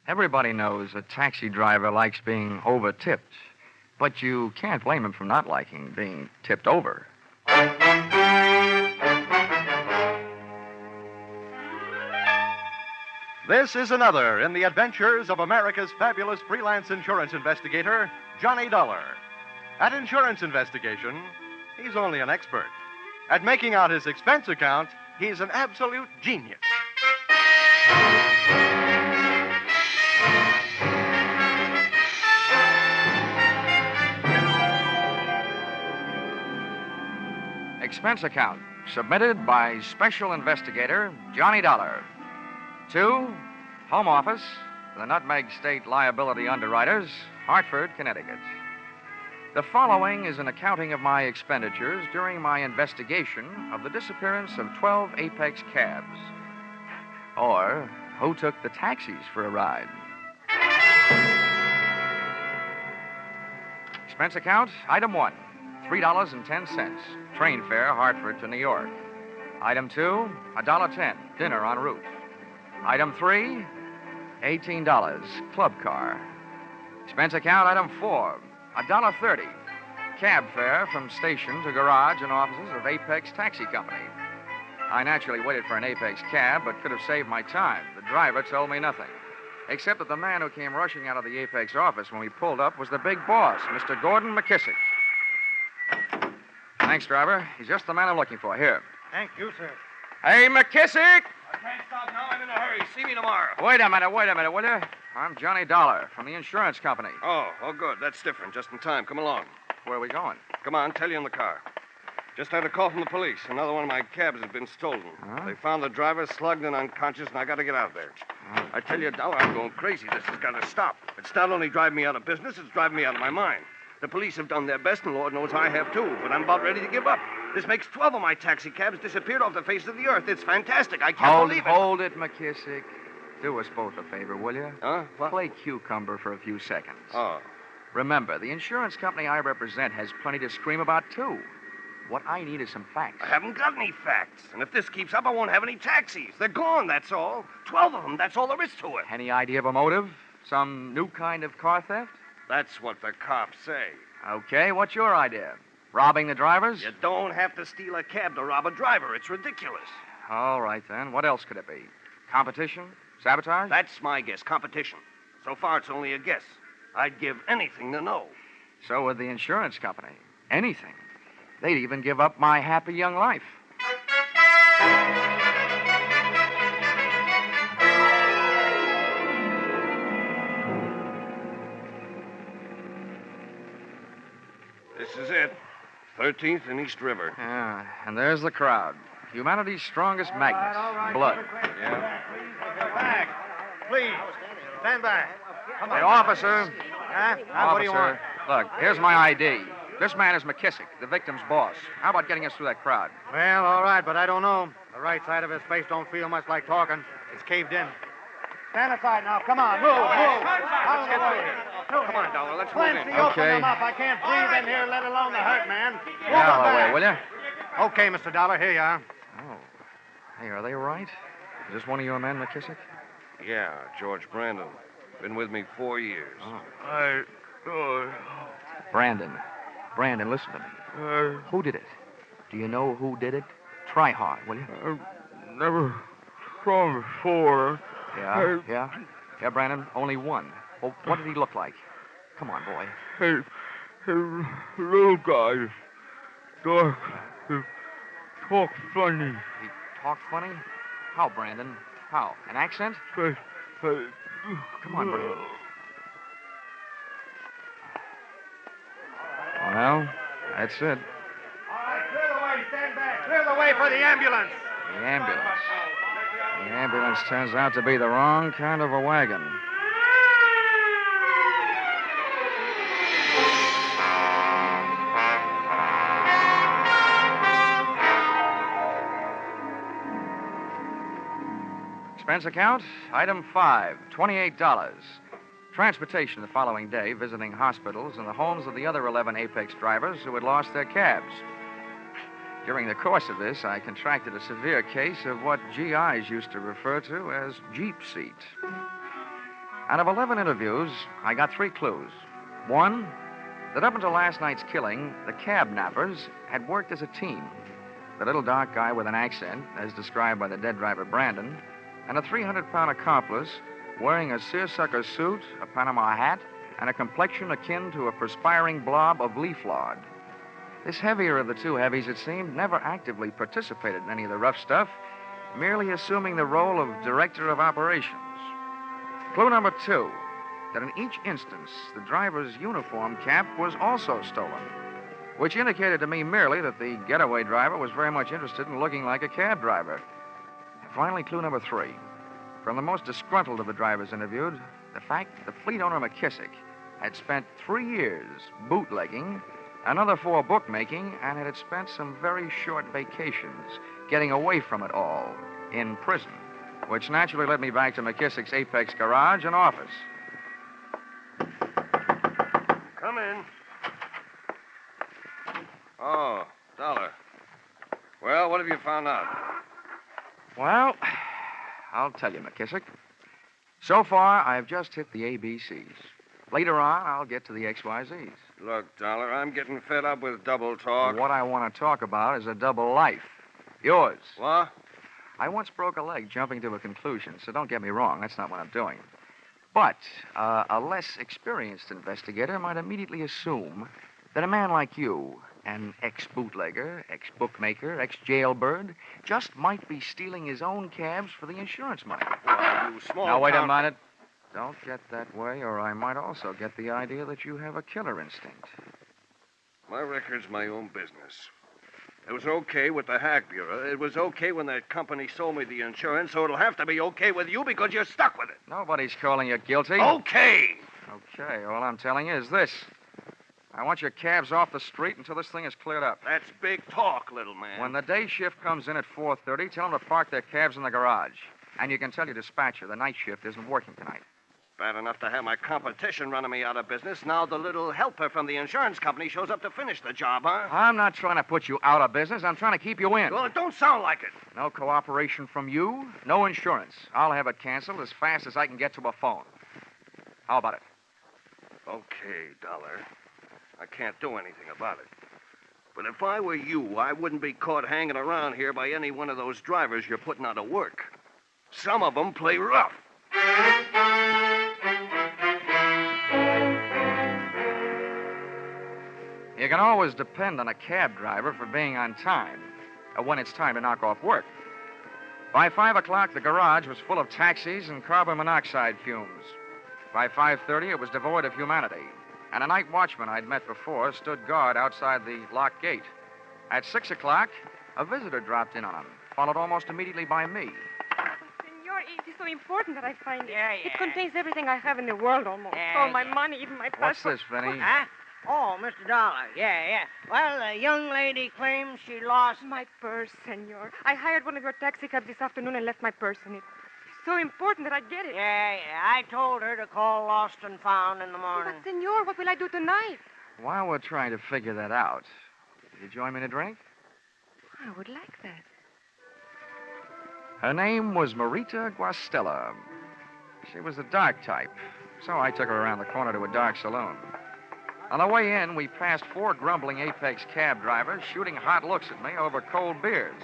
Everybody knows a taxi driver likes being over-tipped, but you can't blame him for not liking being tipped over. This is another in the adventures of America's fabulous freelance insurance investigator, Johnny Dollar. At insurance investigation, he's only an expert. At making out his expense account, he's an absolute genius. Expense account submitted by Special Investigator Johnny Dollar. To Home Office, the Nutmeg State Liability Underwriters, Hartford, Connecticut. The following is an accounting of my expenditures during my investigation of the disappearance of 12 Apex cabs. Or who took the taxis for a ride. Expense account, item 1, $3.10, train fare Hartford to New York. Item 2, $1.10, dinner en route. Item 3, $18, club car. Expense account, item 4, $1.30, cab fare from station to garage and offices of Apex Taxi Company. I naturally waited for an Apex cab, but could have saved my time. The driver told me nothing, except that the man who came rushing out of the Apex office when we pulled up was the big boss, Mr. Gordon McKissick. Thanks, driver. He's just the man I'm looking for. Here. Thank you, sir. Hey, McKissick! I can't stop now. I'm in a hurry. See me tomorrow. Wait a minute, will you? I'm Johnny Dollar from the insurance company. Oh, good. That's different. Just in time. Come along. Where are we going? Come on, tell you in the car. Just had a call from the police. Another one of my cabs has been stolen. Huh? They found the driver slugged and unconscious, and I got to get out of there. I tell you, Dollar, I'm going crazy. This has got to stop. It's not only driving me out of business, it's driving me out of my mind. The police have done their best, and Lord knows I have too, but I'm about ready to give up. This makes 12 of my taxi cabs disappeared off the face of the earth. It's fantastic. I can't believe it. Hold it, McKissick. Do us both a favor, will you? Huh? What? Play cucumber for a few seconds. Oh. Remember, the insurance company I represent has plenty to scream about, too. What I need is some facts. I haven't got any facts. And if this keeps up, I won't have any taxis. They're gone, that's all. 12 of them, that's all there is to it. Any idea of a motive? Some new kind of car theft? That's what the cops say. Okay, what's your idea? Robbing the drivers? You don't have to steal a cab to rob a driver. It's ridiculous. All right, then. What else could it be? Competition? Sabotage? That's my guess, competition. So far, it's only a guess. I'd give anything to know. So would the insurance company. Anything. They'd even give up my happy young life. This is it. 13th and East River. Yeah, and there's the crowd. Humanity's strongest magnets. All right. Blood. Yeah. Back. Please. Stand back. Come on. Hey, officer. Huh? What do you want? Look, here's my ID. This man is McKissick, the victim's boss. How about getting us through that crowd? Well, all right, but I don't know. The right side of his face don't feel much like talking. It's caved in. Stand aside now. Come on. Move. Out of the way. Come on, Dollar. Let's move in. Clancy, open them up. I can't breathe in here, let alone the hurt man. Move Out of them the way, back. will you? Okay, Mr. Dollar. Here you are. Oh. Hey, are they right? Is this one of your men, McKissick? Yeah, George Brandon. Been with me 4 years. Oh. Brandon, listen to me. Who did it? Do you know who did it? Try hard, will you? Never saw him before. Yeah, Brandon, only one. Well, what did he look like? Come on, boy. Hey, little guy. Dark. He talk funny. He talked funny? How, Brandon? How? An accent? Hey, Come on, Brandon. Well, that's it. All right, clear the way. Stand back. Clear the way for the ambulance. The ambulance. The ambulance turns out to be the wrong kind of a wagon. Expense account, item 5, $28. Transportation the following day, visiting hospitals and the homes of the other 11 Apex drivers who had lost their cabs. During the course of this, I contracted a severe case of what GIs used to refer to as Jeep seat. Out of 11 interviews, I got 3 clues. One, that up until last night's killing, the cab nappers had worked as a team. The little dark guy with an accent, as described by the dead driver Brandon, and a 300-pound accomplice wearing a seersucker suit, a Panama hat, and a complexion akin to a perspiring blob of leaf lard. This heavier of the 2 heavies, it seemed, never actively participated in any of the rough stuff, merely assuming the role of director of operations. Clue number 2, that in each instance, the driver's uniform cap was also stolen, which indicated to me merely that the getaway driver was very much interested in looking like a cab driver. And finally, clue number 3. From the most disgruntled of the drivers interviewed, the fact that the fleet owner McKissick had spent 3 years bootlegging, another 4 bookmaking, and had spent some very short vacations getting away from it all in prison, which naturally led me back to McKissick's Apex garage and office. Come in. Oh, Dollar. Well, what have you found out? Well, I'll tell you, McKissick. So far, I've just hit the ABCs. Later on, I'll get to the XYZs. Look, Dollar, I'm getting fed up with double talk. What I want to talk about is a double life. Yours. What? I once broke a leg jumping to a conclusion, so don't get me wrong. That's not what I'm doing. But a less experienced investigator might immediately assume that a man like you, an ex-bootlegger, ex-bookmaker, ex-jailbird, just might be stealing his own cabs for the insurance money. Well, you small Now, wait a town- minute. Don't get that way, or I might also get the idea that you have a killer instinct. My record's my own business. It was okay with the Hack Bureau. It was okay when that company sold me the insurance, so it'll have to be okay with you because you're stuck with it. Nobody's calling you guilty. Okay. Okay, all I'm telling you is this. I want your cabs off the street until this thing is cleared up. That's big talk, little man. When the day shift comes in at 4:30, tell them to park their cabs in the garage. And you can tell your dispatcher the night shift isn't working tonight. Bad enough to have my competition running me out of business. Now the little helper from the insurance company shows up to finish the job, huh? I'm not trying to put you out of business. I'm trying to keep you in. Well, it don't sound like it. No cooperation from you, no insurance. I'll have it canceled as fast as I can get to a phone. How about it? Okay, Dollar. I can't do anything about it. But if I were you, I wouldn't be caught hanging around here by any one of those drivers you're putting out of work. Some of them play rough. You can always depend on a cab driver for being on time when it's time to knock off work. By 5 o'clock, the garage was full of taxis and carbon monoxide fumes. By 5:30, it was devoid of humanity, and a night watchman I'd met before stood guard outside the locked gate. At 6 o'clock, a visitor dropped in on him, followed almost immediately by me. Senor, it is so important that I find it. Yeah. It contains everything I have in the world almost. Yeah, All my yeah. money, even my What's passport. this, Vinny? Huh? Oh, Mr. Dollar. Yeah. Well, a young lady claims she lost... My purse, senor. I hired one of your taxi cabs this afternoon and left my purse in it. It's so important that I get it. Yeah. I told her to call Lost and Found in the morning. But, senor, what will I do tonight? While we're trying to figure that out, will you join me in a drink? I would like that. Her name was Marita Guastella. She was the dark type, so I took her around the corner to a dark saloon. On the way in, we passed 4 grumbling Apex cab drivers shooting hot looks at me over cold beers.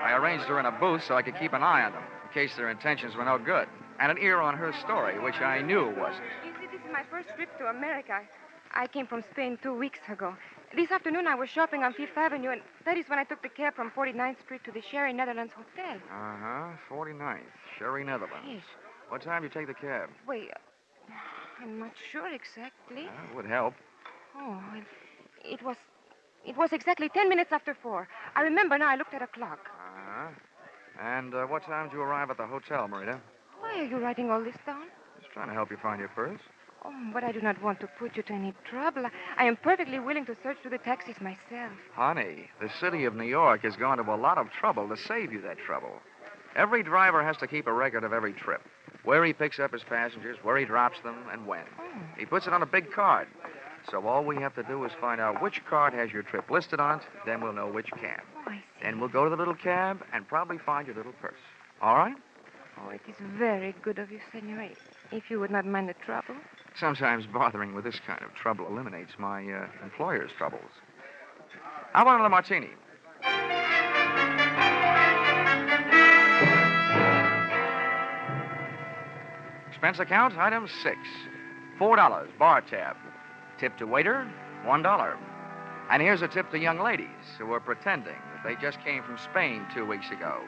I arranged her in a booth so I could keep an eye on them, in case their intentions were no good, and an ear on her story, which I knew wasn't. You see, this is my first trip to America. I came from Spain 2 weeks ago. This afternoon, I was shopping on Fifth Avenue, and that is when I took the cab from 49th Street to the Sherry Netherlands Hotel. 49th, Sherry Netherlands. Yes. What time did you take the cab? Wait, I'm not sure exactly. It would help. Oh, well, it was exactly 10 minutes after 4. I remember now. I looked at a clock. And what time did you arrive at the hotel, Marita? Why are you writing all this down? Just trying to help you find your purse. Oh, but I do not want to put you to any trouble. I am perfectly willing to search through the taxis myself. Honey, the city of New York has gone to a lot of trouble to save you that trouble. Every driver has to keep a record of every trip. Where he picks up his passengers, where he drops them, and when. He puts it on a big card. So all we have to do is find out which card has your trip listed on it, then we'll know which cab. Oh, I see. Then we'll go to the little cab and probably find your little purse. All right? Oh, it is very good of you, senor. if you would not mind the trouble. Sometimes bothering with this kind of trouble eliminates my employer's troubles. How about another martini? Expense account, item 6. $4, bar tab. Tip to waiter, $1. And here's a tip to young ladies who are pretending that they just came from Spain 2 weeks ago.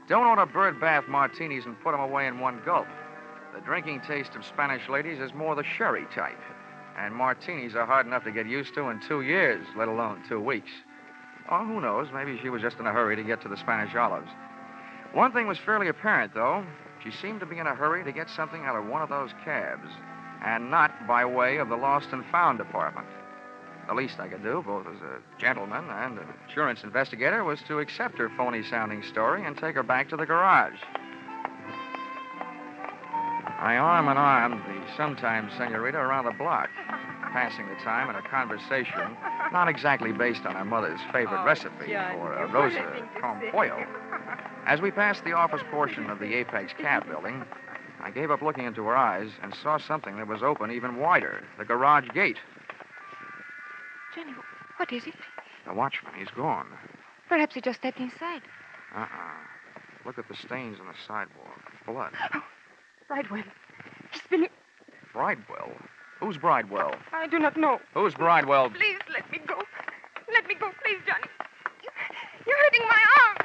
Don't order bird bath martinis and put them away in one gulp. The drinking taste of Spanish ladies is more the sherry type. And martinis are hard enough to get used to in 2 years, let alone 2 weeks. Oh, who knows? Maybe she was just in a hurry to get to the Spanish olives. One thing was fairly apparent, though. She seemed to be in a hurry to get something out of one of those cabs, and not by way of the lost and found department. The least I could do, both as a gentleman and an insurance investigator, was to accept her phony-sounding story and take her back to the garage. I arm-in-armed the sometime senorita around the block, passing the time in a conversation not exactly based on her mother's favorite recipe for a rosa con pollo. As we passed the office portion of the Apex Cab building, I gave up looking into her eyes and saw something that was open even wider, the garage gate. Johnny, what is it? The watchman, he's gone. Perhaps he just stepped inside. Look at the stains on the sidewalk. Blood. Oh, Bridewell. He's been... Bridewell? Who's Bridewell? I do not know. Who's Bridewell? Please, let me go. Let me go, please, Johnny. You're hurting my arm.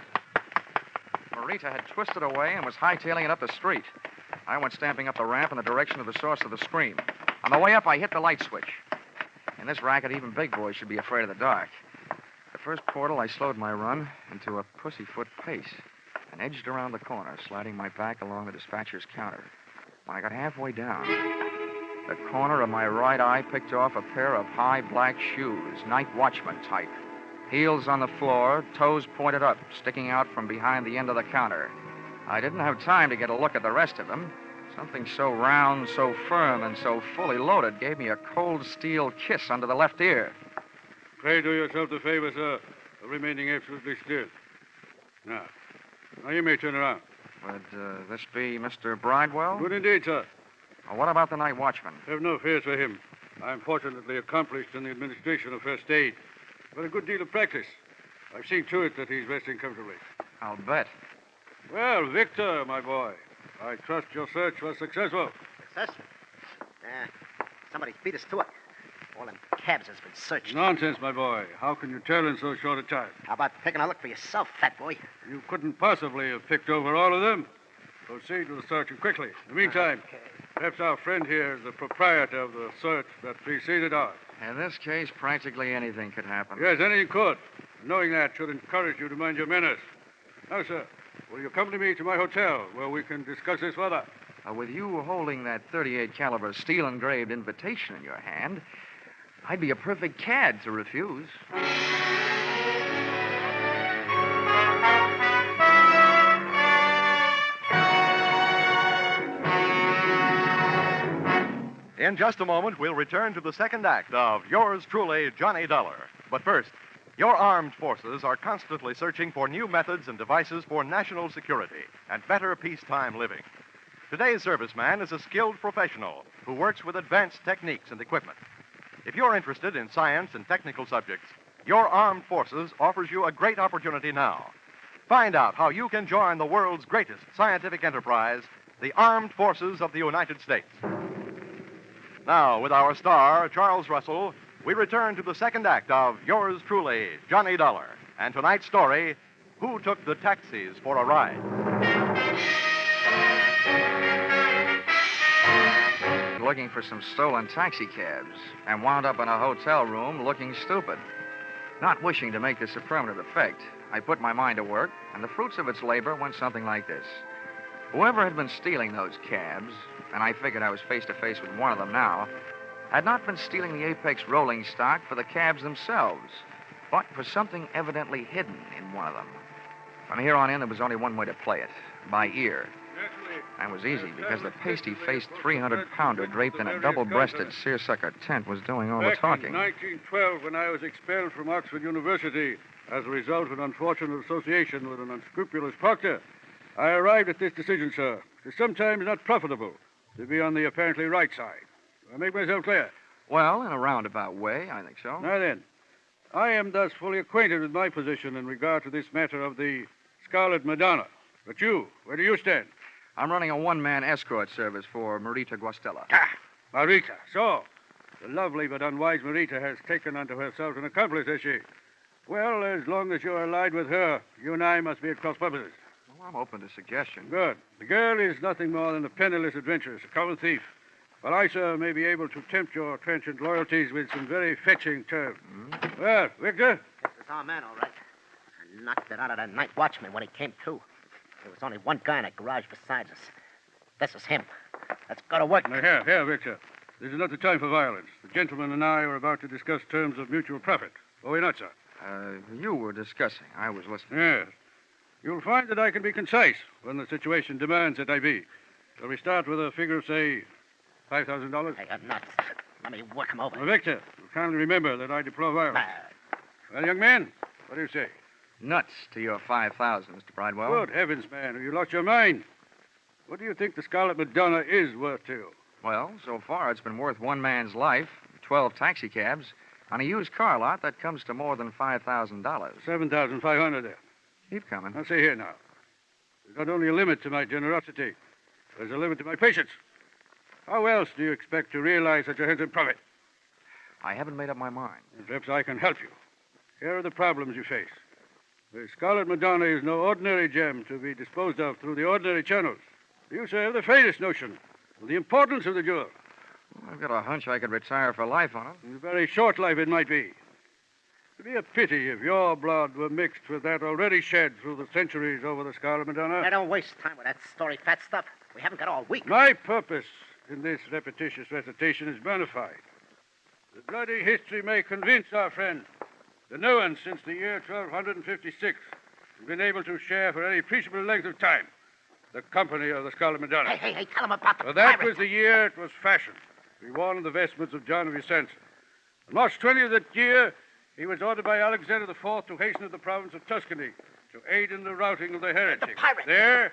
Marita had twisted away and was hightailing it up the street. I went stamping up the ramp in the direction of the source of the scream. On the way up, I hit the light switch. In this racket, even big boys should be afraid of the dark. The first portal, I slowed my run into a pussyfoot pace and edged around the corner, sliding my back along the dispatcher's counter. When I got halfway down, the corner of my right eye picked off a pair of high black shoes, night watchman type. Heels on the floor, toes pointed up, sticking out from behind the end of the counter. I didn't have time to get a look at the rest of them. Something so round, so firm, and so fully loaded gave me a cold steel kiss under the left ear. Pray do yourself the favor, sir, of remaining absolutely still. Now you may turn around. Would this be Mr. Bridewell? Good indeed, sir. Well, what about the night watchman? Have no fears for him. I'm fortunately accomplished in the administration of first aid. But a good deal of practice. I've seen to it that he's resting comfortably. I'll bet. Well, Victor, my boy, I trust your search was successful. Successful? Somebody beat us to it. All them cabs has been searched. Nonsense, my boy. How can you tell in so short a time? How about taking a look for yourself, fat boy? You couldn't possibly have picked over all of them. Proceed with the search and quickly. In the meantime, perhaps our friend here is the proprietor of the search that preceded ours. In this case, practically anything could happen. Yes, anything could. Knowing that should encourage you to mind your manners. Now, sir, will you accompany me to my hotel where we can discuss this further? With you holding that .38 caliber steel-engraved invitation in your hand, I'd be a perfect cad to refuse. In just a moment, we'll return to the second act of Yours Truly, Johnny Dollar. But first, your armed forces are constantly searching for new methods and devices for national security and better peacetime living. Today's serviceman is a skilled professional who works with advanced techniques and equipment. If you're interested in science and technical subjects, your armed forces offers you a great opportunity now. Find out how you can join the world's greatest scientific enterprise, the Armed Forces of the United States. Now, with our star, Charles Russell, we return to the second act of Yours Truly, Johnny Dollar. And tonight's story, Who Took the Taxis for a Ride? Looking for some stolen taxi cabs and wound up in a hotel room looking stupid. Not wishing to make this a permanent effect, I put my mind to work, and the fruits of its labor went something like this. Whoever had been stealing those cabs, and I figured I was face to face with one of them now, had not been stealing the Apex rolling stock for the cabs themselves, but for something evidently hidden in one of them. From here on in, there was only one way to play it, by ear. And it was easy, because the pasty-faced 300-pounder draped in a double-breasted seersucker tent was doing all the talking. Back in 1912, when I was expelled from Oxford University as a result of an unfortunate association with an unscrupulous proctor, I arrived at this decision, sir. It is sometimes not profitable to be on the apparently right side. Do I make myself clear? Well, in a roundabout way, I think so. Now then, I am thus fully acquainted with my position in regard to this matter of the Scarlet Madonna. But you, where do you stand? I'm running a one-man escort service for Marita Guastella. Ah, Marita. So, the lovely but unwise Marita has taken unto herself an accomplice, has she? Well, as long as you're allied with her, you and I must be at cross purposes. Well, I'm open to suggestion. Good. The girl is nothing more than a penniless adventuress, a common thief. But I, sir, may be able to tempt your trenchant loyalties with some very fetching terms. Mm-hmm. Well, Victor? This is our man, all right. I knocked it out of that night watchman when he came to. There was only one guy in the garage besides us. This is him. Let's go to work. Now, here, Victor. This is not the time for violence. The gentleman and I are about to discuss terms of mutual profit. Are we not, sir? You were discussing. I was listening. Yes. You'll find that I can be concise when the situation demands that I be. Shall we start with a figure of, say, $5,000? Hey, you're nuts. Let me work him over. Now, Victor, you kindly remember that I deplore violence. Well, young man, what do you say? Nuts to your 5,000, Mr. Bridewell. Good heavens, man. Have you lost your mind? What do you think the Scarlet Madonna is worth to you? Well, so far it's been worth one man's life, 12 taxicabs, on a used car lot that comes to more than $5,000. $7,500 there. Keep coming. Now, see here now. There's not only a limit to my generosity, there's a limit to my patience. How else do you expect to realize such a handsome profit? I haven't made up my mind. Perhaps I can help you. Here are the problems you face. The Scarlet Madonna is no ordinary gem to be disposed of through the ordinary channels. You, sir, have the faintest notion of the importance of the jewel. Well, I've got a hunch I could retire for life on it. A very short life it might be. It'd be a pity if your blood were mixed with that already shed through the centuries over the Scarlet Madonna. Now, don't waste time with that story fat stuff. We haven't got all week. My purpose in this repetitious recitation is bona fide. The bloody history may convince our friend that no one since the year 1256 has been able to share for any appreciable length of time the company of the Scarlet Madonna. Hey, tell him about the For that pirate. was the year it was fashioned to be worn in the vestments of John of Vicenza. On March 20th of that year, he was ordered by Alexander IV to hasten to the province of Tuscany to aid in the routing of the heretics. The pirate. There,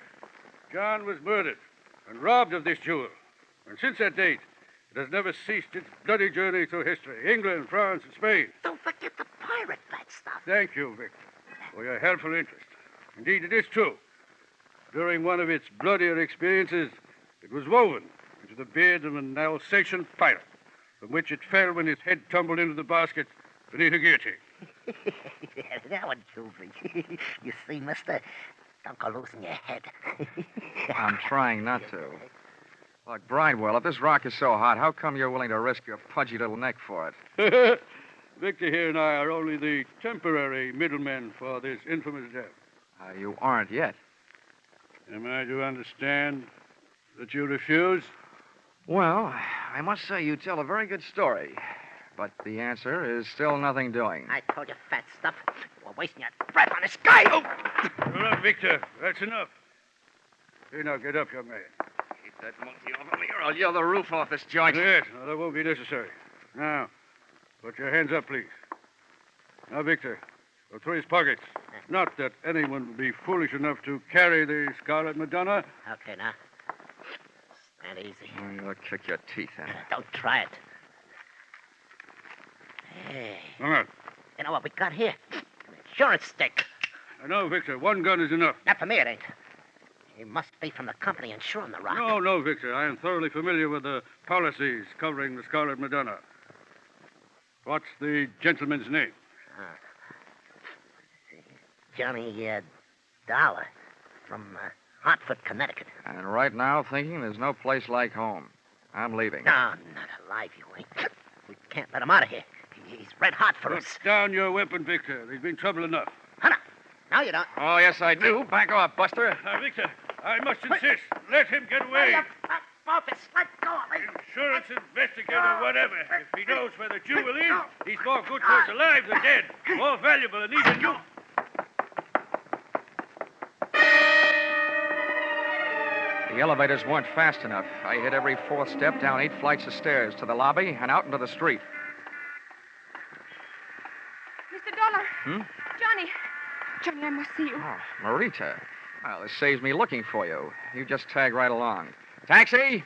John was murdered and robbed of this jewel. And since that date, it has never ceased its bloody journey through history. England, France, and Spain. Don't forget the pirate fat stuff. Thank you, Victor, for your helpful interest. Indeed, it is true. During one of its bloodier experiences, it was woven into the beard of an Alsatian pirate, from which it fell when his head tumbled into the basket beneath a guillotine. That one killed me. You see, mister, don't go losing your head. I'm trying not to. Look, Bridewell, if this rock is so hot, how come you're willing to risk your pudgy little neck for it? Victor here and I are only the temporary middlemen for this infamous death. You aren't yet. Am I to understand that you refuse? Well, I must say you tell a very good story. But the answer is still nothing doing. I told you fat stuff. You're wasting your breath on this guy. Oh. All right, Victor. That's enough. Here, now, get up, young man. Keep that monkey off of me or I'll yell the roof off this joint. Yes, no, that won't be necessary. Now, put your hands up, please. Now, Victor, go through his pockets. Not that anyone would be foolish enough to carry the Scarlet Madonna. Okay, now. Stand easy. Oh, you'll kick your teeth in. Don't try it. Hey. Come on. You know what we got here? An insurance stick. I know, Victor. One gun is enough. Not for me, it ain't. He must be from the company insuring the rock. No, Victor. I am thoroughly familiar with the policies covering the Scarlet Madonna. What's the gentleman's name? Johnny Dollar from Hartford, Connecticut. And right now, thinking there's no place like home. I'm leaving. No, not alive, you ain't. We can't let him out of here. He's red hot for us. Put down your weapon, Victor. There's been trouble enough. Hunter, now you don't. Oh, yes, I do. Back off, Buster. Now, Victor, I must insist. Let him get away. Office, let go of me. Insurance investigator, whatever. If he knows where the jewel is, he's more good for us alive than dead. More valuable than even you. The elevators weren't fast enough. I hit every fourth step down 8 flights of stairs to the lobby and out into the street. Mr. Dollar. Hmm? Johnny, I must see you. Oh, Marita. Well, this saves me looking for you. You just tag right along. Taxi!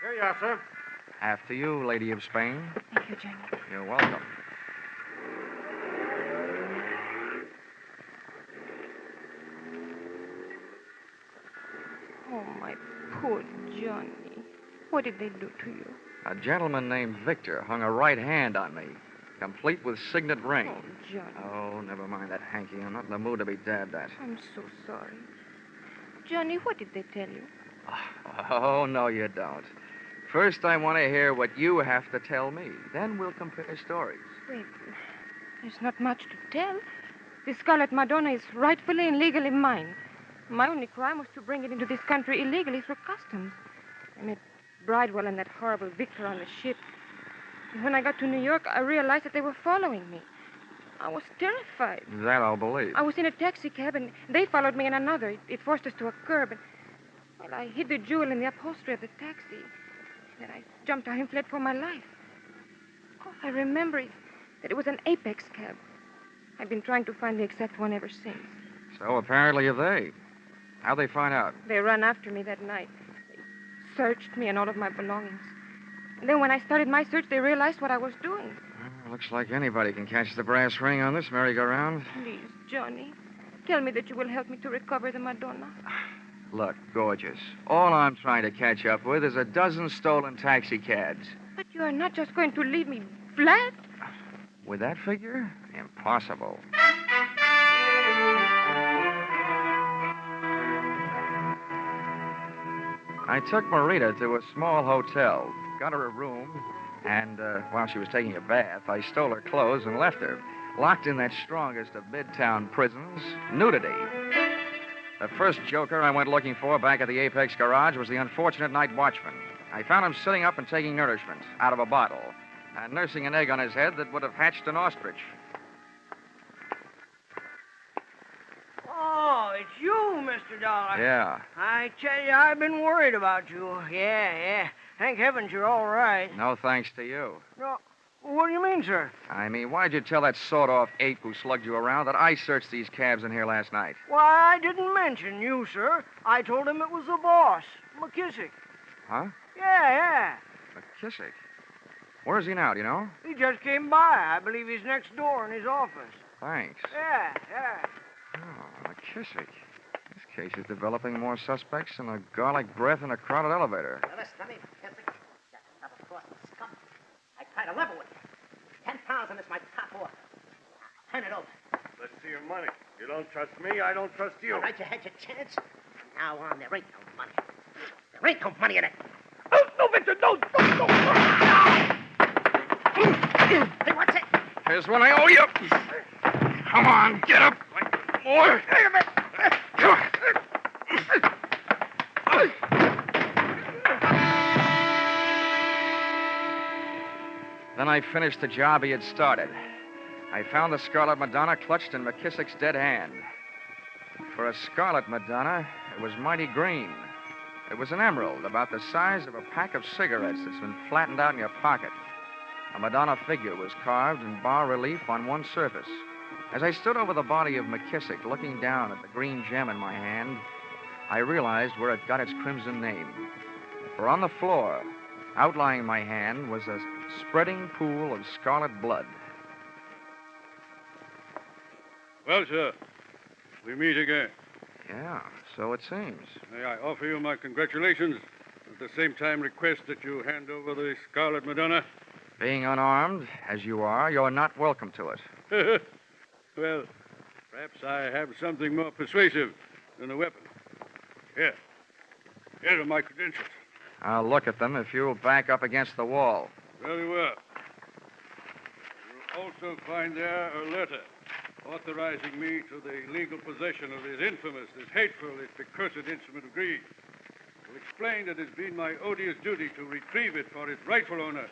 Here you are, sir. After you, Lady of Spain. Thank you, Johnny. You're welcome. Oh, my poor Johnny. What did they do to you? A gentleman named Victor hung a right hand on me, complete with signet ring. Oh, Johnny. Oh, never mind that hanky. I'm not in the mood to be dabbed at. I'm so sorry. Johnny, what did they tell you? Oh, no, you don't. First, I want to hear what you have to tell me. Then we'll compare stories. Wait, there's not much to tell. The Scarlet Madonna is rightfully and legally mine. My only crime was to bring it into this country illegally through customs. I met Bridewell and that horrible Victor on the ship. And when I got to New York, I realized that they were following me. I was terrified. That I'll believe. I was in a taxi cab, and they followed me in another. It forced us to a curb, and, well, I hid the jewel in the upholstery of the taxi. Then I jumped out and fled for my life. All I remember is that it was an Apex cab. I've been trying to find the exact one ever since. So apparently they. How'd they find out? They ran after me that night. They searched me and all of my belongings. And then when I started my search, they realized what I was doing. Well, looks like anybody can catch the brass ring on this merry-go-round. Please, Johnny, tell me that you will help me to recover the Madonna. Look, gorgeous. All I'm trying to catch up with is a dozen stolen taxicabs. But you are not just going to leave me flat? With that figure? Impossible. I took Marita to a small hotel, got her a room, and while she was taking a bath, I stole her clothes and left her, locked in that strongest of midtown prisons, nudity. The first joker I went looking for back at the Apex garage was the unfortunate night watchman. I found him sitting up and taking nourishment out of a bottle and nursing an egg on his head that would have hatched an ostrich. Oh, it's you, Mr. Dollar. Yeah. I tell you, I've been worried about you. Yeah. Thank heavens you're all right. No thanks to you. No, what do you mean, sir? I mean, why'd you tell that sawed-off ape who slugged you around that I searched these cabs in here last night? Why, I didn't mention you, sir. I told him it was the boss, McKissick. Huh? Yeah. McKissick? Where's he now, do you know? He just came by. I believe he's next door in his office. Thanks. Yeah. Oh, McKissick. This case is developing more suspects than a garlic breath in a crowded elevator. Now, listen to me, McKissick. Got to double-cross the scum. I tried to level with you. 10 pounds and it's my top offer. Turn it over. Let's see your money. You don't trust me, I don't trust you. All right, you had your chance. From now on, there ain't no money. There ain't no money in it. No, Victor, no. Hey, what's it? Here's what I owe you. Come on, get up. More. Then I finished the job he had started. I found the Scarlet Madonna clutched in McKissick's dead hand. For a Scarlet Madonna, it was mighty green. It was an emerald about the size of a pack of cigarettes that's been flattened out in your pocket. A Madonna figure was carved in bas-relief on one surface. As I stood over the body of McKissick, looking down at the green gem in my hand, I realized where it got its crimson name. For on the floor, outlying my hand, was a spreading pool of scarlet blood. Well, sir, we meet again. Yeah, so it seems. May I offer you my congratulations, at the same time request that you hand over the Scarlet Madonna? Being unarmed, as you are, you're not welcome to it. Well, perhaps I have something more persuasive than a weapon. Here are my credentials. I'll look at them if you'll back up against the wall. Very well. You'll also find there a letter authorizing me to the legal possession of this infamous, this hateful, this accursed instrument of greed. It will explain that it's been my odious duty to retrieve it for its rightful owner,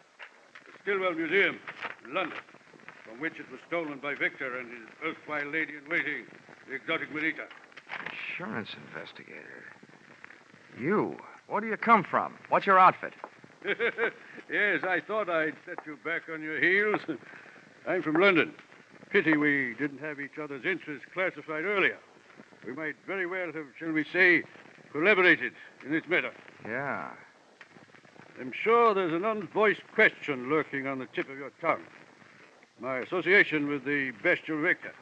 the Stillwell Museum in London, from which it was stolen by Victor and his erstwhile lady-in-waiting, the exotic Marita. Insurance investigator. You? Where do you come from? What's your outfit? Yes, I thought I'd set you back on your heels. I'm from London. Pity we didn't have each other's interests classified earlier. We might very well have, shall we say, collaborated in this matter. Yeah. I'm sure there's an unvoiced question lurking on the tip of your tongue. My association with the bestial victor.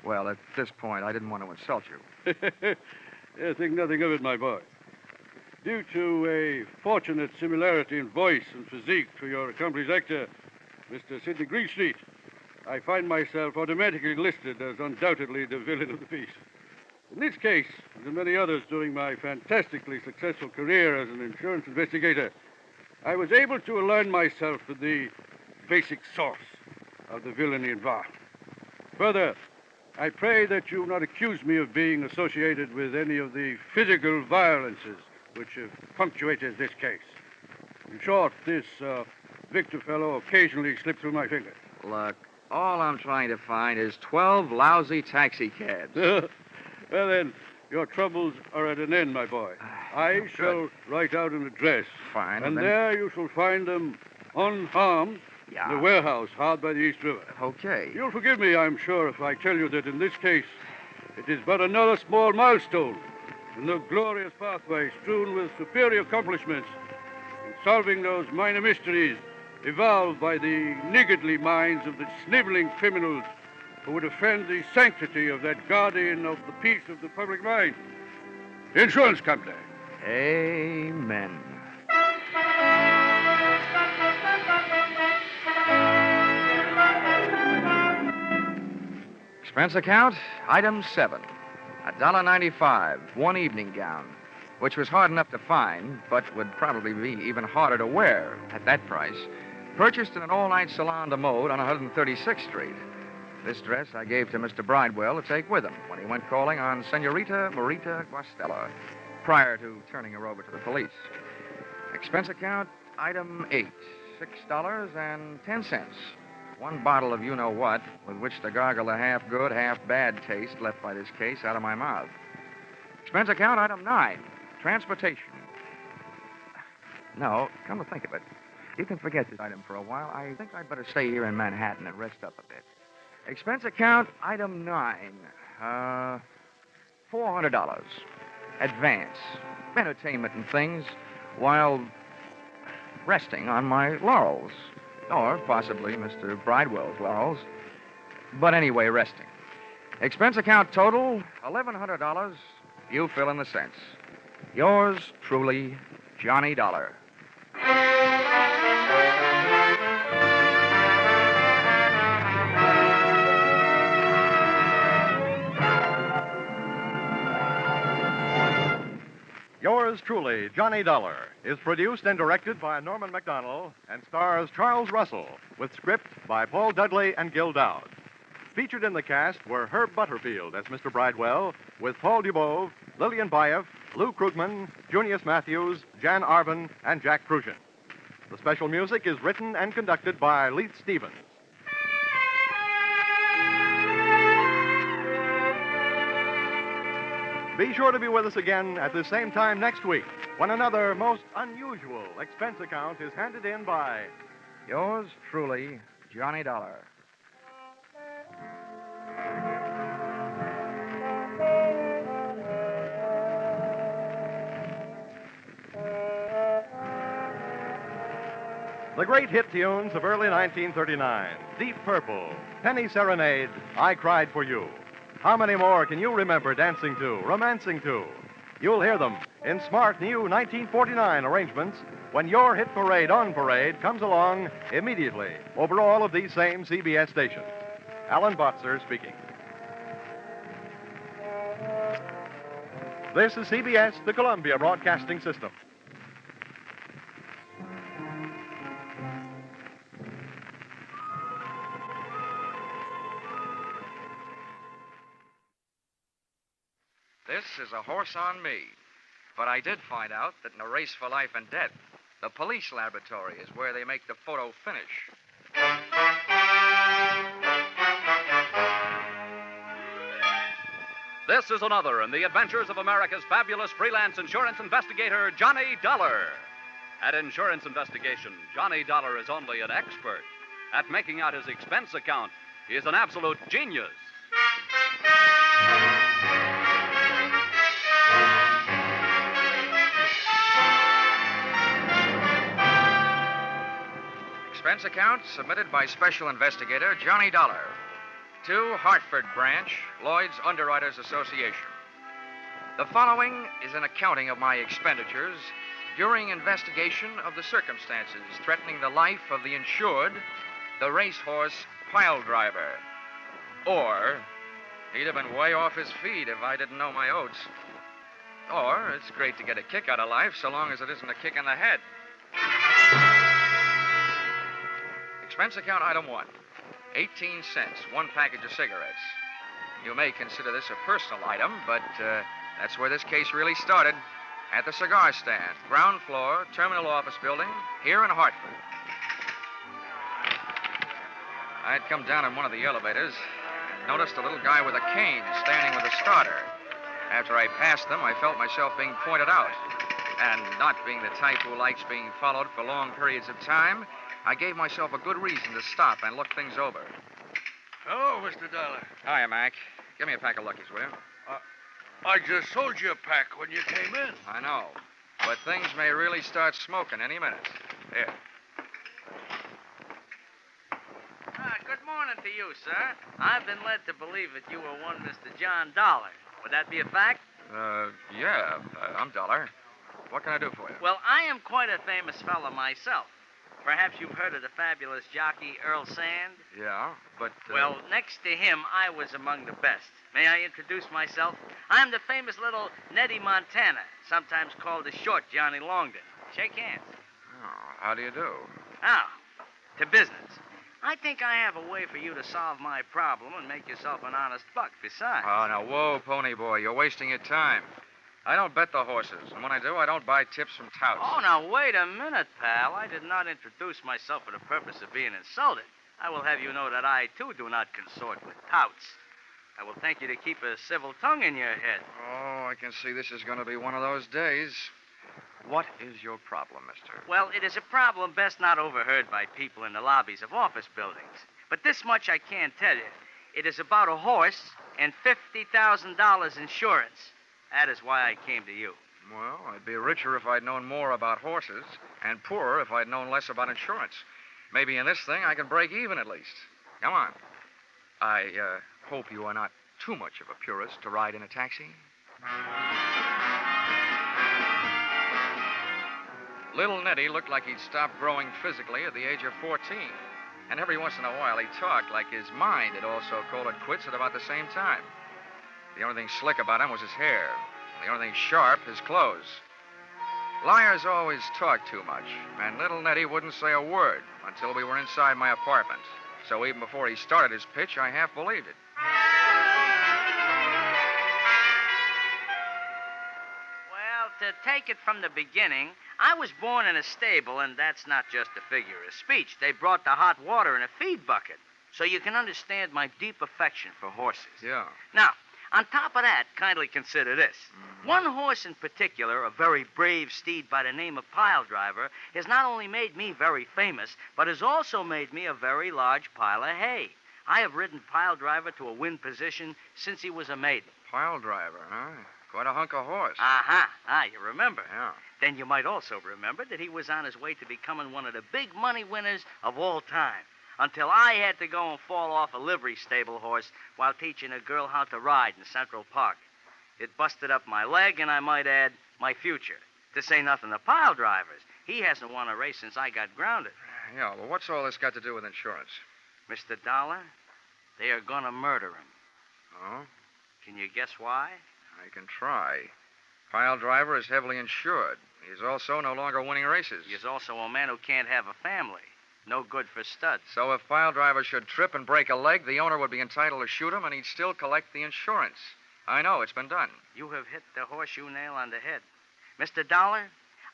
Well, at this point, I didn't want to insult you. Think nothing of it, my boy. Due to a fortunate similarity in voice and physique to your accomplished actor, Mr. Sidney Greenstreet, I find myself automatically listed as undoubtedly the villain of the piece. In this case, and in many others during my fantastically successful career as an insurance investigator, I was able to align myself with the basic source of the villainy involved. Further, I pray that you not accuse me of being associated with any of the physical violences which have punctuated this case. In short, this Victor fellow occasionally slipped through my fingers. Look, all I'm trying to find is 12 lousy taxi cabs. Well, then, your troubles are at an end, my boy. I shall write out an address. Fine. And then... there you shall find them unharmed in the warehouse hard by the East River. Okay. You'll forgive me, I'm sure, if I tell you that in this case, it is but another small milestone in the glorious pathway strewn with superior accomplishments in solving those minor mysteries evolved by the niggardly minds of the sniveling criminals who would offend the sanctity of that guardian of the peace of the public mind, the insurance company. Amen. Expense account, item 7. $1.95, one evening gown, which was hard enough to find, but would probably be even harder to wear at that price. Purchased in an all-night salon de mode on 136th Street. This dress I gave to Mr. Bridewell to take with him when he went calling on Senorita Marita Guastella, prior to turning her over to the police. Expense account, item 8, $6.10. One bottle of you-know-what with which to gargle the half-good, half-bad taste left by this case out of my mouth. Expense account, item 9, transportation. No, come to think of it, you can forget this item for a while. I think I'd better stay here in Manhattan and rest up a bit. Expense account, item 9, $400. Advance. Entertainment and things while resting on my laurels. Or possibly Mr. Bridewell's laurels. But anyway, resting. Expense account total, $1,100. You fill in the cents. Yours truly, Johnny Dollar. Yours truly, Johnny Dollar, is produced and directed by Norman MacDonald and stars Charles Russell, with script by Paul Dudley and Gil Dowd. Featured in the cast were Herb Butterfield as Mr. Bridewell, with Paul Dubove, Lillian Baeff, Lou Krugman, Junius Matthews, Jan Arvin, and Jack Prusian. The special music is written and conducted by Leith Stevens. Be sure to be with us again at the same time next week when another most unusual expense account is handed in by Yours truly, Johnny Dollar. the great hit tunes of early 1939. Deep Purple, Penny Serenade, I Cried for You. How many more can you remember dancing to, romancing to? You'll hear them in smart new 1949 arrangements when your hit parade on parade comes along immediately over all of these same CBS stations. Alan Botzer speaking. This is CBS, the Columbia Broadcasting System. This is a horse on me. But I did find out that in a race for life and death, the police laboratory is where they make the photo finish. This is another in the adventures of America's fabulous freelance insurance investigator, Johnny Dollar. At Insurance Investigation, Johnny Dollar is only an expert. At making out his expense account, he is an absolute genius. Expense account submitted by Special Investigator Johnny Dollar to Hartford Branch, Lloyd's Underwriters Association. The following is an accounting of my expenditures during investigation of the circumstances threatening the life of the insured, the racehorse Piledriver. Or, he'd have been way off his feet if I didn't know my oats. Or, it's great to get a kick out of life so long as it isn't a kick in the head. Expense account item 1, 18 cents, 1 package of cigarettes. You may consider this a personal item, but that's where this case really started. At the cigar stand, ground floor, terminal office building, here in Hartford. I had come down in one of the elevators and noticed a little guy with a cane standing with a starter. After I passed them, I felt myself being pointed out. And not being the type who likes being followed for long periods of time, I gave myself a good reason to stop and look things over. Hello, Mr. Dollar. Hiya, Mac. Give me a pack of Luckies, will you? I just sold you a pack when you came in. I know. But things may really start smoking any minute. Here. Good morning to you, sir. I've been led to believe that you were one Mr. John Dollar. Would that be a fact? Yeah. I'm Dollar. What can I do for you? Well, I am quite a famous fellow myself. Perhaps you've heard of the fabulous jockey Earl Sand? Yeah, but... Well, next to him, I was among the best. May I introduce myself? I'm the famous little Nettie Montana, sometimes called the short Johnny Longden. Shake hands. Oh, how do you do? Now, to business. I think I have a way for you to solve my problem and make yourself an honest buck besides. Oh, now, whoa, pony boy. You're wasting your time. I don't bet the horses, and when I do, I don't buy tips from touts. Oh, now, wait a minute, pal. I did not introduce myself for the purpose of being insulted. I will have you know that I, too, do not consort with touts. I will thank you to keep a civil tongue in your head. Oh, I can see this is going to be one of those days. What is your problem, mister? Well, it is a problem best not overheard by people in the lobbies of office buildings. But this much I can tell you. It is about a horse and $50,000 insurance. That is why I came to you. Well, I'd be richer if I'd known more about horses, and poorer if I'd known less about insurance. Maybe in this thing I can break even at least. Come on. I hope you are not too much of a purist to ride in a taxi. Little Nettie looked like he'd stopped growing physically at the age of 14. And every once in a while he talked like his mind had also called it quits at about the same time. The only thing slick about him was his hair. The only thing sharp, his clothes. Liars always talk too much, and little Nettie wouldn't say a word until we were inside my apartment. So even before he started his pitch, I half believed it. Well, to take it from the beginning, I was born in a stable, and that's not just a figure of speech. They brought the hot water in a feed bucket, so you can understand my deep affection for horses. Yeah. Now, on top of that, kindly consider this. One horse in particular, a very brave steed by the name of Piledriver, has not only made me very famous, but has also made me a very large pile of hay. I have ridden Piledriver to a win position since he was a maiden. Piledriver, huh? Quite a hunk of horse. You remember? Yeah. Then you might also remember that he was on his way to becoming one of the big money winners of all time. Until I had to go and fall off a livery stable horse while teaching a girl how to ride in Central Park. It busted up my leg, and I might add, my future. To say nothing of Piledrivers. He hasn't won a race since I got grounded. Yeah, well, what's all this got to do with insurance? Mr. Dollar, they are going to murder him. Oh? Can you guess why? I can try. Piledriver is heavily insured. He's also no longer winning races. He's also a man who can't have a family. No good for studs. So if Piledriver should trip and break a leg, the owner would be entitled to shoot him, and he'd still collect the insurance. I know, it's been done. You have hit the horseshoe nail on the head. Mr. Dollar,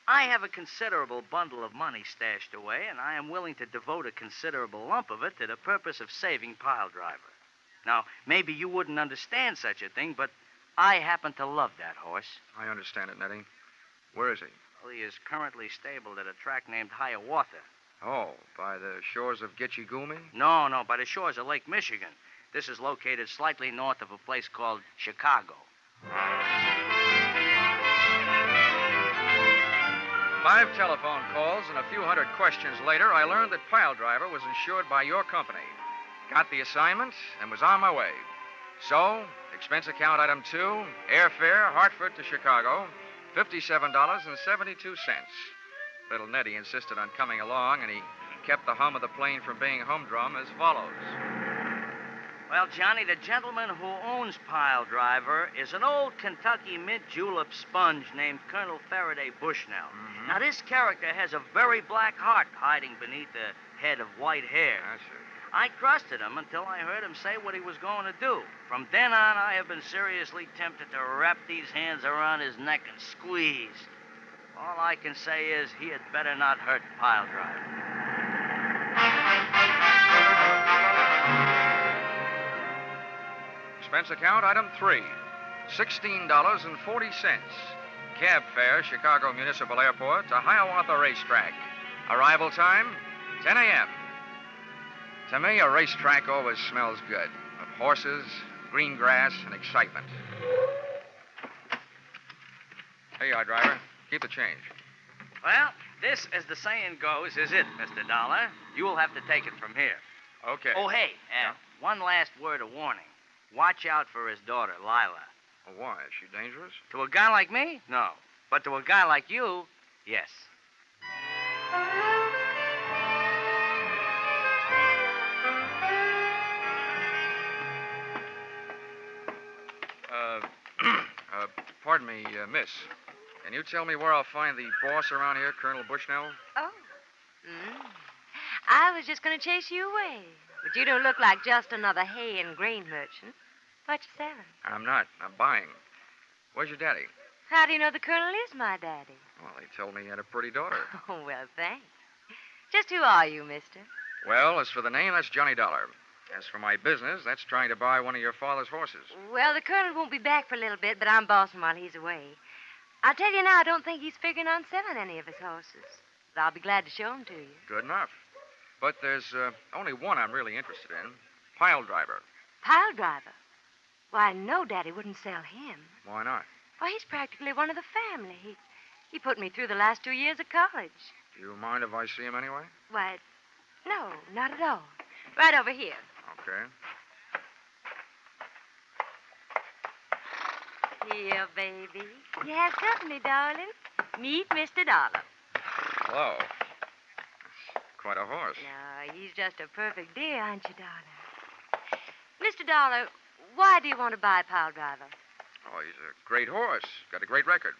I have a considerable bundle of money stashed away, and I am willing to devote a considerable lump of it to the purpose of saving Piledriver. Now, maybe you wouldn't understand such a thing, but I happen to love that horse. I understand it, Nettie. Where is he? Well, he is currently stabled at a track named Hiawatha. Oh, by the shores of Gitchigumi? No, by the shores of Lake Michigan. This is located slightly north of a place called Chicago. 5 telephone calls and a few hundred questions later, I learned that Piledriver was insured by your company. Got the assignment and was on my way. So, expense account item 2, airfare, Hartford to Chicago, $57.72. Little Nettie insisted on coming along, and he kept the hum of the plane from being humdrum as follows. Well, Johnny, the gentleman who owns Piledriver is an old Kentucky mint julep sponge named Colonel Faraday Bushnell. Mm-hmm. Now, this character has a very black heart hiding beneath a head of white hair. That's it. I trusted him until I heard him say what he was going to do. From then on, I have been seriously tempted to wrap these hands around his neck and squeeze. All I can say is he had better not hurt Piledriver. Expense account item 3, $16.40. Cab fare, Chicago Municipal Airport to Hiawatha Racetrack. Arrival time, 10 a.m. To me, a racetrack always smells good, of horses, green grass, and excitement. Here you are, driver. Keep the change. Well, this, as the saying goes, is it, Mr. Dollar. You will have to take it from here. Okay. Oh, hey, one last word of warning. Watch out for his daughter, Lila. Oh, why? Is she dangerous? To a guy like me? No. But to a guy like you, yes. Pardon me, miss. Can you tell me where I'll find the boss around here, Colonel Bushnell? Oh. I was just going to chase you away. But you don't look like just another hay and grain merchant. What you selling? I'm not. I'm buying. Where's your daddy? How do you know the colonel is my daddy? Well, he told me he had a pretty daughter. Oh, well, thanks. Just who are you, mister? Well, as for the name, that's Johnny Dollar. As for my business, that's trying to buy one of your father's horses. Well, the colonel won't be back for a little bit, but I'm bossing while he's away. I'll tell you now, I don't think he's figuring on selling any of his horses. But I'll be glad to show them to you. Good enough. But there's only one I'm really interested in. Piledriver. Piledriver? Why, no, Daddy wouldn't sell him. Why not? Why, he's practically one of the family. He put me through the last 2 years of college. Do you mind if I see him anyway? Why, no, not at all. Right over here. Okay. Here, baby. You have company, darling. Meet Mr. Dollar. Hello. Quite a horse. No, he's just a perfect dear, aren't you, Dollar? Mr. Dollar, why do you want to buy Piledriver? Oh, he's a great horse. Got a great record.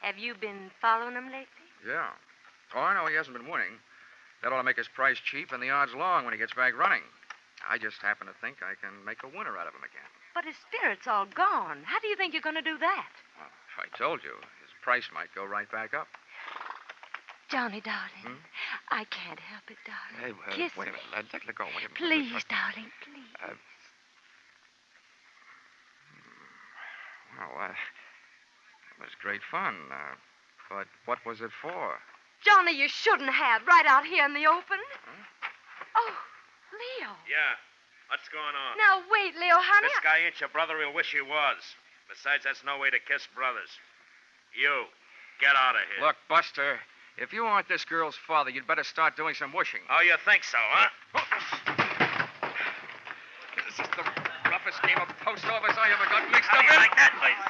Have you been following him lately? Yeah. Oh, I know he hasn't been winning. That ought to make his price cheap and the odds long when he gets back running. I just happen to think I can make a winner out of him again. But his spirit's all gone. How do you think you're going to do that? Well, if I told you, his price might go right back up. Johnny, darling, I can't help it, darling. Hey, Kiss wait a me. minute. Let go. Wait a minute. Please, darling, please. Well, it was great fun. But what was it for? Johnny, you shouldn't have, right out here in the open. Huh? Oh, Leo. Yeah. What's going on? Now, wait, Leo, honey. This guy ain't your brother. He'll wish he was. Besides, that's no way to kiss brothers. You, get out of here. Look, Buster, if you aren't this girl's father, you'd better start doing some wishing. Oh, you think so, huh? This is the roughest game of post office I ever got mixed up in. Like that, please.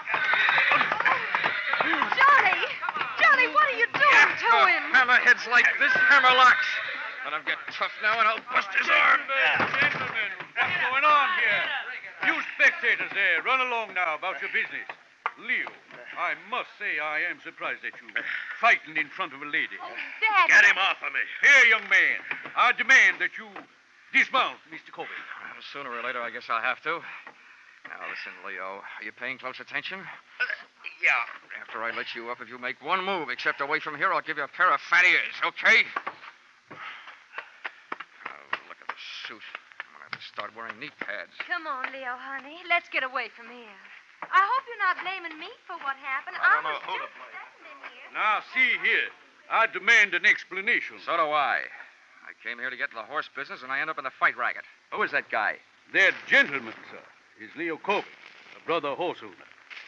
Johnny! Johnny, what are you doing to him? Hammerheads like this hammerlocks. Let him get tough now and I'll bust his arm. Gentlemen, what's going on here? You spectators there, run along now about your business. Leo, I must say I am surprised at you fighting in front of a lady. Oh, Daddy. Get him off of me. Here, young man, I demand that you dismount, Mr. Colby. Well, sooner or later, I guess I'll have to. Now, listen, Leo, are you paying close attention? Yeah. After I let you up, if you make one move except away from here, I'll give you a pair of fat ears, okay? Oh, look at the suit. I'm going to have to start wearing knee pads. Come on, Leo, honey. Let's get away from here. I hope you're not blaming me for what happened. I don't know was who to just blame. standing in here. Now, see here. I demand an explanation. So do I. I came here to get in the horse business, and I end up in the fight racket. Who is that guy? That gentleman, sir, is Leo Colby, a brother horse owner.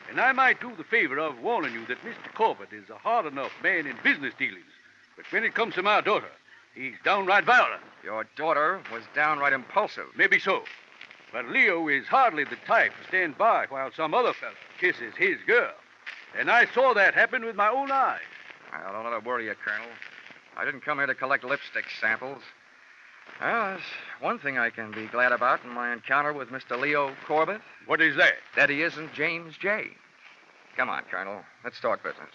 And I might do the favor of warning you that Mr. Corbett is a hard enough man in business dealings. But when it comes to my daughter, he's downright violent. Your daughter was downright impulsive. Maybe so. But Leo is hardly the type to stand by while some other fella kisses his girl. And I saw that happen with my own eyes. Well, don't let it worry you, Colonel. I didn't come here to collect lipstick samples. Well, there's one thing I can be glad about in my encounter with Mr. Leo Corbett. What is that? That he isn't James J. Come on, Colonel. Let's talk business.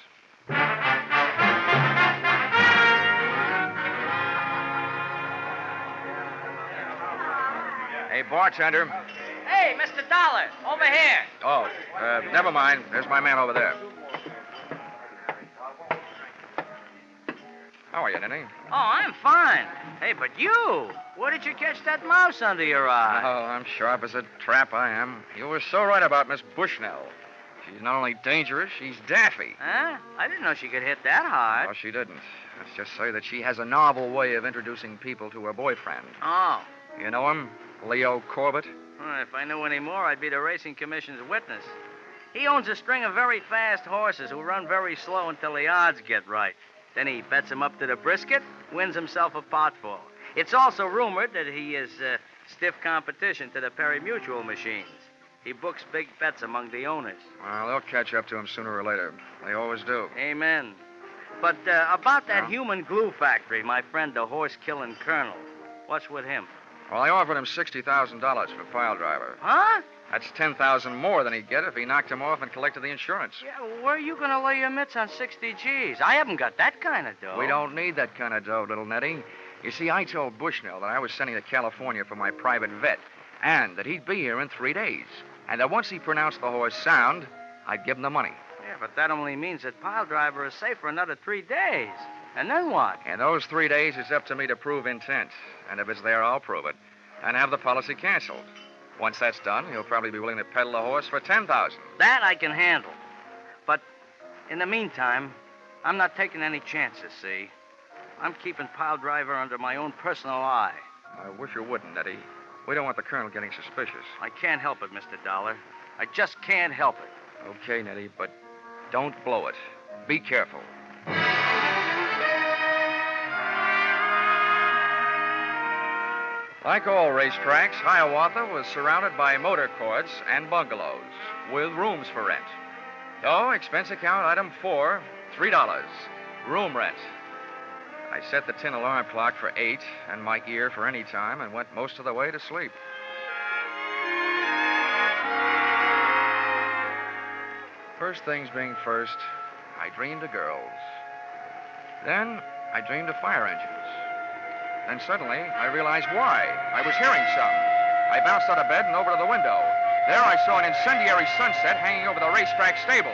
Hey, bartender. Hey, Mr. Dollar, over here. Oh, never mind. There's my man over there. How are you, Nenny? Oh, I'm fine. Hey, but you, where did you catch that mouse under your eye? Oh, I'm sharp as a trap, I am. You were so right about Miss Bushnell. She's not only dangerous, she's daffy. Huh? I didn't know she could hit that hard. No, she didn't. Let's just say that she has a novel way of introducing people to her boyfriend. Oh. You know him? Leo Corbett? Well, if I knew any more, I'd be the Racing Commission's witness. He owns a string of very fast horses who run very slow until the odds get right. Then he bets them up to the brisket, wins himself a potful. It's also rumored that he is stiff competition to the Perry Mutual machines. He books big bets among the owners. Well, they'll catch up to him sooner or later. They always do. Amen. But about that human glue factory, my friend, the horse-killing colonel. What's with him? Well, I offered him $60,000 for Piledriver. Huh? That's $10,000 more than he'd get if he knocked him off and collected the insurance. Yeah, where are you going to lay your mitts on 60 G's? I haven't got that kind of dough. We don't need that kind of dough, little Nettie. You see, I told Bushnell that I was sending to California for my private vet, and that he'd be here in 3 days. And that once he pronounced the horse sound, I'd give him the money. Yeah, but that only means that Piledriver is safe for another 3 days. And then what? In those 3 days, it's up to me to prove intent. And if it's there, I'll prove it. And have the policy canceled. Once that's done, he'll probably be willing to peddle the horse for $10,000. That I can handle. But in the meantime, I'm not taking any chances, see? I'm keeping Piledriver under my own personal eye. I wish you wouldn't, Nettie. We don't want the colonel getting suspicious. I can't help it, Mr. Dollar. I just can't help it. Okay, Nettie, but don't blow it. Be careful. Like all racetracks, Hiawatha was surrounded by motor courts and bungalows with rooms for rent. So, expense account item 4, $3, room rent. I set the tin alarm clock for 8 and my ear for any time and went most of the way to sleep. First things being first, I dreamed of girls. Then I dreamed of fire engines. Then suddenly, I realized why. I was hearing something. I bounced out of bed and over to the window. There I saw an incendiary sunset hanging over the racetrack stables.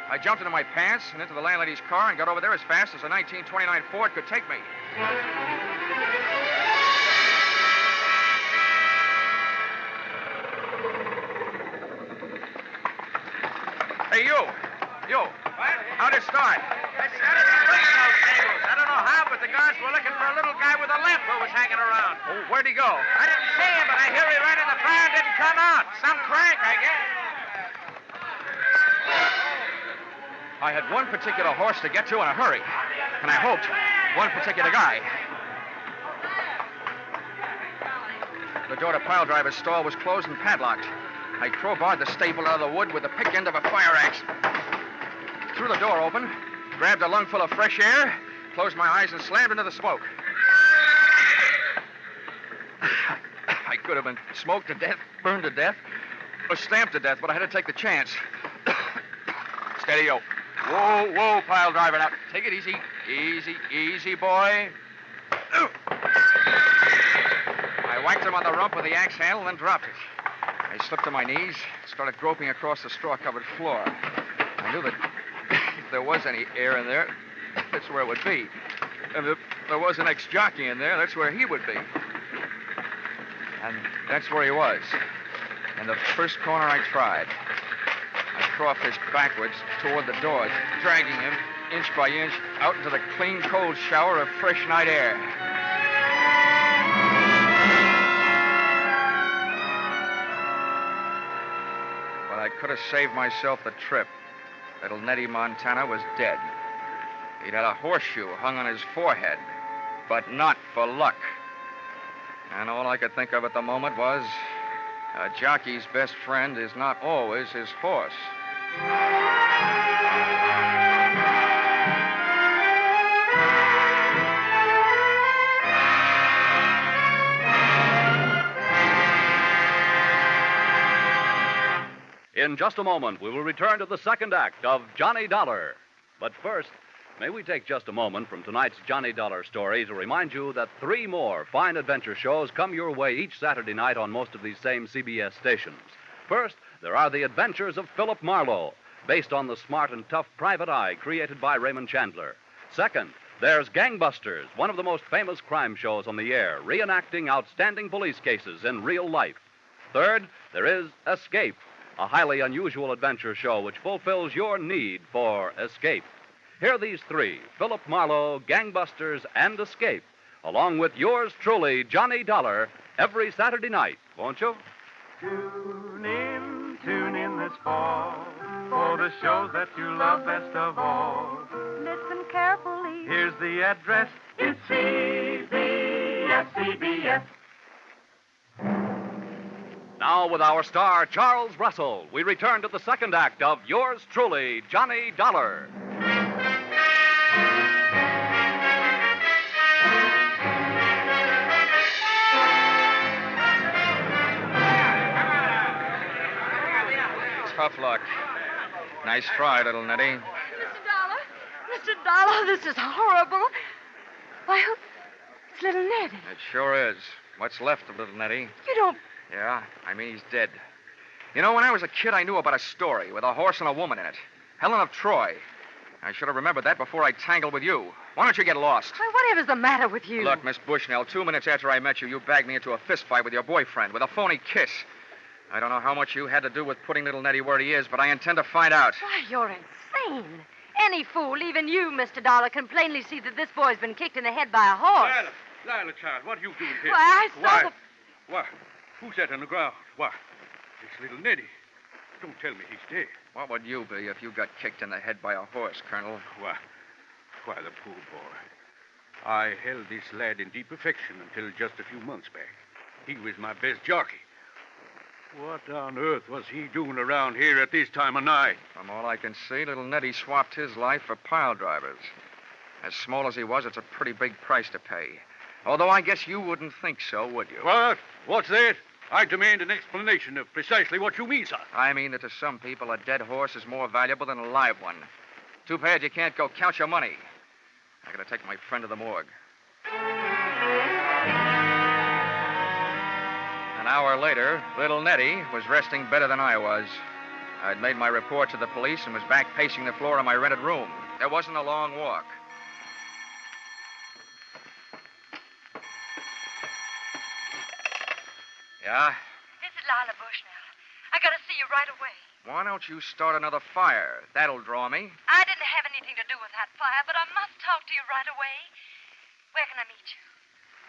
I jumped into my pants and into the landlady's car and got over there as fast as a 1929 Ford could take me. Hey, you. What? How'd it start? I started to break those tables. I don't know how, but the guards were looking for a little guy with a limp who was hanging around. Oh, where'd he go? I didn't see him, but I hear he ran in the fire and didn't come out. Some crank, I guess. I had one particular horse to get to in a hurry, and I hoped one particular guy. The door to Piledriver's stall was closed and padlocked. I crowbarred the stable out of the wood with the pick end of a fire axe. Threw the door open, grabbed a lungful of fresh air, closed my eyes, and slammed into the smoke. I could have been smoked to death, burned to death, or stamped to death, but I had to take the chance. Steady, yo. Whoa, Piledriver. Now, take it easy. Easy, boy. I whacked him on the rump with the axe handle and then dropped it. I slipped to my knees, started groping across the straw-covered floor. I knew that if there was any air in there, that's where it would be. And if there was an ex-jockey in there, that's where he would be. And that's where he was. In the first corner I tried. I crawfished backwards toward the door, dragging him, inch by inch, out into the clean, cold shower of fresh night air. But I could have saved myself the trip. Little Nettie Montana was dead. He'd had a horseshoe hung on his forehead, but not for luck. And all I could think of at the moment was a jockey's best friend is not always his horse. In just a moment, we will return to the second act of Johnny Dollar. But first, may we take just a moment from tonight's Johnny Dollar story to remind you that 3 more fine adventure shows come your way each Saturday night on most of these same CBS stations. First, there are The Adventures of Philip Marlowe, based on the smart and tough Private Eye created by Raymond Chandler. Second, there's Gangbusters, one of the most famous crime shows on the air, reenacting outstanding police cases in real life. Third, there is Escape, a highly unusual adventure show which fulfills your need for escape. Hear these 3, Philip Marlowe, Gangbusters, and Escape, along with yours truly, Johnny Dollar, every Saturday night, won't you? Tune in this fall for the shows that you love best of all. Listen carefully. Here's the address. It's CBS. Now, with our star, Charles Russell, we return to the second act of yours truly, Johnny Dollar. Tough luck. Nice try, little Nettie. Mr. Dollar, this is horrible. Why, it's little Nettie. It sure is. What's left of little Nettie? You don't... Yeah, I mean, he's dead. You know, when I was a kid, I knew about a story with a horse and a woman in it. Helen of Troy. I should have remembered that before I tangled with you. Why don't you get lost? Why, whatever's the matter with you? Look, Miss Bushnell, 2 minutes after I met you, you bagged me into a fist fight with your boyfriend with a phony kiss. I don't know how much you had to do with putting little Nettie where he is, but I intend to find out. Why, you're insane. Any fool, even you, Mr. Dollar, can plainly see that this boy's been kicked in the head by a horse. Lila, child, what are you doing here? Why, I saw the... Why? Who's that on the ground? Why? It's little Nettie. Don't tell me he's dead. What would you be if you got kicked in the head by a horse, Colonel? Why, the poor boy. I held this lad in deep affection until just a few months back. He was my best jockey. What on earth was he doing around here at this time of night? From all I can see, little Nettie swapped his life for Piledriver's. As small as he was, it's a pretty big price to pay. Although I guess you wouldn't think so, would you? What? What's that? I demand an explanation of precisely what you mean, sir. I mean that to some people, a dead horse is more valuable than a live one. Too bad you can't go count your money. I gotta take my friend to the morgue. An hour later, little Nettie was resting better than I was. I'd made my report to the police and was back pacing the floor of my rented room. It wasn't a long walk. Yeah? This is Lila Bushnell. I gotta see you right away. Why don't you start another fire? That'll draw me. I didn't have anything to do with that fire, but I must talk to you right away. Where can I meet you?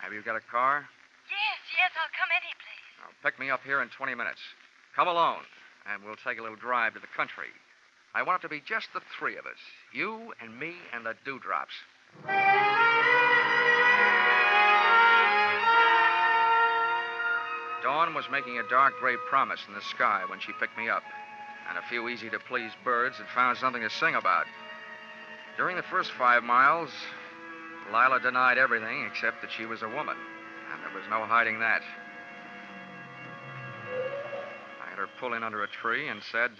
Have you got a car? Yes, I'll come any place. Now, pick me up here in 20 minutes. Come alone, and we'll take a little drive to the country. I want it to be just the 3 of us. You and me and the dewdrops. Dawn was making a dark gray promise in the sky when she picked me up, and a few easy-to-please birds had found something to sing about. During the first 5 miles, Lila denied everything except that she was a woman, and there was no hiding that. I had her pull in under a tree and said,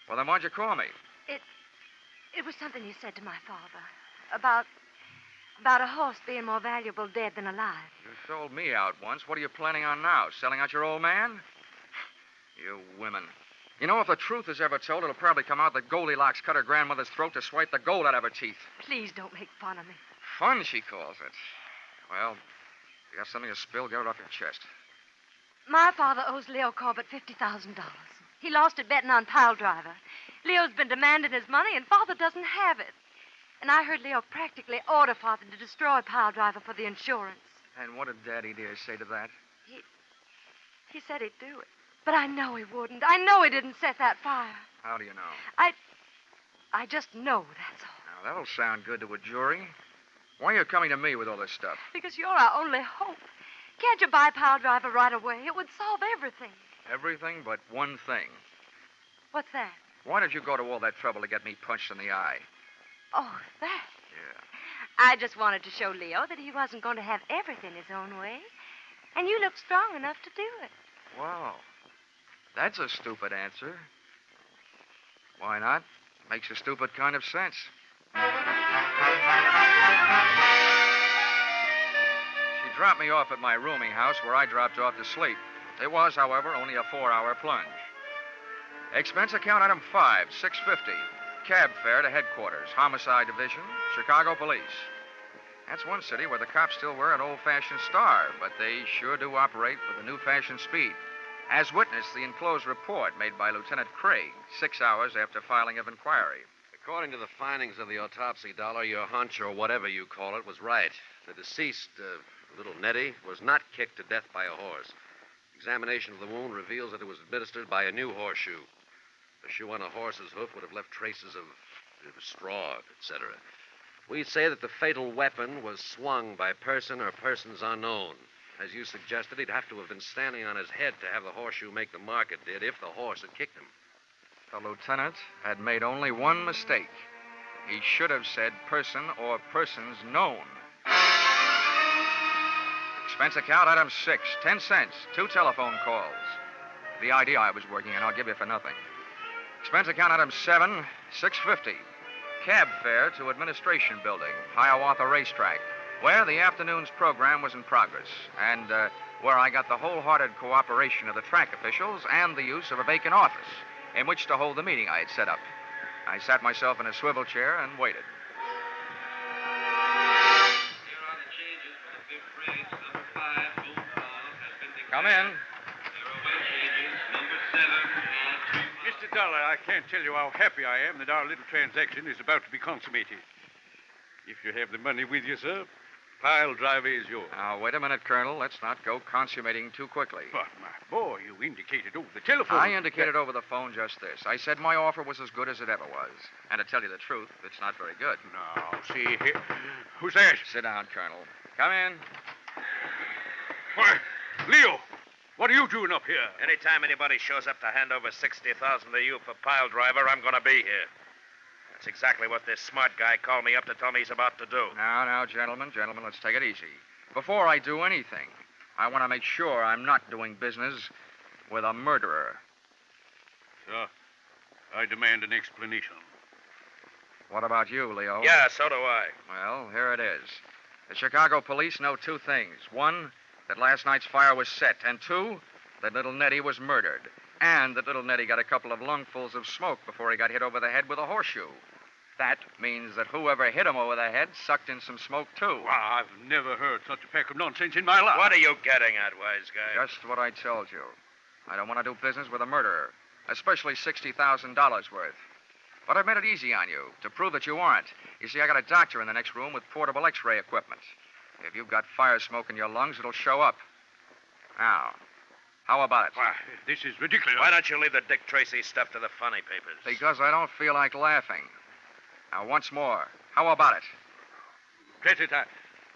"Well, then why'd you call me?" It was something you said to my father about a horse being more valuable dead than alive. You sold me out once. What are you planning on now? Selling out your old man? You women. You know, if the truth is ever told, it'll probably come out that Goldilocks cut her grandmother's throat to swipe the gold out of her teeth. Please don't make fun of me. Fun, she calls it. Well, if you got something to spill, get it off your chest. My father owes Leo Corbett $50,000. He lost it betting on Piledriver. Leo's been demanding his money, and Father doesn't have it. And I heard Leo practically order Father to destroy Piledriver for the insurance. And what did Daddy dear say to that? He said he'd do it. But I know he wouldn't. I know he didn't set that fire. How do you know? I just know, that's all. Now, that'll sound good to a jury. Why are you coming to me with all this stuff? Because you're our only hope. Can't you buy Piledriver right away? It would solve everything. Everything but one thing. What's that? Why did you go to all that trouble to get me punched in the eye? Oh, that. Yeah. I just wanted to show Leo that he wasn't going to have everything his own way. And you look strong enough to do it. Wow. That's a stupid answer. Why not? Makes a stupid kind of sense. She dropped me off at my rooming house where I dropped off to sleep. It was, however, only a 4-hour plunge. Expense account item 5, $6.50. Cab fare to headquarters, Homicide Division, Chicago Police. That's one city where the cops still wear an old-fashioned star, but they sure do operate with a new-fashioned speed. As witness the enclosed report made by Lieutenant Craig 6 hours after filing of inquiry. According to the findings of the autopsy, Dollar, your hunch, or whatever you call it, was right. The deceased, little Nettie, was not kicked to death by a horse. Examination of the wound reveals that it was administered by a new horseshoe. A shoe on a horse's hoof would have left traces of straw, etc. We say that the fatal weapon was swung by person or persons unknown. As you suggested, he'd have to have been standing on his head to have the horseshoe make the mark it did if the horse had kicked him. The lieutenant had made only one mistake. He should have said person or persons known. Expense account item 6, 10 cents, 2 telephone calls. The idea I was working on, I'll give you for nothing. Expense account item 7, $6.50. Cab fare to Administration Building, Hiawatha Racetrack, where the afternoon's program was in progress, and where I got the wholehearted cooperation of the track officials and the use of a vacant office in which to hold the meeting I had set up. I sat myself in a swivel chair and waited. Come in. Mr. Dollar, I can't tell you how happy I am that our little transaction is about to be consummated. If you have the money with you, sir, Piledriver is yours. Now, wait a minute, Colonel. Let's not go consummating too quickly. But, my boy, you indicated over the telephone. I indicated over the phone just this. I said my offer was as good as it ever was. And to tell you the truth, it's not very good. Now, see here. Who's that? Sit down, Colonel. Come in. Why, Leo, what are you doing up here? Anytime anybody shows up to hand over $60,000 to you for Piledriver, I'm going to be here. That's exactly what this smart guy called me up to tell me he's about to do. Now, gentlemen, let's take it easy. Before I do anything, I want to make sure I'm not doing business with a murderer. Sir, I demand an explanation. What about you, Leo? Yeah, so do I. Well, here it is. The Chicago police know 2 things. 1, that last night's fire was set, and 2, that little Nettie was murdered. And that little Nettie got a couple of lungfuls of smoke before he got hit over the head with a horseshoe. That means that whoever hit him over the head sucked in some smoke, too. Well, I've never heard such a pack of nonsense in my life. What are you getting at, wise guy? Just what I told you. I don't want to do business with a murderer, especially $60,000 worth. But I've made it easy on you to prove that you aren't. You see, I got a doctor in the next room with portable X-ray equipment. If you've got fire smoke in your lungs, it'll show up. Now, how about it? Why, this is ridiculous. Why don't you leave the Dick Tracy stuff to the funny papers? Because I don't feel like laughing. Now, once more, how about it? Drat it,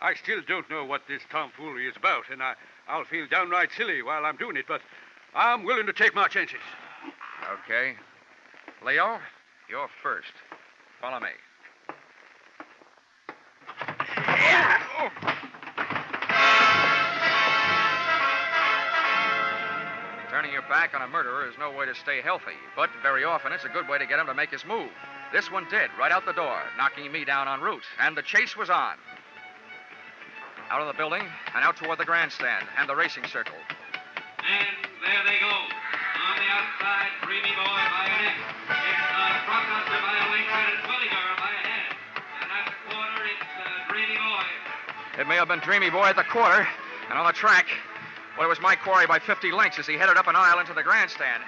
I still don't know what this tomfoolery is about, and I'll feel downright silly while I'm doing it, but I'm willing to take my chances. Okay. Leo, you're first. Follow me. Turning your back on a murderer is no way to stay healthy, but very often it's a good way to get him to make his move. This one did, right out the door, knocking me down en route, and the chase was on. Out of the building and out toward the grandstand and the racing circle. And there they go. On the outside, Dreamy Boy by a neck. It's Brockbuster by a length, and Bodyguard by a head. And at the corner, it's Dreamy Boy. It may have been Dreamy Boy at the quarter, and on the track, well, it was my quarry by 50 lengths as he headed up an aisle into the grandstand.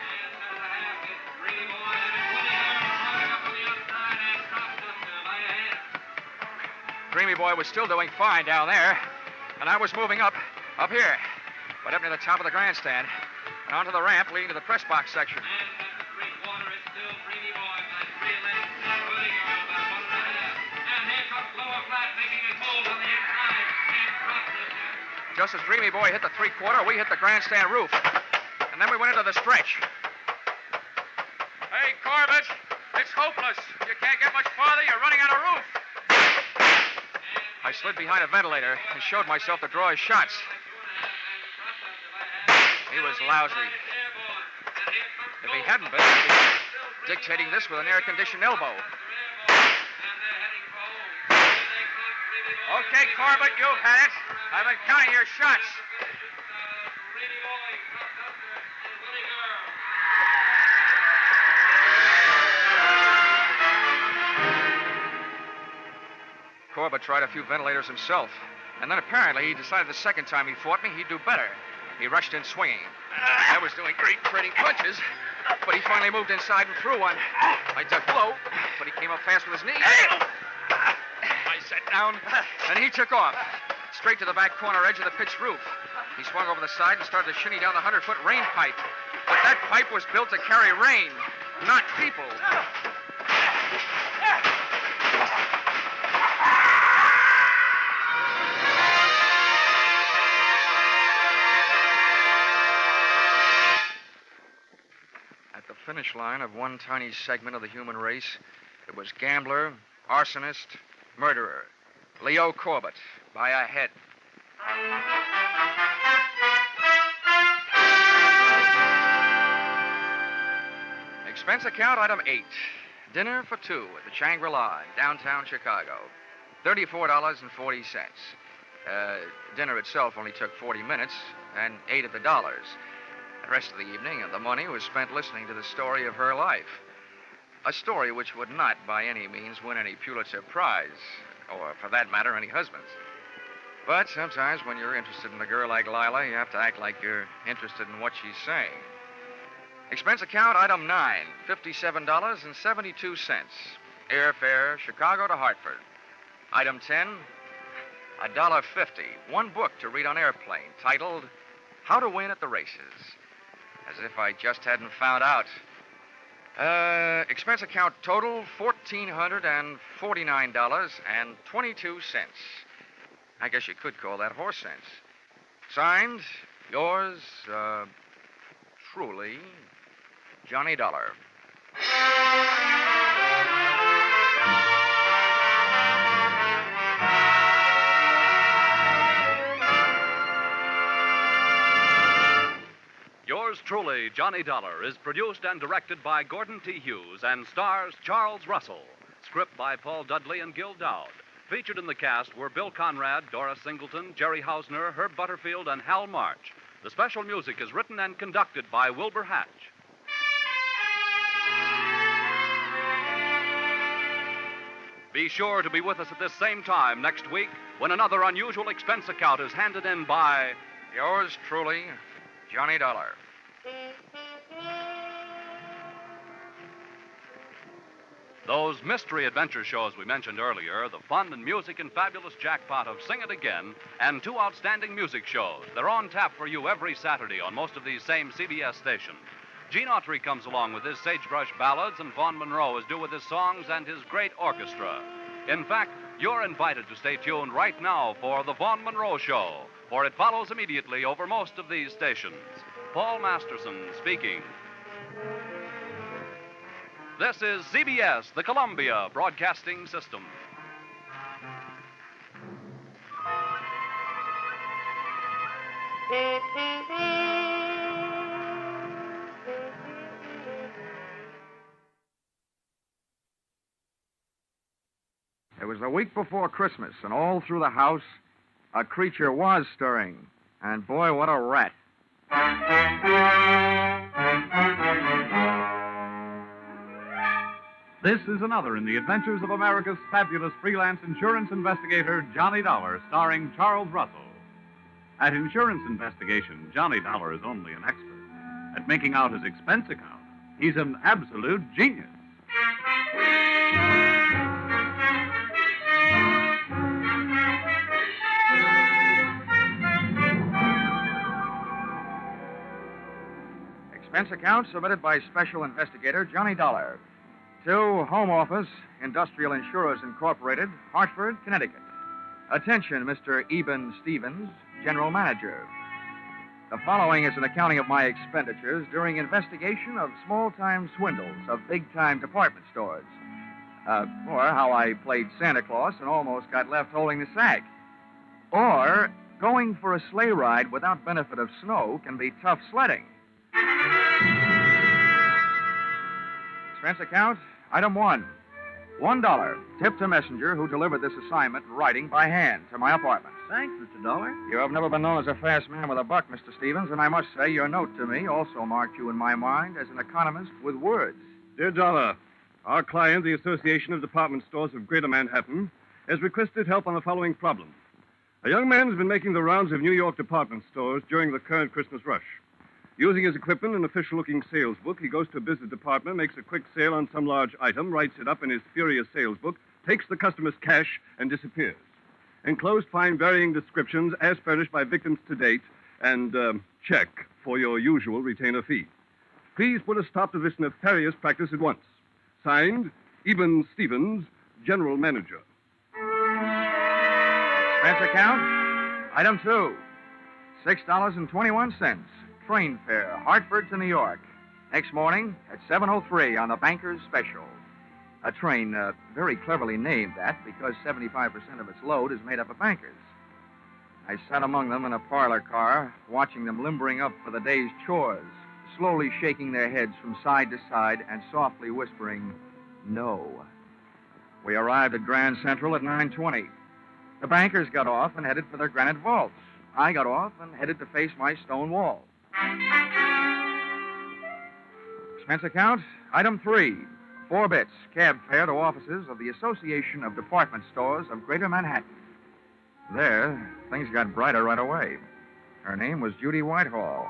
Dreamy Boy was still doing fine down there, and I was moving up here, but up near the top of the grandstand. and onto the ramp leading to the press box section. Just as Dreamy Boy hit the three-quarter, we hit the grandstand roof. And then we went into the stretch. Hey, Corbett, it's hopeless. You can't get much farther. You're running out of roof. I slid behind a ventilator and showed myself to draw his shots. He was lousy. If he hadn't been, I'd be dictating this with an air-conditioned elbow. Okay, Corbett, you've had it. I've been counting your shots. Corbett tried a few ventilators himself, and then apparently he decided the second time he fought me, he'd do better. He rushed in swinging. I was doing great trading punches, but he finally moved inside and threw one. I ducked low, but he came up fast with his knee. I sat down, and he took off, straight to the back corner edge of the pitched roof. He swung over the side and started to shinny down the 100-foot rain pipe. But that pipe was built to carry rain, not people. At the finish line of one tiny segment of the human race, it was gambler, arsonist, murderer, Leo Corbett, by a head. Expense account item 8. Dinner for 2 at the Shangri-La in downtown Chicago. $34.40. Dinner itself only took 40 minutes and 8 of the dollars. The rest of the evening and the money was spent listening to the story of her life. A story which would not, by any means, win any Pulitzer Prize, or, for that matter, any husbands. But sometimes when you're interested in a girl like Lila, you have to act like you're interested in what she's saying. Expense account item 9, $57.72. Airfare, Chicago to Hartford. Item 10, $1.50. One book to read on airplane, titled How to Win at the Races. As if I just hadn't found out. Expense account total, $1,449.22. I guess you could call that horse sense. Signed, yours, truly, Johnny Dollar. Yours truly, Johnny Dollar, is produced and directed by Gordon T. Hughes and stars Charles Russell. Script by Paul Dudley and Gil Dowd. Featured in the cast were Bill Conrad, Dora Singleton, Jerry Hausner, Herb Butterfield, and Hal March. The special music is written and conducted by Wilbur Hatch. Be sure to be with us at this same time next week when another unusual expense account is handed in by yours truly, Johnny Dollar. Those mystery adventure shows we mentioned earlier, the fun and music and fabulous Jackpot of Sing It Again, and 2 outstanding music shows. They're on tap for you every Saturday on most of these same CBS stations. Gene Autry comes along with his Sagebrush Ballads, and Vaughn Monroe is due with his songs and his great orchestra. In fact, you're invited to stay tuned right now for the Vaughn Monroe Show, for it follows immediately over most of these stations. Paul Masterson speaking. This is CBS, the Columbia Broadcasting System. It was the week before Christmas, and all through the house, a creature was stirring. And boy, what a rat. This is another in the adventures of America's fabulous freelance insurance investigator, Johnny Dollar, starring Charles Russell. At Insurance Investigation, Johnny Dollar is only an expert. At making out his expense account, he's an absolute genius. Expense account submitted by Special Investigator Johnny Dollar to Home Office, Industrial Insurers Incorporated, Hartford, Connecticut. Attention, Mr. Eben Stevens, General Manager. The following is an accounting of my expenditures during investigation of small-time swindles of big-time department stores. Or how I played Santa Claus and almost got left holding the sack. Or going for a sleigh ride without benefit of snow can be tough sledding. Expense account, item 1. $1. Tip to messenger who delivered this assignment writing by hand to my apartment. Thanks, Mr. Dollar. You have never been known as a fast man with a buck, Mr. Stevens, and I must say your note to me also marked you in my mind as an economist with words. Dear Dollar, our client, the Association of Department Stores of Greater Manhattan, has requested help on the following problem. A young man has been making the rounds of New York department stores during the current Christmas rush. Using his equipment and official-looking sales book, he goes to a business department, makes a quick sale on some large item, writes it up in his furious sales book, takes the customer's cash, and disappears. Enclosed find varying descriptions as furnished by victims to date, and check for your usual retainer fee. Please put a stop to this nefarious practice at once. Signed, Eben Stevens, General Manager. Expense account, item 2. $6.21. Train fare, Hartford to New York. Next morning at 7:03 on the Banker's Special. A train very cleverly named that because 75% of its load is made up of bankers. I sat among them in a parlor car, watching them limbering up for the day's chores, slowly shaking their heads from side to side and softly whispering, no. We arrived at Grand Central at 9:20. The bankers got off and headed for their granite vaults. I got off and headed to face my stone wall. Expense account, item 3. 4 bits, cab fare to offices of the Association of Department Stores of Greater Manhattan. There, things got brighter right away. Her name was Judy Whitehall.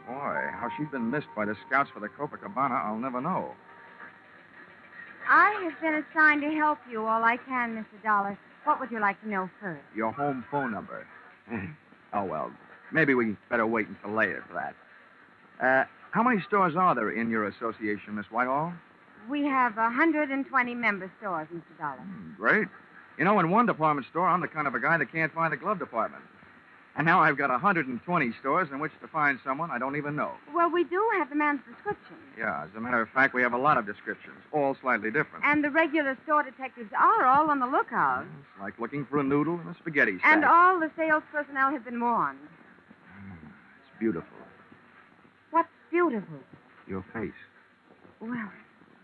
Boy, how she'd been missed by the scouts for the Copacabana, I'll never know. I have been assigned to help you all I can, Mr. Dollar. What would you like to know first? Your home phone number. Oh, well, maybe we better wait until later for that. How many stores are there in your association, Miss Whitehall? We have 120 member stores, Mr. Dollar. Great. You know, in one department store, I'm the kind of a guy that can't find the glove department. And now I've got 120 stores in which to find someone I don't even know. Well, we do have the man's description. Yeah, as a matter of fact, we have a lot of descriptions, all slightly different. And the regular store detectives are all on the lookout. It's like looking for a noodle in a spaghetti sack. And all the sales personnel have been warned. It's beautiful. What's beautiful? Your face. Well,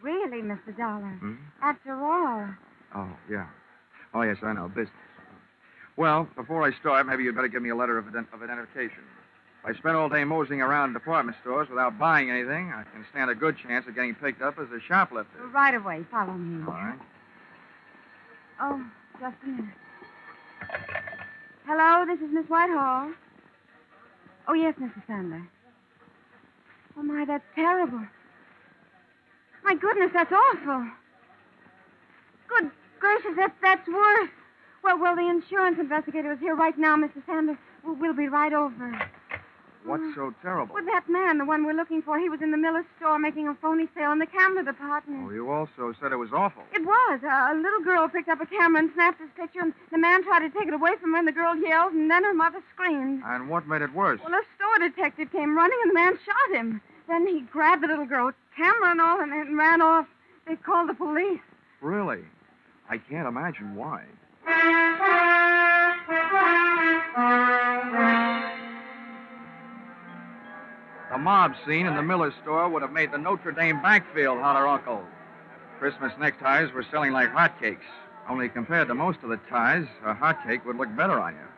really, Mr. Dollar. Hmm? After all. Oh, yeah. Oh, yes, I know. Business. Well, before I start, maybe you'd better give me a letter of identification. If I spend all day moseying around department stores without buying anything, I can stand a good chance of getting picked up as a shoplifter. Right away. Follow me. All right. Oh, just a minute. Hello, this is Miss Whitehall. Oh, yes, Mr. Sandler. Oh, my, that's terrible. My goodness, that's awful. Good gracious, that's worse. Well, the insurance investigator is here right now, Mr. Sanders. We'll be right over. What's so terrible? Well, that man, the one we're looking for, he was in the Miller's store making a phony sale in the camera department. Oh, you also said it was awful. It was. A little girl picked up a camera and snapped his picture, and the man tried to take it away from her, and the girl yelled, and then her mother screamed. And what made it worse? Well, a store detective came running, and the man shot him. Then he grabbed the little girl, camera and all, and ran off. They called the police. Really? I can't imagine why. The mob scene in the Miller store would have made the Notre Dame backfield holler uncle. Christmas neckties were selling like hotcakes. Only compared to most of the ties, a hotcake would look better on you.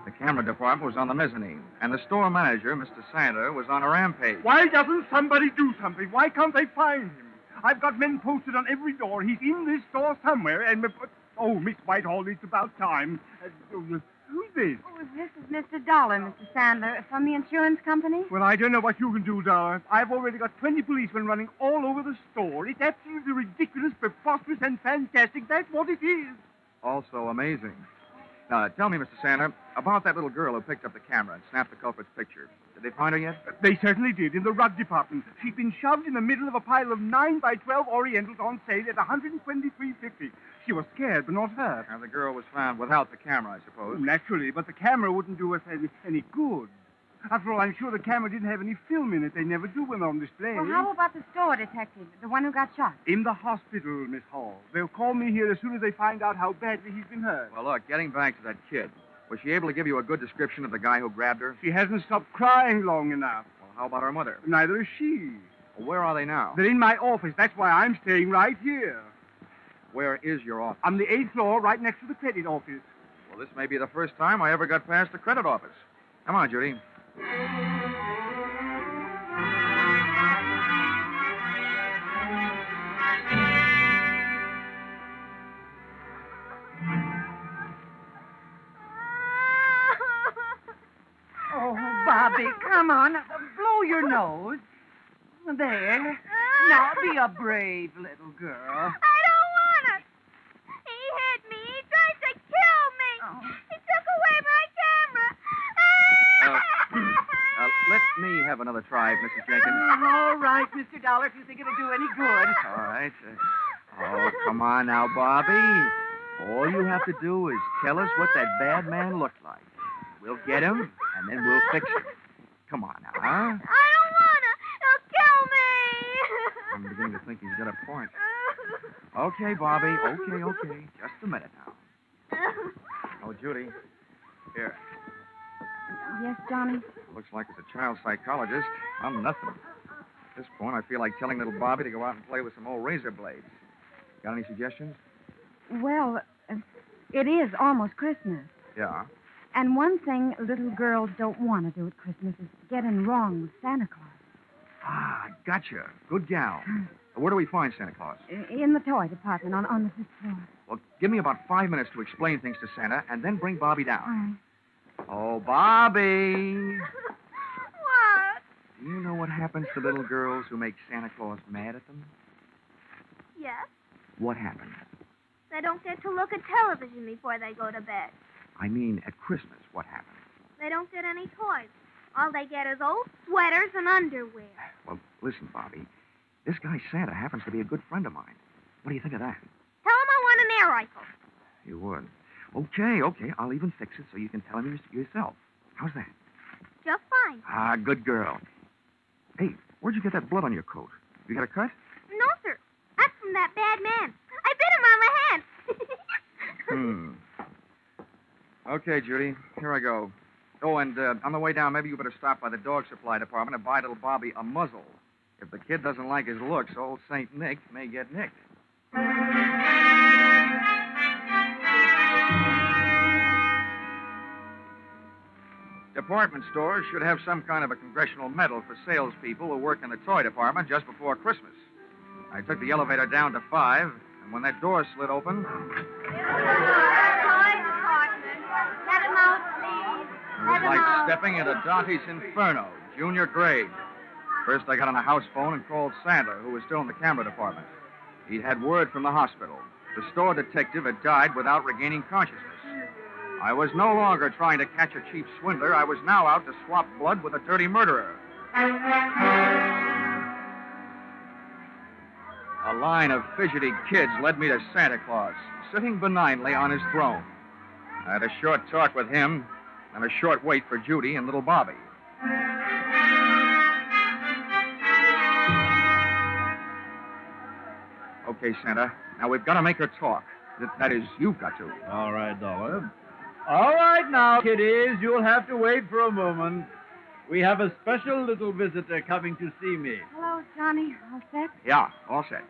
The camera department was on the mezzanine, and the store manager, Mr. Sander, was on a rampage. Why doesn't somebody do something? Why can't they find him? I've got men posted on every door. He's in this store somewhere, and... Oh, Miss Whitehall, it's about time. Who's this? Oh, this is Mr. Dollar, Mr. Sandler, from the insurance company. Well, I don't know what you can do, Dollar. I've already got 20 policemen running all over the store. It's absolutely ridiculous, preposterous, and fantastic. That's what it is. Also amazing. Now, tell me, Mr. Sandler, about that little girl who picked up the camera and snapped the culprit's picture. Did they find her yet? They certainly did, in the rug department. She'd been shoved in the middle of a pile of 9 by 12 Orientals on sale at $123.50. She was scared, but not hurt. Now, the girl was found without the camera, I suppose. Naturally, but the camera wouldn't do us any good. After all, I'm sure the camera didn't have any film in it. They never do when they're on display. Well, how about the store detective, the one who got shot? In the hospital, Miss Hall. They'll call me here as soon as they find out how badly he's been hurt. Well, look, getting back to that kid. Was she able to give you a good description of the guy who grabbed her? She hasn't stopped crying long enough. Well, how about her mother? Neither is she. Well, where are they now? They're in my office. That's why I'm staying right here. Where is your office? On the 8th floor, right next to the credit office. Well, this may be the first time I ever got past the credit office. Come on, Judy. Oh, Bobby, come on. Blow your nose. There. Now, be a brave little girl. I don't want to. He hit me. He tried to kill me. He took away my camera. Let me have another try, Mrs. Jenkins. All right, Mr. Dollar, if you think it'll do any good. All right. Oh, come on now, Bobby. All you have to do is tell us what that bad man looked like. We'll get him, and then we'll fix him. Come on now, huh? I don't want to. He'll kill me. I'm beginning to think he's got a point. Okay, Bobby. Okay. Just a minute now. Oh, Judy. Here. Yes, Johnny? Looks like as a child psychologist, I'm nothing. At this point, I feel like telling little Bobby to go out and play with some old razor blades. Got any suggestions? Well, it is almost Christmas. Yeah. And one thing little girls don't want to do at Christmas is get in wrong with Santa Claus. Ah, gotcha. Good gal. Where do we find Santa Claus? In the toy department on the 5th floor. Well, give me about 5 minutes to explain things to Santa, and then bring Bobby down. All right. Oh, Bobby. What? Do you know what happens to little girls who make Santa Claus mad at them? Yes. What happens? They don't get to look at television before they go to bed. I mean, at Christmas, what happens? They don't get any toys. All they get is old sweaters and underwear. Well, listen, Bobby. This guy Santa happens to be a good friend of mine. What do you think of that? Tell him I want an air rifle. You would. Okay. I'll even fix it so you can tell him yourself. How's that? Just fine. Ah, good girl. Hey, where'd you get that blood on your coat? You got a cut? No, sir. That's from that bad man. I bit him on the hand. Okay, Judy. Here I go. Oh, and on the way down, maybe you better stop by the dog supply department and buy little Bobby a muzzle. If the kid doesn't like his looks, old St. Nick may get nicked. Department stores should have some kind of a congressional medal for salespeople who work in the toy department just before Christmas. I took the elevator down to 5, and when that door slid open... It was like stepping into Dante's Inferno, junior grade. First, I got on a house phone and called Sandler, who was still in the camera department. He'd had word from the hospital. The store detective had died without regaining consciousness. I was no longer trying to catch a cheap swindler. I was now out to swap blood with a dirty murderer. A line of fidgety kids led me to Santa Claus, sitting benignly on his throne. I had a short talk with him and a short wait for Judy and little Bobby. Okay, Santa. Now, we've got to make her talk. That is, you've got to. All right, Dollar. All right now, kiddies, you'll have to wait for a moment. We have a special little visitor coming to see me. Hello, Johnny. All set? Yeah, all set.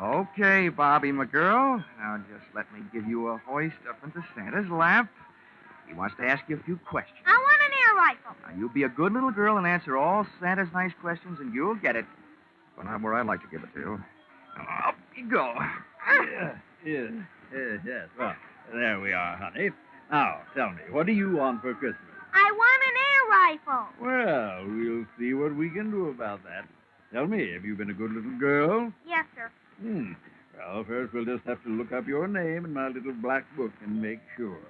Okay, Bobby, my girl. Now, just let me give you a hoist up into Santa's lap. He wants to ask you a few questions. I want an air rifle. Now, you be a good little girl and answer all Santa's nice questions, and you'll get it. But not where I'd like to give it to you. Now, up you go. Yes. Well, there we are, honey. Now, tell me, what do you want for Christmas? I want an air rifle. Well, we'll see what we can do about that. Tell me, have you been a good little girl? Yes, sir. Well, first we'll just have to look up your name in my little black book and make sure.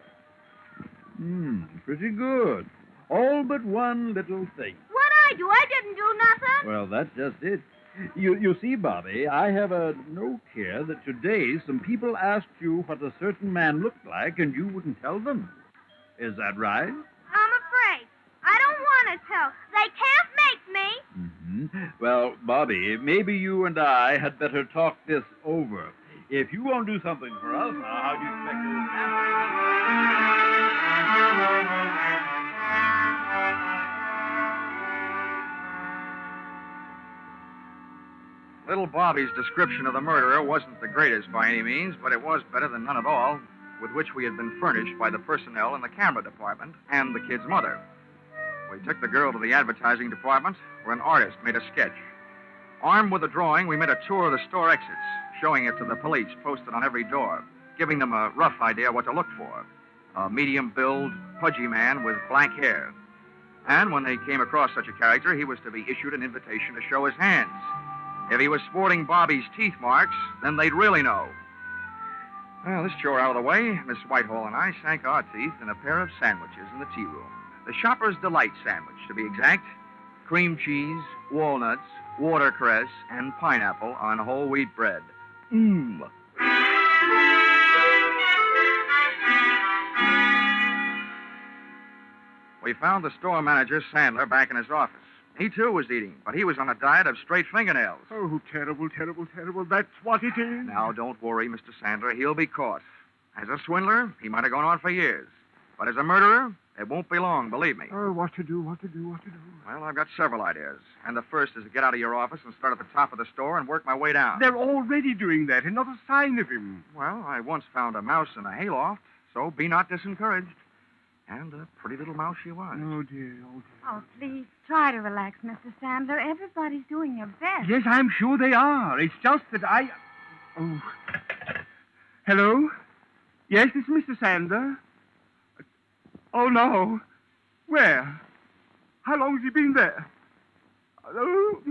Pretty good. All but one little thing. What'd I do? I didn't do nothing. Well, that's just it. You see, Bobby, I have a note here that today some people asked you what a certain man looked like, and you wouldn't tell them. Is that right? I'm afraid. I don't want to tell. They can't make me. Mm-hmm. Well, Bobby, maybe you and I had better talk this over. If you won't do something for us, now, how do you expect to Little Bobby's description of the murderer wasn't the greatest by any means, but it was better than none at all, with which we had been furnished by the personnel in the camera department and the kid's mother. We took the girl to the advertising department, where an artist made a sketch. Armed with a drawing, we made a tour of the store exits, showing it to the police posted on every door, giving them a rough idea what to look for. A medium-build, pudgy man with black hair. And when they came across such a character, he was to be issued an invitation to show his hands. If he was sporting Bobby's teeth marks, then they'd really know. Well, this chore out of the way, Miss Whitehall and I sank our teeth in a pair of sandwiches in the tea room. The Shopper's Delight sandwich, to be exact. Cream cheese, walnuts, watercress, and pineapple on whole wheat bread. Mmm. We found the store manager, Sandler, back in his office. He, too, was eating, but he was on a diet of straight fingernails. Oh, terrible, terrible, terrible. That's what it is. Now, don't worry, Mr. Sandler. He'll be caught. As a swindler, he might have gone on for years. But as a murderer, it won't be long, believe me. Oh, what to do? Well, I've got several ideas. And the first is to get out of your office and start at the top of the store and work my way down. They're already doing that, and not a sign of him. Well, I once found a mouse in a hayloft, so be not disencouraged. And a pretty little mouse she was. Oh, dear, oh, dear. Oh, please, try to relax, Mr. Sandler. Everybody's doing their best. Yes, I'm sure they are. It's just that I... Oh. Hello? Yes, it's Mr. Sandler. Oh, no. Where? How long has he been there? Oh,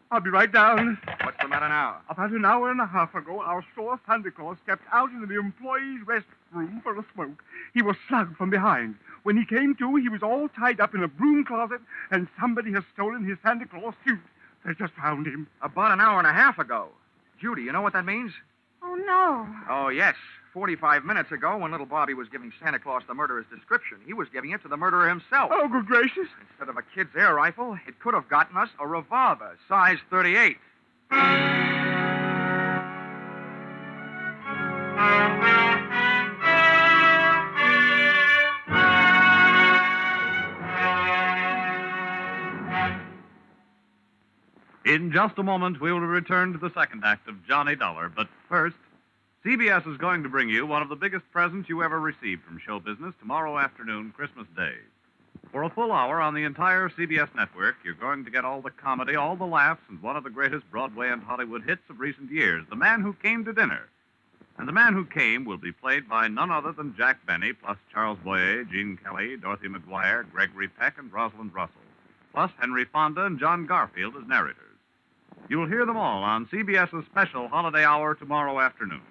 I'll be right down. What's the matter now? About an hour and a half ago, our store Santa Claus stepped out into the employees' restroom for a smoke. He was slugged from behind. When he came to, he was all tied up in a broom closet, and somebody has stolen his Santa Claus suit. They just found him. About an hour and a half ago. Judy, you know what that means? Oh, no. Oh, yes. 45 minutes ago, when little Bobby was giving Santa Claus the murderer's description, he was giving it to the murderer himself. Oh, good gracious. Instead of a kid's air rifle, it could have gotten us a revolver, size 38. In just a moment, we will return to the second act of Johnny Dollar. But first, CBS is going to bring you one of the biggest presents you ever received from show business tomorrow afternoon, Christmas Day. For a full hour on the entire CBS network, you're going to get all the comedy, all the laughs, and one of the greatest Broadway and Hollywood hits of recent years, The Man Who Came to Dinner. And The Man Who Came will be played by none other than Jack Benny, plus Charles Boyer, Gene Kelly, Dorothy McGuire, Gregory Peck, and Rosalind Russell, plus Henry Fonda and John Garfield as narrators. You'll hear them all on CBS's special holiday hour tomorrow afternoon.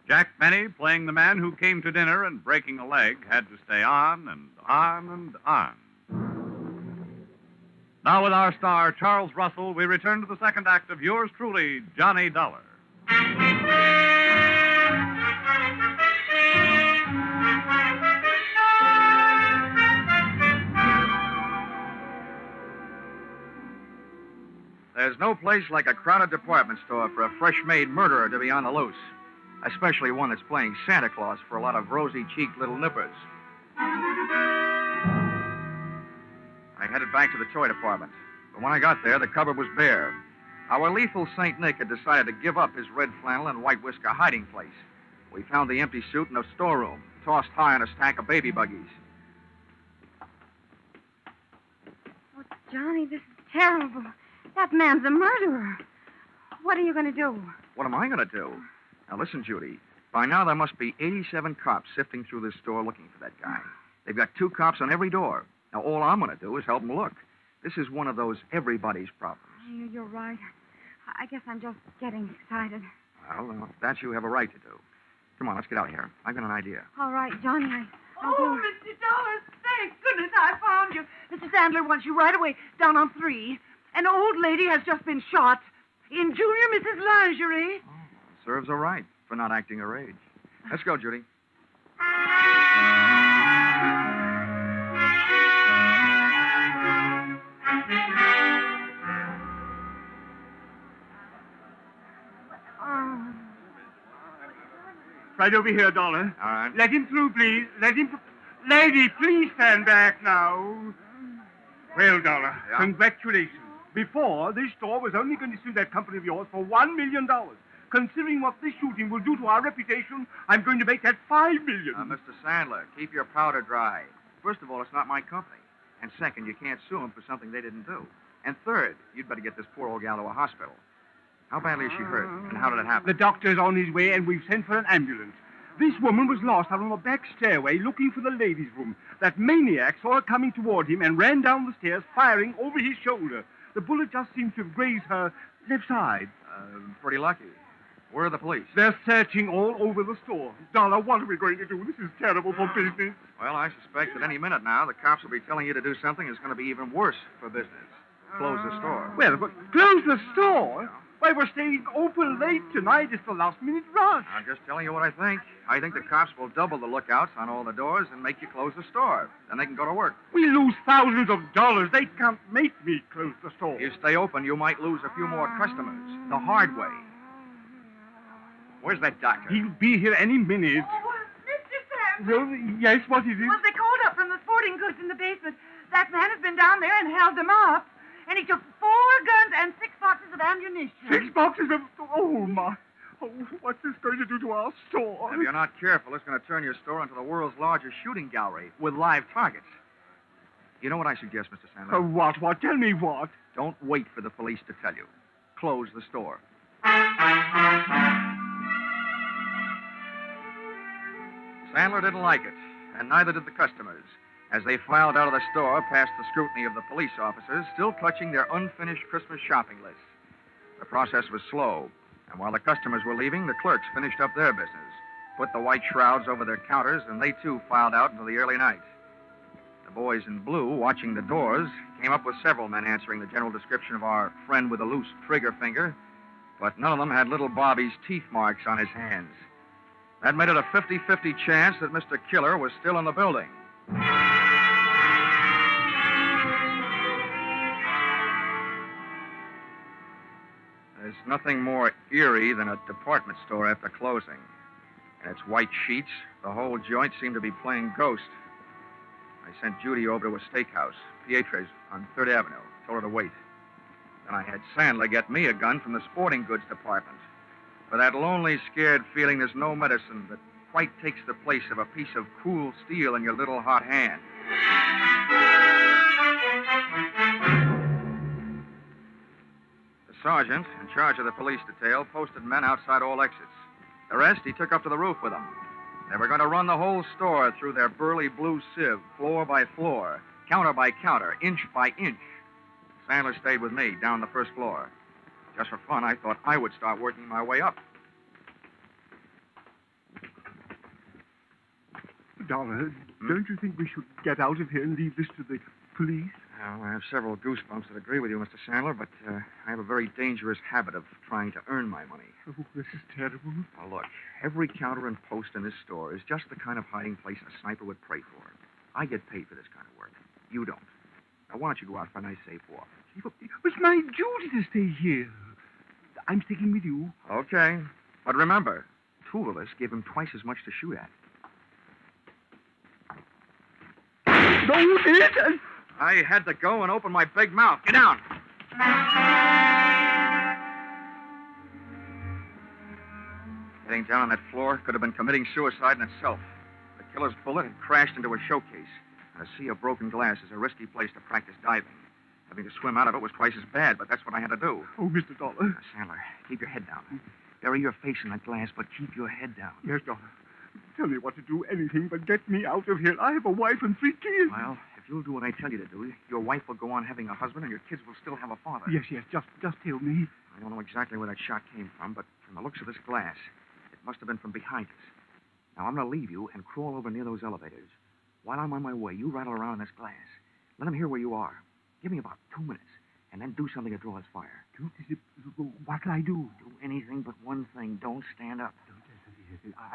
Jack Benny, playing the man who came to dinner and breaking a leg, had to stay on and on and on. Now, with our star, Charles Russell, we return to the second act of yours truly, Johnny Dollar. There's no place like a crowded department store for a fresh-made murderer to be on the loose, especially one that's playing Santa Claus for a lot of rosy-cheeked little nippers. I headed back to the toy department, but when I got there, the cupboard was bare. Our lethal St. Nick had decided to give up his red flannel and white whisker hiding place. We found the empty suit in a storeroom, tossed high on a stack of baby buggies. Oh, Johnny, this is terrible. That man's a murderer. What are you going to do? What am I going to do? Now, listen, Judy. By now, there must be 87 cops sifting through this store looking for that guy. They've got 2 cops on every door. Now, all I'm going to do is help them look. This is one of those everybody's problems. You're right. I guess I'm just getting excited. Well, that you have a right to do. Come on, let's get out of here. I've got an idea. All right, Johnny, I'll Oh, do it. Mr. Dollar, stay thank goodness I found you. Mr. Sandler wants you right away, down on 3. An old lady has just been shot in Junior Mrs. Lingerie. Serves her right for not acting her age. Let's go, Judy. Right over here, Dollar. All right. Let him through, please. Let him... Lady, please stand back now. Well, Dollar, Yeah? congratulations. Before, this store was only going to sue that company of yours for $1 million. Considering what this shooting will do to our reputation, I'm going to make that $5 million. Mr. Sandler, keep your powder dry. First of all, it's not my company. And second, you can't sue them for something they didn't do. And third, you'd better get this poor old gal to a hospital. How badly is she hurt? And how did it happen? The doctor's on his way, and we've sent for an ambulance. This woman was lost out on the back stairway looking for the ladies' room. That maniac saw her coming toward him and ran down the stairs, firing over his shoulder. The bullet just seemed to have grazed her left side. Pretty lucky. Where are the police? They're searching all over the store. Dollar, what are we going to do? This is terrible for business. Well, I suspect that any minute now, the cops will be telling you to do something that's going to be even worse for business. Close the store. Well, but close the store? Why, we're staying open late tonight. It's the last-minute rush. I'm just telling you what I think. I think the cops will double the lookouts on all the doors and make you close the store. Then they can go to work. We lose thousands of dollars. They can't make me close the store. If you stay open, you might lose a few more customers. The hard way. Where's that doctor? He'll be here any minute. Oh, Mr. Sandler. Well, yes, what is it? Well, they called up from the sporting goods in the basement. That man has been down there and held them up. And he took 4 guns and 6 boxes of ammunition. 6 boxes of... Oh, my... Oh, what's this going to do to our store? If you're not careful, it's going to turn your store into the world's largest shooting gallery with live targets. You know what I suggest, Mr. Sandler? What? Tell me what? Don't wait for the police to tell you. Close the store. Sandler didn't like it, and neither did the customers, as they filed out of the store past the scrutiny of the police officers, still clutching their unfinished Christmas shopping lists. The process was slow, and while the customers were leaving, the clerks finished up their business, put the white shrouds over their counters, and they too filed out into the early night. The boys in blue, watching the doors, came up with several men answering the general description of our friend with a loose trigger finger, but none of them had little Bobby's teeth marks on his hands. That made it a 50-50 chance that Mr. Killer was still in the building. There's nothing more eerie than a department store after closing. In its white sheets, the whole joint seemed to be playing ghost. I sent Judy over to a steakhouse, Pietre's on 3rd Avenue, told her to wait. Then I had Sandler get me a gun from the sporting goods department. For that lonely, scared feeling, there's no medicine that quite takes the place of a piece of cool steel in your little hot hand. The sergeant, in charge of the police detail, posted men outside all exits. The rest he took up to the roof with him. They were going to run the whole store through their burly blue sieve, floor by floor, counter by counter, inch by inch. Sandler stayed with me down the first floor. Just for fun, I thought I would start working my way up. Dollar, don't you think we should get out of here and leave this to the police? Well, I have several goosebumps that agree with you, Mr. Sandler, but I have a very dangerous habit of trying to earn my money. Oh, this is terrible. Now, look, every counter and post in this store is just the kind of hiding place a sniper would pray for. I get paid for this kind of work. You don't. Now, why don't you go out for a nice safe walk? It's my duty to stay here. I'm sticking with you. Okay. But remember, 2 of us gave him twice as much to shoot at. No, you did? I had to go and open my big mouth. Get down. Getting down on that floor could have been committing suicide in itself. The killer's bullet had crashed into a showcase, and a sea of broken glass is a risky place to practice diving. Having to swim out of it was twice as bad, but that's what I had to do. Oh, Mr. Dollar. Now, Sandler, keep your head down. Bury your face in that glass, but keep your head down. Yes, Dollar. Tell me what to do, anything but get me out of here. I have a wife and 3 kids. Well, if you'll do what I tell you to do, your wife will go on having a husband and your kids will still have a father. Yes, just tell me. I don't know exactly where that shot came from, but from the looks of this glass, it must have been from behind us. Now, I'm going to leave you and crawl over near those elevators. While I'm on my way, you rattle around in this glass. Let him hear where you are. Give me about 2 minutes, and then do something to draw his fire. What'll I do? Do anything but one thing. Don't stand up.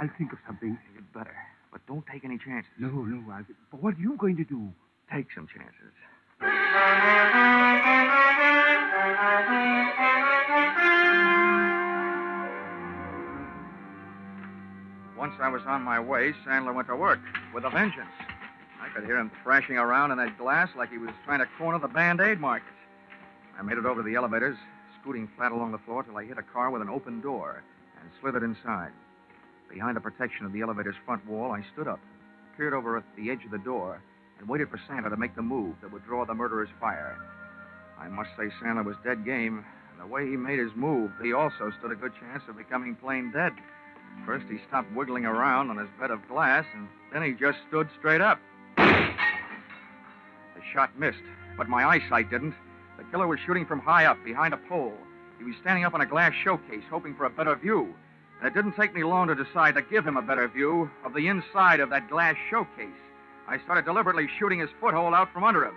I'll think of something. You'd better. But don't take any chances. No. But what are you going to do? Take some chances. Once I was on my way, Sandler went to work with a vengeance. I could hear him thrashing around in that glass like he was trying to corner the Band-Aid market. I made it over to the elevators, scooting flat along the floor till I hit a car with an open door and slithered inside. Behind the protection of the elevator's front wall, I stood up, peered over at the edge of the door, and waited for Sandler to make the move that would draw the murderer's fire. I must say Sandler was dead game, and the way he made his move, he also stood a good chance of becoming plain dead. First, he stopped wiggling around on his bed of glass, and then he just stood straight up. The shot missed, but my eyesight didn't. The killer was shooting from high up, behind a pole. He was standing up on a glass showcase, hoping for a better view. And it didn't take me long to decide to give him a better view of the inside of that glass showcase. I started deliberately shooting his foothold out from under him.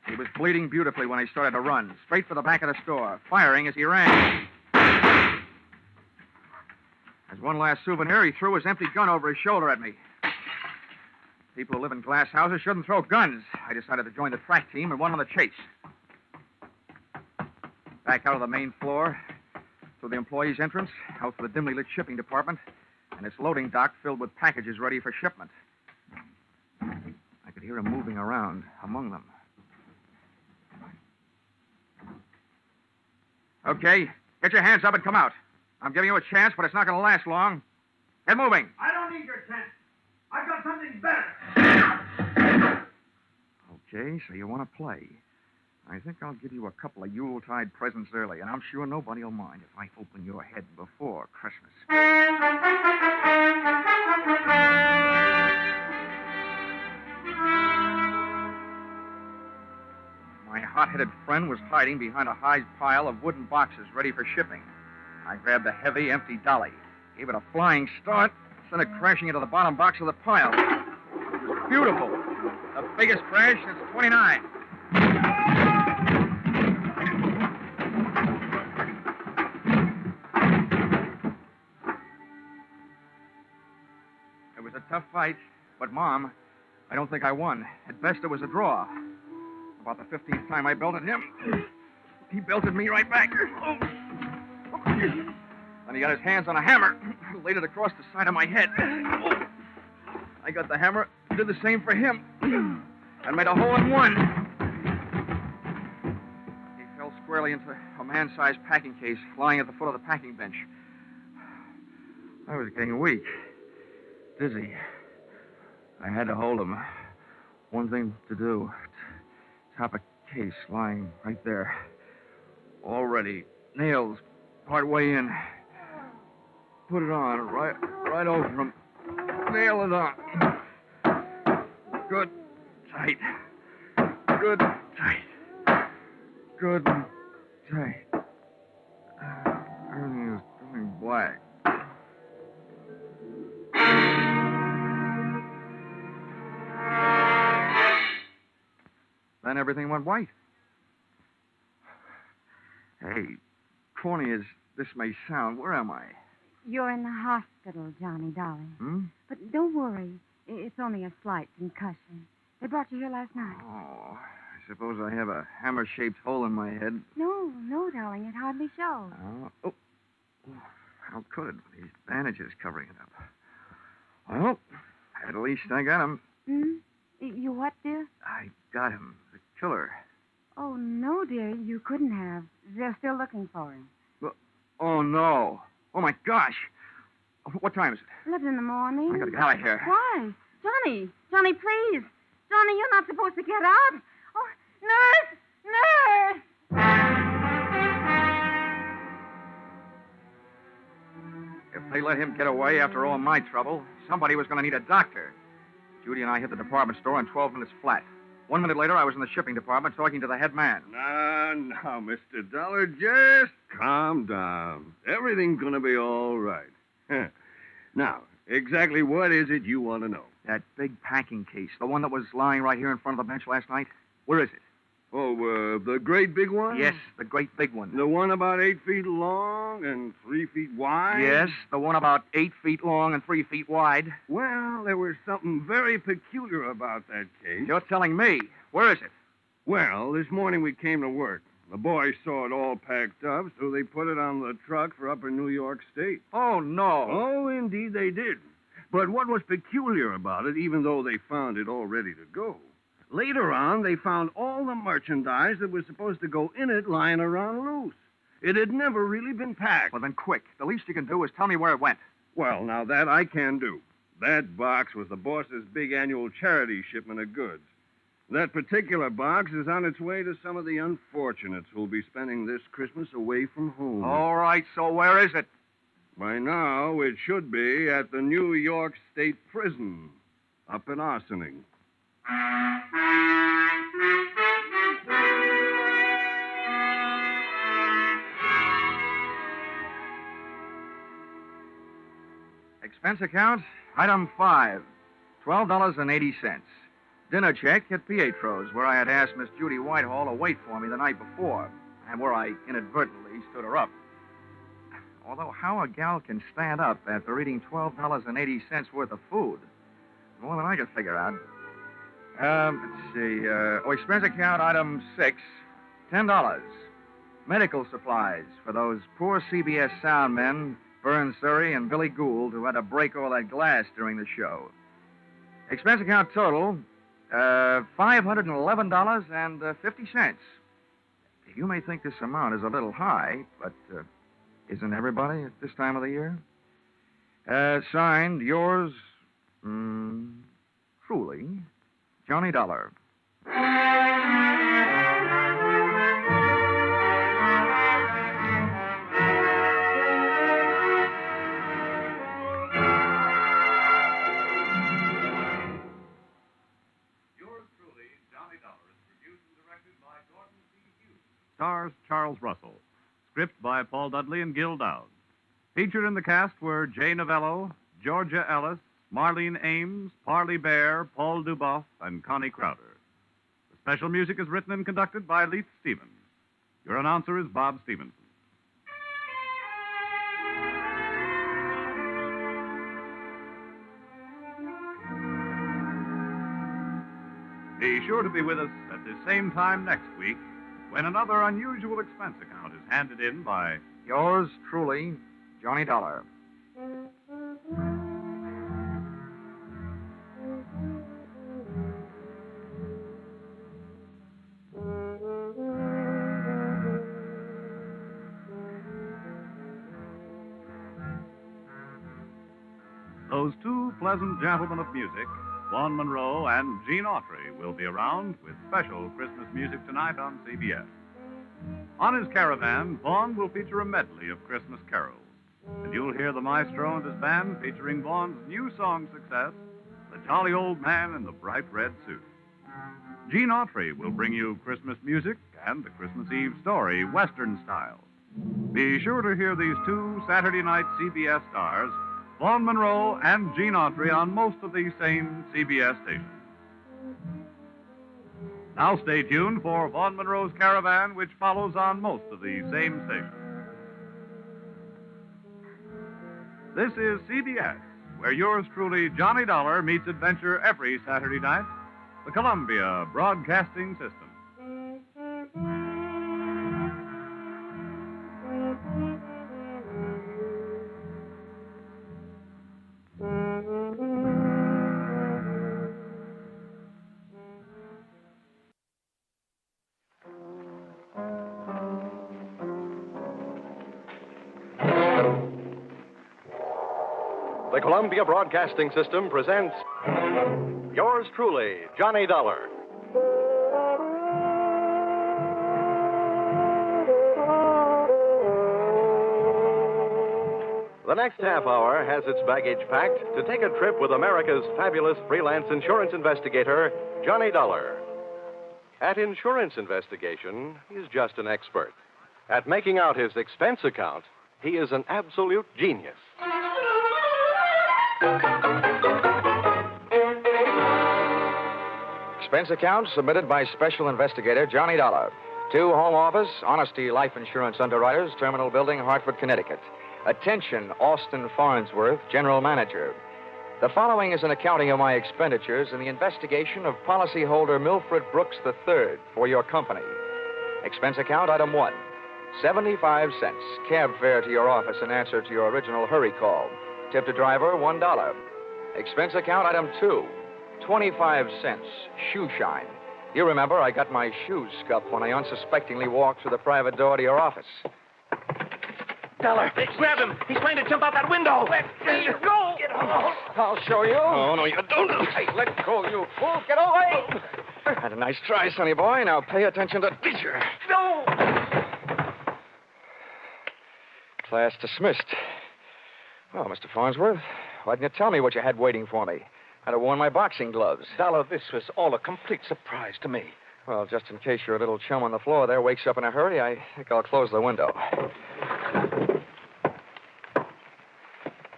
He was bleeding beautifully when he started to run, straight for the back of the store, firing as he ran. As one last souvenir, he threw his empty gun over his shoulder at me. People who live in glass houses shouldn't throw guns. I decided to join the track team and went on the chase. Back out of the main floor, through the employees' entrance, out to the dimly lit shipping department, and its loading dock filled with packages ready for shipment. I could hear him moving around among them. Okay, get your hands up and come out. I'm giving you a chance, but it's not going to last long. Get moving. I don't need your chance. I've got something better. Okay, so you want to play. I think I'll give you a couple of Yuletide presents early, and I'm sure nobody will mind if I open your head before Christmas. My hot-headed friend was hiding behind a high pile of wooden boxes ready for shipping. I grabbed the heavy, empty dolly, gave it a flying start, sent it crashing into the bottom box of the pile. It was beautiful. The biggest crash since 29. It was a tough fight, but, Mom, I don't think I won. At best, it was a draw. About the 15th time I belted him, he belted me right back. Then he got his hands on a hammer, laid it across the side of my head. I got the hammer, did the same for him, and made a hole in one. He fell squarely into a man-sized packing case lying at the foot of the packing bench. I was getting weak, dizzy. I had to hold him. One thing to do. Top a case lying right there. All ready. Nails part way in. Put it on right over him. Nail it on. Good, tight. Good, tight. Good and tight. Everything is going black. Then everything went white. Hey, corny as this may sound, where am I? You're in the hospital, Johnny, darling. Hmm? But don't worry. It's only a slight concussion. They brought you here last night. Oh, I suppose I have a hammer-shaped hole in my head. No, darling. It hardly shows. Oh, how could it? These bandages covering it up. Well, at least I got him. Hmm? You what, dear? I got him. The killer. Oh, no, dear. You couldn't have. They're still looking for him. Oh, no. Oh, my gosh. What time is it? 11 in the morning. I gotta get out of here. Why? Johnny, please. Johnny, you're not supposed to get out. Oh, nurse! If they let him get away after all my trouble, somebody was going to need a doctor. Judy and I hit the department store in 12 minutes flat. 1 minute later, I was in the shipping department talking to the head man. Now, Now, Mr. Dollar, just calm down. Everything's going to be all right. Now, exactly what is it you want to know? That big packing case, the one that was lying right here in front of the bench last night. Where is it? Oh, the great big one? Yes, the great big one. The one about 8 feet long and 3 feet wide? Yes, the one about 8 feet long and 3 feet wide. Well, there was something very peculiar about that case. You're telling me. Where is it? Well, this morning we came to work. The boys saw it all packed up, so they put it on the truck for upper New York State. Oh, no. Oh, indeed they did. But what was peculiar about it, even though they found it all ready to go, later on they found all the merchandise that was supposed to go in it lying around loose. It had never really been packed. Well, then quick. The least you can do is tell me where it went. Well, now that I can do. That box was the boss's big annual charity shipment of goods. That particular box is on its way to some of the unfortunates who'll be spending this Christmas away from home. All right, so where is it? By now, it should be at the New York State Prison, up in Arsening. Expense account, item 5, $12.80. Dinner check at Pietro's, where I had asked Miss Judy Whitehall to wait for me the night before, and where I inadvertently stood her up. Although how a gal can stand up after eating $12.80 worth of food, more than I can figure out. Let's see. Expense account, item 6, $10. Medical supplies for those poor CBS sound men, Vern Surrey and Billy Gould, who had to break all that glass during the show. Expense account total, $511.50. You may think this amount is a little high, but isn't everybody at this time of the year? Signed, yours, truly, Johnny Dollar. Stars Charles Russell. Script by Paul Dudley and Gil Dowd. Featured in the cast were Jay Novello, Georgia Ellis, Marlene Ames, Parley Bear, Paul Duboff, and Connie Crowder. The special music is written and conducted by Leith Stevens. Your announcer is Bob Stevenson. Be sure to be with us at the same time next week when another unusual expense account is handed in by yours truly, Johnny Dollar. Those two pleasant gentlemen of music, Vaughn Monroe and Gene Autry, will be around with special Christmas music tonight on CBS. On his caravan, Vaughn will feature a medley of Christmas carols. And you'll hear the maestro and his band featuring Vaughn's new song success, The Jolly Old Man in the Bright Red Suit. Gene Autry will bring you Christmas music and the Christmas Eve story, Western style. Be sure to hear these two Saturday night CBS stars, Vaughn Monroe and Gene Autry, on most of these same CBS stations. Now stay tuned for Vaughn Monroe's Caravan, which follows on most of these same stations. This is CBS, where yours truly, Johnny Dollar, meets adventure every Saturday night. The Columbia Broadcasting System. The Columbia Broadcasting System presents yours truly, Johnny Dollar. The next half hour has its baggage packed to take a trip with America's fabulous freelance insurance investigator, Johnny Dollar. At insurance investigation, he's just an expert. At making out his expense account, he is an absolute genius. Expense account submitted by Special Investigator Johnny Dollar to Home Office, Honesty Life Insurance Underwriters, Terminal Building, Hartford, Connecticut. Attention, Austin Farnsworth, General Manager. The following is an accounting of my expenditures in the investigation of policyholder Milford Brooks III for your company. Expense account item 1, 75 cents. Cab fare to your office in answer to your original hurry call. Tip to driver, $1. Expense account item 2, 25 cents. Shoe shine. You remember I got my shoes scuffed when I unsuspectingly walked through the private door to your office. Dollar, grab him. He's trying to jump out that window. Let me go. Get off. I'll show you. Oh, no, you don't. Hey, let go, you fool. Get away. Had a nice try, sonny boy. Now pay attention to teacher. No. Class dismissed. Well, Mr. Farnsworth, why didn't you tell me what you had waiting for me? I'd have worn my boxing gloves. Dollar, this was all a complete surprise to me. Well, just in case your little chum on the floor there wakes up in a hurry, I think I'll close the window.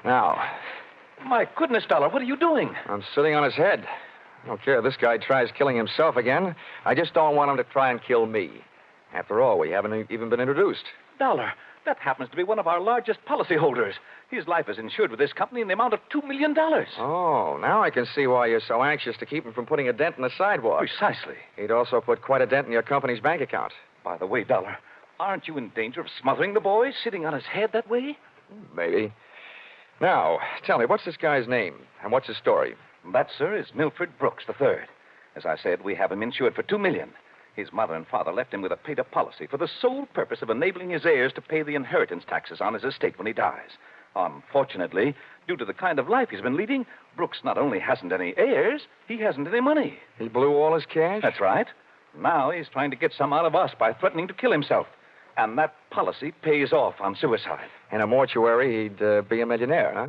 Now. My goodness, Dollar, what are you doing? I'm sitting on his head. I don't care if this guy tries killing himself again. I just don't want him to try and kill me. After all, we haven't even been introduced. Dollar, that happens to be one of our largest policyholders. His life is insured with this company in the amount of $2 million. Oh, now I can see why you're so anxious to keep him from putting a dent in the sidewalk. Precisely. He'd also put quite a dent in your company's bank account. By the way, Dollar, aren't you in danger of smothering the boy sitting on his head that way? Maybe. Now, tell me, what's this guy's name and what's his story? That, sir, is Milford Brooks III. As I said, we have him insured for $2 million. His mother and father left him with a paid-up policy for the sole purpose of enabling his heirs to pay the inheritance taxes on his estate when he dies. Unfortunately, due to the kind of life he's been leading, Brooks not only hasn't any heirs, he hasn't any money. He blew all his cash? That's right. Now he's trying to get some out of us by threatening to kill himself. And that policy pays off on suicide. In a mortuary, he'd be a millionaire, huh?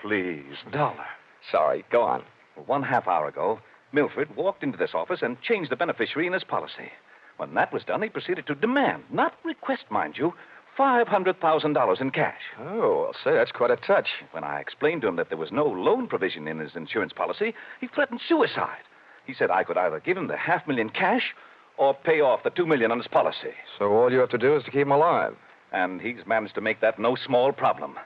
Please, Dollar. Sorry, go on. 1/2 hour ago, Milford walked into this office and changed the beneficiary in his policy. When that was done, he proceeded to demand, not request, mind you, $500,000 in cash. Oh, well, say, that's quite a touch. When I explained to him that there was no loan provision in his insurance policy, he threatened suicide. He said I could either give him the $500,000 cash or pay off the $2 million on his policy. So all you have to do is to keep him alive. And he's managed to make that no small problem.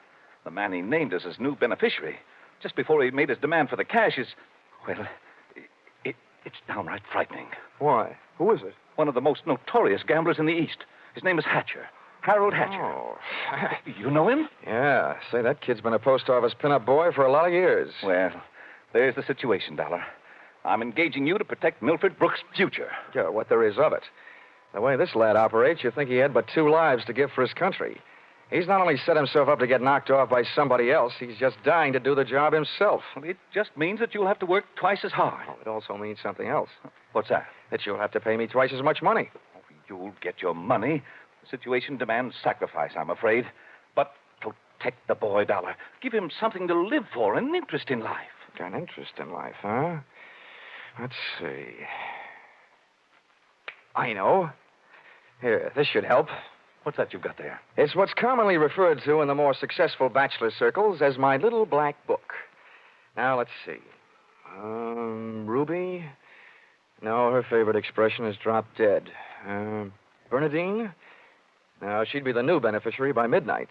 The man he named as his new beneficiary, just before he made his demand for the cash, is, well, it's downright frightening. Why? Who is it? One of the most notorious gamblers in the East. His name is Hatcher. Harold Hatcher. Oh. You know him? Yeah. Say, that kid's been a post office pinup boy for a lot of years. Well, there's the situation, Dollar. I'm engaging you to protect Milford Brooks' future. Yeah, what there is of it. The way this lad operates, you'd think he had but 2 lives to give for his country. He's not only set himself up to get knocked off by somebody else, he's just dying to do the job himself. It just means that you'll have to work twice as hard. Oh, it also means something else. What's that? That you'll have to pay me twice as much money. You'll get your money. The situation demands sacrifice, I'm afraid. But protect the boy, Dollar. Give him something to live for, an interest in life. An interest in life, huh? Let's see. I know. Here, this should help. What's that you've got there? It's what's commonly referred to in the more successful bachelor circles as my little black book. Now, let's see. Ruby? No, her favorite expression is drop dead. Bernadine? No, she'd be the new beneficiary by midnight.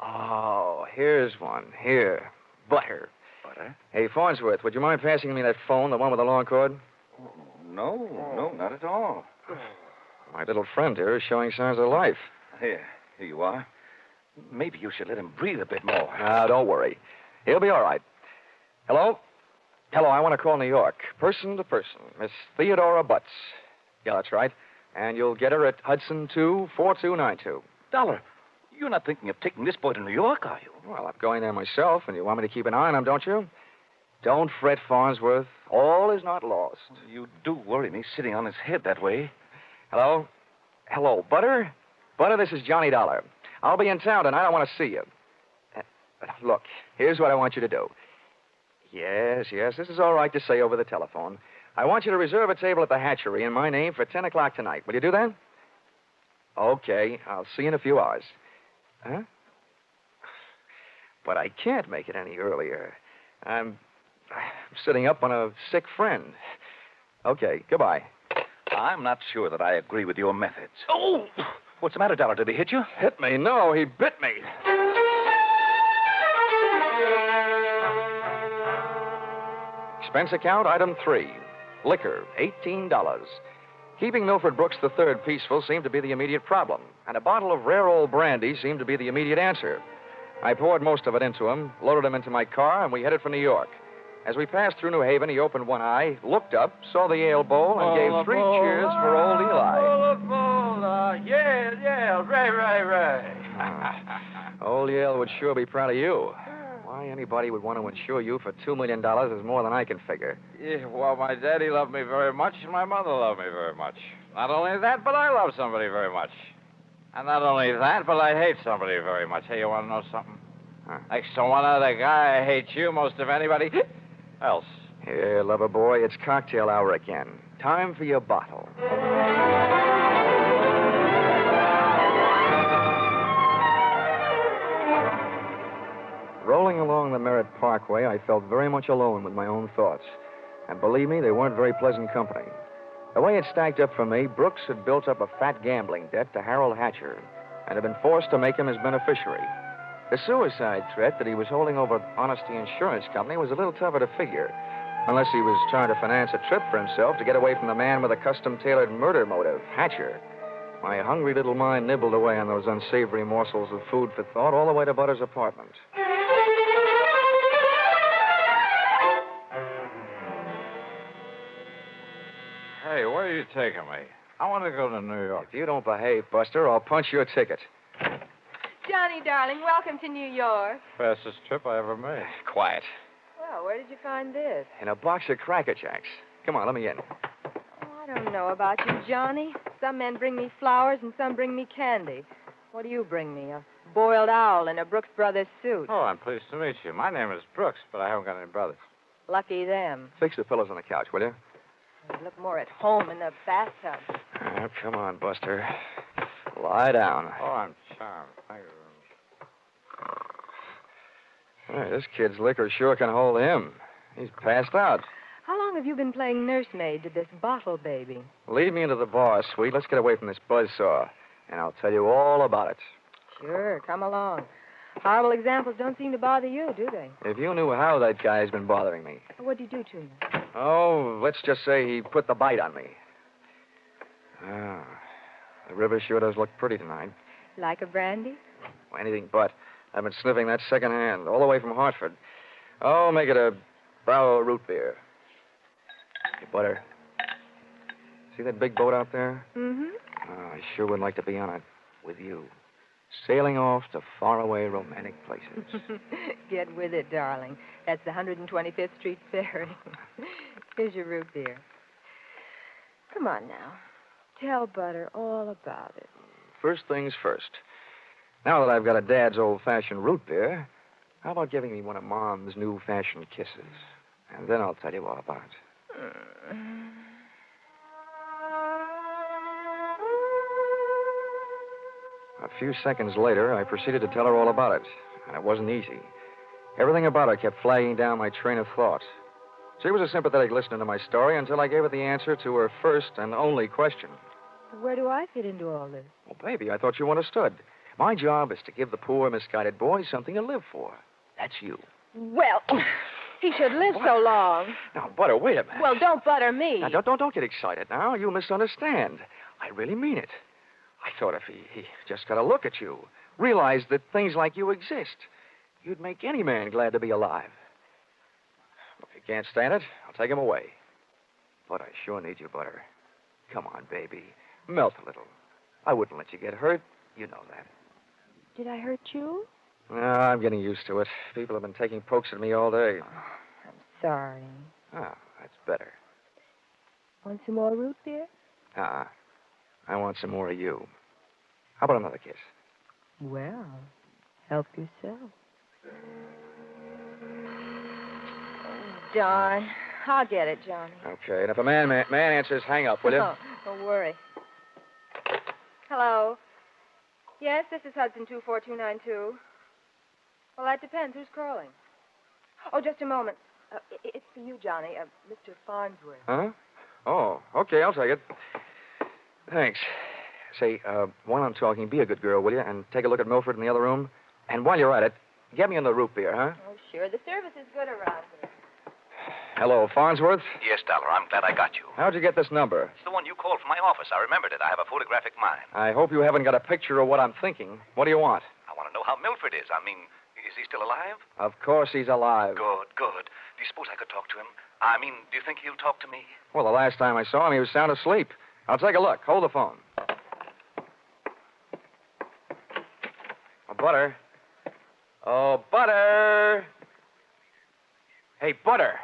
Oh, here's one. Here. Butter. Butter? Hey, Farnsworth, would you mind passing me that phone, the one with the long cord? No, not at all. My little friend here is showing signs of life. Here you are. Maybe you should let him breathe a bit more. Don't worry. He'll be all right. Hello? Hello, I want to call New York. Person to person. Miss Theodora Butts. Yeah, that's right. And you'll get her at Hudson 24292. Dollar, you're not thinking of taking this boy to New York, are you? Well, I'm going there myself, and you want me to keep an eye on him, don't you? Don't fret, Farnsworth. All is not lost. You do worry me sitting on his head that way. Hello? Hello, Butter? Butter, this is Johnny Dollar. I'll be in town tonight. I want to see you. Look, here's what I want you to do. Yes, this is all right to say over the telephone. I want you to reserve a table at the hatchery in my name for 10 o'clock tonight. Will you do that? Okay, I'll see you in a few hours. Huh? But I can't make it any earlier. I'm sitting up on a sick friend. Okay, goodbye. I'm not sure that I agree with your methods. Oh! What's the matter, Dollar? Did he hit you? Hit me? No, he bit me. Expense account, item 3. Liquor, $18. Keeping Milford Brooks III peaceful seemed to be the immediate problem, and a bottle of rare old brandy seemed to be the immediate answer. I poured most of it into him, loaded him into my car, and we headed for New York. As we passed through New Haven, he opened one eye, looked up, saw the ale bowl, and gave 3 cheers for old Eli. Yeah, right. Old Yale would sure be proud of you. Why anybody would want to insure you for $2 million is more than I can figure. Yeah, well, my daddy loved me very much, and my mother loved me very much. Not only that, but I love somebody very much. And not only that, but I hate somebody very much. Hey, you want to know something? Huh? Next to one other guy, I hate you most of anybody else. Here, lover boy, it's cocktail hour again. Time for your bottle. Rolling along the Merritt Parkway, I felt very much alone with my own thoughts. And believe me, they weren't very pleasant company. The way it stacked up for me, Brooks had built up a fat gambling debt to Harold Hatcher and had been forced to make him his beneficiary. The suicide threat that he was holding over Honesty Insurance Company was a little tougher to figure, unless he was trying to finance a trip for himself to get away from the man with a custom-tailored murder motive, Hatcher. My hungry little mind nibbled away on those unsavory morsels of food for thought all the way to Butter's apartment. Hey, where are you taking me? I want to go to New York. If you don't behave, Buster, I'll punch your ticket. Johnny, darling, welcome to New York. Fastest trip I ever made. Quiet. Well, where did you find this? In a box of Cracker Jacks. Come on, let me in. Oh, I don't know about you, Johnny. Some men bring me flowers and some bring me candy. What do you bring me? A boiled owl in a Brooks Brothers suit. Oh, I'm pleased to meet you. My name is Brooks, but I haven't got any brothers. Lucky them. Fix the pillows on the couch, will you? They look more at home in the bathtub. Oh, come on, Buster. Lie down. Oh, I'm charmed. Thank you. Hey, this kid's liquor sure can hold him. He's passed out. How long have you been playing nursemaid to this bottle baby? Lead me into the bar, sweet. Let's get away from this buzzsaw, and I'll tell you all about it. Sure, come along. Horrible examples don't seem to bother you, do they? If you knew how that guy's been bothering me. What'd you do to him? Oh, let's just say he put the bite on me. Ah, the river sure does look pretty tonight. Like a brandy? Well, anything but. I've been sniffing that secondhand, all the way from Hartford. Oh, make it a Brow root beer. Hey, Butter. See that big boat out there? Mm-hmm. Oh, I sure would like to be on it with you. Sailing off to faraway romantic places. Get with it, darling. That's the 125th Street Ferry. Here's your root beer. Come on now. Tell Butter all about it. First things first. Now that I've got a Dad's old-fashioned root beer, how about giving me one of Mom's new-fashioned kisses? And then I'll tell you all about it. A few seconds later, I proceeded to tell her all about it, and it wasn't easy. Everything about her kept flagging down my train of thought. She was a sympathetic listener to my story until I gave her the answer to her first and only question. Where do I fit into all this? Well, baby, I thought you understood. My job is to give the poor, misguided boy something to live for. That's you. Well, he should live so long. Now, Butter, wait a minute. Well, don't butter me. Now, don't get excited now. You misunderstand. I really mean it. I thought if he just got a look at you, realized that things like you exist, you'd make any man glad to be alive. If you can't stand it, I'll take him away. But I sure need you, Butter. Come on, baby. Melt a little. I wouldn't let you get hurt. You know that. Did I hurt you? No, I'm getting used to it. People have been taking pokes at me all day. I'm sorry. Ah, that's better. Want some more root beer? I want some more of you. How about another kiss? Well, help yourself. Darn. I'll get it, Johnny. Okay, and if a man answers, hang up, will you? Oh, don't worry. Hello. Yes, this is Hudson 24292. Well, that depends. Who's calling? Oh, just a moment. It's for you, Johnny. Mr. Farnsworth. Huh? Oh, okay, I'll take it. Thanks. Say, while I'm talking, be a good girl, will you? And take a look at Milford in the other room. And while you're at it, get me in the root beer, huh? Oh, sure. The service is good around here. Hello, Farnsworth? Yes, Dollar. I'm glad I got you. How'd you get this number? It's the one you called from my office. I remembered it. I have a photographic mind. I hope you haven't got a picture of what I'm thinking. What do you want? I want to know how Milford is. I mean, is he still alive? Of course he's alive. Good, good. Do you suppose I could talk to him? I mean, do you think he'll talk to me? Well, the last time I saw him, he was sound asleep. I'll take a look. Hold the phone. Oh, Butter. Oh, Butter. Hey, Butter.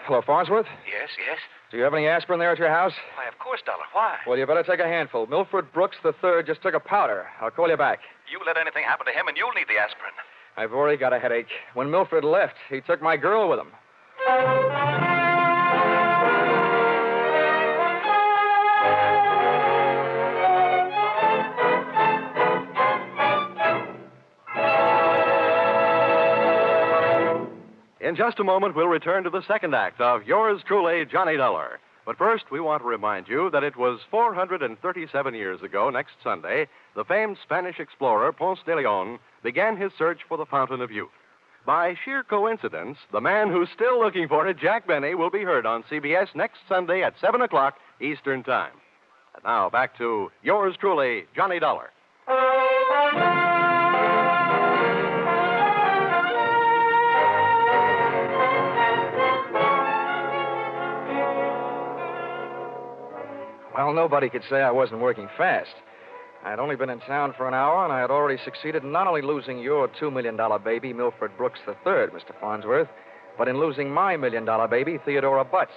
Hello, Farnsworth? Yes, yes. Do you have any aspirin there at your house? Why, of course, Dollar. Why? Well, you better take a handful. Milford Brooks III just took a powder. I'll call you back. You let anything happen to him, and you'll need the aspirin. I've already got a headache. When Milford left, he took my girl with him. In just a moment, we'll return to the second act of Yours Truly, Johnny Dollar. But first, we want to remind you that it was 437 years ago, next Sunday, the famed Spanish explorer Ponce de Leon began his search for the Fountain of Youth. By sheer coincidence, the man who's still looking for it, Jack Benny, will be heard on CBS next Sunday at 7 o'clock Eastern Time. And now, back to Yours Truly, Johnny Dollar. Well, nobody could say I wasn't working fast. I had only been in town for an hour, and I had already succeeded in not only losing your $2 million baby, Milford Brooks III, Mr. Farnsworth, but in losing my $1 million baby, Theodora Butts.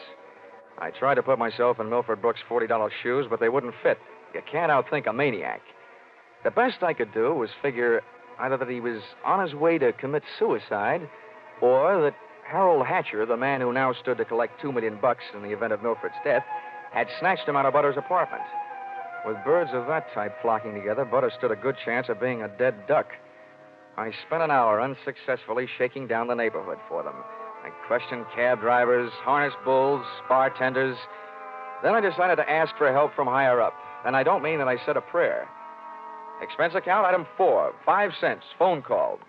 I tried to put myself in Milford Brooks' $40 shoes, but they wouldn't fit. You can't outthink a maniac. The best I could do was figure either that he was on his way to commit suicide, or that Harold Hatcher, the man who now stood to collect $2 million in the event of Milford's death, had snatched him out of Butter's apartment. With birds of that type flocking together, Butter stood a good chance of being a dead duck. I spent an hour unsuccessfully shaking down the neighborhood for them. I questioned cab drivers, harness bulls, bartenders. Then I decided to ask for help from higher up. And I don't mean that I said a prayer. Expense account, item 4, 5 cents, phone call.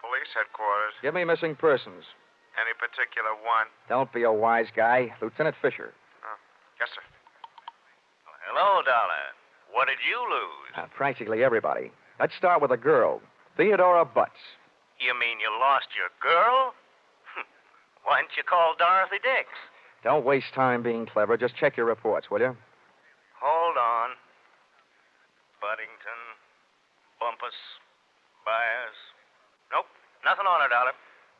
Police headquarters. Give me missing persons. Any particular one? Don't be a wise guy. Lieutenant Fisher. Yes, sir. Hello, Dollar. What did you lose? Practically everybody. Let's start with a girl, Theodora Butts. You mean you lost your girl? Why didn't you call Dorothy Dix? Don't waste time being clever. Just check your reports, will you? Hold on. Buddington, Bumpus, Byers. Nope, nothing on her, Dollar.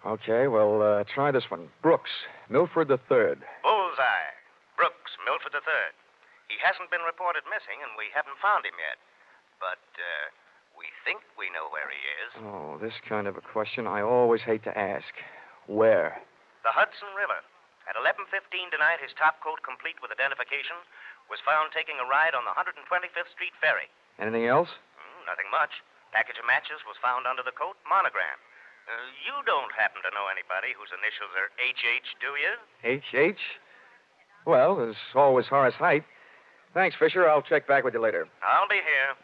Okay, well, try this one. Brooks, Milford III. Bullseye. Brooks, Milford III. He hasn't been reported missing, and we haven't found him yet. But, we think we know where he is. Oh, this kind of a question I always hate to ask. Where? The Hudson River. At 11:15 tonight, his top coat, complete with identification, was found taking a ride on the 125th Street ferry. Anything else? Nothing much. Package of matches was found under the coat, monogram. You don't happen to know anybody whose initials are H.H., do you? H.H.? Well, there's always Horace Height. Thanks, Fisher. I'll check back with you later. I'll be here.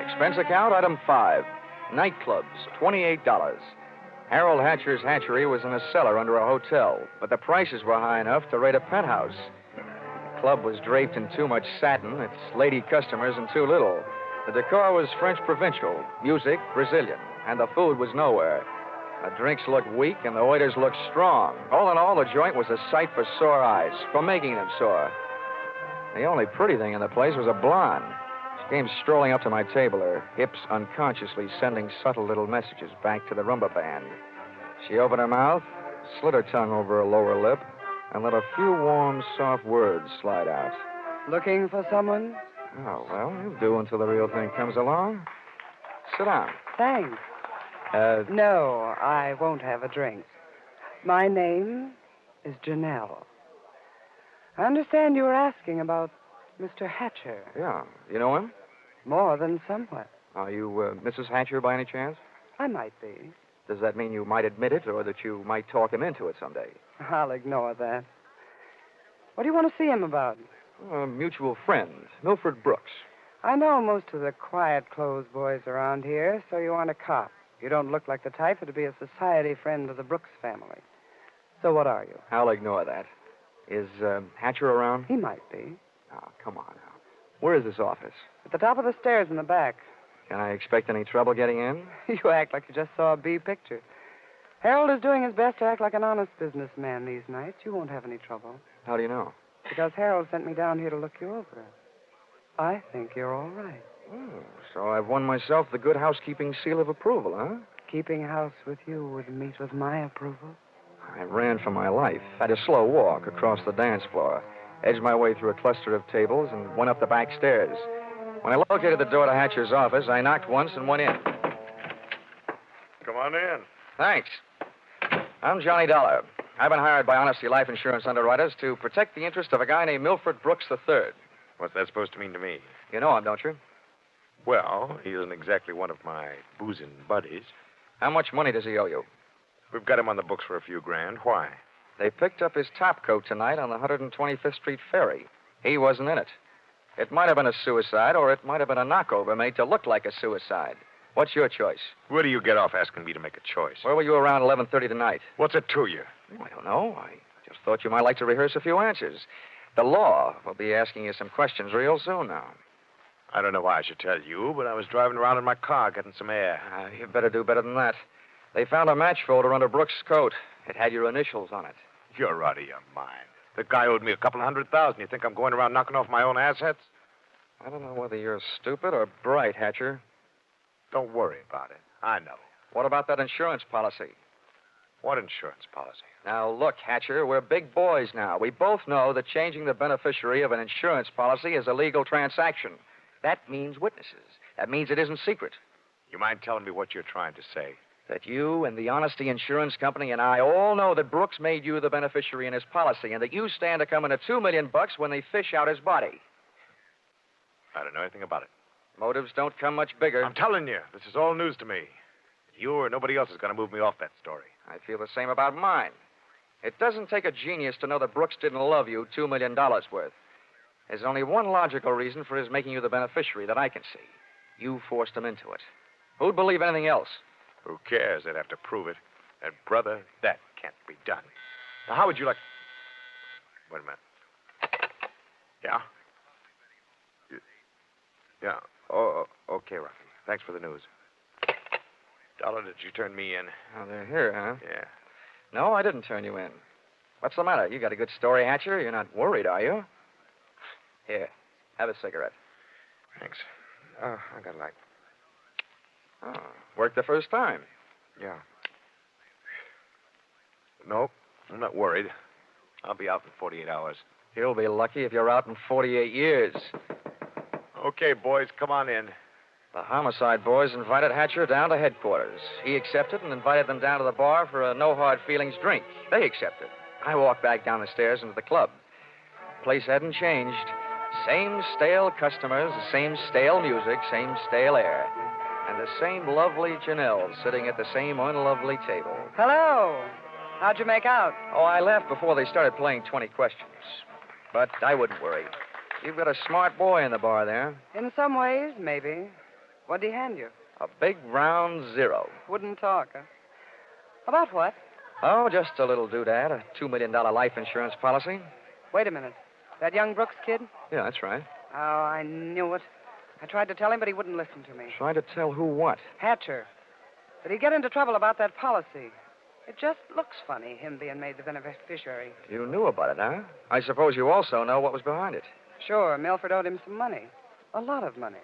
Expense account, item 5. Nightclubs, $28. Harold Hatcher's hatchery was in a cellar under a hotel, but the prices were high enough to rate a penthouse. The club was draped in too much satin, its lady customers in too little. The decor was French provincial, music Brazilian, and the food was nowhere. The drinks looked weak and the waiters looked strong. All in all, the joint was a sight for sore eyes, for making them sore. The only pretty thing in the place was a blonde. She came strolling up to my table, her hips unconsciously sending subtle little messages back to the rumba band. She opened her mouth, slid her tongue over her lower lip, and let a few warm, soft words slide out. Looking for someone? Oh, well, you'll do until the real thing comes along. Sit down. Thanks. No, I won't have a drink. My name is Janelle. I understand you were asking about Mr. Hatcher. Yeah. You know him? More than somewhat. Are you Mrs. Hatcher by any chance? I might be. Does that mean you might admit it or that you might talk him into it someday? I'll ignore that. What do you want to see him about? A mutual friend, Milford Brooks. I know most of the quiet-clothes boys around here, so you aren't a cop. You don't look like the type to be a society friend of the Brooks family. So what are you? I'll ignore that. Is Hatcher around? He might be. Oh, come on now. Where is this office? At the top of the stairs in the back. Can I expect any trouble getting in? You act like you just saw a B picture. Harold is doing his best to act like an honest businessman these nights. You won't have any trouble. How do you know? Because Harold sent me down here to look you over. I think you're all right. Oh, so I've won myself the good housekeeping seal of approval, huh? Keeping house with you would meet with my approval. I ran for my life, had a slow walk across the dance floor, edged my way through a cluster of tables, and went up the back stairs. When I located the door to Hatcher's office, I knocked once and went in. Come on in. Thanks. I'm Johnny Dollar. I've been hired by Honesty Life Insurance underwriters to protect the interest of a guy named Milford Brooks III. What's that supposed to mean to me? You know him, don't you? Well, he isn't exactly one of my boozing buddies. How much money does he owe you? We've got him on the books for a few grand. Why? They picked up his top coat tonight on the 125th Street ferry. He wasn't in it. It might have been a suicide, or it might have been a knockover made to look like a suicide. What's your choice? Where do you get off asking me to make a choice? Where were you around 11:30 tonight? What's it to you? I don't know. I just thought you might like to rehearse a few answers. The law will be asking you some questions real soon now. I don't know why I should tell you, but I was driving around in my car getting some air. You better do better than that. They found a match folder under Brooks' coat. It had your initials on it. You're out of your mind. The guy owed me a couple $100,000. You think I'm going around knocking off my own assets? I don't know whether you're stupid or bright, Hatcher. Don't worry about it. I know. What about that insurance policy? What insurance policy? Now, look, Hatcher, we're big boys now. We both know that changing the beneficiary of an insurance policy is a legal transaction. That means witnesses. That means it isn't secret. You mind telling me what you're trying to say? That you and the Honesty Insurance Company and I all know that Brooks made you the beneficiary in his policy and that you stand to come in at $2 million when they fish out his body. I don't know anything about it. Motives don't come much bigger. I'm telling you, this is all news to me. You or nobody else is going to move me off that story. I feel the same about mine. It doesn't take a genius to know that Brooks didn't love you $2 million worth. There's only one logical reason for his making you the beneficiary that I can see. You forced him into it. Who'd believe anything else? Who cares? They'd have to prove it. And, brother, that can't be done. Now, how would you like... Wait a minute. Yeah? Yeah. Oh, okay, Rocky. Thanks for the news. Dollar, did you turn me in? Oh, they're here, huh? Yeah. No, I didn't turn you in. What's the matter? You got a good story, Hatcher? You're not worried, are you? Here, have a cigarette. Thanks. Oh, I got a light. Oh, worked the first time. Yeah. Nope, I'm not worried. I'll be out in 48 hours. You'll be lucky if you're out in 48 years. Okay, boys, come on in. The homicide boys invited Hatcher down to headquarters. He accepted and invited them down to the bar for a no-hard-feelings drink. They accepted. I walked back down the stairs into the club. The place hadn't changed. Same stale customers, the same stale music, same stale air. And the same lovely Janelle sitting at the same unlovely table. Hello. How'd you make out? Oh, I left before they started playing 20 questions. But I wouldn't worry. You've got a smart boy in the bar there. In some ways, maybe. What'd he hand you? A big round zero. Wouldn't talk, huh? About what? Oh, just a little doodad, a $2 million life insurance policy. Wait a minute. That young Brooks kid? Yeah, that's right. Oh, I knew it. I tried to tell him, but he wouldn't listen to me. Trying to tell who what? Hatcher. That he'd get into trouble about that policy. It just looks funny, him being made the beneficiary. You knew about it, huh? I suppose you also know what was behind it. Sure, Milford owed him some money. A lot of money.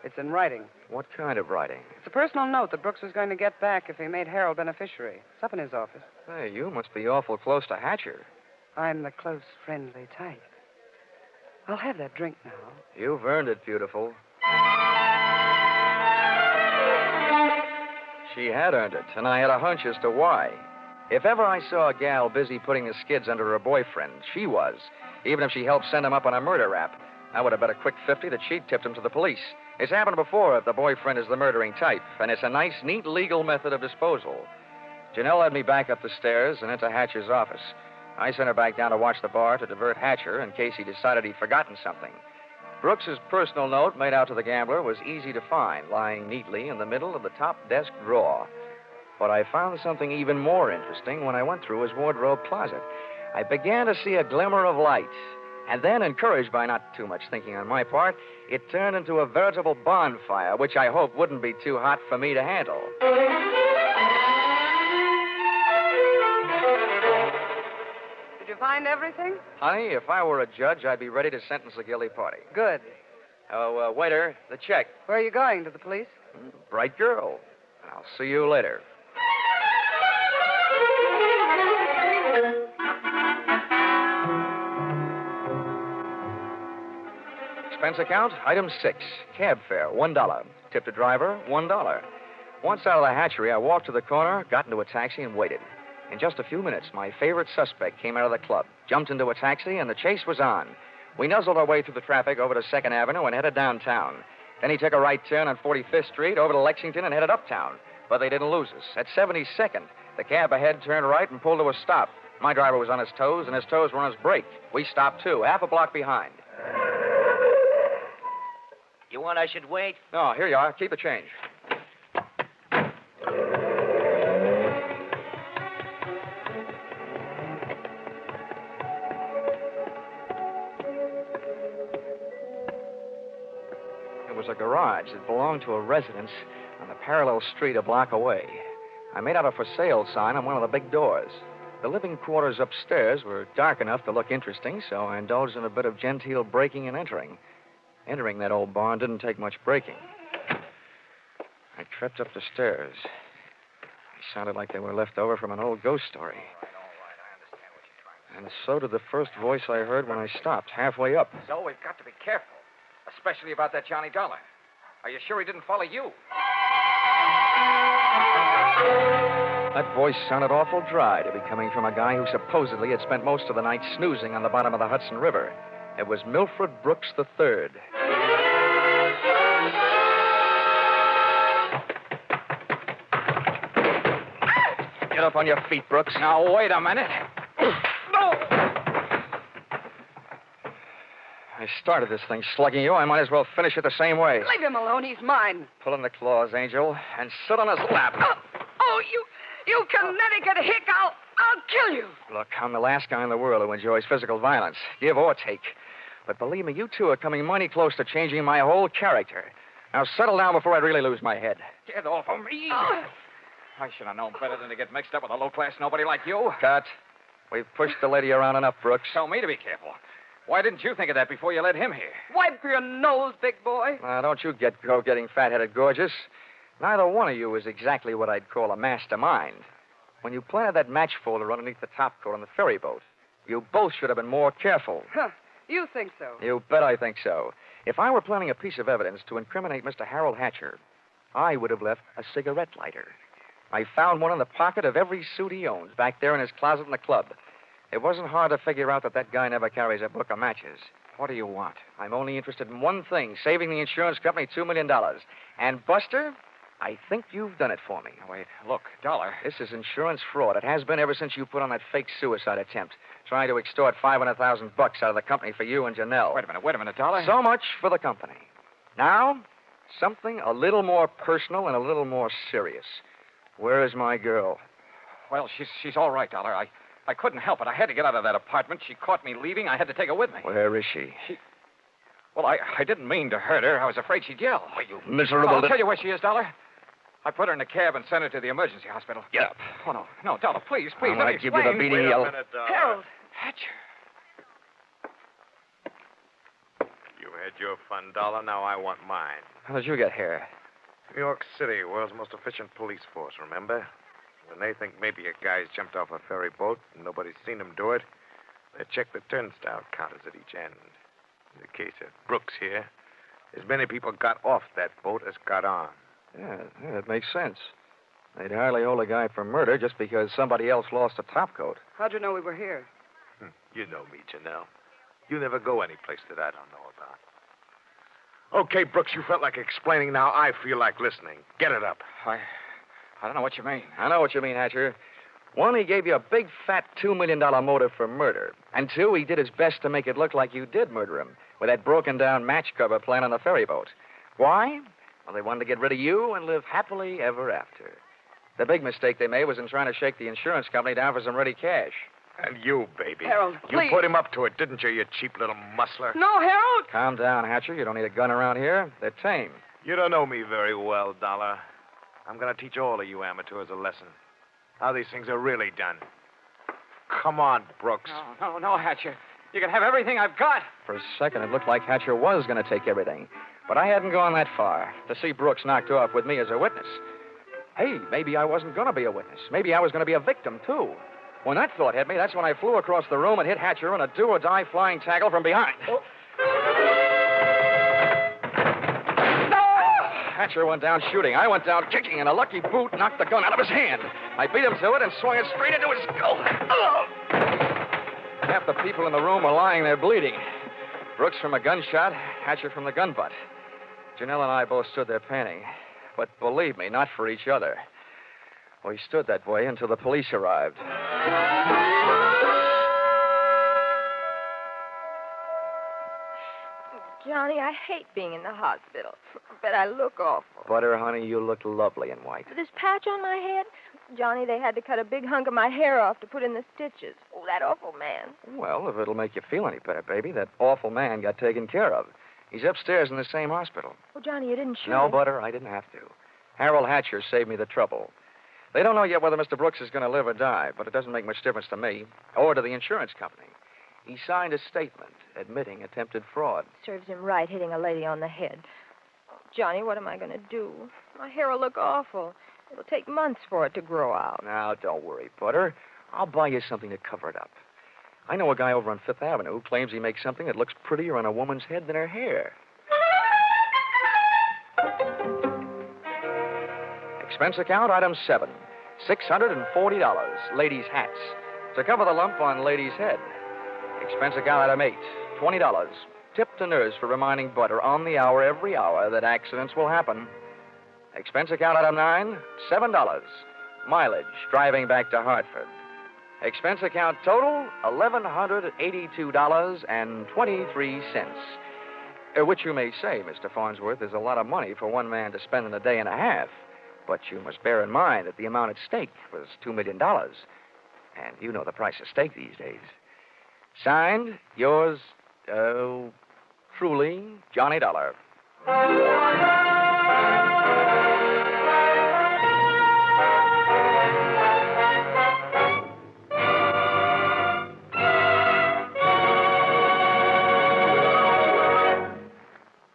It's in writing. What kind of writing? It's a personal note that Brooks was going to get back if he made Harold beneficiary. It's up in his office. Hey, you must be awful close to Hatcher. I'm the close, friendly type. I'll have that drink now. You've earned it, beautiful. She had earned it, and I had a hunch as to why. If ever I saw a gal busy putting the skids under her boyfriend, she was. Even if she helped send him up on a murder rap. I would have bet a quick 50 that she'd tipped him to the police. It's happened before if the boyfriend is the murdering type, and it's a nice, neat, legal method of disposal. Janelle led me back up the stairs and into Hatcher's office. I sent her back down to watch the bar to divert Hatcher in case he decided he'd forgotten something. Brooks's personal note made out to the gambler was easy to find, lying neatly in the middle of the top desk drawer. But I found something even more interesting when I went through his wardrobe closet. I began to see a glimmer of light. And then, encouraged by not too much thinking on my part, it turned into a veritable bonfire, which I hoped wouldn't be too hot for me to handle. Did you find everything? Honey, if I were a judge, I'd be ready to sentence the guilty party. Good. Oh, waiter, the check. Where are you going? To the police? Bright girl. I'll see you later. Expense account, item 6. Cab fare, $1. Tip to driver, $1. Once out of the hatchery, I walked to the corner, got into a taxi, and waited. In just a few minutes, my favorite suspect came out of the club, jumped into a taxi, and the chase was on. We nuzzled our way through the traffic over to 2nd Avenue and headed downtown. Then he took a right turn on 45th Street over to Lexington and headed uptown. But they didn't lose us. At 72nd, the cab ahead turned right and pulled to a stop. My driver was on his toes, and his toes were on his brake. We stopped, too, half a block behind. You want I should wait? No, here you are. Keep the change. It was a garage that belonged to a residence on the parallel street a block away. I made out a for sale sign on one of the big doors. The living quarters upstairs were dark enough to look interesting, so I indulged in a bit of genteel breaking and entering. Entering that old barn didn't take much breaking. I crept up the stairs. They sounded like they were left over from an old ghost story. And so did the first voice I heard when I stopped, halfway up. So we've got to be careful, especially about that Johnny Dollar. Are you sure he didn't follow you? That voice sounded awful dry to be coming from a guy who supposedly had spent most of the night snoozing on the bottom of the Hudson River. It was Milford Brooks III. Get up on your feet, Brooks. Now, wait a minute. No! I started this thing slugging you. I might as well finish it the same way. Leave him alone. He's mine. Pull in the claws, Angel, and sit on his lap. Oh, you Connecticut hick. I'll kill you. Look, I'm the last guy in the world who enjoys physical violence, give or take. But believe me, you two are coming mighty close to changing my whole character. Now settle down before I really lose my head. Get off of me. I should have known better than to get mixed up with a low-class nobody like you. Cut. We've pushed the lady around enough, Brooks. Tell me to be careful. Why didn't you think of that before you led him here? Wipe your nose, big boy. Now, don't you go getting fat-headed, gorgeous. Neither one of you is exactly what I'd call a mastermind. When you planted that match folder underneath the topcoat on the ferry boat, you both should have been more careful. Huh. You think so? You bet I think so. If I were planning a piece of evidence to incriminate Mr. Harold Hatcher, I would have left a cigarette lighter. I found one in the pocket of every suit he owns, back there in his closet in the club. It wasn't hard to figure out that guy never carries a book of matches. What do you want? I'm only interested in one thing, saving the insurance company $2 million. And, Buster, I think you've done it for me. Wait, look, Dollar. This is insurance fraud. It has been ever since you put on that fake suicide attempt, trying to extort $500,000 out of the company for you and Janelle. Wait a minute, Dollar. So much for the company. Now, something a little more personal and a little more serious. Where is my girl? Well, she's all right, Dollar. I couldn't help it. I had to get out of that apartment. She caught me leaving. I had to take her with me. Where is she? Well, I didn't mean to hurt her. I was afraid she'd yell. Oh, you miserable... I'll tell you where she is, Dollar. I put her in a cab and sent her to the emergency hospital. Get up. Oh, no, Dollar, please, I'm let me give you the beating Wait yell. a minute, Harold. Hatcher. You had your fun, Dollar. Now I want mine. How did you get here? New York City, world's most efficient police force, remember? When they think maybe a guy's jumped off a ferry boat and nobody's seen him do it, They check the turnstile counters at each end. In the case of Brooks here, as many people got off that boat as got on. Yeah, that makes sense. They'd hardly hold a guy for murder just because somebody else lost a topcoat. How'd you know we were here? You know me, Janelle. You never go any place that I don't know about. Okay, Brooks, you felt like explaining. Now I feel like listening. Get it up. I don't know what you mean. I know what you mean, Hatcher. One, he gave you a big, fat $2 million motive for murder. And two, he did his best to make it look like you did murder him with that broken-down match cover plan on the ferry boat. Why? Well, they wanted to get rid of you and live happily ever after. The big mistake they made was in trying to shake the insurance company down for some ready cash. And you, baby. Harold, please. You put him up to it, didn't you, you cheap little muscler? No, Harold! Calm down, Hatcher. You don't need a gun around here. They're tame. You don't know me very well, Dollar. I'm going to teach all of you amateurs a lesson. How these things are really done. Come on, Brooks. No, Hatcher. You can have everything I've got. For a second, it looked like Hatcher was going to take everything. But I hadn't gone that far to see Brooks knocked off with me as a witness. Hey, maybe I wasn't going to be a witness. Maybe I was going to be a victim, too. When that thought hit me, that's when I flew across the room and hit Hatcher in a do-or-die flying tackle from behind. Oh. Hatcher went down shooting. I went down kicking, and a lucky boot knocked the gun out of his hand. I beat him to it and swung it straight into his skull. Oh! Half the people in the room were lying there bleeding. Brooks from a gunshot, Hatcher from the gun butt. Janelle and I both stood there panting. But believe me, not for each other. We stood that way until the police arrived. Johnny, I hate being in the hospital, but I look awful. Butter, honey, you look lovely in white. This patch on my head? Johnny, they had to cut a big hunk of my hair off to put in the stitches. Oh, that awful man. Well, if it'll make you feel any better, baby, that awful man got taken care of. He's upstairs in the same hospital. Oh, Johnny, you didn't shoot No, him. Butter, I didn't have to. Harold Hatcher saved me the trouble. They don't know yet whether Mr. Brooks is going to live or die, but it doesn't make much difference to me or to the insurance company. He signed a statement admitting attempted fraud. Serves him right hitting a lady on the head. Johnny, what am I going to do? My hair will look awful. It'll take months for it to grow out. Now, don't worry, Butter. I'll buy you something to cover it up. I know a guy over on Fifth Avenue who claims he makes something that looks prettier on a woman's head than her hair. Expense account, item 7. $640. Ladies' hats. To cover the lump on lady's head. Expense account, item 8. $20. Tip to nurse for reminding Butter on the hour, every hour, that accidents will happen. Expense account, item 9. $7. Mileage, driving back to Hartford. Expense account total, $1,182.23. Which you may say, Mr. Farnsworth, is a lot of money for one man to spend in a day and a half. But you must bear in mind that the amount at stake was $2 million. And you know the price of steak these days. Signed, yours, truly, Johnny Dollar.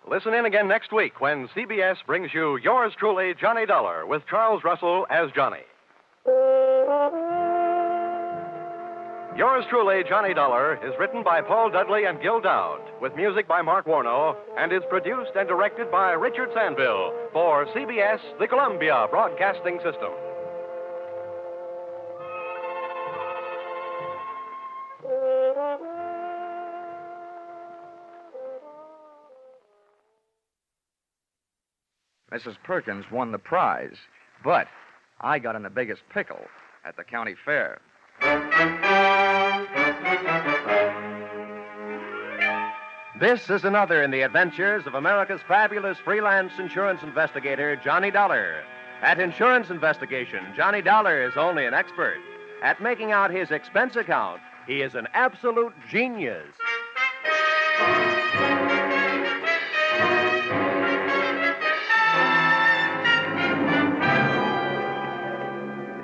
Listen in again next week when CBS brings you yours truly, Johnny Dollar, with Charles Russell as Johnny. Yours truly, Johnny Dollar, is written by Paul Dudley and Gil Dowd, with music by Mark Warno, and is produced and directed by Richard Sandville for CBS, the Columbia Broadcasting System. Mrs. Perkins won the prize, but I got in the biggest pickle at the county fair. This is another in the adventures of America's fabulous freelance insurance investigator, Johnny Dollar. At Insurance Investigation, Johnny Dollar is only an expert. At making out his expense account, he is an absolute genius.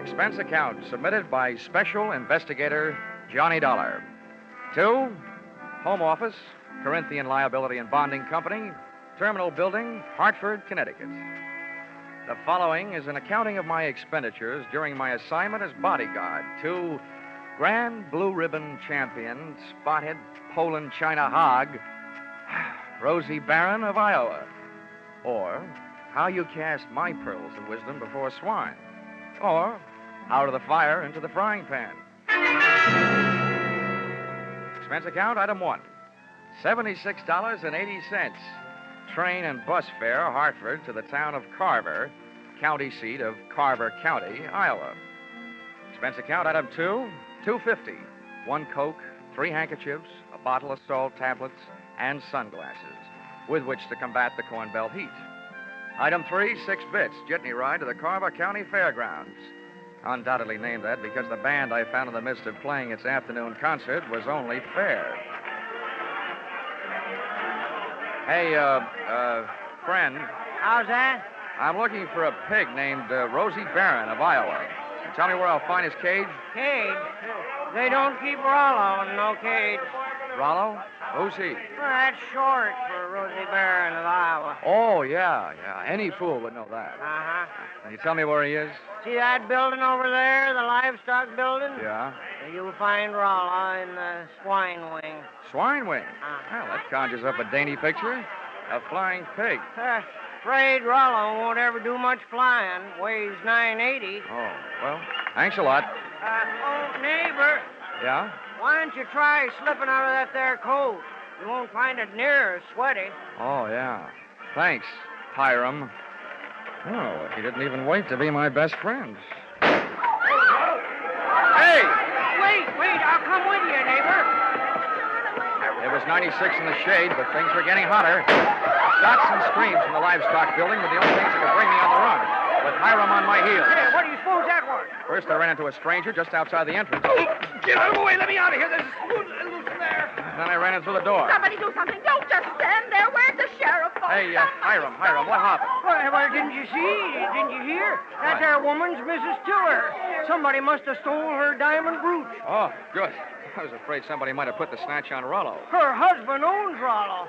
Expense account submitted by Special Investigator Johnny Dollar. To Home Office, Corinthian Liability and Bonding Company, Terminal Building, Hartford, Connecticut. The following is an accounting of my expenditures during my assignment as bodyguard to Grand Blue Ribbon Champion, Spotted Poland China Hog, Rosie Barron of Iowa. Or how you cast my pearls of wisdom before swine. Or out of the fire into the frying pan. Expense account, item 1, $76.80. Train and bus fare, Hartford to the town of Carver, county seat of Carver County, Iowa. Expense account, item 2, $2.50. 1 Coke, 3 handkerchiefs, a bottle of salt tablets, and sunglasses, with which to combat the Corn Belt heat. Item 3, 6 bits, jitney ride to the Carver County Fairgrounds. Undoubtedly named that because the band I found in the midst of playing its afternoon concert was only fair. Hey, friend. How's that? I'm looking for a pig named Rosie Barron of Iowa. Can you tell me where I'll find his cage? Cage? They don't keep Rollo in no cage. Rollo? Who's he? Well, that's short for Rosie Barron of Iowa. Oh, yeah. Any fool would know that. Uh-huh. Can you tell me where he is? See that building over there, the livestock building? Yeah. You'll find Rollo in the swine wing. Swine wing? Well, that conjures up a dainty picture. A flying pig. Afraid Rollo won't ever do much flying. Weighs 980. Oh, well, thanks a lot. Neighbor. Yeah? Why don't you try slipping out of that there coat? You won't find it near as sweaty. Oh, yeah. Thanks, Hiram. Oh, he didn't even wait to be my best friend. Hey! Wait, I'll come with you, neighbor. It was 96 in the shade, but things were getting hotter. Shots and screams from the livestock building were the only things that could bring me on the run, with Hiram on my heels. Hey, what do you suppose that was? First, I ran into a stranger just outside the entrance. Get out of the way. Let me out of here. There's a loose there. Then I ran in through the door. Somebody do something. Don't just stand there. Where's the sheriff? Hey, Hiram, what happened? Well, didn't you see? Didn't you hear? That there woman's Mrs. Tiller. Somebody must have stole her diamond brooch. Oh, good. I was afraid somebody might have put the snatch on Rollo. Her husband owns Rollo.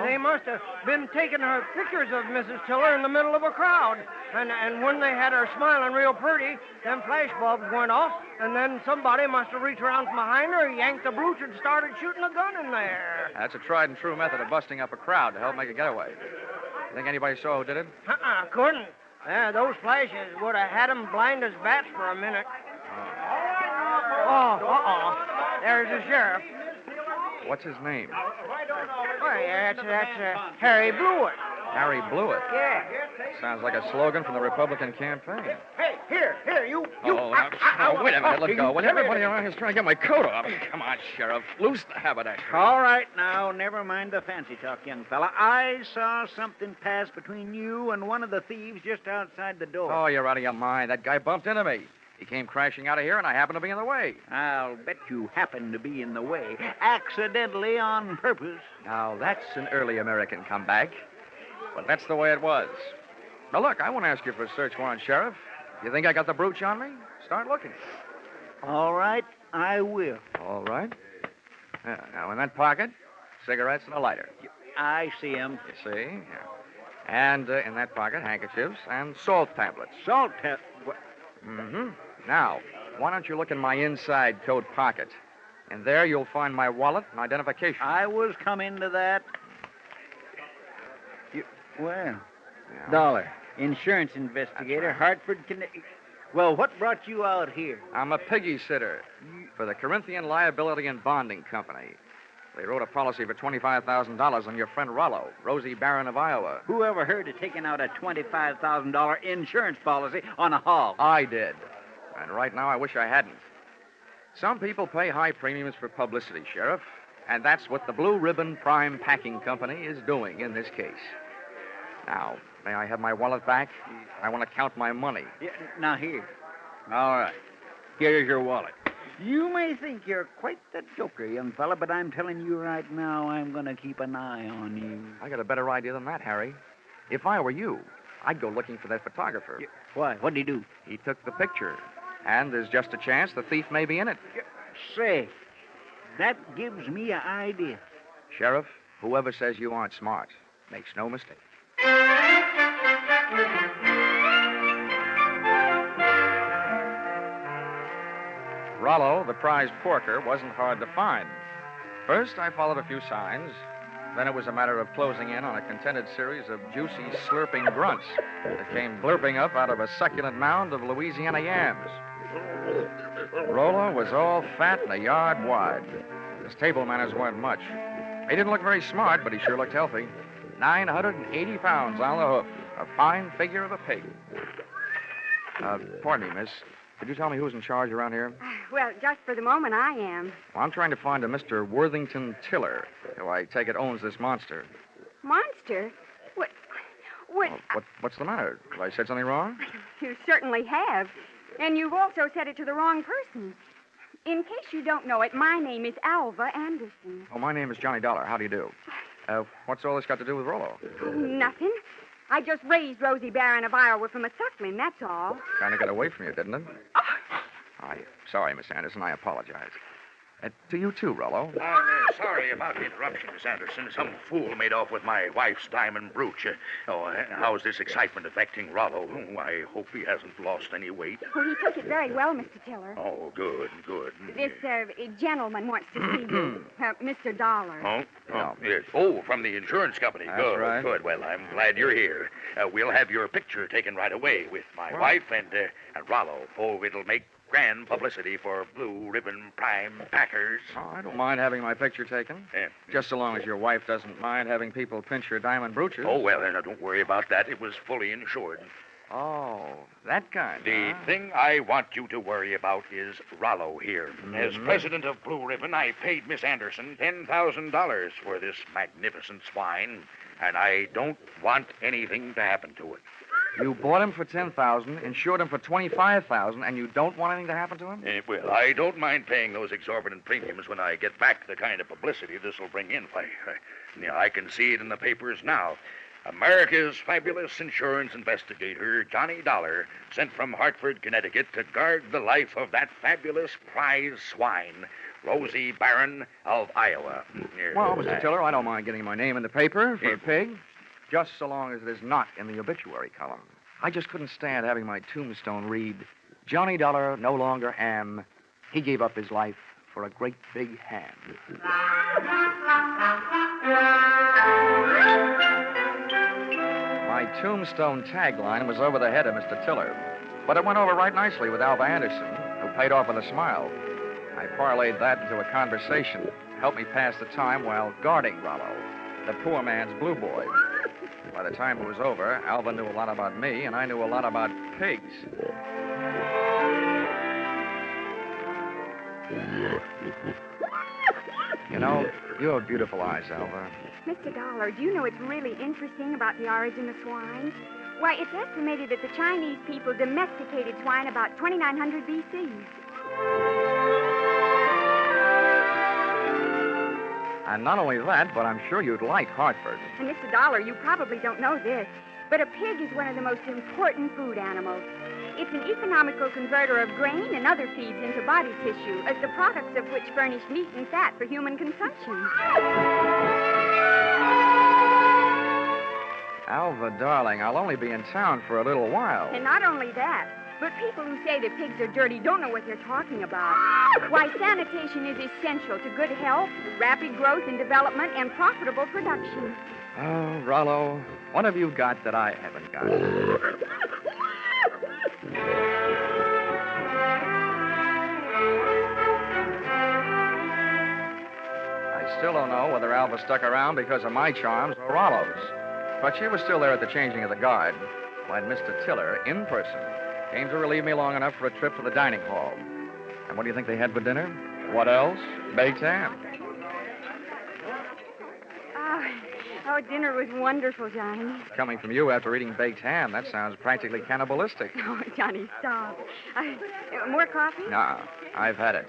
They must have been taking her pictures of Mrs. Tiller in the middle of a crowd. And when they had her smiling real pretty, them flash bulbs went off, and then somebody must have reached around from behind her, yanked the brooch, and started shooting a gun in there. That's a tried and true method of busting up a crowd to help make a getaway. You think anybody saw who did it? Couldn't. Those flashes would have had them blind as bats for a minute. There's the sheriff. What's his name? Well, that's Harry Blewett. Harry Blewett? Yeah. Sounds like a slogan from the Republican campaign. Hey, here, you. Wait a minute, let go. Well, everybody around here's trying to get my coat off. Come on, Sheriff. Loose the haberdasher. All right, now, never mind the fancy talk, young fella. I saw something pass between you and one of the thieves just outside the door. Oh, you're out of your mind. That guy bumped into me. He came crashing out of here, and I happened to be in the way. I'll bet you happened to be in the way. Accidentally on purpose. Now, that's an early American comeback. But that's the way it was. Now, look, I won't ask you for a search warrant, Sheriff. You think I got the brooch on me? Start looking. All right, I will. All right. Yeah, now, in that pocket, cigarettes and a lighter. I see him. You see? Yeah. And in that pocket, handkerchiefs and salt tablets. Salt tablets? Mm-hmm. Now, why don't you look in my inside coat pocket? And there you'll find my wallet and identification. I was coming to that. Yeah. Dollar. Insurance investigator, right. Hartford, Connecticut. Well, what brought you out here? I'm a piggy sitter for the Corinthian Liability and Bonding Company. They wrote a policy for $25,000 on your friend Rollo, Rosie Barron of Iowa. Who ever heard of taking out a $25,000 insurance policy on a hog? I did. And right now I wish I hadn't. Some people pay high premiums for publicity, Sheriff. And that's what the Blue Ribbon Prime Packing Company is doing in this case. Now, may I have my wallet back? I want to count my money. Yeah, now, here. All right. Here's your wallet. You may think you're quite the joker, young fella, but I'm telling you right now, I'm going to keep an eye on you. I got a better idea than that, Harry. If I were you, I'd go looking for that photographer. Why? What'd he do? He took the picture. And there's just a chance the thief may be in it. Say, that gives me an idea. Sheriff, whoever says you aren't smart makes no mistake. Rollo, the prize porker, wasn't hard to find. First, I followed a few signs. Then it was a matter of closing in on a contented series of juicy, slurping grunts that came blurping up out of a succulent mound of Louisiana yams. Rollo was all fat and a yard wide. His table manners weren't much. He didn't look very smart, but he sure looked healthy. 980 pounds on the hoof. A fine figure of a pig. Pardon me, miss. Could you tell me who's in charge around here? Well, just for the moment, I am. Well, I'm trying to find a Mr. Worthington Tiller, who I take it owns this monster. Monster? What? What's the matter? Have I said something wrong? You certainly have. And you've also said it to the wrong person. In case you don't know it, my name is Alva Anderson. Oh, my name is Johnny Dollar. How do you do? What's all this got to do with Rollo? Nothing. I just raised Rosie Barron of Iowa from a suckling, that's all. Kind of got away from you, didn't it? I'm sorry, Miss Anderson. I apologize. To you, too, Rollo. I'm sorry about the interruption, Miss Anderson. Some fool made off with my wife's diamond brooch. How's this excitement affecting Rollo? I hope he hasn't lost any weight. Well, he took it very well, Mr. Tiller. Oh, good. This gentleman wants to see you, Mr. Dollar. Oh, yes. Oh, from the insurance company. That's good, right. Good. Well, I'm glad you're here. We'll have your picture taken right away with my wife and Rollo. Oh, it'll make grand publicity for Blue Ribbon Prime Packers. Oh, I don't mind having my picture taken. Just so long as your wife doesn't mind having people pinch her diamond brooches. Oh, well, now, don't worry about that. It was fully insured. Oh, that kind, The thing I want you to worry about is Rollo here. As president of Blue Ribbon, I paid Miss Anderson $10,000 for this magnificent swine, and I don't want anything to happen to it. You bought him for $10,000, insured him for $25,000, and you don't want anything to happen to him? Well, I don't mind paying those exorbitant premiums when I get back the kind of publicity this will bring in. I can see it in the papers now. America's fabulous insurance investigator, Johnny Dollar, sent from Hartford, Connecticut to guard the life of that fabulous prize swine, Rosie Barron of Iowa. Well, Mr. Tiller, I don't mind getting my name in the paper for a pig, just so long as it is not in the obituary column. I just couldn't stand having my tombstone read, Johnny Dollar no longer am. He gave up his life for a great big ham. My tombstone tagline was over the head of Mr. Tiller, but it went over right nicely with Alva Anderson, who paid off with a smile. I parlayed that into a conversation, helped me pass the time while guarding Rollo, the poor man's blue boy. By the time it was over, Alva knew a lot about me, and I knew a lot about pigs. You know, you have beautiful eyes, Alva. Mr. Dollar, do you know what's really interesting about the origin of swine? Why, it's estimated that the Chinese people domesticated swine about 2900 B.C. And not only that, but I'm sure you'd like Hartford. And, Mr. Dollar, you probably don't know this, but a pig is one of the most important food animals. It's an economical converter of grain and other feeds into body tissue, as the products of which furnish meat and fat for human consumption. Alva, darling, I'll only be in town for a little while. And not only that, but people who say that pigs are dirty don't know what they're talking about. Why, sanitation is essential to good health, rapid growth and development, and profitable production. Oh, Rollo, what have you got that I haven't got? I still don't know whether Alva stuck around because of my charms or Rollo's. But she was still there at the changing of the guard when Mr. Tiller, in person, came to relieve me long enough for a trip to the dining hall. And what do you think they had for dinner? What else? Baked ham. Oh, dinner was wonderful, Johnny. Coming from you after eating baked ham, that sounds practically cannibalistic. Oh, Johnny, stop. More coffee? No, I've had it.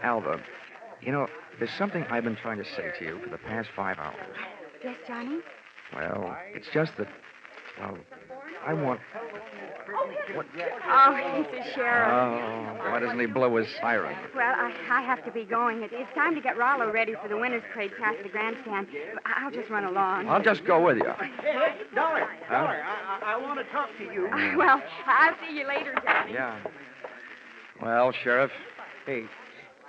Alva, you know, there's something I've been trying to say to you for the past 5 hours. Yes, Johnny? Well, it's just that, well, I want... What? Oh, he's the sheriff. Oh, why doesn't he blow his siren? Well, I have to be going. It's time to get Rollo ready for the winner's parade past the grandstand. I'll just run along. I'll just go with you. Hey, Dollar, I want to talk to you. Well, I'll see you later, Johnny. Yeah. Well, Sheriff, Hey,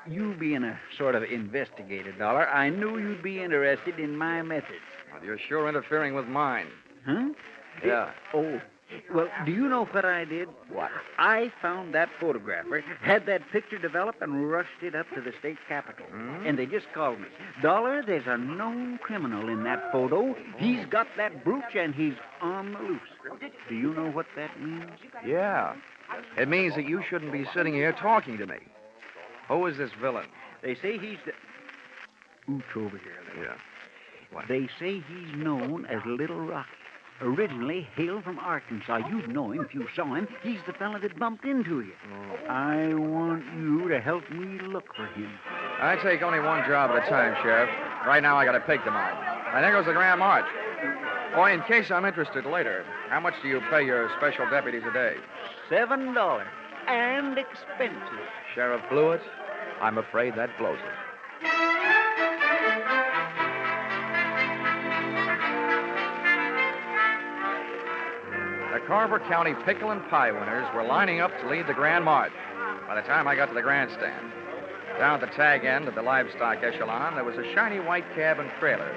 you being a sort of investigator, Dollar, I knew you'd be interested in my methods. Well, you're sure interfering with mine. Huh? Yeah. Oh, well, do you know what I did? What? I found that photographer, had that picture developed, and rushed it up to the state capitol. And they just called me. Dollar, there's a known criminal in that photo. He's got that brooch, and he's on the loose. Do you know what that means? Yeah. It means that you shouldn't be sitting here talking to me. Who is this villain? They say he's the... Ooch over here. Yeah. What? They say he's known as Little Rocky. Originally hailed from Arkansas. You'd know him if you saw him. He's the fella that bumped into you. I want you to help me look for him. I take only one job at a time, Sheriff. Right now I got a pig to mind. I think it was the Grand March. Boy, in case I'm interested later, how much do you pay your special deputies a day? $7 and expenses. Sheriff Blewett, I'm afraid that blows it. The Carver County Pickle and Pie winners were lining up to lead the Grand March. By the time I got to the grandstand, down at the tag end of the livestock echelon, there was a shiny white cab and trailer,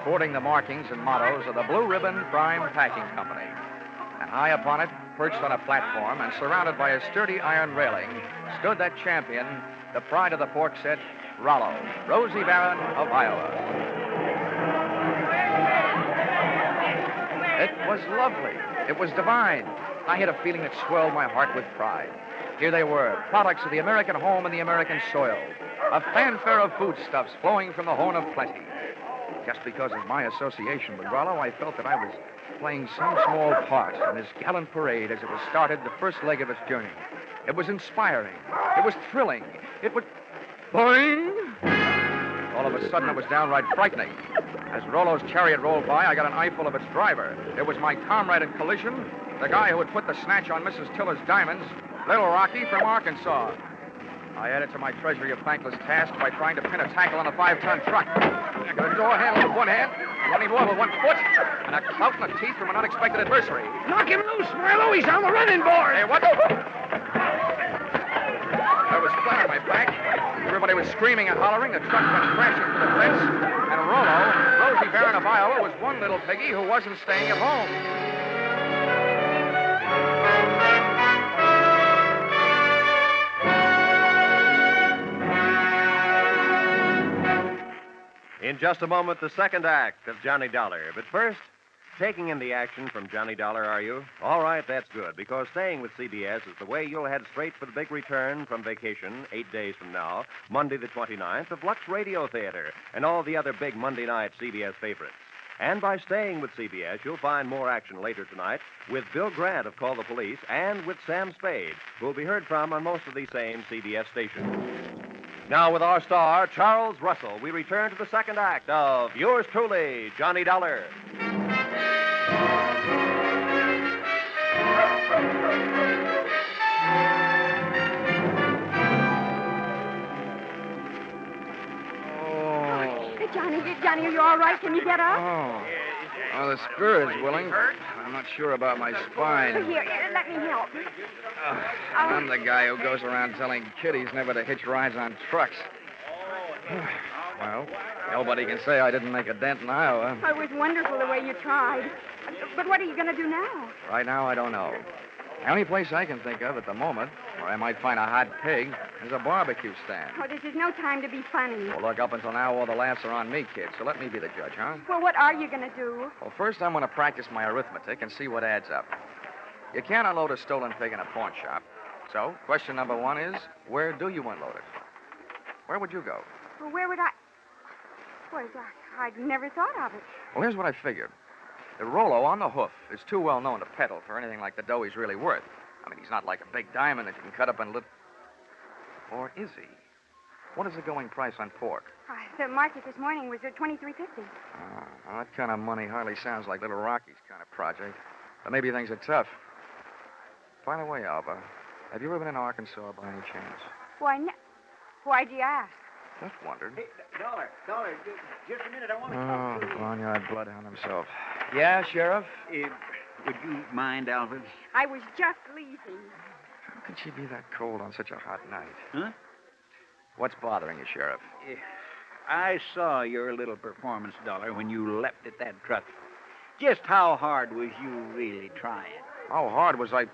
sporting the markings and mottos of the Blue Ribbon Prime Packing Company. And high upon it, perched on a platform and surrounded by a sturdy iron railing, stood that champion, the pride of the pork set, Rollo, Rosie Barron of Iowa. It was lovely. It was divine. I had a feeling that swelled my heart with pride. Here they were, products of the American home and the American soil. A fanfare of foodstuffs flowing from the horn of plenty. Just because of my association with Rollo, I felt that I was playing some small part in this gallant parade as it was started the first leg of its journey. It was inspiring. It was thrilling. It was... Boing! All of a sudden, it was downright frightening. As Rollo's chariot rolled by, I got an eyeful of its driver. It was my comrade in collision, the guy who had put the snatch on Mrs. Tiller's diamonds, Little Rocky from Arkansas. I added to my treasury of thankless tasks by trying to pin a tackle on a 5-ton truck. I got a door handle with one hand, running more with one foot, and a clout in the teeth from an unexpected adversary. Knock him loose, Milo. He's on the running board. Hey, what? I was flat on my back. Everybody was screaming and hollering. The truck went crashing through the fence. And Rollo, Rosie Barron of Iowa, was one little piggy who wasn't staying at home. In just a moment, the second act of Johnny Dollar. But first, taking in the action from Johnny Dollar, are you? All right, that's good, because staying with CBS is the way you'll head straight for the big return from vacation 8 days from now, Monday the 29th, of Lux Radio Theater and all the other big Monday night CBS favorites. And by staying with CBS, you'll find more action later tonight with Bill Grant of Call the Police and with Sam Spade, who will be heard from on most of these same CBS stations. Now, with our star, Charles Russell, we return to the second act of yours truly, Johnny Dollar. Johnny, are you all right? Can you get up? Oh, the spirit's willing. I'm not sure about my spine. Here, let me help. I'm the guy who goes around telling kiddies never to hitch rides on trucks. Well, nobody can say I didn't make a dent in Iowa. It was wonderful the way you tried. But what are you going to do now? Right now, I don't know. The only place I can think of at the moment where I might find a hot pig is a barbecue stand. Oh, this is no time to be funny. Well, look, up until now, all the laughs are on me, kid, so let me be the judge, huh? Well, what are you going to do? Well, first I'm going to practice my arithmetic and see what adds up. You can't unload a stolen pig in a pawn shop. So, question number one is, where do you unload it? Where would you go? Well, where would I... Well, I'd never thought of it. Well, here's what I figured. The Rollo on the hoof is too well known to peddle for anything like the dough he's really worth. I mean, he's not like a big diamond that you can cut up in little... Or is he? What is the going price on pork? The market this morning was at $23.50. Well, that kind of money hardly sounds like Little Rocky's kind of project. But maybe things are tough. By the way, Alba, have you ever been in Arkansas by any chance? Why do you ask? Just wondered. Hey, Dollar, just a minute. I want to talk to you. Barnyard bloodhound himself. Yeah, Sheriff? Would you mind, Alfred? I was just leaving. How could she be that cold on such a hot night? Huh? What's bothering you, Sheriff? I saw your little performance, Dollar, when you leapt at that truck. Just how hard was you really trying? How hard was I?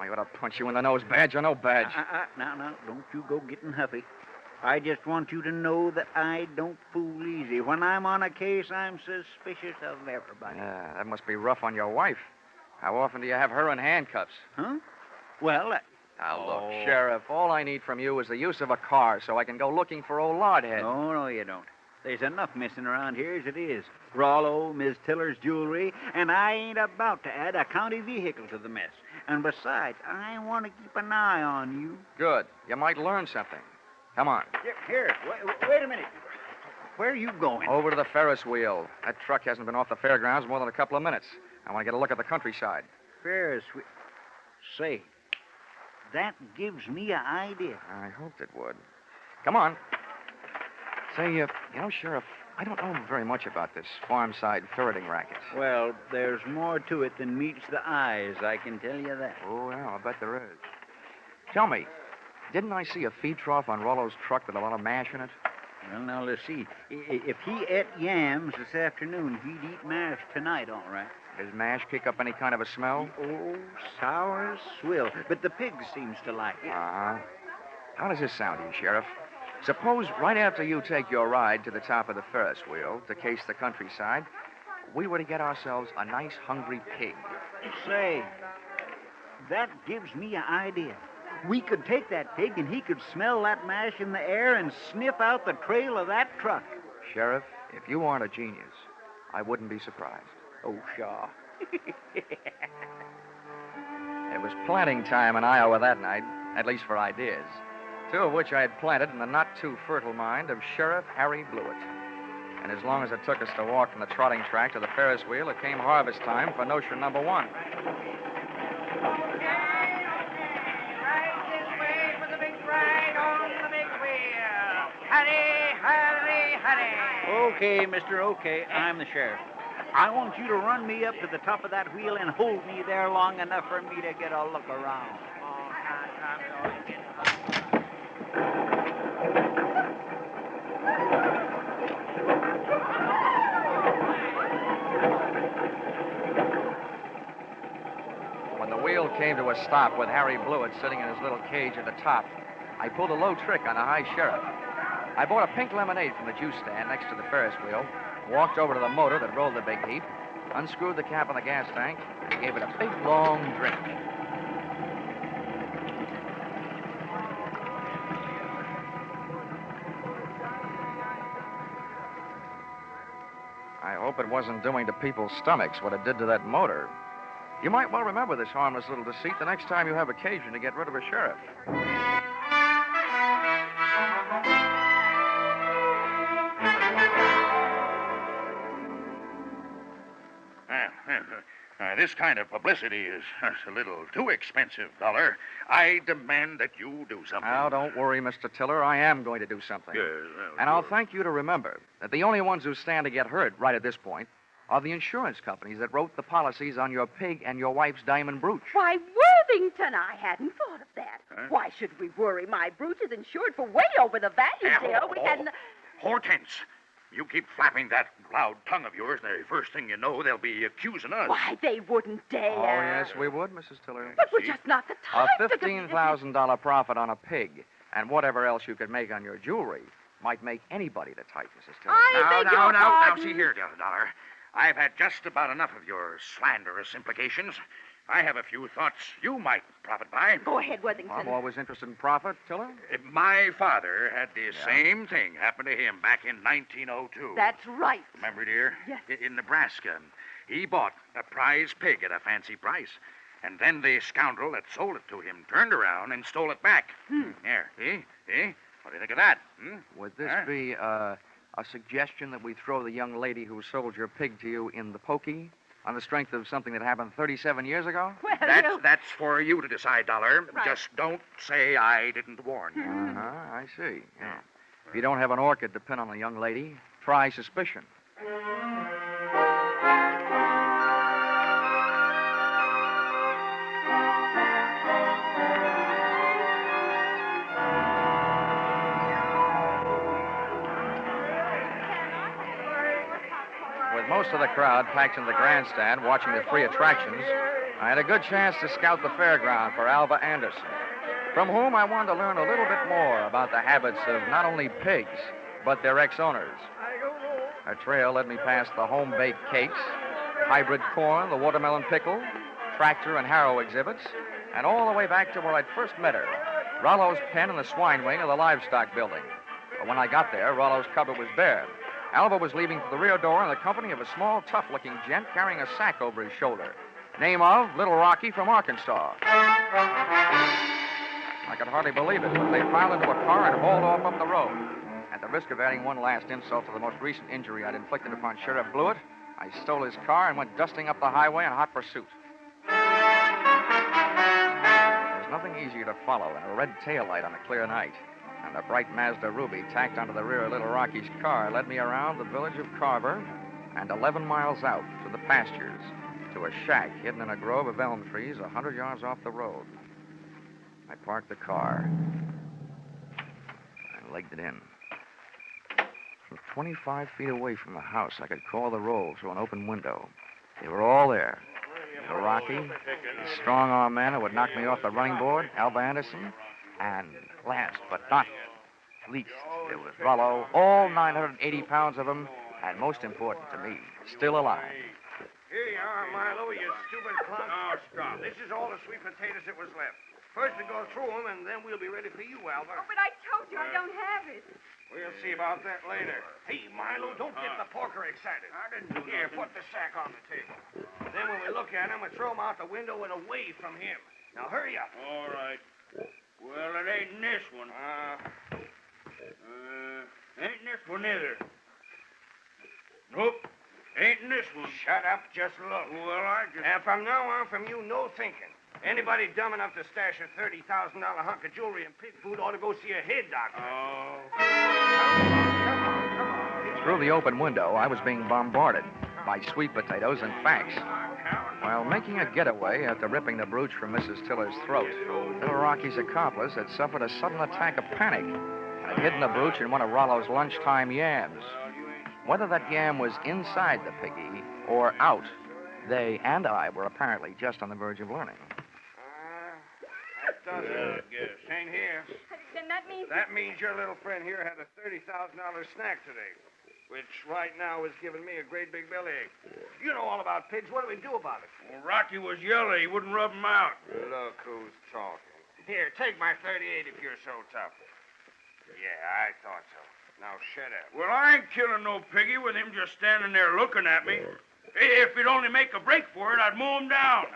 I ought to punch you in the nose, badge or no badge. Now, don't you go getting huffy. I just want you to know that I don't fool easy. When I'm on a case, I'm suspicious of everybody. That must be rough on your wife. How often do you have her in handcuffs? Huh? Well, Now, look, Sheriff, all I need from you is the use of a car so I can go looking for old Lardhead. No, you don't. There's enough missing around here as it is. Rollo, Miss Tiller's jewelry, and I ain't about to add a county vehicle to the mess. And besides, I want to keep an eye on you. Good. You might learn something. Come on. Here, wait a minute. Where are you going? Over to the Ferris wheel. That truck hasn't been off the fairgrounds more than a couple of minutes. I want to get a look at the countryside. Ferris wheel. Say, that gives me an idea. I hoped it would. Come on. Say, you know, Sheriff, I don't know very much about this farm-side ferreting racket. Well, there's more to it than meets the eyes, I can tell you that. Oh, yeah, I bet there is. Tell me, didn't I see a feed trough on Rollo's truck with a lot of mash in it? Well, now, let's see. If he ate yams this afternoon, he'd eat mash tonight, all right. Does mash kick up any kind of a smell? Oh, sour as swill. But the pig seems to like it. Uh-huh. How does this sound to you, Sheriff? Suppose right after you take your ride to the top of the Ferris wheel to case the countryside, we were to get ourselves a nice hungry pig. Say, that gives me an idea. We could take that pig and he could smell that mash in the air and sniff out the trail of that truck. Sheriff, if you aren't a genius, I wouldn't be surprised. Oh, Shaw. It was planting time in Iowa that night, at least for ideas. Two of which I had planted in the not-too-fertile mind of Sheriff Harry Blewett. And as long as it took us to walk from the trotting track to the Ferris wheel, it came harvest time for notion number one. Right this way for the big ride on the big wheel. Hurry, hurry, hurry. Okay, mister, okay. I'm the sheriff. I want you to run me up to the top of that wheel and hold me there long enough for me to get a look around. When the wheel came to a stop with Harry Blewett sitting in his little cage at the top, I pulled a low trick on the high sheriff. I bought a pink lemonade from the juice stand next to the Ferris wheel, walked over to the motor that rolled the big heap, unscrewed the cap on the gas tank, and gave it a big, long drink. I hope it wasn't doing to people's stomachs what it did to that motor. You might well remember this harmless little deceit the next time you have occasion to get rid of a sheriff. This kind of publicity is a little too expensive, Dollar. I demand that you do something. Now, don't worry, Mr. Tiller. I am going to do something. Yes, well, and I'll thank you to remember that the only ones who stand to get hurt right at this point are the insurance companies that wrote the policies on your pig and your wife's diamond brooch. Why, Worthington, I hadn't thought of that. Huh? Why should we worry? My brooch is insured for way over the value, dear. We hadn't... Hortense, you keep flapping that loud tongue of yours, and the first thing you know, they'll be accusing us. Why, they wouldn't dare. Oh, yes, we would, Mrs. Tiller. But we're just not the type A $15,000 profit on a pig and whatever else you could make on your jewelry might make anybody the type, Mrs. Tiller. Now, see here, Dollar. I've had just about enough of your slanderous implications. I have a few thoughts you might profit by. Go ahead, Worthington. I'm always interested in profit, Tiller. My father had the same thing happen to him back in 1902. That's right. Remember, dear? Yes. In Nebraska. He bought a prize pig at a fancy price. And then the scoundrel that sold it to him turned around and stole it back. There, see? What do you think of that? Would this be a suggestion that we throw the young lady who sold your pig to you in the pokey on the strength of something that happened 37 years ago? Well, That's for you to decide, Dollar. Right. Just don't say I didn't warn you. I see. Yeah. If you don't have an orchid to pin on a young lady, try suspicion. most of the crowd packed in the grandstand watching the free attractions, I had a good chance to scout the fairground for Alva Anderson, from whom I wanted to learn a little bit more about the habits of not only pigs, but their ex-owners. Our trail led me past the home-baked cakes, hybrid corn, the watermelon pickle, tractor and harrow exhibits, and all the way back to where I'd first met her, Rollo's pen in the swine wing of the livestock building. But when I got there, Rollo's cupboard was bare. Alva was leaving for the rear door in the company of a small, tough-looking gent carrying a sack over his shoulder. Name of Little Rocky from Arkansas. I could hardly believe it, but they piled into a car and hauled off up the road. At the risk of adding one last insult to the most recent injury I'd inflicted upon Sheriff Blewett, I stole his car and went dusting up the highway in hot pursuit. There's nothing easier to follow than a red taillight on a clear night. And the bright Mazda Ruby tacked onto the rear of Little Rocky's car led me around the village of Carver and 11 miles out to the pastures, to a shack hidden in a grove of elm trees 100 yards off the road. I parked the car and legged it in. From 25 feet away from the house, I could call the roll through an open window. They were all there. Little Rocky, the strong-arm man who would knock me off the running board, Alva Anderson, and last but not least, there was Rollo, all 980 pounds of him, and most important to me, still alive. Here you are, Milo, you stupid clown. Oh, stop. This is all the sweet potatoes that was left. First we go through them, and then we'll be ready for you, Alva. Oh, but I told you I don't have it. We'll see about that later. Hey, Milo, don't get the porker excited. I didn't do Here, put the sack on the table. Then when we look at him, we throw him out the window and away from him. Now, hurry up. All right. Well, it ain't in this one. Ain't in this one either. Nope. Ain't in this one. Shut up, just look. Well, I just... And from now on, from you, no thinking. Anybody dumb enough to stash a $30,000 hunk of jewelry and pig food ought to go see a head doctor. Oh. Come on. Through the open window, I was being bombarded by sweet potatoes and facts. While making a getaway after ripping the brooch from Mrs. Tiller's throat, Little Rocky's accomplice had suffered a sudden attack of panic and had hidden the brooch in one of Rollo's lunchtime yams. Whether that yam was inside the piggy or out, they and I were apparently just on the verge of learning. That does it, I guess. Ain't here. Then that means... That means your little friend here had a $30,000 snack today, which right now is giving me a great big bellyache. You know all about pigs. What do we do about it? Well, Rocky was yellow. He wouldn't rub him out. Look who's talking. Here, take my 38 if you're so tough. Yeah, I thought so. Now, shut up. Well, I ain't killing no piggy with him just standing there looking at me. If he'd only make a break for it, I'd mow him down.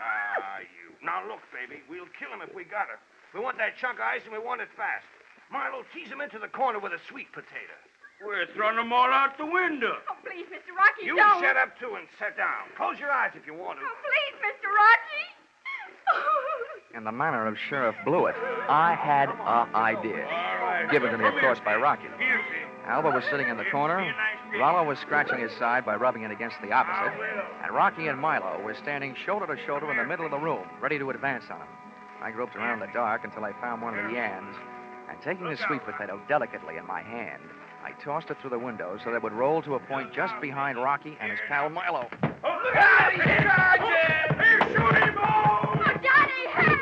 You. Now, look, baby, we'll kill him if we got it. We want that chunk of ice, and we want it fast. Milo, tease him into the corner with a sweet potato. We're throwing them all out the window. Oh, please, Mr. Rocky, You don't. shut up, too, and sit down. Close your eyes if you want to. Oh, please, Mr. Rocky. In the manner of Sheriff Blewett, I had an idea. Given to me, of course, by Rocky. Alva was sitting in the corner, Rollo was scratching his side by rubbing it against the opposite, and Rocky and Milo were standing shoulder to shoulder in the middle of the room, ready to advance on him. I groped around in the dark until I found one of the yams, and taking the sweet potato delicately in my hand, I tossed it through the window so that it would roll to a point just behind Rocky and his pal Milo. Oh, look out! He's shooting balls! Oh, Johnny, help!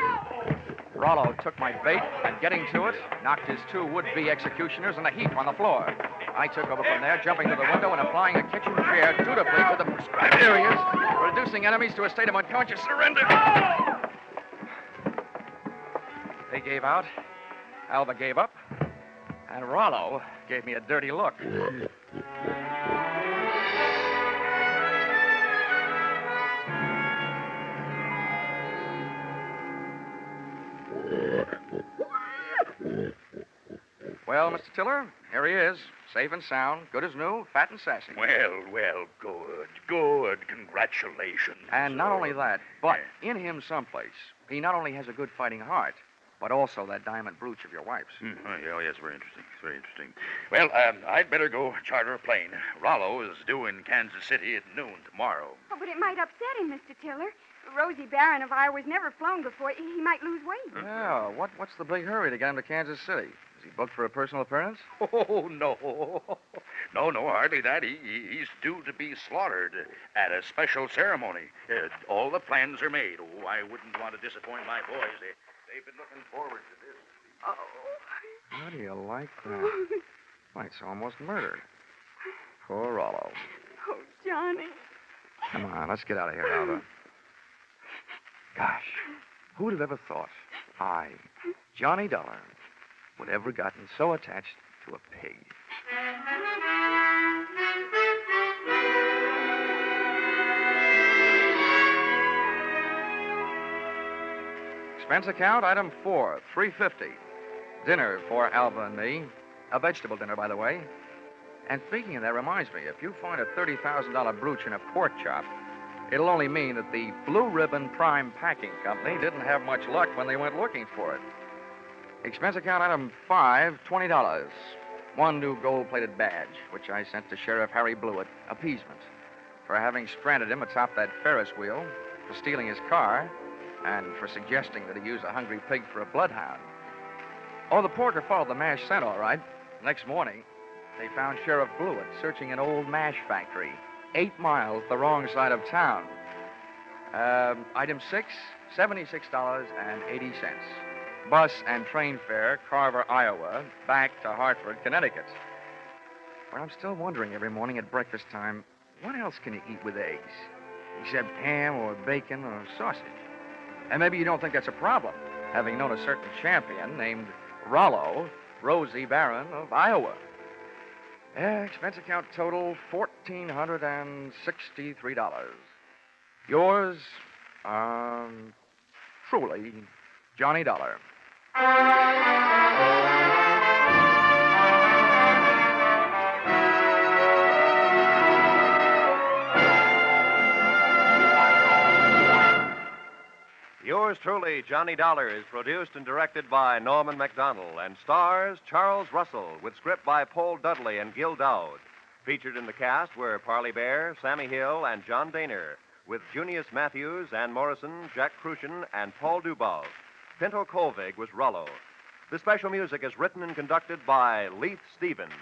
Rollo took my bait and, getting to it, knocked his two would-be executioners in a heap on the floor. I took over from there, jumping to the window and applying a kitchen chair dutifully to the prescribed areas, reducing enemies to a state of unconscious surrender. They gave out, Alva gave up, and Rollo gave me a dirty look. Well, Mr. Tiller, here he is, safe and sound, good as new, fat and sassy. Well, good. Congratulations. And not only that, but in him someplace, he not only has a good fighting heart, but also that diamond brooch of your wife's. Oh, yes, very interesting. Very interesting. Well, I'd better go charter a plane. Rollo is due in Kansas City at noon tomorrow. Oh, but it might upset him, Mr. Tiller. Rosie Barron of Iowa's never flown before. He might lose weight. Yeah, what's the big hurry to get him to Kansas City? Is he booked for a personal appearance? Oh, no. No, hardly that. He's due to be slaughtered at a special ceremony. All the plans are made. Oh, I wouldn't want to disappoint my boys. They've been looking forward to this. Oh. How do you like that? Why, it's almost murder. Poor Rollo. Oh, Johnny. Come on, let's get out of here, Alva. Gosh, who'd have ever thought I, Johnny Dollar, would ever gotten so attached to a pig? Expense account, item 4, $3.50. Dinner for Alva and me. A vegetable dinner, by the way. And speaking of that, reminds me, if you find a $30,000 brooch in a pork chop, it'll only mean that the Blue Ribbon Prime Packing Company didn't have much luck when they went looking for it. Expense account item 5, $20. One new gold-plated badge, which I sent to Sheriff Harry Blewett, appeasement, for having stranded him atop that Ferris wheel, for stealing his car, and for suggesting that he use a hungry pig for a bloodhound. Oh, the porter followed the mash scent, all right. Next morning, they found Sheriff Blewett searching an old mash factory 8 miles the wrong side of town. Item 6, $76.80. Bus and train fare, Carver, Iowa, back to Hartford, Connecticut. But I'm still wondering every morning at breakfast time, what else can you eat with eggs? Except ham or bacon or sausage. And maybe you don't think that's a problem, having known a certain champion named Rollo, Rosie Barron of Iowa. Expense account total, $1,463. Yours, truly, Johnny Dollar. Yours truly, Johnny Dollar, is produced and directed by Norman MacDonald and stars Charles Russell with script by Paul Dudley and Gil Dowd. Featured in the cast were Parley Bear, Sammy Hill, and John Daner, with Junius Matthews, Ann Morrison, Jack Crucian, and Paul Dubov. Pinto Colvig was Rollo. The special music is written and conducted by Leith Stevens.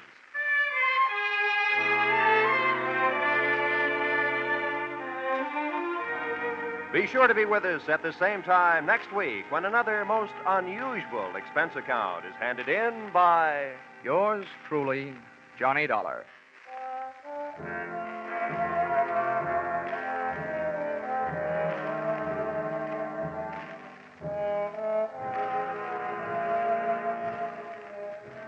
Be sure to be with us at the same time next week when another most unusual expense account is handed in by yours truly, Johnny Dollar.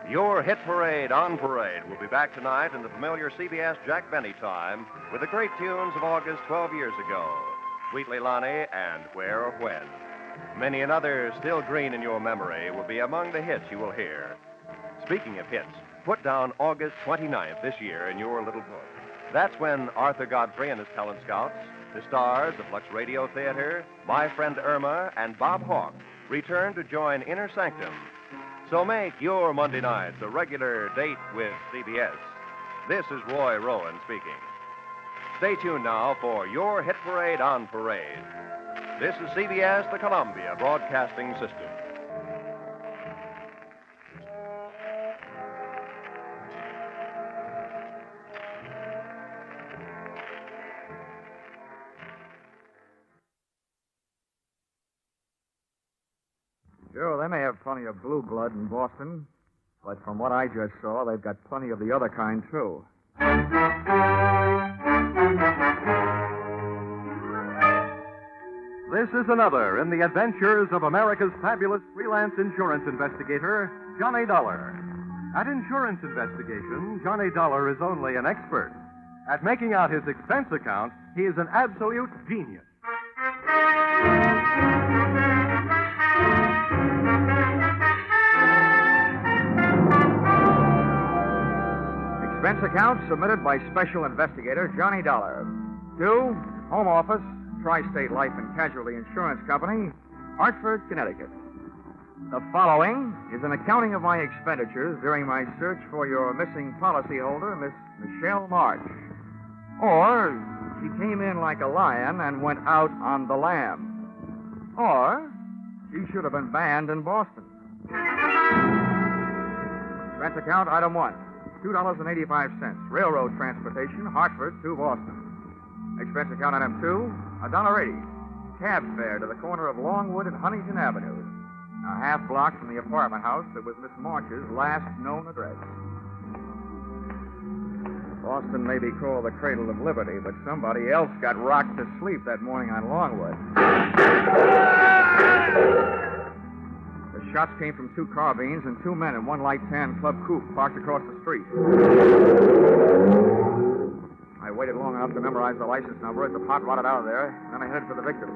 Your Hit Parade on Parade will be back tonight in the familiar CBS Jack Benny time with the great tunes of August 12 years ago. Sweet Leilani and Where or When. Many another still green in your memory will be among the hits you will hear. Speaking of hits, put down August 29th this year in your little book. That's when Arthur Godfrey and his talent scouts, the stars of Lux Radio Theater, My Friend Irma, and Bob Hawke return to join Inner Sanctum. So make your Monday nights a regular date with CBS. This is Roy Rowan speaking. Stay tuned now for your Hit Parade on Parade. This is CBS, the Columbia Broadcasting System. Sure, they may have plenty of blue blood in Boston, but from what I just saw, they've got plenty of the other kind, too. This is another in the adventures of America's fabulous freelance insurance investigator, Johnny Dollar. At Insurance Investigation, Johnny Dollar is only an expert. At making out his expense account, he is an absolute genius. Expense account submitted by Special Investigator Johnny Dollar. To Home Office, Tri-State Life and Casualty Insurance Company, Hartford, Connecticut. The following is an accounting of my expenditures during my search for your missing policyholder, Miss Michelle Marsh. Or, she came in like a lion and went out on the lamb. Or, she should have been banned in Boston. Expense account, item 1, $2.85. Railroad transportation, Hartford to Boston. Expense account, item 2, $1.80. Cab fare to the corner of Longwood and Huntington Avenue. A half block from the apartment house that was Miss Marsh's last known address. Boston may be called the cradle of liberty, but somebody else got rocked to sleep that morning on Longwood. The shots came from 2 carbines and 2 men in one light tan club coupe parked across the street. I waited long enough to memorize the license number as the pot rotted out of there, and then I headed for the victim.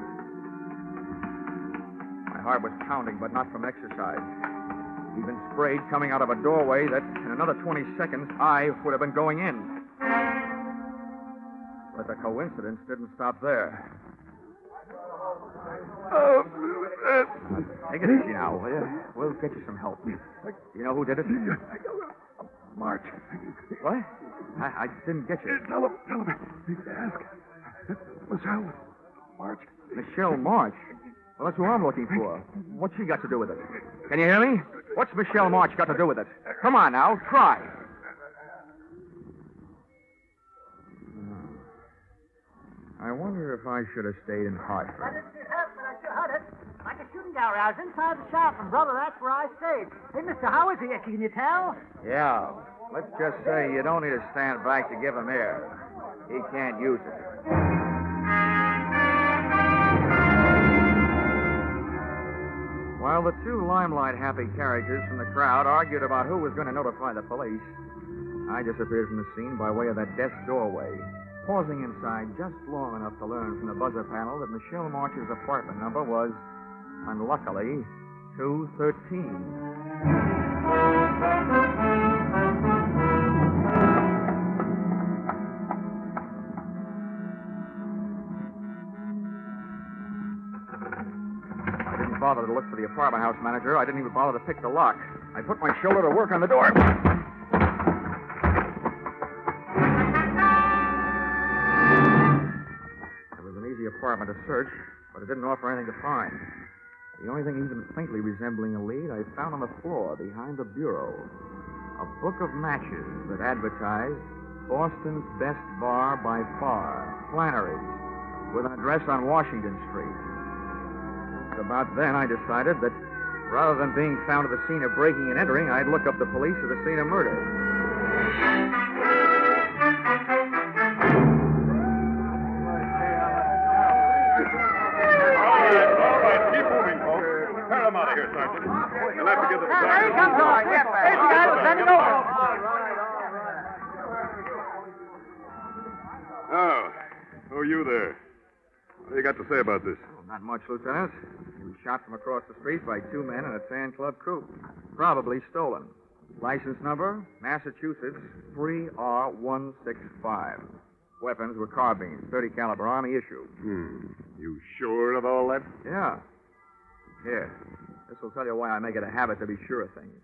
My heart was pounding, but not from exercise. He'd been sprayed coming out of a doorway that, in another 20 seconds, I would have been going in. But the coincidence didn't stop there. Take it easy now, will you? We'll get you some help. You know who did it? March. What? I didn't get you. Tell him. Ask. Michelle March. Michelle March? Well, that's who I'm looking for. What's she got to do with it? Can you hear me? What's Michelle March got to do with it? Come on now, try. I wonder if I should have stayed in Hartford. I didn't see it happen, but I sure heard it. Like a shooting gallery. I was inside the shop, and, brother, that's where I stayed. Hey, mister, how is he? Can you tell? Yeah. Let's just say you don't need to stand back to give him air. He can't use it. While the 2 limelight-happy characters from the crowd argued about who was going to notify the police, I disappeared from the scene by way of that desk doorway, pausing inside just long enough to learn from the buzzer panel that Michelle March's apartment number was, unluckily, 213. I didn't bother to look for the apartment house manager. I didn't even bother to pick the lock. I put my shoulder to work on the door. Apartment to search, but it didn't offer anything to find. The only thing even faintly resembling a lead I found on the floor behind the bureau. A book of matches that advertised Boston's best bar by far, Flannery's, with an address on Washington Street. About then I decided that rather than being found at the scene of breaking and entering, I'd look up the police at the scene of murder. Out of here, Sergeant. You'll have to give the Here he comes on. Yes, there's the guy that's sending over. Oh, who are you there? What do you got to say about this? Oh, not much, Lieutenant. He was shot from across the street by 2 men in a tan club coupe. Probably stolen. License number, Massachusetts 3R165. Weapons were carbines, .30 caliber Army issue. You sure of all that? Yeah. Here. This will tell you why I make it a habit to be sure of things.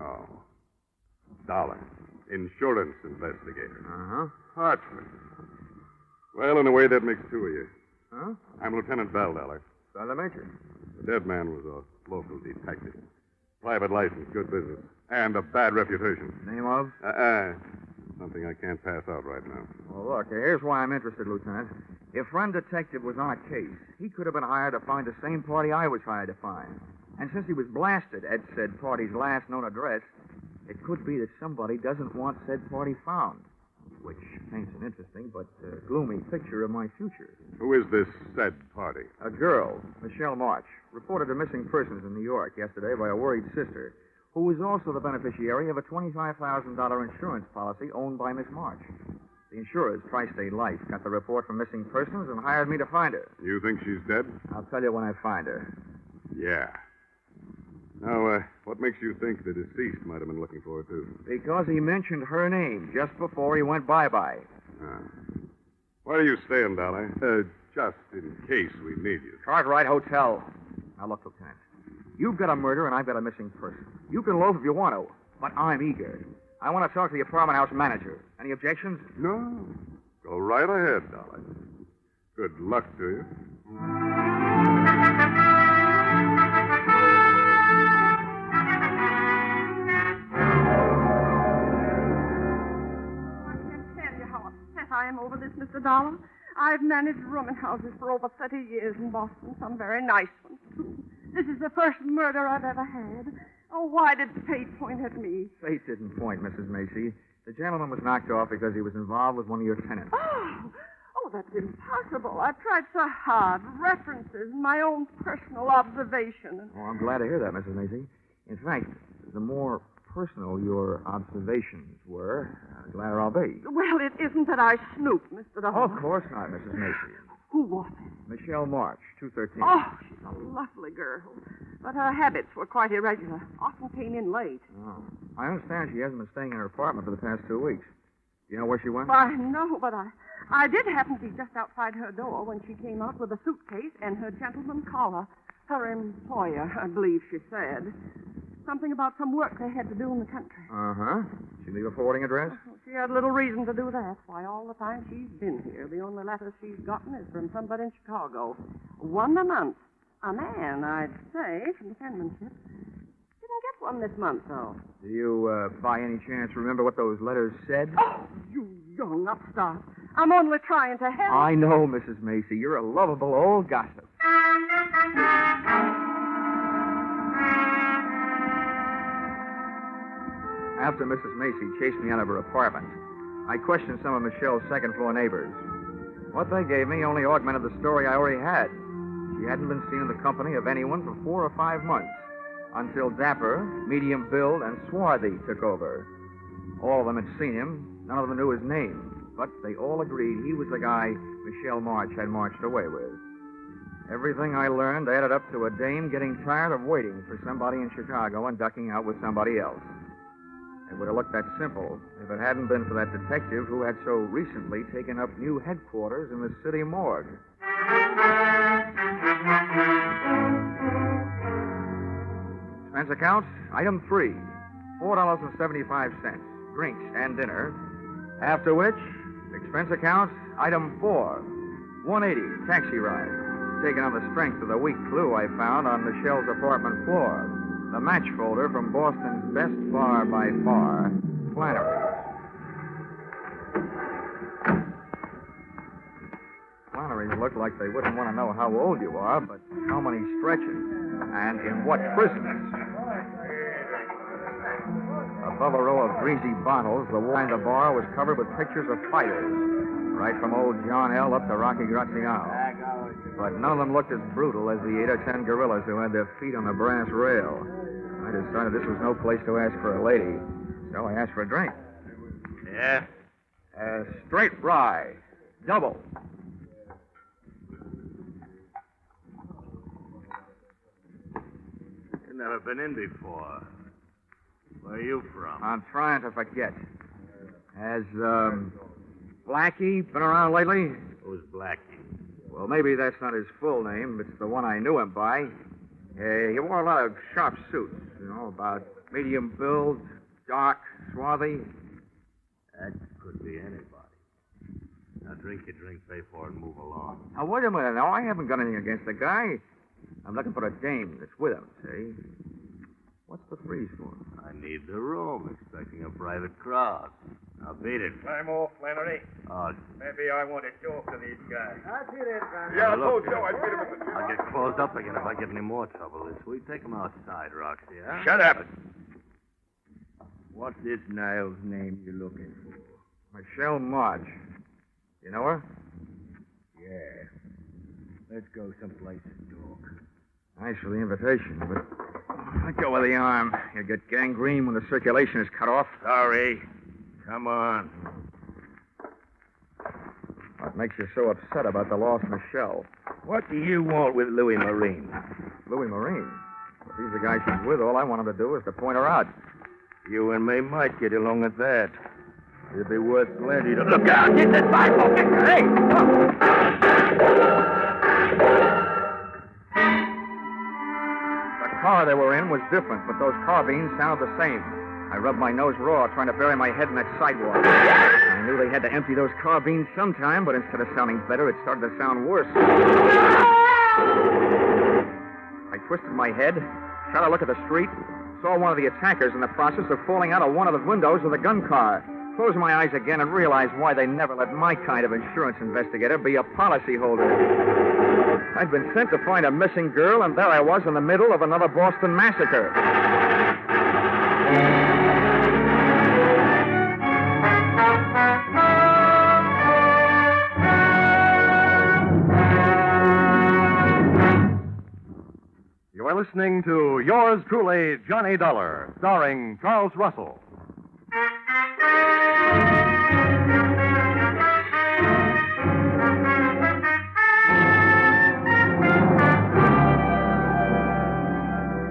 Oh. Dollar. Insurance investigator. Uh-huh. Hartford. Well, in a way, that makes 2 of you. Huh? I'm Lieutenant Dollar. Sergeant Major. The dead man was a local detective. Private license, good business, and a bad reputation. Name of? Something I can't pass out right now. Well, look, here's why I'm interested, Lieutenant. If friend detective was on a case, he could have been hired to find the same party I was hired to find. And since he was blasted at said party's last known address, it could be that somebody doesn't want said party found, which paints an interesting but gloomy picture of my future. Who is this said party? A girl, Michelle March, reported a missing persons in New York yesterday by a worried sister, who was also the beneficiary of a $25,000 insurance policy owned by Miss March. The insurers, Tri-State Life, got the report from missing persons and hired me to find her. You think she's dead? I'll tell you when I find her. Yeah. Now, what makes you think the deceased might have been looking for her, too? Because he mentioned her name just before he went bye-bye. Where are you staying, Dolly? Just in case we need you. Cartwright Hotel. Now, look, Lieutenant. You've got a murder and I've got a missing person. You can loaf if you want to, but I'm eager. I want to talk to the apartment house manager. Any objections? No. Go right ahead, darling. Good luck to you. I am over this, Mr. Dollar. I've managed rooming houses for over 30 years in Boston, some very nice ones, too. This is the first murder I've ever had. Oh, why did fate point at me? Fate didn't point, Mrs. Macy. The gentleman was knocked off because he was involved with one of your tenants. Oh, that's impossible. I've tried so hard. References, my own personal observation. Oh, I'm glad to hear that, Mrs. Macy. In fact, the more personal your observations were, the gladder I'll be. Well, it isn't that I snooped, Mr. Dollar. Oh, of course not, Mrs. Macy. Who was it? Michelle Marsh, 213. Oh, she's a lovely girl. But her habits were quite irregular. Often came in late. Oh. I understand she hasn't been staying in her apartment for the past 2 weeks. Do you know where she went? Why, no, but I did happen to be just outside her door when she came out with a suitcase and her gentleman caller. Her employer, I believe she said. Something about some work they had to do in the country. Uh-huh. She leave a forwarding address? She had little reason to do that. Why, all the time she's been here, the only letters she's gotten is from somebody in Chicago. One a month. A man, I'd say, from the penmanship. Didn't get one this month, though. Do you, by any chance, remember what those letters said? Oh, you young upstart. I'm only trying to help. I know, Mrs. Macy. You're a lovable old gossip. After Mrs. Macy chased me out of her apartment, I questioned some of Michelle's second-floor neighbors. What they gave me only augmented the story I already had. She hadn't been seen in the company of anyone for 4 or 5 months, until Dapper, medium build, and Swarthy took over. All of them had seen him. None of them knew his name, but they all agreed he was the guy Michelle March had marched away with. Everything I learned added up to a dame getting tired of waiting for somebody in Chicago and ducking out with somebody else. It would have looked that simple if it hadn't been for that detective who had so recently taken up new headquarters in the city morgue. Expense account, item 3, $4.75, drinks and dinner. After which, expense account, item 4, $180, taxi ride, taken on the strength of the weak clue I found on Michelle's apartment floor. The match folder from Boston's best bar by far, Flannery's. Flannery's look like they wouldn't want to know how old you are, but how many stretches, and in what prisons. Above a row of greasy bottles, the wall behind the bar was covered with pictures of fighters, right from old John L. up to Rocky Graziano. But none of them looked as brutal as the 8 or 10 gorillas who had their feet on the brass rail. I decided this was no place to ask for a lady, so I asked for a drink. Yeah? Straight rye. Double. You've never been in before. Where are you from? I'm trying to forget. Has, Blackie been around lately? Who's Blackie? Well, maybe that's not his full name. It's the one I knew him by. He wore a lot of sharp suits, about medium build, dark, swarthy. That could be anybody. Now drink your drink, pay for it, and move along. Now, wait a minute. Now, I haven't got anything against the guy. I'm looking for a dame that's with him, see? What's the freeze for? I need the room, expecting a private crowd. Now beat it. I'm off, Flannery. Oh, Maybe I want to talk to these guys. I see that, Flannery. Yeah, I look, told Joe I'd beat him at the I'll get closed up again if I get any more trouble this week. Take him outside, Roxy, huh? Shut up. What's this Niles name you're looking for? Michelle March. You know her? Yeah. Let's go someplace and talk. Thanks for the invitation, but let go of the arm. You'll get gangrene when the circulation is cut off. Sorry. Come on. What makes you so upset about the lost Michelle? What do you want with Louis Marine? Louis Marine? If he's the guy she's with, all I want him to do is to point her out. You and me might get along at that. It'd be worth plenty to... Look out! Get this rifle! Hey! The car car they were in was different, but those carbines sounded the same. I rubbed my nose raw, trying to bury my head in that sidewalk. I knew they had to empty those carbines sometime, but instead of sounding better, it started to sound worse. I twisted my head, shot a look at the street, saw one of the attackers in the process of falling out of one of the windows of the gun car. Closed my eyes again and realized why they never let my kind of insurance investigator be a policyholder. I'd been sent to find a missing girl, and there I was in the middle of another Boston massacre. You are listening to Yours Truly, Johnny Dollar, starring Charles Russell.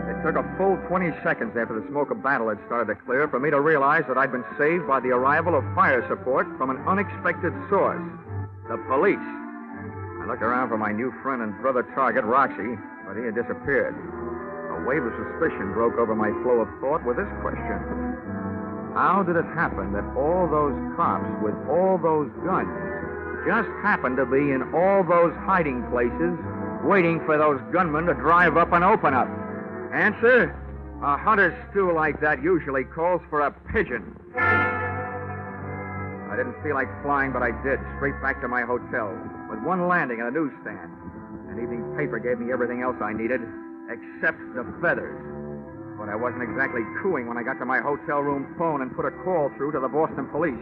It took a full 20 seconds after the smoke of battle had started to clear for me to realize that I'd been saved by the arrival of fire support from an unexpected source, the police. I looked around for my new friend and brother target, Roxy, but he had disappeared. A wave of suspicion broke over my flow of thought with this question. How did it happen that all those cops with all those guns just happened to be in all those hiding places waiting for those gunmen to drive up and open up? Answer, a hunter's stew like that usually calls for a pigeon. I didn't feel like flying, but I did, straight back to my hotel, with one landing and a newsstand. An evening paper gave me everything else I needed, except the feathers. But I wasn't exactly cooing when I got to my hotel room phone and put a call through to the Boston police.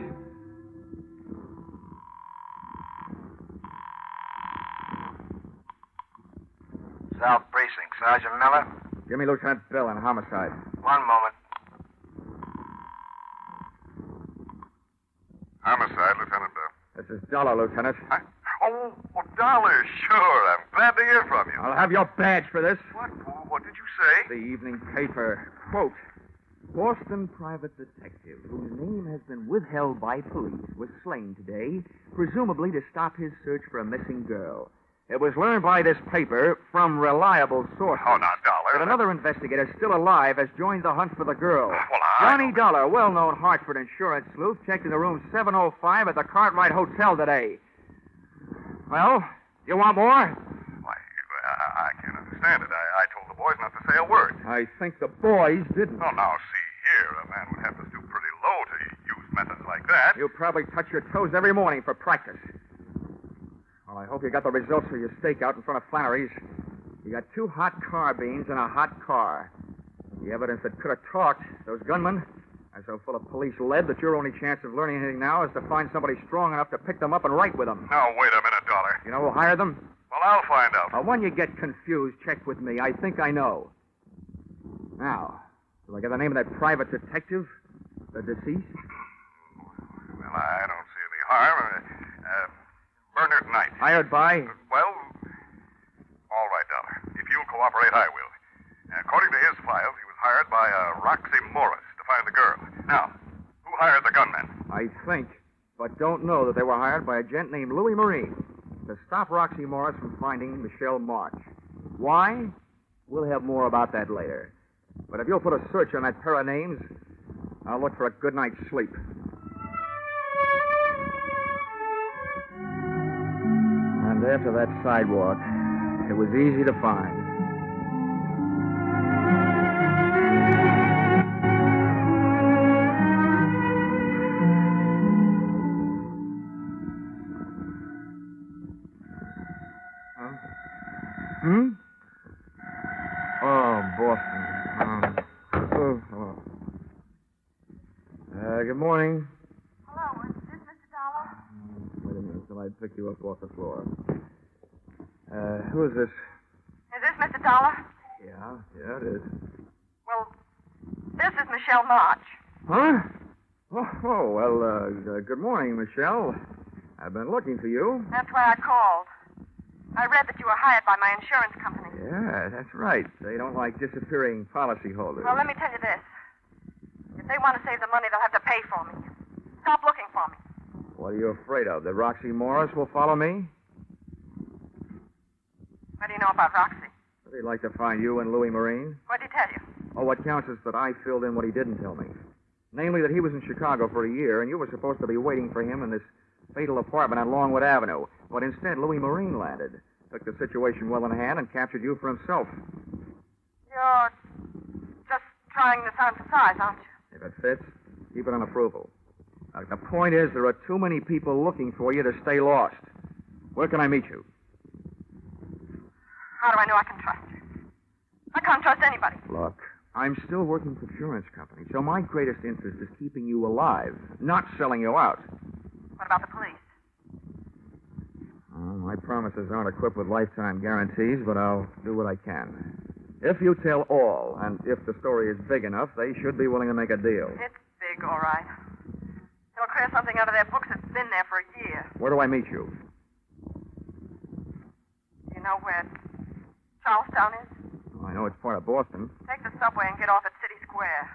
South Precinct, Sergeant Miller. Give me Lieutenant Bill on homicide. One moment. Homicide, Lieutenant Bill. This is Dollar, Lieutenant. Oh, Dollar, sure. I'm glad to hear from you. I'll have your badge for this. What did you say? The evening paper. Quote, Boston private detective, whose name has been withheld by police, was slain today, presumably to stop his search for a missing girl. It was learned by this paper from reliable sources. Oh, now, Dollar. That another investigator still alive has joined the hunt for the girl. Well, Johnny Dollar, well-known Hartford insurance sleuth, checked into room 705 at the Cartwright Hotel today. Well, you want more? Why, I can't understand it. I told the boys not to say a word. I think the boys didn't. Oh, now, see here. A man would have to stoop pretty low to use methods like that. You probably touch your toes every morning for practice. Well, I hope you got the results for your stakeout in front of Flannery's. You got 2 hot carbines and a hot car. The evidence that could have talked, those gunmen, are so full of police lead that your only chance of learning anything now is to find somebody strong enough to pick them up and write with them. Now, wait a minute, Dollar. You know who hired them? Well, I'll find out. When you get confused, check with me. I think I know. Now, do I get the name of that private detective? The deceased? Well, I don't see any harm. Bernard Knight. Hired by? Well, all right, Dollar. If you'll cooperate, I will. According to his files, he was hired by Roxy Morris to find the girl. Now, who hired the gunmen? I think, but don't know that they were hired by a gent named Louis Marine to stop Roxy Morris from finding Michelle Marsh. Why? We'll have more about that later. But if you'll put a search on that pair of names, I'll look for a good night's sleep. And after that sidewalk, it was easy to find. Oh, Boston. Hello. Good morning. Hello, is this Mr. Dollar? Wait a minute till I pick you up off the floor. Who is this? Is this Mr. Dollar? Yeah, it is. Well, this is Michelle March. Huh? Well, good morning, Michelle. I've been looking for you. That's why I called. I read that you were hired by my insurance company. Yeah, that's right. They don't like disappearing policyholders. Well, let me tell you this. If they want to save the money, they'll have to pay for me. Stop looking for me. What are you afraid of? That Roxy Morris will follow me? What do you know about Roxy? Would he like to find you and Louis Marine? What'd he tell you? Oh, what counts is that I filled in what he didn't tell me. Namely, that he was in Chicago for a year, and you were supposed to be waiting for him in this fatal apartment on Longwood Avenue. But instead, Louis Marine landed, took the situation well in hand, and captured you for himself. You're just trying this on for size, aren't you? If it fits, keep it on approval. The point is, there are too many people looking for you to stay lost. Where can I meet you? How do I know I can trust you? I can't trust anybody. Look, I'm still working for insurance company, so my greatest interest is keeping you alive, not selling you out. What about the police? Well, my promises aren't equipped with lifetime guarantees, but I'll do what I can. If you tell all, and if the story is big enough, they should be willing to make a deal. It's big, all right. They'll clear something out of their books that's been there for a year. Where do I meet you? You know where Charlestown is? I know it's part of Boston. Take the subway and get off at City Square.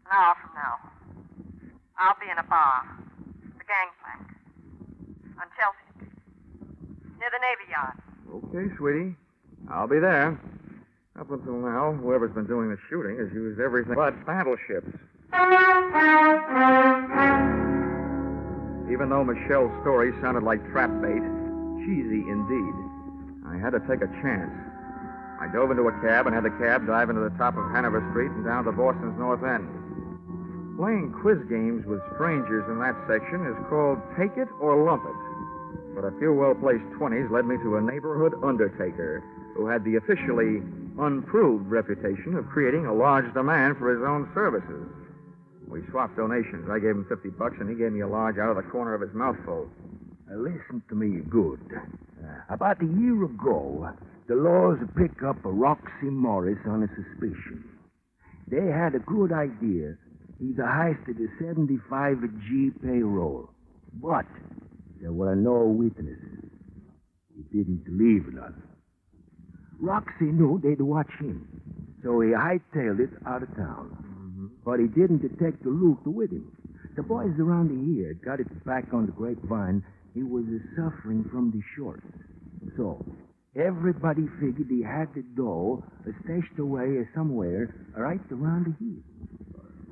An hour from now. I'll be in a bar. The Gangplank. On Chelsea Street. Near the Navy Yard. Okay, sweetie. I'll be there. Up until now, whoever's been doing the shooting has used everything but battleships. Even though Michelle's story sounded like trap bait, cheesy indeed, I had to take a chance. I dove into a cab and had the cab dive into the top of Hanover Street and down to Boston's North End. Playing quiz games with strangers in that section is called Take It or Lump It. But a few well-placed 20s led me to a neighborhood undertaker who had the officially unproved reputation of creating a large demand for his own services. We swapped donations. I gave him $50, and he gave me a large out of the corner of his mouthful. Listen to me good. About a year ago, the laws picked up a Roxy Morris on a suspicion. They had a good idea. He's heisted a 75G payroll. But there were no witnesses. He didn't leave none. Roxy knew they'd watch him, so he hightailed it out of town. But he didn't detect the loot with him. The boys around here got it back on the grapevine. He was suffering from the shorts. So everybody figured he had the dough stashed away somewhere right around the heap.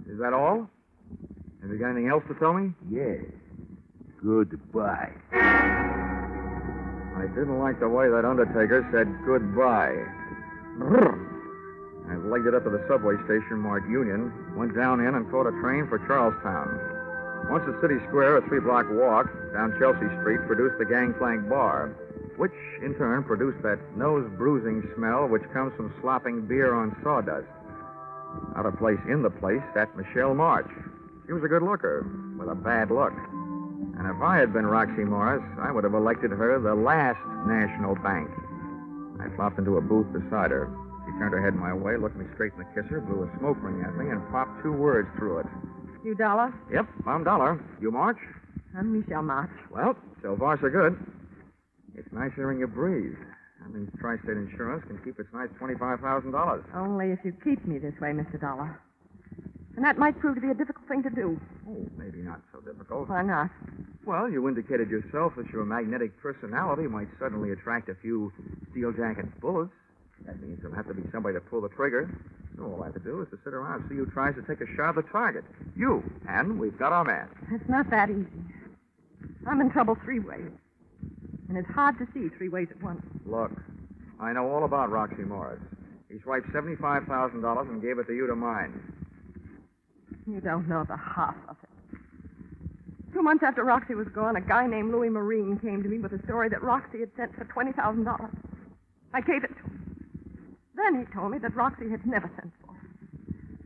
Is that all? Have you got anything else to tell me? Yeah. Goodbye. I didn't like the way that undertaker said goodbye. I legged it up to the subway station marked Union, went down in and caught a train for Charlestown. Once at City Square, a 3-block walk down Chelsea Street produced the Gangplank Bar, which in turn produced that nose-bruising smell which comes from slopping beer on sawdust. Out of place in the place sat Michelle Marsh. She was a good looker, with a bad look. And if I had been Roxy Morris, I would have elected her the last national bank. I flopped into a booth beside her. She turned her head my way, looked me straight in the kisser, blew a smoke ring at me, and popped 2 words through it. You Dollar? Yep, I'm Dollar. You March? I'm Michelle Marsh. Well, so far so good. It's nice hearing you breathe. That means Tri-State Insurance can keep its nice $25,000. Only if you keep me this way, Mr. Dollar. And that might prove to be a difficult thing to do. Oh, maybe not so difficult. Why not? Well, you indicated yourself that your magnetic personality might suddenly attract a few steel jacket bullets. That means there'll have to be somebody to pull the trigger. So all I have to do is to sit around and see who tries to take a shot at the target. You. And we've got our man. It's not that easy. I'm in trouble 3 ways. And it's hard to see 3 ways at once. Look, I know all about Roxy Morris. He swiped $75,000 and gave it to you to mine. You don't know the half of it. 2 months after Roxy was gone, a guy named Louis Marine came to me with a story that Roxy had sent for $20,000. I gave it to him. Then he told me that Roxy had never sent for it.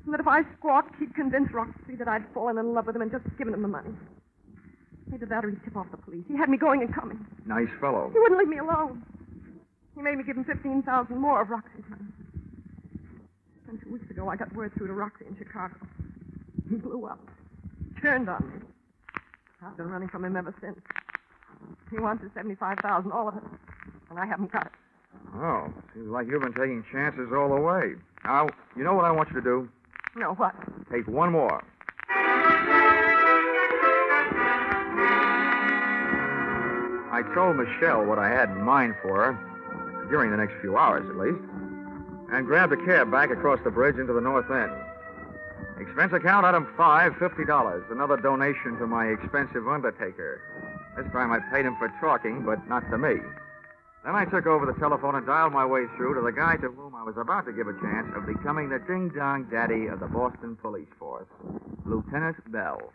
And that if I squawked, he'd convince Roxy that I'd fallen in love with him and just given him the money. Either that or he'd tip off the police. He had me going and coming. Nice fellow. He wouldn't leave me alone. He made me give him $15,000 more of Roxy's money. And 2 weeks ago, I got word through to Roxy in Chicago. He blew up. Turned on me. I've been running from him ever since. He wants his $75,000, all of it. And I haven't got it. Oh, seems like you've been taking chances all the way. Now, you know what I want you to do? No, what? Take 1 more. I told Michelle what I had in mind for her, during the next few hours at least. and grabbed a cab back across the bridge into the north end. Expense account item 5, $50. Another donation to my expensive undertaker. This time I paid him for talking, but not to me. Then I took over the telephone and dialed my way through to the guy to whom I was about to give a chance of becoming the ding-dong daddy of the Boston Police Force, Lieutenant Bell.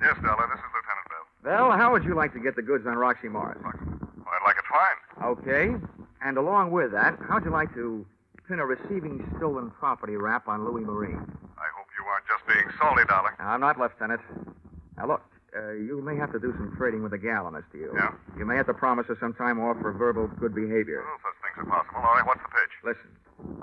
Yes, Dollar, this is Lieutenant Bell. Bell, how would you like to get the goods on Roxy Morris? Well, I'd like it fine. Okay. And along with that, how'd you like to pin a receiving stolen property rap on Louis Marine? I hope you aren't just being salty, Dollar. I'm not, Lieutenant. Now, look, you may have to do some trading with the gal, honest to you. Yeah? You may have to promise her some time off for verbal good behavior. Well, such things are possible. All right, what's the pitch? Listen,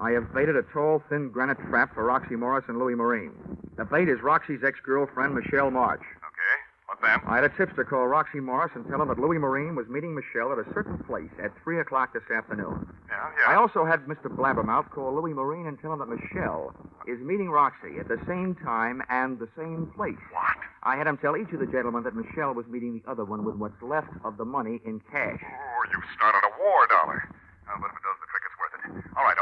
I have baited a tall, thin granite trap for Roxy Morris and Louis Marine. The bait is Roxy's ex-girlfriend, Michelle Marsh. Okay, what then? I had a tipster call Roxy Morris and tell him that Louis Marine was meeting Michelle at a certain place at 3 o'clock this afternoon. Yeah? I also had Mr. Blabbermouth call Louis Marine and tell him that Michelle is meeting Roxy at the same time and the same place. What? I had him tell each of the gentlemen that Michelle was meeting the other one with what's left of the money in cash. Oh, you've started a war, Dollar. But if it does the trick, it's worth it. All right.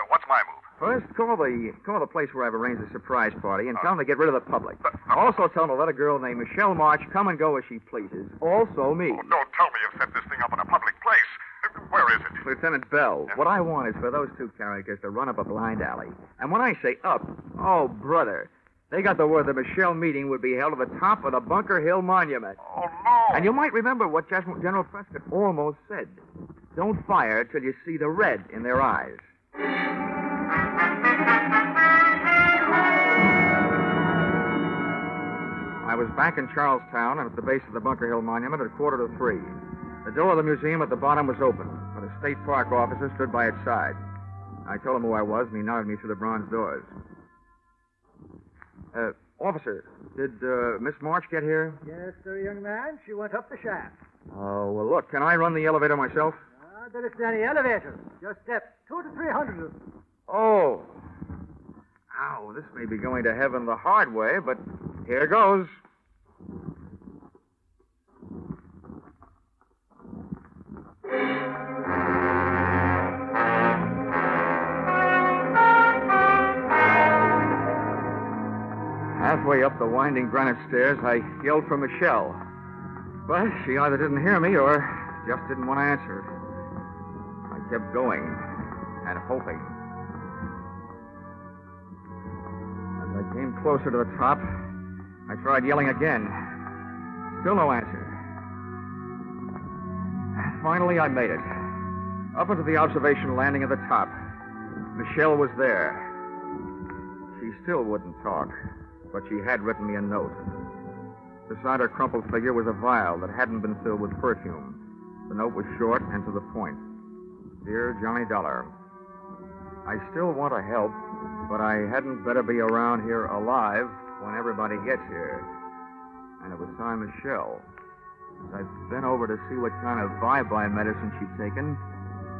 What's my move? First, call the place where I've arranged the surprise party and tell them to get rid of the public. Also tell them to let a girl named Michelle March come and go as she pleases. Also me. Oh, don't tell me you've set this thing up in a public place. Where is it? Lieutenant Bell, what I want is for those two characters to run up a blind alley. And when I say up, oh, brother, they got the word the Michelle meeting would be held at the top of the Bunker Hill Monument. Oh, no. And you might remember what General Prescott almost said. Don't fire till you see the red in their eyes. I was back in Charlestown and at the base of the Bunker Hill Monument at 2:45. The door of the museum at the bottom was open, but a state park officer stood by its side. I told him who I was, and he nodded me through the bronze doors. Officer, did Miss March get here? Yes, sir, young man. She went up the shaft. Oh, well, look, can I run the elevator myself? There isn't any elevator. Just steps 200 to 300 of them. Oh. Ow, this may be going to heaven the hard way, but here goes. Halfway up the winding granite stairs, I yelled for Michelle. But she either didn't hear me or just didn't want to answer. I kept going and hoping. As I came closer to the top, I tried yelling again. Still no answer. Finally, I made it. Up into the observation landing at the top. Michelle was there. She still wouldn't talk, but she had written me a note. Beside her crumpled figure was a vial that hadn't been filled with perfume. The note was short and to the point. Dear Johnny Dollar, I still want to help, but I hadn't better be around here alive when everybody gets here. And it was signed Michelle. As I've been over to see what kind of bye-bye medicine she'd taken,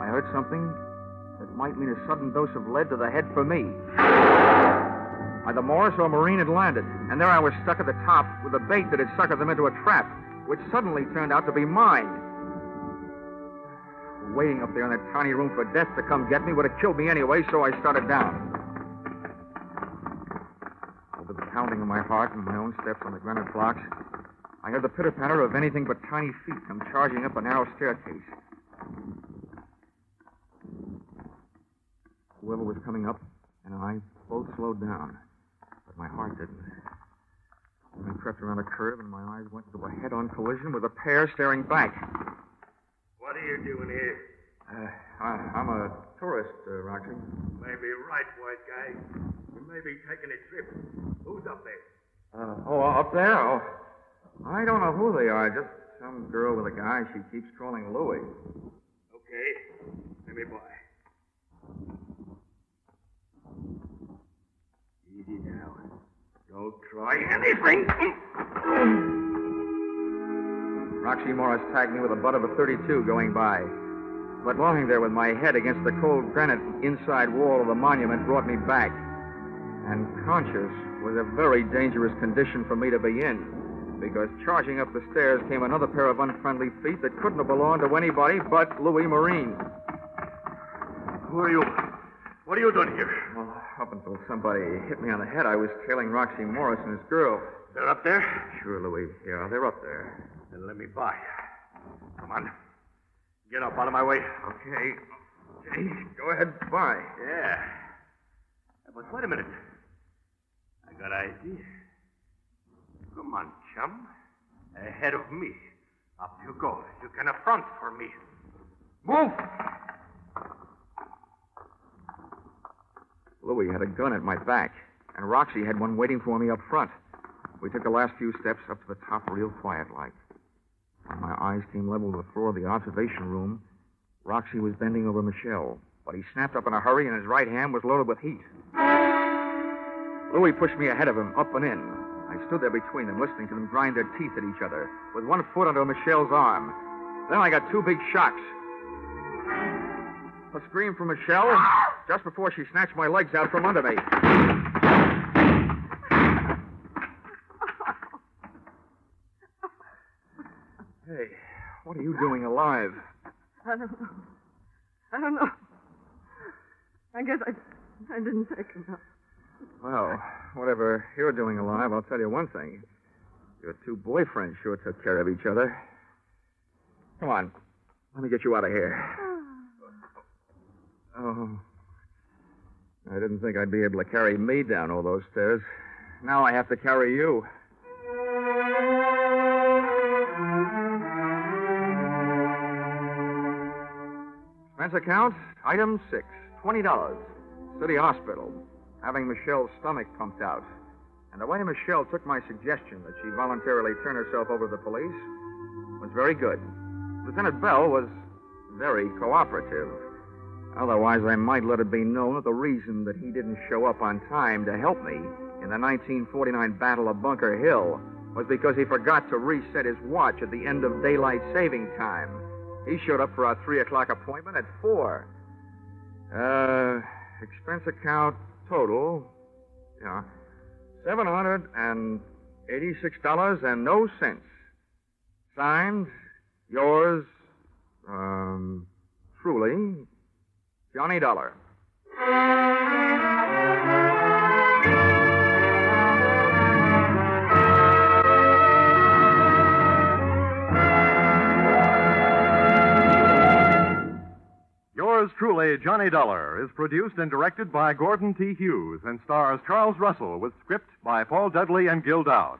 I heard something that might mean a sudden dose of lead to the head for me. Either Morris or Marine had landed, and there I was stuck at the top with a bait that had suckered them into a trap, which suddenly turned out to be mine. Waiting up there in that tiny room for death to come get me would have killed me anyway, so I started down. Over the pounding of my heart and my own steps on the granite blocks, I heard the pitter-patter of anything but tiny feet come charging up a narrow staircase. Whoever was coming up and I both slowed down, but my heart didn't. When I crept around a curve and my eyes went into a head-on collision with a pair staring back. What are you doing here? I'm a tourist, Roxy. Maybe right, white guy. You may be taking a trip. Who's up there? Up there? Oh, I don't know who they are. Just some girl with a guy she keeps calling Louis. Okay. Let me by. Easy now. Don't try anything. Roxy Morris tagged me with the butt of a .32 going by. But lying there with my head against the cold granite inside wall of the monument brought me back. And conscious was a very dangerous condition for me to be in, because charging up the stairs came another pair of unfriendly feet that couldn't have belonged to anybody but Louis Marine. Who are you? What are you doing here? Well, up until somebody hit me on the head, I was tailing Roxy Morris and his girl. They're up there? Sure, Louis. Yeah, they're up there. Then let me by. Come on. Get up out of my way. Okay. Hey, go ahead, by. Yeah. But wait a minute. I got an idea. Come on, chum. Ahead of me. Up you go. You can affront for me. Move! Louis had a gun at my back, and Roxy had one waiting for me up front. We took the last few steps up to the top real quiet-like. When my eyes came level to the floor of the observation room, Roxy was bending over Michelle, but he snapped up in a hurry, and his right hand was loaded with heat. Louis pushed me ahead of him, up and in. I stood there between them, listening to them grind their teeth at each other, with one foot under Michelle's arm. Then I got two big shocks. A scream from Michelle just before she snatched my legs out from under me. Hey, what are you doing alive? I don't know. I guess I didn't take enough. Well, whatever you're doing alive, I'll tell you one thing. Your two boyfriends sure took care of each other. Come on. Let me get you out of here. Oh. I didn't think I'd be able to carry me down all those stairs. Now I have to carry you. Expense account, item 6, $20. City hospital. Having Michelle's stomach pumped out. And the way Michelle took my suggestion that she voluntarily turn herself over to the police was very good. Lieutenant Bell was very cooperative. Otherwise, I might let it be known that the reason that he didn't show up on time to help me in the 1949 Battle of Bunker Hill was because he forgot to reset his watch at the end of daylight saving time. He showed up for our 3 o'clock appointment at 4. Expense account total, $786 and no cents. Signed, yours, truly, Johnny Dollar. Yours truly, Johnny Dollar, is produced and directed by Gordon T. Hughes and stars Charles Russell with script by Paul Dudley and Gil Dowd.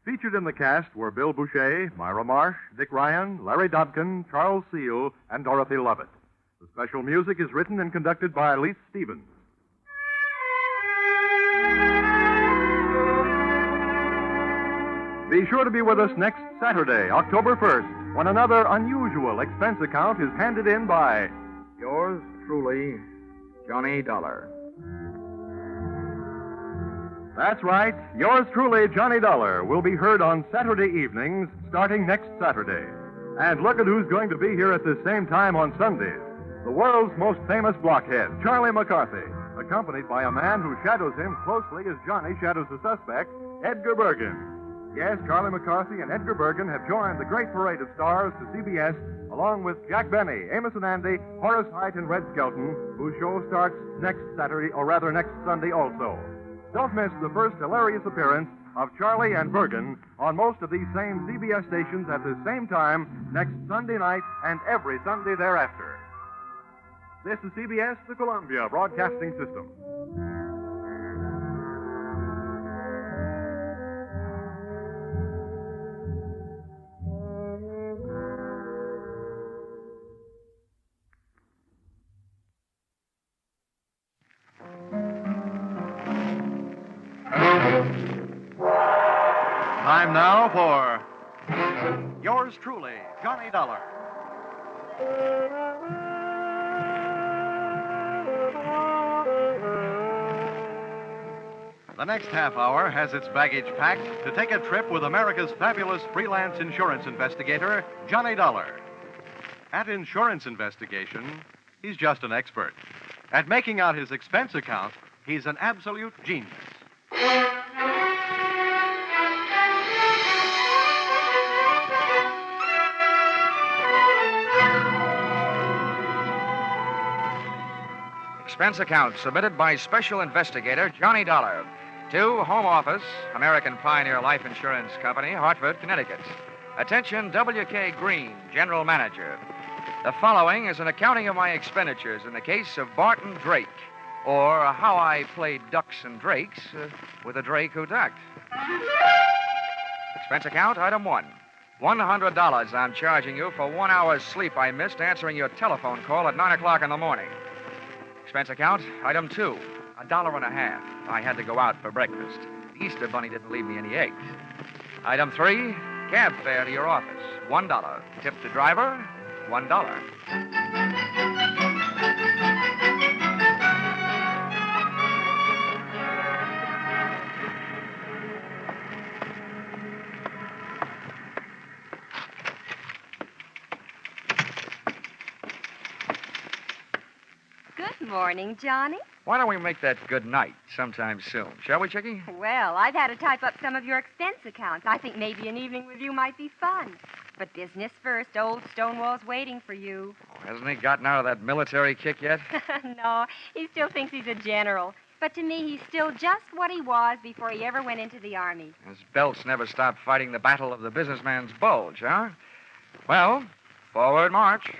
Featured in the cast were Bill Boucher, Myra Marsh, Dick Ryan, Larry Dobkin, Charles Seal, and Dorothy Lovett. The special music is written and conducted by Leith Stevens. Be sure to be with us next Saturday, October 1st, when another unusual expense account is handed in by yours truly, Johnny Dollar. That's right. Yours truly, Johnny Dollar, will be heard on Saturday evenings starting next Saturday. And look at who's going to be here at the same time on Sundays. The world's most famous blockhead, Charlie McCarthy, accompanied by a man who shadows him closely as Johnny shadows the suspect, Edgar Bergen. Yes, Charlie McCarthy and Edgar Bergen have joined the great parade of stars to CBS, along with Jack Benny, Amos and Andy, Horace Height, and Red Skelton, whose show starts next Saturday, or rather next Sunday also. Don't miss the first hilarious appearance of Charlie and Bergen on most of these same CBS stations at the same time next Sunday night and every Sunday thereafter. This is CBS, the Columbia Broadcasting System. Time now for yours truly, Johnny Dollar. The next half hour has its baggage packed to take a trip with America's fabulous freelance insurance investigator, Johnny Dollar. At Insurance Investigation, he's just an expert. At making out his expense account, he's an absolute genius. Expense account submitted by Special Investigator Johnny Dollar to Home Office, American Pioneer Life Insurance Company, Hartford, Connecticut. Attention, W.K. Green, General Manager. The following is an accounting of my expenditures in the case of Barton Drake, or how I played ducks and drakes with a drake who ducked. Expense account, item 1. $100 I'm charging you for 1 hour's sleep I missed answering your telephone call at 9 o'clock in the morning. Expense account, item 2. $1.50. I had to go out for breakfast. The Easter Bunny didn't leave me any eggs. Item 3, cab fare to your office, $1. Tip to driver, $1. Good morning, Johnny. Why don't we make that good night sometime soon? Shall we, Chickie? Well, I've had to type up some of your expense accounts. I think maybe an evening with you might be fun. But business first. Old Stonewall's waiting for you. Oh, hasn't he gotten out of that military kick yet? No, he still thinks he's a general. But to me, he's still just what he was before he ever went into the Army. His belts never stopped fighting the battle of the businessman's bulge, huh? Well, forward march.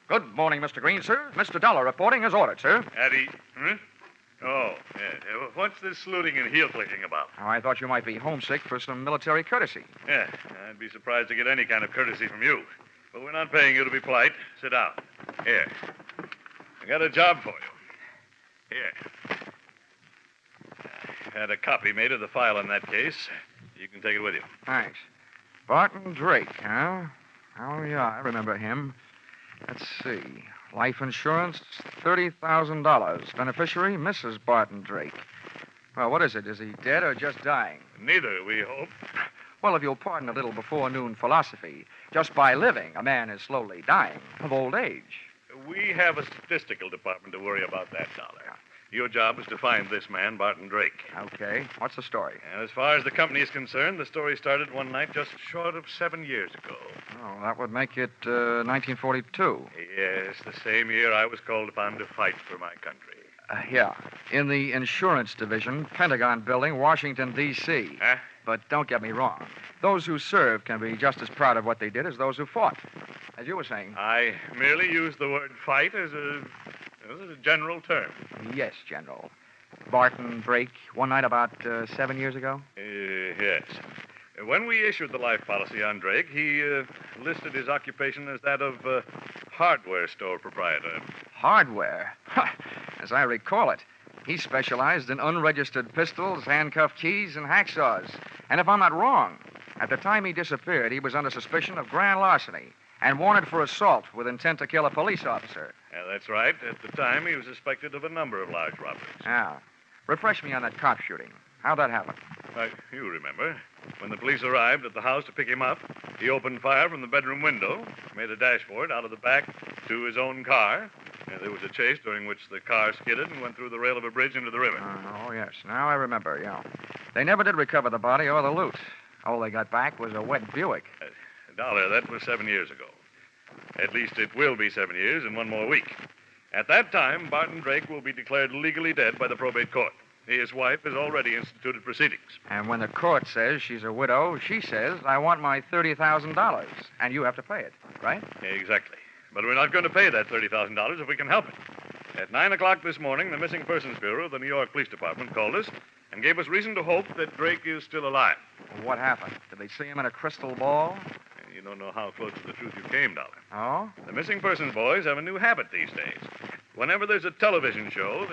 Good morning, Mr. Green, sir. Mr. Dollar reporting as ordered, sir. Eddie, huh? Oh, yeah. What's this saluting and heel clicking about? Oh, I thought you might be homesick for some military courtesy. Yeah, I'd be surprised to get any kind of courtesy from you. But we're not paying you to be polite. Sit down. Here. I got a job for you. Here. I had a copy made of the file in that case. You can take it with you. Thanks. Barton Drake, huh? Oh, yeah, I remember him. Let's see. Life insurance, $30,000. Beneficiary, Mrs. Barton Drake. Well, what is it? Is he dead or just dying? Neither, we hope. Well, if you'll pardon a little before-noon philosophy, just by living, a man is slowly dying of old age. We have a statistical department to worry about that, Dollar. Your job is to find this man, Barton Drake. Okay. What's the story? And as far as the company is concerned, the story started one night just short of 7 years ago. Oh, that would make it 1942. Yes, the same year I was called upon to fight for my country. Yeah. In the insurance division, Pentagon Building, Washington, D.C. Huh? But don't get me wrong. Those who served can be just as proud of what they did as those who fought. As you were saying. I merely used the word fight as a general term. Yes, General. Barton Drake, one night about 7 years ago? Yes. When we issued the life policy on Drake, he listed his occupation as that of hardware store proprietor. Hardware? As I recall it, he specialized in unregistered pistols, handcuff keys, and hacksaws. And if I'm not wrong, at the time he disappeared, he was under suspicion of grand larceny and wanted for assault with intent to kill a police officer. Yeah, that's right. At the time, he was suspected of a number of large robberies. Yeah. Refresh me on that cop shooting. How'd that happen? You remember. When the police arrived at the house to pick him up, he opened fire from the bedroom window, made a dash for it out of the back to his own car. There was a chase during which the car skidded and went through the rail of a bridge into the river. Oh, yes. Now I remember, yeah. They never did recover the body or the loot. All they got back was a wet Buick. Dollar, that was 7 years ago. At least it will be 7 years in 1 more week. At that time, Barton Drake will be declared legally dead by the probate court. His wife has already instituted proceedings. And when the court says she's a widow, she says, I want my $30,000, and you have to pay it, right? Exactly. But we're not going to pay that $30,000 if we can help it. At 9 o'clock this morning, the Missing Persons Bureau of the New York Police Department called us and gave us reason to hope that Drake is still alive. What happened? Did they see him in a crystal ball? You don't know how close to the truth you came, Dollar. Oh? The Missing Persons boys have a new habit these days. Whenever there's a television show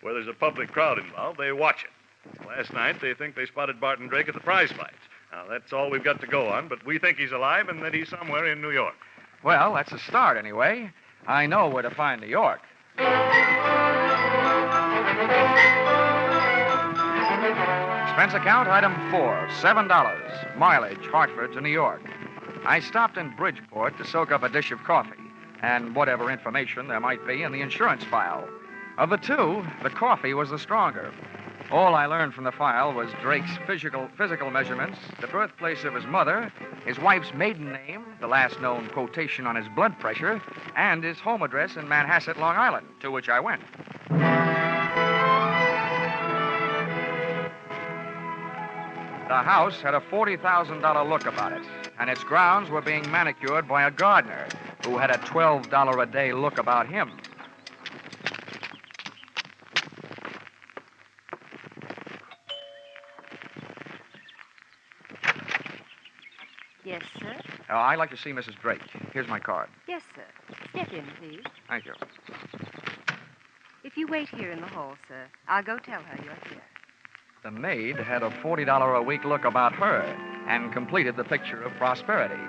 where there's a public crowd involved, they watch it. Last night, they think they spotted Barton Drake at the prize fights. Now, that's all we've got to go on, but we think he's alive and that he's somewhere in New York. Well, that's a start, anyway. I know where to find New York. Expense account, item 4, $7. Mileage, Hartford to New York. I stopped in Bridgeport to soak up a dish of coffee and whatever information there might be in the insurance file. Of the two, the coffee was the stronger. All I learned from the file was Drake's physical measurements, the birthplace of his mother, his wife's maiden name, the last known quotation on his blood pressure, and his home address in Manhasset, Long Island, to which I went. The house had a $40,000 look about it, and its grounds were being manicured by a gardener who had a $12 a day look about him. Yes, sir? I'd like to see Mrs. Drake. Here's my card. Yes, sir. Step in, please. Thank you. If you wait here in the hall, sir, I'll go tell her you're here. The maid had a $40 a week look about her and completed the picture of prosperity.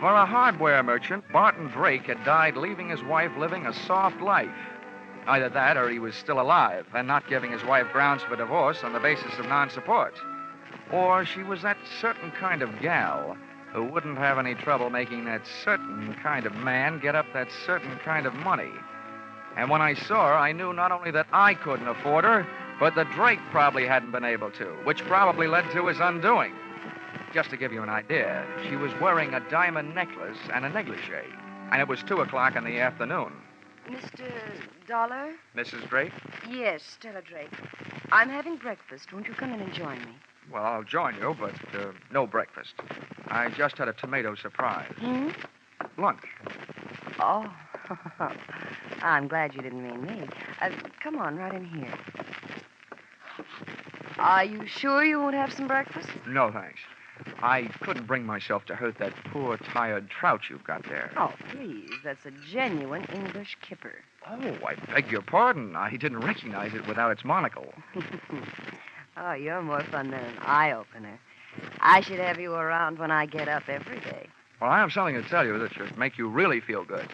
For a hardware merchant, Barton Drake had died leaving his wife living a soft life. Either that or he was still alive and not giving his wife grounds for divorce on the basis of non-support. Or she was that certain kind of gal who wouldn't have any trouble making that certain kind of man get up that certain kind of money. And when I saw her, I knew not only that I couldn't afford her, but that Drake probably hadn't been able to, which probably led to his undoing. Just to give you an idea, she was wearing a diamond necklace and a negligee, and it was 2 o'clock in the afternoon. Mr. Dollar? Mrs. Drake? Yes, Stella Drake. I'm having breakfast. Won't you come in and join me? Well, I'll join you, but no breakfast. I just had a tomato surprise. Lunch. Oh, I'm glad you didn't mean me. Come on, right in here. Are you sure you won't have some breakfast? No, thanks. I couldn't bring myself to hurt that poor, tired trout you've got there. Oh, please. That's a genuine English kipper. Oh, I beg your pardon. I didn't recognize it without its monocle. Oh, you're more fun than an eye-opener. I should have you around when I get up every day. Well, I have something to tell you that should make you really feel good.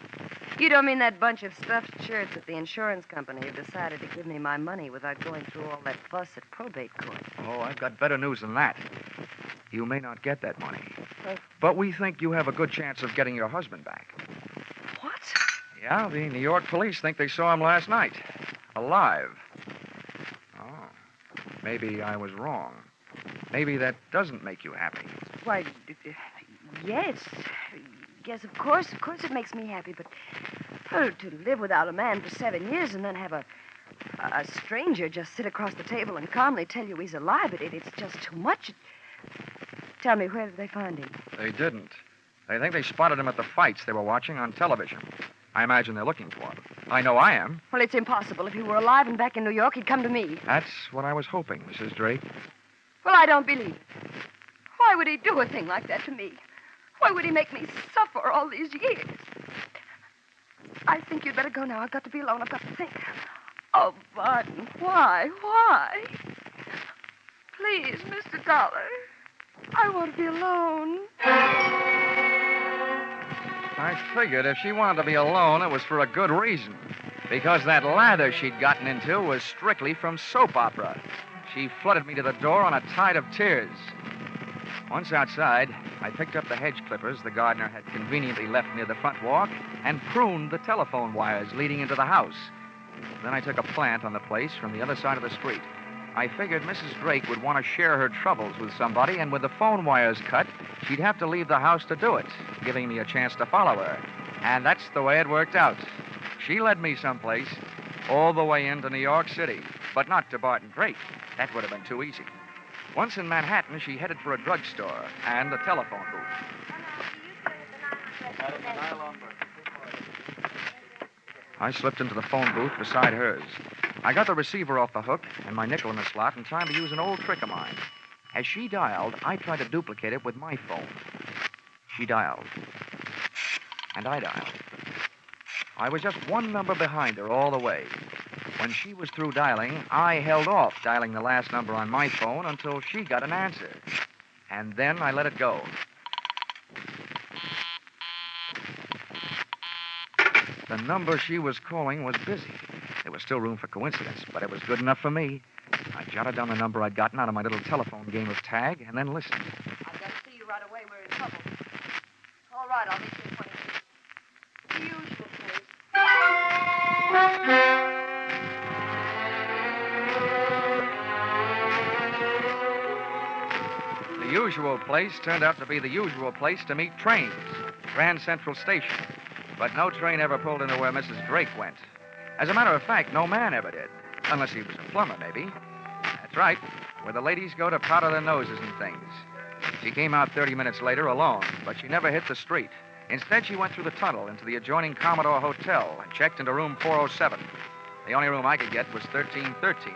You don't mean that bunch of stuffed shirts at the insurance company have decided to give me my money without going through all that fuss at probate court? Oh, I've got better news than that. You may not get that money. But we think you have a good chance of getting your husband back. What? Yeah, the New York police think they saw him last night. Alive. Oh. Maybe I was wrong. Maybe that doesn't make you happy. Why, yes. Yes, of course it makes me happy, but to live without a man for 7 years and then have a stranger just sit across the table and calmly tell you he's alive, it's just too much. Tell me, where did they find him? They didn't. They think they spotted him at the fights they were watching on television. I imagine they're looking for him. I know I am. Well, it's impossible. If he were alive and back in New York, he'd come to me. That's what I was hoping, Mrs. Drake. Well, I don't believe it. Why would he do a thing like that to me? Why would he make me suffer all these years? I think you'd better go now. I've got to be alone. I've got to think. Oh, Barton, why? Why? Please, Mr. Dollar. I want to be alone. I figured if she wanted to be alone, it was for a good reason. Because that lather she'd gotten into was strictly from soap opera. She flooded me to the door on a tide of tears. Once outside, I picked up the hedge clippers the gardener had conveniently left near the front walk and pruned the telephone wires leading into the house. Then I took a plant on the place from the other side of the street. I figured Mrs. Drake would want to share her troubles with somebody, and with the phone wires cut, she'd have to leave the house to do it, giving me a chance to follow her. And that's the way it worked out. She led me someplace, all the way into New York City, but not to Barton Drake. That would have been too easy. Once in Manhattan, she headed for a drugstore and a telephone booth. I slipped into the phone booth beside hers. I got the receiver off the hook and my nickel in the slot in time to use an old trick of mine. As she dialed, I tried to duplicate it with my phone. She dialed. And I dialed. I was just one number behind her all the way. When she was through dialing, I held off dialing the last number on my phone until she got an answer. And then I let it go. The number she was calling was busy. There was still room for coincidence, but it was good enough for me. I jotted down the number I'd gotten out of my little telephone game of tag and then listened. I've got to see you right away. We're in trouble. All right, I'll meet you in 20 minutes. The usual place. usual place turned out to be the usual place to meet trains, Grand Central Station. But no train ever pulled into where Mrs. Drake went. As a matter of fact, no man ever did. Unless he was a plumber, maybe. That's right, where the ladies go to powder their noses and things. She came out 30 minutes later alone, but she never hit the street. Instead, she went through the tunnel into the adjoining Commodore Hotel and checked into room 407. The only room I could get was 1313.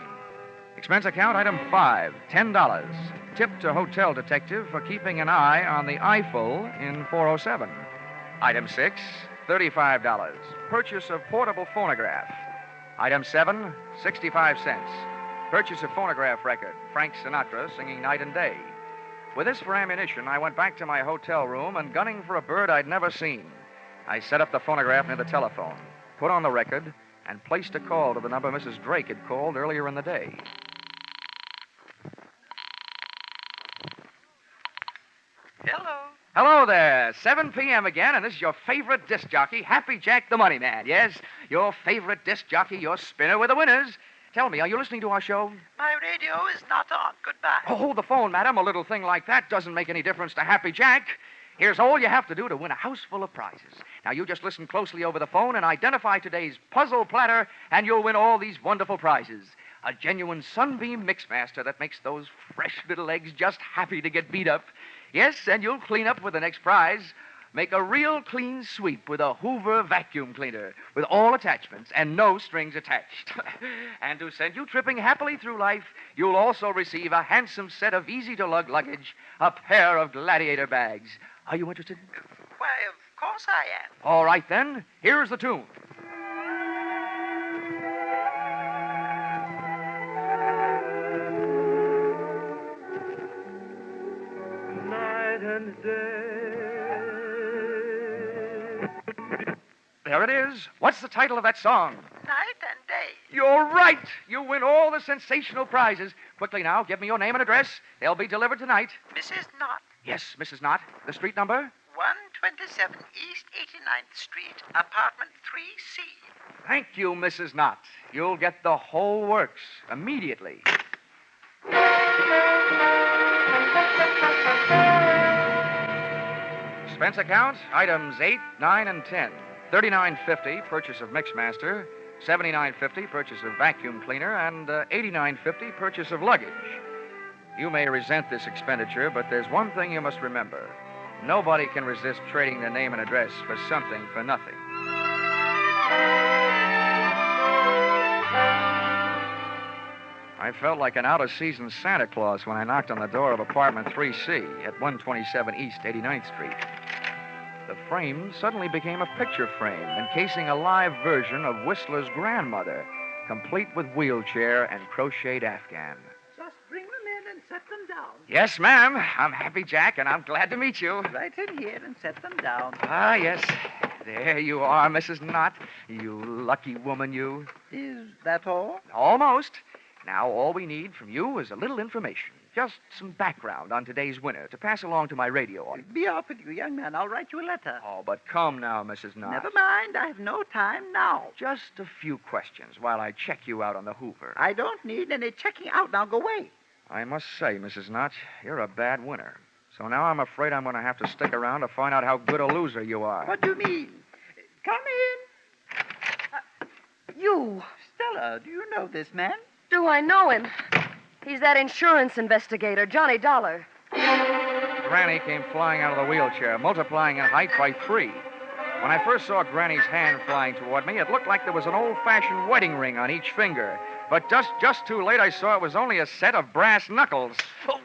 Expense account, item 5, $10. Tip to hotel detective for keeping an eye on the Eiffel in 407. Item 6, $35. Purchase of portable phonograph. Item 7, 65 cents. Purchase of phonograph record, Frank Sinatra singing night and day. With this for ammunition, I went back to my hotel room and, gunning for a bird I'd never seen, I set up the phonograph near the telephone, put on the record, and placed a call to the number Mrs. Drake had called earlier in the day. Hello. Hello there. 7 p.m. again, and this is your favorite disc jockey, Happy Jack the Money Man. Yes, your favorite disc jockey, your spinner with the winners. Tell me, are you listening to our show? My radio is not on. Goodbye. Oh, hold the phone, madam. A little thing like that doesn't make any difference to Happy Jack. Here's all you have to do to win a house full of prizes. Now, you just listen closely over the phone and identify today's puzzle platter, and you'll win all these wonderful prizes. A genuine Sunbeam Mixmaster that makes those fresh little eggs just happy to get beat up. Yes, and you'll clean up with the next prize. Make a real clean sweep with a Hoover vacuum cleaner with all attachments and no strings attached. And to send you tripping happily through life, you'll also receive a handsome set of easy-to-lug luggage, a pair of Gladiator bags. Are you interested? Why, of course I am. All right, then. Here's the tune. Night and day. There it is. What's the title of that song? Night and day. You're right. You win all the sensational prizes. Quickly now, give me your name and address. They'll be delivered tonight. Mrs. Knott. Yes, Mrs. Knott. The street number? 127 East 89th Street, apartment 3C. Thank you, Mrs. Knott. You'll get the whole works immediately. Expense account, items 8, 9, and 10. $39.50 purchase of Mixmaster, $79.50 purchase of vacuum cleaner, and $89.50 purchase of luggage. You may resent this expenditure, but there's one thing you must remember. Nobody can resist trading their name and address for something for nothing. I felt like an out-of-season Santa Claus when I knocked on the door of apartment 3C at 127 East 89th Street. The frame suddenly became a picture frame encasing a live version of Whistler's grandmother, complete with wheelchair and crocheted afghan. Just bring them in and set them down. Yes, ma'am. I'm Happy Jack, and I'm glad to meet you. Right in here and set them down. Ah, yes. There you are, Mrs. Knott. You lucky woman, you. Is that all? Almost. Now, all we need from you is a little information. Just some background on today's winner to pass along to my radio audience. Be off with you, young man. I'll write you a letter. Oh, but come now, Mrs. Knott. Never mind. I have no time now. Just a few questions while I check you out on the Hoover. I don't need any checking out. Now go away. I must say, Mrs. Knott, you're a bad winner. So now I'm afraid I'm going to have to stick around to find out how good a loser you are. What do you mean? Come in. You. Stella, do you know this man? Do I know him? He's that insurance investigator, Johnny Dollar. Granny came flying out of the wheelchair, multiplying in height by 3. When I first saw Granny's hand flying toward me, it looked like there was an old-fashioned wedding ring on each finger. But just too late, I saw it was only a set of brass knuckles. Oh.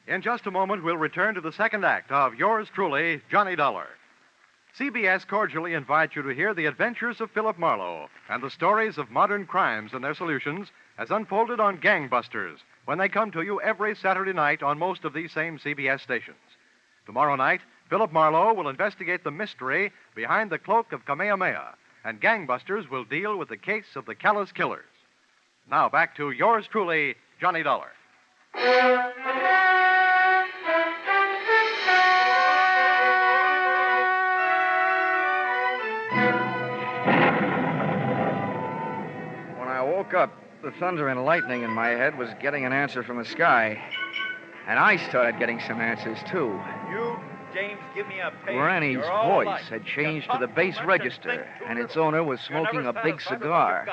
In just a moment, we'll return to the second act of yours truly, Johnny Dollar. CBS cordially invites you to hear the adventures of Philip Marlowe and the stories of modern crimes and their solutions as unfolded on Gangbusters when they come to you every Saturday night on most of these same CBS stations. Tomorrow night, Philip Marlowe will investigate the mystery behind the cloak of Kamehameha, and Gangbusters will deal with the case of the Callous Killers. Now back to yours truly, Johnny Dollar. woke up, the thunder and lightning in my head was getting an answer from the sky. And I started getting some answers, too. You, James, give me a page. Granny's You're all voice alike. had changed to the bass register, and its owner was smoking a big cigar.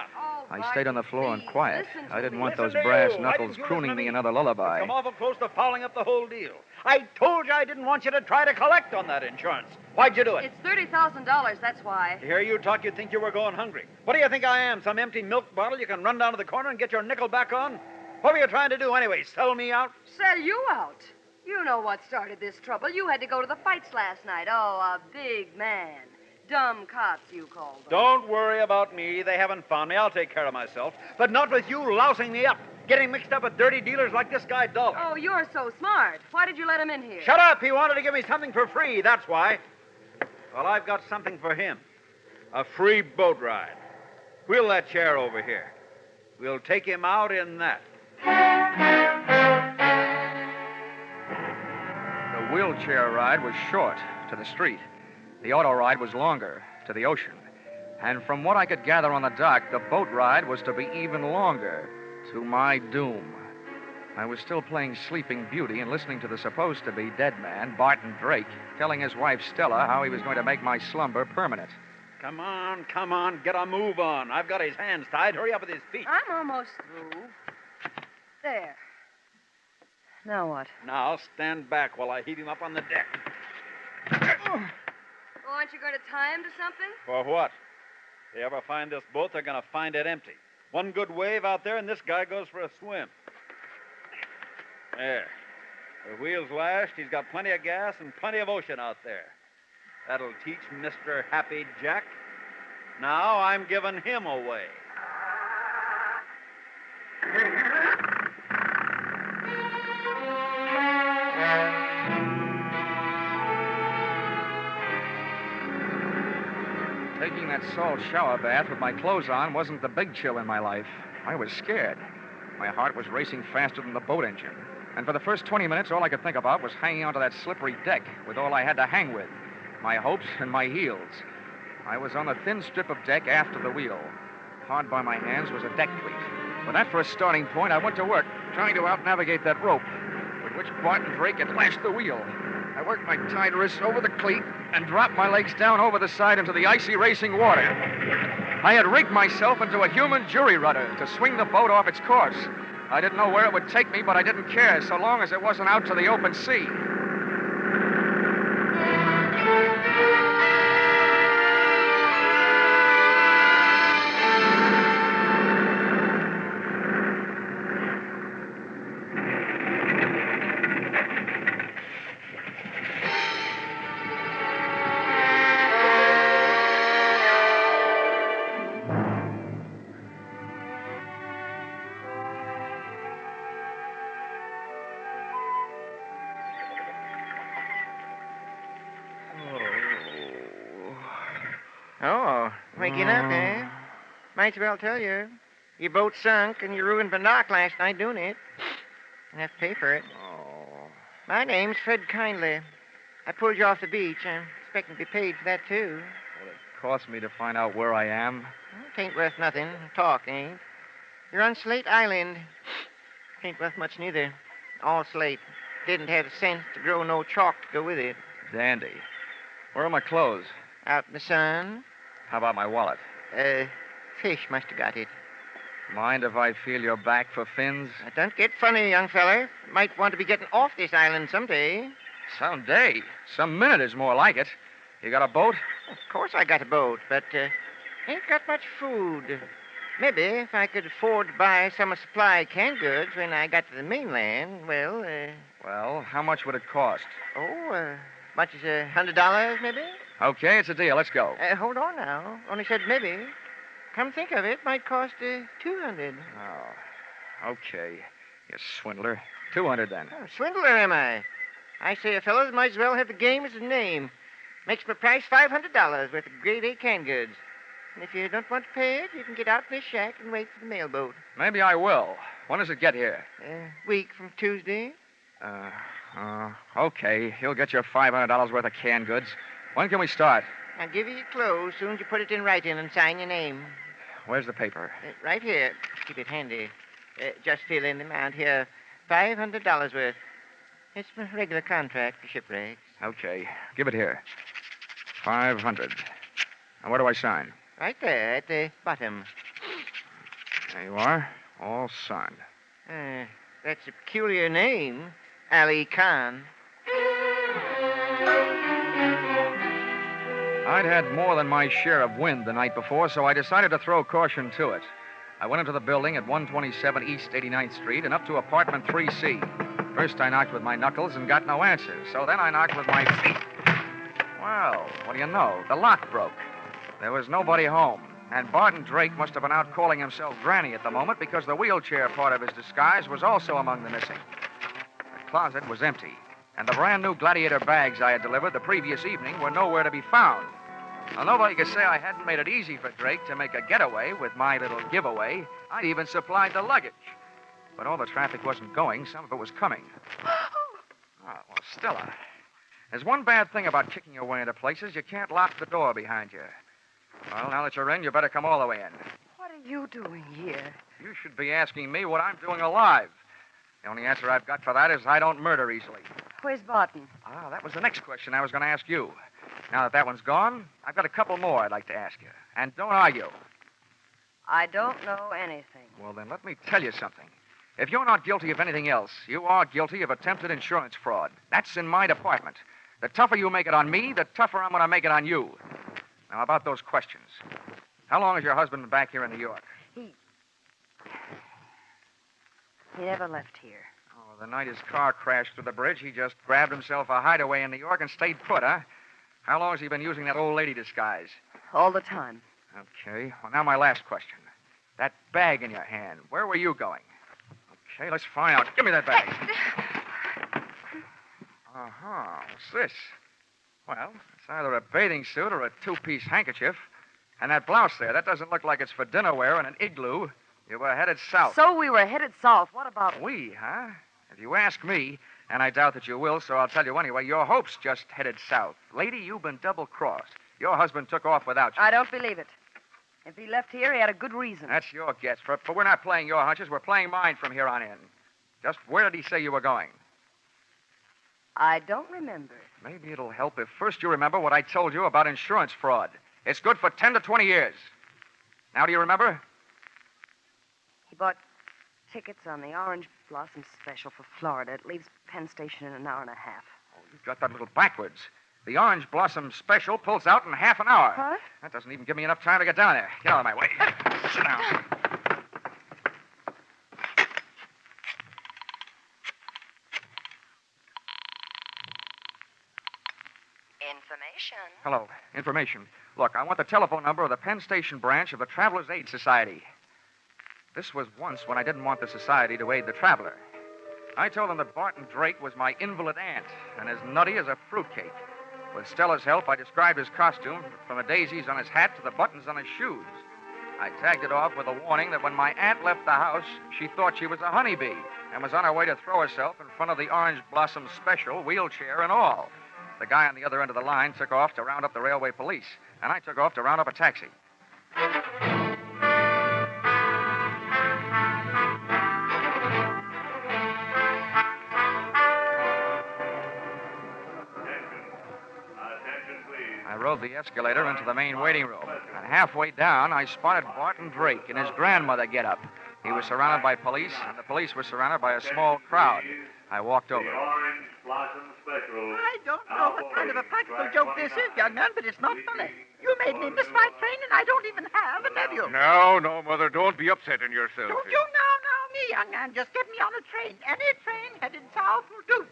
I stayed on the floor and quiet. I didn't want those brass knuckles crooning me another lullaby. Come awful close to fouling up the whole deal. I told you I didn't want you to try to collect on that insurance. Why'd you do it? It's $30,000, that's why. To hear you talk, you'd think you were going hungry. What do you think I am, some empty milk bottle you can run down to the corner and get your nickel back on? What were you trying to do anyway, sell me out? Sell you out? You know what started this trouble. You had to go to the fights last night. Oh, a big man. Dumb cops, you called them. Don't worry about me. They haven't found me. I'll take care of myself. But not with you lousing me up, getting mixed up with dirty dealers like this guy Dollar. Oh, you're so smart. Why did you let him in here? Shut up! He wanted to give me something for free, that's why. Well, I've got something for him. A free boat ride. Wheel that chair over here. We'll take him out in that. The wheelchair ride was short, to the street. The auto ride was longer, to the ocean. And from what I could gather on the dock, the boat ride was to be even longer, to my doom. I was still playing Sleeping Beauty and listening to the supposed-to-be dead man, Barton Drake, telling his wife Stella how he was going to make my slumber permanent. Come on, get a move on. I've got his hands tied. Hurry up with his feet. I'm almost through. There. Now what? Now stand back while I heat him up on the deck. Well, aren't you going to tie him to something? For what? If they ever find this boat, they're going to find it empty. One good wave out there, and this guy goes for a swim. There. The wheel's lashed. He's got plenty of gas and plenty of ocean out there. That'll teach Mr. Happy Jack. Now I'm giving him away. Taking that salt shower bath with my clothes on wasn't the big chill in my life. I was scared. My heart was racing faster than the boat engine. And for the first 20 minutes, all I could think about was hanging onto that slippery deck with all I had to hang with, my hopes and my heels. I was on a thin strip of deck after the wheel. Hard by my hands was a deck cleat. With that for a starting point, I went to work, trying to out-navigate that rope, with which Barton Drake had lashed the wheel. I worked my tied wrists over the cleat and dropped my legs down over the side into the icy racing water. I had rigged myself into a human jury rudder to swing the boat off its course. I didn't know where it would take me, but I didn't care, so long as it wasn't out to the open sea. Oh, waking up, eh? Might as well tell you. Your boat sunk and you ruined my knock last night doing it. I have to pay for it. Oh. My name's Fred Kindly. I pulled you off the beach. I'm expecting to be paid for that, too. Will it cost me to find out where I am? It ain't worth nothing. Talk ain't. You're on Slate Island. Ain't worth much neither. All slate. Didn't have the sense to grow no chalk to go with it. Dandy. Where are my clothes? Out in the sun. How about my wallet? Fish must have got it. Mind if I feel your back for fins? Now, don't get funny, young feller. Might want to be getting off this island someday. Someday. Some minute is more like it. You got a boat? Of course I got a boat, but ain't got much food. Maybe if I could afford to buy some of supply canned goods when I got to the mainland, well, Well, how much would it cost? Much as $100, maybe? Okay, it's a deal. Let's go. Hold on now. Only said maybe. Come think of it, might cost $200. Oh, okay. You swindler. $200 then. Oh, swindler, am I? I say a fellow might as well have the game as his name. Makes my price $500 worth of grade A canned goods. And if you don't want to pay it, you can get out in this shack and wait for the mailboat. Maybe I will. When does it get here? Week from Tuesday. Okay. He'll get your $500 worth of canned goods. When can we start? I'll give you your clothes soon as you put it in writing and sign your name. Where's the paper? Right here. Keep it handy. Just fill in the amount here. $500 worth. It's my regular contract for shipwrecks. Okay. Give it here. 500. Now, where do I sign? Right there at the bottom. There you are. All signed. That's a peculiar name. Ali Khan. I'd had more than my share of wind the night before, so I decided to throw caution to it. I went into the building at 127 East 89th Street and up to apartment 3C. First, I knocked with my knuckles and got no answers, so then I knocked with my feet. Well, what do you know? The lock broke. There was nobody home, and Barton Drake must have been out calling himself Granny at the moment because the wheelchair part of his disguise was also among the missing. The closet was empty, and the brand-new Gladiator bags I had delivered the previous evening were nowhere to be found. Now, nobody could say I hadn't made it easy for Drake to make a getaway with my little giveaway. I'd even supplied the luggage. But all the traffic wasn't going. Some of it was coming. Oh, well, Stella, there's one bad thing about kicking your way into places. You can't lock the door behind you. Well, now that you're in, you better come all the way in. What are you doing here? You should be asking me what I'm doing alive. The only answer I've got for that is I don't murder easily. Where's Barton? Ah, that was the next question I was going to ask you. Now that one's gone, I've got a couple more I'd like to ask you. And don't argue. I don't know anything. Well, then let me tell you something. If you're not guilty of anything else, you are guilty of attempted insurance fraud. That's in my department. The tougher you make it on me, the tougher I'm going to make it on you. Now, about those questions. How long has your husband been back here in New York? He never left here. Oh, the night his car crashed through the bridge, he just grabbed himself a hideaway in New York and stayed put, huh? How long has he been using that old lady disguise? All the time. Okay. Well, now my last question. That bag in your hand, where were you going? Okay, let's find out. Give me that bag. Uh-huh. What's this? Well, it's either a bathing suit or a two-piece handkerchief. And that blouse there, that doesn't look like it's for dinner wear in an igloo. You were headed south. So we were headed south. What about... We, huh? If you ask me, and I doubt that you will, so I'll tell you anyway, your hope's just headed south. Lady, you've been double-crossed. Your husband took off without you. I don't believe it. If he left here, he had a good reason. That's your guess, but we're not playing your hunches. We're playing mine from here on in. Just where did he say you were going? I don't remember. Maybe it'll help if first you remember what I told you about insurance fraud. It's good for 10 to 20 years. Now, do you remember? He bought tickets on the Orange Blossom Special for Florida. It leaves Penn Station in an hour and a half. Oh, you've got that a little backwards. The Orange Blossom Special pulls out in half an hour. What? That doesn't even give me enough time to get down there. Get out of my way. Sit down. Information. Hello. Information. Look, I want the telephone number of the Penn Station branch of the Travelers' Aid Society. This was once when I didn't want the society to aid the traveler. I told them that Barton Drake was my invalid aunt and as nutty as a fruitcake. With Stella's help, I described his costume from the daisies on his hat to the buttons on his shoes. I tagged it off with a warning that when my aunt left the house, she thought she was a honeybee and was on her way to throw herself in front of the Orange Blossom Special, wheelchair and all. The guy on the other end of the line took off to round up the railway police, and I took off to round up a taxi. I rode the escalator into the main waiting room, and halfway down, I spotted Barton Drake in his grandmother get-up. He was surrounded by police, and the police were surrounded by a small crowd. I walked over. Orange Blossom Special. I don't know what kind of a practical joke this is, young man, but it's not funny. You made me miss my train, and I don't even have a nephew. No, Mother, don't be upsetting yourself. Don't you now, me, young man. Just get me on a train. Any train headed south will do.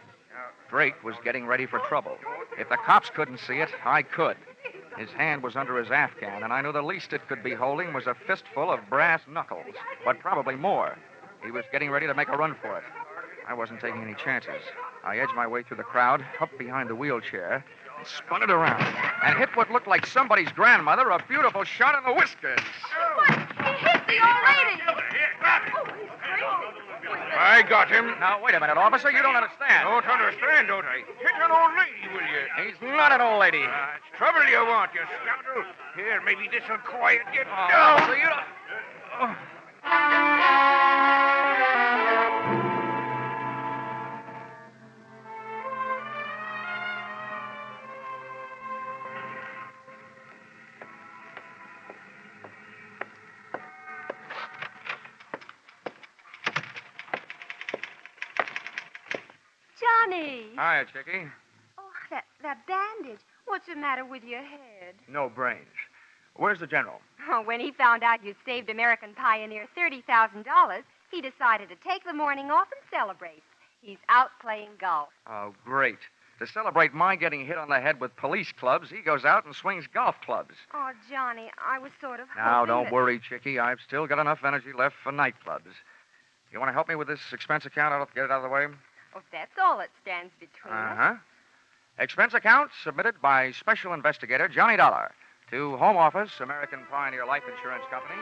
Drake was getting ready for trouble. If the cops couldn't see it, I could. His hand was under his Afghan, and I knew the least it could be holding was a fistful of brass knuckles, but probably more. He was getting ready to make a run for it. I wasn't taking any chances. I edged my way through the crowd, up behind the wheelchair, spun it around, and hit what looked like somebody's grandmother a beautiful shot in the whiskers. What? He hit the old lady. I got him. Now, wait a minute, officer. You don't understand. Don't understand, don't I? Hit an old lady, will you? He's not an old lady. It's trouble you want, you scoundrel. Here, maybe this'll quiet you Oh, down. so you don't... Johnny! Hiya, Chickie. Oh, that bandage. What's the matter with your head? No brains. Where's the general? Oh, when he found out you'd saved American Pioneer $30,000, he decided to take the morning off and celebrate. He's out playing golf. Oh, great. To celebrate my getting hit on the head with police clubs, he goes out and swings golf clubs. Oh, Johnny, I was sort of Now, hoping don't that... worry, Chickie. I've still got enough energy left for nightclubs. You want to help me with this expense account? I'll get it out of the way. Oh, that's all that stands between us. Uh-huh. Expense account submitted by Special Investigator Johnny Dollar to Home Office, American Pioneer Life Insurance Company,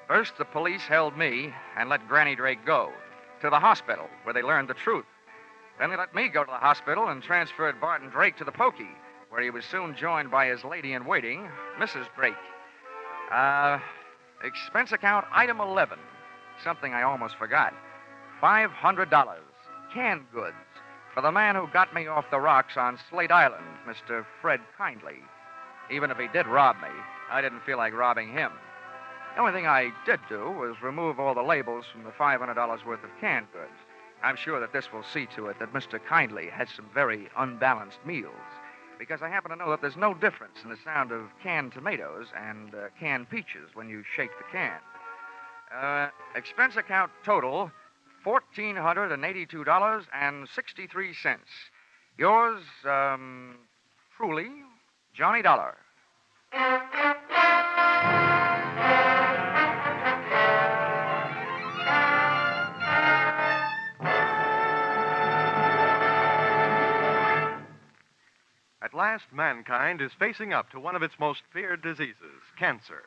First, the police held me and let Granny Drake go to the hospital, where they learned the truth. Then they let me go to the hospital and transferred Barton Drake to the pokey, where he was soon joined by his lady-in-waiting, Mrs. Drake. Expense account item 11. Something I almost forgot. $500. Canned goods. For the man who got me off the rocks on Slate Island, Mr. Fred Kindly. Even if he did rob me, I didn't feel like robbing him. The only thing I did do was remove all the labels from the $500 worth of canned goods. I'm sure that this will see to it that Mr. Kindly has some very unbalanced meals, because I happen to know that there's no difference in the sound of canned tomatoes and canned peaches when you shake the can. Expense account total, $1,482.63. Yours, truly, Johnny Dollar. At last, mankind is facing up to one of its most feared diseases, cancer.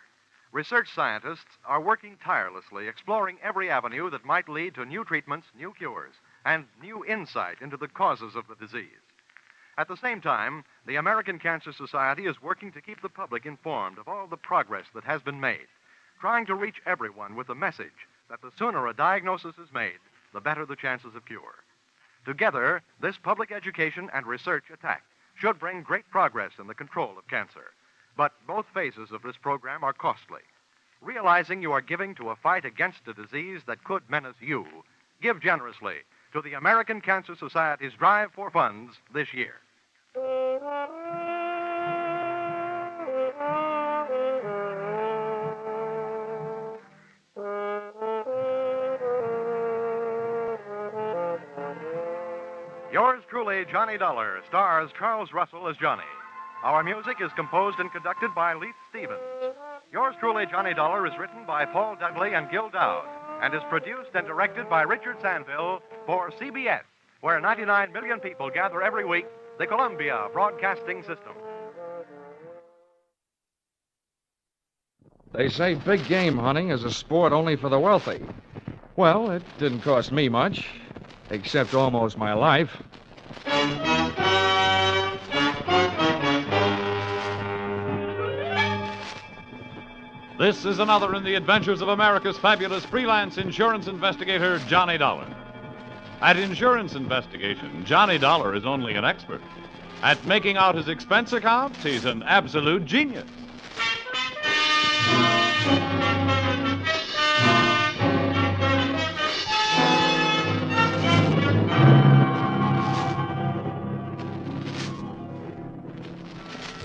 Research scientists are working tirelessly, exploring every avenue that might lead to new treatments, new cures, and new insight into the causes of the disease. At the same time, the American Cancer Society is working to keep the public informed of all the progress that has been made, trying to reach everyone with the message that the sooner a diagnosis is made, the better the chances of cure. Together, this public education and research attack should bring great progress in the control of cancer. But both phases of this program are costly. Realizing you are giving to a fight against a disease that could menace you, give generously to the American Cancer Society's drive for funds this year. Yours truly, Johnny Dollar, stars Charles Russell as Johnny. Our music is composed and conducted by Leith Stevens. Yours truly, Johnny Dollar, is written by Paul Dudley and Gil Dowd and is produced and directed by Richard Sanville for CBS, where 99 million people gather every week, the Columbia Broadcasting System. They say big game hunting is a sport only for the wealthy. Well, it didn't cost me much, except almost my life. This is another in the adventures of America's fabulous freelance insurance investigator, Johnny Dollar. At insurance investigation, Johnny Dollar is only an expert. At making out his expense accounts, he's an absolute genius.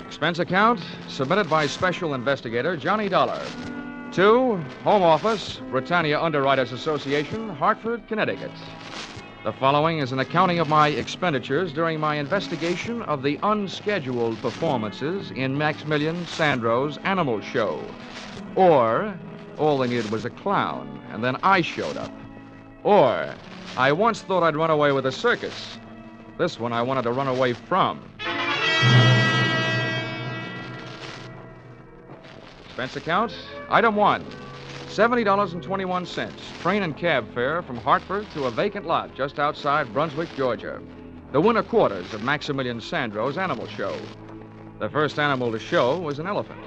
Expense account submitted by Special Investigator Johnny Dollar to Home Office, Britannia Underwriters Association, Hartford, Connecticut. The following is an accounting of my expenditures during my investigation of the unscheduled performances in Maximilian Sandro's Animal Show. Or, all they needed was a clown, and then I showed up. Or, I once thought I'd run away with a circus. This one I wanted to run away from. Expense account, item 1, $70.21, train and cab fare from Hartford to a vacant lot just outside Brunswick, Georgia. The winter quarters of Maximilian Sandro's animal show. The first animal to show was an elephant.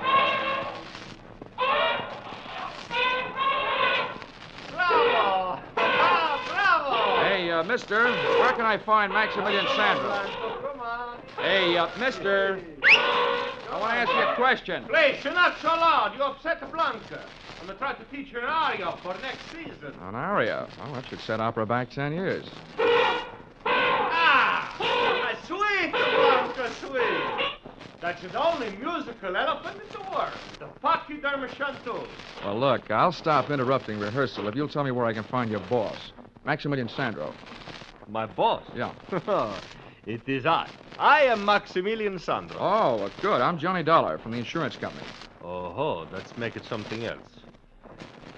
Bravo! Bravo! Hey, mister, where can I find Maximilian Sandro? Hey, mister, I want to ask you a question. Please, you're not so loud. You upset Blanca. I'm going to try to teach her an aria for next season. An aria? Well, that should set opera back 10 years. Sweet, Blanca, sweet. That's the only musical elephant in the world. The Pachyderma chanteuse. Well, look, I'll stop interrupting rehearsal if you'll tell me where I can find your boss, Maximilian Sandro. My boss? Yeah. It is I. I am Maximilian Sandro. Oh, well, good. I'm Johnny Dollar from the insurance company. Oh, let's make it something else.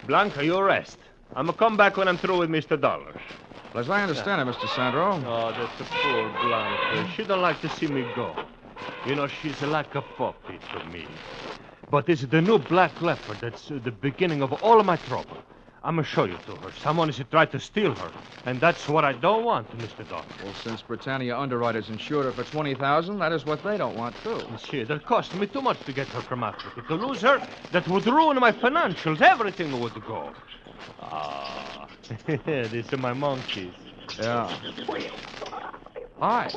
Blanca, you rest. I'm going to come back when I'm through with Mr. Dollar. Well, as I understand it, Mr. Sandro. Oh, that's a poor Blanca. She don't like to see me go. You know, she's like a puppy to me. But it's the new black leopard that's the beginning of all of my trouble. I'm going to show you to her. Someone is trying to steal her. And that's what I don't want, Mr. Dollar. Well, since Britannia Underwriters insured her for $20,000, that is what they don't want, too. See, that cost me too much to get her from Africa. To lose her, that would ruin my financials. Everything would go. Ah, these are my monkeys. Yeah. Hi.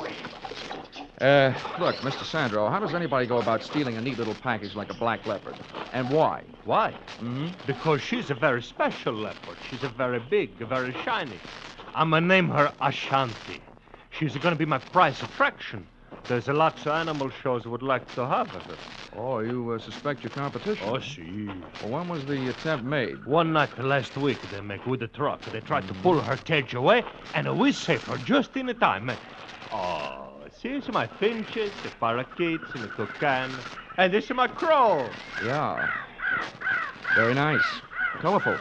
Look, Mr. Sandro, how does anybody go about stealing a neat little package like a black leopard? And why? Why? Mm-hmm. Because she's a very special leopard. She's a very big, very shiny. I'm going to name her Ashanti. She's going to be my prize attraction. There's a lot of animal shows would like to have her. Oh, you suspect your competition? Oh, see. Well, when was the attempt made? One night last week they make with the truck. They tried to pull her cage away, and we saved her just in time. Oh, see, this is my finches, the parakeets, and the toucan. And this is my crow. Yeah. Very nice. Colorful.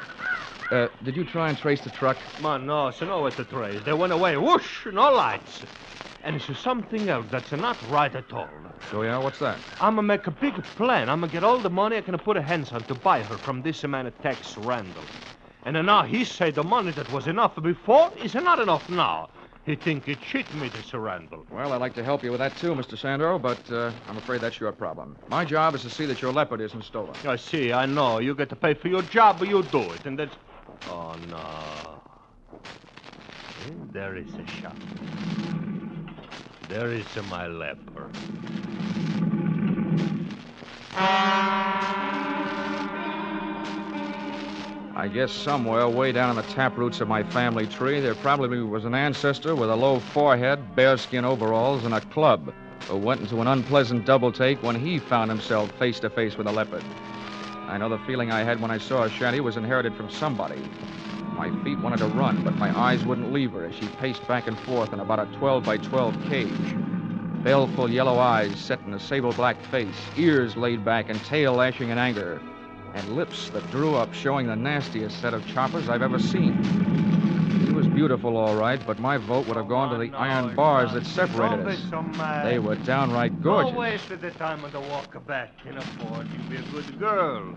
Did you try and trace the truck? Man, no, so no way to trace. They went away, whoosh, no lights. And it's something else that's not right at all. Oh, yeah? What's that? I'm going to make a big plan. I'm going to get all the money I can put a hands on to buy her from this man at Tex Randall. And now he say the money that was enough before is not enough now. He think he cheat me, this Randall. Well, I'd like to help you with that, too, Mr. Sandro, but I'm afraid that's your problem. My job is to see that your leopard isn't stolen. I see, I know. You get to pay for your job, but you do it, and that's... Oh, no. There is a shot. There is my leopard. I guess somewhere way down in the taproots of my family tree, there probably was an ancestor with a low forehead, bearskin overalls, and a club who went into an unpleasant double take when he found himself face to face with a leopard. I know the feeling I had when I saw Ashanti was inherited from somebody. My feet wanted to run, but my eyes wouldn't leave her as she paced back and forth in about a 12-by-12 cage. Baleful yellow eyes set in a sable-black face, ears laid back and tail lashing in anger, and lips that drew up showing the nastiest set of choppers I've ever seen. She was beautiful, all right, but my vote would have gone to the iron bars that separated us. They were downright gorgeous. Don't waste the time on the walk back in a Ford. You'll be a good girl.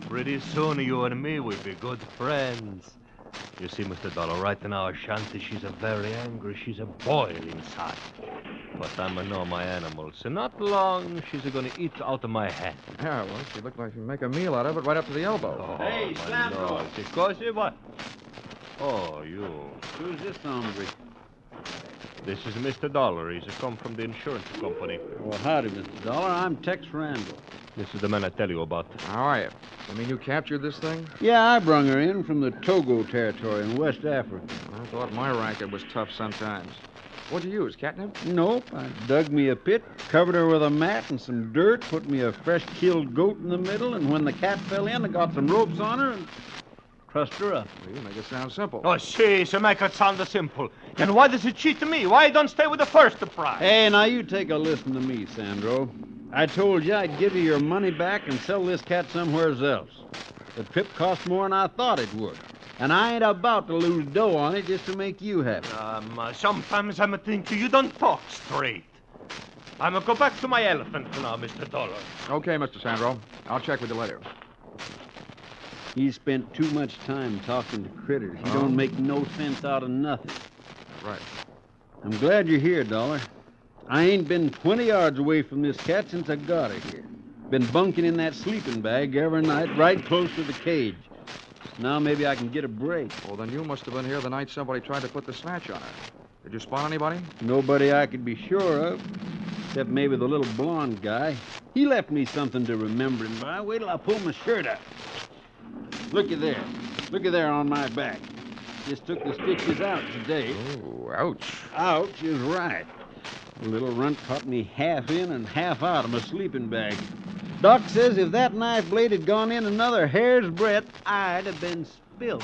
Pretty soon you and me will be good friends. You see, Mr. Dollar, right now, Ashanti, she's a very angry. She's a boil inside. But I'm going to know my animals. And not long, she's going to eat out of my hand. Yeah, well, she looked like she'd make a meal out of it right up to the elbow. Oh, Hey, Sandro. Because what? Oh, you. Who's this hombre? This is Mr. Dollar. He's come from the insurance company. Well, howdy, Mr. Dollar. I'm Tex Randall. This is the man I tell you about. How are you? You mean you captured this thing? Yeah, I brung her in from the Togo territory in West Africa. I thought my racket was tough sometimes. What'd you use, catnip? Nope. I dug me a pit, covered her with a mat and some dirt, put me a fresh-killed goat in the middle, and when the cat fell in, I got some ropes on her and trussed her up. Well, you make it sound simple. Oh, see, so make it sound simple. And why does it cheat me? Why you don't stay with the first prize? Hey, now you take a listen to me, Sandro. I told you I'd give you your money back and sell this cat somewhere else. The trip cost more than I thought it would. And I ain't about to lose dough on it just to make you happy. Sometimes I'm thinking you don't talk straight. I'm going to go back to my elephant now, Mr. Dollar. Okay, Mr. Sandro. I'll check with you later. He spent too much time talking to critters. He don't make no sense out of nothing. Right. I'm glad you're here, Dollar. I ain't been 20 yards away from this cat since I got her here. Been bunking in that sleeping bag every night right close to the cage. Now maybe I can get a break. Well, then you must have been here the night somebody tried to put the snatch on her. Did you spot anybody? Nobody I could be sure of, except maybe the little blonde guy. He left me something to remember him by. Wait till I pull my shirt up. Looky there. Looky there on my back. Just took the stitches out today. Oh, ouch. Ouch is right. The little runt caught me half in and half out of my sleeping bag. Doc says if that knife blade had gone in another hair's breadth, I'd have been spilled.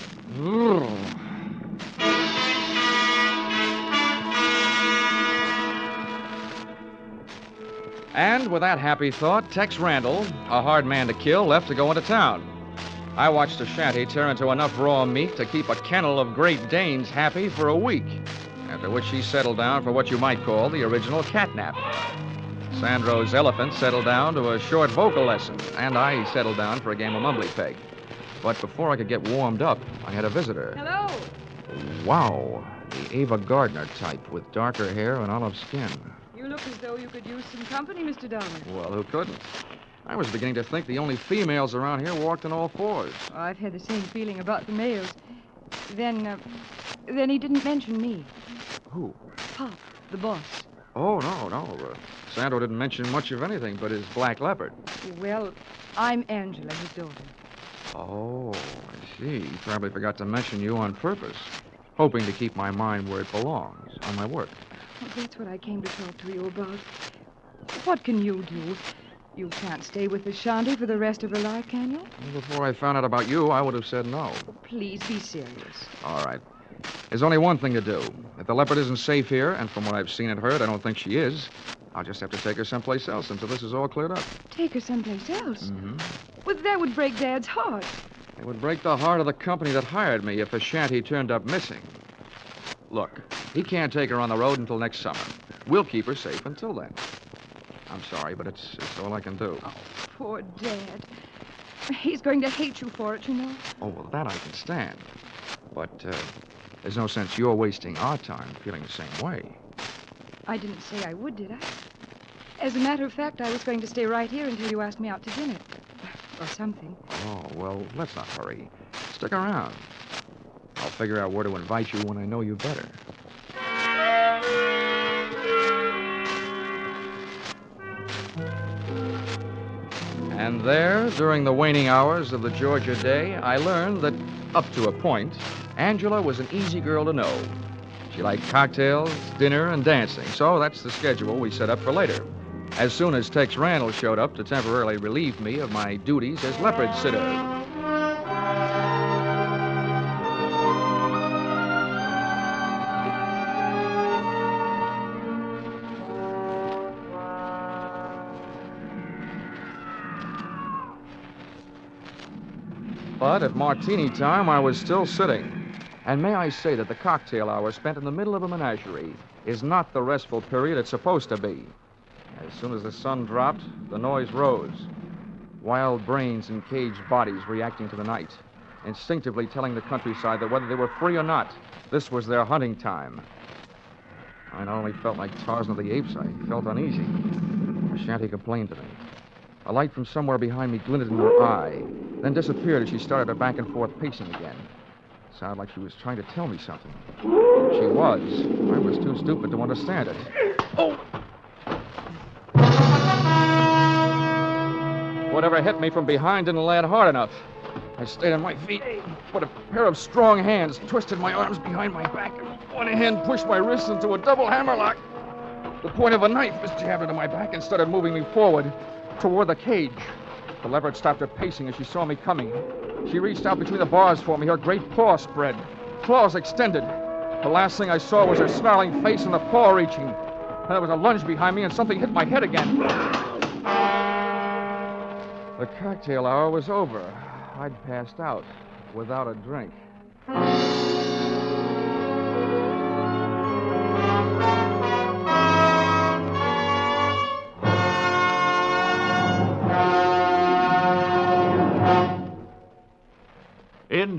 And with that happy thought, Tex Randall, a hard man to kill, left to go into town. I watched a shanty tear into enough raw meat to keep a kennel of Great Danes happy for a week, after which he settled down for what you might call the original catnap. Sandro's elephant settled down to a short vocal lesson, and I settled down for a game of mumbly peg. But before I could get warmed up, I had a visitor. Hello. Wow, the Ava Gardner type with darker hair and olive skin. You look as though you could use some company, Mr. Dollar. Well, who couldn't? I was beginning to think the only females around here walked on all fours. Oh, I've had the same feeling about the males. Then he didn't mention me. Who? Pop, the boss. Oh, no. Sandro didn't mention much of anything but his black leopard. Well, I'm Angela, his daughter. Oh, I see. He probably forgot to mention you on purpose, hoping to keep my mind where it belongs, on my work. Well, that's what I came to talk to you about. What can you do? You can't stay with the shanty for the rest of her life, can you? Before I found out about you, I would have said no. Please be serious. All right. There's only one thing to do. If the leopard isn't safe here, and from what I've seen and heard, I don't think she is, I'll just have to take her someplace else until this is all cleared up. Take her someplace else? Mm-hmm. Well, that would break Dad's heart. It would break the heart of the company that hired me if the shanty turned up missing. Look, he can't take her on the road until next summer. We'll keep her safe until then. I'm sorry, but it's all I can do. Oh, poor Dad. He's going to hate you for it, you know. Oh, well, that I can stand. But there's no sense you're wasting our time feeling the same way. I didn't say I would, did I? As a matter of fact, I was going to stay right here until you asked me out to dinner. Or something. Oh, well, let's not hurry. Stick around. I'll figure out where to invite you when I know you better. And there, during the waning hours of the Georgia day, I learned that, up to a point, Angela was an easy girl to know. She liked cocktails, dinner, and dancing, so that's the schedule we set up for later. As soon as Tex Randall showed up to temporarily relieve me of my duties as leopard sitter. But at martini time, I was still sitting. And may I say that the cocktail hour spent in the middle of a menagerie is not the restful period it's supposed to be. As soon as the sun dropped, the noise rose. Wild brains and caged bodies reacting to the night, instinctively telling the countryside that whether they were free or not, this was their hunting time. I not only felt like Tarzan of the Apes, I felt uneasy. The shanty complained to me. A light from somewhere behind me glinted in her eye, then disappeared as she started her back and forth pacing again. It sounded like she was trying to tell me something. She was. I was too stupid to understand it. Oh! Whatever hit me from behind didn't land hard enough. I stayed on my feet, but a pair of strong hands twisted my arms behind my back, and one hand pushed my wrists into a double hammerlock. The point of a knife was jabbed into my back and started moving me forward toward the cage. The leopard stopped her pacing as she saw me coming. She reached out between the bars for me, her great paw spread, claws extended. The last thing I saw was her snarling face and the paw reaching. Then there was a lunge behind me and something hit my head again. The cocktail hour was over. I'd passed out without a drink.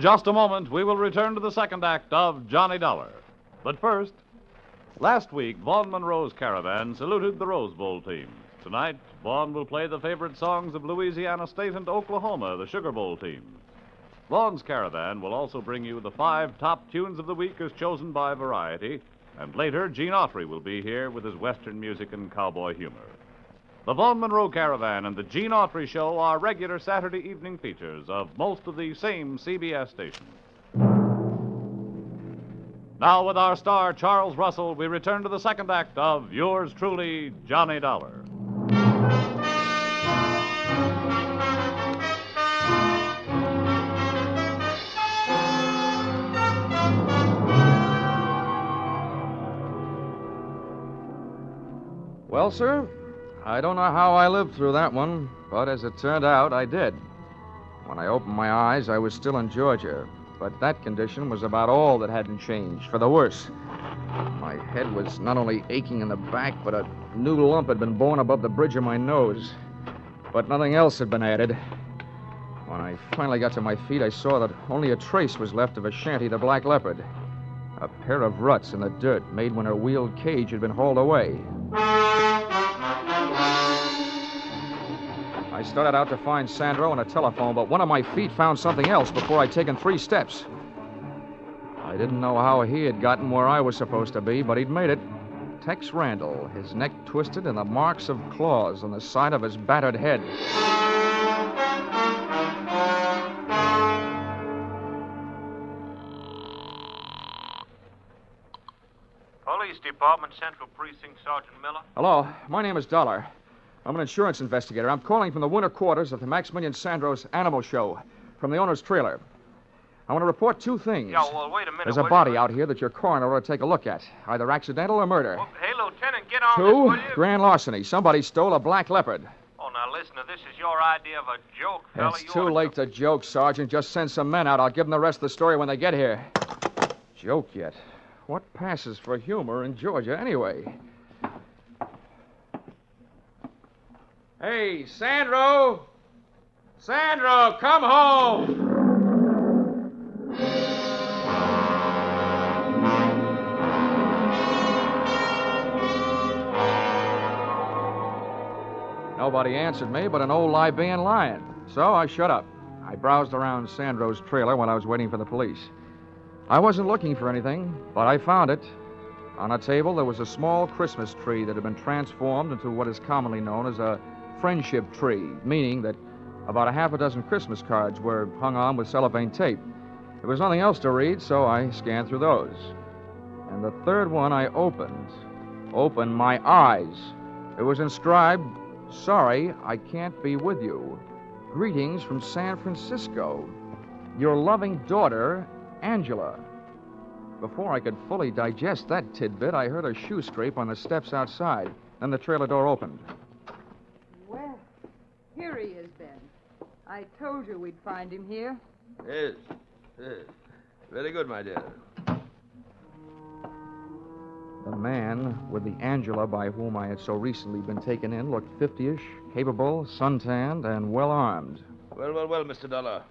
just a moment, we will return to the second act of Johnny Dollar. But first, last week, Vaughn Monroe's Caravan saluted the Rose Bowl team. Tonight, Vaughn will play the favorite songs of Louisiana State and Oklahoma, the Sugar Bowl team. Vaughn's Caravan will also bring you the 5 top tunes of the week as chosen by Variety, and later, Gene Autry will be here with his Western music and cowboy humor. The Vaughn Monroe Caravan and the Gene Autry Show are regular Saturday evening features of most of the same CBS stations. Now, with our star, Charles Russell, we return to the second act of yours truly, Johnny Dollar. Well, sir, I don't know how I lived through that one, but as it turned out, I did. When I opened my eyes, I was still in Georgia, but that condition was about all that hadn't changed, for the worse. My head was not only aching in the back, but a new lump had been born above the bridge of my nose. But nothing else had been added. When I finally got to my feet, I saw that only a trace was left of a shanty, the Black Leopard. A pair of ruts in the dirt made when her wheeled cage had been hauled away. I started out to find Sandro and a telephone, but one of my feet found something else before I'd taken 3 steps. I didn't know how he had gotten where I was supposed to be, but he'd made it. Tex Randall, his neck twisted and the marks of claws on the side of his battered head. Police Department, Central Precinct, Sergeant Miller. Hello, my name is Dollar. I'm an insurance investigator. I'm calling from the winter quarters of the Maximilian Sandro's Animal Show, from the owner's trailer. I want to report 2 things. Yeah, well, wait a minute. There's a body out here that your coroner ought to take a look at, either accidental or murder. Well, hey, Lieutenant, get on 2, this, will you? grand larceny. Somebody stole a Black Leopard. Oh, now listen, this is your idea of a joke, fella. It's too late to joke, Sergeant. Just send some men out. I'll give them the rest of the story when they get here. Joke yet? What passes for humor in Georgia, anyway? Hey, Sandro! Sandro, come home! Nobody answered me but an old Libyan lion. So I shut up. I browsed around Sandro's trailer while I was waiting for the police. I wasn't looking for anything, but I found it. On a table, there was a small Christmas tree that had been transformed into what is commonly known as a friendship tree, meaning that about 6 Christmas cards were hung on with cellophane tape. There was nothing else to read, so I scanned through those. And the third one I opened my eyes. It was inscribed, "Sorry, I can't be with you. Greetings from San Francisco. Your loving daughter, Angela." Before I could fully digest that tidbit, I heard a shoe scrape on the steps outside. Then the trailer door opened. Well, here he is, Ben. I told you we'd find him here. Yes. Very good, my dear. The man with the Angela by whom I had so recently been taken in looked 50-ish, capable, suntanned, and well-armed. Well, Mr. Dollar.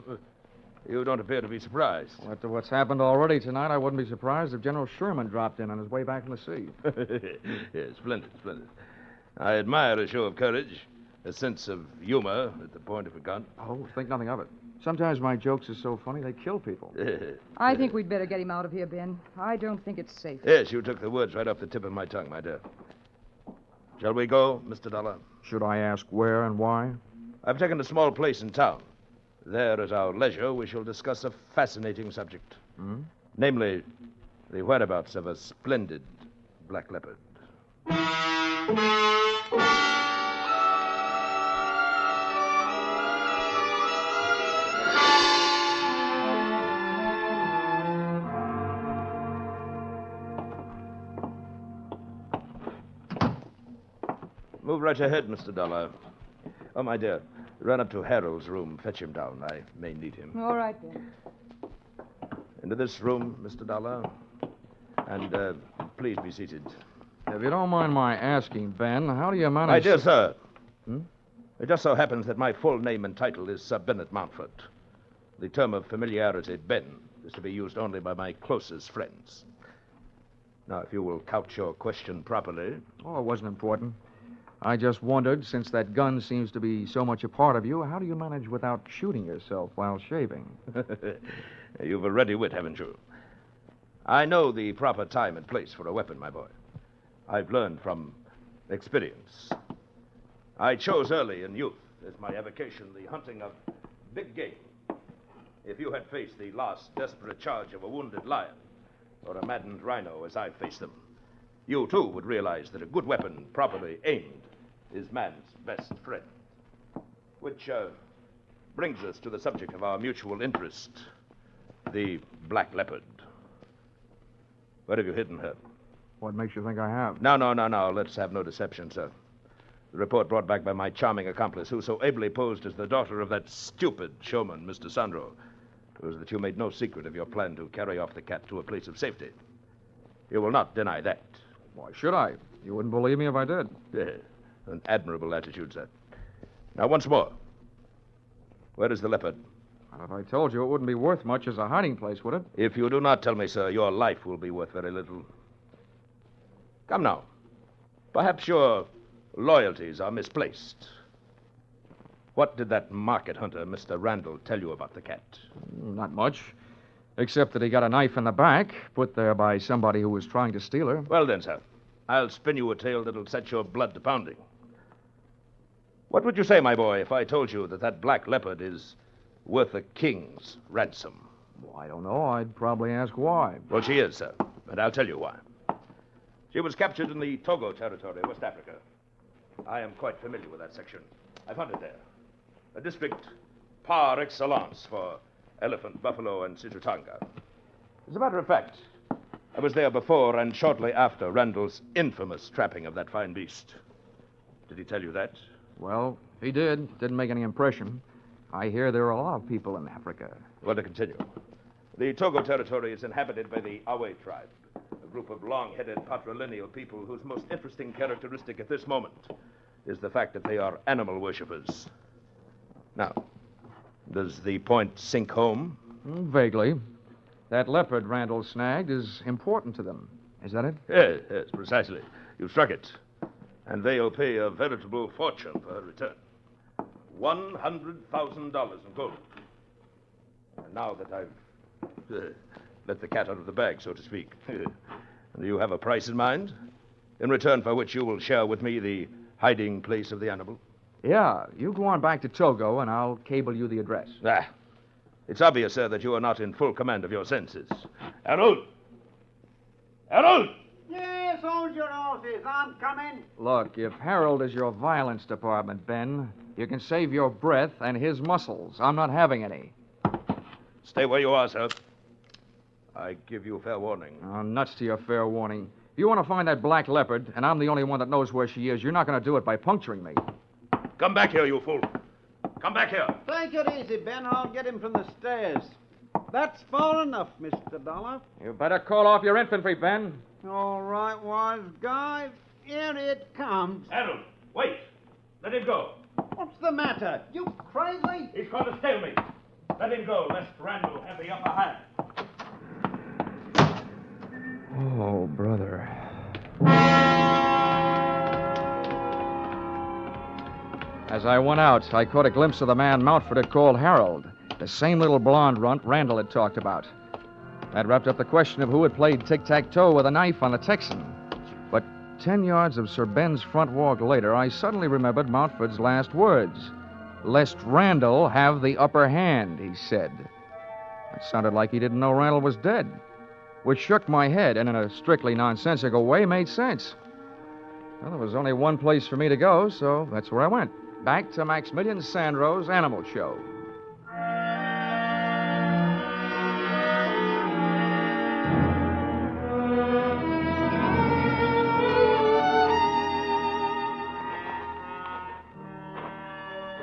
You don't appear to be surprised. After what's happened already tonight, I wouldn't be surprised if General Sherman dropped in on his way back from the sea. Yes, splendid. I admire a show of courage, a sense of humor at the point of a gun. Oh, think nothing of it. Sometimes my jokes are so funny they kill people. I think we'd better get him out of here, Ben. I don't think it's safe. Yes, you took the words right off the tip of my tongue, my dear. Shall we go, Mr. Dollar? Should I ask where and why? I've taken a small place in town. There, at our leisure, we shall discuss a fascinating subject. Hmm? Namely, the whereabouts of a splendid Black Leopard. Move right ahead, Mr. Dollar. Oh, my dear, run up to Harold's room. Fetch him down. I may need him. All right, Ben. Into this room, Mr. Dollar. And please be seated. If you don't mind my asking, Ben, how do you manage... My dear sir. It just so happens that my full name and title is Sir Bennett Mountford. The term of familiarity, Ben, is to be used only by my closest friends. Now, if you will couch your question properly. Oh, it wasn't important. I just wondered, since that gun seems to be so much a part of you, how do you manage without shooting yourself while shaving? You've a ready wit, haven't you? I know the proper time and place for a weapon, my boy. I've learned from experience. I chose early in youth as my avocation the hunting of big game. If you had faced the last desperate charge of a wounded lion or a maddened rhino as I faced them, you, too, would realize that a good weapon, properly aimed, is man's best friend. Which brings us to the subject of our mutual interest, the black leopard. Where have you hidden her? What makes you think I have? No. Let's have no deception, sir. The report brought back by my charming accomplice, who so ably posed as the daughter of that stupid showman, Mr. Sandro, was that you made no secret of your plan to carry off the cat to a place of safety. You will not deny that. Why should I? You wouldn't believe me if I did. An admirable attitude, sir. Now, once more. Where is the leopard? And if I told you, it wouldn't be worth much as a hiding place, would it? If you do not tell me, sir, your life will be worth very little. Come now. Perhaps your loyalties are misplaced. What did that market hunter, Mr. Randall, tell you about the cat? Not much. Except that he got a knife in the back, put there by somebody who was trying to steal her. Well then, sir, I'll spin you a tale that'll set your blood to pounding. What would you say, my boy, if I told you that black leopard is worth a king's ransom? Well, I don't know. I'd probably ask why. Well, she is, sir, and I'll tell you why. She was captured in the Togo territory, West Africa. I am quite familiar with that section. I've hunted there. A district par excellence for elephant, buffalo, and Situtanga. As a matter of fact, I was there before and shortly after Randall's infamous trapping of that fine beast. Did he tell you that? Well, he did. Didn't make any impression. I hear there are a lot of people in Africa. Well, to continue. The Togo territory is inhabited by the Awe tribe, a group of long-headed patrilineal people whose most interesting characteristic at this moment is the fact that they are animal worshippers. Now, does the point sink home? Vaguely. That leopard Randall snagged is important to them. Is that it? Yes, precisely. You struck it. And they'll pay a veritable fortune for her return. $100,000 in gold. And now that I've let the cat out of the bag, so to speak, do you have a price in mind? In return for which you will share with me the hiding place of the animal? Yeah, you go on back to Togo, and I'll cable you the address. It's obvious, sir, that you are not in full command of your senses. Harold! Harold! Yes, hold your horses. I'm coming. Look, if Harold is your violence department, Ben, you can save your breath and his muscles. I'm not having any. Stay where you are, sir. I give you fair warning. Oh, nuts to your fair warning. If you want to find that black leopard, and I'm the only one that knows where she is, you're not going to do it by puncturing me. Come back here, you fool. Come back here. Take it easy, Ben. I'll get him from the stairs. That's far enough, Mr. Dollar. You better call off your infantry, Ben. All right, wise guy. Here it comes. Harold, wait. Let him go. What's the matter? You crazy? He's going to stale me. Let him go, lest Randall have the upper hand. Oh, brother. As I went out, I caught a glimpse of the man Milford had called Harold, the same little blonde runt Randall had talked about. That wrapped up the question of who had played tic-tac-toe with a knife on the Texan. But 10 yards of Sir Ben's front walk later, I suddenly remembered Mountford's last words. Lest Randall have the upper hand, he said. It sounded like he didn't know Randall was dead, which shook my head and in a strictly nonsensical way made sense. Well, there was only one place for me to go, so that's where I went. Back to Maximilian Sandro's Animal Show.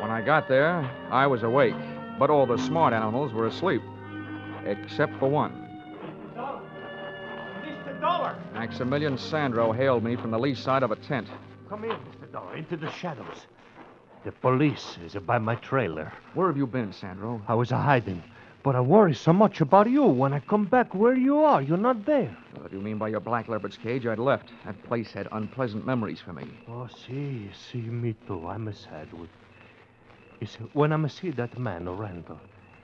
When I got there, I was awake, but all the smart animals were asleep, except for one. Mr. Dollar. Maximilian Sandro hailed me from the lee side of a tent. Come here, Mr. Dollar, into the shadows. The police is by my trailer. Where have you been, Sandro? I was hiding But I worry so much about you. When I come back where you are, you're not there. What do you mean by your black leopard's cage? I'd left. That place had unpleasant memories for me. Oh, see, me too. I'm a sad with. You see, when I'm see that man, Randall,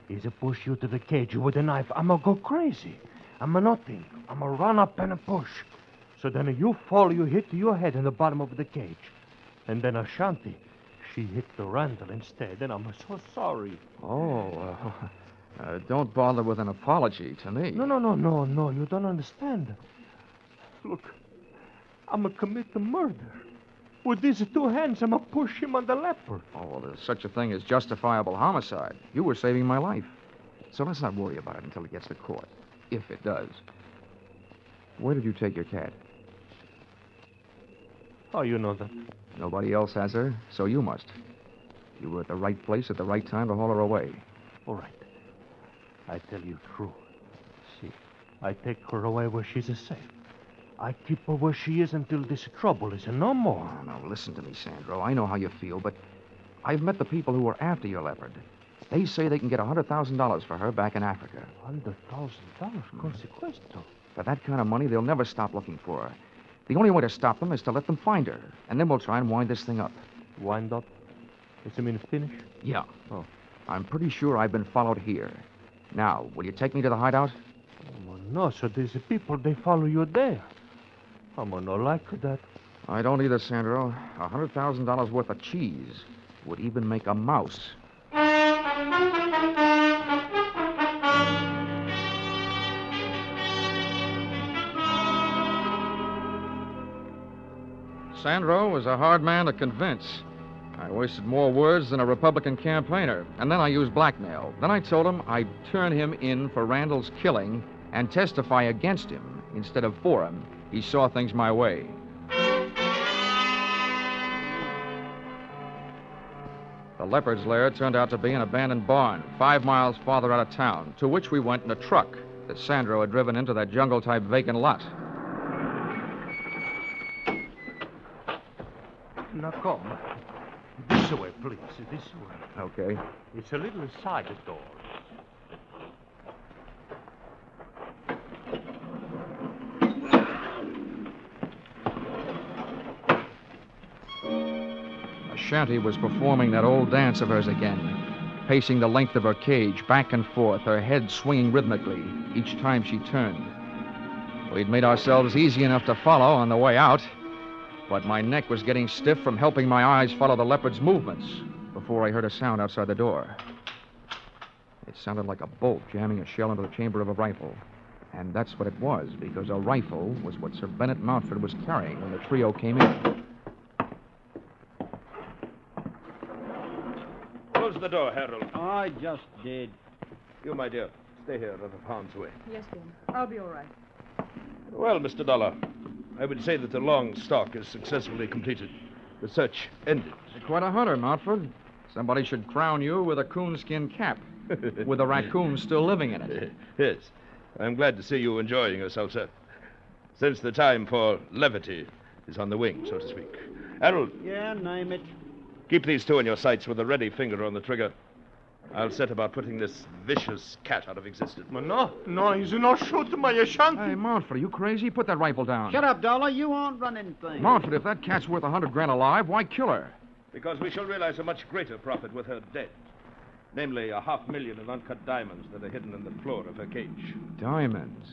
he's a push you to the cage with a knife, I'm a go crazy. I'm a nothing. I'm a run up and a push. So then you fall, you hit your head in the bottom of the cage. And then Ashanti, she hit the Randall instead, and I'm so sorry. Oh, don't bother with an apology to me. No, you don't understand. Look, I'm a commit the murder. With these two hands, I'm a push him on the leopard. Oh, well, there's such a thing as justifiable homicide. You were saving my life. So let's not worry about it until it gets to court. If it does. Where did you take your cat? How you know that? Nobody else has her, so you must. You were at the right place at the right time to haul her away. All right. I tell you true. See, I take her away where she's safe. I keep her where she is until this trouble is, and no more. Oh, now, listen to me, Sandro. I know how you feel, but I've met the people who were after your leopard. They say they can get $100,000 for her back in Africa. $100,000? Consequesto. For that kind of money, they'll never stop looking for her. The only way to stop them is to let them find her, and then we'll try and wind this thing up. Wind up? Does it mean finish? Yeah. Oh. I'm pretty sure I've been followed here. Now, will you take me to the hideout? Oh, no, so these people, they follow you there. I'm not like that. I don't either, Sandro. $100,000 worth of cheese would even make a mouse. Sandro was a hard man to convince. I wasted more words than a Republican campaigner, and then I used blackmail. Then I told him I'd turn him in for Randall's killing and testify against him instead of for him. He saw things my way. The leopard's lair turned out to be an abandoned barn 5 miles farther out of town, to which we went in a truck that Sandro had driven into that jungle-type vacant lot. Now come. This way, please. This way. Okay. It's a little side door. Ashanti was performing that old dance of hers again, pacing the length of her cage, back and forth, her head swinging rhythmically each time she turned. We'd made ourselves easy enough to follow on the way out, but my neck was getting stiff from helping my eyes follow the leopard's movements before I heard a sound outside the door. It sounded like a bolt jamming a shell into the chamber of a rifle. And that's what it was, because a rifle was what Sir Bennet Mountford was carrying when the trio came in. Close the door, Harold. I just did. You, my dear, stay here out of harm's way. Yes, Ben. I'll be all right. Well, Mr. Dollar, I would say that the long stalk is successfully completed. The search ended. You're quite a hunter, Mountford. Somebody should crown you with a coonskin cap, with a raccoon still living in it. Yes. I'm glad to see you enjoying yourself, sir. Since the time for levity is on the wing, so to speak. Harold. Yeah, name it. Keep these two in your sights with a ready finger on the trigger. I'll set about putting this vicious cat out of existence. No, he's not shooting my Ashanti. Hey, Mountford, are you crazy? Put that rifle down. Shut up, Dollar. You aren't running things. Mountford, if that cat's worth $100,000 alive, why kill her? Because we shall realize a much greater profit with her dead. Namely, $500,000 in uncut diamonds that are hidden in the floor of her cage. Diamonds?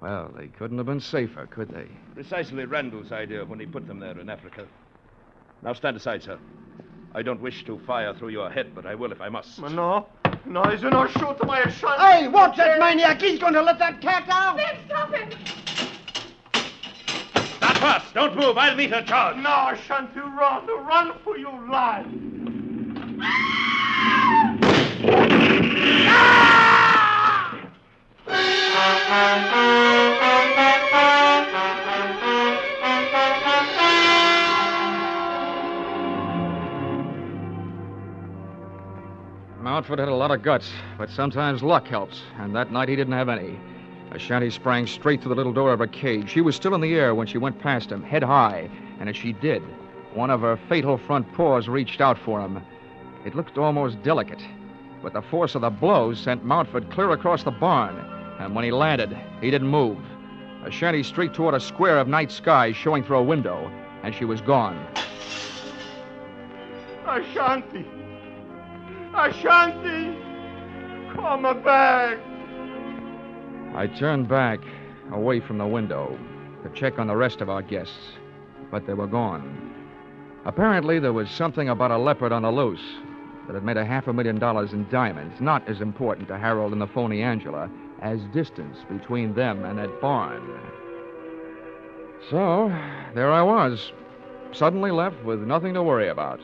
Well, they couldn't have been safer, could they? Precisely Randall's idea when he put them there in Africa. Now stand aside, sir. I don't wish to fire through your head, but I will if I must. No, he's not shooting my Ashanti. Hey, watch that maniac. He's going to let that cat out. Ben, stop him. Not fast. Don't move. I'll meet her charge. No, Ashanti, run. Run for your life. Mountford had a lot of guts, but sometimes luck helps, and that night he didn't have any. Ashanti sprang straight through the little door of her cage. She was still in the air when she went past him, head high, and as she did, one of her fatal front paws reached out for him. It looked almost delicate. but the force of the blows sent Mountford clear across the barn. And when he landed, he didn't move. Ashanti streaked toward a square of night sky showing through a window, and she was gone. Ashanti! Ashanti! Come back! I turned back, away from the window, to check on the rest of our guests, but they were gone. Apparently, there was something about a leopard on the loose that had made $500,000 in diamonds not as important to Harold and the phony Angela as distance between them and that barn. So, there I was, suddenly left with nothing to worry about.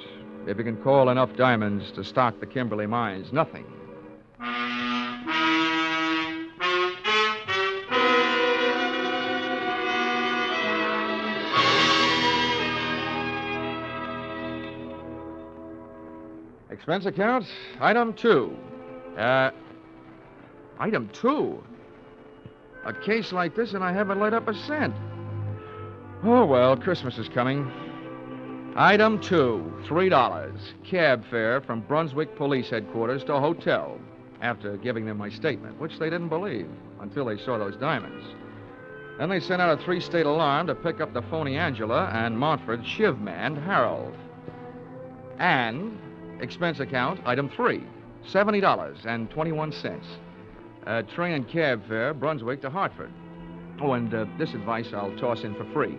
If you can call enough diamonds to stock the Kimberley mines, nothing. Expense account, item 2. Item 2? A case like this and I haven't laid up a cent. Oh, well, Christmas is coming. Item 2, $3. Cab fare from Brunswick Police Headquarters to hotel, after giving them my statement, which they didn't believe until they saw those diamonds. Then they sent out a 3-state alarm to pick up the phony Angela and Montford's shiv man, Harold. And expense account, item 3, $70.21. Train and cab fare, Brunswick to Hartford. Oh, and this advice I'll toss in for free.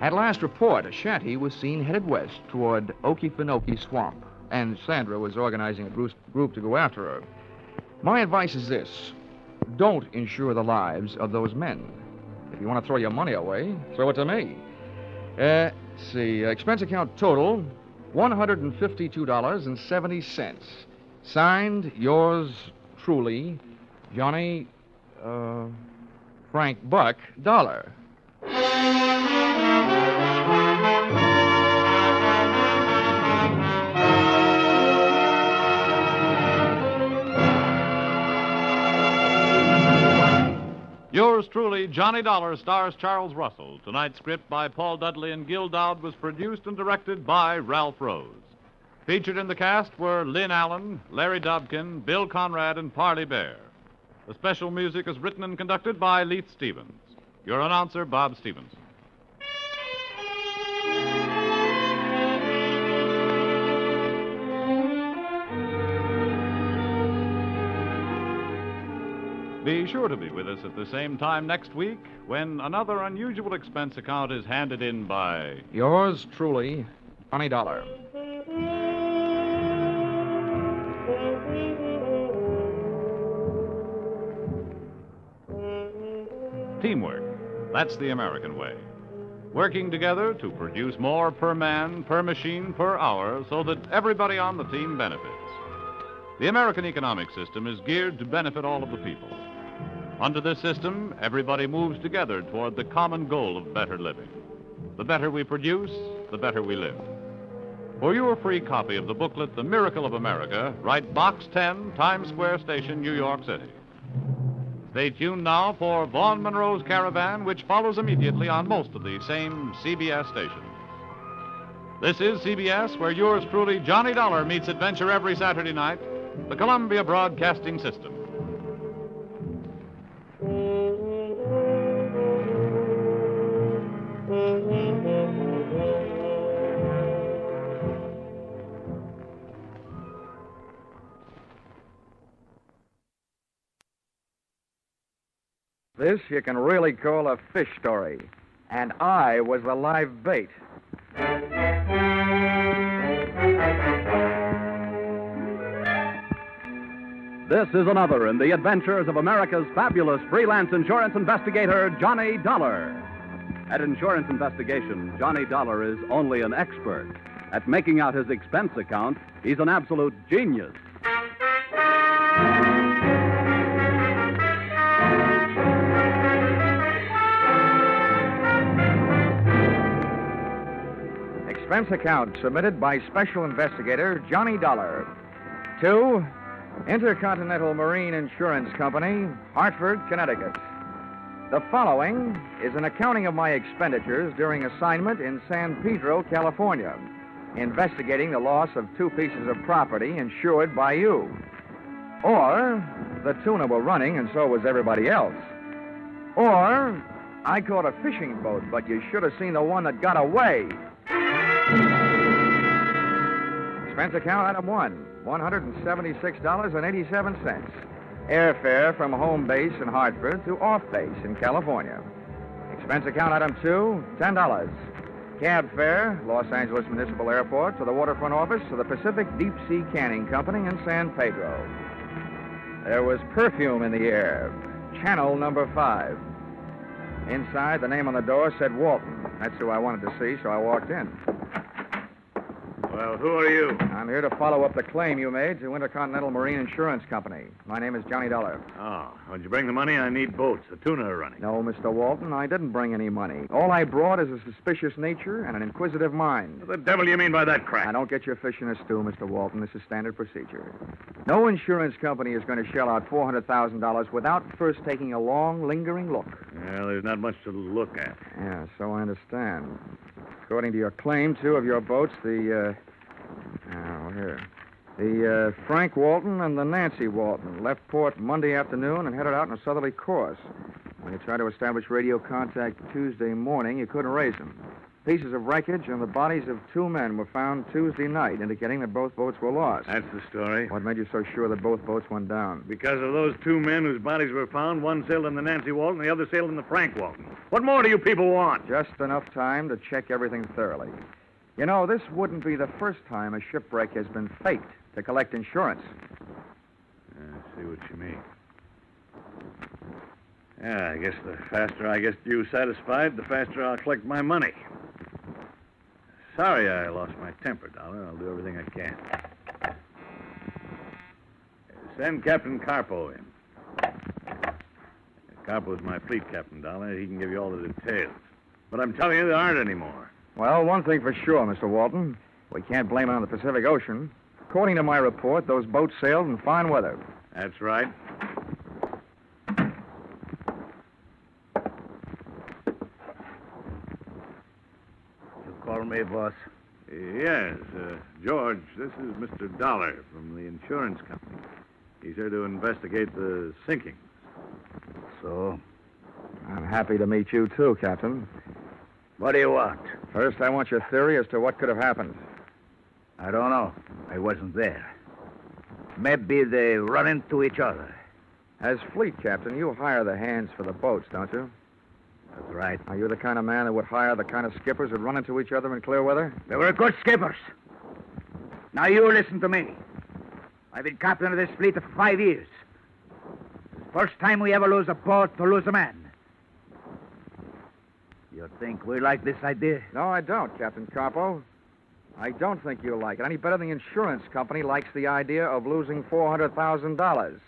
At last report, Ashanti was seen headed west toward Okefenokee Swamp, and Sandra was organizing a group to go after her. My advice is this: don't insure the lives of those men. If you want to throw your money away, throw it to me. Let's see, expense account total, $152.70. Signed, yours truly, Johnny, Frank Buck Dollar. Yours truly, Johnny Dollar, stars Charles Russell. Tonight's script by Paul Dudley and Gil Dowd was produced and directed by Ralph Rose. Featured in the cast were Lynn Allen, Larry Dobkin, Bill Conrad, and Parley Bear. The special music is written and conducted by Leith Stevens. Your announcer, Bob Stevens. Be sure to be with us at the same time next week when another unusual expense account is handed in by... Yours truly, Johnny Dollar. Teamwork. That's the American way. Working together to produce more per man, per machine, per hour, so that everybody on the team benefits. The American economic system is geared to benefit all of the people. Under this system, everybody moves together toward the common goal of better living. The better we produce, the better we live. For your free copy of the booklet, The Miracle of America, write Box 10, Times Square Station, New York City. Stay tuned now for Vaughn Monroe's Caravan, which follows immediately on most of the same CBS stations. This is CBS, where yours truly, Johnny Dollar, meets adventure every Saturday night, the Columbia Broadcasting System. This you can really call a fish story. And I was the live bait. This is another in the adventures of America's fabulous freelance insurance investigator, Johnny Dollar. At Insurance Investigation, Johnny Dollar is only an expert. At making out his expense account, he's an absolute genius. Expense account submitted by Special Investigator Johnny Dollar to Intercontinental Marine Insurance Company, Hartford, Connecticut. The following is an accounting of my expenditures during assignment in San Pedro, California, investigating the loss of 2 pieces of property insured by you. Or the tuna were running and so was everybody else. Or I caught a fishing boat, but you should have seen the one that got away. Expense account item 1, $176.87. Airfare from home base in Hartford to off base in California. Expense account item 2, $10. Cab fare, Los Angeles Municipal Airport to the waterfront office of the Pacific Deep Sea Canning Company in San Pedro. There was perfume in the air. Channel number 5. Inside, the name on the door said Walton. That's who I wanted to see, so I walked in. Well, who are you? I'm here to follow up the claim you made to Intercontinental Marine Insurance Company. My name is Johnny Dollar. Oh, when you bring the money, I need boats. The tuna are running. No, Mr. Walton, I didn't bring any money. All I brought is a suspicious nature and an inquisitive mind. What the devil do you mean by that crap? Now, don't get your fish in a stew, Mr. Walton. This is standard procedure. No insurance company is going to shell out $400,000 without first taking a long, lingering look. Well, there's not much to look at. Yeah, so I understand. According to your claim, 2 of your boats, the Frank Walton and the Nancy Walton left port Monday afternoon and headed out on a southerly course. When you tried to establish radio contact Tuesday morning, you couldn't raise them. Pieces of wreckage and the bodies of 2 men were found Tuesday night, indicating that both boats were lost. That's the story. What made you so sure that both boats went down? Because of those 2 men whose bodies were found, one sailed in the Nancy Walton, the other sailed in the Frank Walton. What more do you people want? Just enough time to check everything thoroughly. You know, this wouldn't be the first time a shipwreck has been faked to collect insurance. I see what you mean. Yeah, I guess the faster I get you satisfied, the faster I'll collect my money. Sorry I lost my temper, Dollar. I'll do everything I can. Send Captain Carpo in. Carpo's my fleet captain, Dollar. He can give you all the details. But I'm telling you, there aren't any more. Well, one thing for sure, Mr. Walton. We can't blame it on the Pacific Ocean. According to my report, those boats sailed in fine weather. That's right. You call me, boss? Yes, George, this is Mr. Dollar from the insurance company. He's here to investigate the sinking. So? I'm happy to meet you, too, Captain. What do you want? First, I want your theory as to what could have happened. I don't know. I wasn't there. Maybe they run into each other. As fleet captain, you hire the hands for the boats, don't you? That's right. Are you the kind of man that would hire the kind of skippers that run into each other in clear weather? They were good skippers. Now you listen to me. I've been captain of this fleet for 5 years. It's the first time we ever lose a boat to lose a man. You think we like this idea? No, I don't, Captain Carpo. I don't think you like it any better than the insurance company likes the idea of losing $400,000.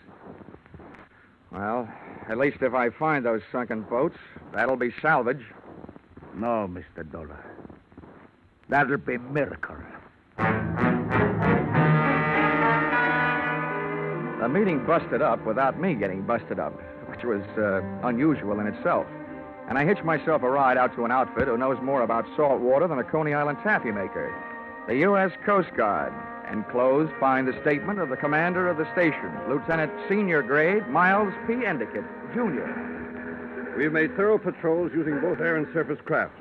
Well, at least if I find those sunken boats, that'll be salvage. No, Mr. Dollar. That'll be a miracle. The meeting busted up without me getting busted up, which was unusual in itself. And I hitched myself a ride out to an outfit who knows more about salt water than a Coney Island taffy maker. The U.S. Coast Guard. Enclosed find the statement of the commander of the station, Lieutenant Senior Grade Miles P. Endicott, Jr. We've made thorough patrols using both air and surface craft.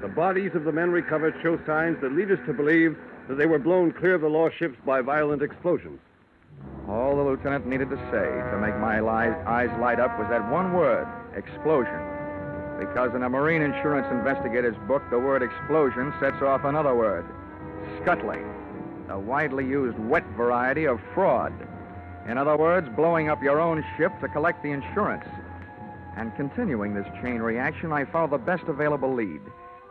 The bodies of the men recovered show signs that lead us to believe that they were blown clear of the lost ships by violent explosions. All the lieutenant needed to say to make my eyes light up was that one word, explosion. Because in a marine insurance investigator's book, the word explosion sets off another word, scuttling, a widely used wet variety of fraud. In other words, blowing up your own ship to collect the insurance. And continuing this chain reaction, I followed the best available lead,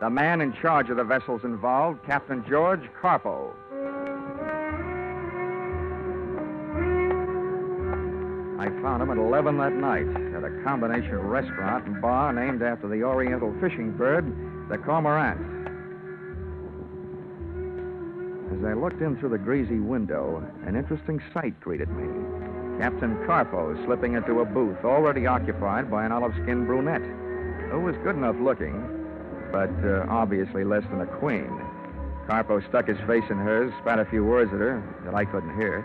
the man in charge of the vessels involved, Captain George Carpo. I found him at 11 that night at a combination restaurant and bar named after the oriental fishing bird, the cormorant. As I looked in through the greasy window, an interesting sight greeted me. Captain Carpo slipping into a booth already occupied by an olive-skinned brunette, who was good enough looking, but obviously less than a queen. Carpo stuck his face in hers, spat a few words at her that I couldn't hear.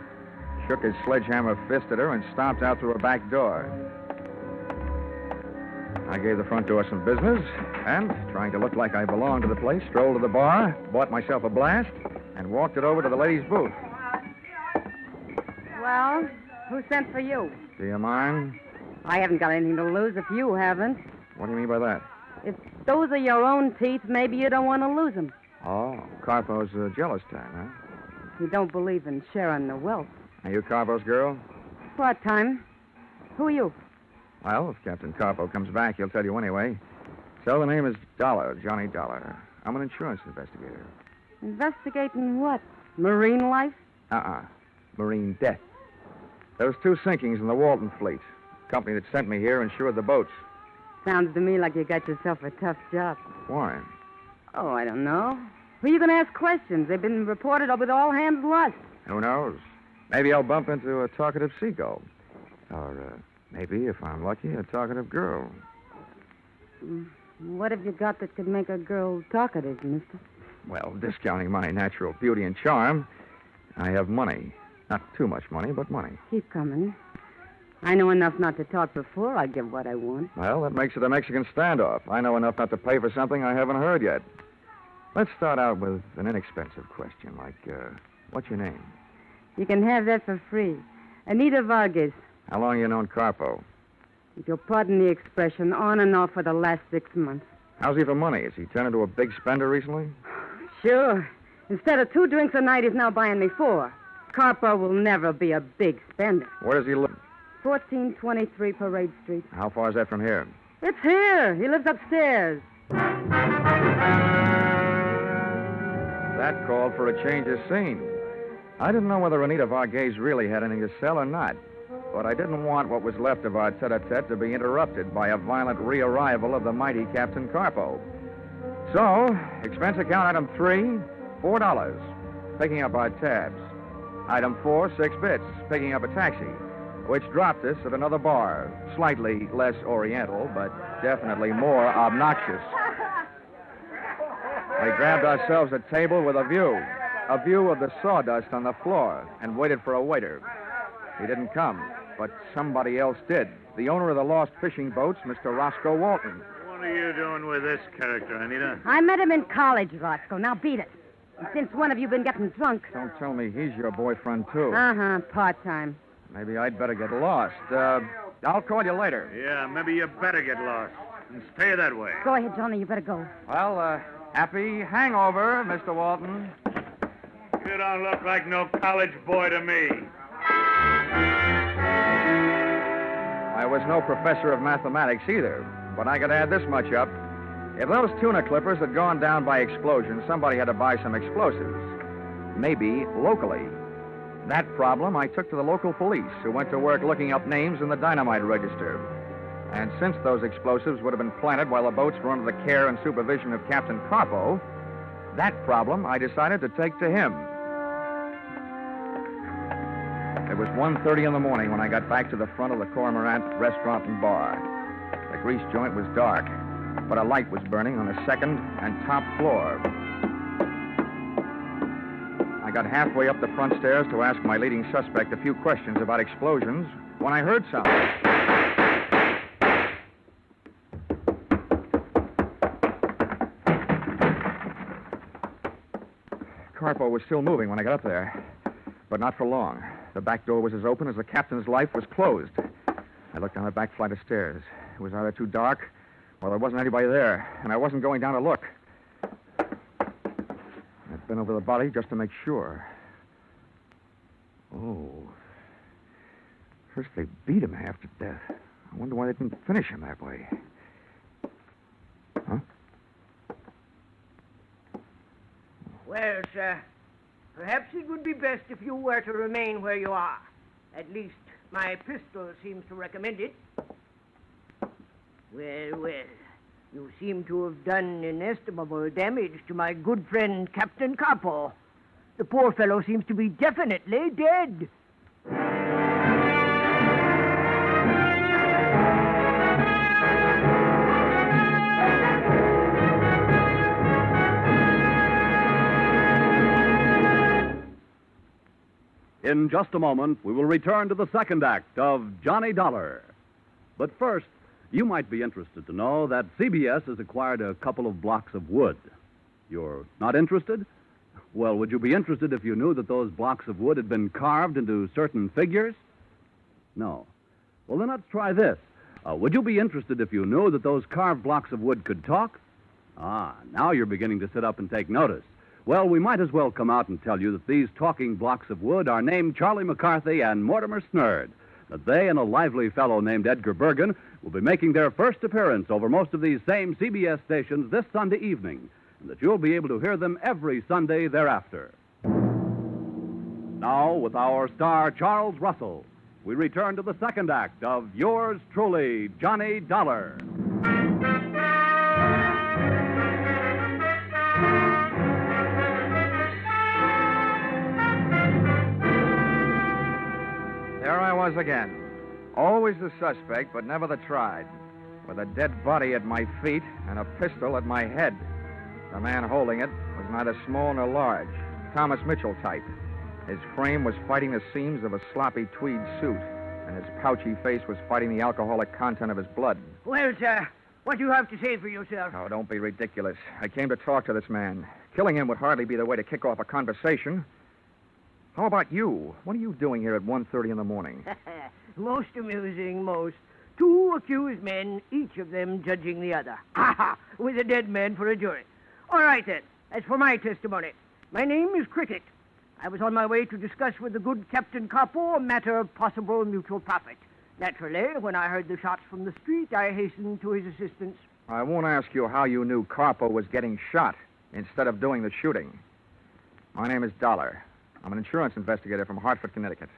shook his sledgehammer fist at her, and stomped out through a back door. I gave the front door some business, and, trying to look like I belonged to the place, strolled to the bar, bought myself a blast, and walked it over to the ladies' booth. Well, who sent for you? Do you mind? I haven't got anything to lose if you haven't. What do you mean by that? If those are your own teeth, maybe you don't want to lose them. Oh, Carpo's a jealous type, huh? You don't believe in sharing the wealth. Are you Carpo's girl? Part-time. Who are you? Well, if Captain Carpo comes back, he'll tell you anyway. So the name is Dollar, Johnny Dollar. I'm an insurance investigator. Investigating what? Marine life? Marine death. There was 2 sinkings in the Walton fleet. The company that sent me here insured the boats. Sounds to me like you got yourself a tough job. Why? Oh, I don't know. Who are you going to ask questions? They've been reported with all hands lost. Who knows? Maybe I'll bump into a talkative seagull. Or maybe, if I'm lucky, a talkative girl. What have you got that could make a girl talkative, mister? Well, discounting my natural beauty and charm, I have money. Not too much money, but money. Keep coming. I know enough not to talk before I give what I want. Well, that makes it a Mexican standoff. I know enough not to pay for something I haven't heard yet. Let's start out with an inexpensive question, like, what's your name? You can have that for free. Anita Vargas. How long you known Carpo? If you'll pardon the expression, on and off for the last 6 months. How's he for money? Has he turned into a big spender recently? Sure. Instead of 2 drinks a night, he's now buying me 4. Carpo will never be a big spender. Where does he live? 1423 Parade Street. How far is that from here? It's here. He lives upstairs. That called for a change of scene. I didn't know whether Anita Vargas really had anything to sell or not, but I didn't want what was left of our tete-a-tete to be interrupted by a violent rearrival of the mighty Captain Carpo. So, expense account item 3, $4, picking up our tabs. Item 4, 6 bits, picking up a taxi, which dropped us at another bar, slightly less oriental, but definitely more obnoxious. We grabbed ourselves a table with a view of the sawdust on the floor, and waited for a waiter. He didn't come, but somebody else did. The owner of the lost fishing boats, Mr. Roscoe Walton. What are you doing with this character, Anita? I met him in college, Roscoe. Now beat it. And since when have you been getting drunk? Don't tell me he's your boyfriend, too. Part-time. Maybe I'd better get lost. I'll call you later. Yeah, maybe you better get lost. And stay that way. Go ahead, Johnny. You better go. Well, happy hangover, Mr. Walton. You don't look like no college boy to me. I was no professor of mathematics either, but I could add this much up. If those tuna clippers had gone down by explosion, somebody had to buy some explosives. Maybe locally. That problem I took to the local police, who went to work looking up names in the dynamite register. And since those explosives would have been planted while the boats were under the care and supervision of Captain Carpo, that problem I decided to take to him. It was 1:30 in the morning when I got back to the front of the Cormorant restaurant and bar. The grease joint was dark, but a light was burning on the second and top floor. I got halfway up the front stairs to ask my leading suspect a few questions about explosions when I heard something. Carpo was still moving when I got up there, but not for long. The back door was as open as the captain's life was closed. I looked down the back flight of stairs. It was either too dark or there wasn't anybody there, and I wasn't going down to look. I'd been over the body just to make sure. Oh. First they beat him half to death. I wonder why they didn't finish him that way. Huh? Well, sir, perhaps it would be best if you were to remain where you are. At least my pistol seems to recommend it. Well, well, you seem to have done inestimable damage to my good friend Captain Carpo. The poor fellow seems to be definitely dead. In just a moment, we will return to the second act of Johnny Dollar. But first, you might be interested to know that CBS has acquired a couple of blocks of wood. You're not interested? Well, would you be interested if you knew that those blocks of wood had been carved into certain figures? No. Well, then let's try this. Would you be interested if you knew that those carved blocks of wood could talk? Ah, now you're beginning to sit up and take notice. Well, we might as well come out and tell you that these talking blocks of wood are named Charlie McCarthy and Mortimer Snerd, that they and a lively fellow named Edgar Bergen will be making their first appearance over most of these same CBS stations this Sunday evening, and that you'll be able to hear them every Sunday thereafter. Now, with our star, Charles Russell, we return to the second act of yours truly, Johnny Dollar. There I was again. Always the suspect, but never the tried. With a dead body at my feet and a pistol at my head. The man holding it was neither small nor large. Thomas Mitchell type. His frame was fighting the seams of a sloppy tweed suit, and his pouchy face was fighting the alcoholic content of his blood. Well, sir, what do you have to say for yourself? Oh, don't be ridiculous. I came to talk to this man. Killing him would hardly be the way to kick off a conversation. How about you? What are you doing here at 1:30 in the morning? Most amusing, most. Two accused men, each of them judging the other. With a dead man for a jury. All right, then. As for my testimony, my name is Cricket. I was on my way to discuss with the good Captain Carpo a matter of possible mutual profit. Naturally, when I heard the shots from the street, I hastened to his assistance. I won't ask you how you knew Carpo was getting shot instead of doing the shooting. My name is Dollar. I'm an insurance investigator from Hartford, Connecticut.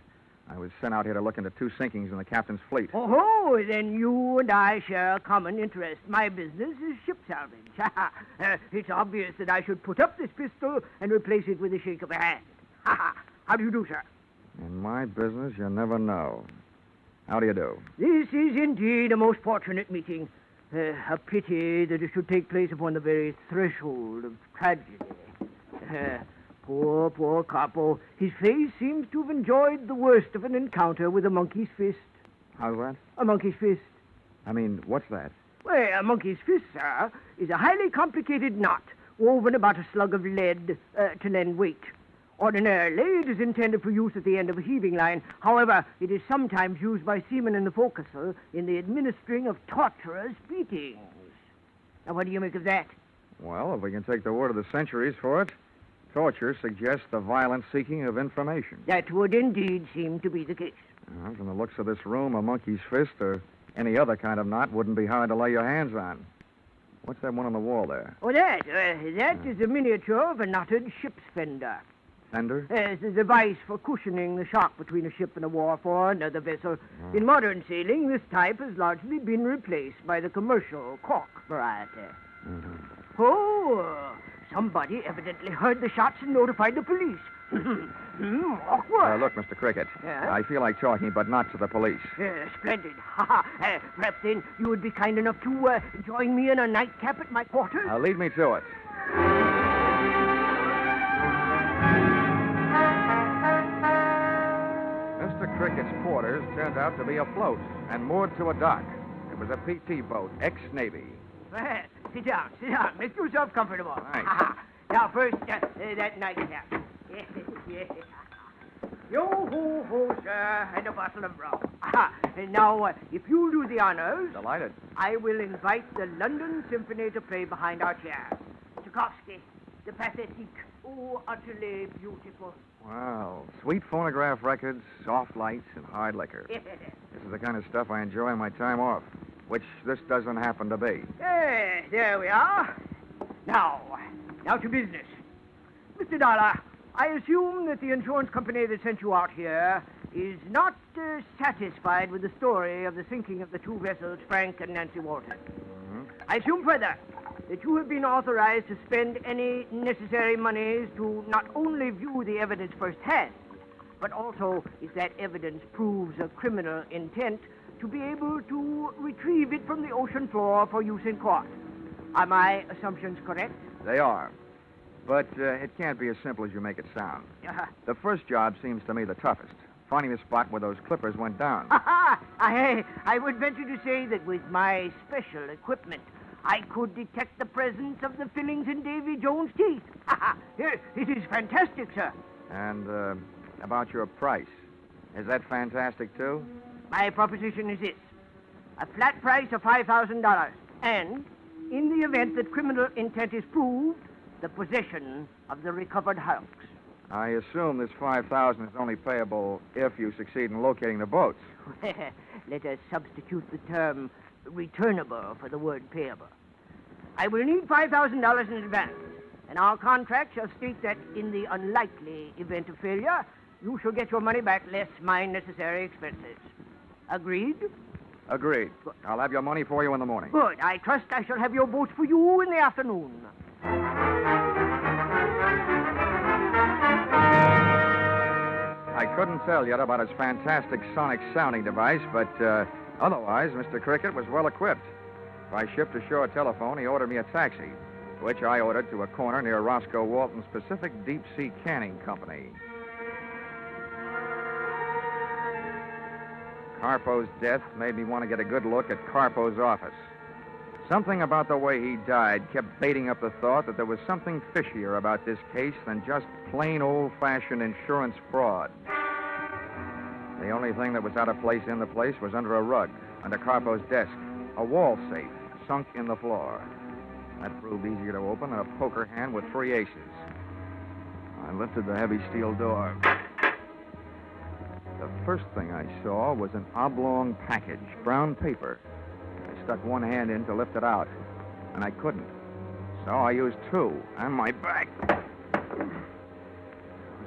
I was sent out here to look into two sinkings in the captain's fleet. Oh, then you and I share a common interest. My business is ship salvage. It's obvious that I should put up this pistol and replace it with a shake of a hand. How do you do, sir? In my business, you never know. How do you do? This is indeed a most fortunate meeting. A pity that it should take place upon the very threshold of tragedy. Poor Carpo. His face seems to have enjoyed the worst of an encounter with a monkey's fist. How's that? A monkey's fist. I mean, what's that? Well, a monkey's fist, sir, is a highly complicated knot woven about a slug of lead to lend weight. Ordinarily, it is intended for use at the end of a heaving line. However, it is sometimes used by seamen in the forecastle in the administering of torturous beatings. Now, what do you make of that? Well, if we can take the word of the centuries for it, torture suggests the violent seeking of information. That would indeed seem to be the case. From the looks of this room, a monkey's fist or any other kind of knot wouldn't be hard to lay your hands on. What's that one on the wall there? Oh, that is a miniature of a knotted ship's fender. Fender? It's a device for cushioning the shock between a ship and a wharf or another vessel. In modern sailing, this type has largely been replaced by the commercial cork variety. Oh, somebody evidently heard the shots and notified the police. Awkward. Look, Mr. Cricket, Yeah? I feel like talking, but not to the police. Splendid. Perhaps then you would be kind enough to join me in a nightcap at my quarters? Lead me to it. Mr. Cricket's quarters turned out to be afloat and moored to a dock. It was a PT boat, ex-Navy. Sit down. Make yourself comfortable. Thanks. Now, first, that nightcap. Yo-ho-ho, sir, and a bottle of rum. And now, if you'll do the honors... Delighted. I will invite the London Symphony to play behind our chairs. Tchaikovsky, the Pathetique. Oh, utterly beautiful. Wow. Sweet phonograph records, soft lights, and hard liquor. This is the kind of stuff I enjoy on my time off, which this doesn't happen to be. There we are. Now to business. Mr. Dollar, I assume that the insurance company that sent you out here is not satisfied with the story of the sinking of the two vessels, Frank and Nancy Walton. I assume further that you have been authorized to spend any necessary monies to not only view the evidence firsthand, but also, if that evidence proves a criminal intent, to be able to retrieve it from the ocean floor for use in court. Are my assumptions correct? They are. But it can't be as simple as you make it sound. The first job seems to me the toughest. Finding the spot where those clippers went down. I would venture to say that with my special equipment, I could detect the presence of the fillings in Davy Jones' teeth. It is fantastic, sir. And about your price. Is that fantastic, too? My proposition is this. A flat price of $5,000. And, in the event that criminal intent is proved, the possession of the recovered hulks. I assume this $5,000 is only payable if you succeed in locating the boats. Let us substitute the term returnable for the word payable. I will need $5,000 in advance, and our contract shall state that in the unlikely event of failure, you shall get your money back less my necessary expenses. Agreed? Agreed. Good. I'll have your money for you in the morning. Good. I trust I shall have your boats for you in the afternoon. I couldn't tell yet about his fantastic sonic sounding device, but otherwise, Mr. Cricket was well equipped. By ship-to-shore telephone, he ordered me a taxi, which I ordered to a corner near Roscoe Walton's Pacific Deep Sea Canning Company. Carpo's death made me want to get a good look at Carpo's office. Something about the way he died kept baiting up the thought that there was something fishier about this case than just plain old-fashioned insurance fraud. The only thing that was out of place in the place was under a rug, under Carpo's desk, a wall safe sunk in the floor. That proved easier to open than a poker hand with 3 aces. I lifted the heavy steel door. The first thing I saw was an oblong package, brown paper. I stuck one hand in to lift it out, and I couldn't. So I used 2, and my back was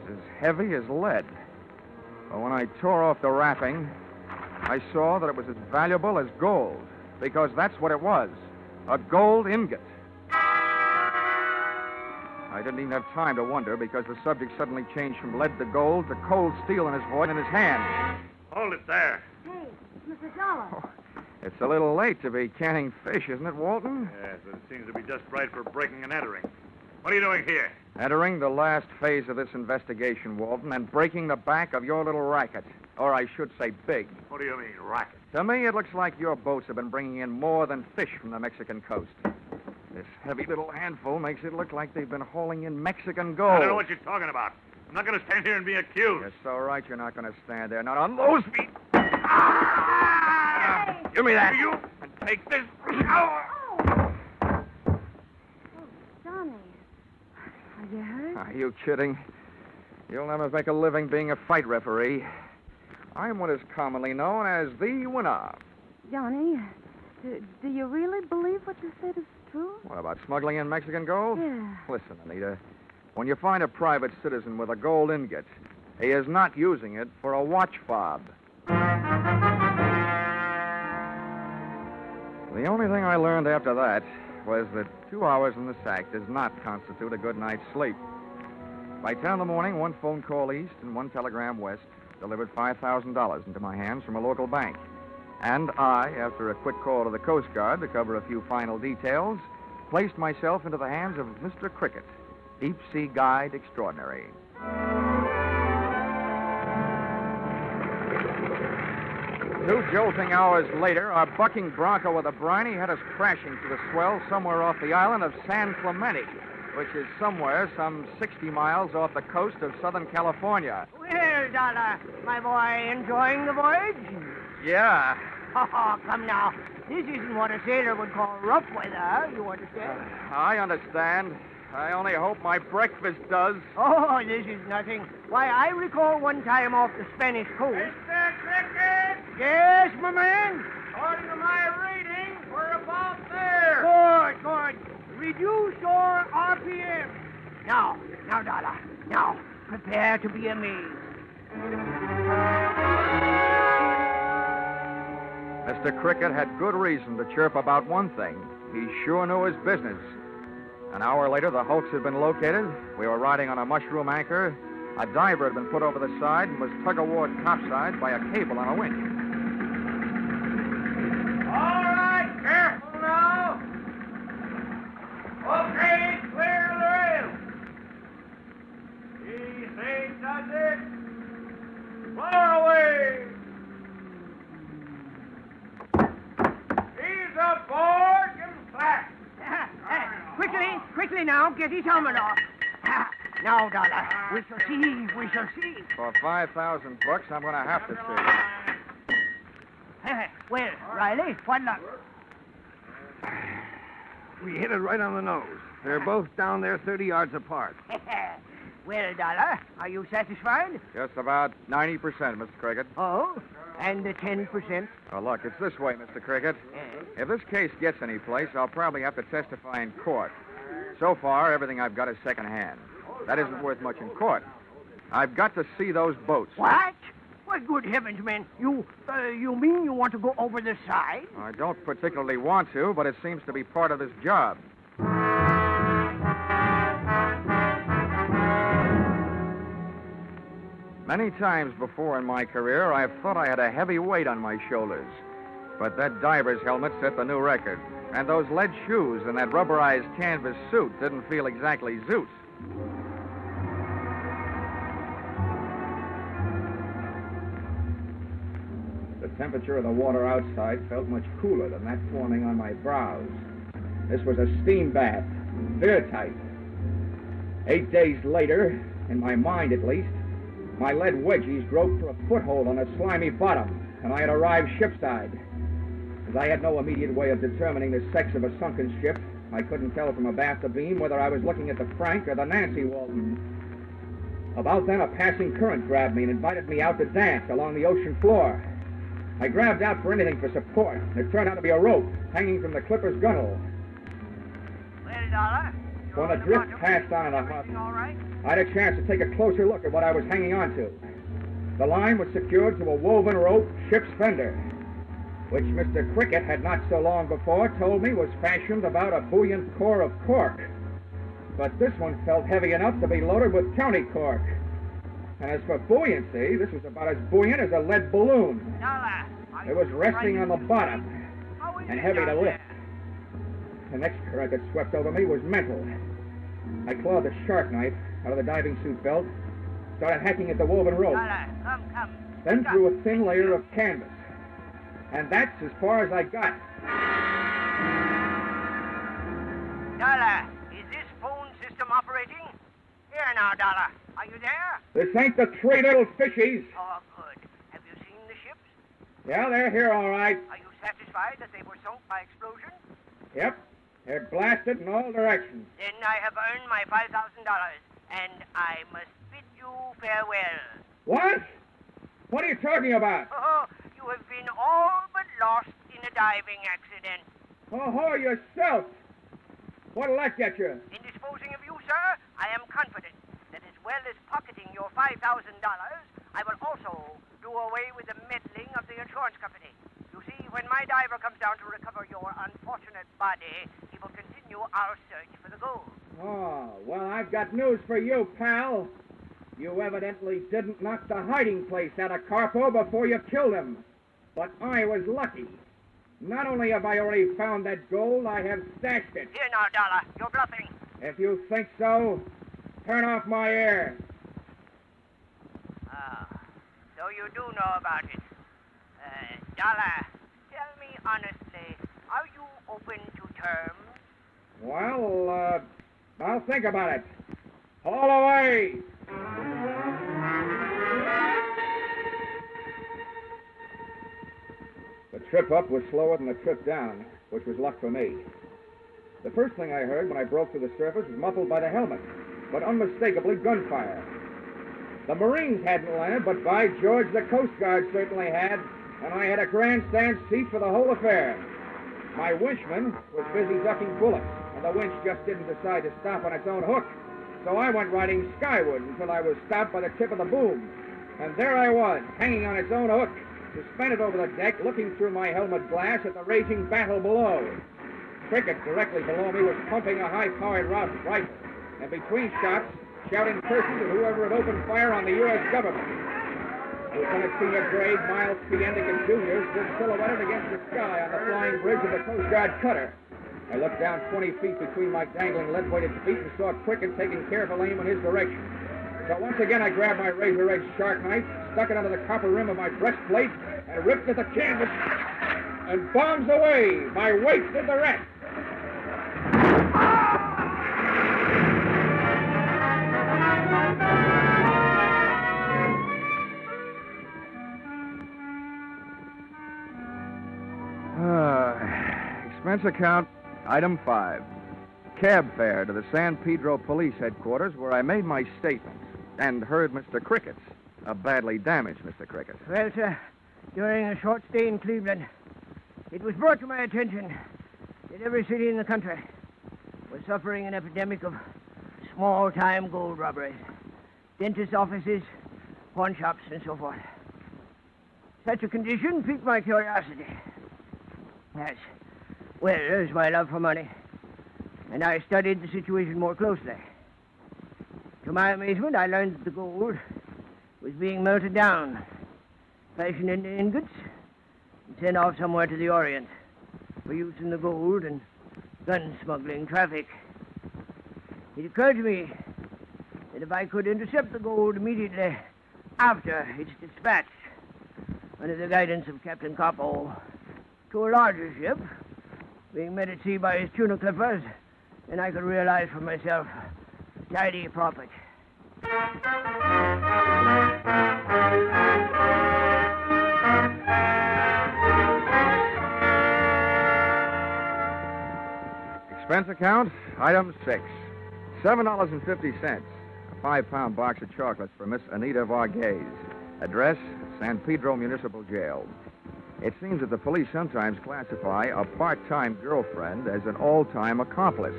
as heavy as lead. But when I tore off the wrapping, I saw that it was as valuable as gold, because that's what it was, a gold ingot. I didn't even have time to wonder because the subject suddenly changed from lead to gold to cold steel in his voice and his hand. Hold it there. Hey, Mr. Dollar. Oh, it's a little late to be canning fish, isn't it, Walton? Yes, but it seems to be just right for breaking and entering. What are you doing here? Entering the last phase of this investigation, Walton, and breaking the back of your little racket. Or I should say big. What do you mean, racket? To me, it looks like your boats have been bringing in more than fish from the Mexican coast. This heavy little handful makes it look like they've been hauling in Mexican gold. I don't know what you're talking about. I'm not going to stand here and be accused. You're so right you're not going to stand there. Not on those feet. Ah! Give me that. You and take this. Johnny. Are you hurt? Are you kidding? You'll never make a living being a fight referee. I'm what is commonly known as the winner. Johnny, do you really believe what you said is true? What about smuggling in Mexican gold? Yeah. Listen, Anita. When you find a private citizen with a gold ingot, he is not using it for a watch fob. The only thing I learned after that was that 2 hours in the sack does not constitute a good night's sleep. By 10 in the morning, 1 phone call east and 1 telegram west delivered $5,000 into my hands from a local bank. And I, after a quick call to the Coast Guard to cover a few final details, placed myself into the hands of Mr. Cricket, Deep Sea Guide Extraordinary. 2 jolting hours later, our bucking bronco with a briny had us crashing to the swell somewhere off the island of San Clemente, which is somewhere some 60 miles off the coast of Southern California. Well, Dollar, my boy, enjoying the voyage? Yeah. Oh, come now. This isn't what a sailor would call rough weather, you understand? I understand. I only hope my breakfast does. Oh, this is nothing. Why, I recall one time off the Spanish coast. Mr. Cricket! Yes, my man? According to my reading, we're about there. Good. Reduce your RPM. Now, Dollar. Now, prepare to be amazed. Mr. Cricket had good reason to chirp about one thing. He sure knew his business. An hour later, the hulks had been located. We were riding on a mushroom anchor. A diver had been put over the side and was tug-of-war topside by a cable on a winch. All right, careful now. Okay, clear the rail. now get his helmet off. Now, Dollar, we shall see, we shall see. For $5,000 bucks, I'm going to have to see. Well, Riley, what luck? We hit it right on the nose. They're both down there 30 yards apart. Well, Dollar, are you satisfied? Just about 90%, Mr. Cricket. Oh, and the 10%? Oh, look, it's this way, Mr. Cricket. If this case gets any place, I'll probably have to testify in court. So far, everything I've got is secondhand. That isn't worth much in court. I've got to see those boats. What? Why, good heavens, man. You mean you want to go over the side? I don't particularly want to, but it seems to be part of this job. Many times before in my career, I've thought I had a heavy weight on my shoulders. But that diver's helmet set the new record. And those lead shoes and that rubberized canvas suit didn't feel exactly zoot. The temperature of the water outside felt much cooler than that forming on my brows. This was a steam bath, airtight. 8 days later, in my mind at least, my lead wedgies groped for a foothold on a slimy bottom, and I had arrived shipside. As I had no immediate way of determining the sex of a sunken ship, I couldn't tell from abaft abeam whether I was looking at the Frank or the Nancy Walton. About then, a passing current grabbed me and invited me out to dance along the ocean floor. I grabbed out for anything for support, and it turned out to be a rope hanging from the clipper's gunwale. Well, Dollar, When the drift passed on in a huff, all right? I had a chance to take a closer look at what I was hanging on to. The line was secured to a woven rope ship's fender, which Mr. Cricket had not so long before told me was fashioned about a buoyant core of cork. But this one felt heavy enough to be loaded with county cork. And as for buoyancy, this was about as buoyant as a lead balloon. Dollar, It was resting on the bottom and heavy to lift. The next current that swept over me was mental. I clawed the shark knife out of the diving suit belt, started hacking at the woven rope, Dollar, come. then through a thin layer of canvas. And that's as far as I got. Dollar, is this phone system operating? Here now, Dollar. Are you there? This ain't the three little fishies. Oh, good. Have you seen the ships? Yeah, they're here all right. Are you satisfied that they were sunk by explosion? Yep, they're blasted in all directions. Then I have earned my $5,000, and I must bid you farewell. What? What are you talking about? Oh, you have been all but lost in a diving accident. Oh, yourself. What'll that get you? In disposing of you, sir, I am confident that as well as pocketing your $5,000, I will also do away with the meddling of the insurance company. You see, when my diver comes down to recover your unfortunate body, he will continue our search for the gold. Oh, well, I've got news for you, pal. You evidently didn't knock the hiding place out of Carpo before you killed him. But I was lucky. Not only have I already found that gold, I have stashed it. Here now, Dollar, you're bluffing. If you think so, turn off my air. So you do know about it. Dollar, tell me honestly, are you open to terms? Well, I'll think about it. Haul away! The trip up was slower than the trip down, which was luck for me. The first thing I heard when I broke to the surface was muffled by the helmet, but unmistakably gunfire. The Marines hadn't landed, but by George, the Coast Guard certainly had, and I had a grandstand seat for the whole affair. My winchman was busy ducking bullets, and the winch just didn't decide to stop on its own hook. So I went riding skyward until I was stopped by the tip of the boom. And there I was, hanging on its own hook, suspended over the deck, looking through my helmet glass at the raging battle below. Cricket, directly below me, was pumping a high-powered rifle, and between shots, shouting curses at whoever had opened fire on the U.S. government. Lieutenant Senior Grade Miles P. Endigan Jr. stood silhouetted against the sky on the flying bridge of the Coast Guard cutter. I looked down 20 feet between my dangling lead-weighted feet and saw Cricket taking careful aim in his direction. So once again, I grabbed my razor-edged shark knife, stuck it under the copper rim of my breastplate, and ripped at the canvas, and bombs away. My weight did the rest. Expense account, item 5. Cab fare to the San Pedro Police Headquarters where I made my statements and heard Mr. Cricket's. A badly damaged Mr. Cricket. Well, sir, during a short stay in Cleveland, it was brought to my attention that every city in the country was suffering an epidemic of small-time gold robberies. Dentist offices, pawn shops, and so forth. Such a condition piqued my curiosity. Yes. Well, there's my love for money. And I studied the situation more closely. To my amazement, I learned that the gold was being melted down, fashioned into ingots, and sent off somewhere to the Orient for use in the gold and gun smuggling traffic. It occurred to me that if I could intercept the gold immediately after its dispatch, under the guidance of Captain Coppo, to a larger ship, being met at sea by his tuna clippers, then I could realize for myself a tidy profit. Expense account, item 6. $7.50. A 5-pound box of chocolates for Miss Anita Varghese. Address, San Pedro Municipal Jail. It seems that the police sometimes classify a part-time girlfriend as an all-time accomplice.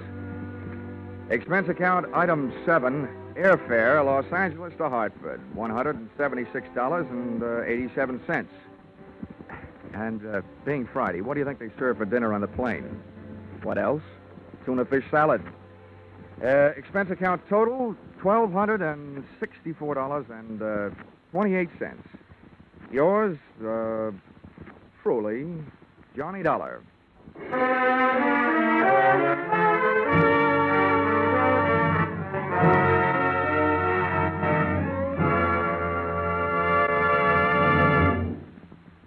Expense account, item 7. Airfare, Los Angeles to Hartford, $176.87. And being Friday, what do you think they serve for dinner on the plane? What else? Tuna fish salad. Expense account total, $1,264.28. Yours, truly, Johnny Dollar.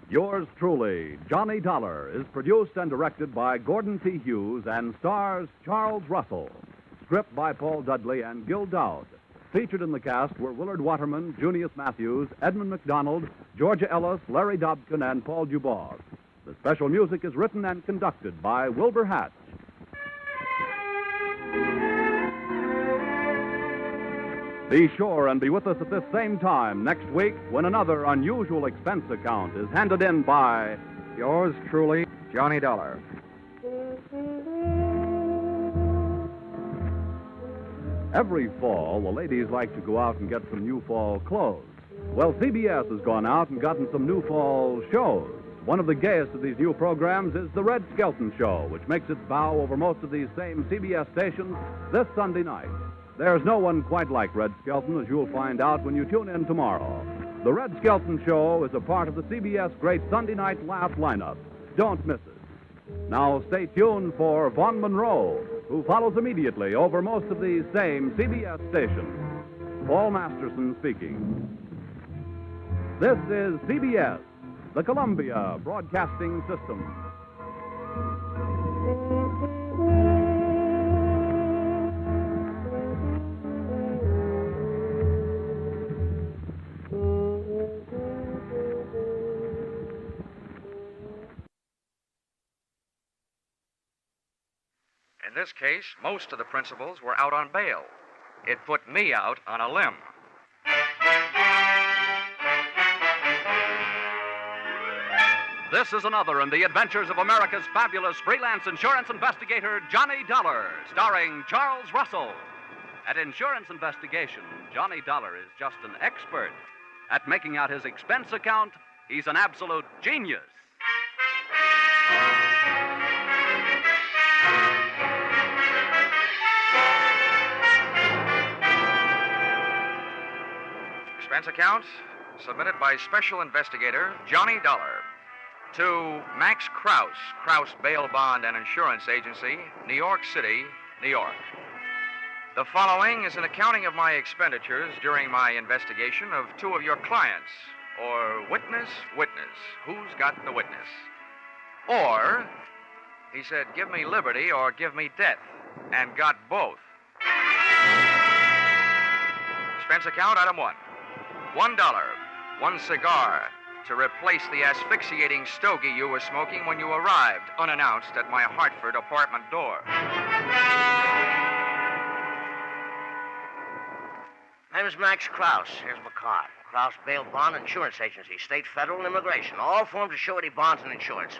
Yours truly, Johnny Dollar, is produced and directed by Gordon T. Hughes and stars Charles Russell. Script by Paul Dudley and Gil Dowd. Featured in the cast were Willard Waterman, Junius Matthews, Edmund McDonald, Georgia Ellis, Larry Dobkin, and Paul Dubois. The special music is written and conducted by Wilbur Hatch. Be sure and be with us at this same time next week when another unusual expense account is handed in by yours truly, Johnny Dollar. Every fall, the ladies like to go out and get some new fall clothes. Well, CBS has gone out and gotten some new fall shows. One of the gayest of these new programs is the Red Skelton Show, which makes its bow over most of these same CBS stations this Sunday night. There's no one quite like Red Skelton, as you'll find out when you tune in tomorrow. The Red Skelton Show is a part of the CBS Great Sunday Night Laugh lineup. Don't miss it. Now stay tuned for Vaughn Monroe, who follows immediately over most of these same CBS stations. Paul Masterson speaking. This is CBS, the Columbia Broadcasting System. In this case, most of the principals were out on bail. It put me out on a limb. This is another in the adventures of America's fabulous freelance insurance investigator, Johnny Dollar, starring Charles Russell. At Insurance Investigation, Johnny Dollar is just an expert. At making out his expense account, he's an absolute genius. Expense account submitted by Special Investigator Johnny Dollar to Max Krause, Krause Bail Bond and Insurance Agency, New York City, New York. The following is an accounting of my expenditures during my investigation of two of your clients, or witness, who's got the witness? Or, he said, give me liberty or give me death, and got both. Expense account, item 1. $1, 1 cigar, to replace the asphyxiating stogie you were smoking when you arrived, unannounced, at my Hartford apartment door. My name is Max Krause. Here's my card. Krause Bail Bond Insurance Agency, State, Federal, and Immigration. All forms of surety bonds and insurance.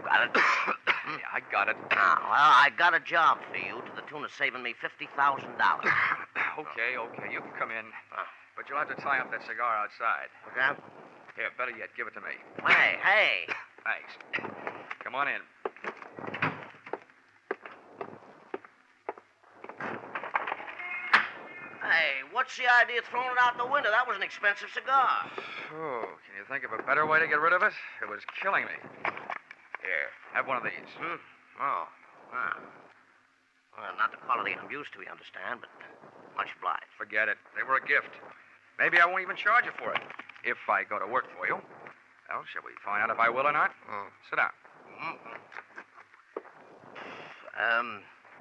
Got it? Yeah, I got it. Well, I got a job for you to the tune of saving me $50,000. Okay, you can come in. But you'll have to tie up that cigar outside. Okay? Here, better yet, give it to me. Hey. Thanks. Come on in. Hey, what's the idea of throwing it out the window? That was an expensive cigar. Oh, can you think of a better way to get rid of it? It was killing me. Here, have one of these. Oh. Well, not the quality I'm used to, you understand, but much obliged. Forget it. They were a gift. Maybe I won't even charge you for it. If I go to work for you. Well, shall we find out if I will or not? Sit down.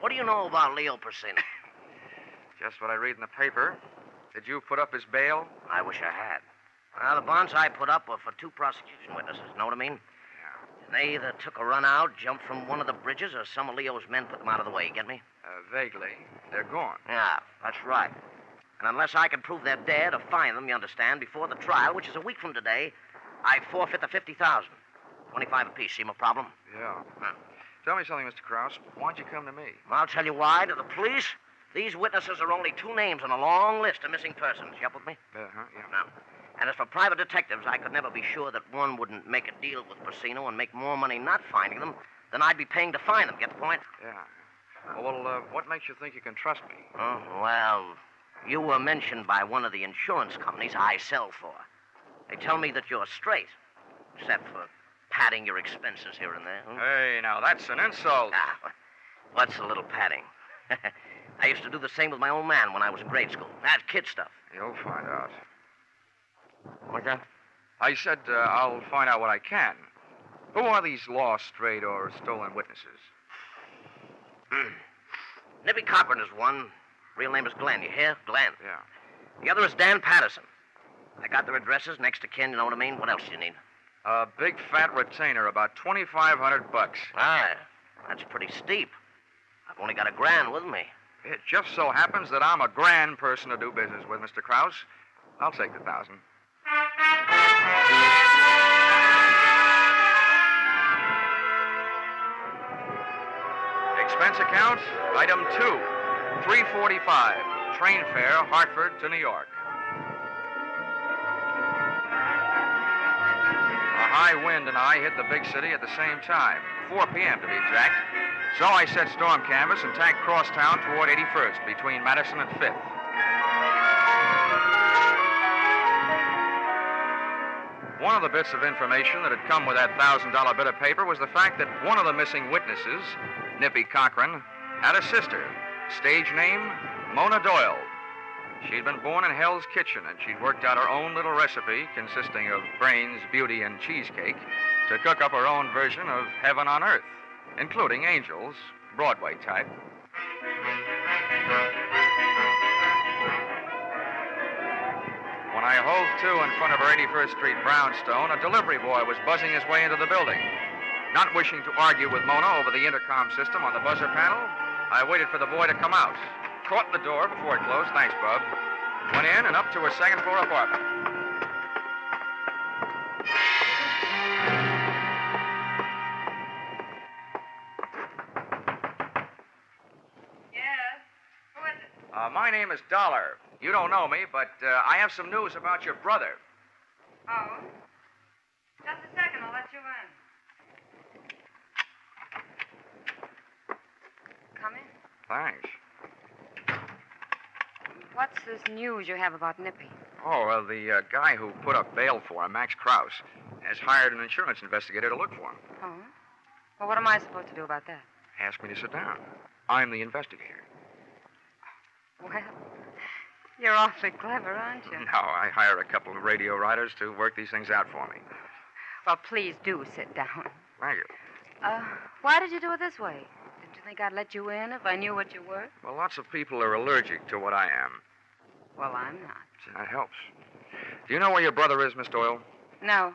What do you know about Leo Persino? Just what I read in the paper. Did you put up his bail? I wish I had. Well, the bonds I put up were for 2 prosecution witnesses, know what I mean? Yeah. And they either took a run out, jumped from one of the bridges, or some of Leo's men put them out of the way, get me? Vaguely. They're gone. Yeah, that's right. And unless I can prove they're dead or find them, you understand, before the trial, which is a week from today, I forfeit the $50,000. 25 apiece, see my problem? Yeah. Tell me something, Mr. Krause. Why'd you come to me? I'll tell you why. To the police, these witnesses are only 2 names on a long list of missing persons. You up with me? Yeah. Now, and as for private detectives, I could never be sure that one wouldn't make a deal with Persino and make more money not finding them than I'd be paying to find them. Get the point? Yeah. Well, what makes you think you can trust me? Oh, well, you were mentioned by one of the insurance companies I sell for. They tell me that you're straight, except for padding your expenses here and there. Hey, now, that's an insult. What's a little padding? I used to do the same with my old man when I was in grade school. That's kid stuff. You'll find out. What's that? I said I'll find out what I can. Who are these lost, strayed, or stolen witnesses? Nippy Cochran is one. Real name is Glenn. You hear? Glenn. Yeah. The other is Dan Patterson. I got their addresses next to kin, you know what I mean? What else do you need? A big fat retainer, about $2,500. That's pretty steep. I've only got $1,000 with me. It just so happens that I'm a grand person to do business with, Mr. Krause. I'll take the 1,000. Expense account, item 2, $345, train fare, Hartford to New York. A high wind and I hit the big city at the same time, 4 p.m. to be exact. So I set storm canvas and tacked crosstown toward 81st between Madison and 5th. One of the bits of information that had come with that $1,000 bit of paper was the fact that one of the missing witnesses, Nippy Cochran, had a sister, stage name Mona Doyle. She'd been born in Hell's Kitchen, and she'd worked out her own little recipe consisting of brains, beauty, and cheesecake to cook up her own version of heaven on earth, including angels, Broadway type. When I hove to in front of her 81st Street brownstone, a delivery boy was buzzing his way into the building. Not wishing to argue with Mona over the intercom system on the buzzer panel, I waited for the boy to come out. Caught the door before it closed. Thanks, Bub. Went in and up to her second-floor apartment. My name is Dollar. You don't know me, but I have some news about your brother. Oh? Just a second, I'll let you in. Come in. Thanks. What's this news you have about Nippy? Oh, well, the guy who put up bail for him, Max Krause, has hired an insurance investigator to look for him. Oh? Well, what am I supposed to do about that? Ask me to sit down. I'm the investigator. Well, you're awfully clever, aren't you? No, I hire a couple of radio writers to work these things out for me. Well, please do sit down. Thank you. Why did you do it this way? Didn't you think I'd let you in if I knew what you were? Well, lots of people are allergic to what I am. Well, I'm not. That helps. Do you know where your brother is, Miss Doyle? No.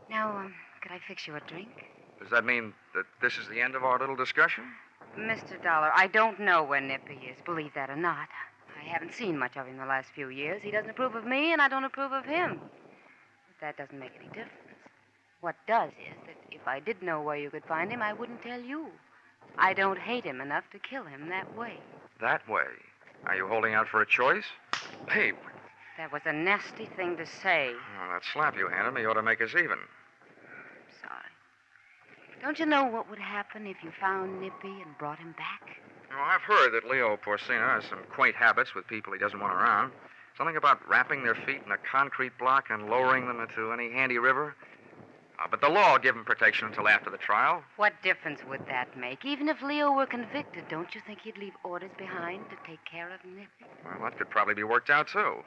Now, could I fix you a drink? Does that mean that this is the end of our little discussion? Mr. Dollar, I don't know where Nippy is, believe that or not. I haven't seen much of him the last few years. He doesn't approve of me, and I don't approve of him. But that doesn't make any difference. What does is that if I did know where you could find him, I wouldn't tell you. I don't hate him enough to kill him that way. That way? Are you holding out for a choice? Hey. That was a nasty thing to say. Well, that slap you handed me ought to make us even. Sorry. Don't you know what would happen if you found Nippy and brought him back? Well, I've heard that Leo Porcina has some quaint habits with people he doesn't want around. Something about wrapping their feet in a concrete block and lowering them into any handy river. But the law will give him protection until after the trial. What difference would that make? Even if Leo were convicted, don't you think he'd leave orders behind to take care of Nippy? Well, that could probably be worked out, too.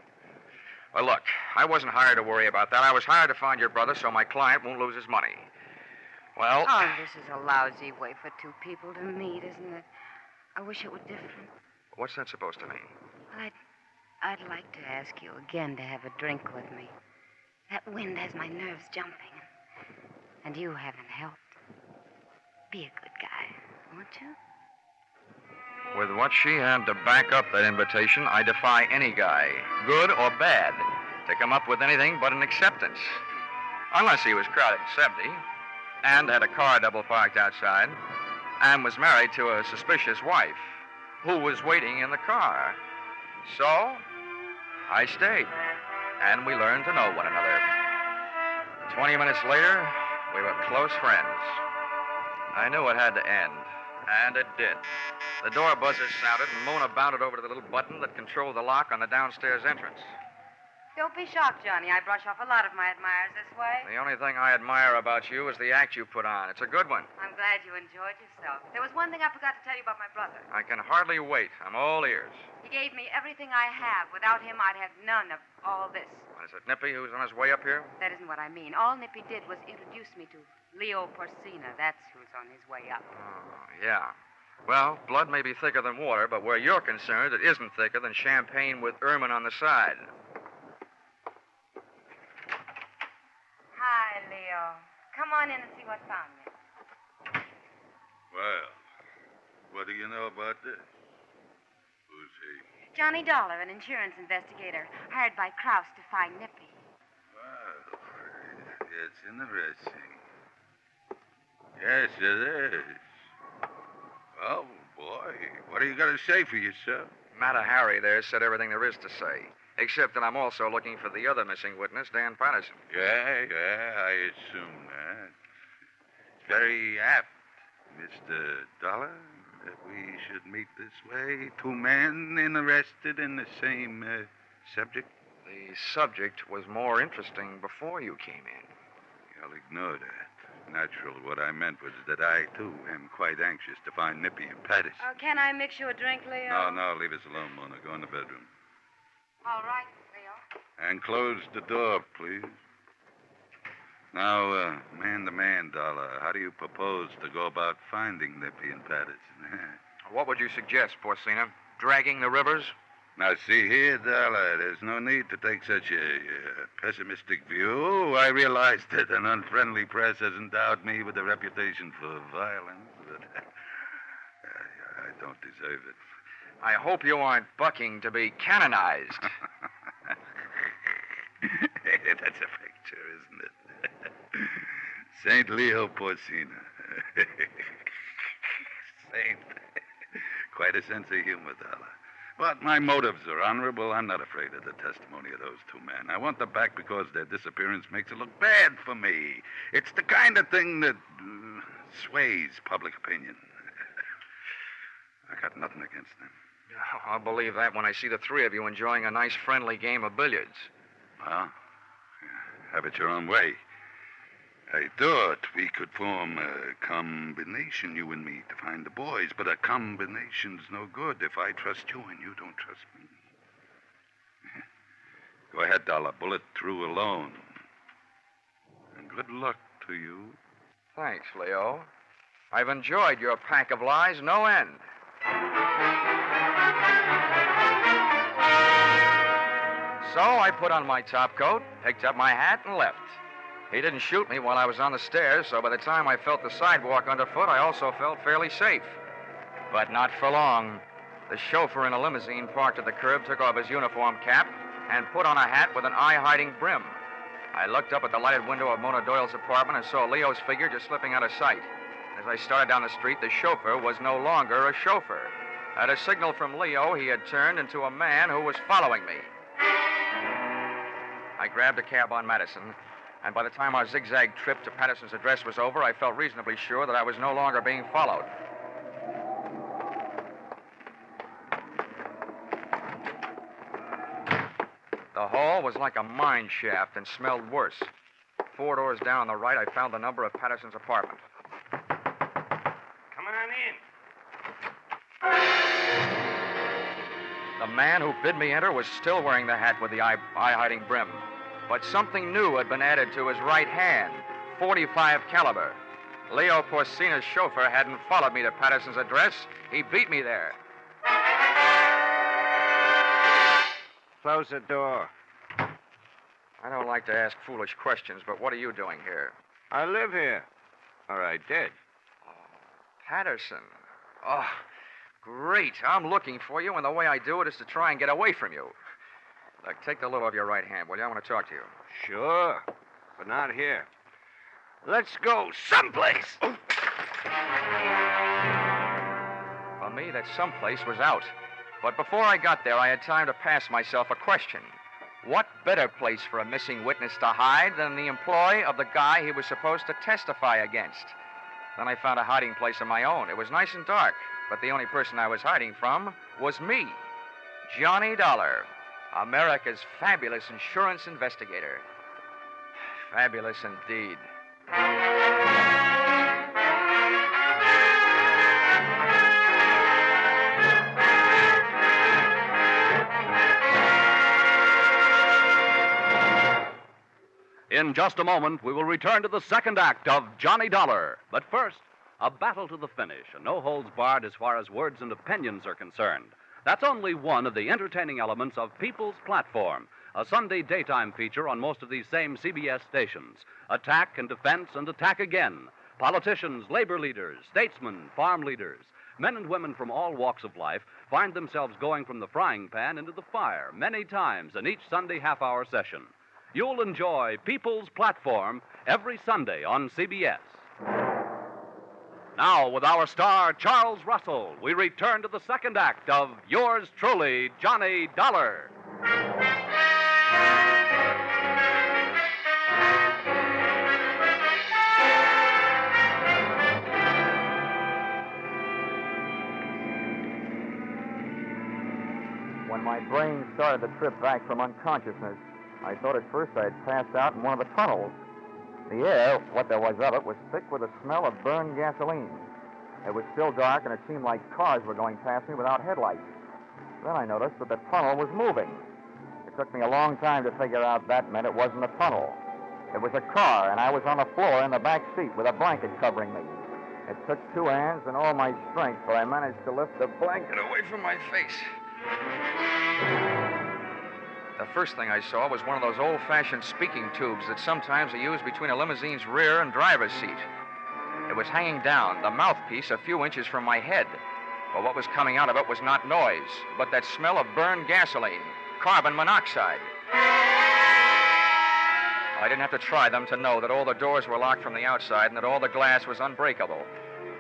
Well, look, I wasn't hired to worry about that. I was hired to find your brother so my client won't lose his money. Well... Oh, this is a lousy way for two people to meet, isn't it? I wish it were different. What's that supposed to mean? Well, I'd like to ask you again to have a drink with me. That wind has my nerves jumping. And you haven't helped. Be a good guy, won't you? With what she had to back up that invitation, I defy any guy, good or bad, to come up with anything but an acceptance. Unless he was crowded 70, and had a car double parked outside, and was married to a suspicious wife, who was waiting in the car. So, I stayed, and we learned to know one another. 20 minutes later, we were close friends. I knew it had to end, and it did. The door buzzer sounded, and Mona bounded over to the little button that controlled the lock on the downstairs entrance. Don't be shocked, Johnny. I brush off a lot of my admirers this way. The only thing I admire about you is the act you put on. It's a good one. I'm glad you enjoyed yourself. There was one thing I forgot to tell you about my brother. I can hardly wait. I'm all ears. He gave me everything I have. Without him, I'd have none of all this. Is it Nippy who's on his way up here? That isn't what I mean. All Nippy did was introduce me to Leo Porcina. That's who's on his way up. Oh, yeah. Well, blood may be thicker than water, but where you're concerned, it isn't thicker than champagne with ermine on the side. Hi, Leo. Come on in and see what found you. Well, what do you know about this? Who's he? Johnny Dollar, an insurance investigator, hired by Krause to find Nippy. Well, it's interesting. Yes, it is. Oh, boy, what are you going to say for yourself? Matter Harry there said everything there is to say, except that I'm also looking for the other missing witness, Dan Patterson. Yeah, I assume that. Very apt, Mr. Dollar, that we should meet this way. Two men interested in the same subject. The subject was more interesting before you came in. I'll ignore that. Natural, what I meant was that I, too, am quite anxious to find Nippy and Patterson. Can I mix you a drink, Leo? No, leave us alone, Mona. Go in the bedroom. All right, Leo. And close the door, please. Now, man to man, Dollar, how do you propose to go about finding Nippy and Patterson? What would you suggest, Porcina? Dragging the rivers? Now, see here, Dollar, there's no need to take such a pessimistic view. I realize that an unfriendly press has endowed me with a reputation for violence, but I don't deserve it. I hope you aren't bucking to be canonized. That's a picture, isn't it? St. Leo Porcina. Saint. Quite a sense of humor, Dollar. But my motives are honorable. I'm not afraid of the testimony of those two men. I want them back because their disappearance makes it look bad for me. It's the kind of thing that sways public opinion. I got nothing against them. I'll believe that when I see the three of you enjoying a nice friendly game of billiards. Well, have it your own way. I thought we could form a combination, you and me, to find the boys, but a combination's no good if I trust you and you don't trust me. Go ahead, Dollar. Bullet through alone. And good luck to you. Thanks, Leo. I've enjoyed your pack of lies no end. So I put on my top coat, picked up my hat, and left. He didn't shoot me while I was on the stairs, so by the time I felt the sidewalk underfoot, I also felt fairly safe. But not for long. The chauffeur in a limousine parked at the curb took off his uniform cap and put on a hat with an eye-hiding brim. I looked up at the lighted window of Mona Doyle's apartment and saw Leo's figure just slipping out of sight. As I started down the street, the chauffeur was no longer a chauffeur. At a signal from Leo, he had turned into a man who was following me. I grabbed a cab on Madison, and by the time our zigzag trip to Patterson's address was over, I felt reasonably sure that I was no longer being followed. The hall was like a mine shaft and smelled worse. 4 doors down on the right, I found the number of Patterson's apartment. Come on in. The man who bid me enter was still wearing the hat with the eye-hiding brim. But something new had been added to his right hand, .45 caliber. Leo Porcina's chauffeur hadn't followed me to Patterson's address. He beat me there. Close the door. I don't like to ask foolish questions, but what are you doing here? I live here. Or I did. Patterson. Oh, great. I'm looking for you, and the way I do it is to try and get away from you. Look, take the load off your right hand, will you? I want to talk to you. Sure, but not here. Let's go someplace. For me, that someplace was out. But before I got there, I had time to pass myself a question. What better place for a missing witness to hide than the employ of the guy he was supposed to testify against? Then I found a hiding place of my own. It was nice and dark, but the only person I was hiding from was me, Johnny Dollar, America's fabulous insurance investigator. Fabulous indeed. In just a moment, we will return to the second act of Johnny Dollar. But first, a battle to the finish, a no-holds-barred as far as words and opinions are concerned. That's only one of the entertaining elements of People's Platform, a Sunday daytime feature on most of these same CBS stations. Attack and defense and attack again. Politicians, labor leaders, statesmen, farm leaders, men and women from all walks of life find themselves going from the frying pan into the fire many times in each Sunday half-hour session. You'll enjoy People's Platform every Sunday on CBS. Now, with our star, Charles Russell, we return to the second act of yours truly, Johnny Dollar. When my brain started the trip back from unconsciousness, I thought at first I had passed out in one of the tunnels. The air, what there was of it, was thick with the smell of burned gasoline. It was still dark, and it seemed like cars were going past me without headlights. Then I noticed that the tunnel was moving. It took me a long time to figure out that meant it wasn't a tunnel. It was a car, and I was on the floor in the back seat with a blanket covering me. It took 2 hands and all my strength, but I managed to lift the blanket away from my face. The first thing I saw was one of those old-fashioned speaking tubes that sometimes are used between a limousine's rear and driver's seat. It was hanging down, the mouthpiece a few inches from my head. But what was coming out of it was not noise, but that smell of burned gasoline, carbon monoxide. I didn't have to try them to know that all the doors were locked from the outside and that all the glass was unbreakable.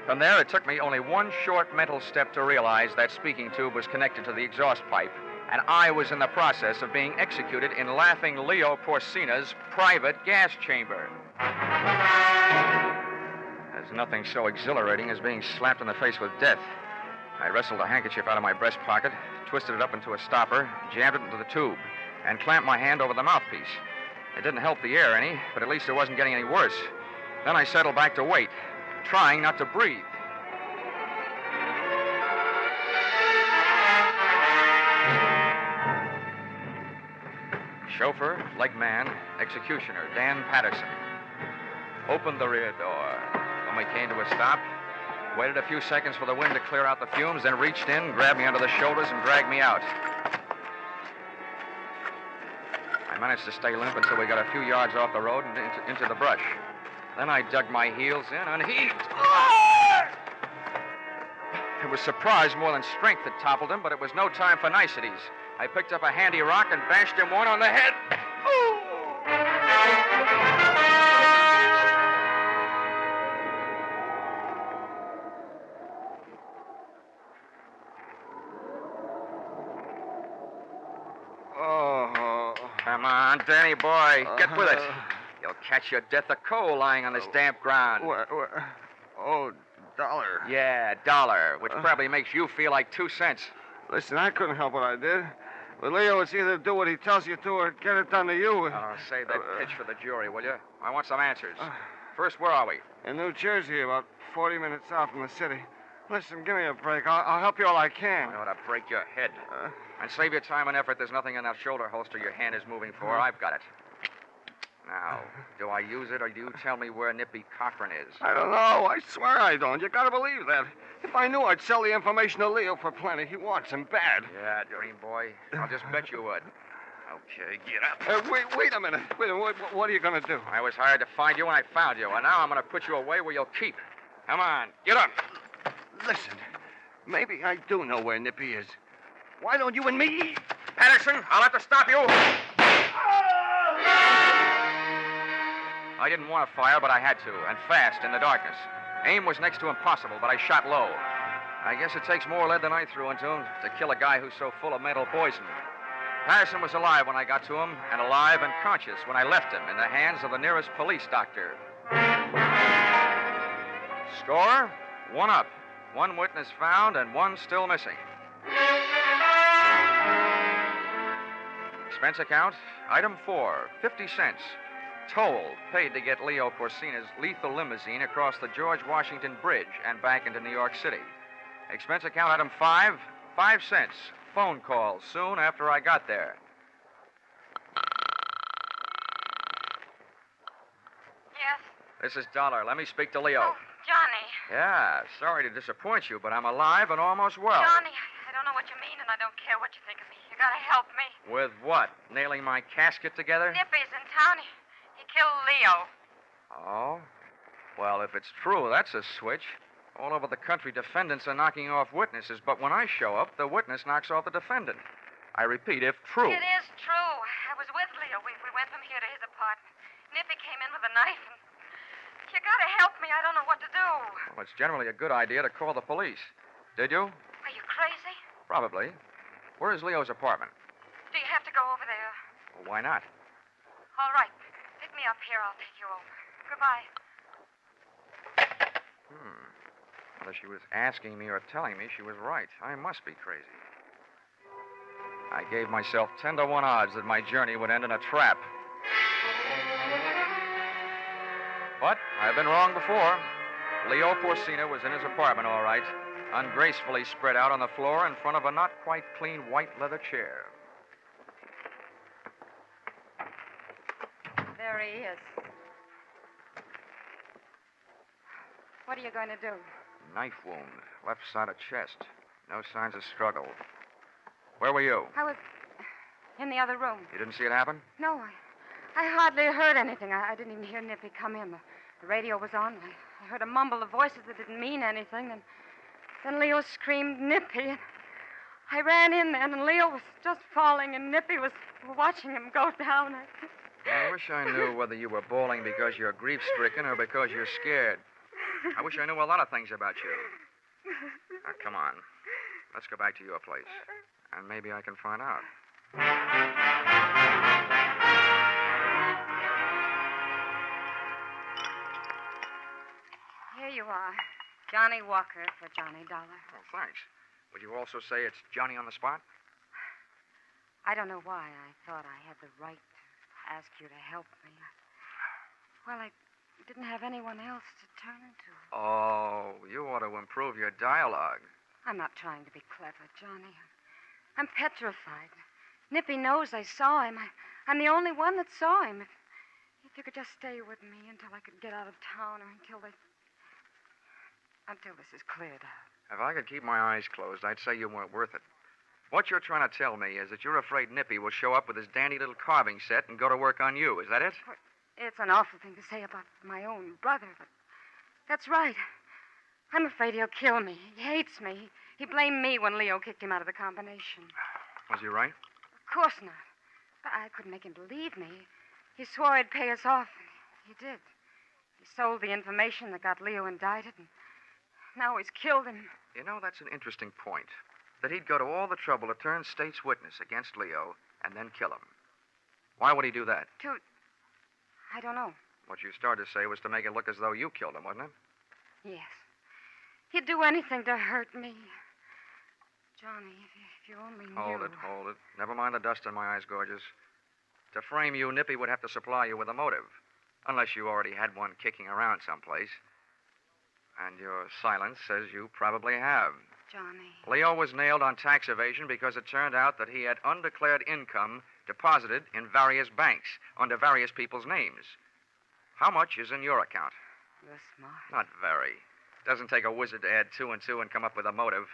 From there, it took me only one short mental step to realize that speaking tube was connected to the exhaust pipe, and I was in the process of being executed in laughing Leo Porcina's private gas chamber. There's nothing so exhilarating as being slapped in the face with death. I wrestled a handkerchief out of my breast pocket, twisted it up into a stopper, jammed it into the tube, and clamped my hand over the mouthpiece. It didn't help the air any, but at least it wasn't getting any worse. Then I settled back to wait, trying not to breathe. Chauffeur, leg man, executioner, Dan Patterson. Opened the rear door. When we came to a stop, waited a few seconds for the wind to clear out the fumes, then reached in, grabbed me under the shoulders, and dragged me out. I managed to stay limp until we got a few yards off the road and into the brush. Then I dug my heels in and heaved. It was surprise more than strength that toppled him, but it was no time for niceties. I picked up a handy rock and bashed him one on the head. Oh, come on, Danny boy, get with it. You'll catch your death of cold lying on this damp ground. Oh, dollar. Yeah, $1, which probably makes you feel like 2 cents. Listen, I couldn't help what I did. But Leo, it's either do what he tells you to or get it done to you. Save that pitch for the jury, will you? I want some answers. First, where are we? In New Jersey, about 40 minutes out from the city. Listen, give me a break. I'll help you all I can. I ought to break your head. And save your time and effort. There's nothing in that shoulder holster your hand is moving for. I've got it. Now, do I use it or do you tell me where Nippy Cochran is? I don't know. I swear I don't. You gotta believe that. If I knew, I'd sell the information to Leo for plenty. He wants him bad. Yeah, dream boy. I'll just bet you would. Okay, get up. Wait a minute. What are you gonna do? I was hired to find you and I found you, and now I'm gonna put you away where you'll keep. Come on, get up. Listen, maybe I do know where Nippy is. Why don't you and me? Patterson, I'll have to stop you. I didn't want to fire, but I had to, and fast, in the darkness. Aim was next to impossible, but I shot low. I guess it takes more lead than I threw into him to kill a guy who's so full of mental poison. Patterson was alive when I got to him, and alive and conscious when I left him in the hands of the nearest police doctor. Score, 1 up. 1 witness found and 1 still missing. Expense account, item 4, 50 cents. Toll paid to get Leo Porcina's lethal limousine across the George Washington Bridge and back into New York City. Expense account, item 5, 5 cents. Phone call soon after I got there. Yes? This is Dollar. Let me speak to Leo. Oh, Johnny. Yeah, sorry to disappoint you, but I'm alive and almost well. Johnny, I don't know what you mean, and I don't care what you think of me. You gotta help me. With what? Nailing my casket together? Nippy's in town. He killed Leo. Oh? Well, if it's true, that's a switch. All over the country, defendants are knocking off witnesses, but when I show up, the witness knocks off the defendant. I repeat, if true. It is true. I was with Leo. We went from here to his apartment. Nippy came in with a knife, and you gotta help me. I don't know what to do. Well, it's generally a good idea to call the police. Did you? Are you crazy? Probably. Where is Leo's apartment? Do you have to go over there? Well, why not? All right. Pick me up here. I'll take you over. Goodbye. Whether she was asking me or telling me, she was right. I must be crazy. I gave myself 10 to 1 odds that my journey would end in a trap. But I've been wrong before. Leo Porcina was in his apartment, all right, ungracefully spread out on the floor in front of a not quite clean white leather chair. There he is. What are you going to do? Knife wound, left side of chest. No signs of struggle. Where were you? I was in the other room. You didn't see it happen? No, I hardly heard anything. I didn't even hear Nippy come in. The radio was on. I heard a mumble of voices that didn't mean anything. And then Leo screamed, Nippy. I ran in then, and Leo was just falling, and Nippy was watching him go down. I wish I knew whether you were bawling because you're grief-stricken or because you're scared. I wish I knew a lot of things about you. Now, come on. Let's go back to your place. And maybe I can find out. Here you are. Johnny Walker for Johnny Dollar. Oh, thanks. Would you also say it's Johnny on the spot? I don't know why I thought I had the right to ask you to help me. Well, I didn't have anyone else to turn to. Oh, you ought to improve your dialogue. I'm not trying to be clever, Johnny. I'm petrified. Nippy knows I saw him. I'm the only one that saw him. If you could just stay with me until I could get out of town or until this is cleared up. If I could keep my eyes closed, I'd say you weren't worth it. What you're trying to tell me is that you're afraid Nippy will show up with his dandy little carving set and go to work on you. Is that it? It's an awful thing to say about my own brother, but that's right. I'm afraid he'll kill me. He hates me. He blamed me when Leo kicked him out of the combination. Was he right? Of course not. But I couldn't make him believe me. He swore he'd pay us off, and he did. He sold the information that got Leo indicted, and now he's killed him. You know, that's an interesting point. That he'd go to all the trouble to turn state's witness against Leo and then kill him. Why would he do that? I don't know. What you started to say was to make it look as though you killed him, wasn't it? Yes. He'd do anything to hurt me. Johnny, if you only knew. Hold it. Never mind the dust in my eyes, gorgeous. To frame you, Nippy would have to supply you with a motive. Unless you already had one kicking around someplace. And your silence says you probably have. Johnny. Leo was nailed on tax evasion because it turned out that he had undeclared income deposited in various banks under various people's names. How much is in your account? You're smart. Not very. Doesn't take a wizard to add 2 and 2 and come up with a motive.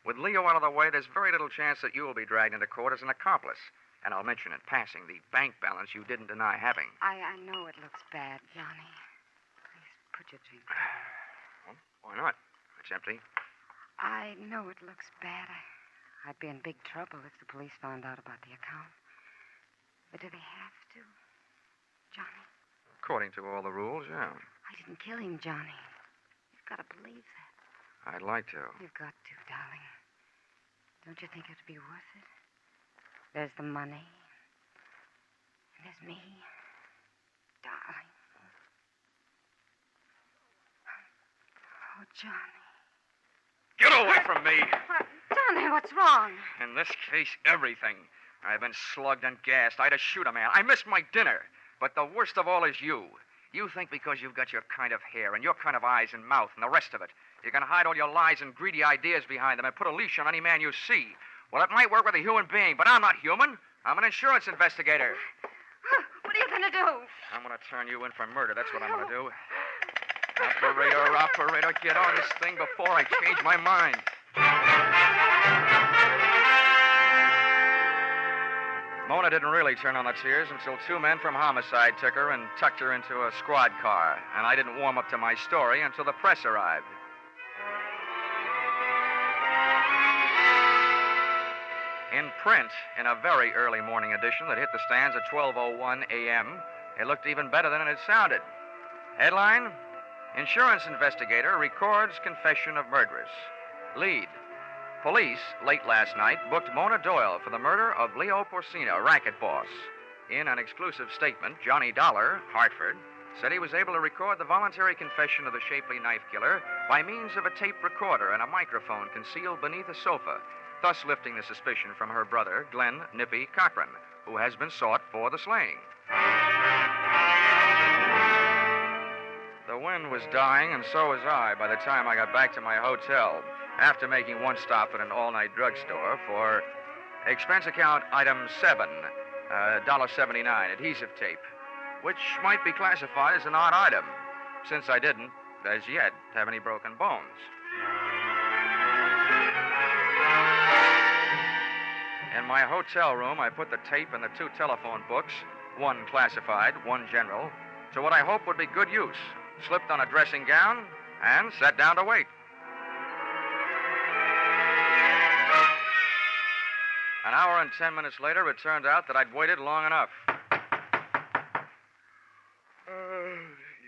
With Leo out of the way, there's very little chance that you will be dragged into court as an accomplice. And I'll mention in passing the bank balance you didn't deny having. I know it looks bad, Johnny. Please put your drink down. Well, why not? It's empty. I know it looks bad. I'd be in big trouble if the police found out about the account. But do they have to? Johnny? According to all the rules, yeah. I didn't kill him, Johnny. You've got to believe that. I'd like to. You've got to, darling. Don't you think it'd be worth it? There's the money. And there's me. Darling. Oh, Johnny. Get away from me! Johnny, what's wrong? In this case, everything. I've been slugged and gassed. I had to shoot a man. I missed my dinner. But the worst of all is you. You think because you've got your kind of hair and your kind of eyes and mouth and the rest of it, you can hide all your lies and greedy ideas behind them and put a leash on any man you see. Well, it might work with a human being, but I'm not human. I'm an insurance investigator. What are you going to do? I'm going to turn you in for murder. That's what I'm going to do. Operator, get on this thing before I change my mind. Mona didn't really turn on the tears until 2 men from homicide took her and tucked her into a squad car. And I didn't warm up to my story until the press arrived. In print, in a very early morning edition that hit the stands at 12:01 a.m., it looked even better than it had sounded. Headline: Insurance investigator records confession of murderess. Lead: police, late last night, booked Mona Doyle for the murder of Leo Porcino, racket boss. In an exclusive statement, Johnny Dollar, Hartford, said he was able to record the voluntary confession of the shapely knife killer by means of a tape recorder and a microphone concealed beneath a sofa, thus lifting the suspicion from her brother, Glenn Nippy Cochran, who has been sought for the slaying. The wind was dying, and so was I by the time I got back to my hotel, after making one stop at an all-night drugstore for expense account item 7, $1.79, adhesive tape, which might be classified as an odd item, since I didn't, as yet, have any broken bones. In my hotel room, I put the tape and the 2 telephone books, one classified, one general, to what I hope would be good use, slipped on a dressing gown, and sat down to wait. An hour and 10 minutes later, it turned out that I'd waited long enough.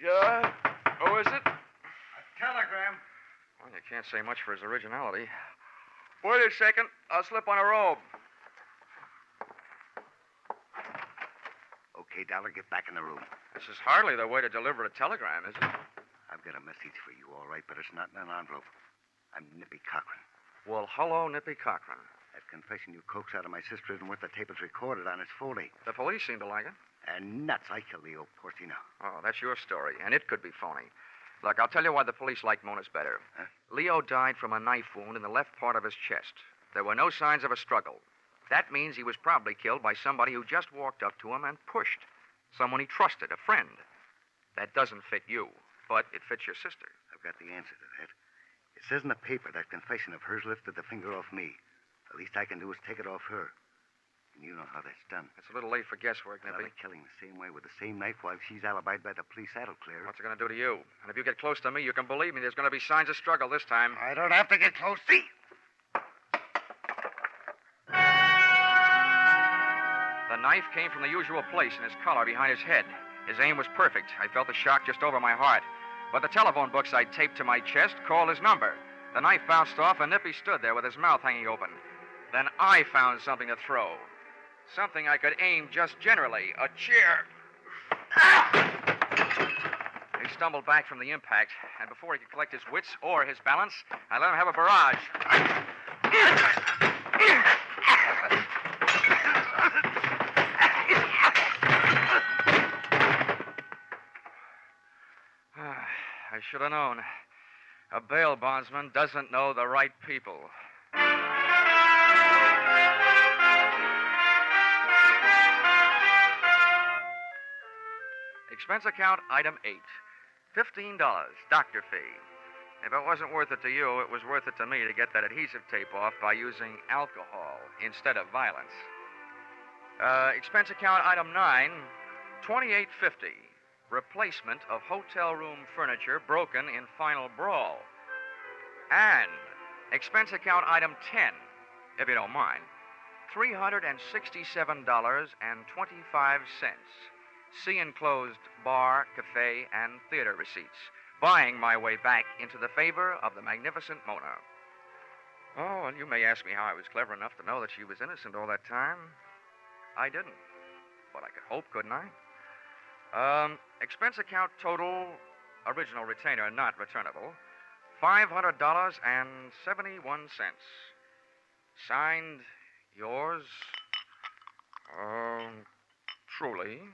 Yeah? Who is it? A telegram. Well, you can't say much for his originality. Wait a second. I'll slip on a robe. Okay, Dollar, get back in the room. This is hardly the way to deliver a telegram, is it? I've got a message for you, all right, but it's not in an envelope. I'm Nippy Cochran. Well, hello, Nippy Cochran. That confession you coaxed out of my sister isn't what the tape is recorded on. It's phony. The police seem to like it. And nuts, I killed Leo Porcino. Oh, that's your story, and it could be phony. Look, I'll tell you why the police like Mona's better. Huh? Leo died from a knife wound in the left part of his chest. There were no signs of a struggle. That means he was probably killed by somebody who just walked up to him and pushed. Someone he trusted, a friend. That doesn't fit you, but it fits your sister. I've got the answer to that. It says in the paper that confession of hers lifted the finger off me. The least I can do is take it off her. And you know how that's done. It's a little late for guesswork, Nippy. Killing the same way with the same knife while she's alibied by the police, that'll clear her. What's it going to do to you? And if you get close to me, you can believe me, there's going to be signs of struggle this time. I don't have to get close. See? The knife came from the usual place in his collar behind his head. His aim was perfect. I felt the shock just over my heart. But the telephone books I'd taped to my chest called his number. The knife bounced off, and Nippy stood there with his mouth hanging open. Then I found something to throw. Something I could aim just generally. A chair. He stumbled back from the impact, and before he could collect his wits or his balance, I let him have a barrage. I should have known. A bail bondsman doesn't know the right people. Expense account, item 8. $15, doctor fee. If it wasn't worth it to you, it was worth it to me to get that adhesive tape off by using alcohol instead of violence. Expense account, item 9. $28.50. Replacement of hotel room furniture broken in final brawl. And expense account item 10, if you don't mind, $367.25. See enclosed bar, cafe, and theater receipts. Buying my way back into the favor of the magnificent Mona. Oh, and you may ask me how I was clever enough to know that she was innocent all that time. I didn't. But I could hope, couldn't I? Expense account total, original retainer not returnable, $500.71. Signed, yours, truly,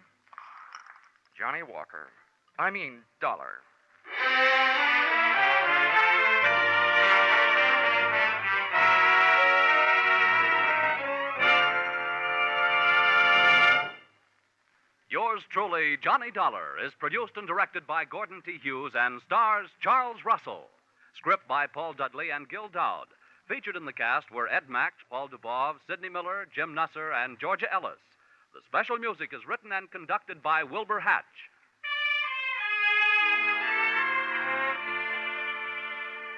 Johnny Walker. I mean, Dollar. Yours truly, Johnny Dollar, is produced and directed by Gordon T. Hughes and stars Charles Russell. Script by Paul Dudley and Gil Dowd. Featured in the cast were Ed Max, Paul Dubov, Sidney Miller, Jim Nusser, and Georgia Ellis. The special music is written and conducted by Wilbur Hatch.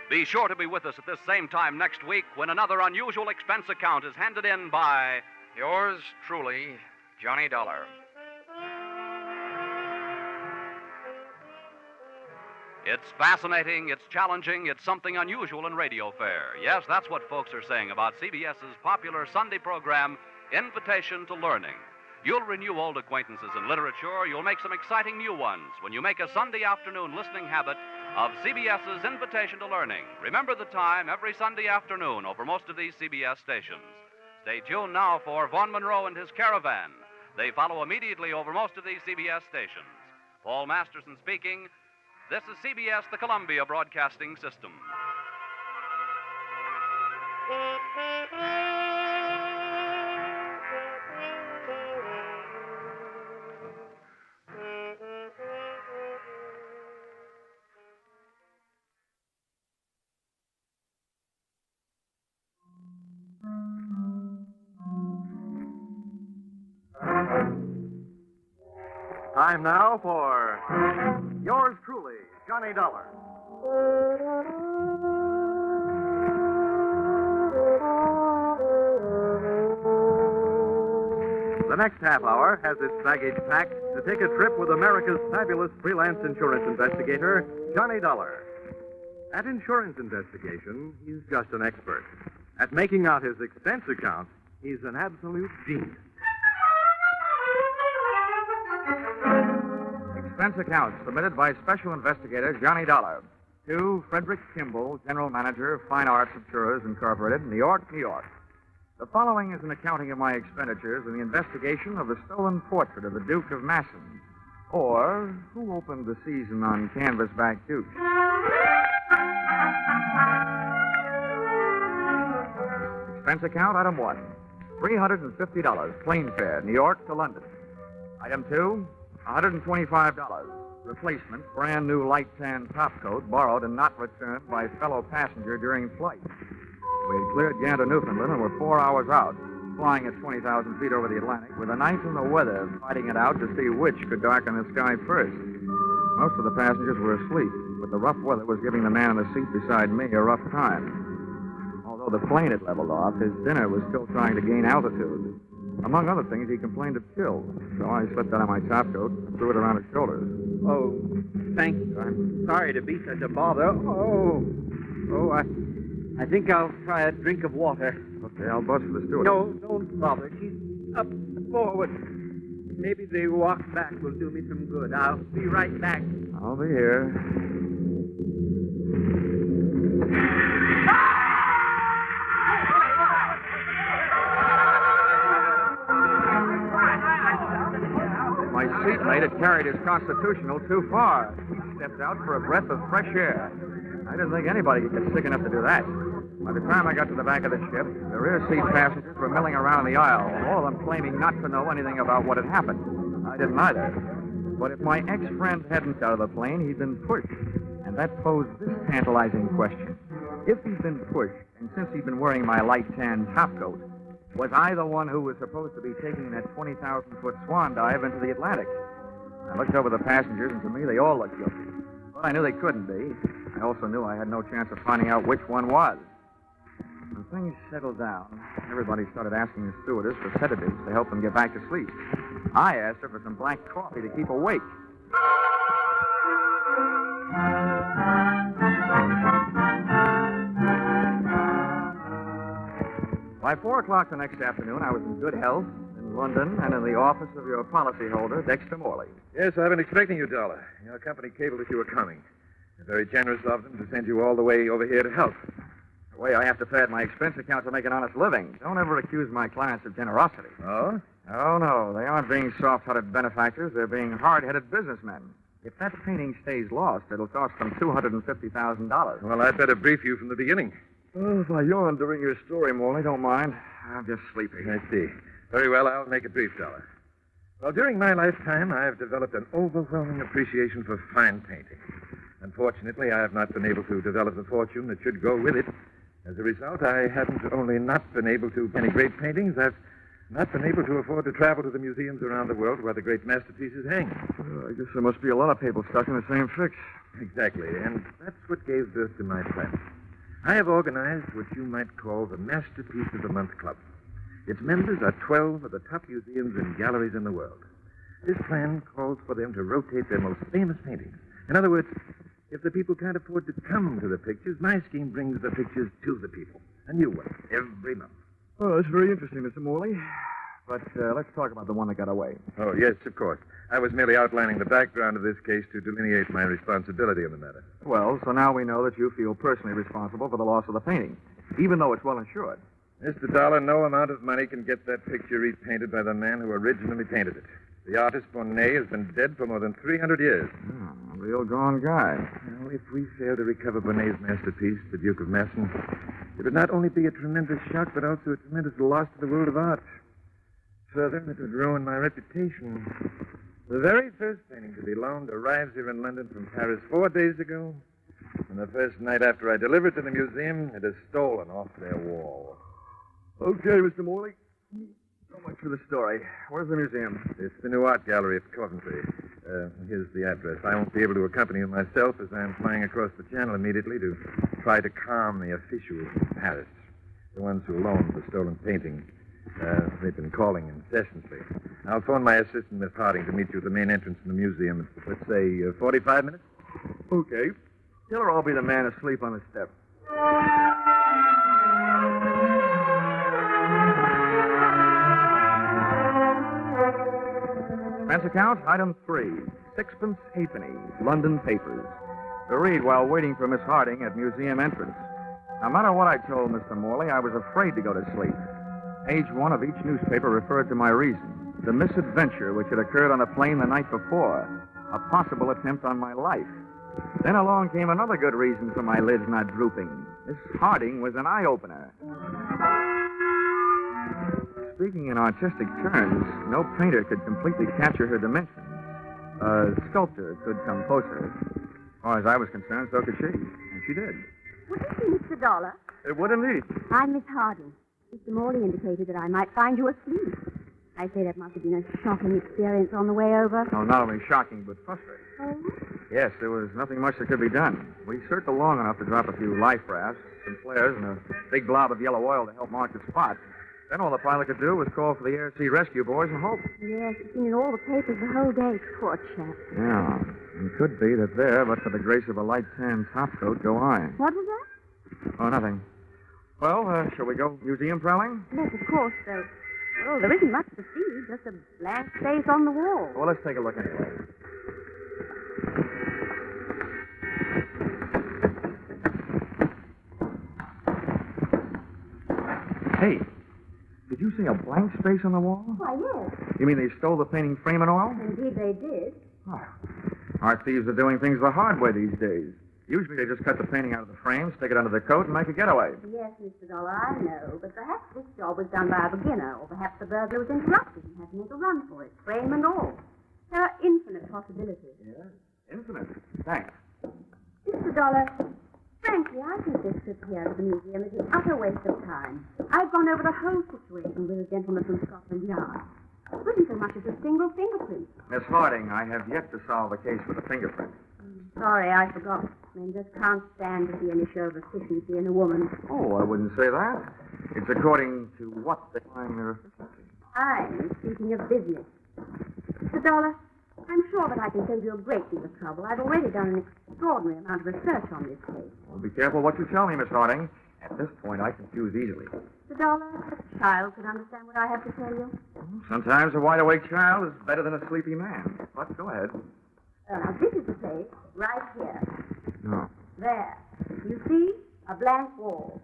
Be sure to be with us at this same time next week when another unusual expense account is handed in by... Yours truly, Johnny Dollar. It's fascinating, it's challenging, it's something unusual in radio fare. Yes, that's what folks are saying about CBS's popular Sunday program, Invitation to Learning. You'll renew old acquaintances in literature. You'll make some exciting new ones when you make a Sunday afternoon listening habit of CBS's Invitation to Learning. Remember the time every Sunday afternoon over most of these CBS stations. Stay tuned now for Vaughn Monroe and his Caravan. They follow immediately over most of these CBS stations. Paul Masterson speaking. This is CBS, the Columbia Broadcasting System. Time now for yours truly, Johnny Dollar. The next half hour has its baggage packed to take a trip with America's fabulous freelance insurance investigator, Johnny Dollar. At insurance investigation, he's just an expert. At making out his expense account, he's an absolute genius. Expense account submitted by Special Investigator Johnny Dollar to Frederick Kimball, General Manager of Fine Arts Insurers Incorporated, New York, New York. The following is an accounting of my expenditures in the investigation of the stolen portrait of the Duke of Massen, or who opened the season on Canvasback Duke. Expense account, item 1, $350, plane fare, New York to London. Item 2, $125, replacement, brand new light tan top coat, borrowed and not returned by fellow passenger during flight. We had cleared Gander, Newfoundland, and were 4 hours out, flying at 20,000 feet over the Atlantic, with the night and the weather fighting it out to see which could darken the sky first. Most of the passengers were asleep, but the rough weather was giving the man in the seat beside me a rough time. Although the plane had leveled off, his dinner was still trying to gain altitude. Among other things, he complained of chills, so I slipped out of my topcoat and threw it around his shoulders. Oh, thank you. I'm sorry to be such a bother. I think I'll try a drink of water. Okay, I'll buzz for the steward. No, don't bother. She's up forward. Maybe the walk back will do me some good. I'll be right back. I'll be here. My seatmate had carried his constitutional too far. He stepped out for a breath of fresh air. I didn't think anybody could get sick enough to do that. By the time I got to the back of the ship, the rear seat passengers were milling around the aisle, all of them claiming not to know anything about what had happened. I didn't either. But if my ex-friend hadn't got out of the plane, he'd been pushed. And that posed this tantalizing question. If he'd been pushed, and since he'd been wearing my light tan topcoat, was I the one who was supposed to be taking that 20,000-foot swan dive into the Atlantic? I looked over the passengers, and to me, they all looked guilty. But I knew they couldn't be. I also knew I had no chance of finding out which one was. When things settled down, everybody started asking the stewardess for sedatives to help them get back to sleep. I asked her for some black coffee to keep awake. By 4 o'clock the next afternoon, I was in good health in London and in the office of your policyholder, Dexter Morley. Yes, I've been expecting you, Dollar. Your company cabled that you were coming. They're very generous of them to send you all the way over here to help. The way I have to pay at my expense account to make an honest living. Don't ever accuse my clients of generosity. Oh? Oh, no. They aren't being soft-hearted benefactors. They're being hard-headed businessmen. If that painting stays lost, it'll cost them $250,000. Well, I'd better brief you from the beginning. Oh, if I yawn during your story, Morley, don't mind. I'm just sleepy. I see. Very well, I'll make it brief, Dollar. Well, during my lifetime, I've developed an overwhelming appreciation for fine painting. Unfortunately, I have not been able to develop the fortune that should go with it. As a result, I haven't only not been able to paint great paintings, I've not been able to afford to travel to the museums around the world where the great masterpieces hang. I guess there must be a lot of people stuck in the same fix. Exactly, and that's what gave birth to my plan. I have organized what you might call the Masterpiece of the Month Club. Its members are 12 of the top museums and galleries in the world. This plan calls for them to rotate their most famous paintings. In other words, if the people can't afford to come to the pictures, my scheme brings the pictures to the people. A new one, every month. Oh, that's very interesting, Mr. Morley. But let's talk about the one that got away. Oh, yes, of course. I was merely outlining the background of this case to delineate my responsibility in the matter. Well, so now we know that you feel personally responsible for the loss of the painting, even though it's well insured. Mr. Dollar, no amount of money can get that picture repainted by the man who originally painted it. The artist, Monet, has been dead for more than 300 years. A real gone guy. Well, if we fail to recover Monet's masterpiece, the Duke of Massen, it would not only be a tremendous shock, but also a tremendous loss to the world of art. Further, it would ruin my reputation. The very first painting to be loaned arrives here in London from Paris 4 days ago, and the first night after I deliver it to the museum, it is stolen off their wall. Okay, Mr. Morley. So much for the story. Where's the museum? It's the New Art Gallery at Coventry. Here's the address. I won't be able to accompany you myself as I'm flying across the channel immediately to try to calm the officials in Paris, the ones who loaned the stolen painting. They've been calling incessantly. I'll phone my assistant, Miss Harding, to meet you at the main entrance in the museum. Let's say 45 minutes? Okay. Tell her I'll be the man asleep on the step. Expense account, item 3. 6pence halfpenny, London papers. To read while waiting for Miss Harding at museum entrance. No matter what I told Mr. Morley, I was afraid to go to sleep. Page 1 of each newspaper referred to my reason. The misadventure which had occurred on the plane the night before. A possible attempt on my life. Then along came another good reason for my lids not drooping. Miss Harding was an eye-opener. Speaking in artistic terms, no painter could completely capture her dimensions. A sculptor could compose her. As far as I was concerned, so could she. And she did. What do you see, Mr. Dollar? It would indeed. I'm Miss Harding. Mr. Morley indicated that I might find you asleep. I say that must have been a shocking experience on the way over. Oh, not only shocking, but frustrating. Oh? Yes, there was nothing much that could be done. We circled long enough to drop a few life rafts, some flares, and a big blob of yellow oil to help mark the spot. Then all the pilot could do was call for the air sea rescue boys and hope. Yes, it's been in all the papers the whole day. Poor chap. Yeah, it could be that there, but for the grace of a light tan topcoat, go I. What was that? Oh, nothing. Well, shall we go museum prowling? Yes, of course, though. Well, there isn't much to see, just a blank space on the wall. Well, let's take a look anyway. Hey, did you see a blank space on the wall? Why, yes. You mean they stole the painting frame and all? Indeed, they did. Oh. Art thieves are doing things the hard way these days. Usually they just cut the painting out of the frame, stick it under the coat, and make a getaway. Yes, Mr. Dollar, I know. But perhaps this job was done by a beginner, or perhaps the burglar was interrupted and had to make a run for it, frame and all. There are infinite possibilities. Yes, infinite. Thanks. Mr. Dollar, frankly, I think this trip here to the museum is an utter waste of time. I've gone over the whole situation with a gentleman from Scotland Yard. There isn't so much as a single fingerprint. Miss Harding, I have yet to solve the case with the fingerprint. Sorry, I forgot. Men just can't stand to see any show of efficiency in a woman. Oh, I wouldn't say that. It's according to what they find their efficiency. I'm speaking of business. Mr. Dollar, I'm sure that I can save you a great deal of trouble. I've already done an extraordinary amount of research on this case. Well, be careful what you tell me, Miss Harding. At this point, I confuse easily. Mr. Dollar, a child could understand what I have to tell you. Sometimes a wide-awake child is better than a sleepy man. But go ahead. Now, this is the place, right here. No. There. You see? A blank wall.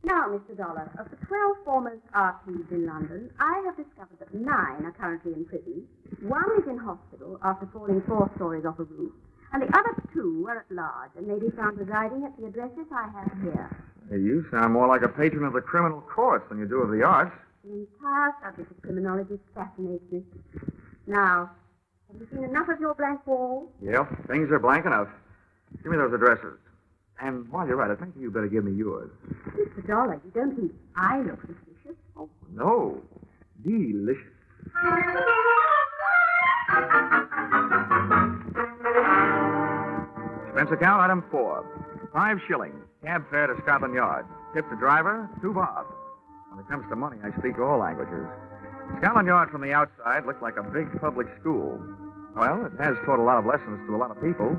Now, Mr. Dollar, of the 12 foremost art thieves in London, I have discovered that 9 are currently in prison. 1 is in hospital after falling 4 stories off a roof, and the other 2 are at large and may be found residing at the addresses I have here. Hey, you sound more like a patron of the criminal courts than you do of the arts. The entire subject of criminology fascinates me. Now, have you seen enough of your blank wall? Yep, things are blank enough. Give me those addresses. And while you're at it, maybe you better give me yours. Mr. Dollar, you don't think I look suspicious? Oh, no. Delicious. Expense account, item 4. 5 shillings. Cab fare to Scotland Yard. Tip to driver, 2 bob. When it comes to money, I speak all languages. Scotland Yard from the outside looked like a big public school. Well, it has taught a lot of lessons to a lot of people.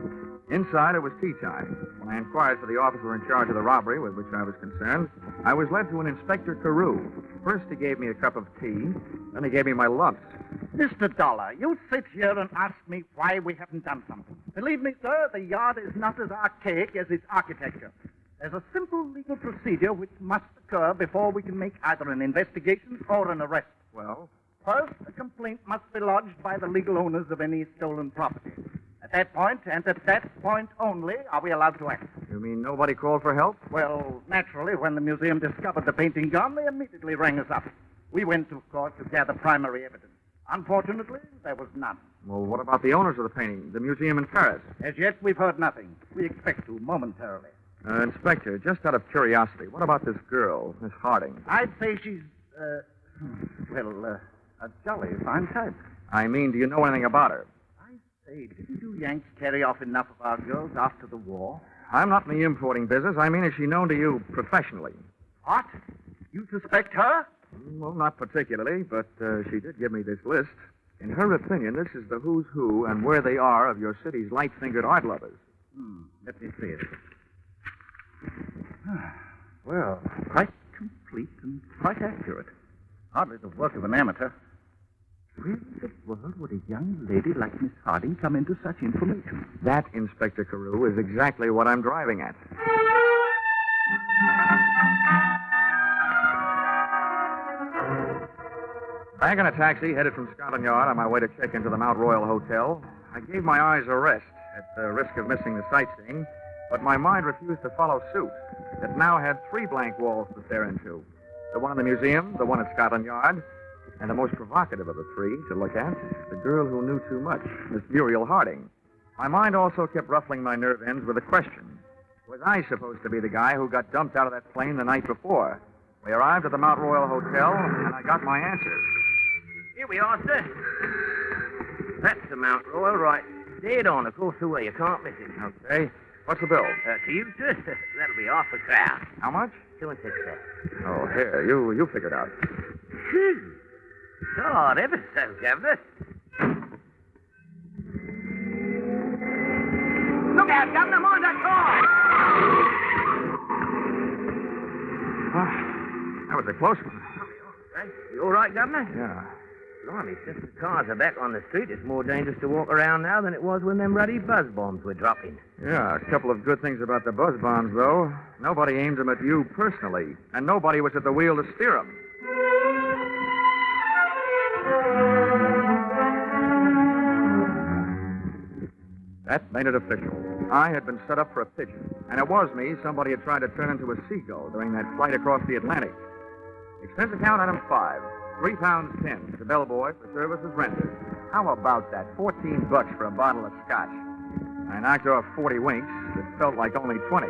Inside, it was tea time. When I inquired for the officer in charge of the robbery with which I was concerned, I was led to an Inspector Carew. First, he gave me a cup of tea. Then he gave me my lumps. Mr. Dollar, you sit here and ask me why we haven't done something. Believe me, sir, the yard is not as archaic as its architecture. There's a simple legal procedure which must occur before we can make either an investigation or an arrest. Well? First, a complaint must be lodged by the legal owners of any stolen property. At that point, and at that point only, are we allowed to act. You mean nobody called for help? Well, naturally, when the museum discovered the painting gone, they immediately rang us up. We went, of course, to gather primary evidence. Unfortunately, there was none. Well, what about the owners of the painting, the museum in Paris? As yet, we've heard nothing. We expect to momentarily. Inspector, just out of curiosity, what about this girl, Miss Harding? I'd say she's, a jolly fine type. I mean, do you know anything about her? Say, didn't you Yanks carry off enough of our girls after the war? I'm not in the importing business. I mean, is she known to you professionally? What? You suspect her? Well, not particularly, but she did give me this list. In her opinion, this is the who's who and where they are of your city's light-fingered art lovers. Let me see it. Well, quite complete and quite accurate. Hardly the work of an amateur. Where in the world would a young lady like Miss Harding come into such information? That, Inspector Carew, is exactly what I'm driving at. Back in a taxi headed from Scotland Yard on my way to check into the Mount Royal Hotel, I gave my eyes a rest at the risk of missing the sightseeing, but my mind refused to follow suit. It now had 3 blank walls to stare into. The one in the museum, the one at Scotland Yard, and the most provocative of the 3 to look at, the girl who knew too much, Miss Muriel Harding. My mind also kept ruffling my nerve ends with a question. Was I supposed to be the guy who got dumped out of that plane the night before? We arrived at the Mount Royal Hotel, and I got my answers. Here we are, sir. That's the Mount Royal, right? Dead on, across the way. You can't miss it. Okay. What's the bill? To you, sir? That'll be half a crown. How much? 2 and 6 cents. Oh, here. You figure it out. God, ever so, Governor. Look out, Governor, mind that car! That was a close one. You all right, Governor? Yeah. Blimey, since the cars are back on the street, it's more dangerous to walk around now than it was when them ruddy buzz bombs were dropping. Yeah, a couple of good things about the buzz bombs, though. Nobody aimed them at you personally, and nobody was at the wheel to steer them. That made it official. I had been set up for a pigeon, and it was me somebody had tried to turn into a seagull during that flight across the Atlantic. Expense account item 5. £3.10 to bellboy for services rendered. How about that? $14 for a bottle of scotch. I knocked off 40 winks. It felt like only 20.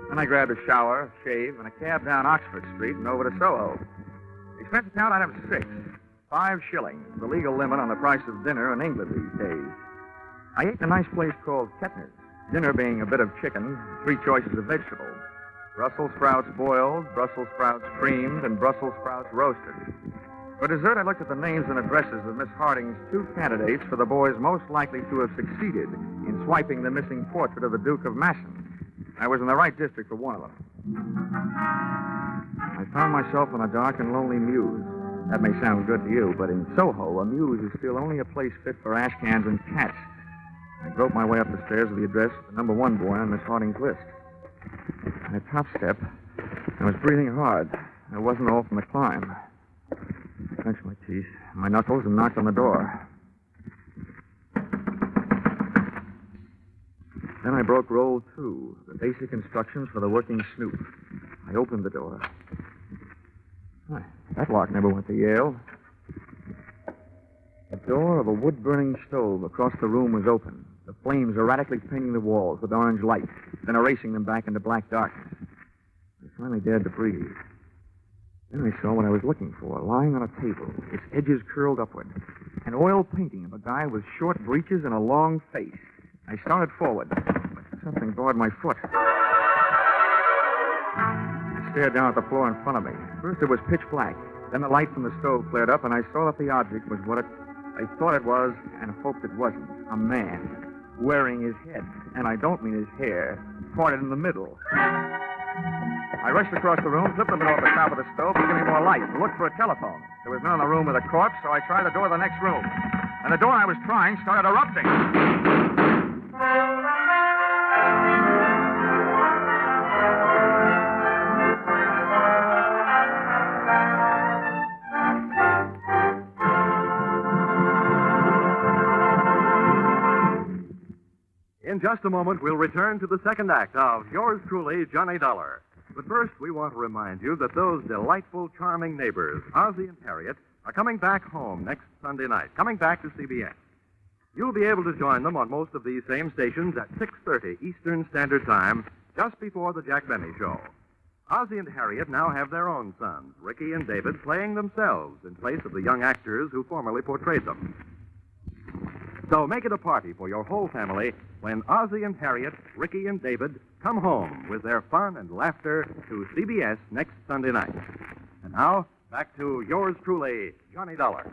Then I grabbed a shower, shave, and a cab down Oxford Street and over to Soho. Expense account item 6. 5 shillings, the legal limit on the price of dinner in England these days. I ate in a nice place called Kettner's. Dinner being a bit of chicken, 3 choices of vegetables. Brussels sprouts boiled, Brussels sprouts creamed, and Brussels sprouts roasted. For dessert, I looked at the names and addresses of Miss Harding's 2 candidates for the boys most likely to have succeeded in swiping the missing portrait of the Duke of Massen. I was in the right district for one of them. I found myself in a dark and lonely mews. That may sound good to you, but in Soho, a mews is still only a place fit for ash cans and cats. I groped my way up the stairs to the address of the number 1 boy on Miss Harding's list. On the top step, I was breathing hard. I wasn't all from the climb. I clenched my teeth, my knuckles, and knocked on the door. Then I broke roll 2, the basic instructions for the working snoop. I opened the door. That lock never went to Yale. The door of a wood-burning stove across the room was open, the flames erratically painting the walls with orange light, then erasing them back into black darkness. I finally dared to breathe. Then I saw what I was looking for, lying on a table, its edges curled upward. An oil painting of a guy with short breeches and a long face. I started forward, but something bored my foot. I stared down at the floor in front of me. First it was pitch black. Then the light from the stove flared up, and I saw that the object was what I thought it was and hoped it wasn't. A man, wearing his head, and I don't mean his hair, parted in the middle. I rushed across the room, flipped the middle off the top of the stove to give me more light, to look for a telephone. There was none in the room with a corpse, so I tried the door of the next room. And the door I was trying started erupting. In just a moment, we'll return to the second act of Yours Truly, Johnny Dollar. But first, we want to remind you that those delightful, charming neighbors, Ozzie and Harriet, are coming back home next Sunday night, coming back to CBS. You'll be able to join them on most of these same stations at 6:30 Eastern Standard Time, just before the Jack Benny Show. Ozzie and Harriet now have their own sons, Ricky and David, playing themselves in place of the young actors who formerly portrayed them. So make it a party for your whole family when Ozzie and Harriet, Ricky and David come home with their fun and laughter to CBS next Sunday night. And now, back to yours truly, Johnny Dollar.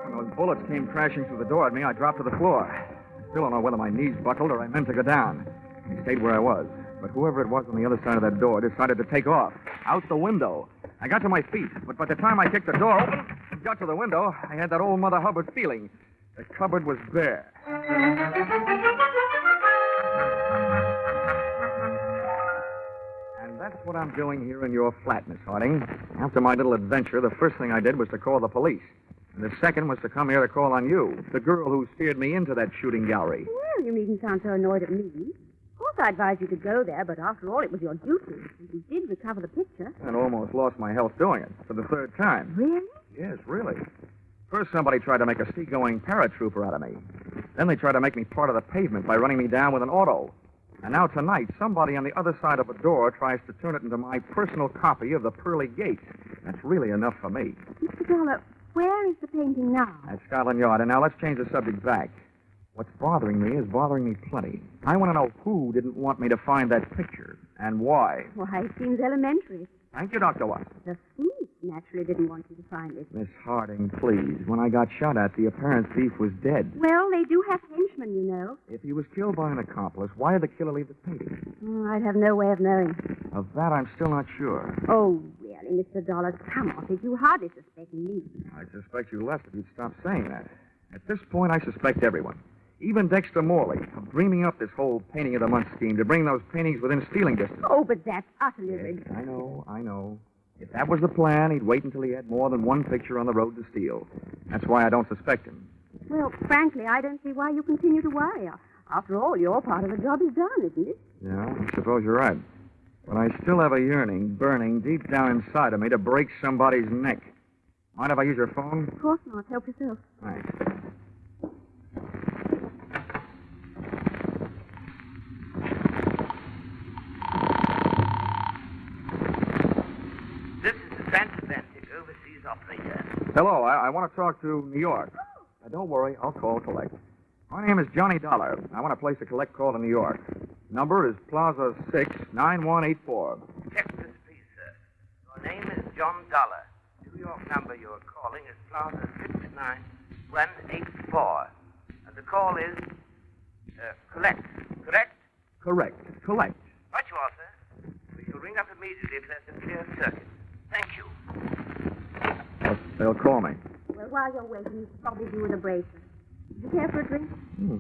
When those bullets came crashing through the door at me, I dropped to the floor. I still don't know whether my knees buckled or I meant to go down. I stayed where I was. But whoever it was on the other side of that door decided to take off, out the window. I got to my feet, but by the time I kicked the door open and got to the window, I had that old Mother Hubbard feeling. The cupboard was bare. And that's what I'm doing here in your flat, Miss Harding. After my little adventure, the first thing I did was to call the police. And the second was to come here to call on you, the girl who steered me into that shooting gallery. Well, you needn't sound so annoyed at me. Of course, I advised you to go there, but after all, it was your duty. And you did recover the picture. And almost lost my health doing it for the 3rd time. Really? Yes, really. First, somebody tried to make a seagoing paratrooper out of me. Then they tried to make me part of the pavement by running me down with an auto. And now tonight, somebody on the other side of a door tries to turn it into my personal copy of the Pearly Gate. That's really enough for me. Mr. Dollar, where is the painting now? At Scotland Yard. And now let's change the subject back. What's bothering me is bothering me plenty. I want to know who didn't want me to find that picture and why. Why, it seems elementary. Thank you, Dr. Watson. The thief naturally didn't want you to find it. Miss Harding, please. When I got shot at, the apparent thief was dead. Well, they do have henchmen, you know. If he was killed by an accomplice, why did the killer leave the painting? I'd have no way of knowing. Of that, I'm still not sure. Oh, really, Mr. Dollar, come off it. You hardly suspect me. I suspect you left if you'd stop saying that. At this point, I suspect everyone. Even Dexter Morley, of dreaming up this whole painting of the month scheme to bring those paintings within stealing distance. Oh, but that's utterly ridiculous. I know. If that was the plan, he'd wait until he had more than one picture on the road to steal. That's why I don't suspect him. Well, frankly, I don't see why you continue to worry. After all, your part of the job is done, isn't it? Yeah, I suppose you're right. But I still have a yearning burning deep down inside of me to break somebody's neck. Mind if I use your phone? Of course not. Help yourself. Thanks. Transatlantic overseas operator. Hello, I want to talk to New York. Don't worry, I'll call collect. My name is Johnny Dollar. I want to place a collect call to New York. Number is Plaza 6, 9184. Check this, please, sir. Your name is John Dollar. New York number you're calling is Plaza 69184. And the call is collect, correct? Correct. Collect. Right you are, sir. We shall ring up immediately if there's a clear circuit. Thank you. They'll call me. Well, while you're waiting, you should probably do with a bracer. Did you care for a drink?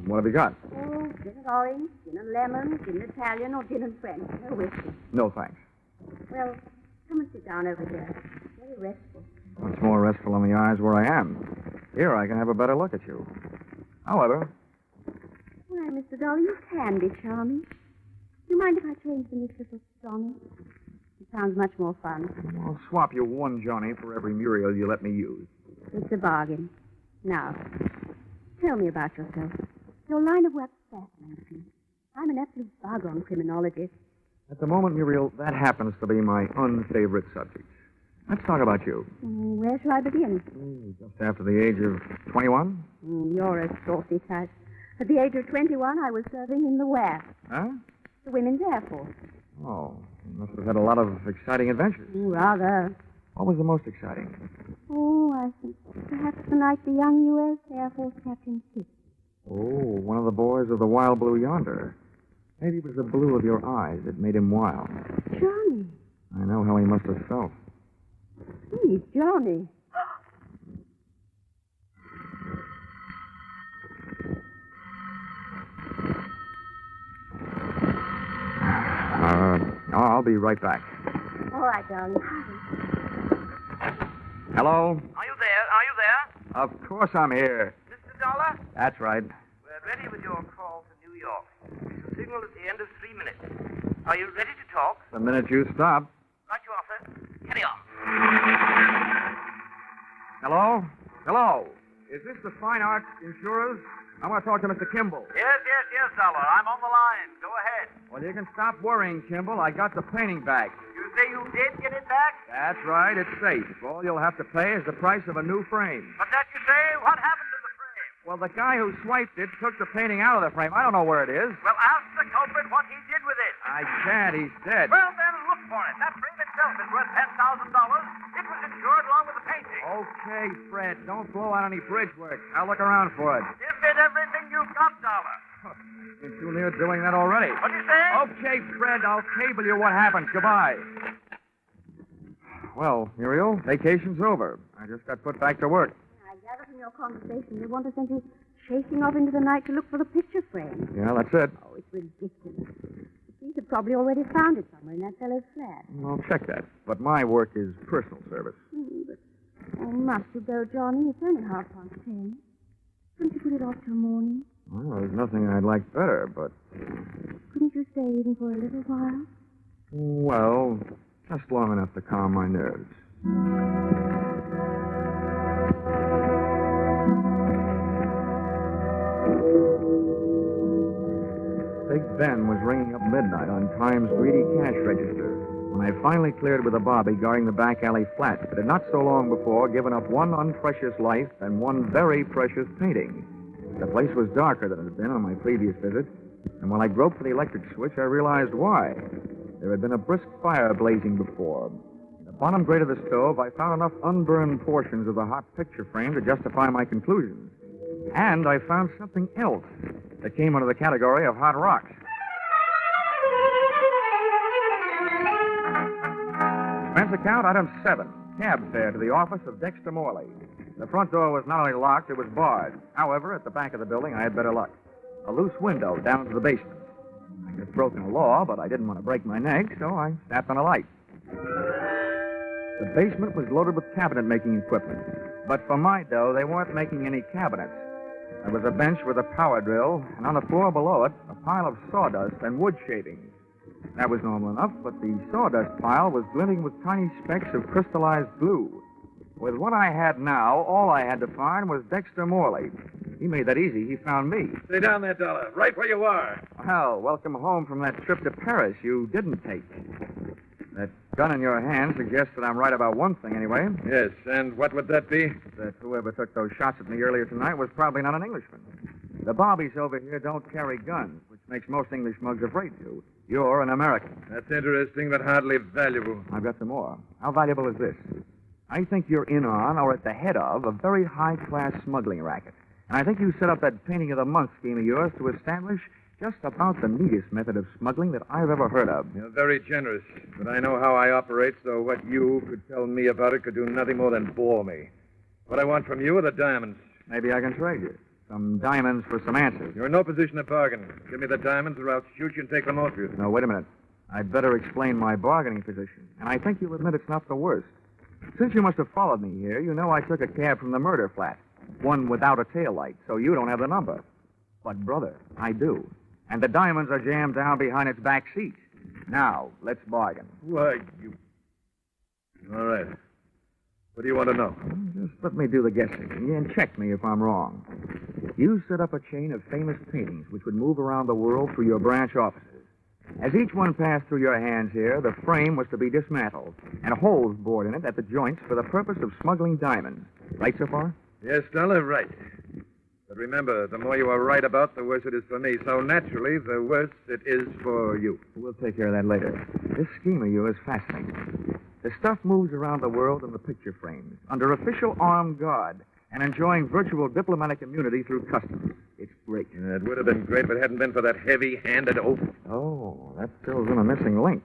What have you got? Oh, gin and orange, gin and lemon, gin and Italian, or gin and French. No whiskey. No, thanks. Well, come and sit down over here. Very restful. What's more restful in the eyes where I am? Here, I can have a better look at you. However... Why, Mr. Dollar, you can be charming. Do you mind if I change the mistress of Johnny? It sounds much more fun. I'll swap you one Johnny for every Muriel you let me use. It's a bargain. Now, tell me about yourself. Your line of work fascinates me. I'm an absolute bug on criminology. At the moment, Muriel, that happens to be my unfavorite subject. Let's talk about you. Where shall I begin? Just after the age of 21? You're a saucy type. At the age of 21, I was serving in the WAF. Huh? The Women's Air Force. Oh, you must have had a lot of exciting adventures. Rather. What was the most exciting? Oh, I think perhaps the night the young U.S. Air Force captain kissed. Oh, one of the boys of the Wild Blue yonder. Maybe it was the blue of your eyes that made him wild. Johnny. I know how he must have felt. Gee, Johnny. I'll be right back. All right, darling. Hello? Are you there? Are you there? Of course I'm here. Mr. Dollar? That's right. We're ready with your call to New York. We shall signal at the end of 3 minutes. Are you ready to talk? The minute you stop. Right you are, sir. Carry on. Hello? Hello? Is this the Fine Arts Insurers? I want to talk to Mr. Kimball. Yes, Dollar. I'm on the line. Go ahead. Well, you can stop worrying, Kimball. I got the painting back. You say you did get it back? That's right. It's safe. All you'll have to pay is the price of a new frame. But that you say, what happened to the frame? Well, the guy who swiped it took the painting out of the frame. I don't know where it is. Well, ask the culprit what he did with it. I can't. He's dead. Well, then look for it. That frame itself is worth $10,000. It was insured along with the painting. Okay, Fred. Don't blow out any bridge work. I'll look around for it. Give it everything you've got, Dollar. You're too near doing that already. What do you say? Okay, Fred. I'll cable you what happens. Goodbye. Well, Muriel, vacation's over. I just got put back to work. I gather from your conversation they want to send you chasing off into the night to look for the picture frame. Yeah, that's it. Oh, it's ridiculous. The police have probably already found it somewhere in that fellow's flat. I'll check that. But my work is personal service. But must you go, Johnny? It's only 10:30. Couldn't you put it off till morning? Well, there's nothing I'd like better, but... Couldn't you stay even for a little while? Well, just long enough to calm my nerves. Ben was ringing up midnight on Time's greedy cash register when I finally cleared with a bobby guarding the back alley flat that had not so long before given up one unprecious life and one very precious painting. The place was darker than it had been on my previous visit, and when I groped for the electric switch, I realized why. There had been a brisk fire blazing before. In the bottom grate of the stove, I found enough unburned portions of the hot picture frame to justify my conclusions. And I found something else that came under the category of hot rocks. Expense account, item 7. Cab fare to the office of Dexter Morley. The front door was not only locked, it was barred. However, at the back of the building, I had better luck. A loose window down to the basement. I could have broken a law, but I didn't want to break my neck, so I snapped on a light. The basement was loaded with cabinet-making equipment. But for my dough, they weren't making any cabinets. There was a bench with a power drill, and on the floor below it, a pile of sawdust and wood shavings. That was normal enough, but the sawdust pile was glinting with tiny specks of crystallized glue. With what I had now, all I had to find was Dexter Morley. He made that easy. He found me. Stay down there, Dollar. Right where you are. Well, welcome home from that trip to Paris you didn't take. That gun in your hand suggests that I'm right about one thing, anyway. Yes, and what would that be? That whoever took those shots at me earlier tonight was probably not an Englishman. The bobbies over here don't carry guns, which makes most English mugs afraid to. You're an American. That's interesting, but hardly valuable. I've got some more. How valuable is this? I think you're in on, or at the head of, a very high-class smuggling racket. And I think you set up that painting of the month scheme of yours to establish just about the neatest method of smuggling that I've ever heard of. You're very generous, but I know how I operate, so what you could tell me about it could do nothing more than bore me. What I want from you are the diamonds. Maybe I can trade you. Some diamonds for some answers. You're in no position to bargain. Give me the diamonds or I'll shoot you and take them off you. No, wait a minute. I'd better explain my bargaining position. And I think you'll admit it's not the worst. Since you must have followed me here, you know I took a cab from the murder flat. One without a taillight, so you don't have the number. But, brother, I do. And the diamonds are jammed down behind its back seat. Now, let's bargain. Why, you... All right. What do you want to know? Just let me do the guessing, and check me if I'm wrong. You set up a chain of famous paintings which would move around the world through your branch offices. As each one passed through your hands here, the frame was to be dismantled, and holes bored in it at the joints for the purpose of smuggling diamonds. Right so far? Yes, Dollar, right. But remember, the more you are right about, the worse it is for me. So naturally, the worse it is for you. We'll take care of that later. This scheme of yours is fascinating. The stuff moves around the world in the picture frames, under official armed guard, and enjoying virtual diplomatic immunity through customs. It's great. It would have been great if it hadn't been for that heavy-handed oaf. Oh, that fills in a missing link.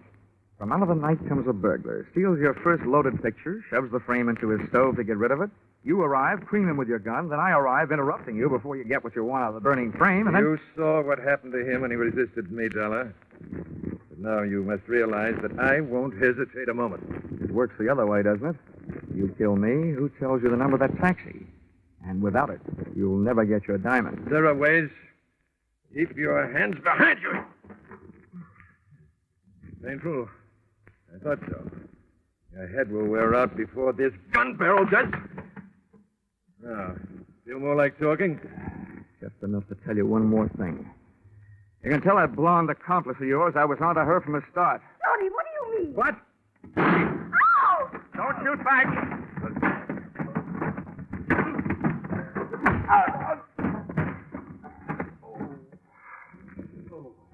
From out of the night comes a burglar, steals your first loaded picture, shoves the frame into his stove to get rid of it. You arrive, cream him with your gun, then I arrive, interrupting you before you get what you want out of the burning frame, and then... You saw what happened to him when he resisted me, Dollar. But now you must realize that I won't hesitate a moment. It works the other way, doesn't it? You kill me, who tells you the number of that taxi? And without it, you'll never get your diamond. There are ways. Keep your hands behind you. Painful? I thought so. Your head will wear out before this gun barrel does. Now, feel more like talking? Just enough to tell you one more thing. You can tell that blonde accomplice of yours I was onto her from the start. Tony, what do you mean? What? Ow! Don't shoot back.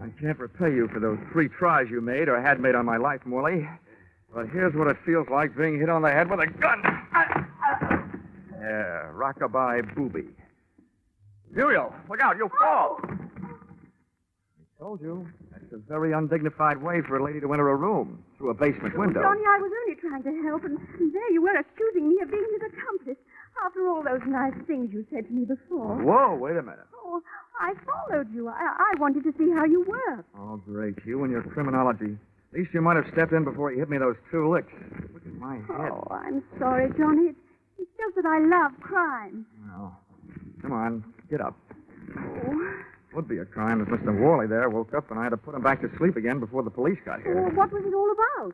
I can't repay you for those 3 tries you made or had made on my life, Morley. But here's what it feels like being hit on the head with a gun. Yeah, rockabye booby. Muriel, look out, you'll fall. I told you, that's a very undignified way for a lady to enter a room, through a basement window. Johnny, I was only trying to help, and there you were accusing me of being his accomplice after all those nice things you said to me before. Whoa, wait a minute. Oh, I followed you. I wanted to see how you worked. Oh, great, you and your criminology. At least you might have stepped in before you hit me those 2 licks. Look at my head. Oh, I'm sorry, Johnny. It's just that I love crime. Well, come on, get up. Oh. Would be a crime if Mr. Worley there woke up and I had to put him back to sleep again before the police got here. Well, what was it all about?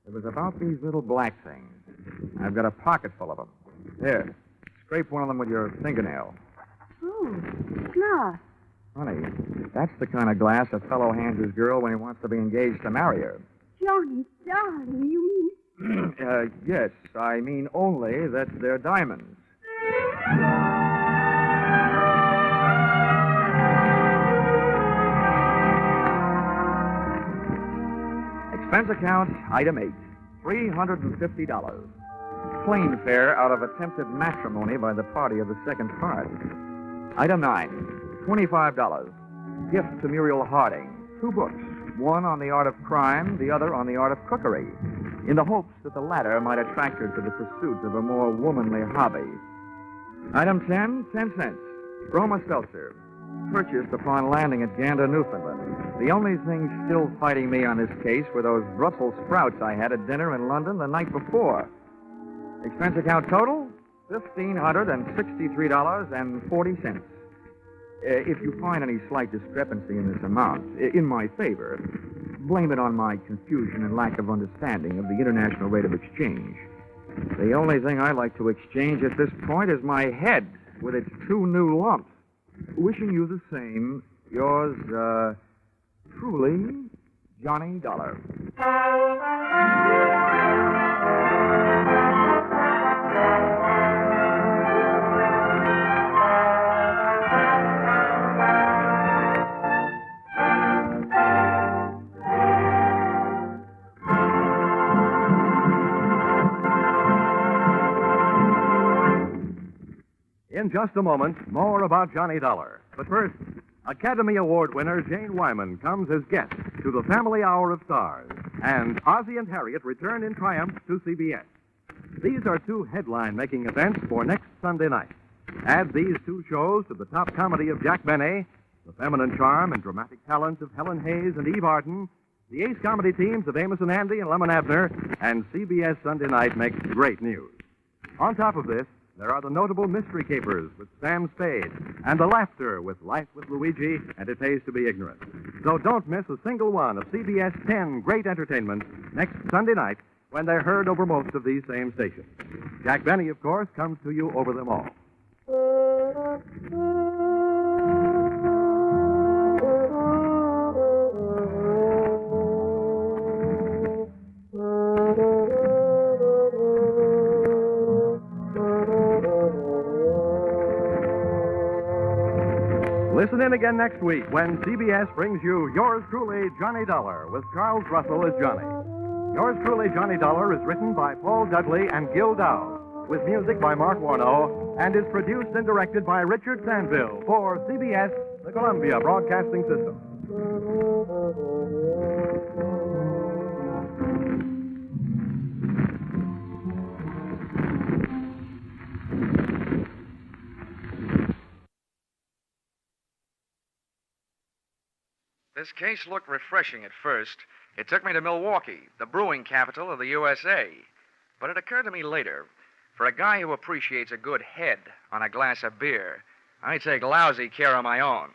It was about these little black things. I've got a pocket full of them. Here, scrape one of them with your fingernail. Oh, glass. Honey, that's the kind of glass a fellow hands his girl when he wants to be engaged to marry her. Johnny, darling, you mean... Yes, I mean only that they're diamonds. Expense account, item 8, $350. Plane fare out of attempted matrimony by the party of the second part. Item 9, $25. Gift to Muriel Harding. 2 books, one on the art of crime, the other on the art of cookery, in the hopes that the latter might attract her to the pursuit of a more womanly hobby. Item 10, 10 cents. Roma Seltzer. Purchased upon landing at Gander, Newfoundland. The only thing still fighting me on this case were those Brussels sprouts I had at dinner in London the night before. Expense account total, $1,563.40. If you find any slight discrepancy in this amount, in my favor, blame it on my confusion and lack of understanding of the international rate of exchange. The only thing I like to exchange at this point is my head with its 2 new lumps. Wishing you the same, yours, truly, Johnny Dollar. In just a moment, more about Johnny Dollar. But first, Academy Award winner Jane Wyman comes as guest to the Family Hour of Stars, and Ozzie and Harriet return in triumph to CBS. These are 2 headline-making events for next Sunday night. Add these 2 shows to the top comedy of Jack Benny, the feminine charm and dramatic talents of Helen Hayes and Eve Arden, the ace comedy teams of Amos and Andy and Lemon Abner, and CBS Sunday night makes great news. On top of this, there are the notable mystery capers with Sam Spade and the laughter with Life with Luigi and It Pays to Be Ignorant. So don't miss a single one of CBS 10 great entertainments next Sunday night when they're heard over most of these same stations. Jack Benny, of course, comes to you over them all. Listen in again next week when CBS brings you Yours Truly, Johnny Dollar, with Charles Russell as Johnny. Yours Truly, Johnny Dollar is written by Paul Dudley and Gil Dowd, with music by Mark Warnow, and is produced and directed by Richard Sandville for CBS, the Columbia Broadcasting System. This case looked refreshing at first. It took me to Milwaukee, the brewing capital of the USA. But it occurred to me later, for a guy who appreciates a good head on a glass of beer, I take lousy care of my own.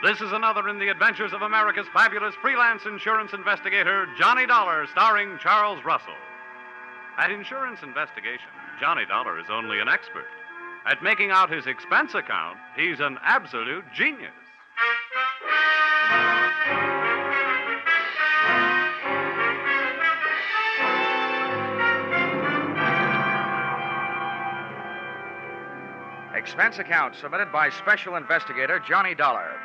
This is another in the adventures of America's fabulous freelance insurance investigator, Johnny Dollar, starring Charles Russell. At Insurance Investigation, Johnny Dollar is only an expert. At making out his expense account, he's an absolute genius. Expense account submitted by Special Investigator Johnny Dollar.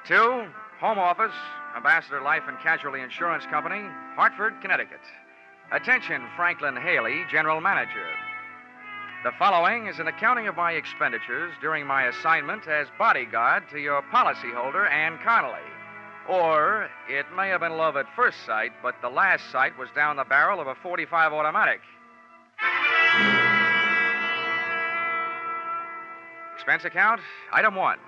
To Home Office, Ambassador Life and Casualty Insurance Company, Hartford, Connecticut. Attention, Franklin Haley, General Manager. The following is an accounting of my expenditures during my assignment as bodyguard to your policyholder, Ann Connelly. Or it may have been love at first sight, but the last sight was down the barrel of a .45 automatic. Expense account, item 1,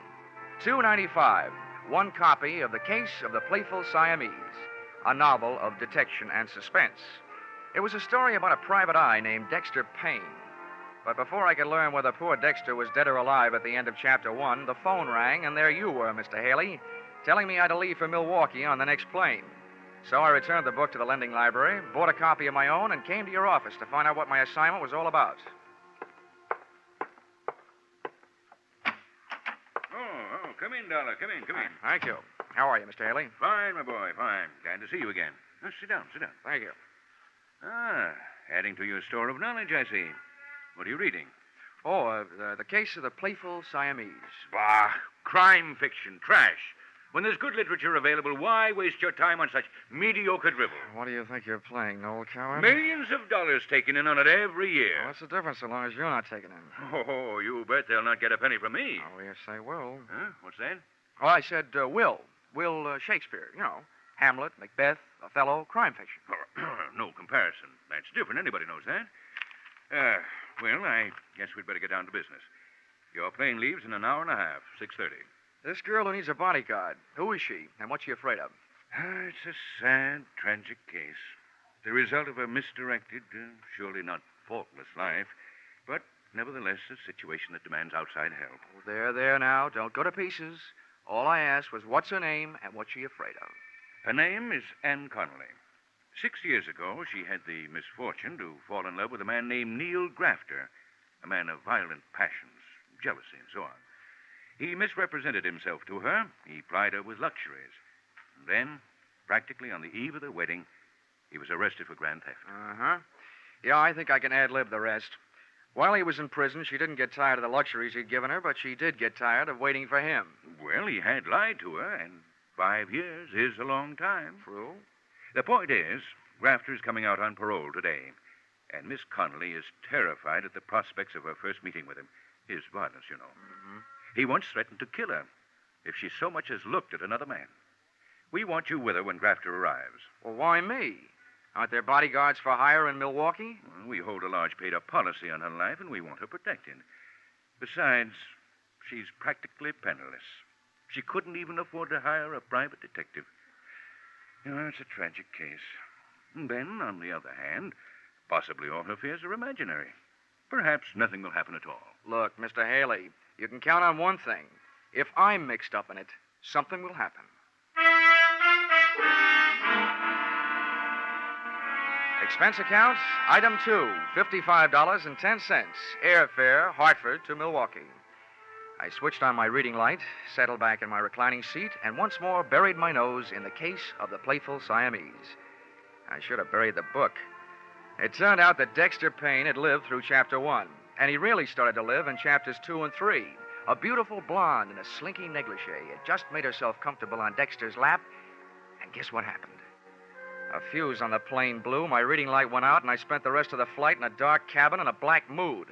$2.95. 1 copy of The Case of the Playful Siamese, a novel of detection and suspense. It was a story about a private eye named Dexter Payne. But before I could learn whether poor Dexter was dead or alive at the end of Chapter 1, the phone rang, and there you were, Mr. Haley, telling me I had to leave for Milwaukee on the next plane. So I returned the book to the lending library, bought a copy of my own, and came to your office to find out what my assignment was all about. in, Dollar. Come in. Thank you. How are you, Mr. Haley? Fine, my boy, fine. Glad to see you again. Now, sit down. Thank you. Ah, adding to your store of knowledge, I see. What are you reading? Oh, the case of the playful Siamese. Bah, crime fiction, trash. When there's good literature available, why waste your time on such mediocre drivel? What do you think you're playing, Noel Coward? Millions of dollars taken in on it every year. Well, what's the difference so long as you're not taking in? Oh, you bet they'll not get a penny from me. Oh, yes, they will. Huh? What's that? Oh, I said Will Shakespeare. You know, Hamlet, Macbeth, Othello, crime fiction. No comparison. That's different. Anybody knows that. Well, I guess we'd better get down to business. Your plane leaves in an hour and a half, 6:30. This girl who needs a bodyguard, who is she, and what's she afraid of? It's a sad, tragic case. The result of a misdirected, surely not faultless life, but nevertheless a situation that demands outside help. Oh, there now. Don't go to pieces. All I asked was what's her name and what's she afraid of. Her name is Anne Connelly. 6 years ago, she had the misfortune to fall in love with a man named Neil Grafter, a man of violent passions, jealousy, and so on. He misrepresented himself to her. He plied her with luxuries. And then, practically on the eve of the wedding, he was arrested for grand theft. Uh-huh. Yeah, I think I can ad-lib the rest. While he was in prison, she didn't get tired of the luxuries he'd given her, but she did get tired of waiting for him. Well, he had lied to her, and 5 years is a long time. True. The point is, Grafter's coming out on parole today, and Miss Connelly is terrified at the prospects of her first meeting with him. His violence, you know. Mm-hmm. He once threatened to kill her if she so much as looked at another man. We want you with her when Grafter arrives. Well, why me? Aren't there bodyguards for hire in Milwaukee? Well, we hold a large paid-up policy on her life, and we want her protected. Besides, she's practically penniless. She couldn't even afford to hire a private detective. You know, it's a tragic case. And then, on the other hand, possibly all her fears are imaginary. Perhaps nothing will happen at all. Look, Mr. Haley, you can count on one thing. If I'm mixed up in it, something will happen. Expense account, item 2, $55.10. Airfare, Hartford to Milwaukee. I switched on my reading light, settled back in my reclining seat, and once more buried my nose in the case of the playful Siamese. I should have buried the book. It turned out that Dexter Payne had lived through Chapter 1, and he really started to live in Chapters 2 and 3. A beautiful blonde in a slinky negligee had just made herself comfortable on Dexter's lap, and guess what happened? A fuse on the plane blew, my reading light went out, and I spent the rest of the flight in a dark cabin in a black mood.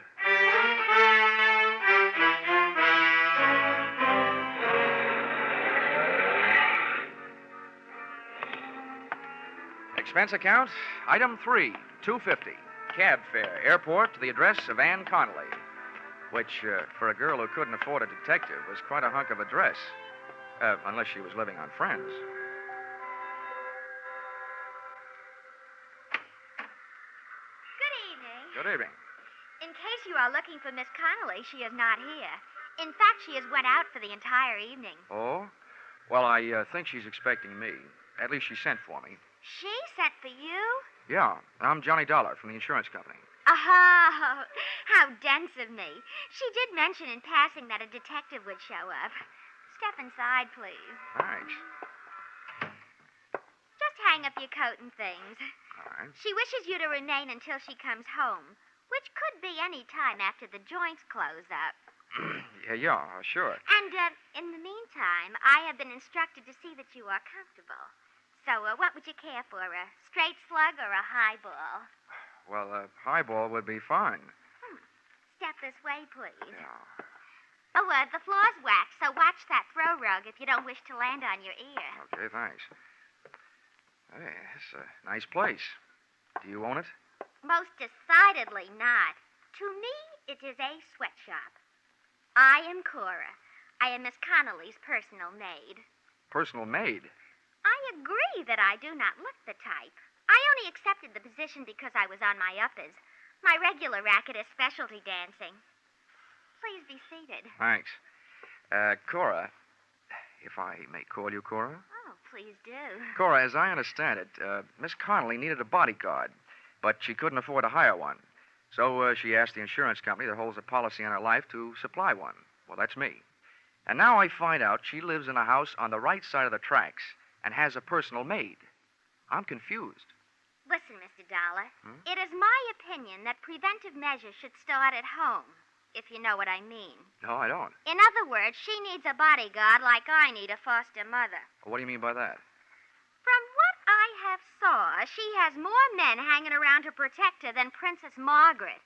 Expense account, item 3, $2.50. Cab fare, airport to the address of Anne Connelly, which, for a girl who couldn't afford a detective, was quite a hunk of address. Unless she was living on Friends. Good evening. Good evening. In case you are looking for Miss Connelly, she is not here. In fact, she has went out for the entire evening. Oh? Well, I think she's expecting me. At least she sent for me. She sent for you? Yeah, I'm Johnny Dollar from the insurance company. Oh, how dense of me. She did mention in passing that a detective would show up. Step inside, please. Thanks. Just hang up your coat and things. All right. She wishes you to remain until she comes home, which could be any time after the joints close up. Yeah, sure. And, in the meantime, I have been instructed to see that you are comfortable. So, what would you care for, a straight slug or a highball? Well, a highball would be fine. Step this way, please. Yeah. Oh, the floor's waxed, so watch that throw rug if you don't wish to land on your ear. Okay, thanks. Hey, it's a nice place. Do you own it? Most decidedly not. To me, it is a sweatshop. I am Cora. I am Miss Connelly's personal maid. Personal maid? I agree that I do not look the type. I only accepted the position because I was on my uppers. My regular racket is specialty dancing. Please be seated. Thanks. Cora, if I may call you Cora? Oh, please do. Cora, as I understand it, Miss Connelly needed a bodyguard, but she couldn't afford to hire one. So she asked the insurance company that holds a policy on her life to supply one. Well, that's me. And now I find out she lives in a house on the right side of the tracks and has a personal maid. I'm confused. Listen, Mr. Dollar. It is my opinion that preventive measures should start at home, if you know what I mean. No, I don't. In other words, she needs a bodyguard like I need a foster mother. What do you mean by that? From what I have saw, she has more men hanging around to protect her than Princess Margaret.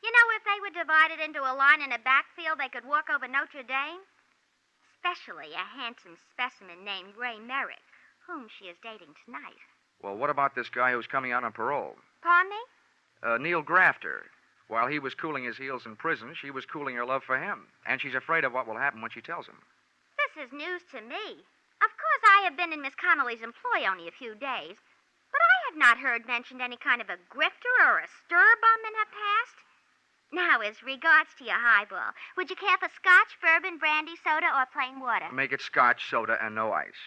You know, if they were divided into a line in a backfield, they could walk over Notre Dame. Especially a handsome specimen named Ray Merrick, whom she is dating tonight. Well, what about this guy who's coming out on parole? Pardon me? Neil Grafter. While he was cooling his heels in prison, she was cooling her love for him. And she's afraid of what will happen when she tells him. This is news to me. Of course, I have been in Miss Connelly's employ only a few days, but I have not heard mentioned any kind of a grifter or a stir bum in her past. Now, as regards to your highball, would you care for scotch, bourbon, brandy, soda, or plain water? Make it scotch, soda, and no ice.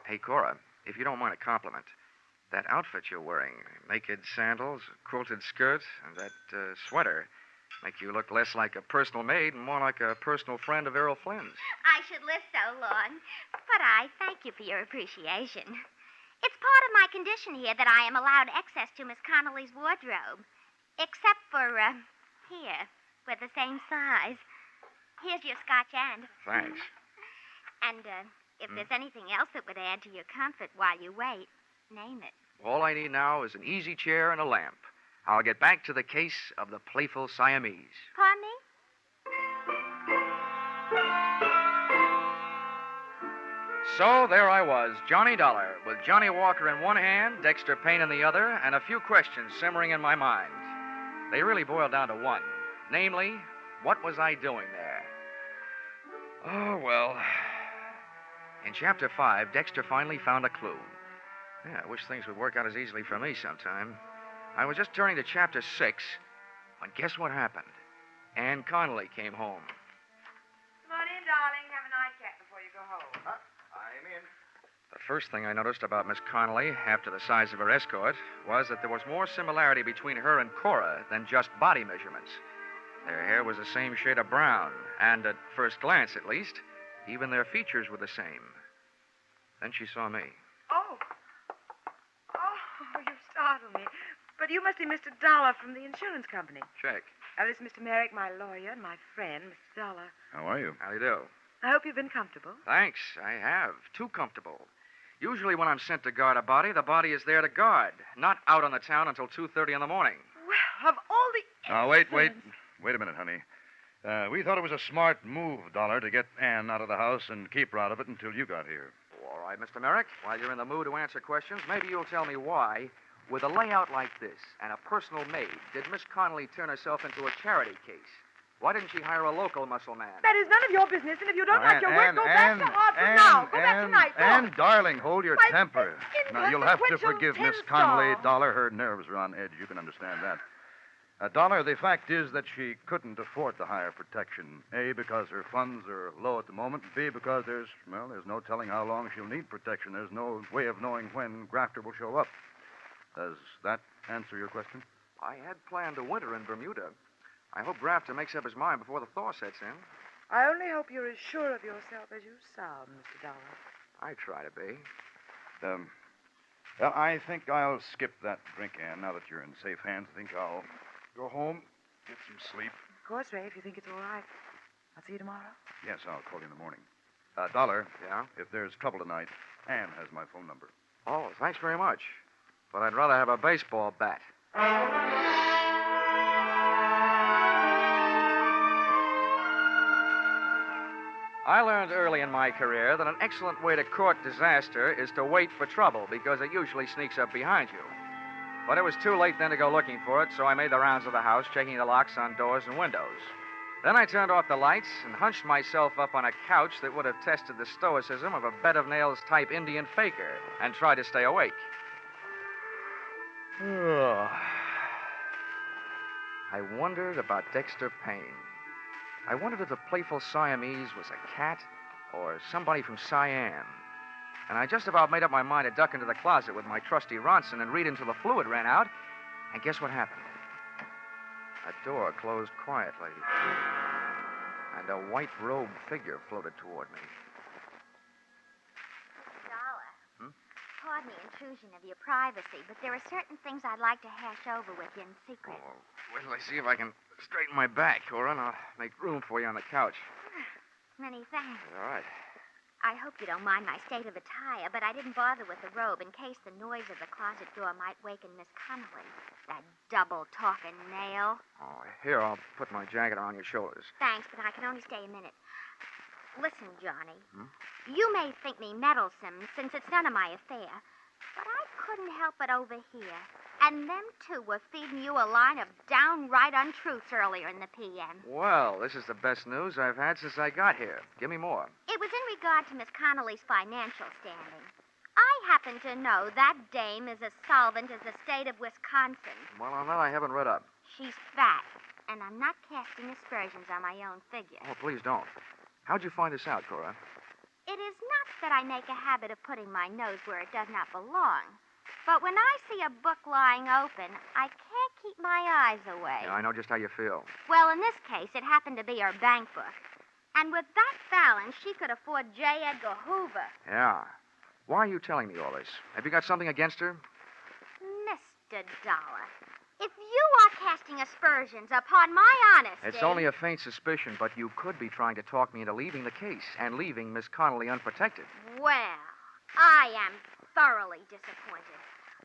Hey, Cora, if you don't mind a compliment, that outfit you're wearing, naked sandals, quilted skirt, and that sweater, make you look less like a personal maid and more like a personal friend of Errol Flynn's. I should live so long, but I thank you for your appreciation. It's part of my condition here that I am allowed access to Miss Connelly's wardrobe. Except for, here, we're the same size. Here's your scotch end. Thanks. And, if there's anything else that would add to your comfort while you wait, name it. All I need now is an easy chair and a lamp. I'll get back to the case of the playful Siamese. Pardon me? So there I was, Johnny Dollar, with Johnny Walker in one hand, Dexter Payne in the other, and a few questions simmering in my mind. They really boiled down to one. Namely, what was I doing there? Oh, well. In Chapter 5, Dexter finally found a clue. Yeah, I wish things would work out as easily for me sometime. I was just turning to Chapter 6 when guess what happened? Ann Connelly came home. Come on in, darling. Have a nightcap before you go home. I'm in. The first thing I noticed about Miss Connelly, after the size of her escort, was that there was more similarity between her and Cora than just body measurements. Their hair was the same shade of brown, and at first glance, at least, even their features were the same. Then she saw me. Oh, you startled me. But you must be Mr. Dollar from the insurance company. Check. This is Mr. Merrick, my lawyer, and my friend, Mr. Dollar. How are you? How do you do? I hope you've been comfortable. Thanks. I have. Too comfortable. Usually when I'm sent to guard a body, the body is there to guard, not out on the town until 2:30 in the morning. Well, of all the... Now, wait a minute, honey. We thought it was a smart move, Dollar, to get Ann out of the house and keep her out of it until you got here. All right, Mr. Merrick. While you're in the mood to answer questions, maybe you'll tell me why, with a layout like this and a personal maid, did Miss Connelly turn herself into a charity case? Why didn't she hire a local muscle man? That is none of your business, and if you don't like your work, go back to Hartford now. Go back tonight. Go. Ann, darling, hold your temper. Now, you'll have to inconsequential forgive Miss tinsel. Connelly, Dollar. Her nerves are on edge. You can understand that. Dollar, the fact is that she couldn't afford to hire protection. A, because her funds are low at the moment. B, because there's no telling how long she'll need protection. There's no way of knowing when Grafter will show up. Does that answer your question? I had planned a winter in Bermuda. I hope Grafter makes up his mind before the thaw sets in. I only hope you're as sure of yourself as you sound, Mr. Dollar. I try to be. Well, I think I'll skip that drink, Ann, now that you're in safe hands. I think I'll go home, get some sleep. Of course, Ray, if you think it's all right. I'll see you tomorrow. Yes, I'll call you in the morning. Dollar. Yeah? If there's trouble tonight, Ann has my phone number. Oh, thanks very much. But I'd rather have a baseball bat. I learned early in my career that an excellent way to court disaster is to wait for trouble because it usually sneaks up behind you. But it was too late then to go looking for it, so I made the rounds of the house, checking the locks on doors and windows. Then I turned off the lights and hunched myself up on a couch that would have tested the stoicism of a bed of nails type Indian faker and tried to stay awake. I wondered about Dexter Payne. I wondered if the playful Siamese was a cat or somebody from Siam. And I just about made up my mind to duck into the closet with my trusty Ronson and read until the fluid ran out. And guess what happened? A door closed quietly. and a white-robed figure floated toward me. Dollar. Pardon the intrusion of your privacy, but there are certain things I'd like to hash over with you in secret. Oh, wait till I see if I can straighten my back, Cora, and I'll make room for you on the couch. Many thanks. All right. I hope you don't mind my state of attire, but I didn't bother with the robe in case the noise of the closet door might waken Miss Connelly. That double-talking nail. Oh, here, I'll put my jacket around your shoulders. Thanks, but I can only stay a minute. Listen, Johnny. You may think me meddlesome, since it's none of my affair, but I couldn't help but overhear. And them two were feeding you a line of downright untruths earlier in the PM. Well, this is the best news I've had since I got here. Give me more. It was in regard to Miss Connelly's financial standing. I happen to know that dame is as solvent as the state of Wisconsin. Well, on that I haven't read up. She's fat, and I'm not casting aspersions on my own figure. Oh, please don't. How'd you find this out, Cora? It is not that I make a habit of putting my nose where it does not belong. But when I see a book lying open, I can't keep my eyes away. Yeah, I know just how you feel. Well, in this case, it happened to be her bank book. And with that balance, she could afford J. Edgar Hoover. Yeah. Why are you telling me all this? Have you got something against her? Mr. Dollar, if you are casting aspersions upon my honesty... It's only a faint suspicion, but you could be trying to talk me into leaving the case and leaving Miss Connelly unprotected. Well, I am thoroughly disappointed.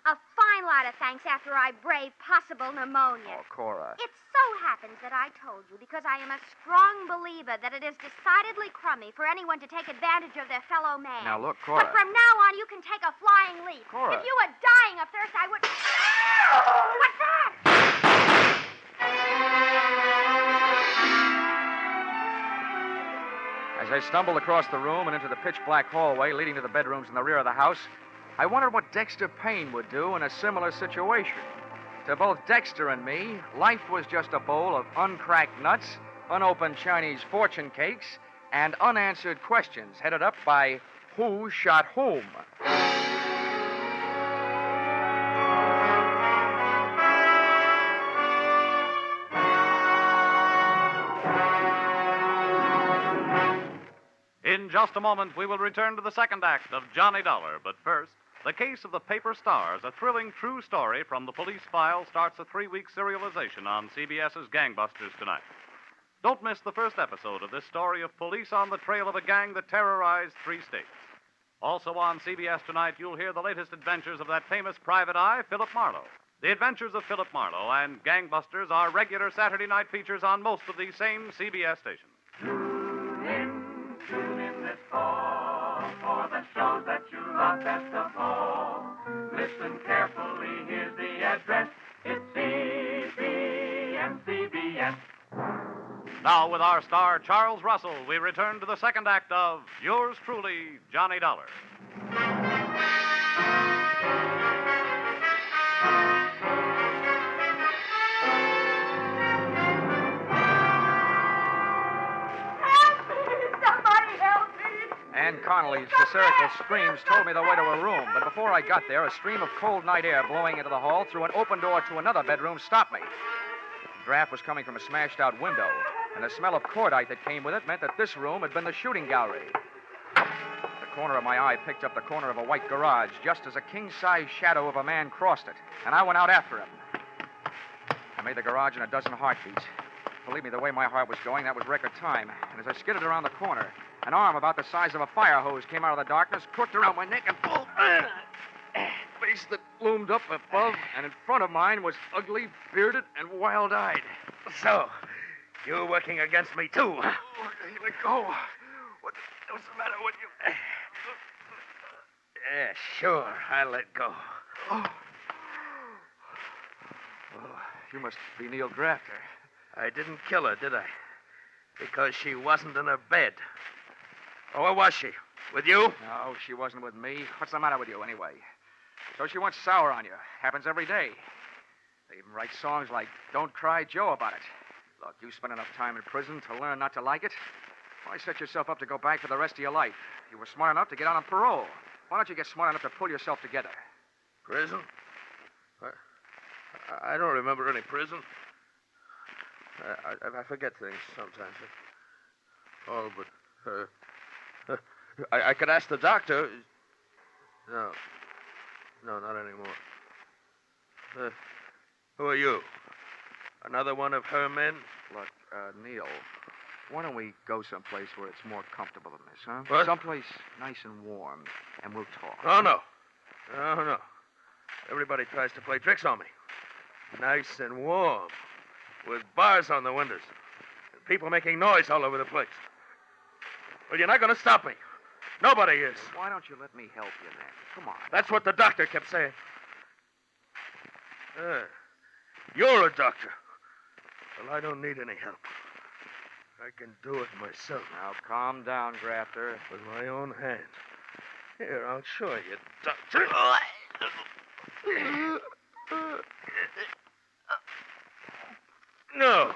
A fine lot of thanks after I braved possible pneumonia. Oh, Cora. It so happens that I told you because I am a strong believer that it is decidedly crummy for anyone to take advantage of their fellow man. Now, look, Cora. But from now on, you can take a flying leap. Cora. If you were dying of thirst, I would... What's that? As I stumbled across the room and into the pitch-black hallway leading to the bedrooms in the rear of the house, I wondered what Dexter Payne would do in a similar situation. To both Dexter and me, life was just a bowl of uncracked nuts, unopened Chinese fortune cakes, and unanswered questions headed up by Who Shot Whom? In just a moment, we will return to the second act of Johnny Dollar. But first, the case of the Paper Stars, a thrilling true story from the police file, starts a 3-week serialization on CBS's Gangbusters tonight. Don't miss the first episode of this story of police on the trail of a gang that terrorized 3 states. Also on CBS tonight, you'll hear the latest adventures of that famous private eye, Philip Marlowe. The Adventures of Philip Marlowe and Gangbusters are regular Saturday night features on most of these same CBS stations. Tune in this fall for the shows that you love best of all. Listen carefully, here's the address. It's CBS. Now, with our star, Charles Russell, we return to the second act of Yours Truly, Johnny Dollar. Anne Connelly's hysterical screams told me the way to her room, but before I got there, a stream of cold night air blowing into the hall through an open door to another bedroom stopped me. The draft was coming from a smashed-out window, and the smell of cordite that came with it meant that this room had been the shooting gallery. The corner of my eye picked up the corner of a white garage just as a king-size shadow of a man crossed it, and I went out after him. I made the garage in a dozen heartbeats. Believe me, the way my heart was going, that was record time. And as I skidded around the corner, an arm about the size of a fire hose came out of the darkness, crooked around my neck, and pulled a face that loomed up above, and in front of mine was ugly, bearded, and wild-eyed. So, you're working against me, too. Let go. What's the matter with you? Yeah, sure. I'll let go. Oh, you must be Neil Grafter. I didn't kill her, did I? Because she wasn't in her bed. Oh, where was she? With you? No, she wasn't with me. What's the matter with you, anyway? So she went sour on you. Happens every day. They even write songs like Don't Cry Joe about it. Look, you spent enough time in prison to learn not to like it. Why set yourself up to go back for the rest of your life? You were smart enough to get out on parole. Why don't you get smart enough to pull yourself together? Prison? I don't remember any prison. I forget things sometimes. Oh, but I could ask the doctor. No. No, not anymore. Who are you? Another one of her men? Look, Neil, why don't we go someplace where it's more comfortable than this, huh? What? Someplace nice and warm, and we'll talk. Oh, no. Oh, no. Everybody tries to play tricks on me. Nice and warm, with bars on the windows, and people making noise all over the place. Well, you're not going to stop me. Nobody is. Why don't you let me help you then? Come on. That's what the doctor kept saying. You're a doctor. Well, I don't need any help. I can do it myself. Now, calm down, Grafter. With my own hands. Here, I'll show you, doctor. No.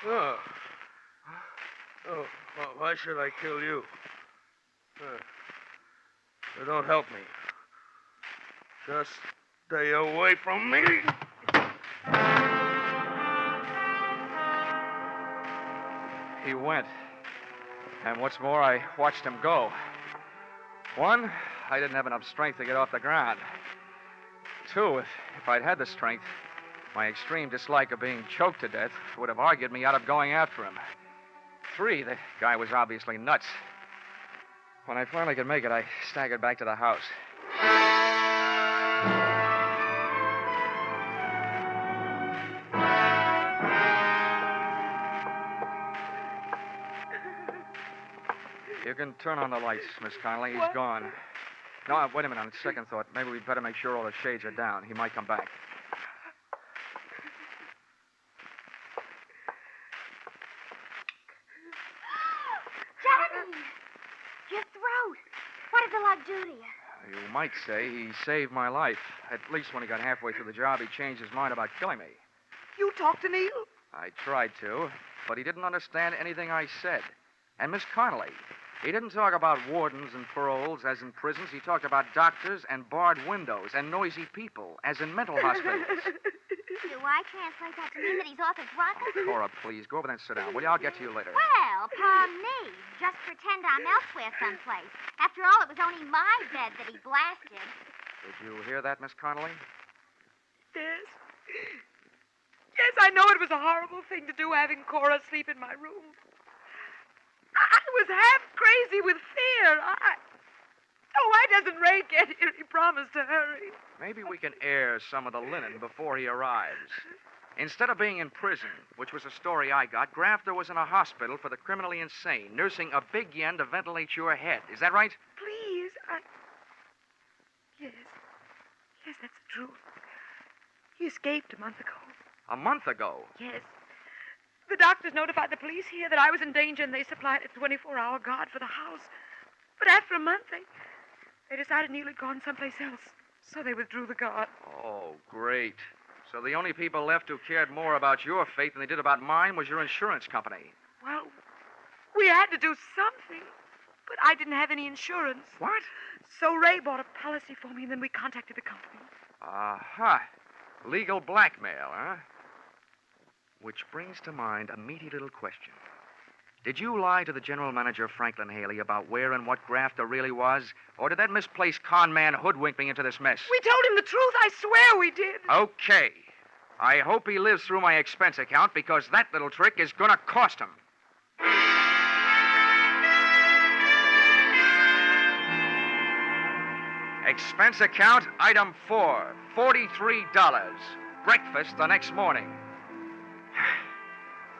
Oh. Oh, well, why should I kill you? Don't help me. Just stay away from me. He went. And what's more, I watched him go. One, I didn't have enough strength to get off the ground. Two, if I'd had the strength, my extreme dislike of being choked to death would have argued me out of going after him. Three, the guy was obviously nuts. When I finally could make it, I staggered back to the house. You can turn on the lights, Miss Connelly. He's gone. No, wait a minute. On second thought, maybe we'd better make sure all the shades are down. He might come back. Johnny! Your throat. What did the lug do to you? You might say he saved my life. At least when he got halfway through the job, he changed his mind about killing me. You talked to Neil? I tried to, but he didn't understand anything I said. And Miss Connelly, he didn't talk about wardens and paroles as in prisons. He talked about doctors and barred windows and noisy people as in mental hospitals. Do I translate that to mean that he's off his rocker? Oh, Cora, please, go over there and sit down, will you? I'll get to you later. Well, palm me. Just pretend I'm elsewhere someplace. After all, it was only my bed that he blasted. Did you hear that, Miss Connelly? Yes. Yes, I know it was a horrible thing to do, having Cora sleep in my room. I was half crazy with fear. Why doesn't Ray get here? He promised to hurry. Maybe we can air some of the linen before he arrives. Instead of being in prison, which was a story I got, Grafter was in a hospital for the criminally insane, nursing a big yen to ventilate your head. Is that right? Please, Yes. Yes, that's the truth. He escaped a month ago. A month ago? Yes. The doctors notified the police here that I was in danger, and they supplied a 24-hour guard for the house. But after a month, they decided Neil had gone someplace else, so they withdrew the guard. Oh, great. So the only people left who cared more about your fate than they did about mine was your insurance company. Well, we had to do something, but I didn't have any insurance. What? So Ray bought a policy for me, and then we contacted the company. Aha. Legal blackmail, huh? Which brings to mind a meaty little question. Did you lie to the general manager, Franklin Haley, about where and what Grafter really was? Or did that misplaced con man hoodwink me into this mess? We told him the truth. I swear we did. Okay. I hope he lives through my expense account, because that little trick is going to cost him. Expense account, item 4, $43. Breakfast the next morning.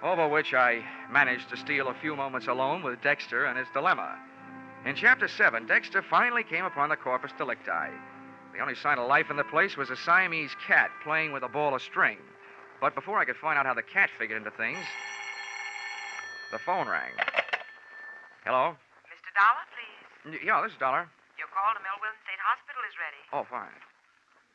Over which I managed to steal a few moments alone with Dexter and his dilemma. In Chapter 7, Dexter finally came upon the corpus delicti. The only sign of life in the place was a Siamese cat playing with a ball of string. But before I could find out how the cat figured into things, the phone rang. Hello? Mr. Dollar, please. Yeah, this is Dollar. Your call to Melville State Hospital is ready. Oh, fine.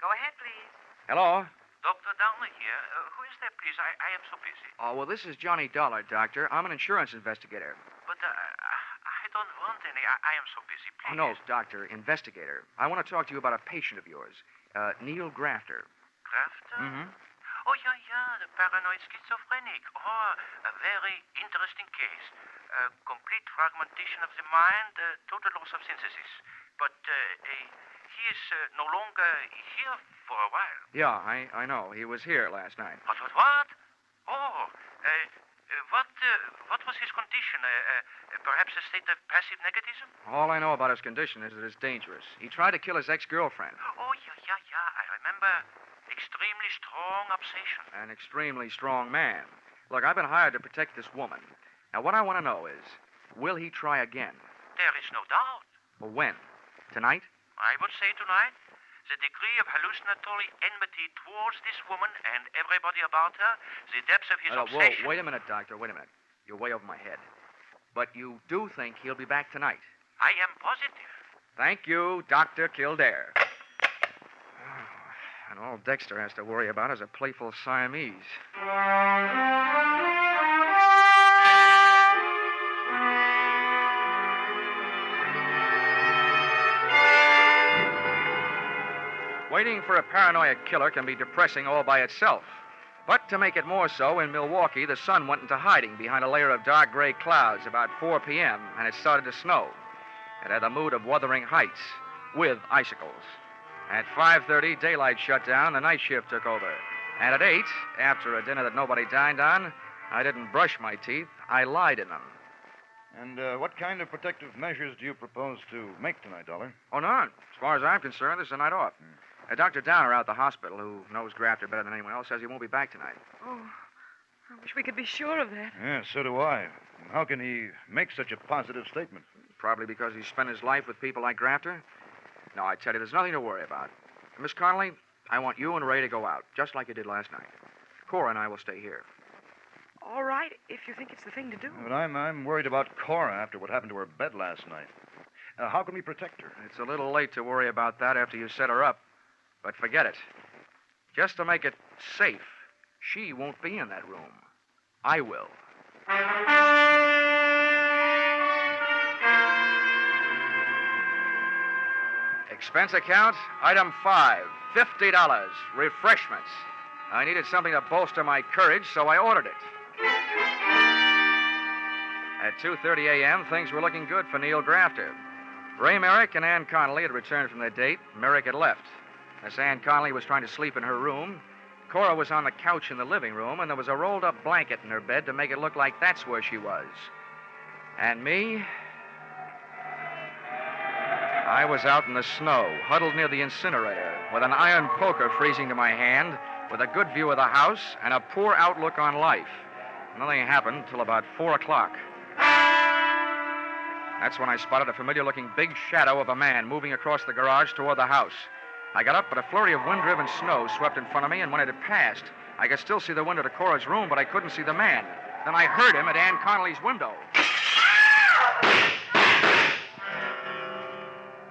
Go ahead, please. Hello? Dr. Dollar here. Who is there, please? I am so busy. Oh, well, this is Johnny Dollar, Doctor. I'm an insurance investigator. But I don't want any. I am so busy, please. Oh, no, Doctor, investigator. I want to talk to you about a patient of yours, Neil Grafter. Grafter? Mm-hmm. Oh, yeah, the paranoid schizophrenic. Oh, a very interesting case. Complete fragmentation of the mind, total loss of synthesis. But he is no longer here for a while. Yeah, I know. He was here last night. What? Oh, what was his condition? Perhaps a state of passive negativism? All I know about his condition is that it's dangerous. He tried to kill his ex-girlfriend. Oh, yeah. I remember. Extremely strong obsession. An extremely strong man. Look, I've been hired to protect this woman. Now, what I want to know is, will he try again? There is no doubt. Well, when? Tonight? I would say tonight. The degree of hallucinatory enmity towards this woman and everybody about her, the depths of his obsession. Whoa, wait a minute, Doctor, wait a minute. You're way over my head. But you do think he'll be back tonight? I am positive. Thank you, Dr. Kildare. And all Dexter has to worry about is a playful Siamese. Waiting for a paranoid killer can be depressing all by itself. But to make it more so, in Milwaukee, the sun went into hiding behind a layer of dark gray clouds about 4 p.m., and it started to snow. It had the mood of Wuthering Heights, with icicles. At 5:30, daylight shut down, the night shift took over. And at 8, after a dinner that nobody dined on, I didn't brush my teeth, I lied in them. And what kind of protective measures do you propose to make tonight, Dollar? Oh, none. As far as I'm concerned, this is a night off. Dr. Downer out at the hospital, who knows Grafter better than anyone else, says he won't be back tonight. Oh, I wish we could be sure of that. Yeah, so do I. How can he make such a positive statement? Probably because he's spent his life with people like Grafter. No, I tell you, there's nothing to worry about. Miss Connelly, I want you and Ray to go out, just like you did last night. Cora and I will stay here. All right, if you think it's the thing to do. But I'm worried about Cora after what happened to her bed last night. How can we protect her? It's a little late to worry about that after you set her up. But forget it. Just to make it safe, she won't be in that room. I will. Expense account, item 5, $50, refreshments. I needed something to bolster my courage, so I ordered it. At 2:30 a.m., things were looking good for Neil Grafter. Ray Merrick and Ann Connelly had returned from their date. Merrick had left. Miss Ann Connelly was trying to sleep in her room. Cora was on the couch in the living room, and there was a rolled-up blanket in her bed to make it look like that's where she was. And me? I was out in the snow, huddled near the incinerator, with an iron poker freezing to my hand, with a good view of the house and a poor outlook on life. Nothing happened till about 4 o'clock. That's when I spotted a familiar-looking big shadow of a man moving across the garage toward the house. I got up, but a flurry of wind-driven snow swept in front of me, and when it had passed, I could still see the window to Cora's room, but I couldn't see the man. Then I heard him at Ann Connelly's window.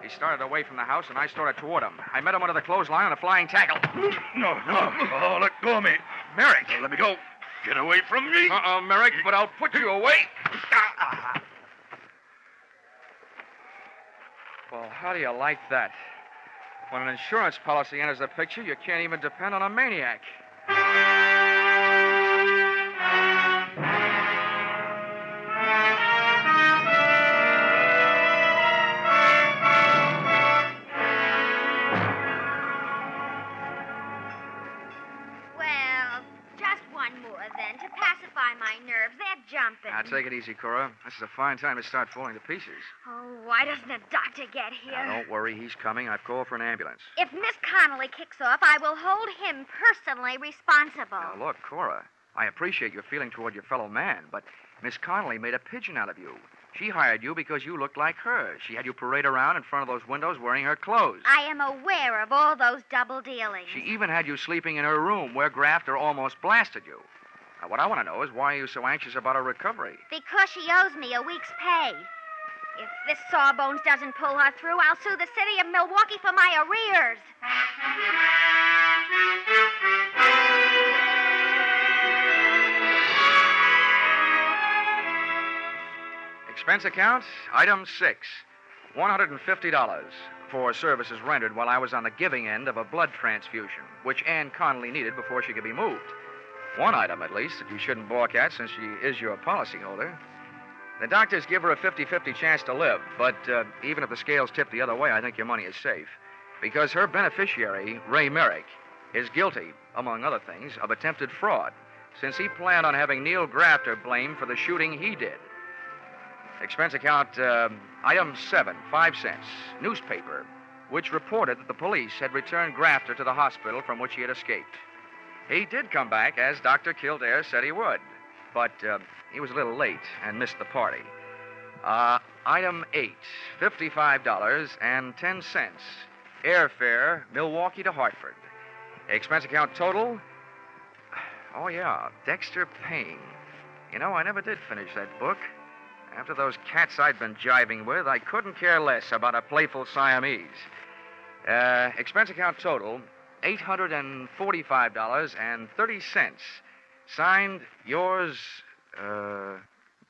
He started away from the house, and I started toward him. I met him under the clothesline on a flying tackle. No. Oh, let go of me. Merrick. Let me go. Get away from me. Merrick, but I'll put you away. Well, how do you like that? When an insurance policy enters the picture, you can't even depend on a maniac. Well, just one more then, to pacify my nerves. They're jumping. Now, take it easy, Cora. This is a fine time to start falling to pieces. Oh, why doesn't the doctor get here? Now, don't worry. He's coming. I've called for an ambulance. If Miss Connelly kicks off, I will hold him personally responsible. Now, look, Cora, I appreciate your feeling toward your fellow man, but Miss Connelly made a pigeon out of you. She hired you because you looked like her. She had you parade around in front of those windows wearing her clothes. I am aware of all those double dealings. She even had you sleeping in her room where Grafter almost blasted you. Now, what I want to know is why are you so anxious about her recovery? Because she owes me a week's pay. If this Sawbones doesn't pull her through, I'll sue the city of Milwaukee for my arrears. Expense account, item 6, $150 for services rendered while I was on the giving end of a blood transfusion, which Ann Connelly needed before she could be moved. One item, at least, that you shouldn't balk at since she is your policyholder. The doctors give her a 50-50 chance to live, but even if the scales tip the other way, I think your money is safe. Because her beneficiary, Ray Merrick, is guilty, among other things, of attempted fraud, since he planned on having Neil Grafter blamed for the shooting he did. Expense account, item 7, 5 cents, newspaper, which reported that the police had returned Grafter to the hospital from which he had escaped. He did come back, as Dr. Kildare said he would, but he was a little late and missed the party. Item 8, $55.10, airfare, Milwaukee to Hartford. Expense account total, oh yeah, Dexter Payne. You know, I never did finish that book. After those cats I'd been jiving with, I couldn't care less about a playful Siamese. Expense account total, $845.30. Signed, yours,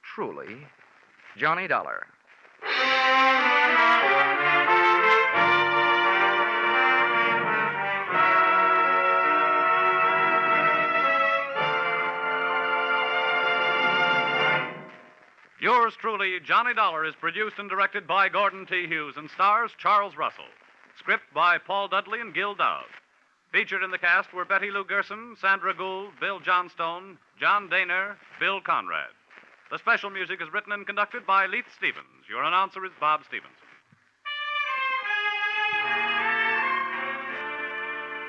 truly, Johnny Dollar. Yours truly, Johnny Dollar, is produced and directed by Gordon T. Hughes and stars Charles Russell. Script by Paul Dudley and Gil Dowd. Featured in the cast were Betty Lou Gerson, Sandra Gould, Bill Johnstone, John Daner, Bill Conrad. The special music is written and conducted by Leith Stevens. Your announcer is Bob Stevenson.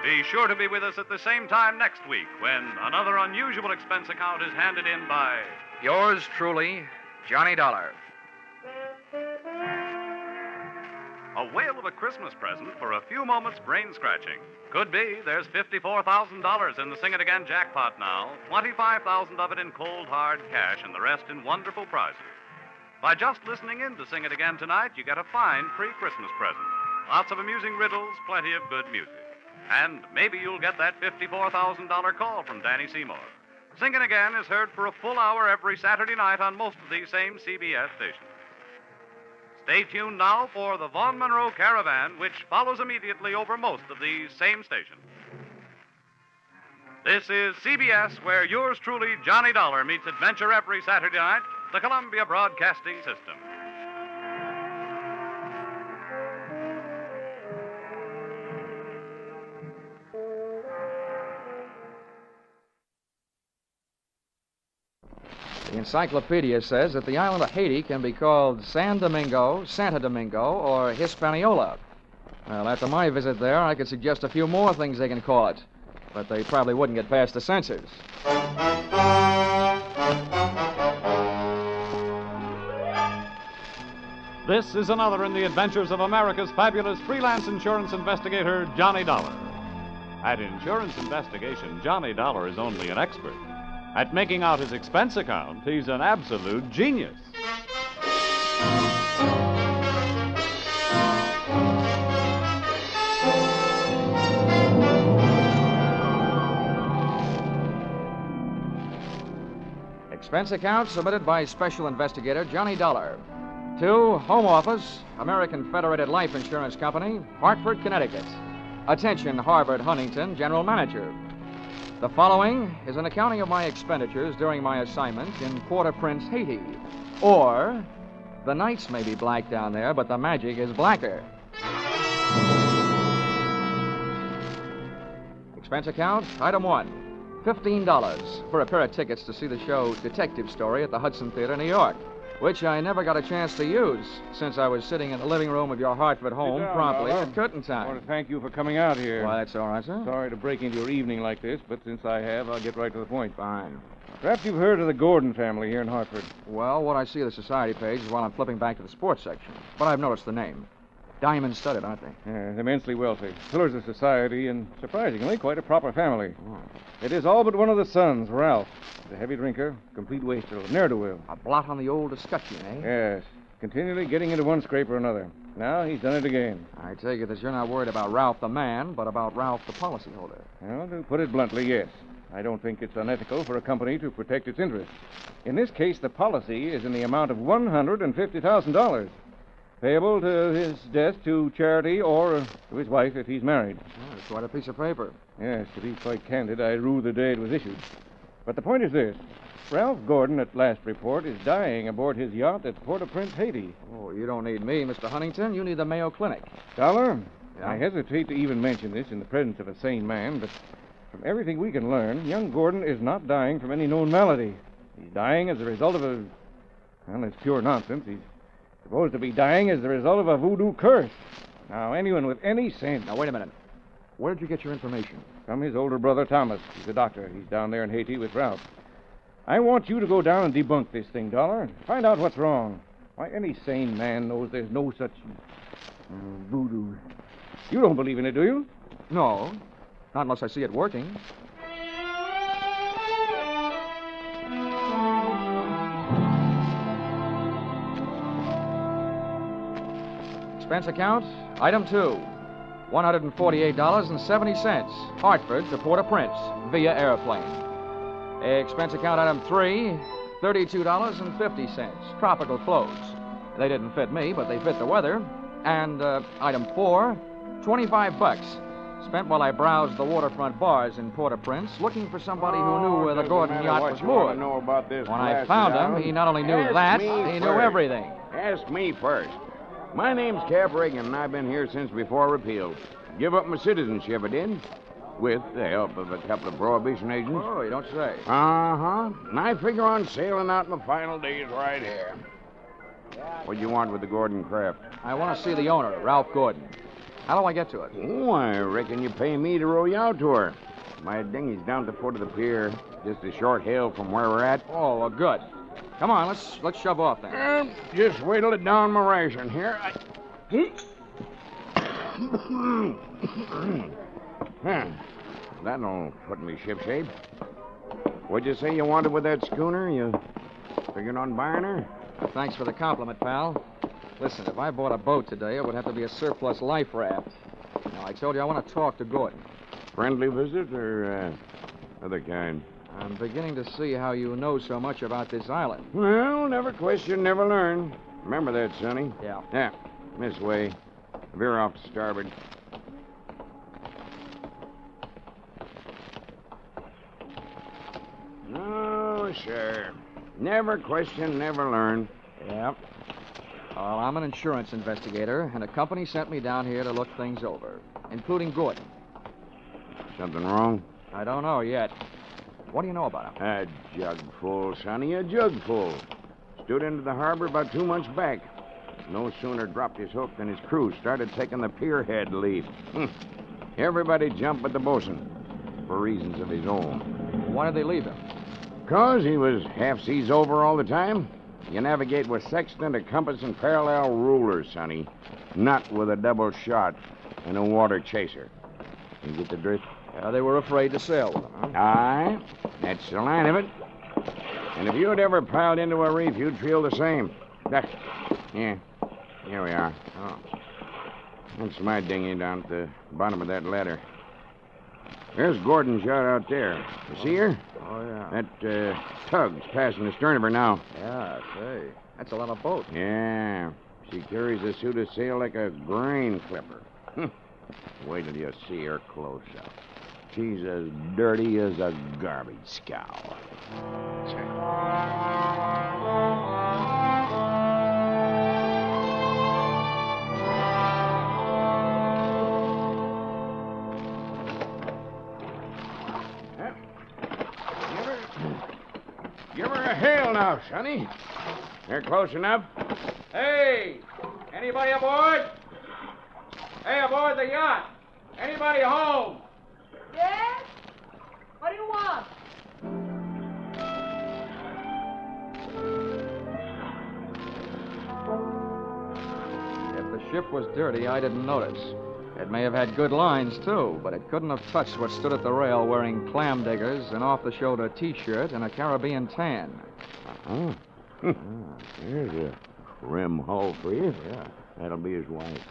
Be sure to be with us at the same time next week when another unusual expense account is handed in by... Yours truly, Johnny Dollar. A whale of a Christmas present for a few moments brain-scratching. Could be there's $54,000 in the Sing It Again jackpot now, 25,000 of it in cold, hard cash, and the rest in wonderful prizes. By just listening in to Sing It Again tonight, you get a fine pre-Christmas present. Lots of amusing riddles, plenty of good music. And maybe you'll get that $54,000 call from Danny Seymour. Sing It Again is heard for a full hour every Saturday night on most of these same CBS stations. Stay tuned now for the Vaughn Monroe Caravan, which follows immediately over most of these same stations. This is CBS, where yours truly, Johnny Dollar, meets adventure every Saturday night, the Columbia Broadcasting System. The encyclopedia says that the island of Haiti can be called San Domingo, Santa Domingo, or Hispaniola. Well, after my visit there, I could suggest a few more things they can call it, but they probably wouldn't get past the censors. This is another in the adventures of America's fabulous freelance insurance investigator, Johnny Dollar. At Insurance Investigation, Johnny Dollar is only an expert. At making out his expense account, he's an absolute genius. Expense account submitted by Special Investigator Johnny Dollar. To Home Office, American Federated Life Insurance Company, Hartford, Connecticut. Attention, Harvard Huntington, General Manager. The following is an accounting of my expenditures during my assignment in Port-au-Prince, Haiti. Or, the nights may be black down there, but the magic is blacker. Expense account, item 1, $15 for a pair of tickets to see the show Detective Story at the Hudson Theater, New York, which I never got a chance to use since I was sitting in the living room of your Hartford home promptly at curtain time. I want to thank you for coming out here. Why, that's all right, sir. Sorry to break into your evening like this, but since I have, I'll get right to the point. Fine. Perhaps you've heard of the Gordon family here in Hartford. Well, what I see of the society page is while I'm flipping back to the sports section. But I've noticed the name. Diamond-studded, aren't they? Yeah, immensely wealthy. Pillars of society, and surprisingly, quite a proper family. Oh. It is all but one of the sons, Ralph. He's a heavy drinker, complete waster, ne'er-do-well. A blot on the old escutcheon, eh? Yes. Continually getting into one scrape or another. Now he's done it again. I take it that you're not worried about Ralph the man, but about Ralph the policyholder. Well, to put it bluntly, yes. I don't think it's unethical for a company to protect its interests. In this case, the policy is in the amount of $150,000. Payable to his death to charity or to his wife if he's married. Oh, it's quite a piece of paper. Yes, to be quite candid, I rue the day it was issued. But the point is this. Ralph Gordon, at last report, is dying aboard his yacht at Port-au-Prince, Haiti. Oh, you don't need me, Mr. Huntington. You need the Mayo Clinic. Dollar? Yeah? I hesitate to even mention this in the presence of a sane man, but from everything we can learn, young Gordon is not dying from any known malady. He's dying as a result of a... Well, it's pure nonsense. He's supposed to be dying as the result of a voodoo curse. Now, anyone with any sense... Now, wait a minute. Where'd you get your information? From his older brother, Thomas. He's a doctor. He's down there in Haiti with Ralph. I want you to go down and debunk this thing, Dollar. Find out what's wrong. Why, any sane man knows there's no such voodoo. You don't believe in it, do you? No. Not unless I see it working. Expense account, item 2. $148.70. Hartford to Port-au-Prince via airplane. Expense account item 3, $32.50. Tropical clothes. They didn't fit me, but they fit the weather. And item 4, $25. Spent while I browsed the waterfront bars in Port-au-Prince, looking for somebody who knew where the Gordon yacht was moored. Know about this When I found him, he not only knew that, he knew everything. Ask me first. My name's Cap Reagan, and I've been here since before repeal. Give up my citizenship, I did. With the help of a couple of prohibition agents. Oh, you don't say. Uh-huh. And I figure on sailing out my final days right here. What do you want with the Gordon craft? I want to see the owner, Ralph Gordon. How do I get to it? Oh, I reckon you pay me to row you out to her. My dinghy's down at the foot of the pier, just a short hail from where we're at. Oh, well, good. Come on, let's shove off then. Just wait it down my ration here. That'll put me shipshape. What'd you say you wanted with that schooner? You figuring on buying her? Thanks for the compliment, pal. Listen, if I bought a boat today, it would have to be a surplus life raft. Now, I told you I want to talk to Gordon. Friendly visit or other kind? I'm beginning to see how you know so much about this island. Well, never question, never learn. Remember that, Sonny? Yeah. Yeah, this way. Veer off to starboard. Oh, sure. Never question, never learn. Yep. Well, I'm an insurance investigator, and a company sent me down here to look things over, including Gordon. Something wrong? I don't know yet. What do you know about him? A jug full, Sonny, a jug full. Stood into the harbor about 2 months back. No sooner dropped his hook than his crew started taking the pierhead lead. Everybody jumped but the bosun, for reasons of his own. Why did they leave him? 'Cause he was half seas over all the time. You navigate with sextant, a compass, and parallel rulers, Sonny. Not with a double shot and a water chaser. You get the drift? Yeah, they were afraid to sail with him, huh? Aye, that's the line of it. And if you had ever piled into a reef, you'd feel the same. Yeah, here we are. Oh. That's my dinghy down at the bottom of that ladder. There's Gordon's yacht out there. You see her? Oh, yeah. That tug's passing the stern of her now. Yeah, say. That's a lot of boat. Yeah. She carries a suit of sail like a grain clipper. Wait till you see her close up. She's as dirty as a garbage scow. Give her a hail now, Sonny. They're close enough. Hey! Anybody aboard? Hey, aboard the yacht! Anybody home? Yes? What do you want? If the ship was dirty, I didn't notice. It may have had good lines, too, but it couldn't have touched what stood at the rail wearing clam diggers, an off-the-shoulder T-shirt, and a Caribbean tan. Oh. There's a rim hull for you. Yeah. That'll be his wife.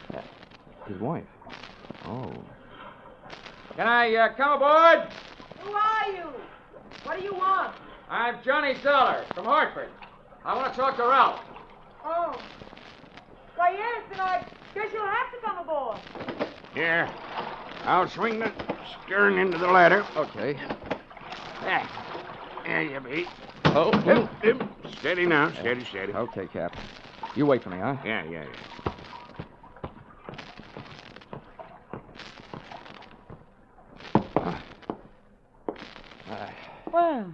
His wife? Oh. Can I come aboard? Who are you? What do you want? I'm Johnny Dollar from Hartford. I want to talk to Ralph. Oh. Go Why, yes, and I guess you'll have to come aboard. Here. I'll swing the stern into the ladder. Okay. There you be. Oh, Steady now. Steady. Okay, Cap. You wait for me, huh? Yeah. Well,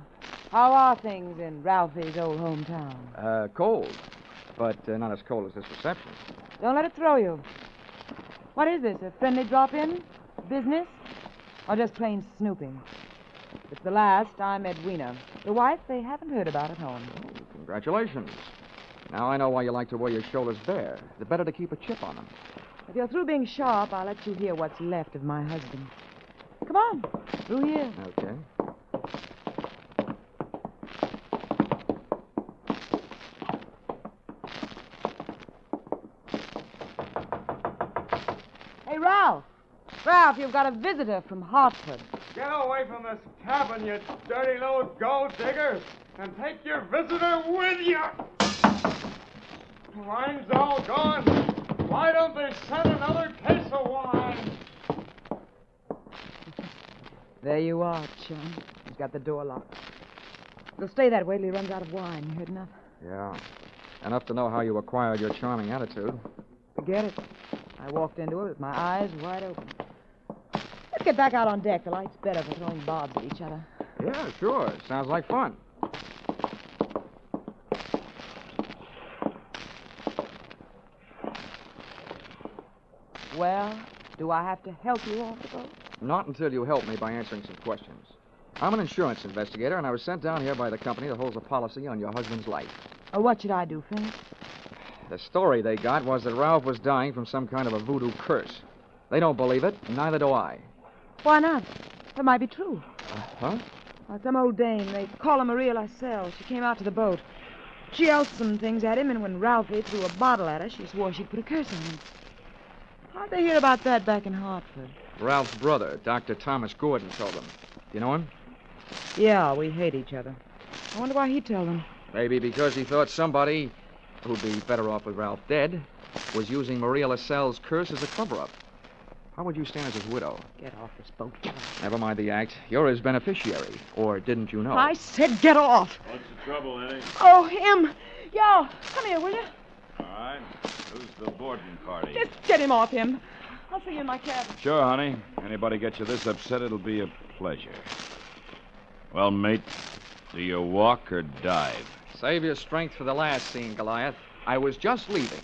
how are things in Ralphie's old hometown? Cold. But not as cold as this reception. Don't let it throw you. What is this, a friendly drop-in? Business? Or just plain snooping? It's the last, I'm Edwina. The wife they haven't heard about at home. Oh, congratulations. Now I know why you like to wear your shoulders bare. The better to keep a chip on them. If you're through being sharp, I'll let you hear what's left of my husband. Come on, through here. Okay. Hey, Ralph. Ralph, you've got a visitor from Hartford. Get away from this cabin, you dirty little gold digger, and take your visitor with you. Wine's all gone. Why don't they send another case of wine? There you are, chum. He's got the door locked. It'll stay that way till he runs out of wine. You heard enough? Yeah. Enough to know how you acquired your charming attitude. Forget it. I walked into it with my eyes wide open. Let's get back out on deck. The light's better for throwing bobs at each other. Yeah, sure. Sounds like fun. Well, do I have to help you off the boat? Not until you help me by answering some questions. I'm an insurance investigator, and I was sent down here by the company that holds a policy on your husband's life. Oh, what should I do, Finch? The story they got was that Ralph was dying from some kind of a voodoo curse. They don't believe it, and neither do I. Why not? That might be true. Huh? Some old dame, they call her Maria Lascelles. She came out to the boat. She yelled some things at him, and when Ralphie threw a bottle at her, she swore she'd put a curse on him. How'd they hear about that back in Hartford? Ralph's brother, Dr. Thomas Gordon, told them. Do you know him? Yeah, we hate each other. I wonder why he told them. Maybe because he thought somebody, who'd be better off with Ralph dead, was using Maria Lascelles' curse as a cover-up. How would you stand as his widow? Get off this boat, get off. Never mind the act. You're his beneficiary. Or didn't you know? I said get off. What's the trouble, Eddie? Oh, him. Yo, come here, will you? All right. Who's the boarding party? Just get him off him. I'll see you in my cabin. Sure, honey. Anybody get you this upset, it'll be a pleasure. Well, mate, do you walk or dive? Save your strength for the last scene, Goliath. I was just leaving.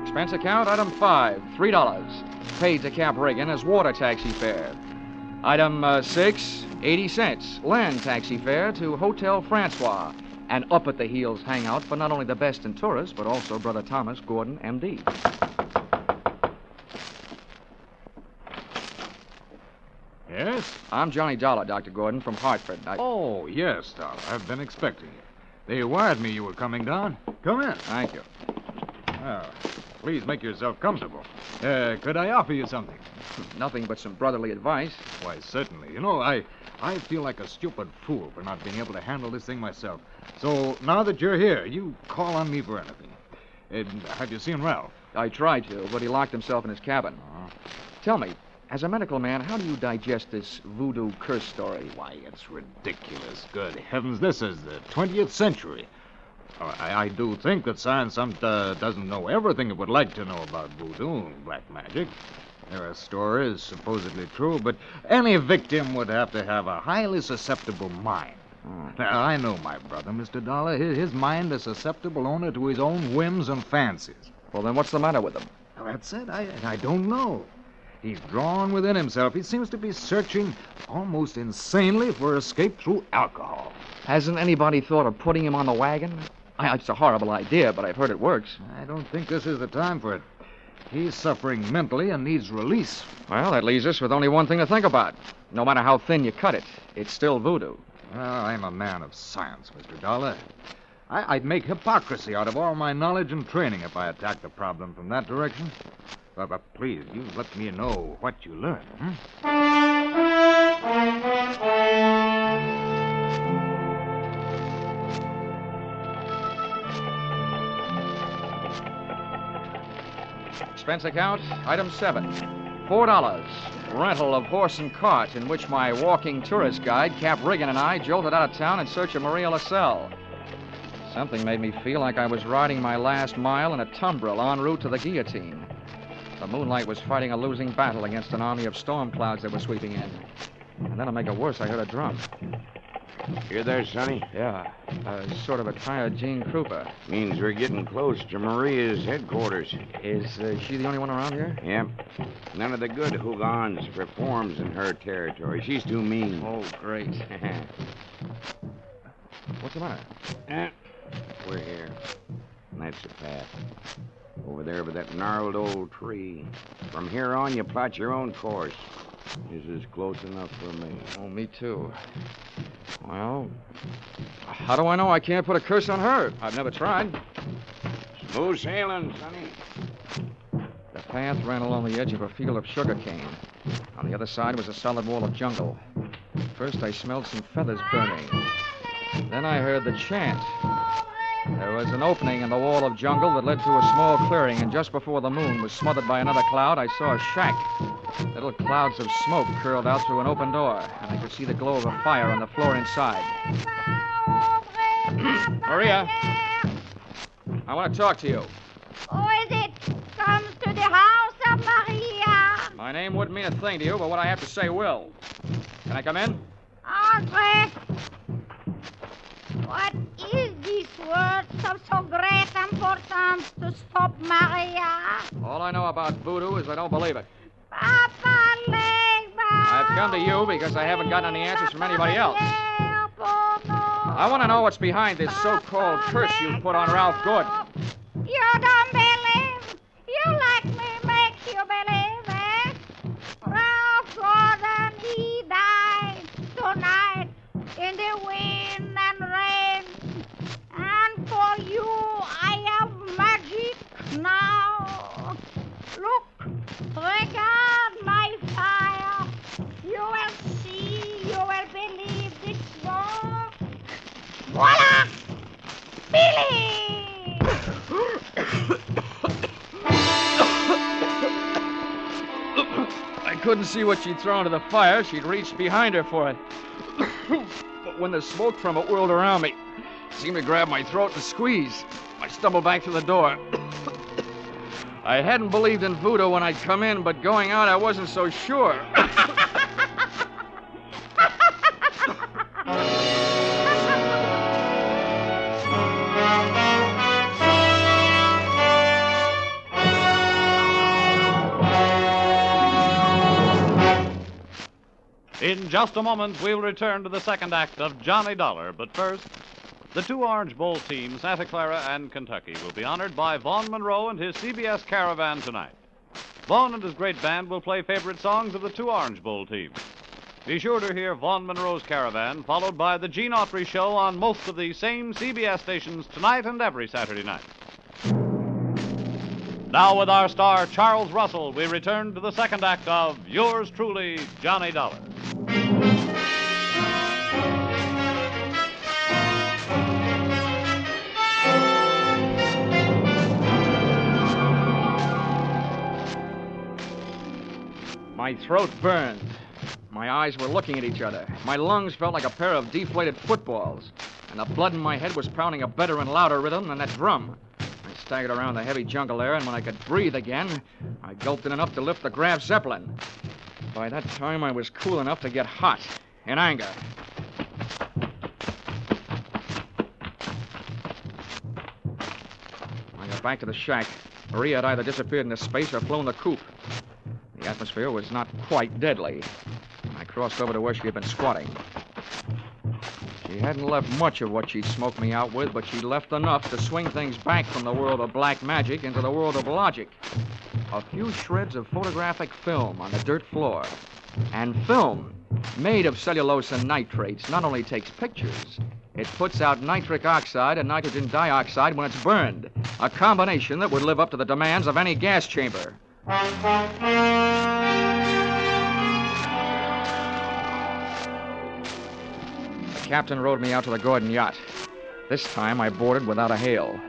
Expense account, item 5, $3. Paid to Cap Reagan as water taxi fare. Item 6, 80 cents. Land taxi fare to Hotel Francois. An up-at-the-heels hangout for not only the best in tourists, but also Brother Thomas Gordon, M.D. Yes? I'm Johnny Dollar, Dr. Gordon, from Hartford. Oh, yes, Dollar. I've been expecting you. They wired me you were coming down. Come in. Thank you. Well, please make yourself comfortable. Could I offer you something? Nothing but some brotherly advice. Why, certainly. You know, I feel like a stupid fool for not being able to handle this thing myself. So now that you're here, you call on me for anything. And have you seen Ralph? I tried to, but he locked himself in his cabin. Tell me, as a medical man, how do you digest this voodoo curse story? Why, it's ridiculous. Good heavens, this is the 20th century. I do think that science doesn't know everything it would like to know about voodoo and black magic. There are stories supposedly true, but any victim would have to have a highly susceptible mind. Now, I know my brother, Mr. Dollar. His mind is susceptible only to his own whims and fancies. Well, then what's the matter with him? Well, that's it. I don't know. He's drawn within himself. He seems to be searching almost insanely for escape through alcohol. Hasn't anybody thought of putting him on the wagon? It's a horrible idea, but I've heard it works. I don't think this is the time for it. He's suffering mentally and needs release. Well, that leaves us with only one thing to think about. No matter how thin you cut it, it's still voodoo. Well, I'm a man of science, Mr. Dollar. I'd make hypocrisy out of all my knowledge and training if I attacked the problem from that direction. But please, you let me know what you learn. Expense account, item 7. $4. Rental of horse and cart in which my walking tourist guide, Cap Riggin, and I jolted out of town in search of Maria LaSalle. Something made me feel like I was riding my last mile in a tumbril en route to the guillotine. The moonlight was fighting a losing battle against an army of storm clouds that were sweeping in. And then to make it worse, I heard a drum. You there, Sonny? Yeah, sort of a tired Gene Krupa. Means we're getting close to Maria's headquarters. Is she the only one around here? Yep. None of the good hoogans performs in her territory. She's too mean. Oh, great. What's the matter? We're here. That's the path. Over there by that gnarled old tree. From here on, you plot your own course. This is close enough for me. Oh, me too. Well, how do I know I can't put a curse on her? I've never tried. Smooth sailing, Sonny. The path ran along the edge of a field of sugarcane. On the other side was a solid wall of jungle. First, I smelled some feathers burning. Then I heard the chant. There was an opening in the wall of jungle that led to a small clearing, and just before the moon was smothered by another cloud, I saw a shack. Little clouds of smoke curled out through an open door, and I could see the glow of a fire on the floor inside. Maria, I want to talk to you. Who is it? Comes to the house of Maria. My name wouldn't mean a thing to you, but what I have to say will. Can I come in? Andre, what is this word of so great importance to stop Maria? All I know about voodoo is I don't believe it. Papa Legba. I've come to you because I haven't gotten any answers from anybody else. I want to know what's behind this so-called curse you put on Ralph Gordon. You don't believe? You let me make you believe it. Ralph Gordon, he died tonight in the wind and rain. And for you, I have magic now. Look, regard my fire. You will see, you will believe this war. Voila! Billy! I couldn't see what she'd thrown into the fire. She'd reached behind her for it. But when the smoke from it whirled around me, it seemed to grab my throat and squeeze. I stumbled back to the door. I hadn't believed in voodoo when I'd come in, but going out, I wasn't so sure. In just a moment, we'll return to the second act of Johnny Dollar. But first, the two Orange Bowl teams, Santa Clara and Kentucky, will be honored by Vaughn Monroe and his CBS Caravan tonight. Vaughn and his great band will play favorite songs of the two Orange Bowl teams. Be sure to hear Vaughn Monroe's Caravan, followed by the Gene Autry Show on most of the same CBS stations tonight and every Saturday night. Now, with our star, Charles Russell, we return to the second act of Yours Truly, Johnny Dollar. My throat burned. My eyes were looking at each other. My lungs felt like a pair of deflated footballs. And the blood in my head was pounding a better and louder rhythm than that drum. I staggered around the heavy jungle air, and when I could breathe again, I gulped in enough to lift the Graf Zeppelin. By that time, I was cool enough to get hot, in anger. I got back to the shack. Maria had either disappeared into space or flown the coop. The atmosphere was not quite deadly. I crossed over to where she had been squatting. She hadn't left much of what she'd smoked me out with, but she'd left enough to swing things back from the world of black magic into the world of logic. A few shreds of photographic film on the dirt floor. And film, made of cellulose and nitrates, not only takes pictures, it puts out nitric oxide and nitrogen dioxide when it's burned. A combination that would live up to the demands of any gas chamber. The captain rowed me out to the Gordon yacht. This time I boarded without a hail.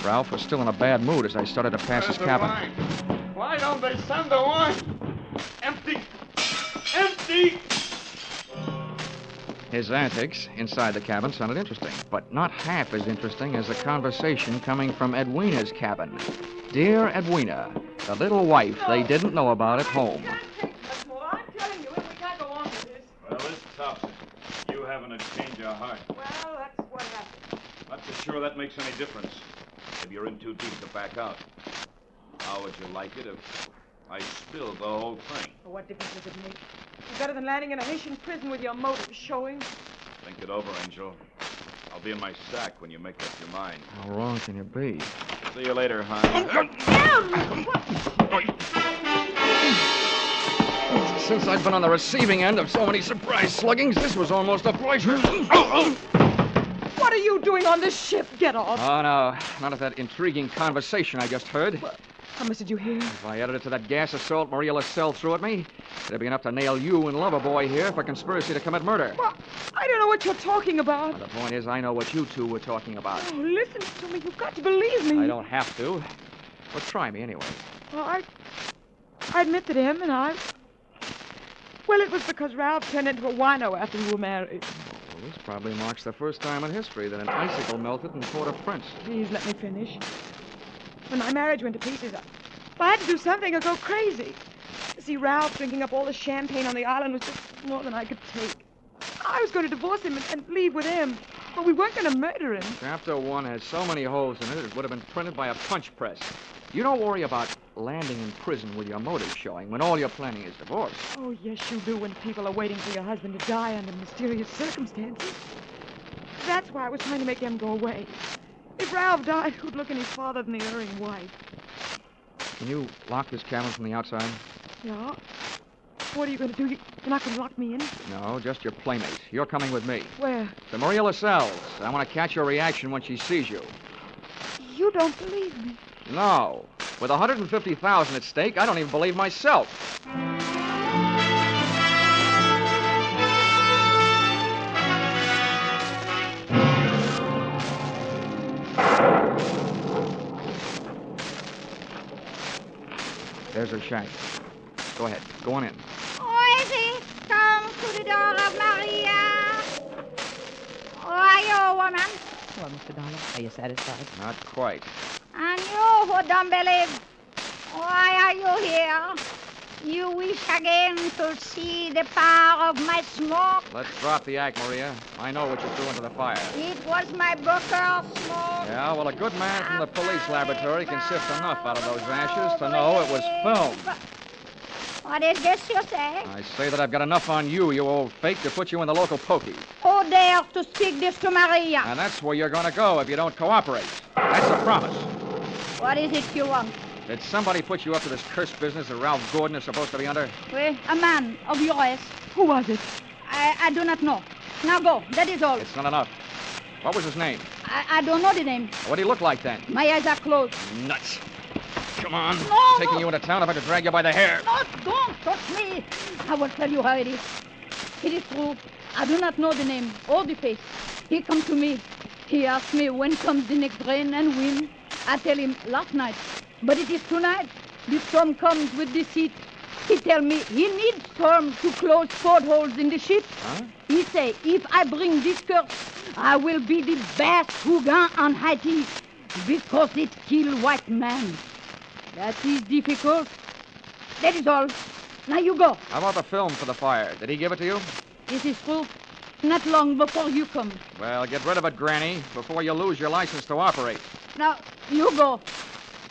Ralph was still in a bad mood as I started to pass his cabin. Why don't they send the wine? Empty! Empty! His antics inside the cabin sounded interesting, but not half as interesting as the conversation coming from Edwina's cabin. Dear Edwina, the little wife they didn't know about at home. I'm telling you, we can't go on with this. Well, this tops it. You having a change of heart. Well, that's what happened. Not so sure that makes any difference. Maybe you're in too deep to back out. How would you like it if I spilled the whole thing? Well, what difference does it make? It's better than landing in a Haitian prison with your motives showing. Think it over, Angel. I'll be in my sack when you make up your mind. How wrong can you be? See you later, hon. Since I've been on the receiving end of so many surprise sluggings, this was almost a pleasure. What are you doing on this ship? Get off. Oh, no. Not of that intriguing conversation I just heard. How much did you hear? If I added it to that gas assault Maria LaSalle threw at me, it'd be enough to nail you and Loverboy here for conspiracy to commit murder. Well, I don't know what you're talking about. The point is, I know what you two were talking about. Oh, listen to me. You've got to believe me. I don't have to. Well, try me anyway. Well, I admit that him and I... Well, it was because Ralph turned into a wino after we were married. Well, this probably marks the first time in history that an icicle melted in Port-au-Prince. Please let me finish. When my marriage went to pieces, I had to do something or go crazy. To see Ralph drinking up all the champagne on the island was just more than I could take. I was going to divorce him and leave with him, but we weren't going to murder him. Chapter 1 has so many holes in it, it would have been printed by a punch press. You don't worry about landing in prison with your motives showing when all you're planning is divorce. Oh, yes, you do when people are waiting for your husband to die under mysterious circumstances. That's why I was trying to make him go away. If Ralph died, who'd look any farther than the erring wife? Can you lock this cabin from the outside? Yeah? What are you going to do? You're not going to lock me in? No, just your playmate. You're coming with me. Where? To Maria LaSalle's. I want to catch your reaction when she sees you. You don't believe me. No. With $150,000 at stake, I don't even believe myself. There's her shack. Go ahead. Go on in. Who is it? Come to the door of Maria. Who are you, woman? Well, Mr. Dollar, are you satisfied? Not quite. And you who don't believe, why are you here? You wish again to see the power of my smoke? Let's drop the act, Maria. I know what you threw into the fire. It was my Booker smoke. Yeah, well, a good man from the police laboratory can sift enough out of those ashes to know it was film. What is this you say? I say that I've got enough on you, you old fake, to put you in the local pokey. Who dares to speak this to Maria? And that's where you're going to go if you don't cooperate. That's a promise. What is it you want? Did somebody put you up to this cursed business that Ralph Gordon is supposed to be under? Well, a man of your race. Who was it? I do not know. Now go. That is all. It's not enough. What was his name? I don't know the name. What did he look like then? My eyes are closed. Nuts. Come on. No, Taking you into town if I could drag you by the hair. No, don't touch me. I will tell you how it is. It is true. I do not know the name or the face. He come to me. He asked me when comes the next rain and wind. I tell him last night. But it is tonight. The storm comes with the sea. He tell me he needs storm to close portholes in the ship. Huh? He say, if I bring this curse, I will be the best Hugan on Haiti because it kill white man. That is difficult. That is all. Now you go. How about the film for the fire? Did he give it to you? This is true. Not long before you come. Well, get rid of it, Granny, before you lose your license to operate. Now, you go.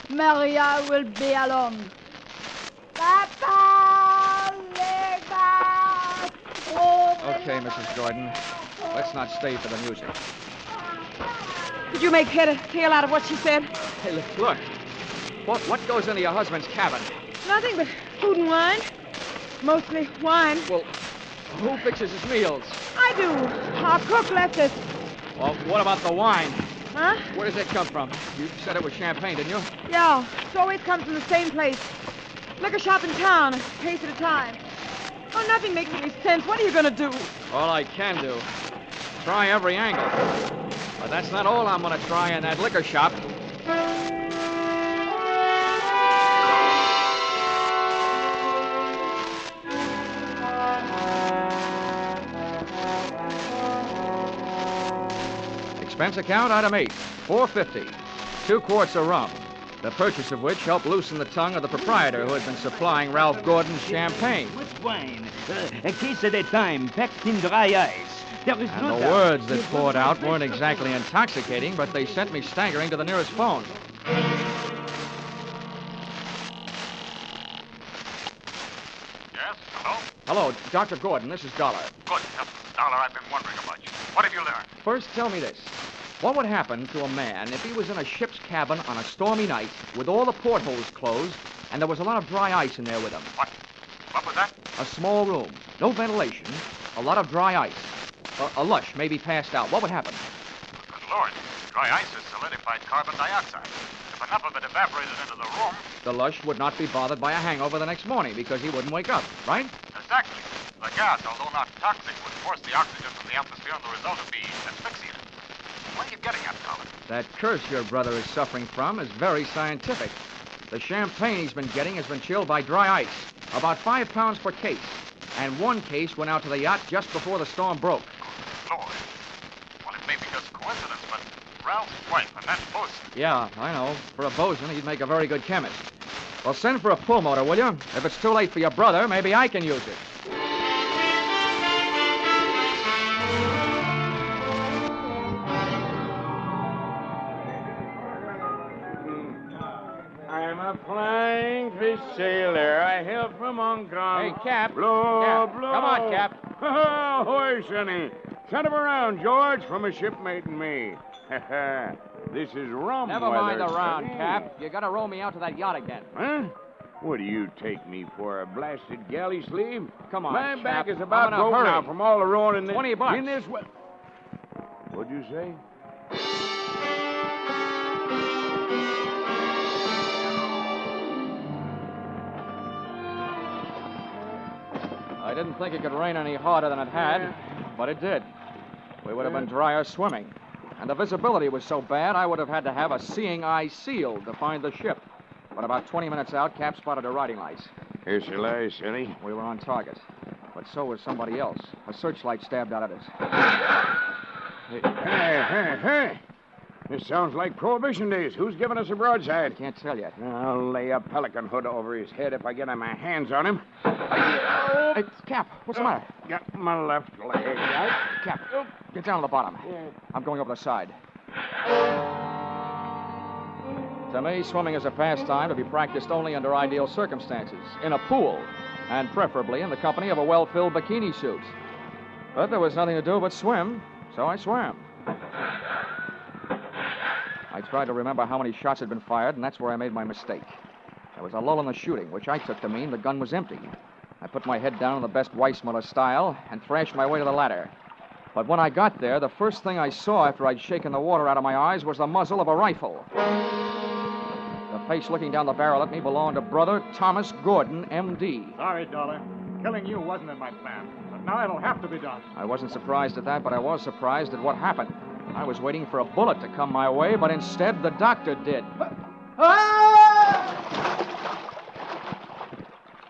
Maria will be alone. Papa, Okay, Mrs. Gordon. Let's not stay for the music. Did you make head or tail out of what she said? Hey, look. What goes into your husband's cabin? Nothing but food and wine. Mostly wine. Well, who fixes his meals? I do. Our cook left us. Well, what about the wine? Huh? Where does it come from? You said it was champagne, didn't you? Yeah, it always comes from the same place. Liquor shop in town, a case at a time. Oh, nothing makes any sense. What are you going to do? All I can do. Try every angle. But that's not all I'm going to try in that liquor shop. Expense account, item 8, $4.50. 2 quarts of rum, the purchase of which helped loosen the tongue of the proprietor who had been supplying Ralph Gordon's champagne. What's wine? A case at a time, packed in dry ice. There is And no the doubt. words that poured out weren't exactly intoxicating, but they sent me staggering to the nearest phone. Yes? Hello? Hello, Dr. Gordon, this is Dollar. Good. Dollar, I've been wondering a bunch. What have you learned? First, tell me this. What would happen to a man if he was in a ship's cabin on a stormy night with all the portholes closed and there was a lot of dry ice in there with him? What was that? A small room, no ventilation, a lot of dry ice. A lush may be passed out. What would happen? Good Lord. Dry ice is solidified carbon dioxide. If enough of it evaporated into the room, The lush would not be bothered by a hangover the next morning because he wouldn't wake up, right? exactly. The gas, although not toxic, would force the oxygen from the atmosphere, and the result would be asphyxia. What are you getting at, Dollar? That curse your brother is suffering from is very scientific. The champagne he's been getting has been chilled by dry ice, about 5 pounds per case. And 1 case went out to the yacht just before the storm broke. Lord. Well, it may be just coincidence, but Ralph's wife and that bosun. Yeah, I know. For a bosun, he'd make a very good chemist. Well, send for a pull motor, will you? If it's too late for your brother, maybe I can use it. I'm a flying fish sailor. I hail from Hong Kong. Hey, Cap. Blow, Cap. blow. Come on, Cap. Ahoy, Sonny. Send him around, George, from a shipmate and me. This is rum Never weather, mind the round, Sonny. Cap. You gotta row me out to that yacht again. Huh? What do you take me for, a blasted galley slave? Come on, My Cap. back is I'm about in a broke hurry. now from all the rowing in this. $20. In this way. What'd you say? I didn't think it could rain any harder than it had, but it did. We would have been drier swimming. And the visibility was so bad, I would have had to have a seeing eye sealed to find the ship. But about 20 minutes out, Cap spotted a riding lights. Here's your lies, Sonny. We were on target. But so was somebody else. A searchlight stabbed out at us. Hey. This sounds like Prohibition days. Who's giving us a broadside? I can't tell yet. I'll lay a pelican hood over his head if I get my hands on him. Hey, Cap, what's the matter? Got my left leg out. Cap, get down to the bottom. I'm going over the side. To me, swimming is a pastime to be practiced only under ideal circumstances, in a pool, and preferably in the company of a well-filled bikini suit. But there was nothing to do but swim, so I swam. I tried to remember how many shots had been fired, and that's where I made my mistake. There was a lull in the shooting, which I took to mean the gun was empty. I put my head down in the best Weissmuller style and thrashed my way to the ladder. But when I got there, the first thing I saw after I'd shaken the water out of my eyes was the muzzle of a rifle. The face looking down the barrel at me belonged to Brother Thomas Gordon, M.D. Sorry, Dollar. Killing you wasn't in my plan. But now it'll have to be done. I wasn't surprised at that, but I was surprised at what happened. I was waiting for a bullet to come my way, but instead the doctor did.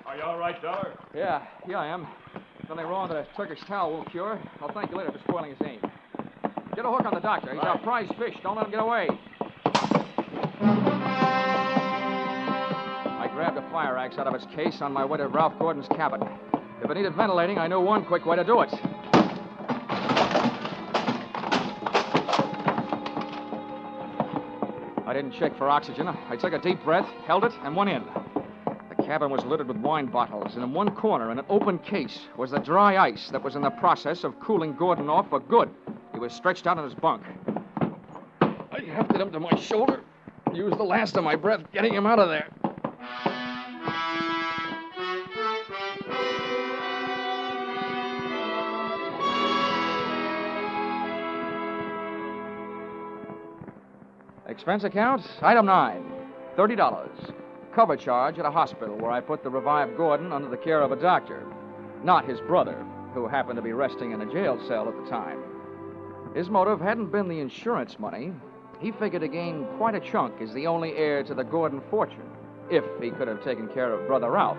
Are you all right, Dollar? Yeah, I am. Something wrong that a Turkish towel won't cure. I'll thank you later for spoiling his aim. Get a hook on the doctor. He's our prize fish. Don't let him get away. I grabbed a fire axe out of its case on my way to Ralph Gordon's cabin. If it needed ventilating, I knew one quick way to do it. I didn't check for oxygen. I took a deep breath, held it, and went in. The cabin was littered with wine bottles, and in one corner, in an open case, was the dry ice that was in the process of cooling Gordon off for good. He was stretched out on his bunk. I hefted him to my shoulder, used the last of my breath getting him out of there. Expense account, item 9, $30. Cover charge at a hospital where I put the revived Gordon under the care of a doctor, not his brother, who happened to be resting in a jail cell at the time. His motive hadn't been the insurance money. he figured to gain quite a chunk as the only heir to the Gordon fortune, if he could have taken care of Brother Ralph.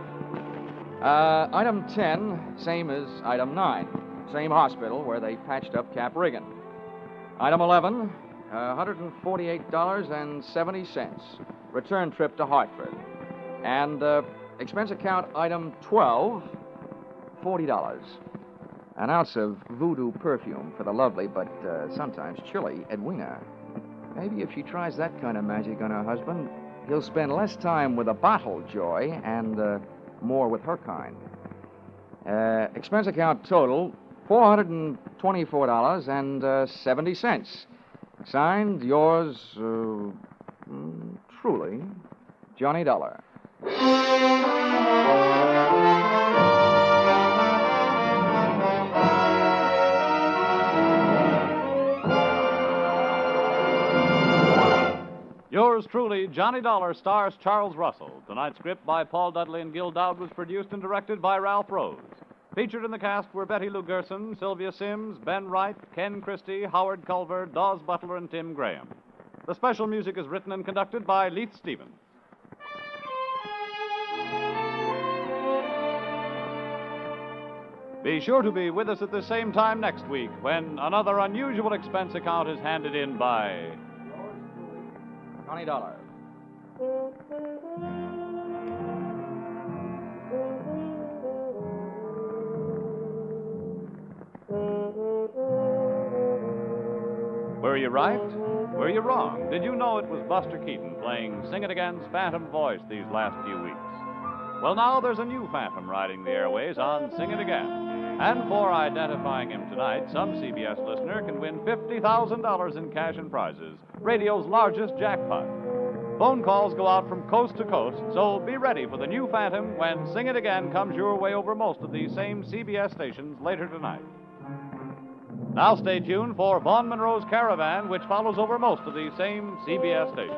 Item 10, same as item 9. Same hospital where they patched up Cap Riggin. Item 11, $148.70. Return trip to Hartford. And expense account item 12, $40. An ounce of voodoo perfume for the lovely but sometimes chilly Edwina. Maybe if she tries that kind of magic on her husband, he'll spend less time with a bottle joy and more with her kind. Expense account total, $424.70. Signed, yours truly, Johnny Dollar. Yours truly, Johnny Dollar, stars Charles Russell. Tonight's script by Paul Dudley and Gil Dowd was produced and directed by Ralph Rose. Featured in the cast were Betty Lou Gerson, Sylvia Sims, Ben Wright, Ken Christie, Howard Culver, Dawes Butler, and Tim Graham. The special music is written and conducted by Leith Stevens. Be sure to be with us at the same time next week when another unusual expense account is handed in by Johnny Dollar. Were you right? Were you wrong? Did you know it was Buster Keaton playing Sing It Again's Phantom voice these last few weeks? Well, now there's a new Phantom riding the airways on Sing It Again. And for identifying him tonight, some CBS listener can win $50,000 in cash and prizes, radio's largest jackpot. Phone calls go out from coast to coast, so be ready for the new Phantom when Sing It Again comes your way over most of these same CBS stations later tonight. Now stay tuned for Vaughn Monroe's Caravan, which follows over most of these same CBS stations.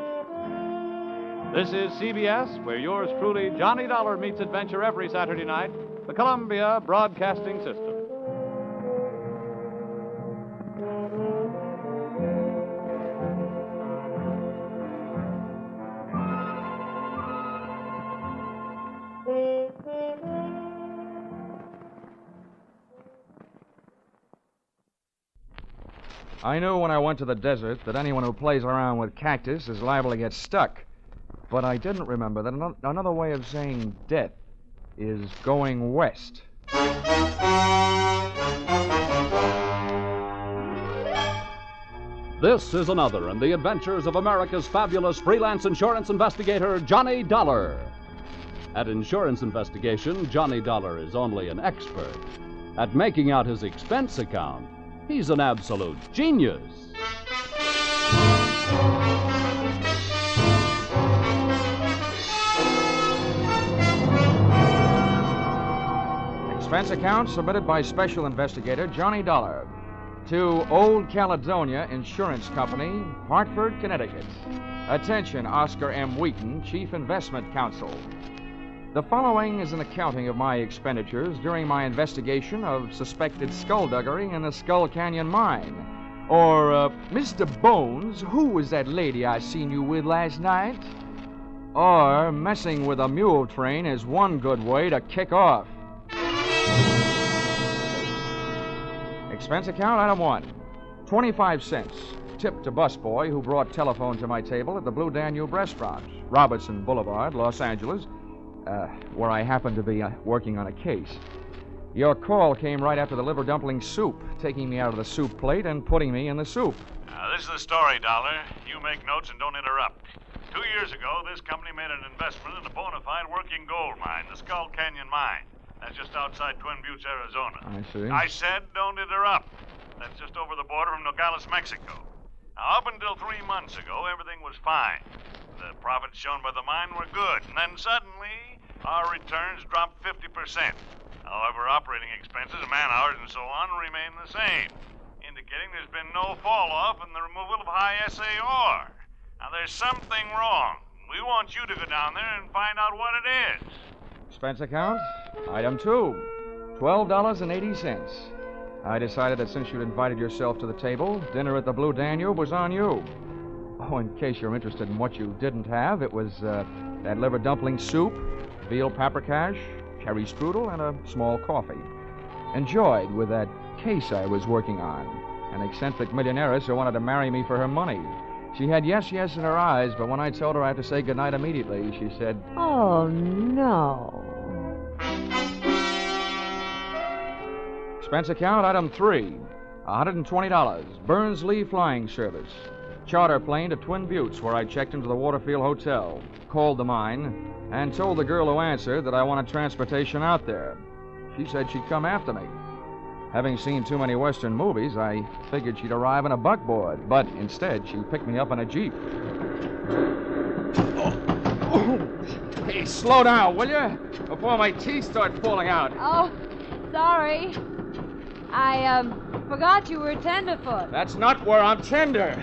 This is CBS, where yours truly, Johnny Dollar, meets adventure every Saturday night, the Columbia Broadcasting System. I knew when I went to the desert that anyone who plays around with cactus is liable to get stuck. But I didn't remember that another way of saying death is going west. This is another in the adventures of America's fabulous freelance insurance investigator, Johnny Dollar. At insurance investigation, Johnny Dollar is only an expert. At making out his expense account, he's an absolute genius. Expense account submitted by Special Investigator Johnny Dollar to Old Caledonia Insurance Company, Hartford, Connecticut. Attention, Oscar M. Wheaton, Chief Investment Counsel. The following is an accounting of my expenditures during my investigation of suspected skullduggery in the Skull Canyon mine. Or, Mr. Bones, who was that lady I seen you with last night? Or, messing with a mule train is one good way to kick off. Expense account, item 1, 25 cents. Tip to busboy who brought telephone to my table at the Blue Danube restaurant, Robertson Boulevard, Los Angeles, where I happen to be working on a case. Your call came right after the liver dumpling soup, taking me out of the soup plate and putting me in the soup. Now, this is the story, Dollar. You make notes and don't interrupt. 2 years ago, this company made an investment in a bona fide working gold mine, the Skull Canyon Mine. That's just outside Twin Buttes, Arizona. I see. I said don't interrupt. That's just over the border from Nogales, Mexico. Now, up until 3 months ago, everything was fine. The profits shown by the mine were good, and then suddenly, our returns dropped 50%. However, operating expenses, man-hours, and so on remain the same, indicating there's been no fall-off in the removal of high SAR. Now, there's something wrong. We want you to go down there and find out what it is. Expense account, item 2, $12.80. I decided that since you'd invited yourself to the table, dinner at the Blue Danube was on you. Oh, in case you're interested in what you didn't have, it was that liver dumpling soup, veal paprikash, cherry strudel, and a small coffee. Enjoyed with that case I was working on. An eccentric millionairess who wanted to marry me for her money. She had yes in her eyes, but when I told her I had to say goodnight immediately, she said, Oh, no. Expense account, item 3, $120, Burns Lee Flying Service. Charter plane to Twin Buttes, where I checked into the Waterfield Hotel, called the mine, and told the girl who answered that I wanted transportation out there. She said she'd come after me. Having seen too many Western movies, I figured she'd arrive in a buckboard, but instead she picked me up in a Jeep. Hey, slow down, will you? Before my teeth start falling out. Oh, sorry. I forgot you were tenderfoot. That's not where I'm tender.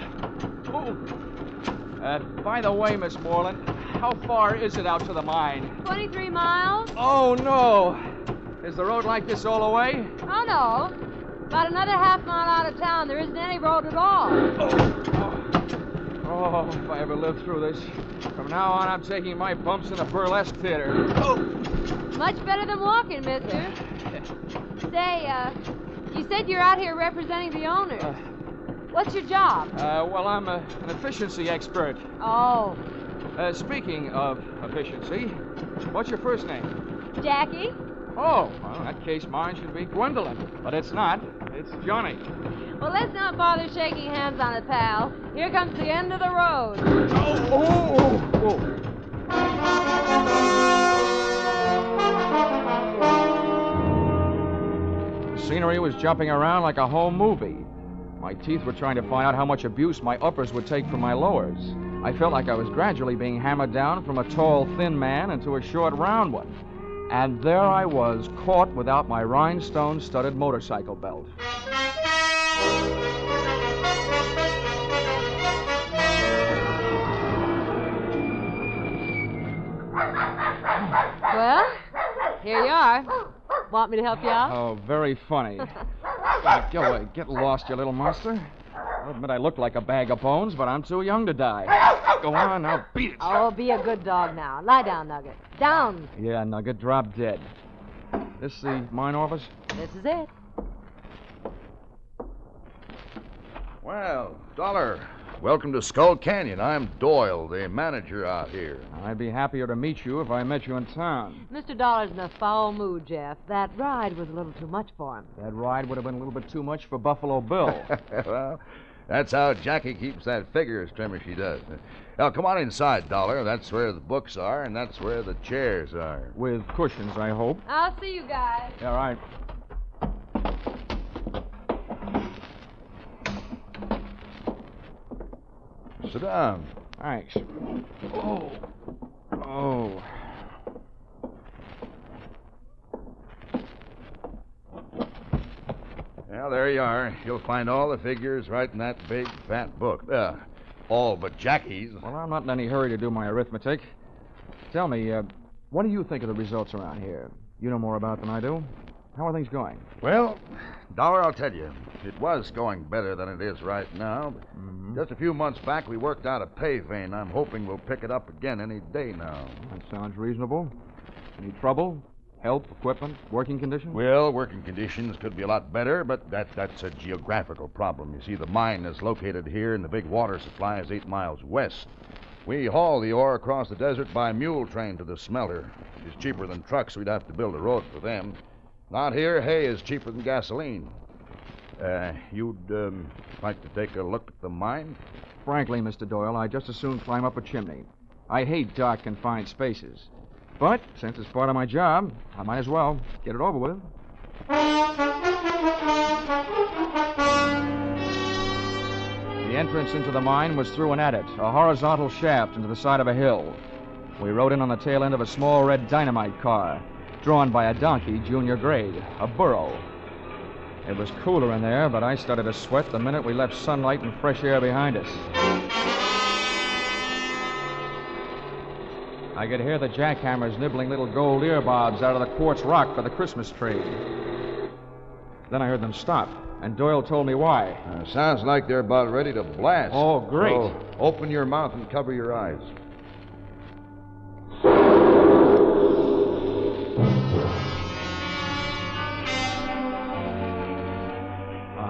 By the way, Miss Moreland, how far is it out to the mine? 23 miles? Oh, no. Is the road like this all the way? Oh, no. About another half mile out of town, there isn't any road at all. Oh, if I ever live through this. From now on, I'm taking my bumps in a burlesque theater. Much better than walking, mister. Say, you said you're out here representing the owners. What's your job? Well, I'm an efficiency expert. Oh. Speaking of efficiency, what's your first name? Jackie? Oh, well, in that case, mine should be Gwendolyn. But it's not. It's Johnny. Well, let's not bother shaking hands on it, pal. Here comes the end of the road. The scenery was jumping around like a home movie. My teeth were trying to find out how much abuse my uppers would take from my lowers. I felt like I was gradually being hammered down from a tall, thin man into a short, round one. And there I was, caught without my rhinestone-studded motorcycle belt. Well, here you are. Want me to help you out? Oh, very funny. Go away. Get lost, you little monster. I'll admit I look like a bag of bones, but I'm too young to die. Go on, now beat it. Oh, be a good dog now. Lie down, Nugget. Down. Yeah, Nugget, drop dead. This the mine office? This is it. Well, Dollar, welcome to Skull Canyon. I'm Doyle, the manager out here. I'd be happier to meet you if I met you in town. Mr. Dollar's in a foul mood, Jeff. That ride was a little too much for him. That ride would have been a little bit too much for Buffalo Bill. Well, that's how Jackie keeps that figure as trim as she does. Now, come on inside, Dollar. That's where the books are, and that's where the chairs are. With cushions, I hope. I'll see you guys. All right. Sit down. Thanks. Oh. Well, there you are. You'll find all the figures right in that big, fat book. All but Jackie's. Well, I'm not in any hurry to do my arithmetic. Tell me, what do you think of the results around here? You know more about it than I do. How are things going? Well, Dollar, I'll tell you. It was going better than it is right now. But just a few months back, we worked out a pay vein. I'm hoping we'll pick it up again any day now. That sounds reasonable. Any trouble? Help, equipment, working conditions? Well, working conditions could be a lot better, but that's a geographical problem. You see, the mine is located here, and the big water supply is 8 miles west. We haul the ore across the desert by mule train to the smelter. It's cheaper than trucks. We'd have to build a road for them. Not here. Hay is cheaper than gasoline. You'd like to take a look at the mine? Frankly, Mr. Doyle, I'd just as soon climb up a chimney. I hate dark, confined spaces. But since it's part of my job, I might as well get it over with. The entrance into the mine was through an adit, a horizontal shaft into the side of a hill. We rode in on the tail end of a small red dynamite car, drawn by a donkey, junior grade, a burro. It was cooler in there, but I started to sweat the minute we left sunlight and fresh air behind us. I could hear the jackhammers nibbling little gold earbobs out of the quartz rock for the Christmas tree. Then I heard them stop, And Doyle told me why. Sounds like they're about ready to blast. Oh, great. So open your mouth and cover your eyes.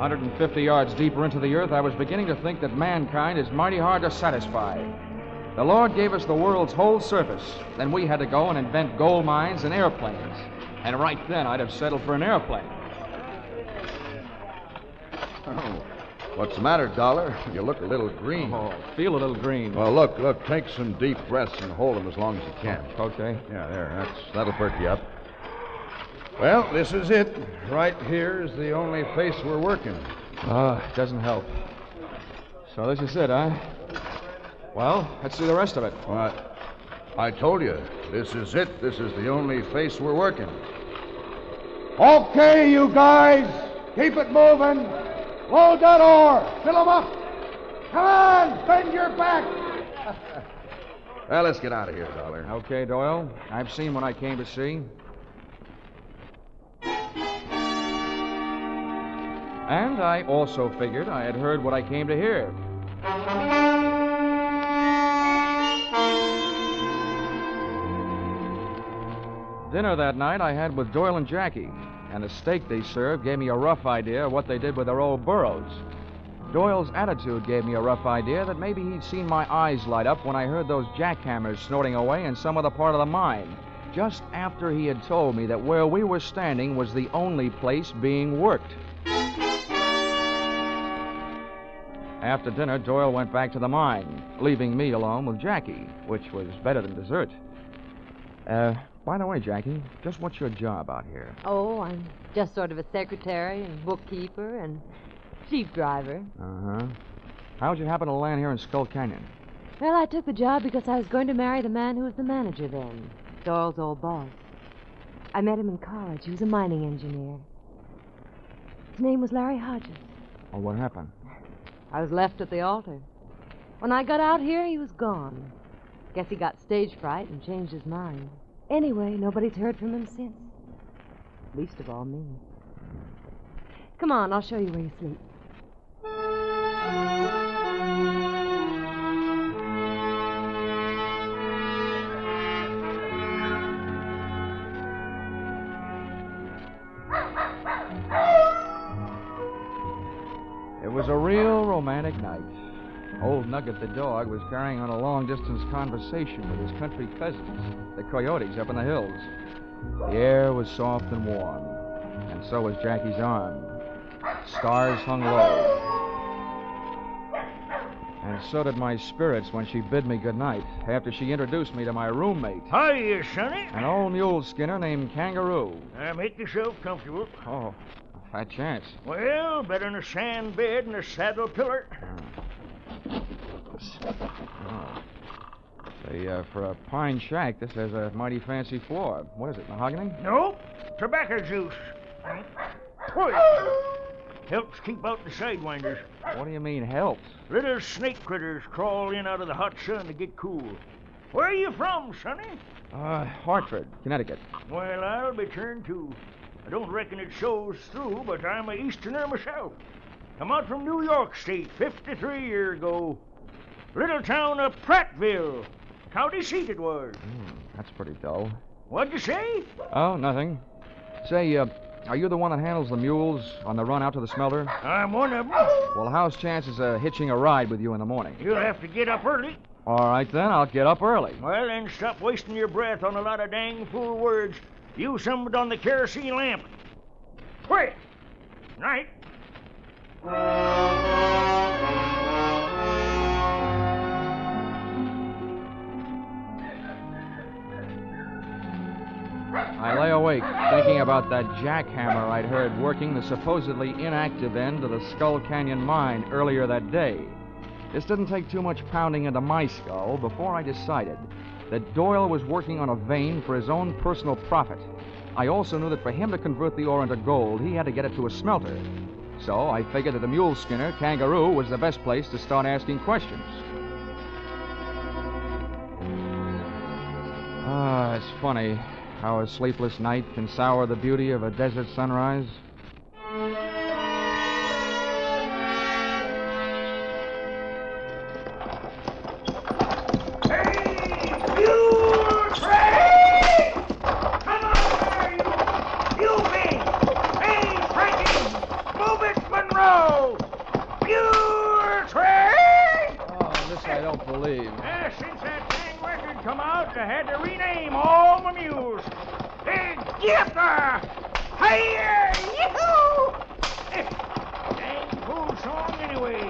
150 yards deeper into the earth, I was beginning to think that mankind is mighty hard to satisfy. The Lord gave us the world's whole surface. Then we had to go and invent gold mines and airplanes. And right then, I'd have settled for an airplane. Oh, what's the matter, Dollar? You look a little green. Oh, feel a little green. Well, look. Take some deep breaths and hold them as long as you can. Okay. Yeah, there. That'll perk you up. Well, this is it. Right here is the only face we're working. It doesn't help. So this is it, huh? Well, let's see the rest of it. What? I told you, this is it. This is the only face we're working. Okay, you guys. Keep it moving. Load that ore. Fill them up. Come on, bend your back. Well, let's get out of here, Dollar. Okay, Doyle. I've seen what I came to see. And I also figured I had heard what I came to hear. Dinner that night I had with Doyle and Jackie, and the steak they served gave me a rough idea of what they did with their old burros. Doyle's attitude gave me a rough idea that maybe he'd seen my eyes light up when I heard those jackhammers snorting away in some other part of the mine, just after he had told me that where we were standing was the only place being worked. After dinner, Doyle went back to the mine, leaving me alone with Jackie, which was better than dessert. By the way, Jackie, just what's your job out here? Oh, I'm just sort of a secretary and bookkeeper and sheep driver. Uh-huh. How'd you happen to land here in Skull Canyon? Well, I took the job because I was going to marry the man who was the manager then, Doyle's old boss. I met him in college. He was a mining engineer. His name was Larry Hodges. Oh, what happened? I was left at the altar. When I got out here, he was gone. Guess he got stage fright and changed his mind. Anyway, nobody's heard from him since. Least of all me. Come on, I'll show you where you sleep. It was a real romantic night. Old Nugget the dog was carrying on a long-distance conversation with his country cousins, the coyotes up in the hills. The air was soft and warm, and so was Jackie's arm. Stars hung low. And so did my spirits when she bid me goodnight, after she introduced me to my roommate. Hiya, Sonny. An old mule skinner named Kangaroo. Make yourself comfortable. Oh, a fat chance. Well, better than a sand bed and a saddle pillar. Oh. Say, for a pine shack, this has a mighty fancy floor. What is it, mahogany? Nope, tobacco juice. Helps keep out the sidewinders. What do you mean, helps? Little snake critters crawl in out of the hot sun to get cool. Where are you from, Sonny? Hartford, Connecticut. Well, I'll be turned too. I don't reckon it shows through, but I'm a Easterner myself. Come out from New York State 53 years ago. Little town of Prattville. County seat it was. That's pretty dull. What'd you say? Oh, nothing. Say, are you the one that handles the mules on the run out to the smelter? I'm one of them. Well, how's chances of hitching a ride with you in the morning? You'll have to get up early. All right, then. I'll get up early. Well, then stop wasting your breath on a lot of dang fool words. Use some of it on the kerosene lamp. Quick! Night. I lay awake, thinking about that jackhammer I'd heard working the supposedly inactive end of the Skull Canyon mine earlier that day. This didn't take too much pounding into my skull before I decided that Doyle was working on a vein for his own personal profit. I also knew that for him to convert the ore into gold, he had to get it to a smelter. So I figured that the mule skinner, Kangaroo, was the best place to start asking questions. It's funny how a sleepless night can sour the beauty of a desert sunrise. I don't believe. Since that dang record come out, I had to rename all my mules. Hey, get up there! Hey, yee-hoo! Dang fool song anyway.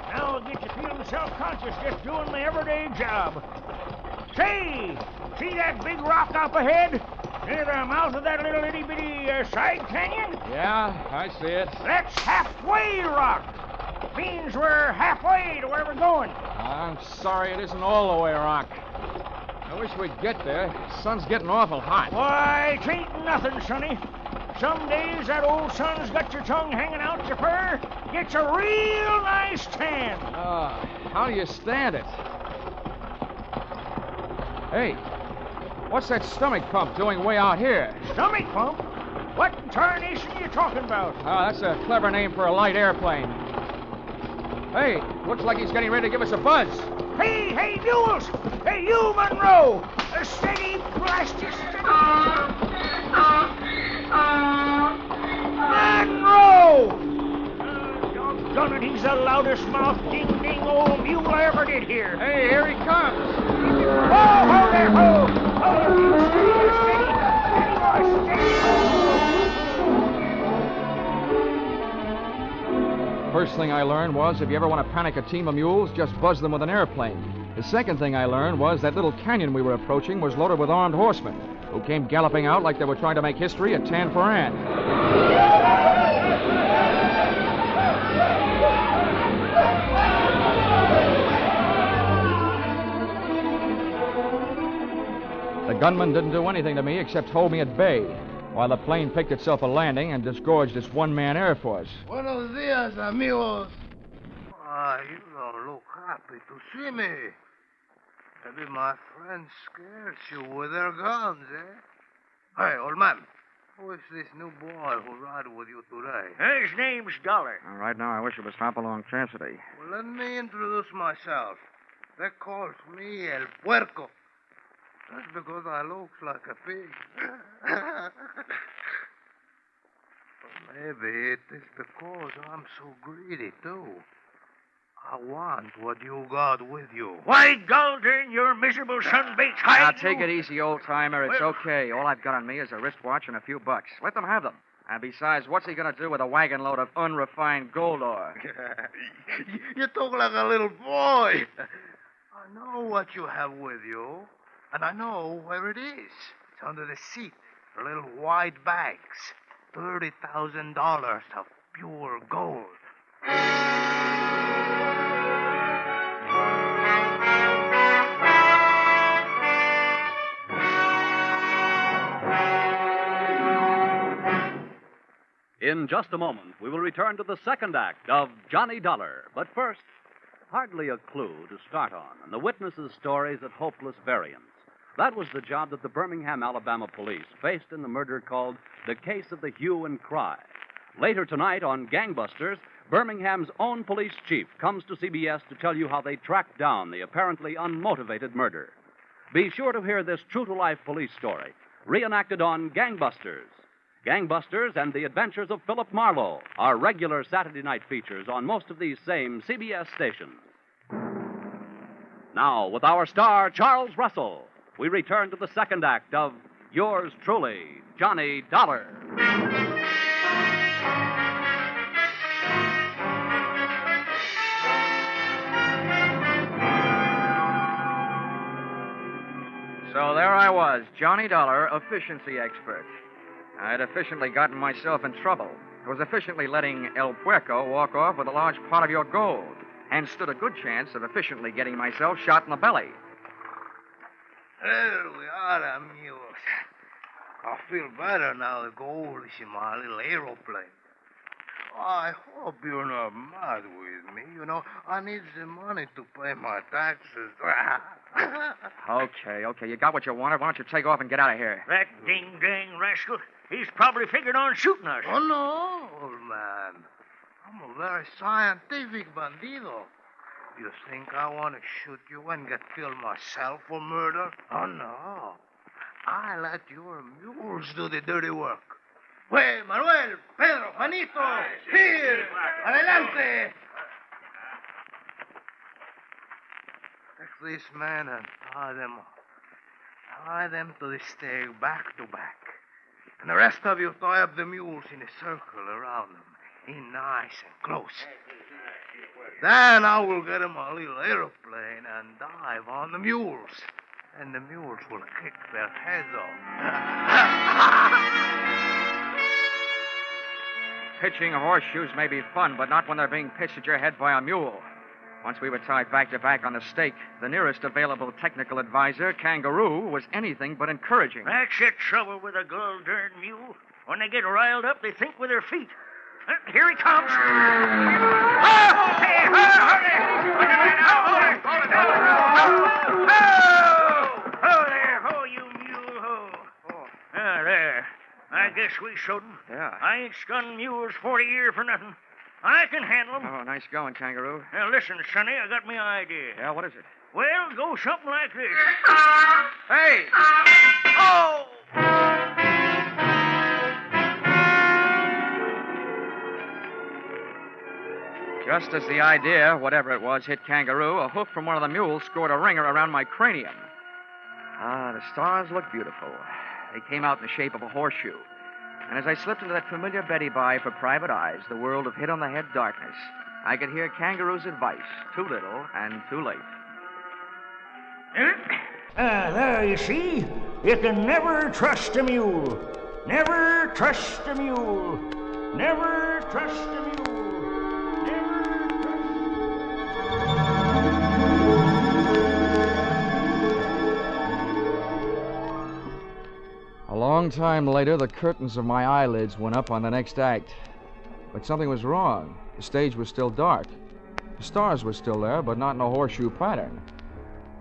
Now I'll get to feeling self-conscious just doing my everyday job. Say, see that big rock up ahead? Near the mouth of that little itty-bitty side canyon? Yeah, I see it. That's Halfway Rock. Means we're halfway to where we're going. I'm sorry it isn't all the way, Rock. I wish we'd get there. The sun's getting awful hot. Why, it ain't nothing, Sonny. Some days that old sun's got your tongue hanging out your fur. Gets a real nice tan. How do you stand it? Hey, what's that stomach pump doing way out here? Stomach pump? What in tarnation are you talking about? That's a clever name for a light airplane. Hey, looks like he's getting ready to give us a buzz. Hey, mules! Hey, you, Monroe! Steady, blast you, steady! Monroe! Doggone it, he's the loudest mouthed ding-ding old mule I ever did hear. Hey, here he comes. Ho there, ho! Steady, steady! First thing I learned was if you ever want to panic a team of mules, just buzz them with an airplane. The second thing I learned was that little canyon we were approaching was loaded with armed horsemen who came galloping out like they were trying to make history at Tan Foran. The gunman didn't do anything to me except hold me at bay, while the plane picked itself a landing and disgorged its one-man air force. Buenos dias, amigos. You don't look happy to see me. Maybe my friends scared you with their guns, eh? Hey, old man, who is this new boy who ride with you today? His name's Dollar. Right now, I wish it was Hopalong Cassidy. Well, let me introduce myself. They calls me El Puerco. That's because I look like a pig. But maybe it is because I'm so greedy, too. I want what you got with you. Why, Golden, your miserable sunbaits hide. Now, take it easy, old-timer. It's okay. All I've got on me is a wristwatch and a few bucks. Let them have them. And besides, what's he going to do with a wagon load of unrefined gold ore? You talk like a little boy. I know what you have with you, and I know where it is. It's under the seat. The little white bags. $30,000 of pure gold. In just a moment, we will return to the second act of Johnny Dollar. But first, hardly a clue to start on, and the witnesses' stories at hopeless variance. That was the job that the Birmingham, Alabama police faced in the murder called the Case of the Hue and Cry. Later tonight on Gangbusters, Birmingham's own police chief comes to CBS to tell you how they tracked down the apparently unmotivated murder. Be sure to hear this true-to-life police story, reenacted on Gangbusters. Gangbusters and the Adventures of Philip Marlowe are regular Saturday night features on most of these same CBS stations. Now, with our star, Charles Russell, we return to the second act of Yours Truly, Johnny Dollar. So there I was, Johnny Dollar, efficiency expert. I'd efficiently gotten myself in trouble. I was efficiently letting El Puerco walk off with a large part of your gold, and stood a good chance of efficiently getting myself shot in the belly. There we are, amigos. I feel better now the gold is in my little aeroplane. I hope you're not mad with me. You know, I need the money to pay my taxes. Okay, you got what you wanted. Why don't you take off and get out of here? That ding-dang rascal, he's probably figured on shooting us. Oh, no, old man. I'm a very scientific bandido. You think I want to shoot you and get killed myself for murder? Oh, no. I let your mules do the dirty work. Hey, Manuel, Pedro, Juanito, here, adelante. Take this man and tie them up. Tie them to the stake back to back. And the rest of you tie up the mules in a circle around them, in nice and close. Then I will get them a little aeroplane and dive on the mules. And the mules will kick their heads off. Pitching horseshoes may be fun, but not when they're being pitched at your head by a mule. Once we were tied back to back on the stake, the nearest available technical advisor, Kangaroo, was anything but encouraging. That's the trouble with a gold-darned mule. When they get riled up, they think with their feet. Here he comes. Ho, you mule, ho. There. I guess we showed 'em. Yeah. I ain't scunned mules 40 years for nothing. I can handle 'em. Oh, nice going, Kangaroo. Now, listen, Sonny, I got me idea. Yeah, what is it? Well, go something like this. Hey! Oh! Just as the idea, whatever it was, hit Kangaroo, a hoof from one of the mules scored a ringer around my cranium. Ah, the stars looked beautiful. They came out in the shape of a horseshoe. And as I slipped into that familiar Betty Bye for private eyes, the world of hit-on-the-head darkness, I could hear Kangaroo's advice, too little and too late. There, you see? You can never trust a mule. Never trust a mule. Never trust a mule. A long time later, the curtains of my eyelids went up on the next act. But something was wrong. The stage was still dark. The stars were still there, but not in a horseshoe pattern.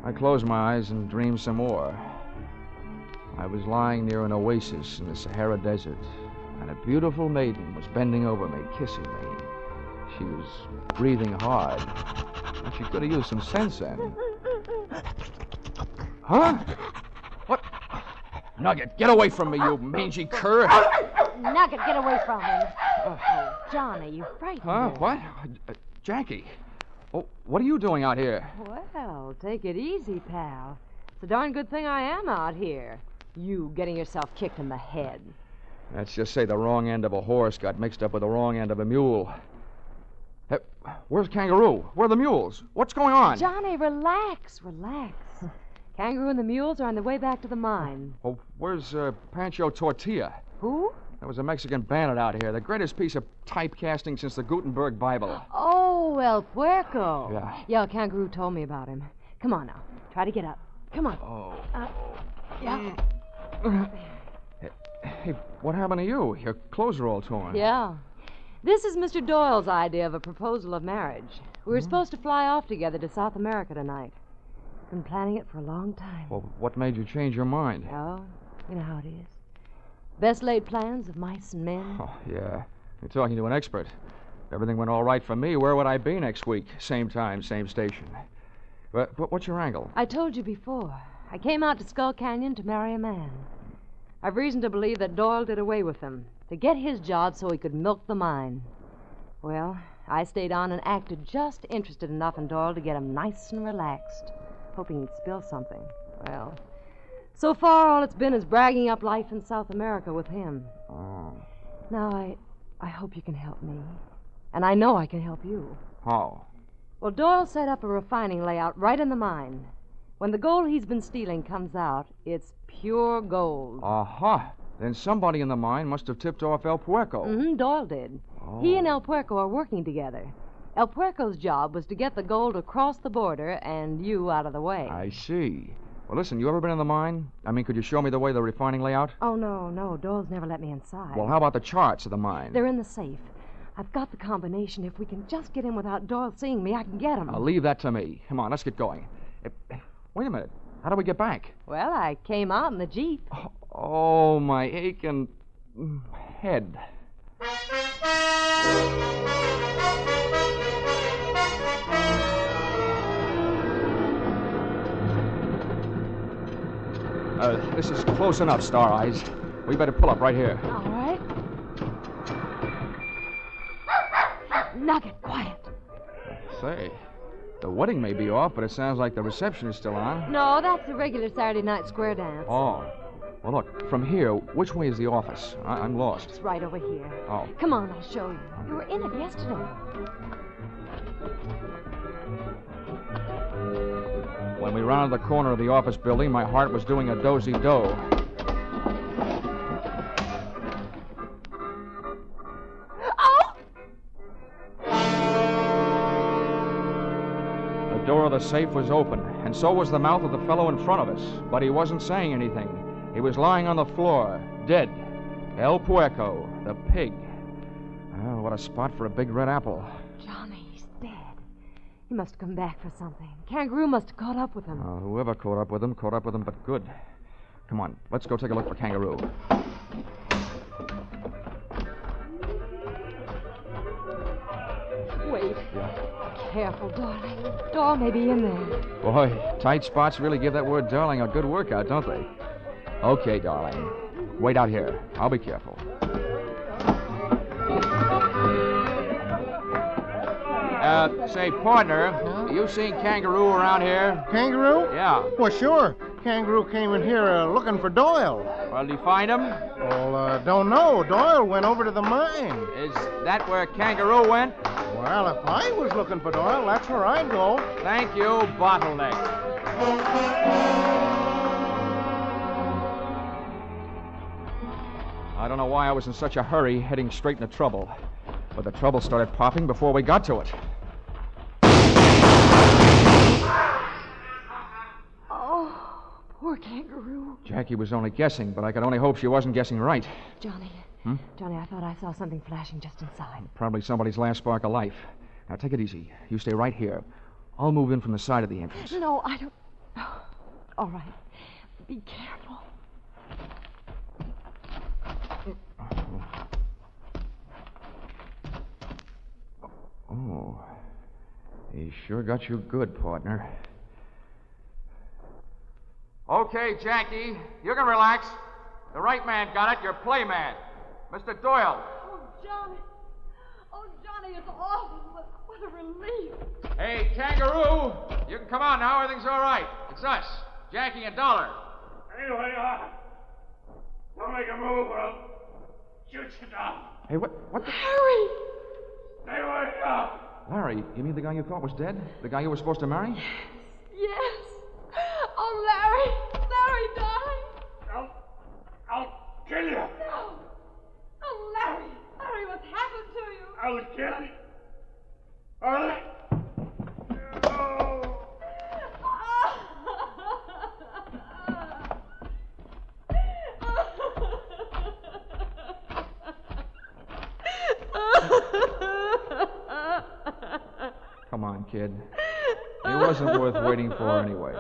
I closed my eyes and dreamed some more. I was lying near an oasis in the Sahara Desert, and a beautiful maiden was bending over me, kissing me. She was breathing hard, and she could have used some sense then. Huh? What? Nugget, get away from me, you mangy cur. Nugget, get away from him. Oh, Johnny, you frightened Huh? her. What? Jackie. Oh, what are you doing out here? Well, take it easy, pal. It's a darn good thing I am out here. You getting yourself kicked in the head. Let's just say the wrong end of a horse got mixed up with the wrong end of a mule. Hey, where's Kangaroo? Where are the mules? What's going on? Johnny, relax. Kangaroo and the mules are on their way back to the mine. Oh, where's Pancho Tortilla? Who? There was a Mexican bandit out here, the greatest piece of typecasting since the Gutenberg Bible. Oh, El Puerco. Yeah. Yeah, Kangaroo told me about him. Come on now. Try to get up. Come on. Oh. Yeah. Hey, what happened to you? Your clothes are all torn. Yeah. This is Mr. Doyle's idea of a proposal of marriage. We were supposed to fly off together to South America tonight. Been planning it for a long time. Well, what made you change your mind? Oh, you know how it is. Best laid plans of mice and men. Oh, yeah. You're talking to an expert. If everything went all right for me, where would I be next week? Same time, same station. But what's your angle? I told you before. I came out to Skull Canyon to marry a man. I've reason to believe that Doyle did away with him to get his job so he could milk the mine. Well, I stayed on and acted just interested enough in Doyle to get him nice and relaxed, hoping he'd spill something. Well, so far all it's been is bragging up life in South America with him. Oh. Now, I hope you can help me. And I know I can help you. How? Well, Doyle set up a refining layout right in the mine. When the gold he's been stealing comes out, it's pure gold. Aha. Then somebody in the mine must have tipped off El Puerco. Mm-hmm, Doyle did. Oh. He and El Puerco are working together. El Puerco's job was to get the gold across the border and you out of the way. I see. Well, listen, you ever been in the mine? I mean, could you show me the way the refining layout? Oh, no. Doyle's never let me inside. Well, how about the charts of the mine? They're in the safe. I've got the combination. If we can just get in without Doyle seeing me, I can get him. Now, leave that to me. Come on, let's get going. Wait a minute. How do we get back? Well, I came out in the Jeep. Oh, my aching head. This is close enough, Star Eyes. We better pull up right here. All right. Nugget, quiet. Say, The wedding may be off, but it sounds like the reception is still on. No, that's the regular Saturday night square dance. Oh. Well, look, from here, which way is the office? I'm lost. It's right over here. Oh. Come on, I'll show you. You were in it yesterday. When we rounded the corner of the office building, my heart was doing a dozy-do. The door of the safe was open, and so was the mouth of the fellow in front of us. But he wasn't saying anything. He was lying on the floor, dead. El Puerco, the pig. Oh, what a spot for a big red apple. Johnny, he's dead. He must have come back for something. Kangaroo must have caught up with him. Whoever caught up with him, but good. Come on, let's go take a look for Kangaroo. Wait. Yeah. Careful, darling. Door may be in there. Boy, tight spots really give that word darling a good workout, don't they? Okay, darling. Wait out here. I'll be careful. Say, partner, you seen Kangaroo around here? Kangaroo? Yeah. Well, sure. Kangaroo came in here looking for Doyle. Well, did you find him? Well, don't know. Doyle went over to the mine. Is that where Kangaroo went? Well, if I was looking for Doyle, that's where I'd go. Thank you, Bottleneck. I don't know why I was in such a hurry heading straight into trouble. But the trouble started popping before we got to it. Oh, poor Kangaroo. Jackie was only guessing, but I could only hope she wasn't guessing right. Johnny. Johnny, I thought I saw something flashing just inside. Probably somebody's last spark of life. Now, take it easy. You stay right here. I'll move in from the side of the entrance. No, I don't... Oh, all right. Be careful. Oh, he sure got you good, partner. Okay, Jackie, you can relax. The right man got it, your play man. Mr. Doyle. Oh, Johnny. Oh, Johnny, it's awful. What a relief. Hey, Kangaroo, you can come on now. Everything's all right. It's us, Jackie and Dollar. Anyway, don't make a move or I'll shoot you down. Hey, what the... Harry! Stay away now. Larry, you mean the guy you thought was dead? The guy you were supposed to marry? Yes. Oh, Larry. Larry, darling. I'll kill you. No. Oh, Larry. Larry, what's happened to you? I'll kill you. All right. Come on, kid. It wasn't worth waiting for anyway.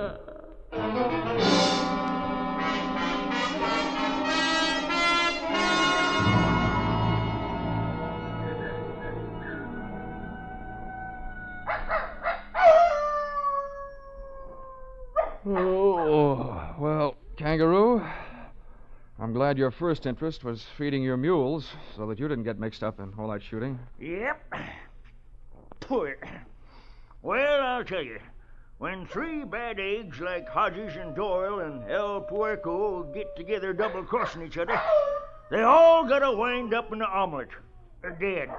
Oh, well, Kangaroo, I'm glad your first interest was feeding your mules so that you didn't get mixed up in all that shooting. Yep. Poor. Well, I'll tell you, when three bad eggs like Hodges and Doyle and El Puerco get together double-crossing each other, they all gotta wind up in the omelet. Dead.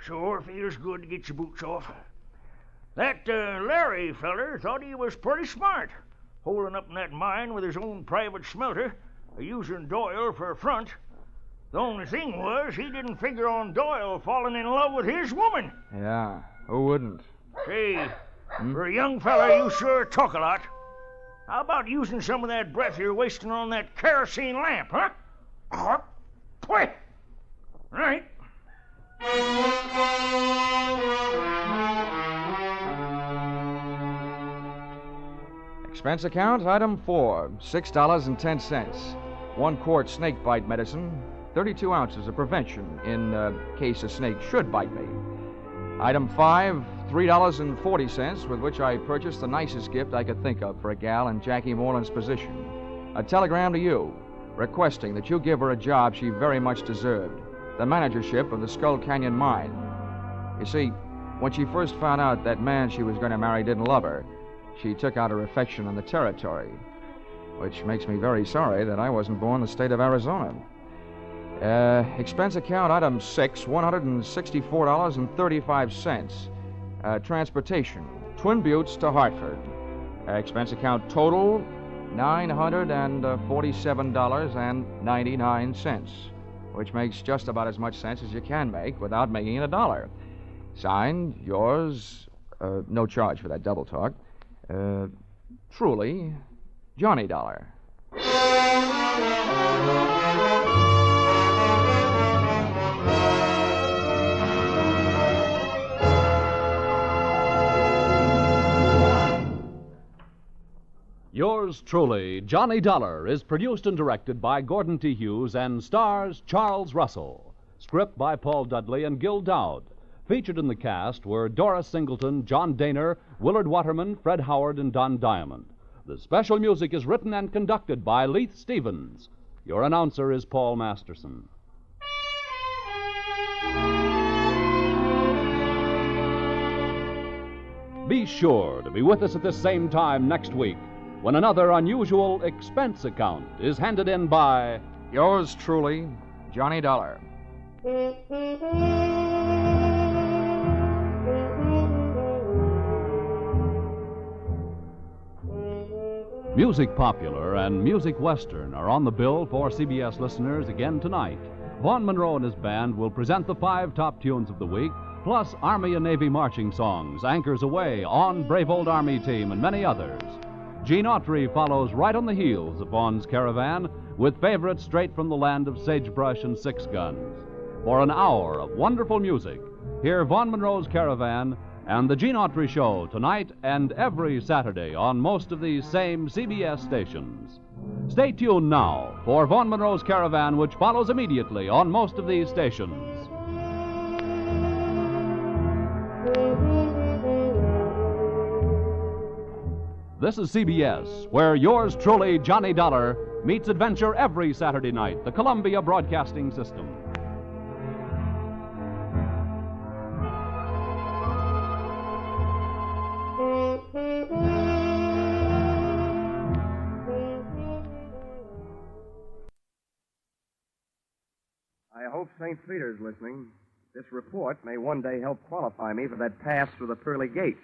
Sure feels good to get your boots off. That Larry feller thought he was pretty smart, holding up in that mine with his own private smelter, using Doyle for a front. The only thing was, he didn't figure on Doyle falling in love with his woman. Yeah, who wouldn't? Say, for a young fella, you sure talk a lot. How about using some of that breath you're wasting on that kerosene lamp, huh? Quit. Right. Expense account, item 4, $6.10. 1 quart snake bite medicine, 32 ounces of prevention in case a snake should bite me. Item 5, $3.40, with which I purchased the nicest gift I could think of for a gal in Jackie Moreland's position. A telegram to you, requesting that you give her a job she very much deserved, the managership of the Skull Canyon Mine. You see, when she first found out that man she was going to marry didn't love her, she took out her affection on the territory, which makes me very sorry that I wasn't born in the state of Arizona. Expense account item 6, $164.35. Transportation, Twin Buttes to Hartford. Expense account total, $947.99, which makes just about as much sense as you can make without making it a dollar. Signed, yours, no charge for that double talk, truly, Johnny Dollar. Yours truly, Johnny Dollar, is produced and directed by Gordon T. Hughes and stars Charles Russell. Script by Paul Dudley and Gil Dowd. Featured in the cast were Doris Singleton, John Daner, Willard Waterman, Fred Howard, and Don Diamond. The special music is written and conducted by Leith Stevens. Your announcer is Paul Masterson. Be sure to be with us at the same time next week when another unusual expense account is handed in by yours truly, Johnny Dollar. Music Popular and Music Western are on the bill for CBS listeners again tonight. Vaughn Monroe and his band will present the 5 top tunes of the week, plus Army and Navy marching songs, Anchors Away, On Brave Old Army Team, and many others. Gene Autry follows right on the heels of Vaughn's Caravan with favorites straight from the land of sagebrush and 6 guns. For an hour of wonderful music, hear Vaughn Monroe's Caravan and the Gene Autry Show tonight and every Saturday on most of these same CBS stations. Stay tuned now for Vaughn Monroe's Caravan, which follows immediately on most of these stations. This is CBS, where yours truly, Johnny Dollar, meets adventure every Saturday night, the Columbia Broadcasting System. I hope St. Peter's listening. This report may one day help qualify me for that pass through the pearly gates.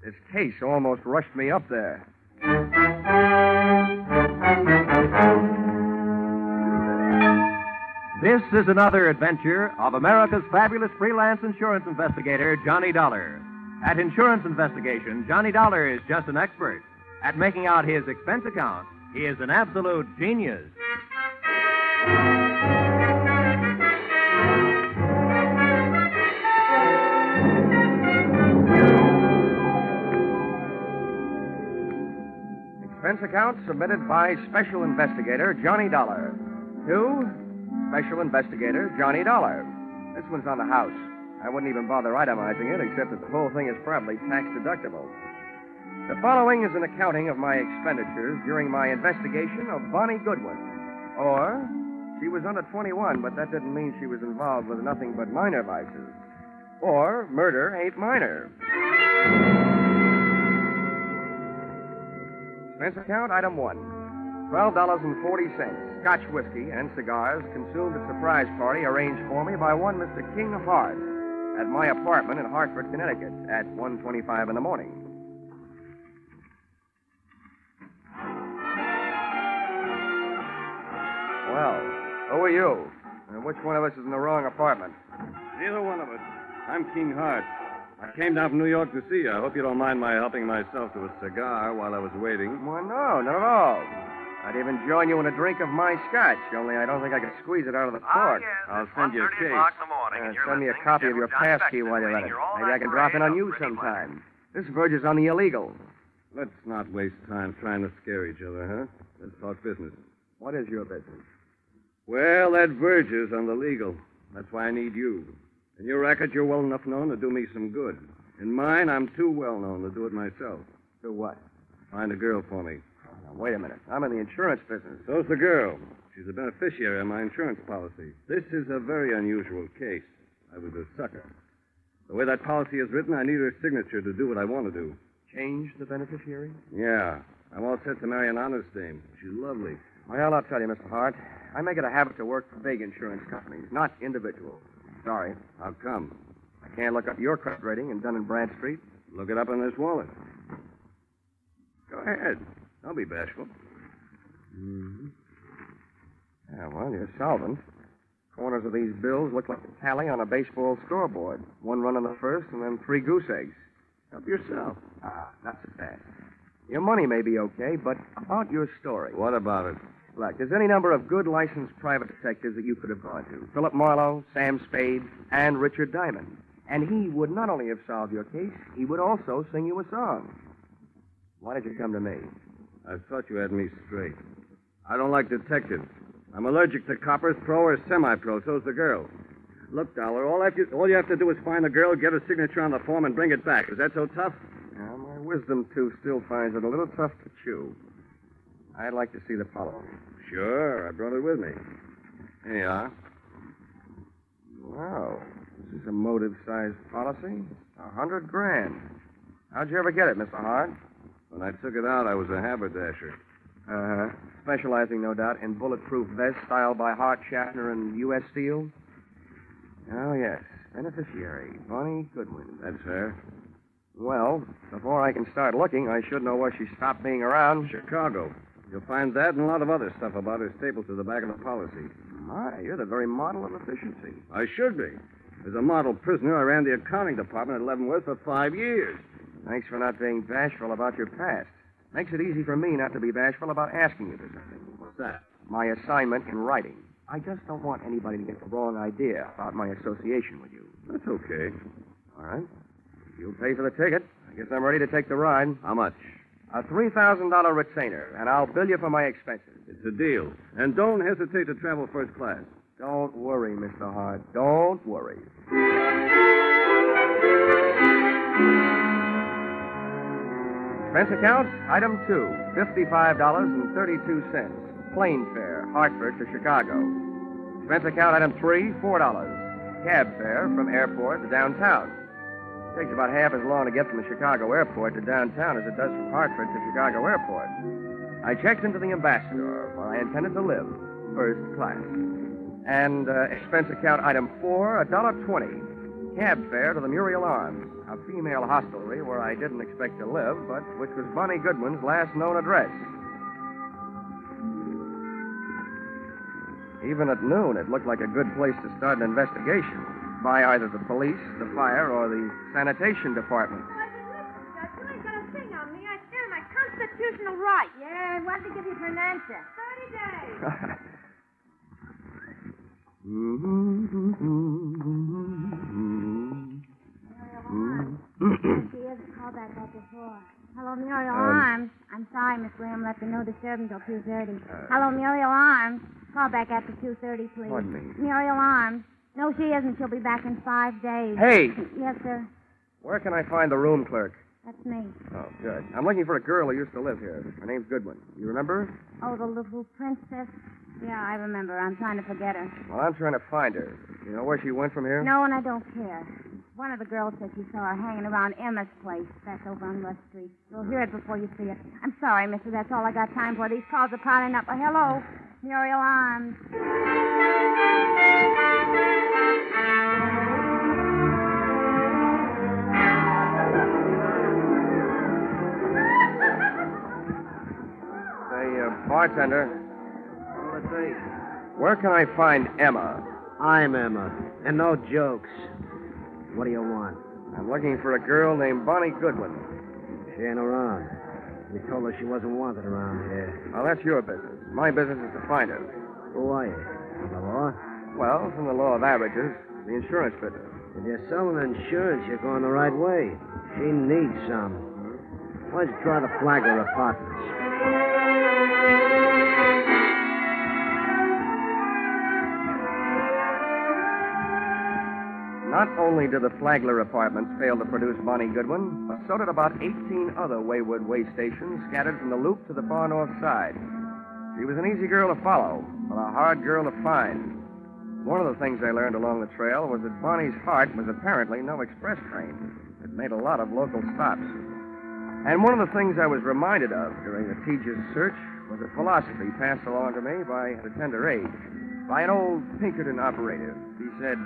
This case almost rushed me up there. This is another adventure of America's fabulous freelance insurance investigator, Johnny Dollar. At Insurance Investigation, Johnny Dollar is just an expert. At making out his expense account, he is an absolute genius. Expense account submitted by Special Investigator Johnny Dollar. To Special Investigator Johnny Dollar. This one's on the house. I wouldn't even bother itemizing it, except that the whole thing is probably tax deductible. The following is an accounting of my expenditures during my investigation of Bonnie Goodwin. Or, she was under 21, but that didn't mean she was involved with nothing but minor vices. Or, murder ain't minor. Expense account, item 1. $12.40. Scotch whiskey and cigars consumed at surprise party arranged for me by one Mr. King Hart at my apartment in Hartford, Connecticut at 1:25 in the morning. Well, who are you? And which one of us is in the wrong apartment? Neither one of us. I'm King Hart. I came down from New York to see you. I hope you don't mind my helping myself to a cigar while I was waiting. Well, no, not at all. I'd even join you in a drink of my scotch, only I don't think I could squeeze it out of the cork. I'll send you a case. Send me a copy of your pass key while you're at it. Maybe I can drop in on you sometime. This verges on the illegal. Let's not waste time trying to scare each other, huh? Let's talk business. What is your business? Well, that verges on the legal. That's why I need you. In your racket, you're well enough known to do me some good. In mine, I'm too well known to do it myself. Do what? Find a girl for me. Now, wait a minute. I'm in the insurance business. So's the girl. She's a beneficiary of my insurance policy. This is a very unusual case. I was a sucker. The way that policy is written, I need her signature to do what I want to do. Change the beneficiary? Yeah. I'm all set to marry an honest dame. She's lovely. Well, I'll tell you, Mr. Hart. I make it a habit to work for big insurance companies, not individuals. Sorry. How come? I can't look up your credit rating in Dun & Bradstreet. Look it up in this wallet. Go ahead. Don't be bashful. Mm-hmm. Yeah, well, you're solvent. Corners of these bills look like a tally on a baseball scoreboard. 1 run in the first and then 3 goose eggs. Help yourself. Not so fast. Your money may be okay, but about your story. What about it? Look, there's any number of good licensed private detectives that you could have gone to. Philip Marlowe, Sam Spade, and Richard Diamond. And he would not only have solved your case, he would also sing you a song. Why did you come to me? I thought you had me straight. I don't like detectives. I'm allergic to coppers, pro or semi-pro. So's the girl. Look, Dollar, all you have to do is find the girl, get her signature on the form, and bring it back. Is that so tough? Now, my wisdom tooth still finds it a little tough to chew. I'd like to see the policy. Sure, I brought it with me. Here you are. Wow, this is a motive-sized policy. $100,000. How'd you ever get it, Mr. Hart? When I took it out, I was a haberdasher. Uh-huh. Specializing, no doubt, in bulletproof vests styled by Hart, Schaffner, and U.S. Steel? Oh, yes. Beneficiary, Bonnie Goodwin. That's her. Well, before I can start looking, I should know where she stopped being around. Chicago. You'll find that and a lot of other stuff about her stapled to the back of the policy. My, you're the very model of efficiency. I should be. As a model prisoner, I ran the accounting department at Leavenworth for 5 years. Thanks for not being bashful about your past. Makes it easy for me not to be bashful about asking you for something. What's that? My assignment in writing. I just don't want anybody to get the wrong idea about my association with you. That's okay. All right. If you'll pay for the ticket, I guess I'm ready to take the ride. How much? A $3,000 retainer, and I'll bill you for my expenses. It's a deal. And don't hesitate to travel first class. Don't worry, Mr. Hart. Don't worry. Expense account, item 2, $55.32. Plane fare, Hartford to Chicago. Expense account, item 3, $4. Cab fare from airport to downtown. It takes about half as long to get from the Chicago airport to downtown as it does from Hartford to Chicago airport. I checked into the Ambassador, where I intended to live, first class. And expense account, item 4, $1.20. Cab fare to the Muriel Arms, a female hostelry where I didn't expect to live, but which was Bonnie Goodwin's last known address. Even at noon, it looked like a good place to start an investigation by either the police, the fire, or the sanitation department. You ain't got a thing on me. I stand my constitutional right. Yeah, and when did they give you for an answer? 30 days. Call back at before. Hello, Muriel Arms. I'm sorry, Miss Graham left a no disturb until 2:30. Hello, Muriel Arms. Call back after 2:30, please. Pardon me. Muriel Arms. No, she isn't. She'll be back in 5 days. Hey! Yes, sir. Where can I find the room clerk? That's me. Oh, good. I'm looking for a girl who used to live here. Her name's Goodwin. You remember her? Oh, the little princess? Yeah, I remember. I'm trying to forget her. Well, I'm trying to find her. You know where she went from here? No, and I don't care. One of the girls said she saw her hanging around Emma's place. That's over on Rush Street. You'll hear it before you see it. I'm sorry, mister. That's all I got time for. These calls are piling up. Hello, Muriel Arms. Bartender. Let's see. Where can I find Emma? I'm Emma, and no jokes. What do you want? I'm looking for a girl named Bonnie Goodwin. She ain't around. We told her she wasn't wanted around here. Well, that's your business. My business is to find her. Who are you? From the law? Well, from the law of averages, the insurance business. If you're selling insurance, you're going the right way. She needs some. Why don't you try the Flagler Apartments? Not only did the Flagler Apartments fail to produce Bonnie Goodwin, but so did about 18 other wayward way stations scattered from the Loop to the far north side. She was an easy girl to follow, but a hard girl to find. One of the things I learned along the trail was that Bonnie's heart was apparently no express train. It made a lot of local stops. And one of the things I was reminded of during the Tejas search was a philosophy passed along to me at a tender age by an old Pinkerton operative. He said,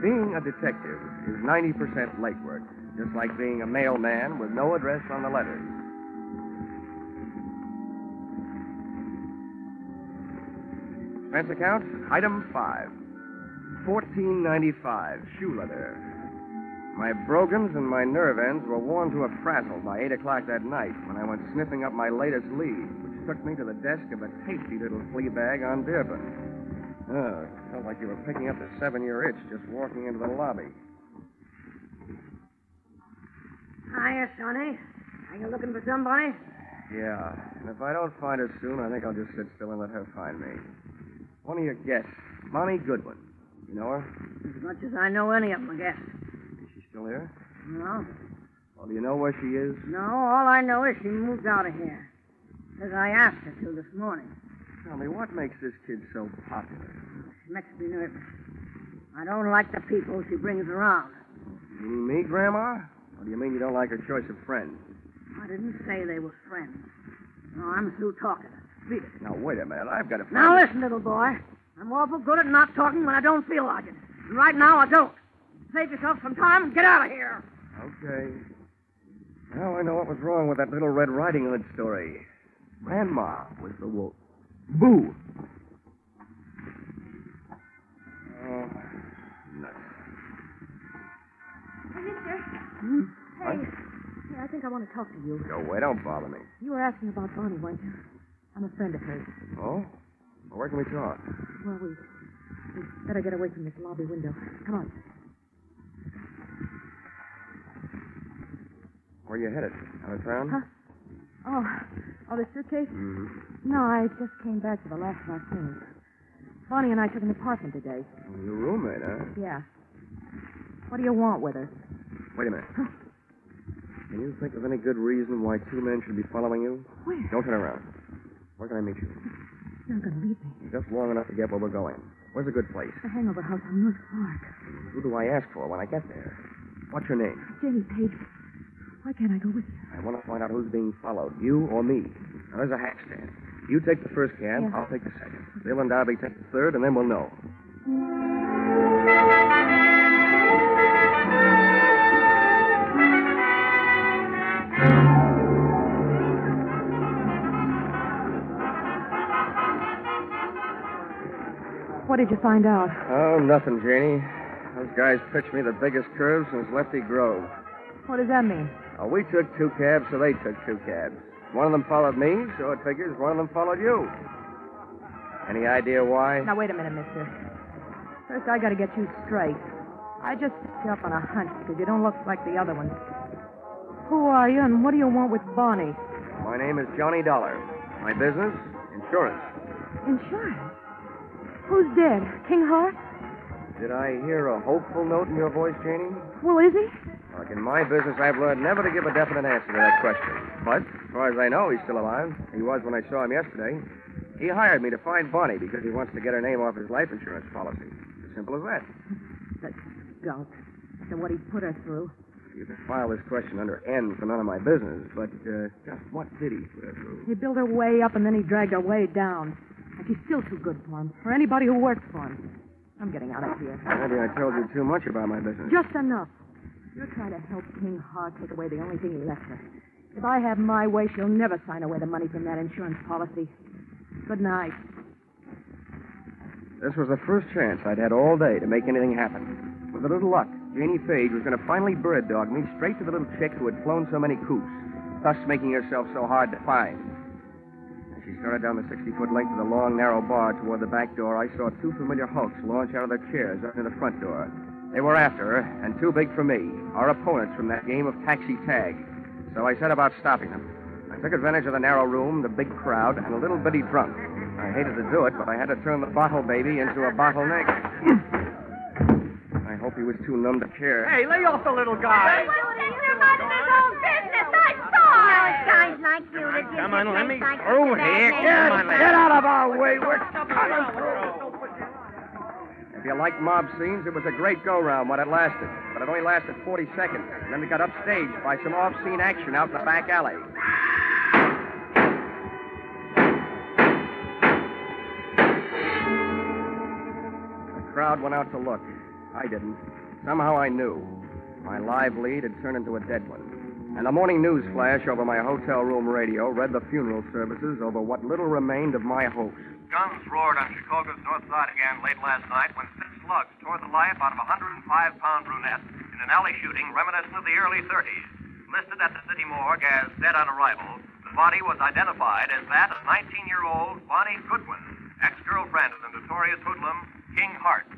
being a detective is 90% legwork, just like being a mailman with no address on the letters. Expense account, item 5. $14.95, shoe leather. My brogans and my nerve ends were worn to a frazzle by 8 o'clock that night when I went sniffing up my latest lead, which took me to the desk of a tasty little flea bag on Dearborn. Oh, it felt like you were picking up a 7-year itch just walking into the lobby. Hiya, Sonny. Are you looking for somebody? Yeah, and if I don't find her soon, I think I'll just sit still and let her find me. One of your guests, Bonnie Goodwin. You know her? As much as I know any of them, I guess. Is she still here? No. Well, do you know where she is? No, all I know is she moved out of here. As I asked her to this morning. Tell me, what makes this kid so popular? She makes me nervous. I don't like the people she brings around. You mean me, Grandma? Or do you mean you don't like her choice of friends? I didn't say they were friends. No, I'm through talking. Read it. Now, wait a minute. I've got to find Now, it. listen, little boy. I'm awful good at not talking when I don't feel like it. And right now, I don't. Save yourself some time and get out of here. Okay. Now I know what was wrong with that Little Red Riding Hood story. Grandma was the wolf. Boo! Oh, nuts. Hey, mister. Hmm? Hey. Yeah, I think I want to talk to you. Go away. Don't bother me. You were asking about Bonnie, weren't you? I'm a friend of hers. Oh? Well, where can we talk? Well, we better get away from this lobby window. Come on. Where are you headed? Out of town? Huh? Oh, the suitcase? Mm-hmm. No, I just came back for the last of our things. Bonnie and I took an apartment today. Well, your roommate, huh? Yeah. What do you want with her? Wait a minute. Can you think of any good reason why 2 men should be following you? Where? Don't turn around. Where can I meet you? You're not going to leave me. Just long enough to get where we're going. Where's a good place? The hangover house on North Park. Who do I ask for when I get there? What's your name? Jenny Page. Why can't I go with you? I want to find out who's being followed, you or me. Now, there's a hack stand. You take the first cab, Yeah. I'll take the second. Bill and Darby take the third, and then we'll know. What did you find out? Oh, nothing, Janie. Those guys pitched me the biggest curve since Lefty Grove. What does that mean? We took 2 cabs, so they took 2 cabs. One of them followed me, so it figures one of them followed you. Any idea why? Now, wait a minute, mister. First, I got to get you straight. I just picked you up on a hunch because you don't look like the other ones. Who are you, and what do you want with Bonnie? My name is Johnny Dollar. My business? Insurance. Insurance? Who's dead? King Hart? Did I hear a hopeful note in your voice, Janie? Well, is he? Look, in my business, I've learned never to give a definite answer to that question. But, as far as I know, he's still alive. He was when I saw him yesterday. He hired me to find Bonnie because he wants to get her name off his life insurance policy. As simple as that. That skunk. So what he put her through? You can file this question under N for none of my business, but just what did he put her through? He built her way up, and then he dragged her way down. And she's still too good for him, for anybody who works for him. I'm getting out of here. Maybe I told you too much about my business. Just enough. You're trying to help King Hart take away the only thing he left her. If I have my way, she'll never sign away the money from that insurance policy. Good night. This was the first chance I'd had all day to make anything happen. With a little luck, Janie Page was going to finally bird dog me straight to the little chick who had flown so many coops, thus making herself so hard to find. As she started down the 60-foot length of the long, narrow bar toward the back door, I saw 2 familiar hulks launch out of their chairs up near the front door. They were after her, and too big for me, our opponents from that game of taxi tag. So I set about stopping them. I took advantage of the narrow room, the big crowd, and a little bitty drunk. I hated to do it, but I had to turn the bottle baby into a bottleneck. I hope he was too numb to care. Hey, lay off the little guy. You're not in his own business. I saw it. Guys like you to do Come on, let me like through that. here. Come on, Get out of our way. We're coming through. If you like mob scenes, it was a great go-round when it lasted. But it only lasted 40 seconds. And then we got upstaged by some off-scene action out in the back alley. The crowd went out to look. I didn't. Somehow I knew. My live lead had turned into a dead one. And the morning news flash over my hotel room radio read the funeral services over what little remained of my hopes. Guns roared on Chicago's north side again late last night when 6 slugs tore the life out of a 105-pound brunette in an alley shooting reminiscent of the early 30s. Listed at the city morgue as dead on arrival, the body was identified as that of 19-year-old Bonnie Goodwin, ex-girlfriend of the notorious hoodlum King Hart.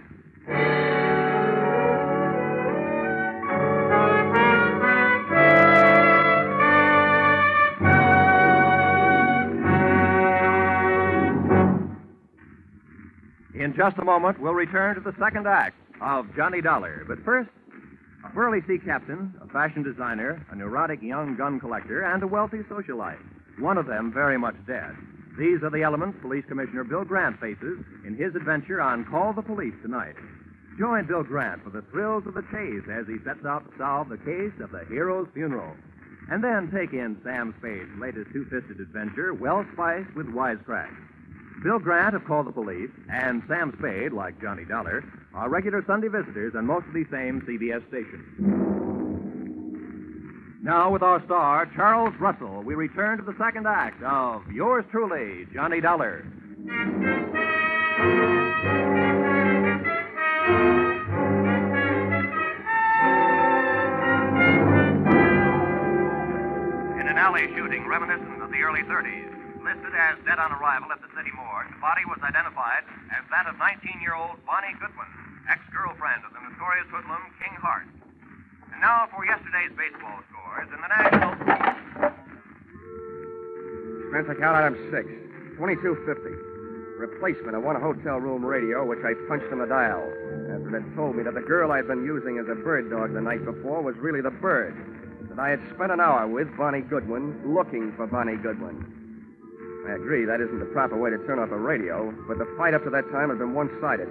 In just a moment, we'll return to the second act of Johnny Dollar. But first, a burly sea captain, a fashion designer, a neurotic young gun collector, and a wealthy socialite. One of them very much dead. These are the elements Police Commissioner Bill Grant faces in his adventure on Call the Police tonight. Join Bill Grant for the thrills of the chase as he sets out to solve the case of the hero's funeral. And then take in Sam Spade's latest two-fisted adventure, well spiced with wisecracks. Bill Grant of Call the Police and Sam Spade, like Johnny Dollar, are regular Sunday visitors on most of these same CBS stations. Now, with our star, Charles Russell, we return to the second act of yours truly, Johnny Dollar. In an alley shooting reminiscent of the early 30s, listed as dead on arrival at the city morgue, the body was identified as that of 19-year-old Bonnie Goodwin, ex-girlfriend of the notorious hoodlum King Hart. And now for yesterday's baseball scores in the National... Expense account item 6, $22.50. Replacement of one hotel room radio, which I punched on the dial. After it had told me that the girl I'd been using as a bird dog the night before was really the bird. That I had spent an hour with Bonnie Goodwin, looking for Bonnie Goodwin. I agree, that isn't the proper way to turn off a radio, but the fight up to that time had been one-sided.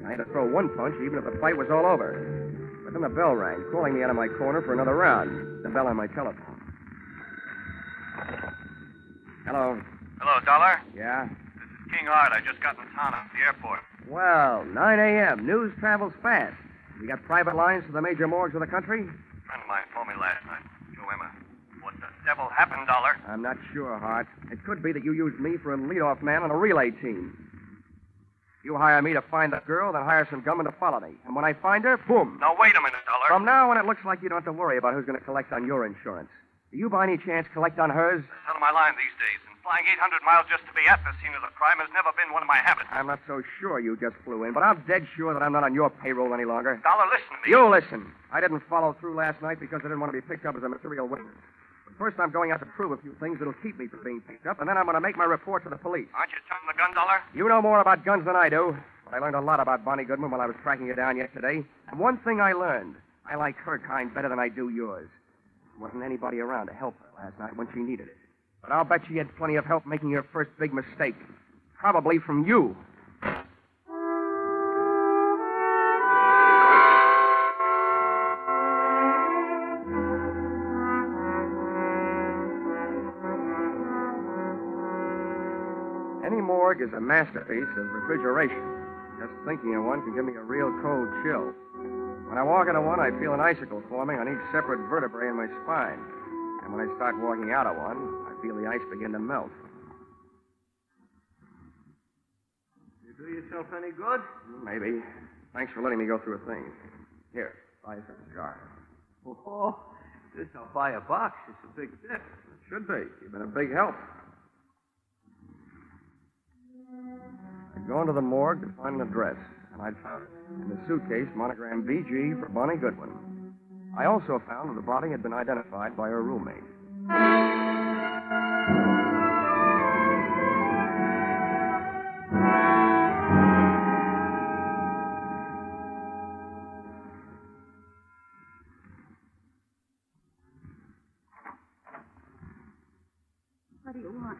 I had to throw one punch even if the fight was all over. But then the bell rang, calling me out of my corner for another round. The bell on my telephone. Hello. Hello, Dollar. Yeah? This is King Hart. I just got in town at the airport. Well, 9 a.m. News travels fast. You got private lines to the major morgues of the country? A friend of mine phoned me last night. Joe Emma. What the devil happened, Dollar? I'm not sure, Hart. It could be that you used me for a leadoff man on a relay team. You hire me to find the girl, then hire some gunmen to follow me. And when I find her, boom. Now, wait a minute, Dollar. From now on, it looks like you don't have to worry about who's going to collect on your insurance. Do you, by any chance, collect on hers? It's out of my line these days, and flying 800 miles just to be at the scene of the crime has never been one of my habits. I'm not so sure you just flew in, but I'm dead sure that I'm not on your payroll any longer. Dollar, listen to me. You listen. I didn't follow through last night because I didn't want to be picked up as a material witness. First, I'm going out to prove a few things that'll keep me from being picked up, and then I'm going to make my report to the police. Aren't you jumping the gun, Dollar? You know more about guns than I do, but I learned a lot about Bonnie Goodwin while I was tracking her down yesterday. And one thing I learned, I like her kind better than I do yours. There wasn't anybody around to help her last night when she needed it. But I'll bet she had plenty of help making her first big mistake. Probably from you. Any morgue is a masterpiece of refrigeration. Just thinking of one can give me a real cold chill. When I walk into one, I feel an icicle forming on each separate vertebrae in my spine. And when I start walking out of one, I feel the ice begin to melt. You do yourself any good? Maybe. Thanks for letting me go through a thing. Here, buy yourself a cigar. Oh, this I'll buy a box. It's a big tip. It should be. You've been a big help. I'd gone to the morgue to find an address, and I'd found it. In the suitcase, monogrammed BG for Bonnie Goodwin. I also found that the body had been identified by her roommate. What do you want?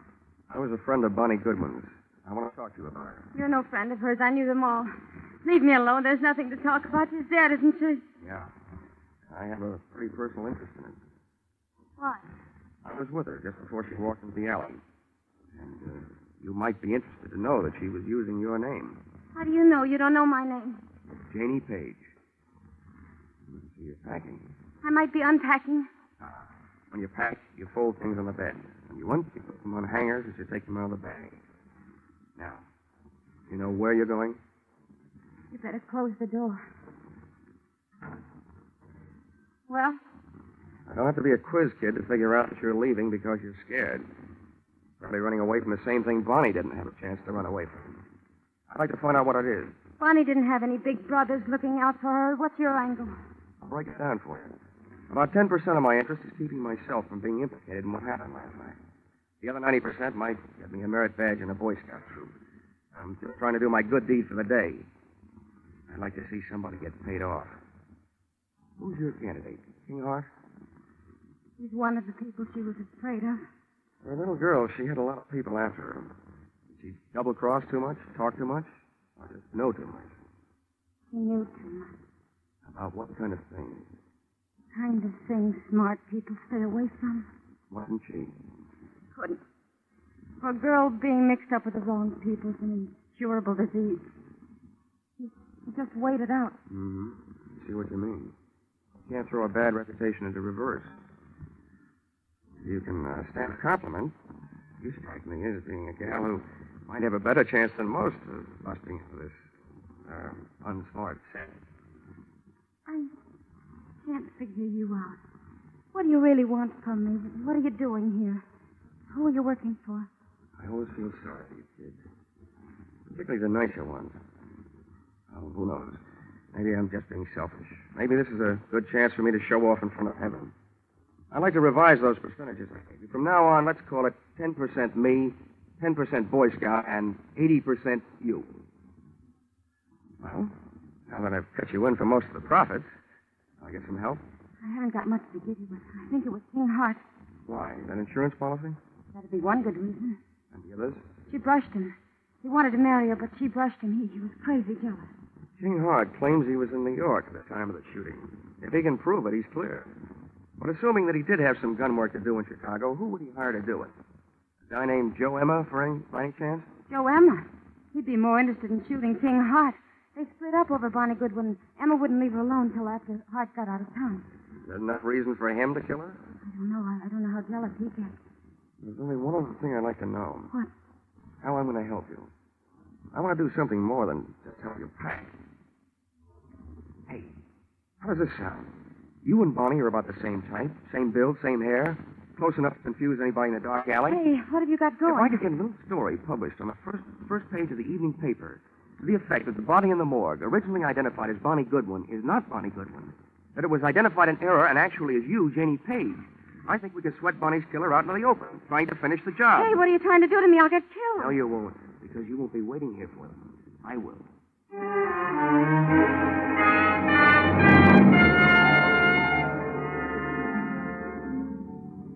I was a friend of Bonnie Goodwin's. I want to talk to you about her. You're no friend of hers. I knew them all. Leave me alone. There's nothing to talk about. She's dead, isn't she? Yeah. I have a pretty personal interest in it. Why? I was with her just before she walked into the alley. And you might be interested to know that she was using your name. How do you know? You don't know my name. Janie Page. Let's see, you're packing. I might be unpacking. When you pack, you fold things on the bed. When you want, you put them on hangers as you take them out of the bag. Now, you know where you're going? You better close the door. Well? I don't have to be a quiz kid to figure out that you're leaving because you're scared. Probably running away from the same thing Bonnie didn't have a chance to run away from. I'd like to find out what it is. Bonnie didn't have any big brothers looking out for her. What's your angle? I'll break it down for you. About 10% of my interest is keeping myself from being implicated in what happened last night. The other 90% might get me a merit badge in a Boy Scout troop. I'm just trying to do my good deed for the day. I'd like to see somebody get paid off. Who's your candidate? King Hart? He's one of the people she was afraid of. For a little girl, she had a lot of people after her. Did she double-cross too much, talk too much, or just know too much? She knew too much. About what kind of thing? The kind of thing smart people stay away from. Wasn't she? Couldn't. For a girl being mixed up with the wrong people is an incurable disease. You just wait it out. Mm-hmm. I see what you mean. You can't throw a bad reputation into reverse. You can stand a compliment. You strike me as being a gal who might have a better chance than most of busting into this unsmart set. I can't figure you out. What do you really want from me? What are you doing here? Who are you working for? I always feel sorry for you kids. Particularly the nicer ones. Oh, who knows? Maybe I'm just being selfish. Maybe this is a good chance for me to show off in front of heaven. I'd like to revise those percentages I gave you. From now on, let's call it 10% me, 10% Boy Scout, and 80% you. Well, now that I've cut you in for most of the profits, I'll get some help. I haven't got much to give you, but I think it was King Hart. Why? That insurance policy? That'd be one good reason. And the others? She brushed him. He wanted to marry her, but she brushed him. He was crazy jealous. King Hart claims he was in New York at the time of the shooting. If he can prove it, he's clear. But assuming that he did have some gun work to do in Chicago, who would he hire to do it? A guy named Joe Emma, by any chance? Joe Emma? He'd be more interested in shooting King Hart. They split up over Bonnie Goodwin. Emma wouldn't leave her alone till after Hart got out of town. Is there enough reason for him to kill her? I don't know. I don't know how jealous he gets. There's only one other thing I'd like to know. What? How I'm going to help you. I want to do something more than just help you pack. Hey, how does this sound? You and Bonnie are about the same type, same build, same hair, close enough to confuse anybody in the dark alley. Hey, what have you got going? If I could get a little story published on the first page of the evening paper to the effect that the body in the morgue, originally identified as Bonnie Goodwin, is not Bonnie Goodwin, that it was identified in error and actually is you, Janie Page, I think we could sweat Bonnie's killer out into the open, trying to finish the job. Hey, what are you trying to do to me? I'll get killed. No, you won't, because you won't be waiting here for them. I will.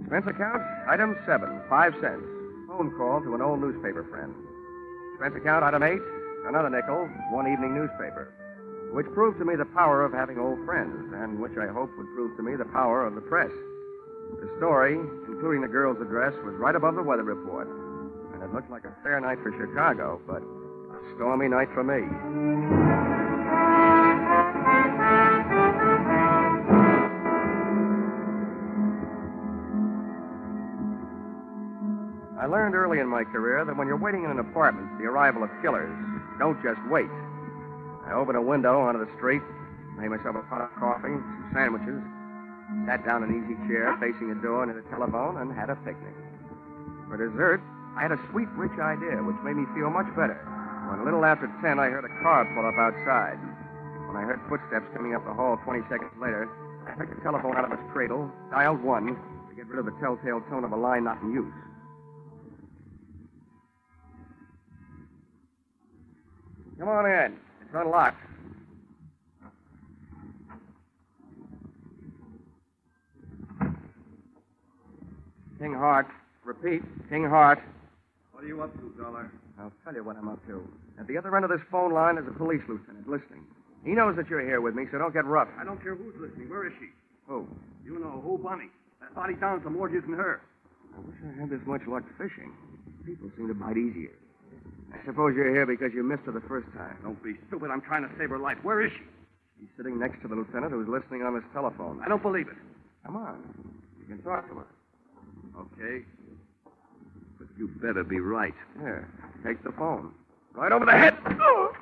Expense account, item 7, 5 cents. Phone call to an old newspaper friend. Expense account, item 8, another nickel, one evening newspaper. Which proved to me the power of having old friends, and which I hope would prove to me the power of the press. The story, including the girl's address, was right above the weather report. And it looked like a fair night for Chicago, but a stormy night for me. I learned early in my career that when you're waiting in an apartment for the arrival of killers, don't just wait. I opened a window onto the street, made myself a pot of coffee, some sandwiches, sat down in an easy chair facing the door near the telephone, and had a picnic. For dessert, I had a sweet, rich idea, which made me feel much better. When a little after 10, I heard a car pull up outside. When I heard footsteps coming up the hall 20 seconds later, I took the telephone out of its cradle, dialed 1 to get rid of the telltale tone of a line not in use. Come on in. It's unlocked. King Hart. Repeat, King Hart. What are you up to, Dollar? I'll tell you what I'm up to. At the other end of this phone line is a police lieutenant listening. He knows that you're here with me, so don't get rough. I don't care who's listening. Where is she? Who? You know who, Bonnie. That body down some more than her. I wish I had this much luck fishing. People seem to bite easier. I suppose you're here because you missed her the first time. Don't be stupid. I'm trying to save her life. Where is she? She's sitting next to the lieutenant who's listening on his telephone. I don't believe it. Come on. You can talk to her. Okay. But you better be right. Here, take the phone. Right over the head. Oh!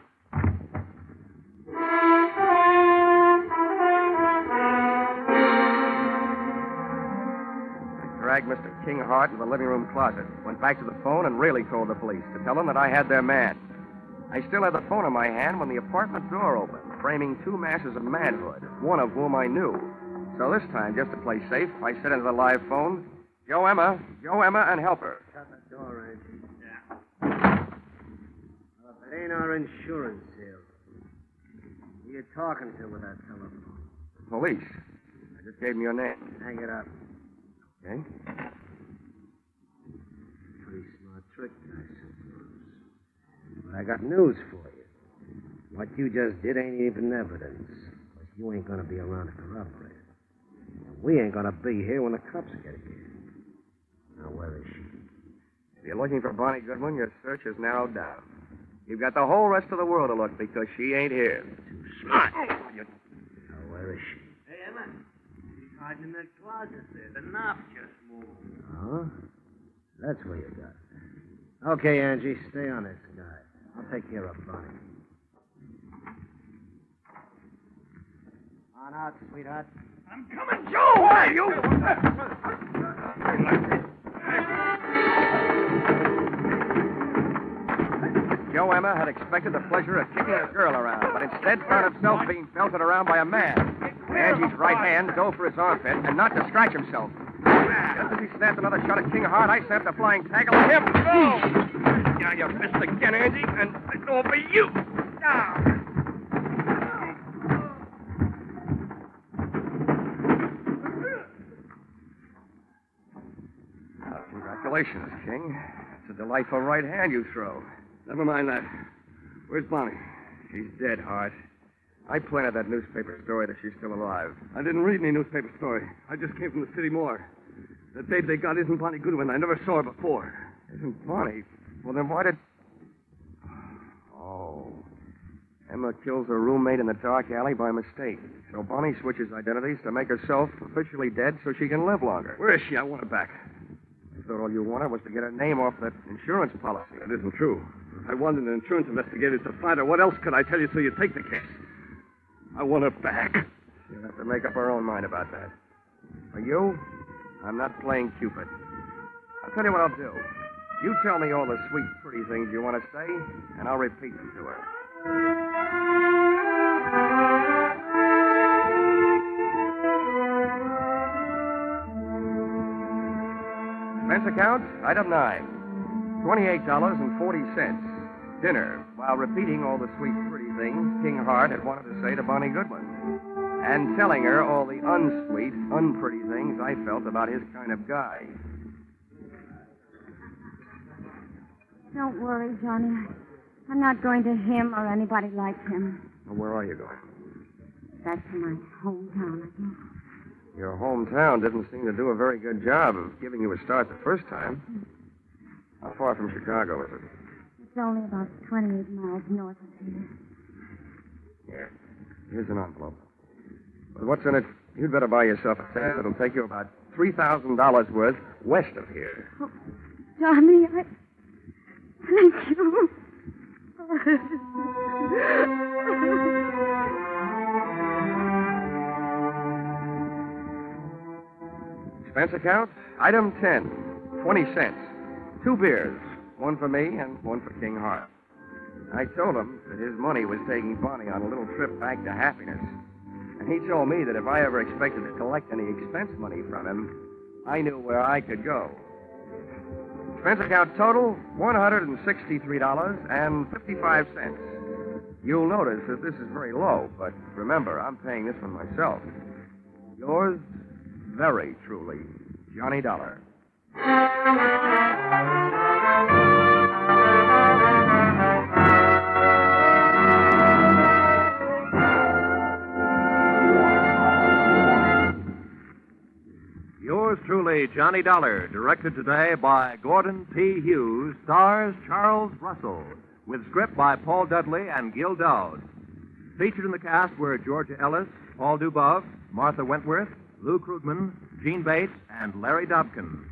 Dragged Mr. King Hart into the living room closet, went back to the phone, and really called the police to tell them that I had their man. I still had the phone in my hand when the apartment door opened, framing two masses of manhood, one of whom I knew. So this time, just to play safe, I said into the live phone, Joe Emma, and help her. Shut the door, Angie. Yeah. Well, if it ain't our insurance sale, who you talking to with that telephone? Police. I just gave them your name. Hang it up. Okay. Pretty smart trick, I suppose. But I got news for you. What you just did ain't even evidence. Because you ain't going to be around to corroborate it. And we ain't going to be here when the cops get here. Now, where is she? If you're looking for Bonnie Goodwin, your search is narrowed down. You've got the whole rest of the world to look because she ain't here. Too smart. Now, where is she? Hey, Emma. She's hiding in that closet there. The knob just moved. Oh? That's where you got her. Okay, Angie, stay on this guy. I'll take care of Bonnie. On out, sweetheart. I'm coming, Joe! Why, you? Joe Emma had expected the pleasure of kicking a girl around, but instead found himself being belted around by a man. Angie's right hand dove for his armpit and not to scratch himself. Just as he snapped another shot at King Hart, I snapped a flying tackle at him. Go! Down your fist again, Angie, and it's over you. Down. Congratulations, King. It's a delightful right hand you throw. Never mind that. Where's Bonnie? She's dead, Hart. I planted that newspaper story that she's still alive. I didn't read any newspaper story. I just came from the city morgue. The babe they got isn't Bonnie Goodwin. I never saw her before. Isn't Bonnie? Well, then why did... Oh. Emma kills her roommate in the dark alley by mistake. So Bonnie switches identities to make herself officially dead so she can live longer. Where is she? I want her back. I thought all you wanted was to get her name off that insurance policy. That isn't true. If I wanted an insurance investigator to find her, what else could I tell you so you take the case? I want her back. You'll have to make up her own mind about that. For you, I'm not playing Cupid. I'll tell you what I'll do. You tell me all the sweet, pretty things you want to say, and I'll repeat them to her. Expense account, item 9. $28.40. Dinner, while repeating all the sweet, pretty things King Hart had wanted to say to Bonnie Goodwin. And telling her all the unsweet, unpretty things I felt about his kind of guy. Don't worry, Johnny. I'm not going to him or anybody like him. Well, where are you going? Back to my hometown, I guess. Your hometown didn't seem to do a very good job of giving you a start the first time. How far from Chicago is it? It's only about 28 miles north of here. Here. Here's an envelope. With what's in it, you'd better buy yourself a ticket. It'll take you about $3,000 worth west of here. Oh, Johnny, thank you. Expense account, item 10, 20 cents. 2 beers, one for me and one for King Hart. I told him that his money was taking Bonnie on a little trip back to happiness. And he told me that if I ever expected to collect any expense money from him, I knew where I could go. Expense account total, $163.55. You'll notice that this is very low, but remember, I'm paying this one myself. Yours, very truly, Johnny Dollar. Johnny Dollar, directed today by Gordon P. Hughes, stars Charles Russell, with script by Paul Dudley and Gil Dowd. Featured in the cast were Georgia Ellis, Paul Dubov, Martha Wentworth, Lou Krugman, Gene Bates, and Larry Dobkin.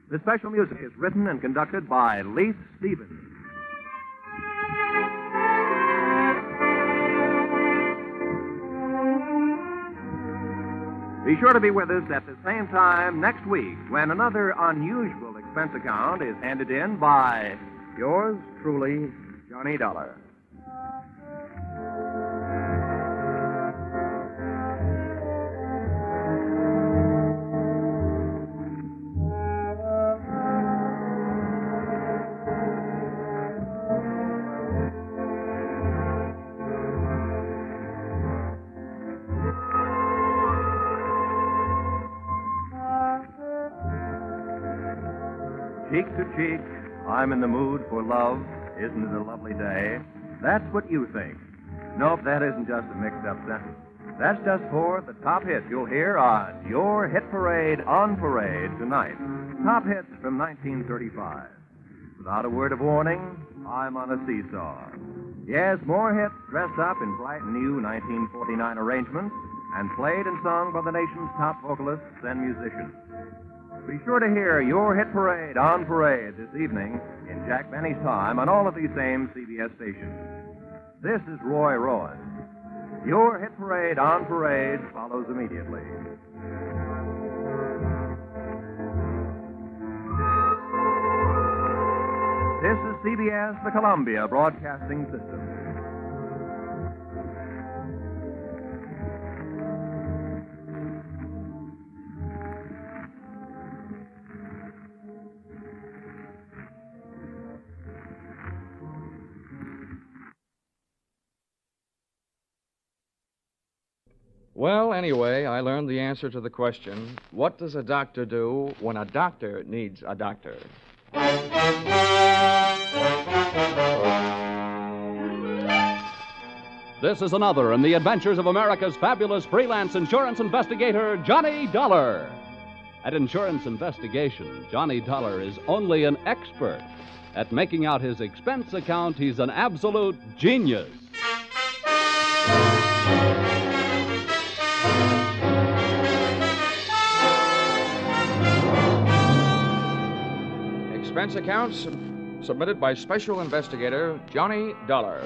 The special music is written and conducted by Leith Stevens. Be sure to be with us at the same time next week when another unusual expense account is handed in by yours truly, Johnny Dollar. Cheek to cheek, I'm in the mood for love. Isn't it a lovely day? That's what you think. Nope, that isn't just a mixed-up sentence. That's just for the top hits you'll hear on your Hit Parade on Parade tonight. Top hits from 1935. Without a word of warning, I'm on a seesaw. Yes, more hits dressed up in bright new 1949 arrangements and played and sung by the nation's top vocalists and musicians. Be sure to hear your Hit Parade on Parade this evening in Jack Benny's time on all of these same CBS stations. This is Roy Rowan. Your Hit Parade on Parade follows immediately. This is CBS, the Columbia Broadcasting System. Well, anyway, I learned the answer to the question, what does a doctor do when a doctor needs a doctor? This is another in the adventures of America's fabulous freelance insurance investigator, Johnny Dollar. At Insurance Investigation, Johnny Dollar is only an expert. At making out his expense account, he's an absolute genius. Expense accounts submitted by Special Investigator Johnny Dollar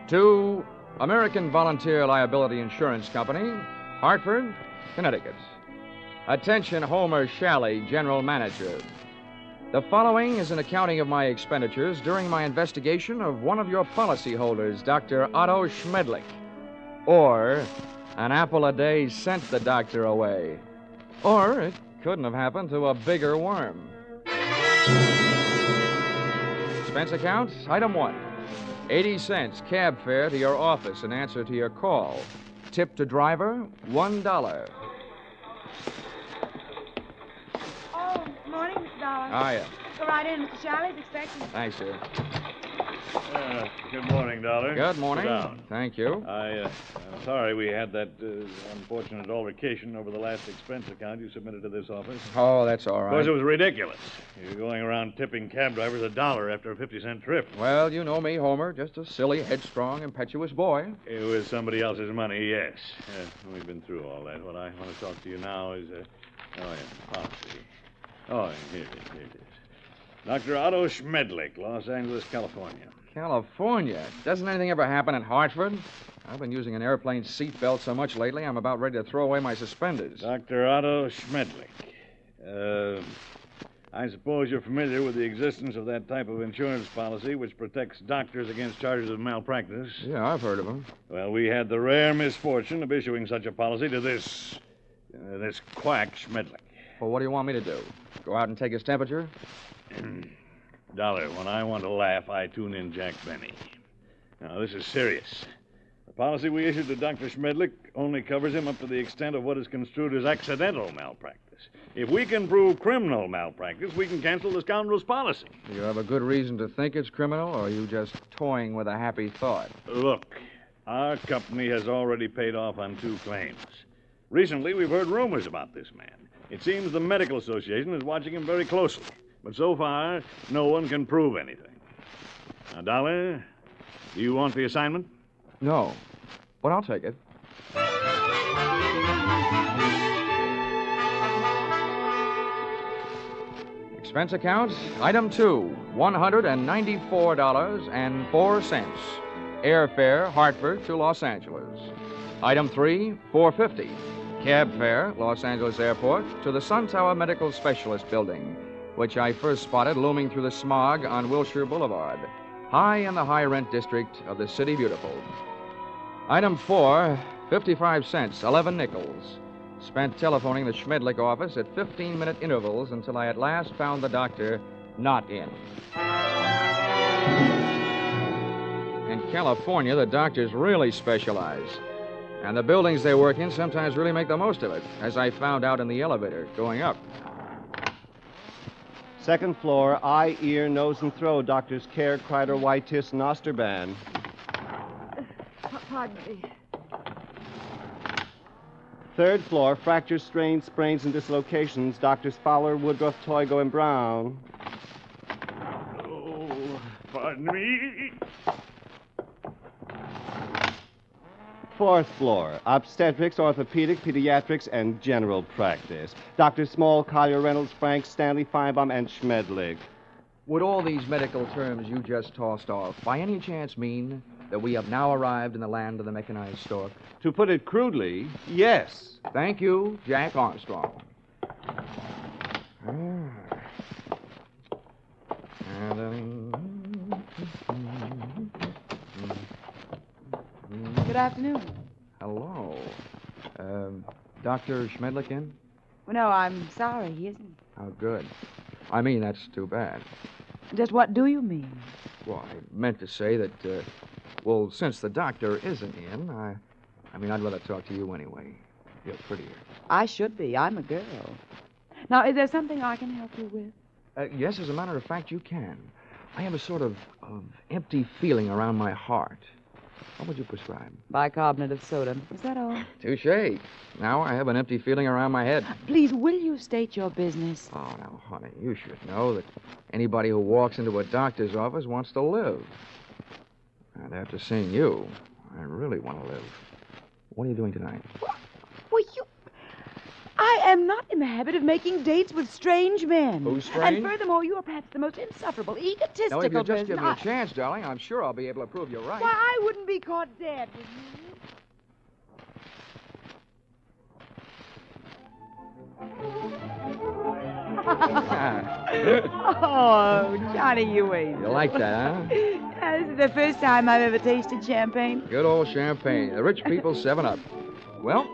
to American Volunteer Liability Insurance Company, Hartford, Connecticut. Attention, Homer Shalley, General Manager. The following is an accounting of my expenditures during my investigation of one of your policyholders, Dr. Otto Schmedlich. Or, an apple a day sent the doctor away. Or, it couldn't have happened to a bigger worm. Expense account, item 1. 80 cents cab fare to your office in answer to your call. Tip to driver, $1. Oh, morning, Mr. Dollar. Hiya. Go right in. Mr. Shalley's expecting you. Thanks, sir. Good morning, Dollar. Good morning. Sit down. Thank you. I'm sorry we had that unfortunate altercation over the last expense account you submitted to this office. Oh, that's all Of right. course, it was ridiculous. You're going around tipping cab drivers $1 after a 50-cent trip. Well, you know me, Homer. Just a silly, headstrong, impetuous boy. It was somebody else's money, yes. We've been through all that. What I want to talk to you now is, policy. Oh, here it is. Dr. Otto Schmedlich, Los Angeles, California. California? Doesn't anything ever happen in Hartford? I've been using an airplane seatbelt so much lately, I'm about ready to throw away my suspenders. Dr. Otto Schmedlich. I suppose you're familiar with the existence of that type of insurance policy which protects doctors against charges of malpractice. Yeah, I've heard of them. Well, we had the rare misfortune of issuing such a policy to this quack Schmedlich. Well, what do you want me to do? Go out and take his temperature? Dollar, when I want to laugh, I tune in Jack Benny. Now, this is serious. The policy we issued to Dr. Schmedlich only covers him up to the extent of what is construed as accidental malpractice. If we can prove criminal malpractice, we can cancel the scoundrel's policy. Do you have a good reason to think it's criminal, or are you just toying with a happy thought? Look, our company has already paid off on 2 claims. Recently, we've heard rumors about this man. It seems the Medical Association is watching him very closely. But so far, no one can prove anything. Now, Dollar, do you want the assignment? No, but I'll take it. Expense account, item 2, $194.04. Airfare, Hartford to Los Angeles. Item 3, $4.50. Cab fare, Los Angeles Airport to the Sun Tower Medical Specialist Building, which I first spotted looming through the smog on Wilshire Boulevard, high in the high-rent district of the City Beautiful. Item 4, 55 cents, 11 nickels. Spent telephoning the Schmedlich office at 15-minute intervals until I at last found the doctor not in. In California, the doctors really specialize. And the buildings they work in sometimes really make the most of it, as I found out in the elevator going up. Second floor, eye, ear, nose, and throat. Doctors Care, Kreider, Whitetis, and Osterban. Pardon me. Third floor, fractures, strains, sprains, and dislocations. Doctors Fowler, Woodruff, Toigo, and Brown. Oh, pardon me. Fourth floor, obstetrics, orthopedic, pediatrics, and general practice. Doctors Small, Collier, Reynolds, Frank, Stanley, Feinbaum, and Schmedlich. Would all these medical terms you just tossed off by any chance mean that we have now arrived in the land of the mechanized stork? To put it crudely, yes. Thank you, Jack Armstrong. Good afternoon. Hello. Dr. Schmedlich in? Well, no, I'm sorry, he isn't. Oh, good. I mean, that's too bad. Just what do you mean? Well, I meant to say that, well, since the doctor isn't in, I mean, I'd rather talk to you anyway. You're prettier. I should be. I'm a girl. Now, is there something I can help you with? Yes, as a matter of fact, you can. I have a sort of empty feeling around my heart. What would you prescribe? Bicarbonate of soda. Is that all? Touché. Now I have an empty feeling around my head. Please, will you state your business? Oh, now, honey, you should know that anybody who walks into a doctor's office wants to live. And after seeing you, I really want to live. What are you doing tonight? Well, I am not in the habit of making dates with strange men. Who's strange? And furthermore, you are perhaps the most insufferable, egotistical Now, if you just person give me a chance, darling, I'm sure I'll be able to prove you're right. Why, I wouldn't be caught dead, would you? Oh, Johnny, you ain't. You like that, huh? This is the first time I've ever tasted champagne. Good old champagne. The rich people's 7-Up. Well,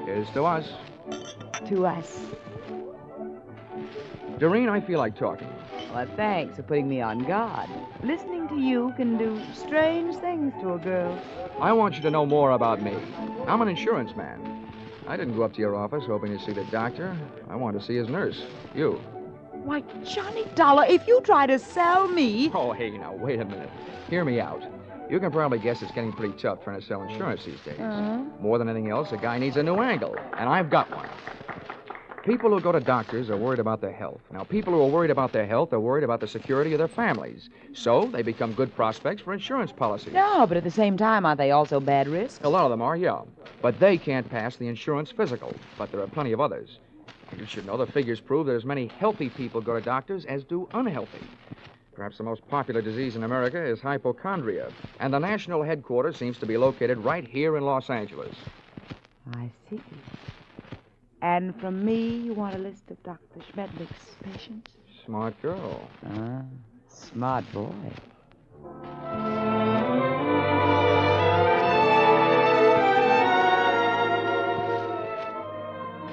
here's to us. To us. Doreen, I feel like talking. Well, thanks for putting me on guard. Listening to you can do strange things to a girl. I want you to know more about me. I'm an insurance man. I didn't go up to your office hoping to see the doctor. I wanted to see his nurse. You. Why, Johnny Dollar, if you try to sell me... Oh, hey, now, wait a minute. Hear me out. You can probably guess it's getting pretty tough trying to sell insurance these days. More than anything else, a guy needs a new angle, and I've got one. People who go to doctors are worried about their health. Now, people who are worried about their health are worried about the security of their families. So they become good prospects for insurance policies. No, but at the same time, aren't they also bad risks? A lot of them are, yeah. But they can't pass the insurance physical. But there are plenty of others. You should know the figures prove that as many healthy people go to doctors as do unhealthy. Perhaps the most popular disease in America is hypochondria, and the national headquarters seems to be located right here in Los Angeles. I see. And from me, you want a list of Dr. Schmedlich's patients? Smart girl. Smart boy.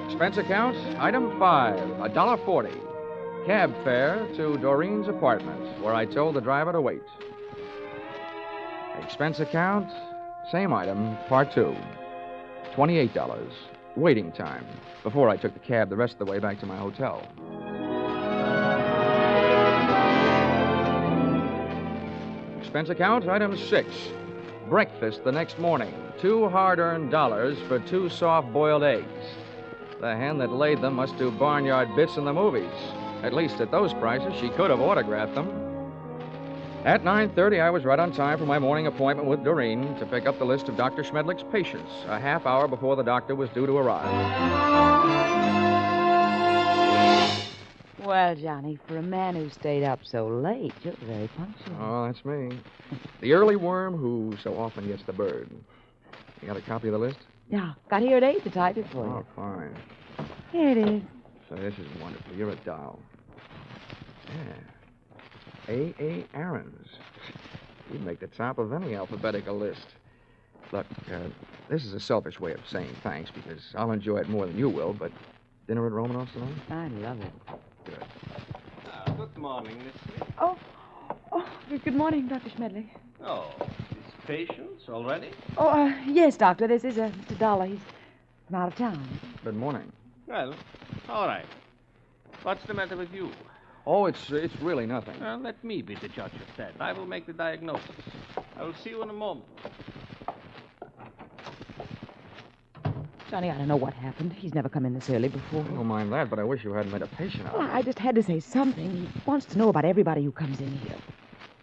Expense account, item 5, $1.40. Cab fare to Doreen's apartment, where I told the driver to wait. Expense account, same item, part 2, $28. Waiting time, before I took the cab the rest of the way back to my hotel. Expense account, item 6. Breakfast the next morning, $2 hard-earned for 2 soft-boiled eggs. The hen that laid them must do barnyard bits in the movies. At least at those prices, she could have autographed them. At 9:30, I was right on time for my morning appointment with Doreen to pick up the list of Dr. Schmedlich's patients, a half hour before the doctor was due to arrive. Well, Johnny, for a man who stayed up so late, you're very punctual. Oh, that's me. The early worm who so often gets the bird. You got a copy of the list? Yeah, got here at 8 to type it for Oh, you. fine. Here it is. So this is wonderful. You're a doll. Yeah. A. Aarons. You'd make the top of any alphabetical list. Look, this is a selfish way of saying thanks because I'll enjoy it more than you will, but dinner at Romanov's tonight? I love it. Good. Good morning, Miss Smith. Oh, good morning, Dr. Schmedlich. Oh, these patients already? Oh, yes, Doctor. This is Mr. Dollar. He's from out of town. Good morning. Well, all right. What's the matter with you? Oh, it's really nothing. Let me be the judge of that. I will make the diagnosis. I will see you in a moment. Johnny, I don't know what happened. He's never come in this early before. I don't mind that, but I wish you hadn't made a patient out Well, of it. I just had to say something. He wants to know about everybody who comes in here.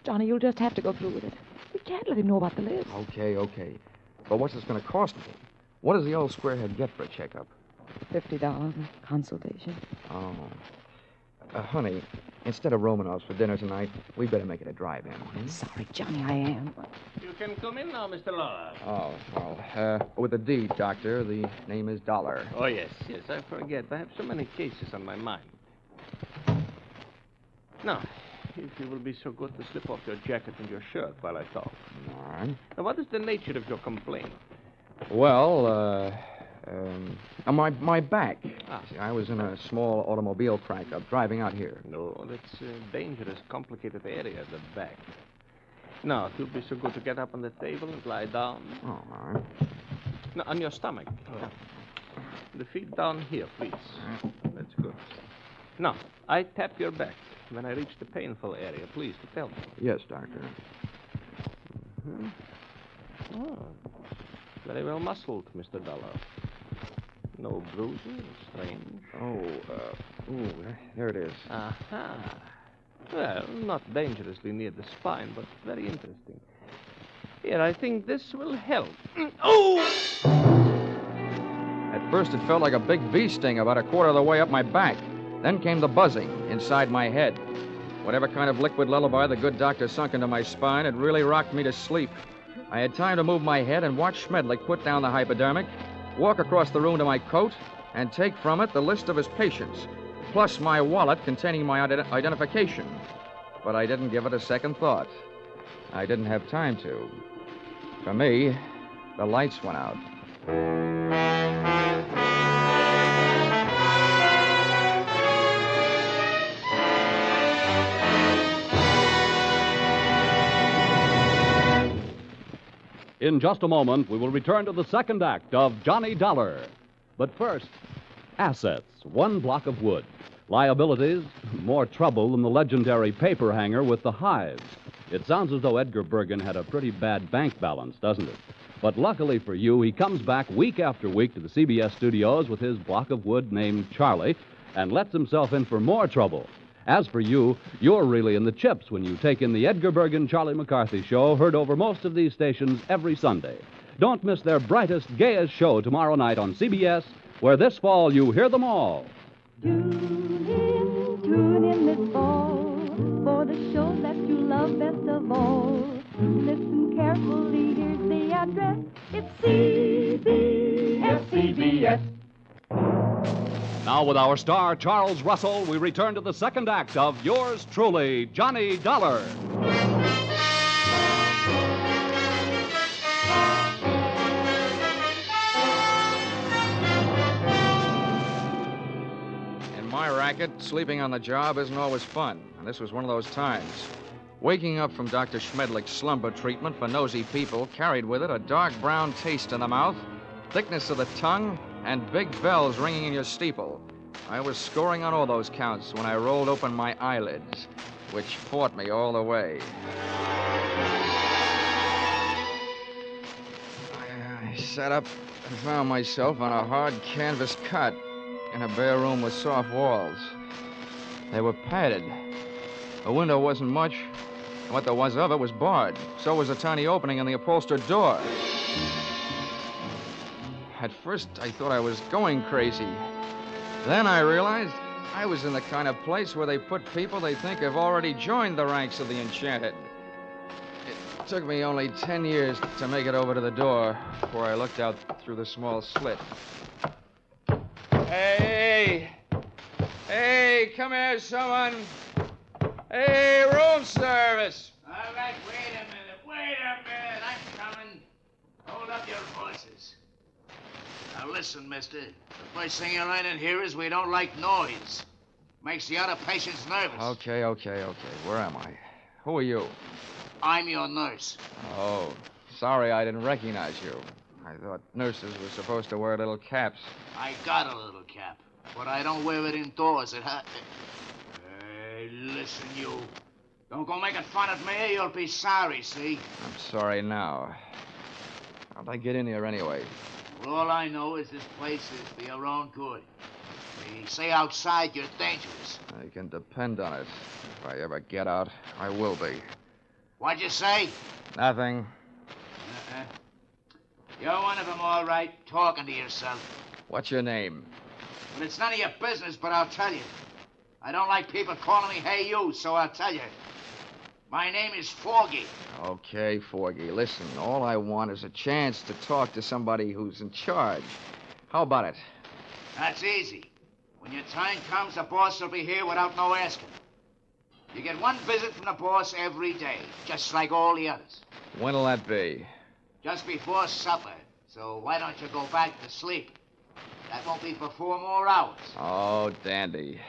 Johnny, you'll just have to go through with it. We can't let him know about the list. Okay. But what's this going to cost me? What does the old squarehead get for a checkup? $50 a consultation. Oh. Honey, instead of Romanov's for dinner tonight, we better make it a drive-in. Sorry, Johnny, I am. You can come in now, Mr. Lawler. Oh, well, with a D, Doctor. The name is Dollar. Oh, yes, I forget. I have so many cases on my mind. Now, if you will be so good to slip off your jacket and your shirt while I talk. All right. Now, what is the nature of your complaint? Well, my back. See, I was in a small automobile crack-up driving out here. No, that's a dangerous, complicated area, the back. Now, if you'll be so good to get up on the table and lie down. Oh, all right. Now, on your stomach. Oh. The feet down here, please. That's good. Now, I tap your back. When I reach the painful area, please, to tell me. Yes, Doctor. Mm-hmm. Oh, very well muscled, Mr. Dollar. No bruises, strange. Oh, there it is. Aha. Well, not dangerously near the spine, but very interesting. Here, I think this will help. Oh! At first, it felt like a big bee sting about a quarter of the way up my back. Then came the buzzing inside my head. Whatever kind of liquid lullaby the good doctor sunk into my spine, it really rocked me to sleep. I had time to move my head and watch Schmedlich put down the hypodermic, walk across the room to my coat, and take from it the list of his patients, plus my wallet containing my identification. But I didn't give it a second thought. I didn't have time to. For me, the lights went out. In just a moment, we will return to the second act of Johnny Dollar. But first, assets, one block of wood. Liabilities, more trouble than the legendary paper hanger with the hives. It sounds as though Edgar Bergen had a pretty bad bank balance, doesn't it? But luckily for you, he comes back week after week to the CBS studios with his block of wood named Charlie and lets himself in for more trouble. As for you, you're really in the chips when you take in the Edgar Bergen Charlie McCarthy show, heard over most of these stations every Sunday. Don't miss their brightest, gayest show tomorrow night on CBS, where this fall you hear them all. Tune in this fall for the show that you love best of all. Listen carefully, here's the address. It's CBS. Now, with our star, Charles Russell, we return to the second act of yours truly, Johnny Dollar. In my racket, sleeping on the job isn't always fun, and this was one of those times. Waking up from Dr. Schmedlich's slumber treatment for nosy people carried with it a dark brown taste in the mouth, thickness of the tongue, and big bells ringing in your steeple. I was scoring on all those counts when I rolled open my eyelids, which fought me all the way. I sat up and found myself on a hard canvas cot. in a bare room with soft walls. They were padded. The window wasn't much, and what there was of it was barred. So was a tiny opening in the upholstered door. At first, I thought I was going crazy. Then I realized I was in the kind of place where they put people they think have already joined the ranks of the enchanted. It took me only 10 years to make it over to the door before I looked out through the small slit. Hey! Hey, come here, someone! Hey, room service! All right, wait a minute. I'm coming. Hold up your voices. Now listen, mister. The first thing you learn in here is we don't like noise. Makes the other patients nervous. Okay. Where am I? Who are you? I'm your nurse. Oh, sorry I didn't recognize you. I thought nurses were supposed to wear little caps. I got a little cap, but I don't wear it indoors. Hey, listen, you. Don't go making fun of me. You'll be sorry, see? I'm sorry now. How'd I get in here anyway? Well, all I know is this place is for your own good. They say outside you're dangerous. You can depend on it. If I ever get out, I will be. What'd you say? Nothing. You're one of them, all right, talking to yourself. What's your name? Well, it's none of your business, but I'll tell you. I don't like people calling me hey you, so I'll tell you. My name is Foggy. Okay, Forgy. Listen, all I want is a chance to talk to somebody who's in charge. How about it? That's easy. When your time comes, the boss will be here without no asking. You get one visit from the boss every day, just like all the others. When'll that be? Just before supper. So why don't you go back to sleep? That won't be for 4 more hours. Oh, dandy.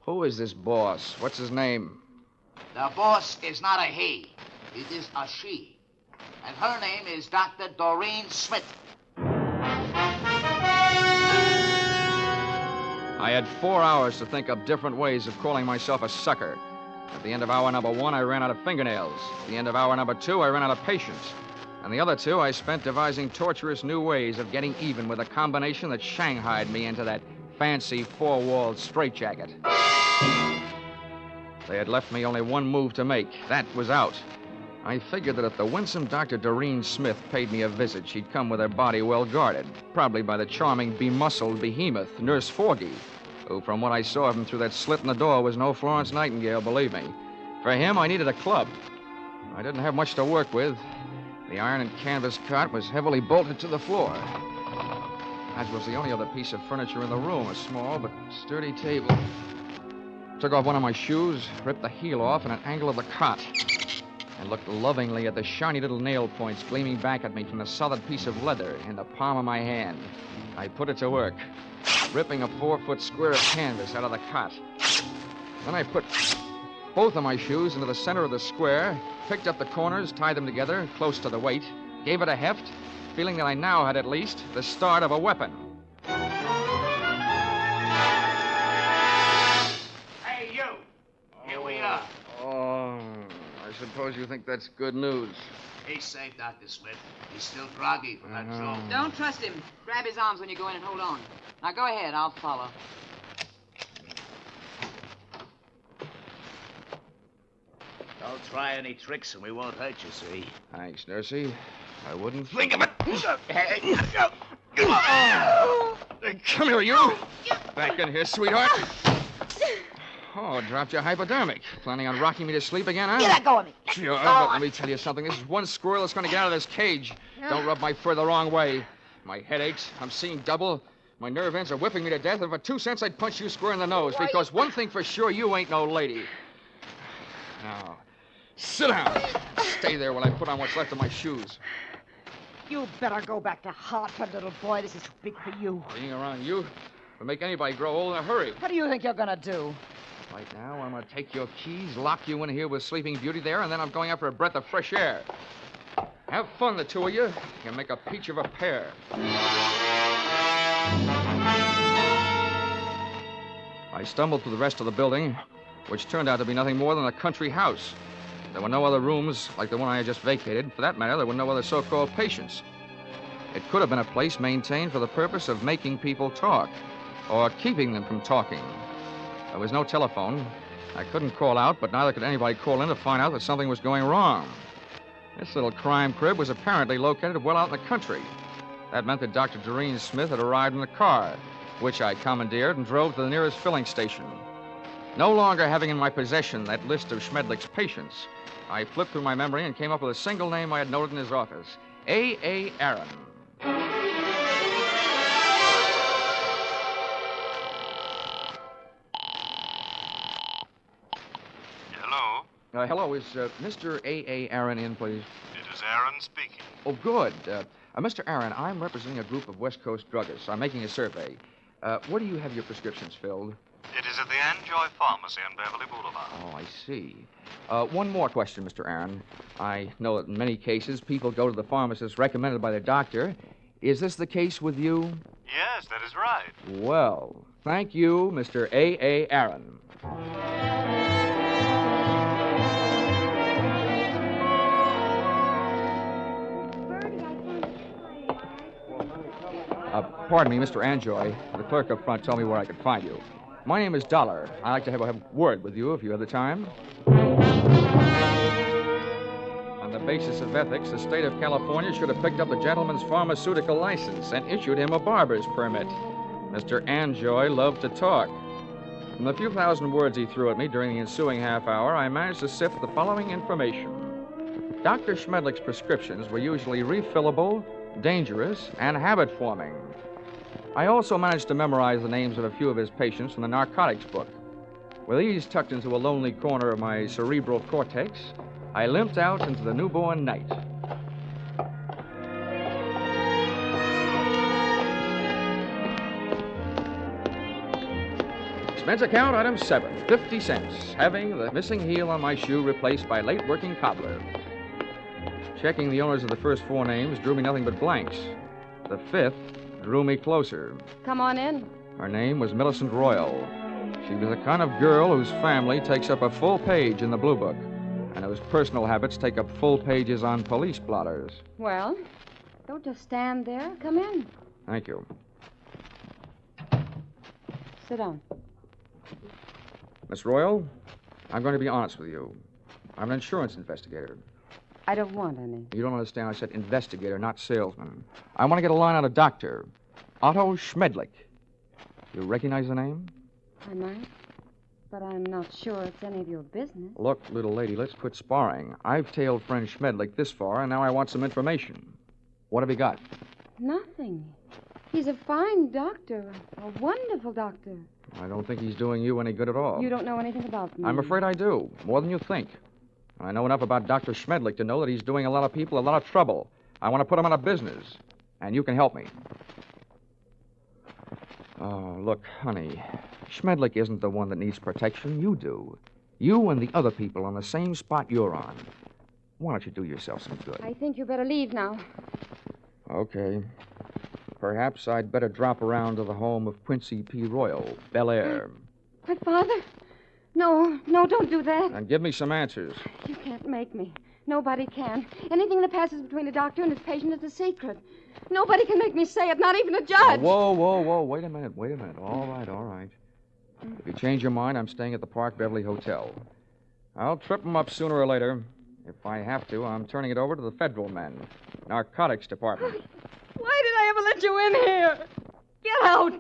Who is this boss? What's his name? The boss is not a he. It is a she. And her name is Dr. Doreen Smith. I had 4 hours to think up different ways of calling myself a sucker. At the end of hour number 1, I ran out of fingernails. At the end of hour number 2, I ran out of patience. And the other 2, I spent devising torturous new ways of getting even with a combination that shanghaied me into that fancy 4-walled straitjacket. They had left me only one move to make. That was out. I figured that if the winsome Dr. Doreen Smith paid me a visit, she'd come with her body well guarded, probably by the charming, bemuscled behemoth, Nurse Forgy, who, from what I saw of him through that slit in the door, was no Florence Nightingale, believe me. For him, I needed a club. I didn't have much to work with. The iron and canvas cot was heavily bolted to the floor, as was the only other piece of furniture in the room, a small but sturdy table. Took off one of my shoes, ripped the heel off in an angle of the cot, and looked lovingly at the shiny little nail points gleaming back at me from the solid piece of leather in the palm of my hand. I put it to work, ripping a 4-foot square of canvas out of the cot. Then I put both of my shoes into the center of the square, picked up the corners, tied them together close to the weight, gave it a heft, feeling that I now had at least the start of a weapon. Hey, you! Here we are. Oh, I suppose you think that's good news. He's safe, Dr. Smith. He's still groggy from that joke. Don't trust him. Grab his arms when you go in and hold on. Now go ahead, I'll follow. Don't try any tricks and we won't hurt you, see? Thanks, Nursey. I wouldn't think of it. Hey, Come here, you. Back in here, sweetheart. Oh, dropped your hypodermic. Planning on rocking me to sleep again, huh? Get that go of me. Sure, but let me tell you something. This is one squirrel that's going to get out of this cage. Don't rub my fur the wrong way. My head aches. I'm seeing double. My nerve ends are whipping me to death, and for 2 cents, I'd punch you square in the nose, because one thing for sure, you ain't no lady. Now, sit down. Stay there while I put on what's left of my shoes. You better go back to Hartford, little boy. This is too big for you. Being around you will make anybody grow old in a hurry. What do you think you're gonna do? Right now, I'm going to take your keys, lock you in here with Sleeping Beauty there, and then I'm going after a breath of fresh air. Have fun, the two of you. You make a peach of a pair. I stumbled through the rest of the building, which turned out to be nothing more than a country house. There were no other rooms like the one I had just vacated. For that matter, there were no other so-called patients. It could have been a place maintained for the purpose of making people talk. or keeping them from talking. There was no telephone. I couldn't call out, but neither could anybody call in to find out that something was going wrong. This little crime crib was apparently located well out in the country. That meant that Dr. Doreen Smith had arrived in a car, which I commandeered and drove to the nearest filling station. No longer having in my possession that list of Schmedlich's patients, I flipped through my memory and came up with a single name I had noted in his office, A.A. Aaron. Hello? Hello, is Mr. A.A. Aaron in, please? It is Aaron speaking. Oh, good. Mr. Aaron, I'm representing a group of West Coast druggists. I'm making a survey. Where do you have your prescriptions filled? It is at the Enjoy Pharmacy on Beverly Boulevard. Oh, I see. One more question, Mr. Aaron. I know that in many cases people go to the pharmacist recommended by their doctor. Is this the case with you? Yes, that is right. Well, thank you, Mr. A.A. Aaron. Pardon me, Mr. Anjoy. The clerk up front told me where I could find you. My name is Dollar. I'd like to have a word with you if you have the time. On the basis of ethics, the state of California should have picked up the gentleman's pharmaceutical license and issued him a barber's permit. Mr. Anjoy loved to talk. From the few thousand words he threw at me during the ensuing half hour, I managed to sift the following information. Dr. Schmedlich's prescriptions were usually refillable, dangerous, and habit-forming. I also managed to memorize the names of a few of his patients from the narcotics book. With these tucked into a lonely corner of my cerebral cortex, I limped out into the newborn night. Expense account, item 7, 50 cents, having the missing heel on my shoe replaced by late working cobbler. Checking the owners of the first 4 names drew me nothing but blanks. The 5th drew me closer. Come on in. Her name was Millicent Royal. She was the kind of girl whose family takes up a full page in the Blue Book, and whose personal habits take up full pages on police blotters. Well, don't just stand there. Come in. Thank you. Sit down. Miss Royal, I'm going to be honest with you. I'm an insurance investigator. I don't want any. You don't understand. I said investigator, not salesman. I want to get a line out of doctor. Otto Schmedlich. You recognize the name? I might, but I'm not sure it's any of your business. Look, little lady, let's quit sparring. I've tailed friend Schmedlich this far, and now I want some information. What have you got? Nothing. He's a fine doctor, a wonderful doctor. I don't think he's doing you any good at all. You don't know anything about me. I'm afraid I do, more than you think. I know enough about Dr. Schmedlich to know that he's doing a lot of people a lot of trouble. I want to put him out of business, and you can help me. Oh, look, honey, Schmedlich isn't the one that needs protection. You do. You and the other people on the same spot you're on. Why don't you do yourself some good? I think you better leave now. Okay. Perhaps I'd better drop around to the home of Quincy P. Royal, Bel Air. My father? No, don't do that. And give me some answers. You can't make me. Nobody can. Anything that passes between a doctor and his patient is a secret. Nobody can make me say it, not even a judge. Oh, whoa. Wait a minute. All right. If you change your mind, I'm staying at the Park Beverly Hotel. I'll trip them up sooner or later. If I have to, I'm turning it over to the federal men. Narcotics department. Why did I ever let you in here? Get out.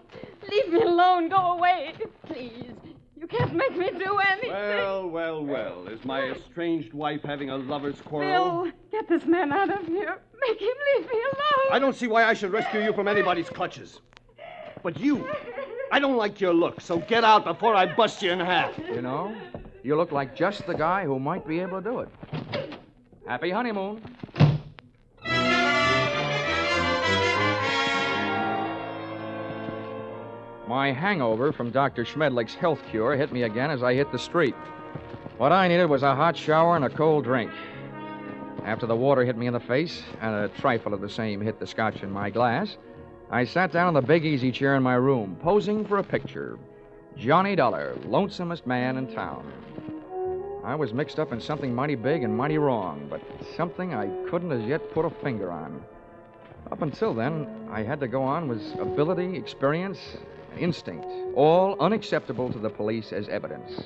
Leave me alone. Go away. Please. You can't make me do anything. Well. Is my estranged wife having a lover's quarrel? Bill, get this man out of here. Make him leave me alone. I don't see why I should rescue you from anybody's clutches. But you, I don't like your look, so get out before I bust you in half. You know, you look like just the guy who might be able to do it. Happy honeymoon. My hangover from Dr. Schmedlich's health cure hit me again as I hit the street. What I needed was a hot shower and a cold drink. After the water hit me in the face, and a trifle of the same hit the scotch in my glass, I sat down in the big easy chair in my room, posing for a picture. Johnny Dollar, lonesomest man in town. I was mixed up in something mighty big and mighty wrong, but something I couldn't as yet put a finger on. Up until then, I had to go on with ability, experience, instinct, all unacceptable to the police as evidence.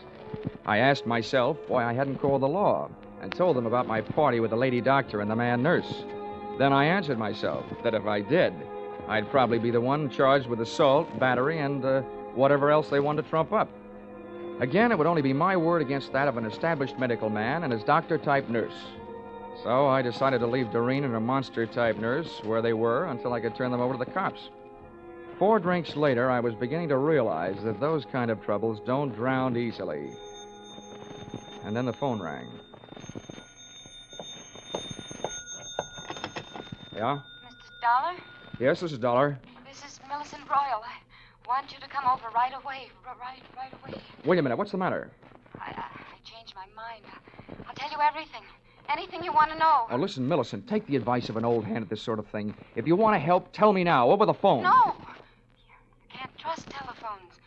I asked myself why I hadn't called the law and told them about my party with the lady doctor and the man nurse. Then I answered myself that if I did, I'd probably be the one charged with assault, battery, and whatever else they wanted to trump up. Again, it would only be my word against that of an established medical man and his doctor-type nurse. So I decided to leave Doreen and her monster-type nurse where they were until I could turn them over to the cops. 4 drinks later, I was beginning to realize that those kind of troubles don't drown easily. And then the phone rang. Yeah? Mr. Dollar? Yes, this is Dollar. This is Millicent Royal. I want you to come over right away. Right away. Wait a minute, what's the matter? I changed my mind. I'll tell you everything. Anything you want to know. Oh, listen, Millicent, take the advice of an old hand at this sort of thing. If you want to help, tell me now, over the phone. No. You can't trust telephones.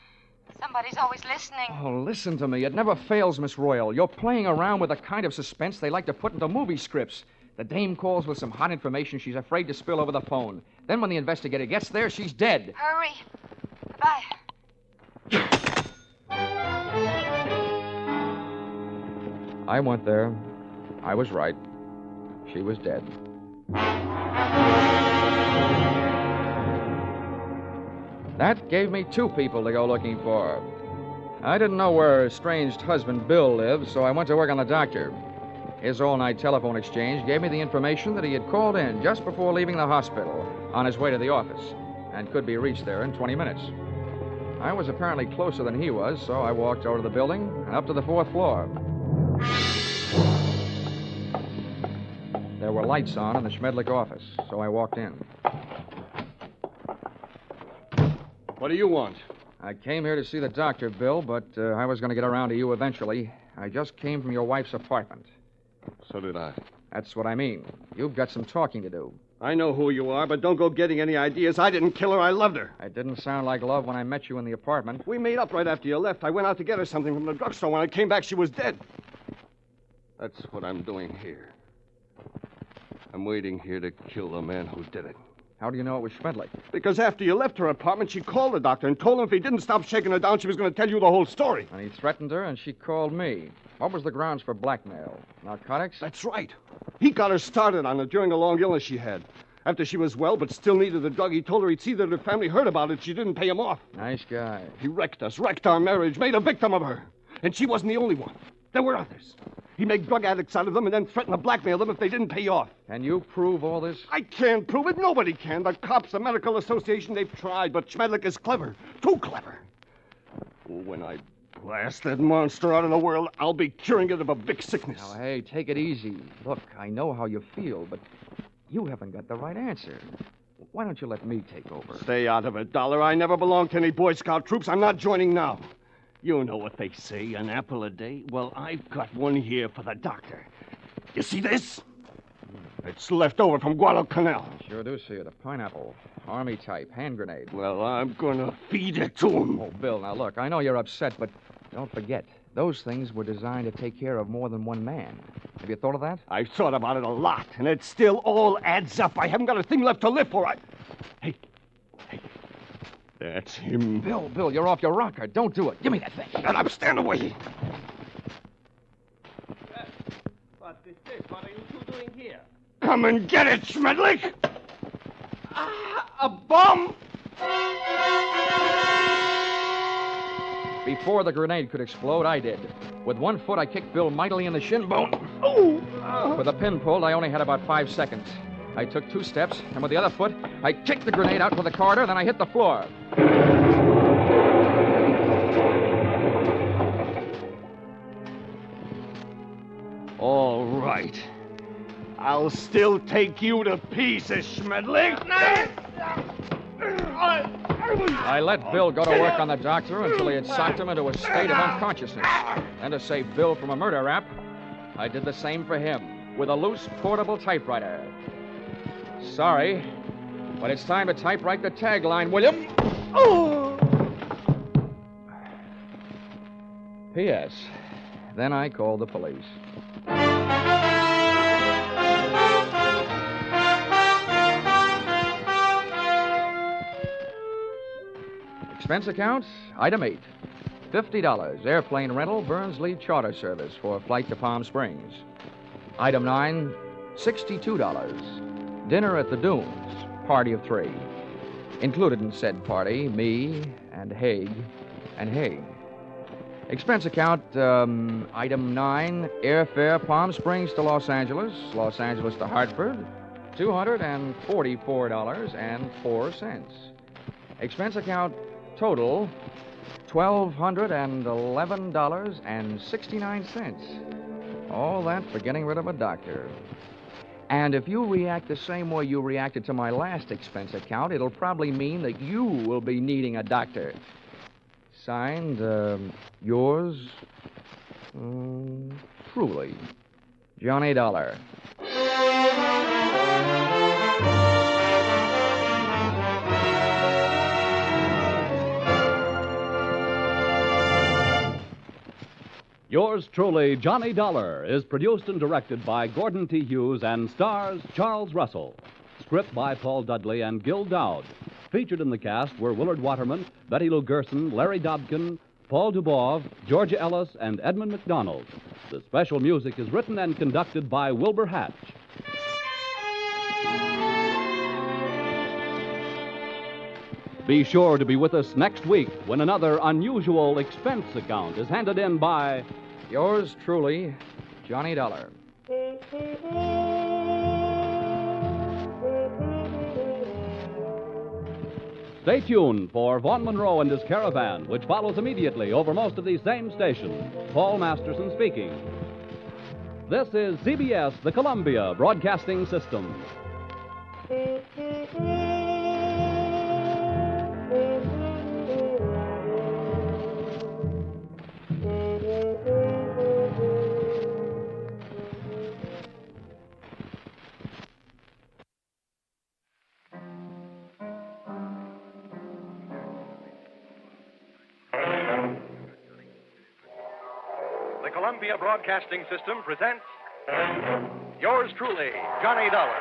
Somebody's always listening. Oh, listen to me. It never fails, Miss Royal. You're playing around with the kind of suspense they like to put into movie scripts. The dame calls with some hot information she's afraid to spill over the phone. Then when the investigator gets there, she's dead. Hurry. Goodbye. I went there. I was right. She was dead. That gave me 2 people to go looking for. I didn't know where her estranged husband Bill lived, so I went to work on the doctor. His all-night telephone exchange gave me the information that he had called in just before leaving the hospital on his way to the office and could be reached there in 20 minutes. I was apparently closer than he was, so I walked over to the building and up to the 4th floor. There were lights on in the Schmedlich office, so I walked in. What do you want? I came here to see the doctor, Bill, but I was going to get around to you eventually. I just came from your wife's apartment. So did I. That's what I mean. You've got some talking to do. I know who you are, but don't go getting any ideas. I didn't kill her. I loved her. It didn't sound like love when I met you in the apartment. We made up right after you left. I went out to get her something from the drugstore. When I came back, she was dead. That's what I'm doing here. I'm waiting here to kill the man who did it. How do you know it was Schmedlich? Because after you left her apartment, she called the doctor and told him if he didn't stop shaking her down, she was going to tell you the whole story. And he threatened her, and she called me. What was the grounds for blackmail? Narcotics? That's right. He got her started on it during a long illness she had. After she was well but still needed the drug, he told her he'd see that her family heard about it. She didn't pay him off. Nice guy. He wrecked us, wrecked our marriage, made a victim of her. And she wasn't the only one. There were others. He'd make drug addicts out of them and then threaten to blackmail them if they didn't pay off. Can you prove all this? I can't prove it. Nobody can. The cops, the medical association, they've tried. But Schmedlich is clever. Too clever. When I blast that monster out of the world, I'll be curing it of a big sickness. Now, hey, take it easy. Look, I know how you feel, but you haven't got the right answer. Why don't you let me take over? Stay out of it, Dollar. I never belonged to any Boy Scout troops. I'm not joining now. You know what they say, an apple a day? Well, I've got one here for the doctor. You see this? It's left over from Guadalcanal. I sure do see it. A pineapple. Army type. Hand grenade. Well, I'm gonna feed it to him. Oh, Bill, now look, I know you're upset, but don't forget, those things were designed to take care of more than one man. Have you thought of that? I've thought about it a lot, and it still all adds up. I haven't got a thing left to live for. Hey. That's him. Bill, you're off your rocker. Don't do it. Give me that thing. Shut up. Stand away. What is this? What are you two doing here? Come and get it, Schmedlich! A bomb! Before the grenade could explode, I did. With one foot, I kicked Bill mightily in the shin bone. Oh! With a pin pulled, I only had about 5 seconds. I took 2 steps, and with the other foot, I kicked the grenade out to the corridor, then I hit the floor. All right. I'll still take you to pieces, Schmedlich. I let Bill go to work on the doctor until he had socked him into a state of unconsciousness. And to save Bill from a murder rap, I did the same for him with a loose portable typewriter. Sorry, but it's time to typewrite the tagline, William. Oh! P.S. Then I called the police. Expense account, item 8. $50, airplane rental, Burnsley Charter Service for flight to Palm Springs. Item 9, $62. Dinner at the Dunes, party of 3. Included in said party, me and Haig and Haig. Expense account, item 9, airfare Palm Springs to Los Angeles to Hartford, $244.04. Expense account total, $1,211.69. All that for getting rid of a doctor. And if you react the same way you reacted to my last expense account, it'll probably mean that you will be needing a doctor. Signed, yours, truly, Johnny Dollar. Yours truly, Johnny Dollar, is produced and directed by Gordon T. Hughes and stars Charles Russell. Script by Paul Dudley and Gil Dowd. Featured in the cast were Willard Waterman, Betty Lou Gerson, Larry Dobkin, Paul Dubov, Georgia Ellis, and Edmund McDonald. The special music is written and conducted by Wilbur Hatch. Be sure to be with us next week when another unusual expense account is handed in by yours truly, Johnny Dollar. Stay tuned for Vaughn Monroe and his Caravan, which follows immediately over most of these same stations. Paul Masterson speaking. This is CBS, the Columbia Broadcasting System. The Columbia Broadcasting System presents yours truly, Johnny Dollar.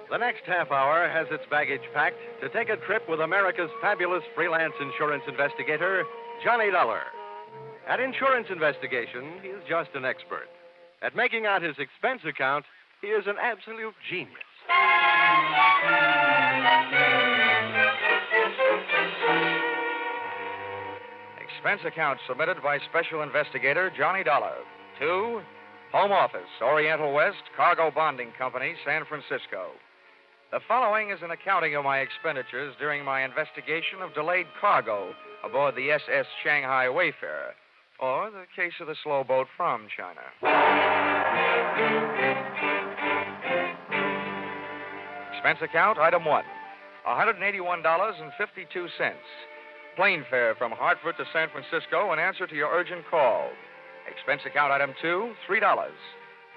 The next half hour has its baggage packed to take a trip with America's fabulous freelance insurance investigator, Johnny Dollar. At insurance investigation, he is just an expert. At making out his expense account, he is an absolute genius. Expense account submitted by Special Investigator Johnny Dollar to Home Office, Oriental West, Cargo Bonding Company, San Francisco. The following is an accounting of my expenditures during my investigation of delayed cargo aboard the SS Shanghai Wayfarer, or the case of the slow boat from China. Expense account, item 1, $181.52. Plane fare from Hartford to San Francisco in answer to your urgent call. Expense account, item 2, $3.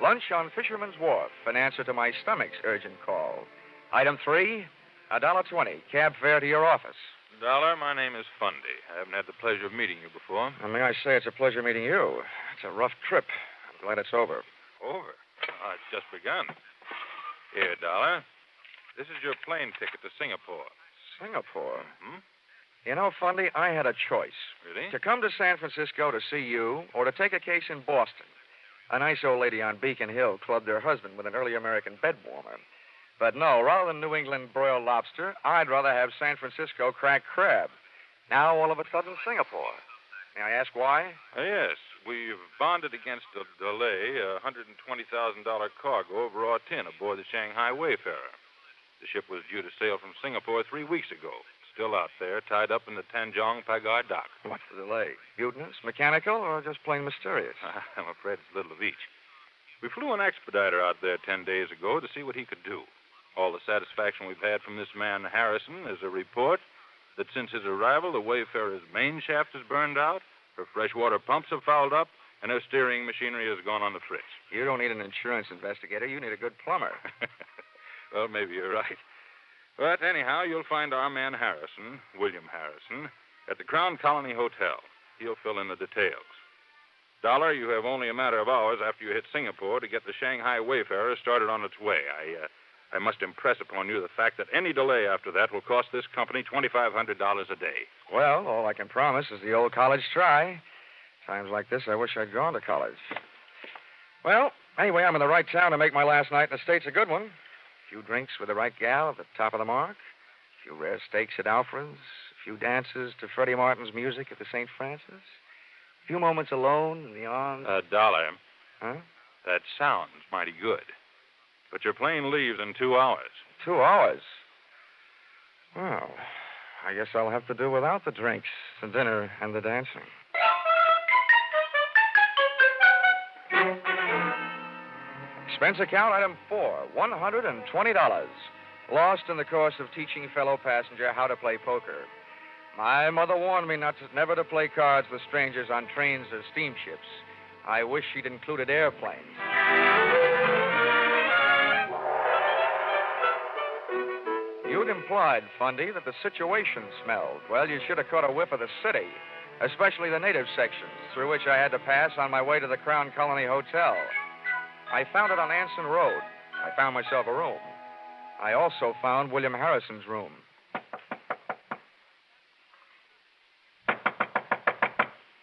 Lunch on Fisherman's Wharf in answer to my stomach's urgent call. Item 3, $1.20. Cab fare to your office. Dollar, my name is Fundy. I haven't had the pleasure of meeting you before. And may I say it's a pleasure meeting you. It's a rough trip. I'm glad it's over. Over? Oh, it's just begun. Here, Dollar. This is your plane ticket to Singapore. Singapore? Hmm? You know, Fundy, I had a choice. Really? To come to San Francisco to see you, or to take a case in Boston. A nice old lady on Beacon Hill clubbed her husband with an early American bed warmer. But no, rather than New England broiled lobster, I'd rather have San Francisco cracked crab. Now, all of a sudden, Singapore. May I ask why? Yes. We've bonded against a delay, a $120,000 cargo of raw tin aboard the Shanghai Wayfarer. The ship was due to sail from Singapore 3 weeks ago. Still out there, tied up in the Tanjong Pagar dock. What's the delay? Mutinous, mechanical, or just plain mysterious? I'm afraid it's a little of each. We flew an expediter out there 10 days ago to see what he could do. All the satisfaction we've had from this man, Harrison, is a report that since his arrival, the Wayfarer's main shaft is burned out, her freshwater pumps have fouled up, and her steering machinery has gone on the fritz. You don't need an insurance investigator. You need a good plumber. Well, maybe you're right. But anyhow, you'll find our man Harrison, William Harrison, at the Crown Colony Hotel. He'll fill in the details. Dollar, you have only a matter of hours after you hit Singapore to get the Shanghai Wayfarer started on its way. I must impress upon you the fact that any delay after that will cost this company $2,500 a day. Well, all I can promise is the old college try. Times like this, I wish I'd gone to college. Well, anyway, I'm in the right town to make my last night in the States a good one. A few drinks with the right gal at the top of the mark. A few rare steaks at Alfred's. A few dances to Freddie Martin's music at the St. Francis. A few moments alone in the arms... Dollar. Huh? That sounds mighty good. But your plane leaves in 2 hours. 2 hours? Well, I guess I'll have to do without the drinks, the dinner, and the dancing. Expense account item 4, $120. Lost in the course of teaching fellow passenger how to play poker. My mother warned me never to play cards with strangers on trains or steamships. I wish she'd included airplanes. You'd implied, Fundy, that the situation smelled. Well, you should have caught a whiff of the city, especially the native sections, through which I had to pass on my way to the Crown Colony Hotel. I found it on Anson Road. I found myself a room. I also found William Harrison's room.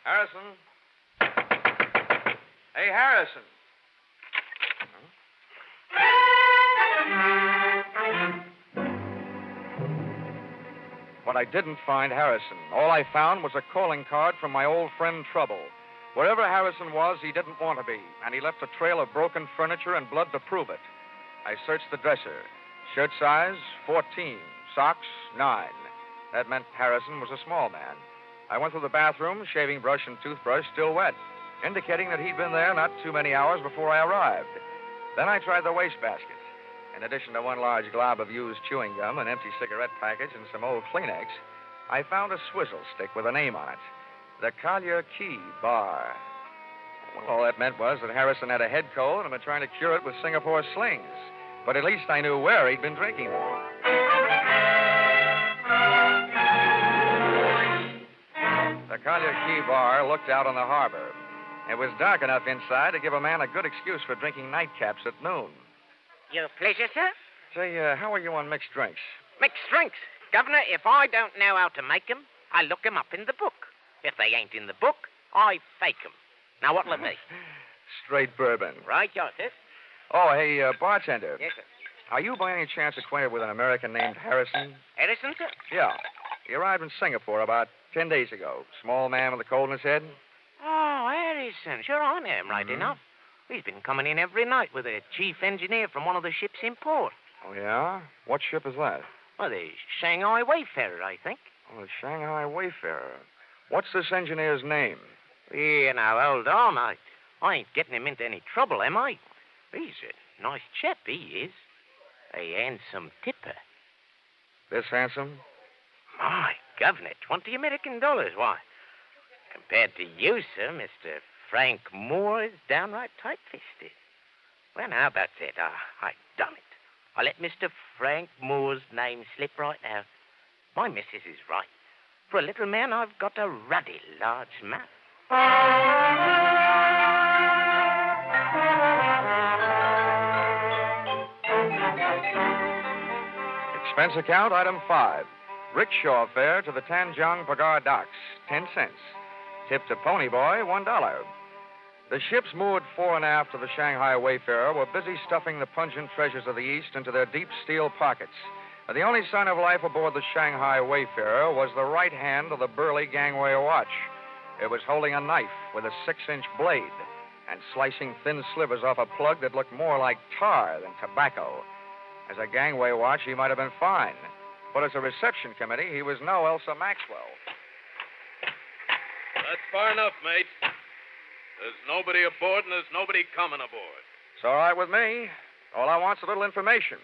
Harrison? Hey, Harrison. But I didn't find Harrison. All I found was a calling card from my old friend Trouble. Wherever Harrison was, he didn't want to be, and he left a trail of broken furniture and blood to prove it. I searched the dresser. Shirt size, 14. Socks, 9. That meant Harrison was a small man. I went through the bathroom, shaving brush and toothbrush still wet, indicating that he'd been there not too many hours before I arrived. Then I tried the wastebasket. In addition to one large glob of used chewing gum, an empty cigarette package, and some old Kleenex, I found a swizzle stick with a name on it. The Collier Key Bar. Well, all that meant was that Harrison had a head cold and had been trying to cure it with Singapore slings. But at least I knew where he'd been drinking them. The Collier Key Bar looked out on the harbor. It was dark enough inside to give a man a good excuse for drinking nightcaps at noon. Your pleasure, sir. Say, how are you on mixed drinks? Mixed drinks. Governor, if I don't know how to make 'em, I look 'em up in the book. If they ain't in the book, I fake 'em. Now, what'll it be? Straight bourbon. Right, yours, sir. Oh, hey, bartender. Yes, sir. Are you by any chance acquainted with an American named Harrison? Harrison, sir? Yeah. He arrived in Singapore about 10 days ago. Small man with a cold in his head. Oh, Harrison. Sure, I know him right enough. He's been coming in every night with a chief engineer from one of the ships in port. Oh, yeah? What ship is that? Well, the Shanghai Wayfarer, I think. Oh, the Shanghai Wayfarer. What's this engineer's name? Yeah, now, hold on. I ain't getting him into any trouble, am I? He's a nice chap, he is. A handsome tipper. This handsome? My governor, $20 American. Why, compared to you, sir, Mr. Frank Moore is downright tight-fisted. Well, now, that's it. I done it. I let Mr. Frank Moore's name slip right out. My missus is right. For a little man, I've got a ruddy large mouth. Expense account, item 5. Rickshaw fare to the Tanjong Pagar docks, 10 cents. Tip to Pony Boy, $1. The ships moored fore and aft of the Shanghai Wayfarer were busy stuffing the pungent treasures of the East into their deep steel pockets. The only sign of life aboard the Shanghai Wayfarer was the right hand of the burly gangway watch. It was holding a knife with a 6-inch blade and slicing thin slivers off a plug that looked more like tar than tobacco. As a gangway watch, he might have been fine. But as a reception committee, he was no Elsa Maxwell. That's far enough, mate. There's nobody aboard and there's nobody coming aboard. It's all right with me. All I want's a little information.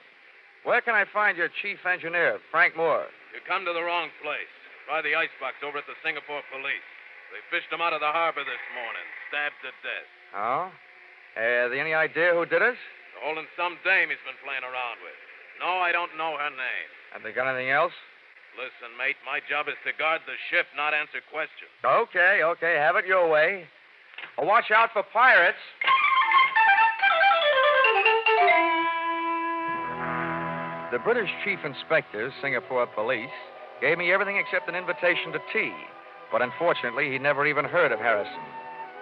Where can I find your chief engineer, Frank Moore? You come to the wrong place. Try the icebox over at the Singapore police. They fished him out of the harbor this morning, stabbed to death. Oh? Any idea who did it? They're holding some dame he's been playing around with. No, I don't know her name. Have they got anything else? Listen, mate, my job is to guard the ship, not answer questions. Okay, have it your way. Oh, watch out for pirates. The British Chief Inspector, Singapore Police, gave me everything except an invitation to tea. But unfortunately, he never even heard of Harrison.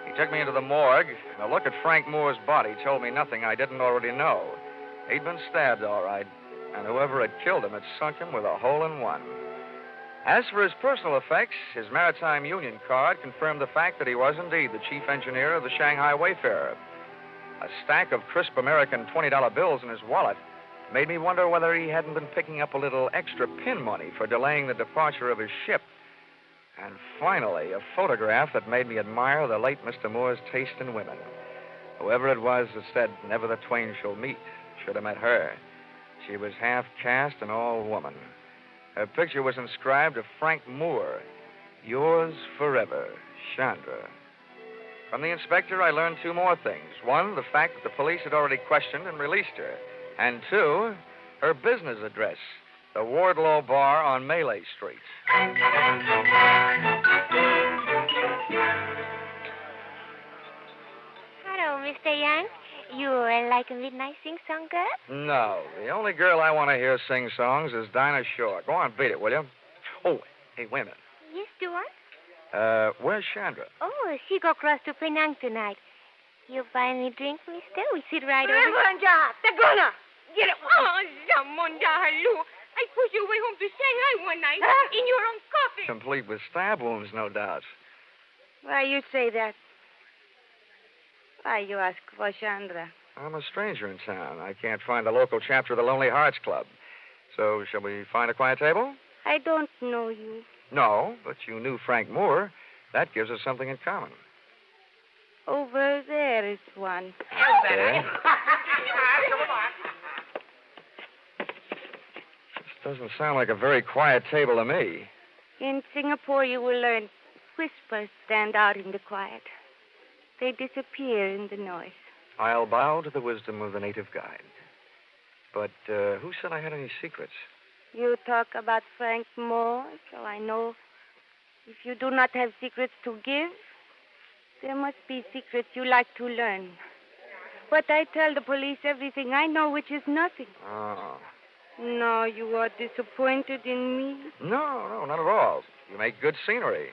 He took me into the morgue, and a look at Frank Moore's body told me nothing I didn't already know. He'd been stabbed, all right, and whoever had killed him had sunk him with a hole in one. As for his personal effects, his Maritime Union card confirmed the fact that he was indeed the chief engineer of the Shanghai Wayfarer. A stack of crisp American $20 bills in his wallet made me wonder whether he hadn't been picking up a little extra pin money for delaying the departure of his ship. And finally, a photograph that made me admire the late Mr. Moore's taste in women. Whoever it was that said, "Never the twain shall meet," should have met her. She was half caste and all woman. Her picture was inscribed to Frank Moore, "Yours forever, Chandra." From the inspector, I learned two more things. One, the fact that the police had already questioned and released her. And two, her business address, the Wardlaw Bar on Malay Street. Hello, Mr. Young. You like a midnight sing-song girl? No, the only girl I want to hear sing songs is Dinah Shore. Go on, beat it, will you? Oh, hey, wait a minute. Yes, Stuart? Where's Chandra? Oh, she go across to Penang tonight. You buy me drink, mister? We sit right over... Tagona! Get it! Oh, Zamonda, hello. I pushed you away home to Shanghai one night in your own coffin. Complete with stab wounds, no doubt. Why you say that? Why you ask for Chandra? I'm a stranger in town. I can't find the local chapter of the Lonely Hearts Club. So, shall we find a quiet table? I don't know you. No, but you knew Frank Moore. That gives us something in common. Over there is one. Okay. This doesn't sound like a very quiet table to me. In Singapore, you will learn whispers stand out in the quiet. They disappear in the noise. I'll bow to the wisdom of the native guide. But who said I had any secrets? You talk about Frank Moore, so I know if you do not have secrets to give, there must be secrets you like to learn. But I tell the police everything I know, which is nothing. Oh. No, you are disappointed in me? No, not at all. You make good scenery.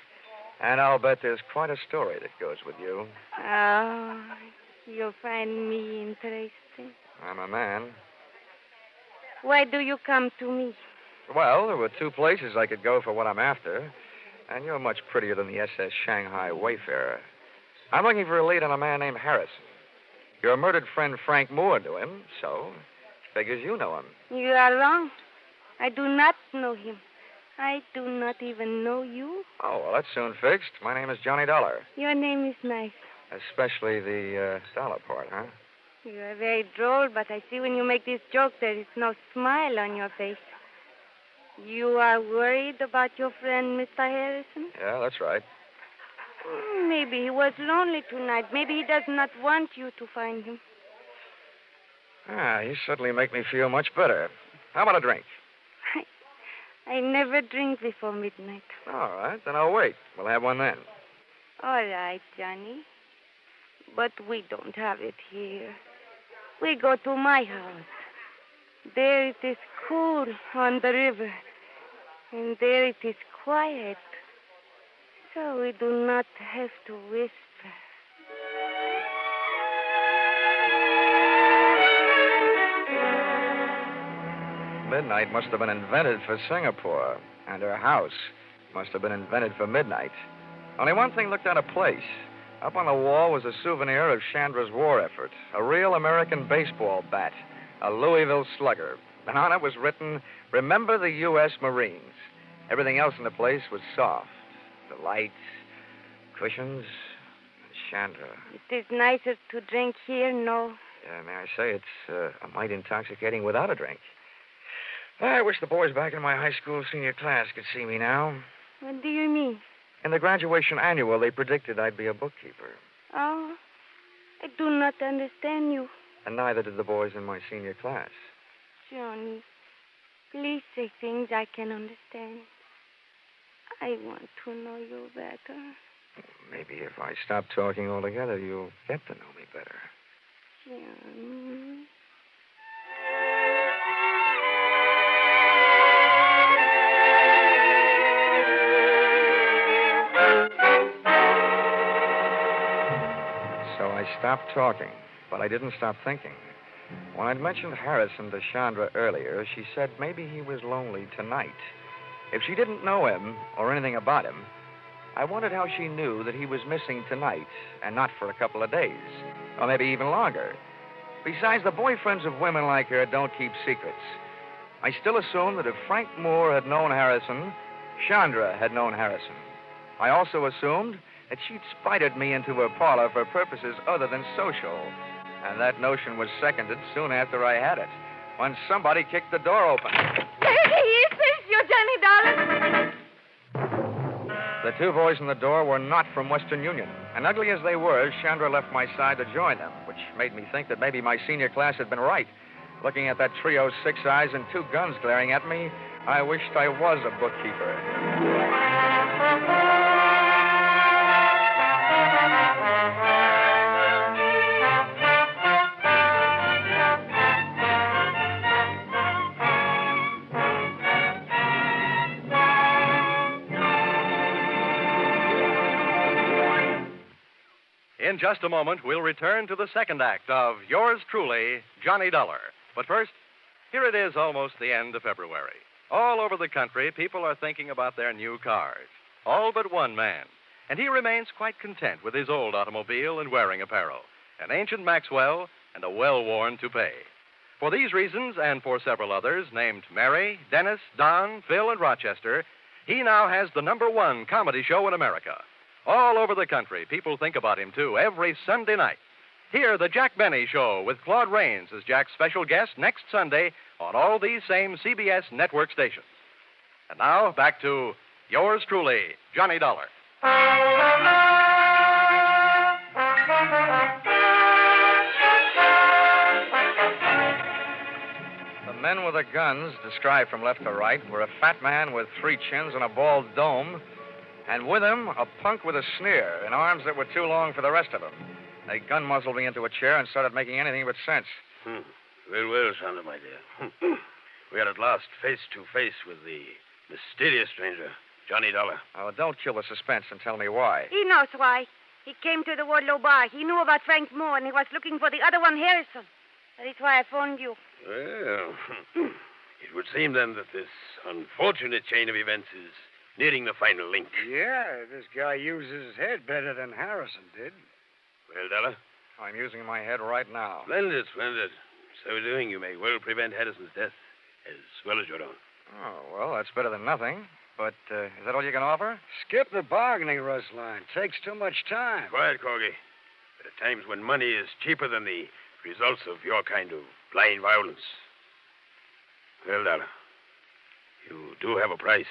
And I'll bet there's quite a story that goes with you. Oh, you find me interesting. I'm a man. Why do you come to me? Well, there were two places I could go for what I'm after. And you're much prettier than the SS Shanghai Wayfarer. I'm looking for a lead on a man named Harrison. Your murdered friend Frank Moore knew him, so figures you know him. You are wrong. I do not know him. I do not even know you. Oh, well, that's soon fixed. My name is Johnny Dollar. Your name is nice. Especially the dollar part, huh? You are very droll, but I see when you make this joke there is no smile on your face. You are worried about your friend, Mr. Harrison? Yeah, that's right. Maybe he was lonely tonight. Maybe he does not want you to find him. You certainly make me feel much better. How about a drink? I never drink before midnight. All right, then I'll wait. We'll have one then. All right, Johnny. But we don't have it here. We go to my house. There it is cool on the river. And there it is quiet. So we do not have to whisper. Midnight must have been invented for Singapore, and her house must have been invented for midnight. Only one thing looked out of place. Up on the wall was a souvenir of Chandra's war effort, a real American baseball bat, a Louisville Slugger. And on it was written, "Remember the U.S. Marines." Everything else in the place was soft. The lights, cushions, and Chandra. It is nicer to drink here, no? May I say it's a mite intoxicating without a drink. I wish the boys back in my high school senior class could see me now. What do you mean? In the graduation annual, they predicted I'd be a bookkeeper. Oh, I do not understand you. And neither did the boys in my senior class. Johnny, please say things I can understand. I want to know you better. Maybe if I stop talking altogether, you'll get to know me better. Johnny. So I stopped talking, but I didn't stop thinking. When I'd mentioned Harrison to Chandra earlier, she said maybe he was lonely tonight. If she didn't know him or anything about him, I wondered how she knew that he was missing tonight and not for a couple of days, or maybe even longer. Besides, the boyfriends of women like her don't keep secrets. I still assumed that if Frank Moore had known Harrison, Chandra had known Harrison. I also assumed that she'd spited me into her parlor for purposes other than social. And that notion was seconded soon after I had it, when somebody kicked the door open. It's you, Johnny Dollar. The two boys in the door were not from Western Union. And ugly as they were, Chandra left my side to join them, which made me think that maybe my senior class had been right. Looking at that trio's 6 eyes and 2 guns glaring at me, I wished I was a bookkeeper. In just a moment, we'll return to the second act of Yours Truly, Johnny Dollar. But first, here it is almost the end of February. All over the country, people are thinking about their new cars. All but one man. And he remains quite content with his old automobile and wearing apparel, an ancient Maxwell and a well-worn toupee. For these reasons, and for several others, named Mary, Dennis, Don, Phil, and Rochester, he now has the #1 comedy show in America. All over the country, people think about him, too, every Sunday night. Hear the Jack Benny Show with Claude Rains as Jack's special guest next Sunday on all these same CBS network stations. And now, back to Yours Truly, Johnny Dollar. The men with the guns, described from left to right, were a fat man with 3 chins and a bald dome, and with him, a punk with a sneer and arms that were too long for the rest of him. They gun muzzled me into a chair and started making anything but sense. Well, Chandra, my dear. We are at last face to face with the mysterious stranger, Johnny Dollar. Oh, don't kill the suspense and tell me why. He knows why. He came to the Wardlow bar. He knew about Frank Moore, and he was looking for the other one, Harrison. That is why I phoned you. Well, it would seem then that this unfortunate chain of events is nearing the final link. Yeah, this guy uses his head better than Harrison did. Well, Dollar? I'm using my head right now. Splendid, splendid. So doing, you may well prevent Harrison's death as well as your own. Oh, well, that's better than nothing. But is that all you can offer? Skip the bargaining, Rustline. Takes too much time. Quiet, Corgi. There are times when money is cheaper than the results of your kind of blind violence. Well, Dollar, you do have a price.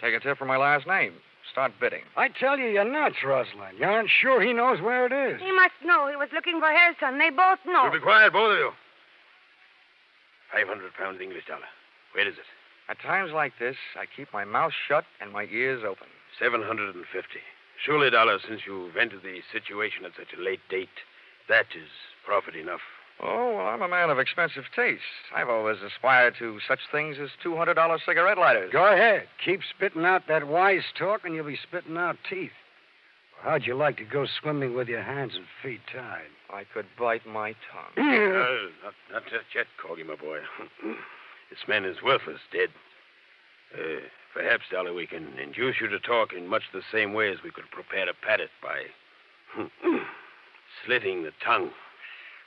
Take a tip from my last name. Start bidding. I tell you, you're nuts, Rustline. You aren't sure he knows where it is. He must know. He was looking for Harrison. They both know. You be quiet, both of you. 500 pounds English dollar. Where is it? At times like this, I keep my mouth shut and my ears open. 750. Surely, Dollar, since you've entered the situation at such a late date, that is profit enough. Oh, well, I'm a man of expensive taste. I've always aspired to such things as $200 cigarette lighters. Go ahead. Keep spitting out that wise talk, and you'll be spitting out teeth. How'd you like to go swimming with your hands and feet tied? I could bite my tongue. Not just yet, Corgi, my boy. This man is worthless, dead. Perhaps, Dollar, we can induce you to talk in much the same way as we could prepare to pat it by slitting the tongue.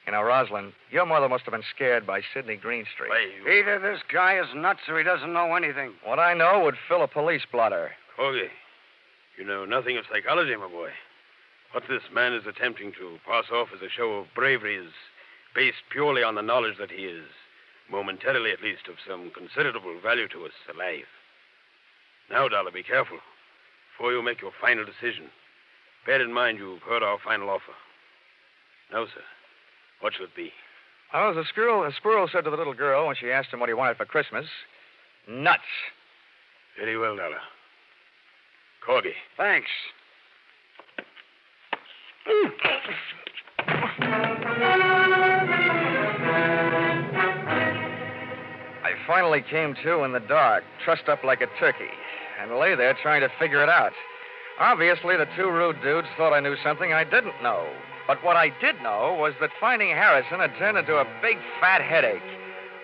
You know, Rosalind, your mother must have been scared by Sidney Greenstreet. Either this guy is nuts or he doesn't know anything. What I know would fill a police blotter. Corgi, you know nothing of psychology, my boy. What this man is attempting to pass off as a show of bravery is based purely on the knowledge that he is, momentarily at least, of some considerable value to us alive. Now, Dollar, be careful. Before you make your final decision, bear in mind you've heard our final offer. Now, sir, what shall it be? Oh, as a squirrel said to the little girl when she asked him what he wanted for Christmas, nuts. Very well, Dollar. Corgi. Thanks. I finally came to in the dark, trussed up like a turkey, and lay there trying to figure it out. Obviously, the two rude dudes thought I knew something I didn't know. But what I did know was that finding Harrison had turned into a big, fat headache.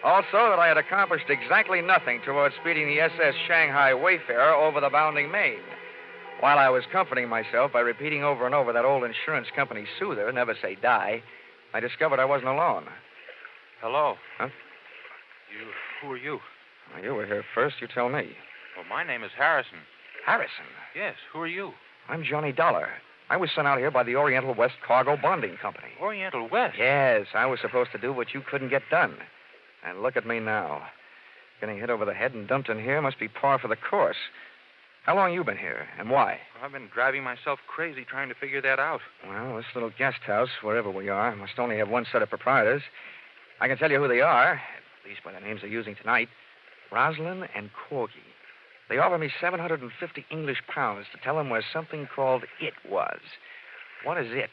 Also, that I had accomplished exactly nothing towards speeding the SS Shanghai Wayfarer over the bounding Maine. While I was comforting myself by repeating over and over that old insurance company soother, never say die, I discovered I wasn't alone. Hello. Huh? Who are you? Well, you were here first. You tell me. Well, my name is Harrison. Harrison? Yes, who are you? I'm Johnny Dollar. I was sent out here by the Oriental West Cargo Bonding Company. Oriental West? Yes, I was supposed to do what you couldn't get done. And look at me now. Getting hit over the head and dumped in here must be par for the course. How long you been here, and why? Well, I've been driving myself crazy trying to figure that out. Well, this little guest house, wherever we are, must only have one set of proprietors. I can tell you who they are, at least by the names they're using tonight. Roslyn and Corgi. They offered me 750 English pounds to tell them where something called It was. What is It?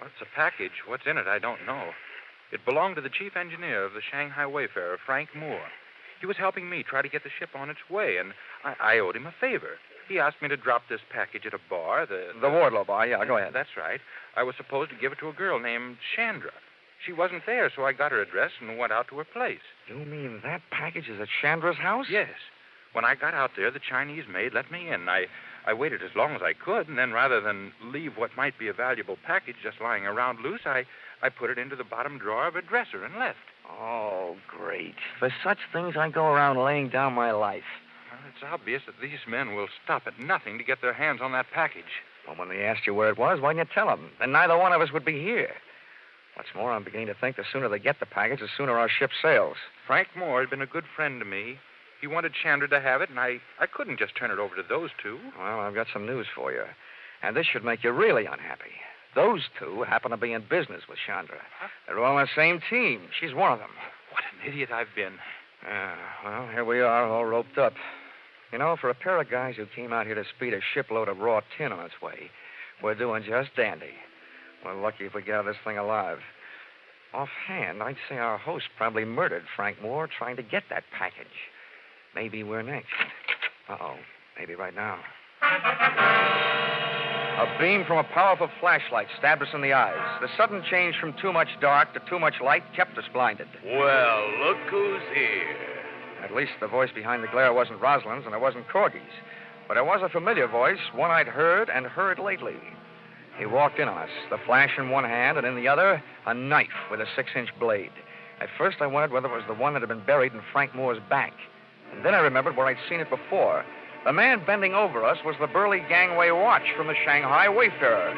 Well, it's a package. What's in it, I don't know. It belonged to the chief engineer of the Shanghai Wayfarer, Frank Moore. He was helping me try to get the ship on its way, and I owed him a favor. He asked me to drop this package at a bar. The Wardlow bar, yeah, go ahead. That's right. I was supposed to give it to a girl named Chandra. She wasn't there, so I got her address and went out to her place. You mean that package is at Chandra's house? Yes. When I got out there, the Chinese maid let me in. I waited as long as I could, and then rather than leave what might be a valuable package just lying around loose, I put it into the bottom drawer of a dresser and left. Oh, great. For such things, I go around laying down my life. Well, it's obvious that these men will stop at nothing to get their hands on that package. Well, when they asked you where it was, why didn't you tell them? Then neither one of us would be here. What's more, I'm beginning to think the sooner they get the package, the sooner our ship sails. Frank Moore had been a good friend to me. He wanted Chandra to have it, and I couldn't just turn it over to those two. Well, I've got some news for you. And this should make you really unhappy. Those two happen to be in business with Chandra. Huh? They're all on the same team. She's one of them. What an idiot I've been. Well, here we are, all roped up. You know, for a pair of guys who came out here to speed a shipload of raw tin on its way, we're doing just dandy. We're lucky if we get out of this thing alive. Offhand, I'd say our host probably murdered Frank Moore trying to get that package. Maybe we're next. Uh-oh. Maybe right now. A beam from a powerful flashlight stabbed us in the eyes. The sudden change from too much dark to too much light kept us blinded. Well, look who's here. At least the voice behind the glare wasn't Rosalind's and it wasn't Corgi's. But it was a familiar voice, one I'd heard and heard lately. He walked in on us, the flash in one hand and in the other, a knife with a 6-inch blade. At first I wondered whether it was the one that had been buried in Frank Moore's back. And then I remembered where I'd seen it before. The man bending over us was the burly gangway watch from the Shanghai Wayfarer.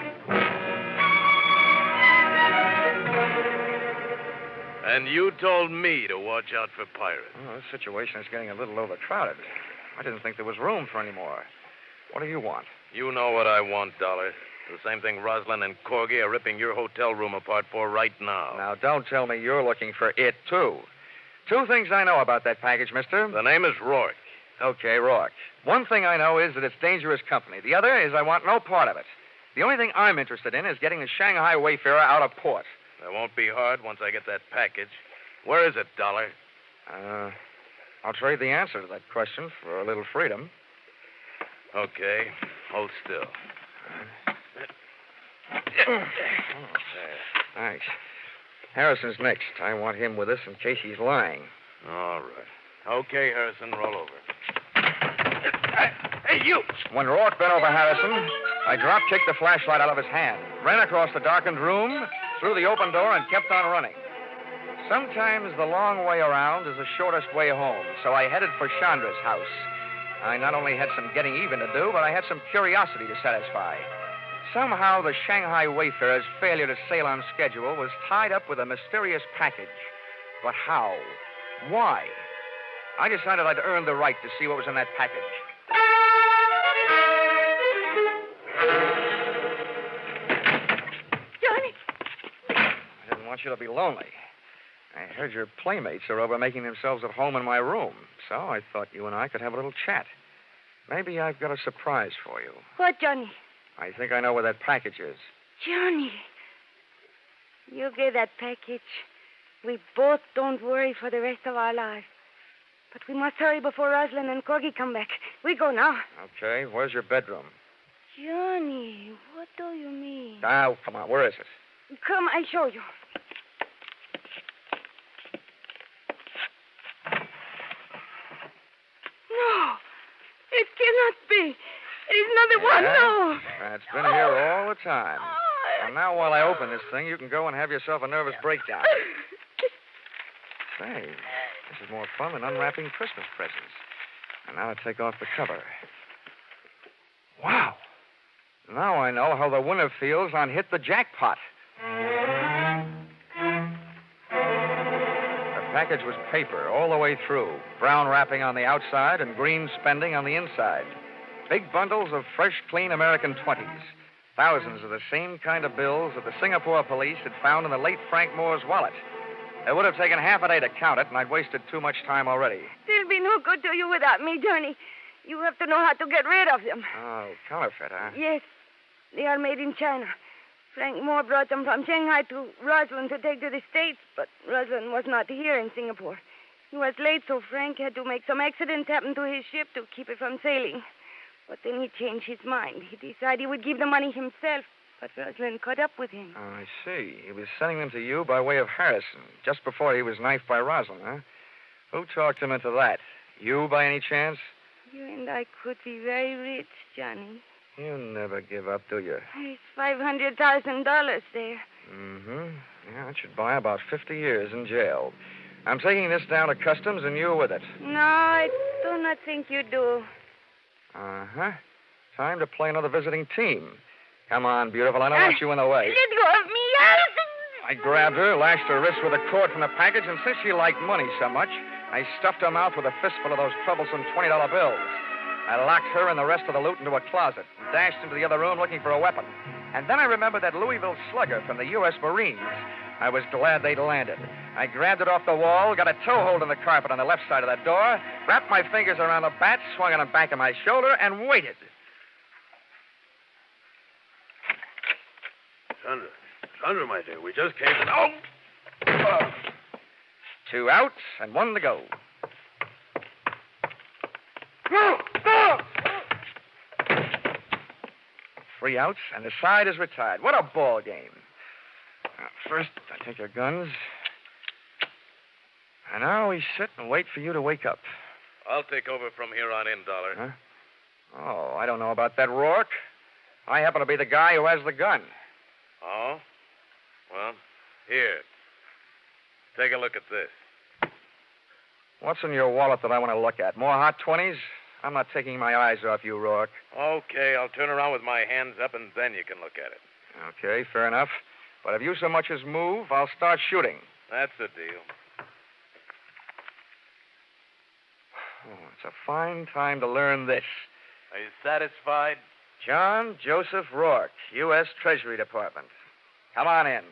And you told me to watch out for pirates. Well, this situation is getting a little overcrowded. I didn't think there was room for any more. What do you want? You know what I want, Dollar. The same thing Roslyn and Corgi are ripping your hotel room apart for right now. Now, don't tell me you're looking for it, too. Two things I know about that package, mister. The name is Rourke. Okay, Rourke. One thing I know is that it's dangerous company. The other is I want no part of it. The only thing I'm interested in is getting the Shanghai Wayfarer out of port. That won't be hard once I get that package. Where is it, Dollar? I'll trade the answer to that question for a little freedom. Okay. Hold still. Thanks. Harrison's next. I want him with us in case he's lying. All right. Okay, Harrison, roll over. Hey, you! When Rourke bent over Harrison, I drop-kicked the flashlight out of his hand, ran across the darkened room, through the open door, and kept on running. Sometimes the long way around is the shortest way home, so I headed for Chandra's house. I not only had some getting even to do, but I had some curiosity to satisfy. Somehow the Shanghai Wayfarer's failure to sail on schedule was tied up with a mysterious package. But how? Why? I decided I'd earn the right to see what was in that package. Johnny! I didn't want you to be lonely. I heard your playmates are over making themselves at home in my room, so I thought you and I could have a little chat. Maybe I've got a surprise for you. What, Johnny? I think I know where that package is. Johnny, you get that package. We both don't worry for the rest of our lives. But we must hurry before Rosalind and Corgi come back. We go now. Okay, where's your bedroom? Johnny, what do you mean? Oh, come on, where is it? Come, I'll show you. No, it cannot be. There's another one. No. It's been here all the time. And now while I open this thing, you can go and have yourself a nervous breakdown. Say, this is more fun than unwrapping Christmas presents. And now I take off the cover. Wow. Now I know how the winner feels on Hit the Jackpot. The package was paper all the way through, brown wrapping on the outside and green spending on the inside. Big bundles of fresh, clean American 20s. Thousands of the same kind of bills that the Singapore police had found in the late Frank Moore's wallet. It would have taken half a day to count it, and I'd wasted too much time already. They'll be no good to you without me, Johnny. You have to know how to get rid of them. Oh, counterfeit, huh? Yes. They are made in China. Frank Moore brought them from Shanghai to Rosalind to take to the States, but Rosalind was not here in Singapore. He was late, so Frank had to make some accidents happen to his ship to keep it from sailing. But then he changed his mind. He decided he would give the money himself, but Rosalind caught up with him. Oh, I see. He was sending them to you by way of Harrison, just before he was knifed by Rosalind, huh? Who talked him into that? You, by any chance? You and I could be very rich, Johnny. You never give up, do you? There's $500,000 there. Mm-hmm. Yeah, it should buy about 50 years in jail. I'm taking this down to customs and you with it. No, I do not think you do. Uh-huh. Time to play another visiting team. Come on, beautiful. I don't want you in the way. Let go of me. I grabbed her, lashed her wrist with a cord from the package, and since she liked money so much, I stuffed her mouth with a fistful of those troublesome $20 bills. I locked her and the rest of the loot into a closet and dashed into the other room looking for a weapon. And then I remembered that Louisville slugger from the U.S. Marines. I was glad they'd landed. I grabbed it off the wall, got a toe hold in the carpet on the left side of the door, wrapped my fingers around the bat, swung on the back of my shoulder, and waited. Sandra, my dear, we just came to... Oh! 2 out and 1 to go. Go! 3 outs, and the side is retired. What a ball game. First, I take your guns. And now we sit and wait for you to wake up. I'll take over from here on in, Dollar. Huh? Oh, I don't know about that, Rourke. I happen to be the guy who has the gun. Oh? Well, here. Take a look at this. What's in your wallet that I want to look at? More hot 20s? I'm not taking my eyes off you, Rourke. Okay, I'll turn around with my hands up, and then you can look at it. Okay, fair enough. But if you so much as move, I'll start shooting. That's the deal. Oh, it's a fine time to learn this. Are you satisfied? John Joseph Rourke, U.S. Treasury Department. Come on in.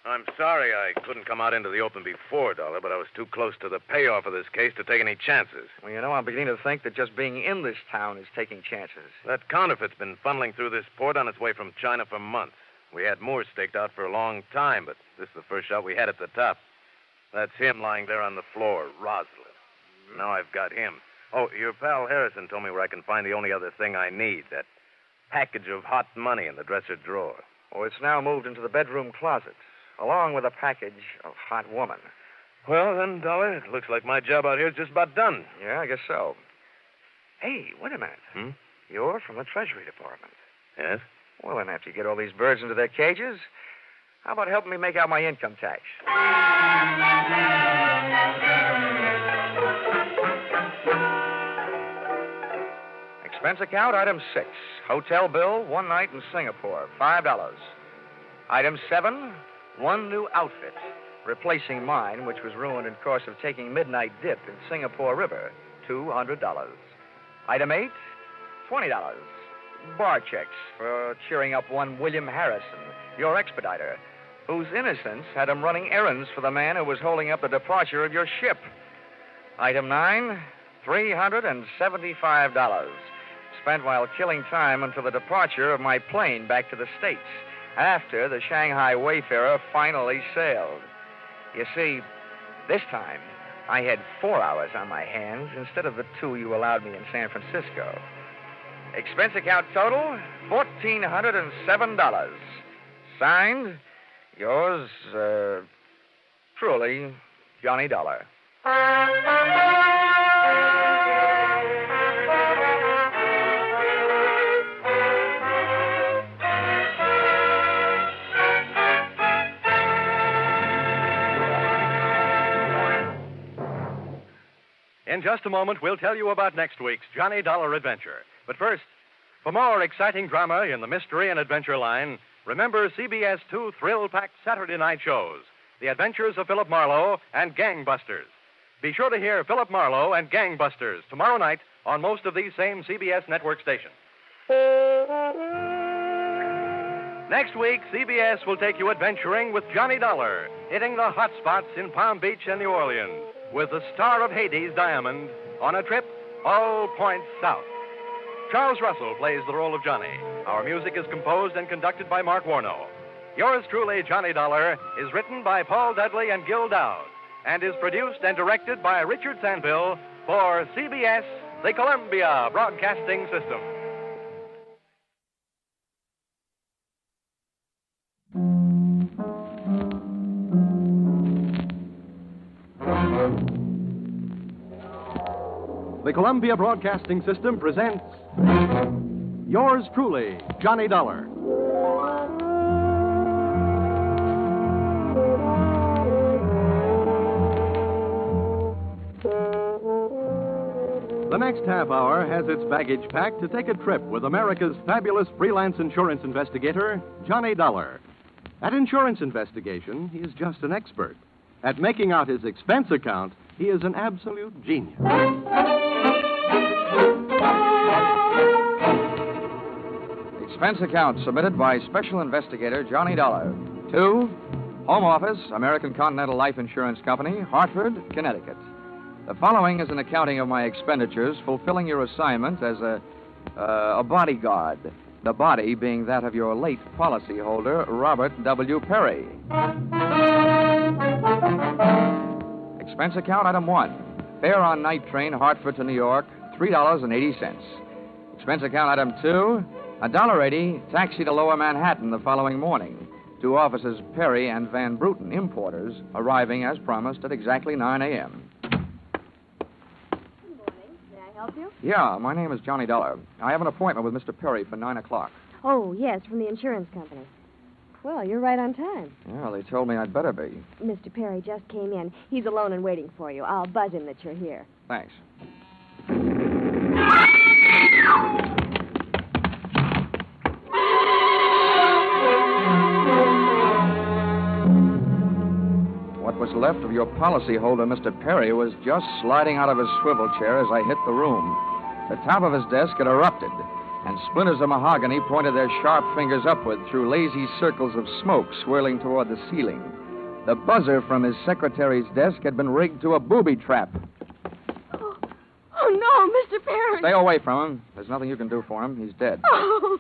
I'm sorry I couldn't come out into the open before, Dollar, but I was too close to the payoff of this case to take any chances. Well, you know, I'm beginning to think that just being in this town is taking chances. That counterfeit's been funneling through this port on its way from China for months. We had Moore staked out for a long time, but this is the first shot we had at the top. That's him lying there on the floor, Rosalind. Now I've got him. Oh, your pal Harrison told me where I can find the only other thing I need, that package of hot money in the dresser drawer. Oh, it's now moved into the bedroom closet, along with a package of hot woman. Well, then, Dollar, it looks like my job out here is just about done. Yeah, I guess so. Hey, wait a minute. You're from the Treasury Department. Yes? Well, then, after you get all these birds into their cages, how about helping me make out my income tax? Expense account, item 6. Hotel bill, 1 night in Singapore, $5. Item 7, 1 new outfit, replacing mine, which was ruined in course of taking midnight dip in Singapore River, $200. Item 8, $20. Bar checks for cheering up one William Harrison, your expediter, whose innocence had him running errands for the man who was holding up the departure of your ship. Item 9, $375. Spent while killing time until the departure of my plane back to the States. after the Shanghai Wayfarer finally sailed. You see, this time I had 4 hours on my hands instead of the 2 you allowed me in San Francisco. Expense account total, $1,407. Signed, yours, truly, Johnny Dollar. In just a moment, we'll tell you about next week's Johnny Dollar adventure. But first, for more exciting drama in the mystery and adventure line, remember CBS 2 thrill-packed Saturday night shows, The Adventures of Philip Marlowe and Gangbusters. Be sure to hear Philip Marlowe and Gangbusters tomorrow night on most of these same CBS network stations. Next week, CBS will take you adventuring with Johnny Dollar, hitting the hot spots in Palm Beach and New Orleans, with the star of Hades, Diamond, on a trip all points south. Charles Russell plays the role of Johnny. Our music is composed and conducted by Mark Warno. Yours truly, Johnny Dollar, is written by Paul Dudley and Gil Dowd and is produced and directed by Richard Sandville for CBS, the Columbia Broadcasting System. The Columbia Broadcasting System presents Yours truly, Johnny Dollar. The next half hour has its baggage packed to take a trip with America's fabulous freelance insurance investigator, Johnny Dollar. At insurance investigation, he is just an expert. At making out his expense account, he is an absolute genius. Expense account submitted by Special Investigator Johnny Dollar to Home Office, American Continental Life Insurance Company, Hartford, Connecticut. The following is an accounting of my expenditures fulfilling your assignment as a bodyguard, the body being that of your late policyholder, Robert W. Perry. Expense account item 1. Fare on night train Hartford to New York, $3.80. Expense account item 2. $1.80 taxi to Lower Manhattan the following morning. Two officers, Perry and Van Bruten, importers, arriving as promised at exactly 9 a.m. May I help you? Yeah, my name is Johnny Dollar. I have an appointment with Mr. Perry for 9 o'clock. Oh, yes, from the insurance company. Well, you're right on time. Yeah, they told me I'd better be. Mr. Perry just came in. He's alone and waiting for you. I'll buzz him that you're here. Thanks. What was left of your policyholder, Mr. Perry, was just sliding out of his swivel chair as I hit the room. The top of his desk had erupted, and splinters of mahogany pointed their sharp fingers upward through lazy circles of smoke swirling toward the ceiling. The buzzer from his secretary's desk had been rigged to a booby trap. Oh, no, Mr. Perry. Stay away from him. There's nothing you can do for him. He's dead. Oh,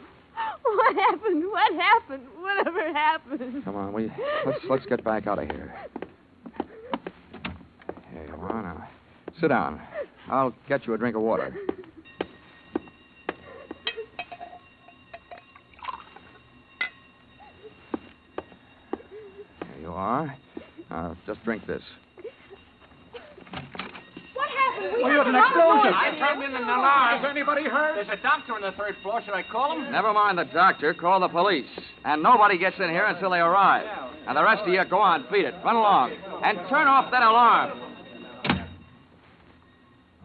what happened? What happened? Whatever happened? Come on, let's get back out of here. Here you are now. Sit down. I'll get you a drink of water. Here you are. Just drink this. What happened? We heard an explosion. I turned in an alarm. Is anybody hurt? There's a doctor on the 3rd floor. Should I call him? Never mind the doctor. Call the police. And nobody gets in here until they arrive. And the rest of you, go on, beat it. Run along. And turn off that alarm.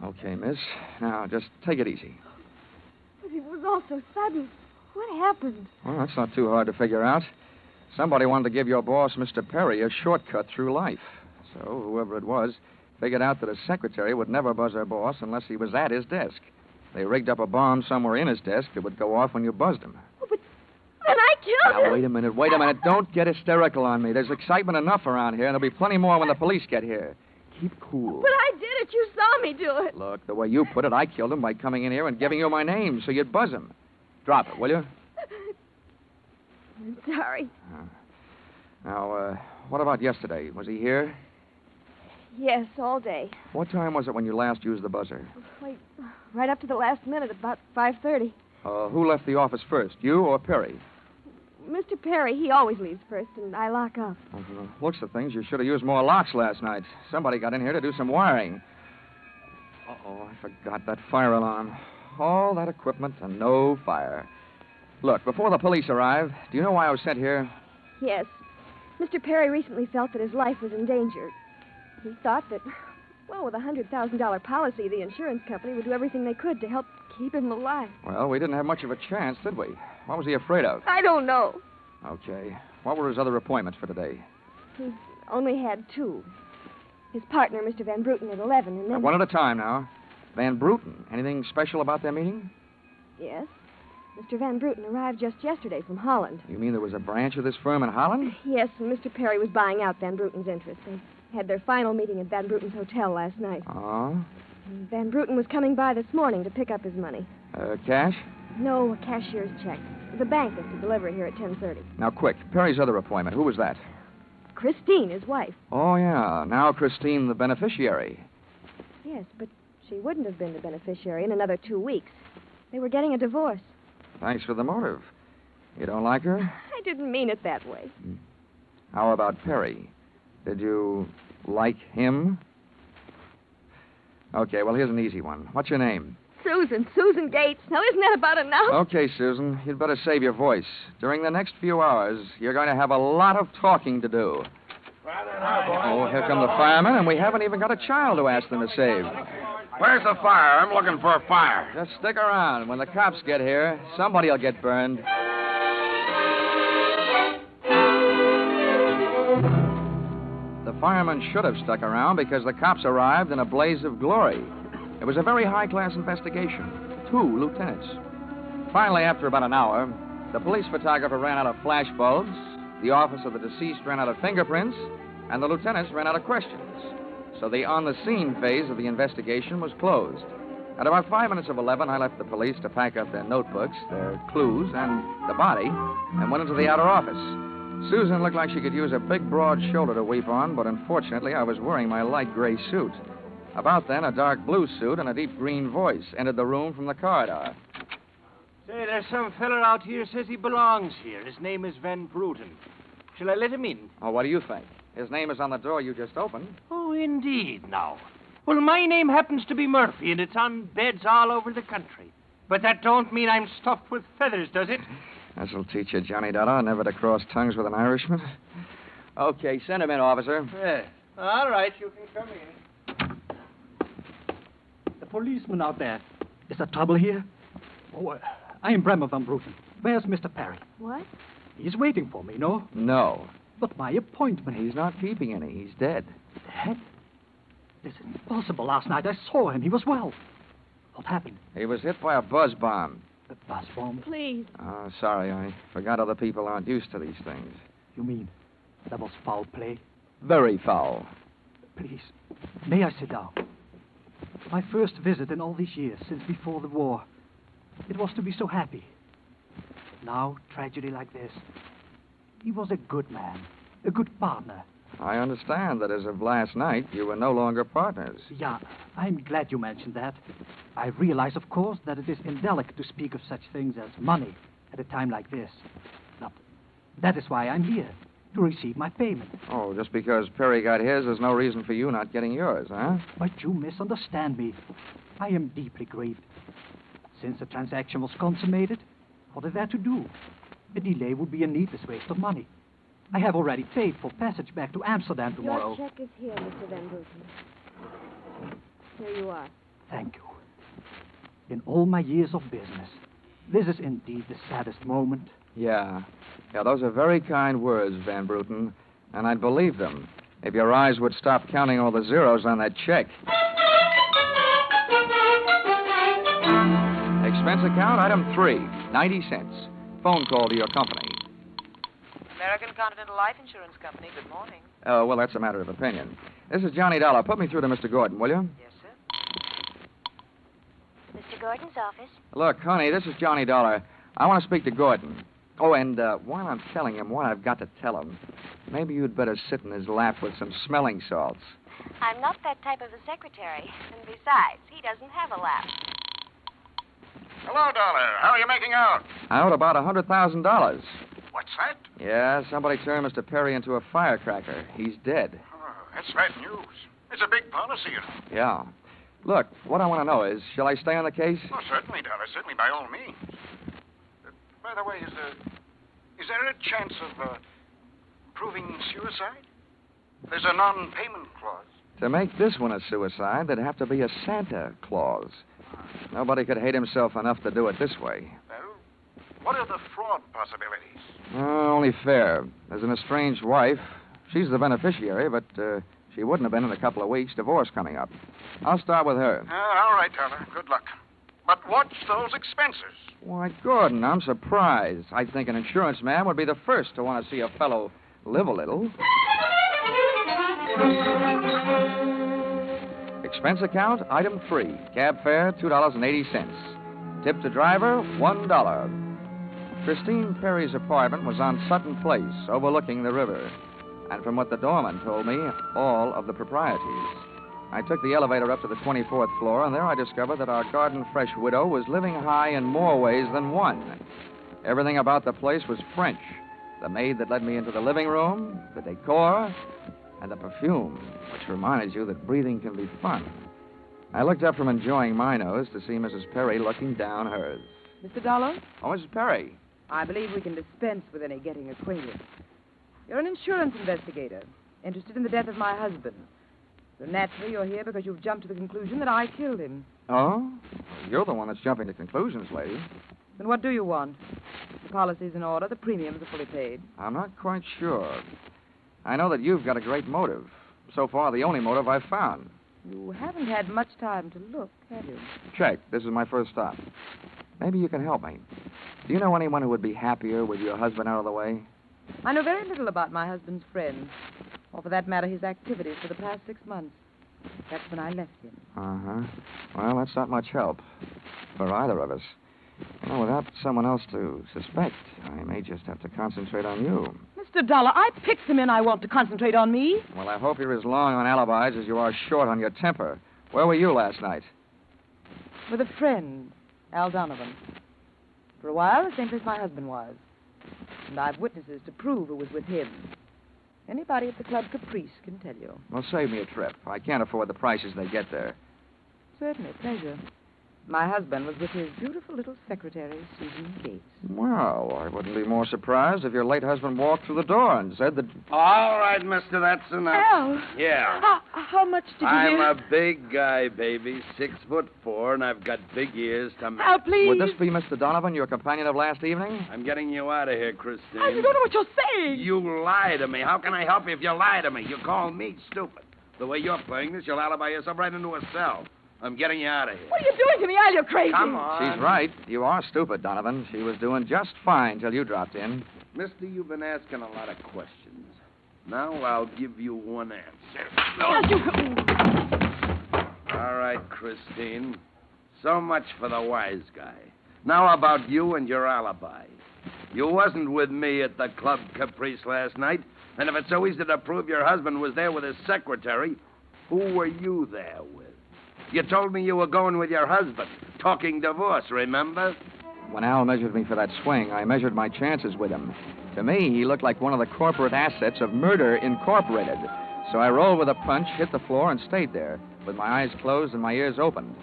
Okay, miss. Now, just take it easy. But it was all so sudden. What happened? Well, that's not too hard to figure out. Somebody wanted to give your boss, Mr. Perry, a shortcut through life. So, whoever it was, figured out that a secretary would never buzz her boss unless he was at his desk. They rigged up a bomb somewhere in his desk that would go off when you buzzed him. Oh, but then I killed him. Now, wait a minute. Don't get hysterical on me. There's excitement enough around here, and there'll be plenty more when the police get here. Keep cool. But I did it. You saw me do it. Look, the way you put it, I killed him by coming in here and giving you my name so you'd buzz him. Drop it, will you? I'm sorry. Now, what about yesterday? Was he here? Yes, all day. What time was it when you last used the buzzer? Wait, right up to the last minute, about 5:30. Who left the office first, you or Perry? Mr. Perry, he always leaves first, and I lock up. Well, from the looks of things, you should have used more locks last night. Somebody got in here to do some wiring. Uh-oh, I forgot that fire alarm. All that equipment and no fire. Look, before the police arrive, do you know why I was sent here? Yes. Mr. Perry recently felt that his life was in danger. He thought that, well, with a $100,000 policy, the insurance company would do everything they could to help keep him alive. Well, we didn't have much of a chance, did we? What was he afraid of? I don't know. Okay. What were his other appointments for today? He's only had 2. His partner, Mr. Van Bruten, at 11, and then... One at a time now. Van Bruten. Anything special about their meeting? Yes. Mr. Van Bruten arrived just yesterday from Holland. You mean there was a branch of this firm in Holland? Yes, and Mr. Perry was buying out Van Bruten's interest. They had their final meeting at Van Bruten's hotel last night. Oh? And Van Bruten was coming by this morning to pick up his money. Cash? No, a cashier's check. The bank is to deliver it here at 10:30. Now, quick. Perry's other appointment. Who was that? Christine, his wife. Oh, yeah. Now Christine, the beneficiary. Yes, but she wouldn't have been the beneficiary in another 2 weeks. They were getting a divorce. Thanks for the motive. You don't like her? I didn't mean it that way. How about Perry? Did you like him? Okay, well, here's an easy one. What's your name? Susan Gates. Now, isn't that about enough? Okay, Susan, you'd better save your voice. During the next few hours, you're going to have a lot of talking to do. Oh, here come the firemen, and we haven't even got a child to ask them to save. Where's the fire? I'm looking for a fire. Just stick around. When the cops get here, somebody will get burned. The firemen should have stuck around because the cops arrived in a blaze of glory. It was a very high-class investigation. 2 lieutenants. Finally, after about an hour, the police photographer ran out of flash bulbs, the office of the deceased ran out of fingerprints, and the lieutenants ran out of questions. So the on-the-scene phase of the investigation was closed. At about 5 minutes of 11, I left the police to pack up their notebooks, their clues, and the body, and went into the outer office. Susan looked like she could use a big, broad shoulder to weep on, but unfortunately, I was wearing my light gray suit. About then, a dark blue suit and a deep green voice entered the room from the corridor. Say, there's some feller out here says he belongs here. His name is Van Bruten. Shall I let him in? Oh, what do you think? His name is on the door you just opened. Oh, indeed, now. Well, my name happens to be Murphy, and it's on beds all over the country. But that don't mean I'm stuffed with feathers, does it? This'll teach you, Johnny Dollar, never to cross tongues with an Irishman. Okay, send him in, officer. Yeah. All right, you can come in. The policeman out there. Is there trouble here? Oh, I am Bremer Van Bruten. Where's Mr. Perry? What? He's waiting for me, no? No. But my appointment... He's not keeping any. He's dead. Dead? This is impossible. Last night I saw him. He was well. What happened? He was hit by a buzz bomb. A buzz bomb? Please. Oh, sorry. I forgot other people aren't used to these things. You mean that was foul play? Very foul. Please, may I sit down? My first visit in all these years, since before the war. It was to be so happy. Now, tragedy like this. He was a good man, a good partner. I understand that as of last night, you were no longer partners. Yeah, I'm glad you mentioned that. I realize, of course, that it is indelicate to speak of such things as money at a time like this. But that is why I'm here, to receive my payment. Oh, just because Perry got his, there's no reason for you not getting yours, huh? But you misunderstand me. I am deeply grieved. Since the transaction was consummated, what is there to do? A delay would be a needless waste of money. I have already paid for passage back to Amsterdam tomorrow. Your check is here, Mr. Van Bruten. Here you are. Thank you. In all my years of business, this is indeed the saddest moment. Yeah, those are very kind words, Van Bruten, and I'd believe them if your eyes would stop counting all the zeros on that check. Expense account, item 3, 90 cents. Phone call to your company. American Continental Life Insurance Company, good morning. Oh, well, that's a matter of opinion. This is Johnny Dollar. Put me through to Mr. Gordon, will you? Yes, sir. Mr. Gordon's office. Look, honey, this is Johnny Dollar. I want to speak to Gordon. Oh, and while I'm telling him what I've got to tell him, maybe you'd better sit in his lap with some smelling salts. I'm not that type of a secretary. And besides, he doesn't have a lap. Hello, Dollar. How are you making out? Out about $100,000. What's that? Yeah, somebody turned Mr. Perry into a firecracker. He's dead. Oh, that's bad news. It's a big policy, you know. Yeah. Look, what I want to know is, shall I stay on the case? Oh, certainly, Dollar. Certainly, by all means. By the way, is there a chance of proving suicide? There's a non-payment clause. To make this one a suicide, there'd have to be a Santa Claus. Nobody could hate himself enough to do it this way. Well, what are the fraud possibilities? Only fair. There's an estranged wife. She's the beneficiary, but she wouldn't have been in a couple of weeks. Divorce coming up. I'll start with her. All right, Dollar. Good luck. But watch those expenses. Why, Gordon, I'm surprised. I think an insurance man would be the first to want to see a fellow live a little. Expense account, item 3. Cab fare, $2.80. Tip to driver, $1. Christine Perry's apartment was on Sutton Place, overlooking the river. And from what the doorman told me, all of the proprieties. I took the elevator up to the 24th floor, and there I discovered that our garden-fresh widow was living high in more ways than one. Everything about the place was French. The maid that led me into the living room, the decor, and the perfume, which reminds you that breathing can be fun. I looked up from enjoying my nose to see Mrs. Perry looking down hers. Mr. Dollar? Oh, Mrs. Perry. I believe we can dispense with any getting acquainted. You're an insurance investigator, interested in the death of my husband. So naturally, you're here because you've jumped to the conclusion that I killed him. Oh? You're the one that's jumping to conclusions, lady. Then what do you want? The policy's in order. The premiums are fully paid. I'm not quite sure. I know that you've got a great motive. So far, the only motive I've found. You haven't had much time to look, have you? Check. This is my first stop. Maybe you can help me. Do you know anyone who would be happier with your husband out of the way? I know very little about my husband's friends, or for that matter, his activities for the past 6 months. That's when I left him. Uh-huh. Well, that's not much help for either of us. Well, without someone else to suspect, I may just have to concentrate on you. Mr. Dollar, I picked the men I want to concentrate on me. Well, I hope you're as long on alibis as you are short on your temper. Where were you last night? With a friend, Al Donovan. For a while, the same place my husband was. And I've witnesses to prove who was with him. Anybody at the Club Caprice can tell you. Well, save me a trip. I can't afford the prices they get there. Certainly, pleasure. My husband was with his beautiful little secretary, Susan Gates. Well, I wouldn't be more surprised if your late husband walked through the door and said that... All right, mister, that's enough. Al! Yeah. How much did you I'm give? a big guy, baby, 6'4", and I've got big ears to match. Al, please. Would this be Mr. Donovan, your companion of last evening? I'm getting you out of here, Christine. Al, you don't know what you're saying. You lie to me. How can I help you if you lie to me? You call me stupid. The way you're playing this, you'll alibi yourself right into a cell. I'm getting you out of here. What are you doing to me, Al? You're crazy. Come on. She's right. You are stupid, Donovan. She was doing just fine till you dropped in. Mister, you've been asking a lot of questions. Now I'll give you one answer. Al, you... All right, Christine. So much for the wise guy. Now about you and your alibi. You wasn't with me at the Club Caprice last night, and if it's so easy to prove your husband was there with his secretary, who were you there with? You told me you were going with your husband, talking divorce, remember? When Al measured me for that swing, I measured my chances with him. To me, he looked like one of the corporate assets of Murder Incorporated. So I rolled with a punch, hit the floor, and stayed there, with my eyes closed and my ears opened.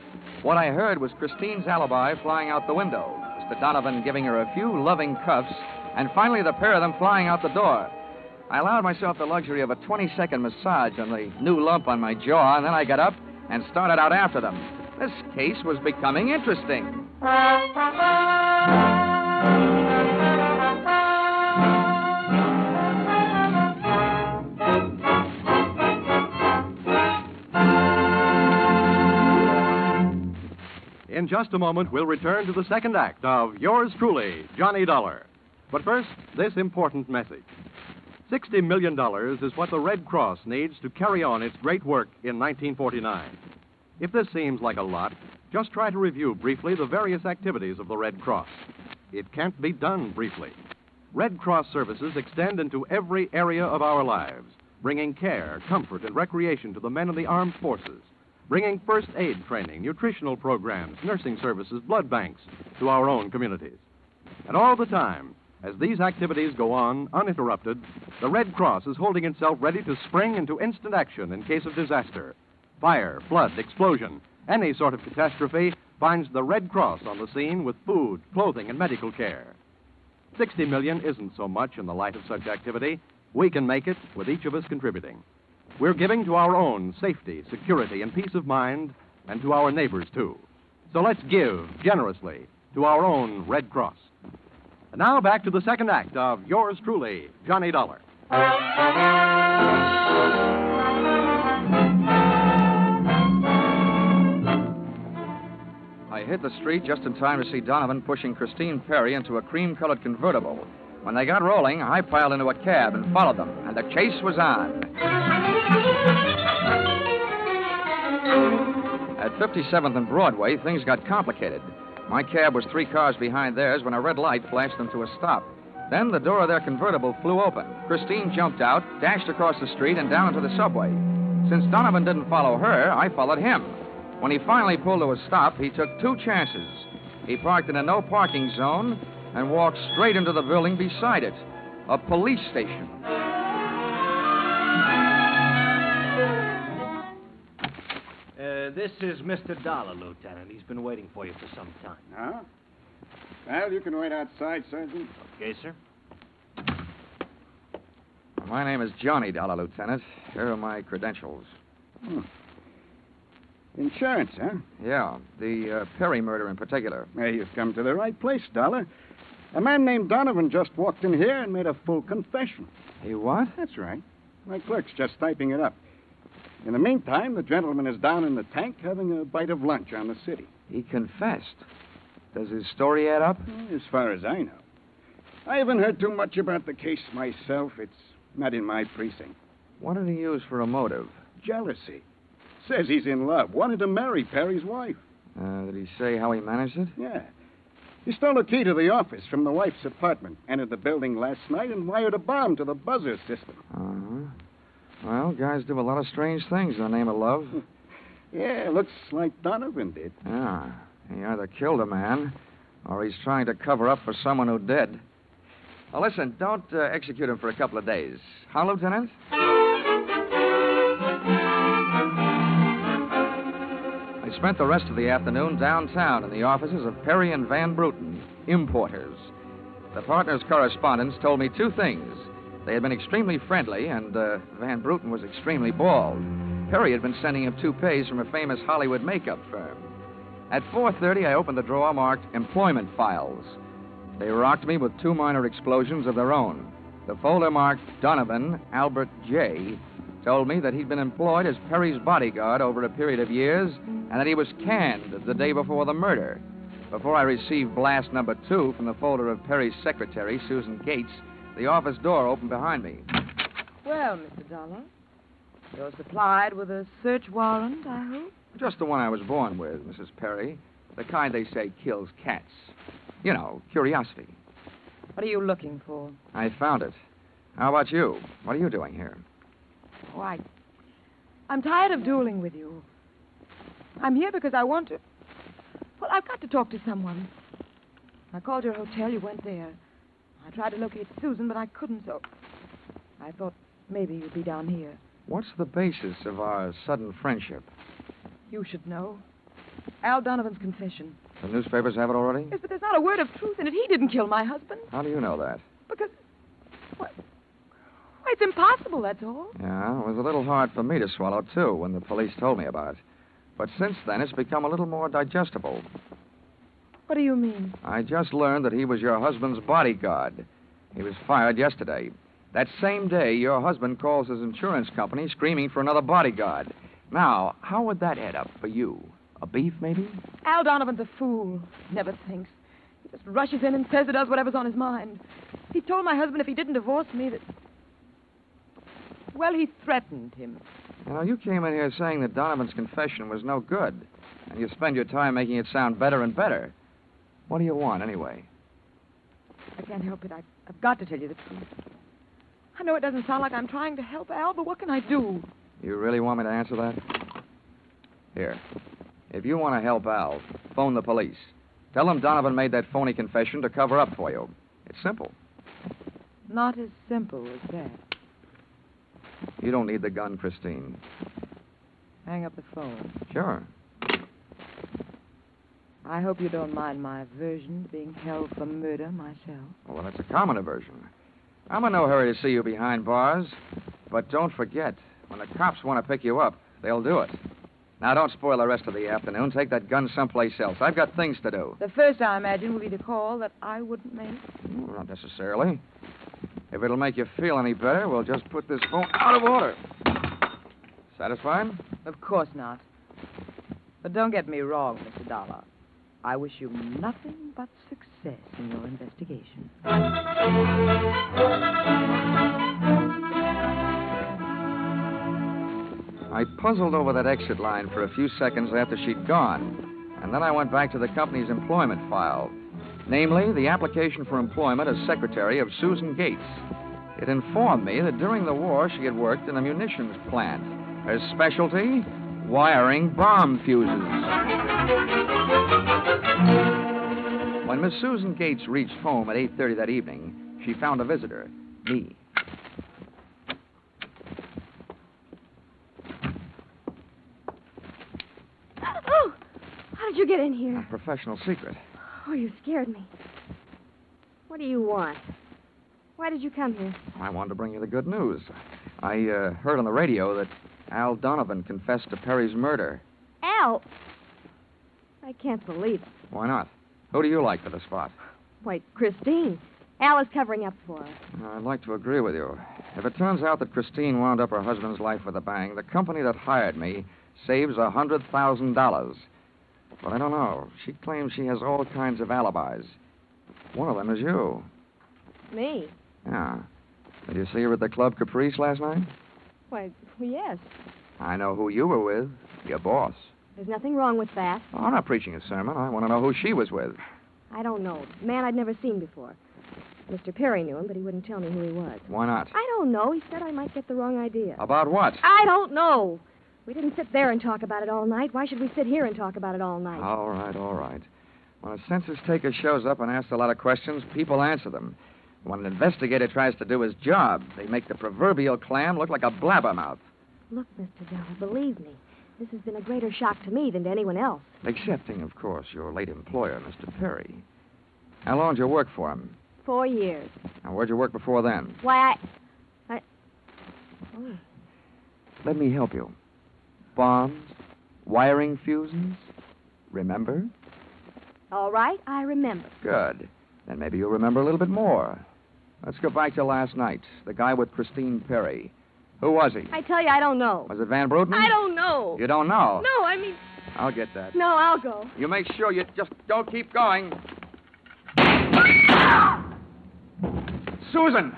What I heard was Christine's alibi flying out the window, Mr. Donovan giving her a few loving cuffs, and finally the pair of them flying out the door. I allowed myself the luxury of a 20-second massage on the new lump on my jaw, and then I got up and started out after them. This case was becoming interesting. In just a moment, we'll return to the second act of Yours Truly, Johnny Dollar. But first, this important message. $60 million is what the Red Cross needs to carry on its great work in 1949. If this seems like a lot, just try to review briefly the various activities of the Red Cross. It can't be done briefly. Red Cross services extend into every area of our lives, bringing care, comfort, and recreation to the men of the armed forces, bringing first aid training, nutritional programs, nursing services, blood banks to our own communities. And all the time, as these activities go on uninterrupted, the Red Cross is holding itself ready to spring into instant action in case of disaster. Fire, flood, explosion, any sort of catastrophe finds the Red Cross on the scene with food, clothing, and medical care. 60 million isn't so much in the light of such activity. We can make it with each of us contributing. We're giving to our own safety, security, and peace of mind, and to our neighbors, too. So let's give generously to our own Red Cross. And now back to the second act of yours truly, Johnny Dollar. I hit the street just in time to see Donovan pushing Christine Perry into a cream-colored convertible. When they got rolling, I piled into a cab and followed them, and the chase was on. At 57th and Broadway, things got complicated. My cab was 3 cars behind theirs when a red light flashed them to a stop. Then the door of their convertible flew open. Christine jumped out, dashed across the street, and down to the subway. Since Donovan didn't follow her, I followed him. When he finally pulled to a stop, he took 2 chances. He parked in a no-parking zone and walked straight into the building beside it, a police station. This is Mr. Dollar, Lieutenant. He's been waiting for you for some time. Huh? Well, you can wait outside, Sergeant. Okay, sir. My name is Johnny Dollar, Lieutenant. Here are my credentials. Insurance, huh? Yeah, the Perry murder in particular. Well, you've come to the right place, Dollar. A man named Donovan just walked in here and made a full confession. He what? That's right. My clerk's just typing it up. In the meantime, the gentleman is down in the tank having a bite of lunch on the city. He confessed. Does his story add up? As far as I know. I haven't heard too much about the case myself. It's not in my precinct. What did he use for a motive? Jealousy. Says he's in love. Wanted to marry Perry's wife. Did he say how he managed it? Yeah. He stole a key to the office from the wife's apartment, entered the building last night, and wired a bomb to the buzzer system. Uh-huh. Well, guys do a lot of strange things in the name of love. Yeah, looks like Donovan did. Yeah. He either killed a man, or he's trying to cover up for someone who did. Now, listen, don't execute him for a couple of days. Huh, Lieutenant? I spent the rest of the afternoon downtown in the offices of Perry and Van Bruten, importers. The partners' correspondents told me 2 things. They had been extremely friendly, and Van Bruten was extremely bald. Perry had been sending him toupees from a famous Hollywood makeup firm. At 4:30, I opened the drawer marked Employment Files. They rocked me with 2 minor explosions of their own. The folder marked Donovan Albert J. told me that he'd been employed as Perry's bodyguard over a period of years and that he was canned the day before the murder. Before I received blast number 2 from the folder of Perry's secretary, Susan Gates, the office door opened behind me. Well, Mr. Dollar, you're supplied with a search warrant, I hope? Just the one I was born with, Mrs. Perry. The kind they say kills cats. You know, curiosity. What are you looking for? I found it. How about you? What are you doing here? Oh, I'm tired of dueling with you. I'm here because I want to... Well, I've got to talk to someone. I called your hotel. You went there. I tried to locate Susan, but I couldn't, so... I thought maybe you'd be down here. What's the basis of our sudden friendship? You should know. Al Donovan's confession. The newspapers have it already? Yes, but there's not a word of truth in it. He didn't kill my husband. How do you know that? Because... Why, it's impossible, that's all. Yeah, it was a little hard for me to swallow, too, when the police told me about it. But since then, it's become a little more digestible. What do you mean? I just learned that he was your husband's bodyguard. He was fired yesterday. That same day, your husband calls his insurance company screaming for another bodyguard. Now, how would that add up for you? A beef, maybe? Al Donovan's a fool. Never thinks. He just rushes in and says or does whatever's on his mind. He told my husband if he didn't divorce me that... Well, he threatened him. You know, you came in here saying that Donovan's confession was no good, and you spend your time making it sound better and better. What do you want, anyway? I can't help it. I've got to tell you the truth. I know it doesn't sound like I'm trying to help Al, but what can I do? You really want me to answer that? Here. If you want to help Al, phone the police. Tell them Donovan made that phony confession to cover up for you. It's simple. Not as simple as that. You don't need the gun, Christine. Hang up the phone. Sure. I hope you don't mind my version being held for murder myself. Well, that's a common aversion. I'm in no hurry to see you behind bars. But don't forget, when the cops want to pick you up, they'll do it. Now, don't spoil the rest of the afternoon. Take that gun someplace else. I've got things to do. The first, I imagine, will be the call that I wouldn't make. Well, not necessarily. If it'll make you feel any better, we'll just put this phone out of order. Satisfied? Of course not. But don't get me wrong, Mr. Dollar. I wish you nothing but success in your investigation. I puzzled over that exit line for a few seconds after she'd gone, and then I went back to the company's employment file, namely the application for employment as secretary of Susan Gates. It informed me that during the war she had worked in a munitions plant. Her specialty, wiring bomb fuses. When Miss Susan Gates reached home at 8:30 that evening, she found a visitor, me. Oh, how did you get in here? A professional secret. Oh, you scared me. What do you want? Why did you come here? I wanted to bring you the good news. I heard on the radio that Al Donovan confessed to Perry's murder. Al? I can't believe it. Why not? Who do you like for the spot? Why, Christine. Al is covering up for her. I'd like to agree with you. If it turns out that Christine wound up her husband's life with a bang, the company that hired me saves $100,000. But I don't know. She claims she has all kinds of alibis. One of them is you. Me? Yeah. Did you see her at the Club Caprice last night? Why, yes. I know who you were with. Your boss. There's nothing wrong with that. Oh, I'm not preaching a sermon. I want to know who she was with. I don't know. Man I'd never seen before. Mr. Perry knew him, but he wouldn't tell me who he was. Why not? I don't know. He said I might get the wrong idea. About what? I don't know. We didn't sit there and talk about it all night. Why should we sit here and talk about it all night? All right, all right. When a census taker shows up and asks a lot of questions, people answer them. When an investigator tries to do his job, they make the proverbial clam look like a blabbermouth. Look, Mr. Dollar, believe me, this has been a greater shock to me than to anyone else. Excepting, of course, your late employer, Mr. Perry. How long did you work for him? 4 years. Now, where'd you work before then? Why, Oh. Let me help you. Bombs, wiring fuses. Remember? All right, I remember. Good. Then maybe you'll remember a little bit more. Let's go back to last night. The guy with Christine Perry. Who was he? I tell you, I don't know. Was it Van Bruten? I don't know. You don't know? No, I mean... I'll get that. No, I'll go. You make sure you just don't keep going. Susan!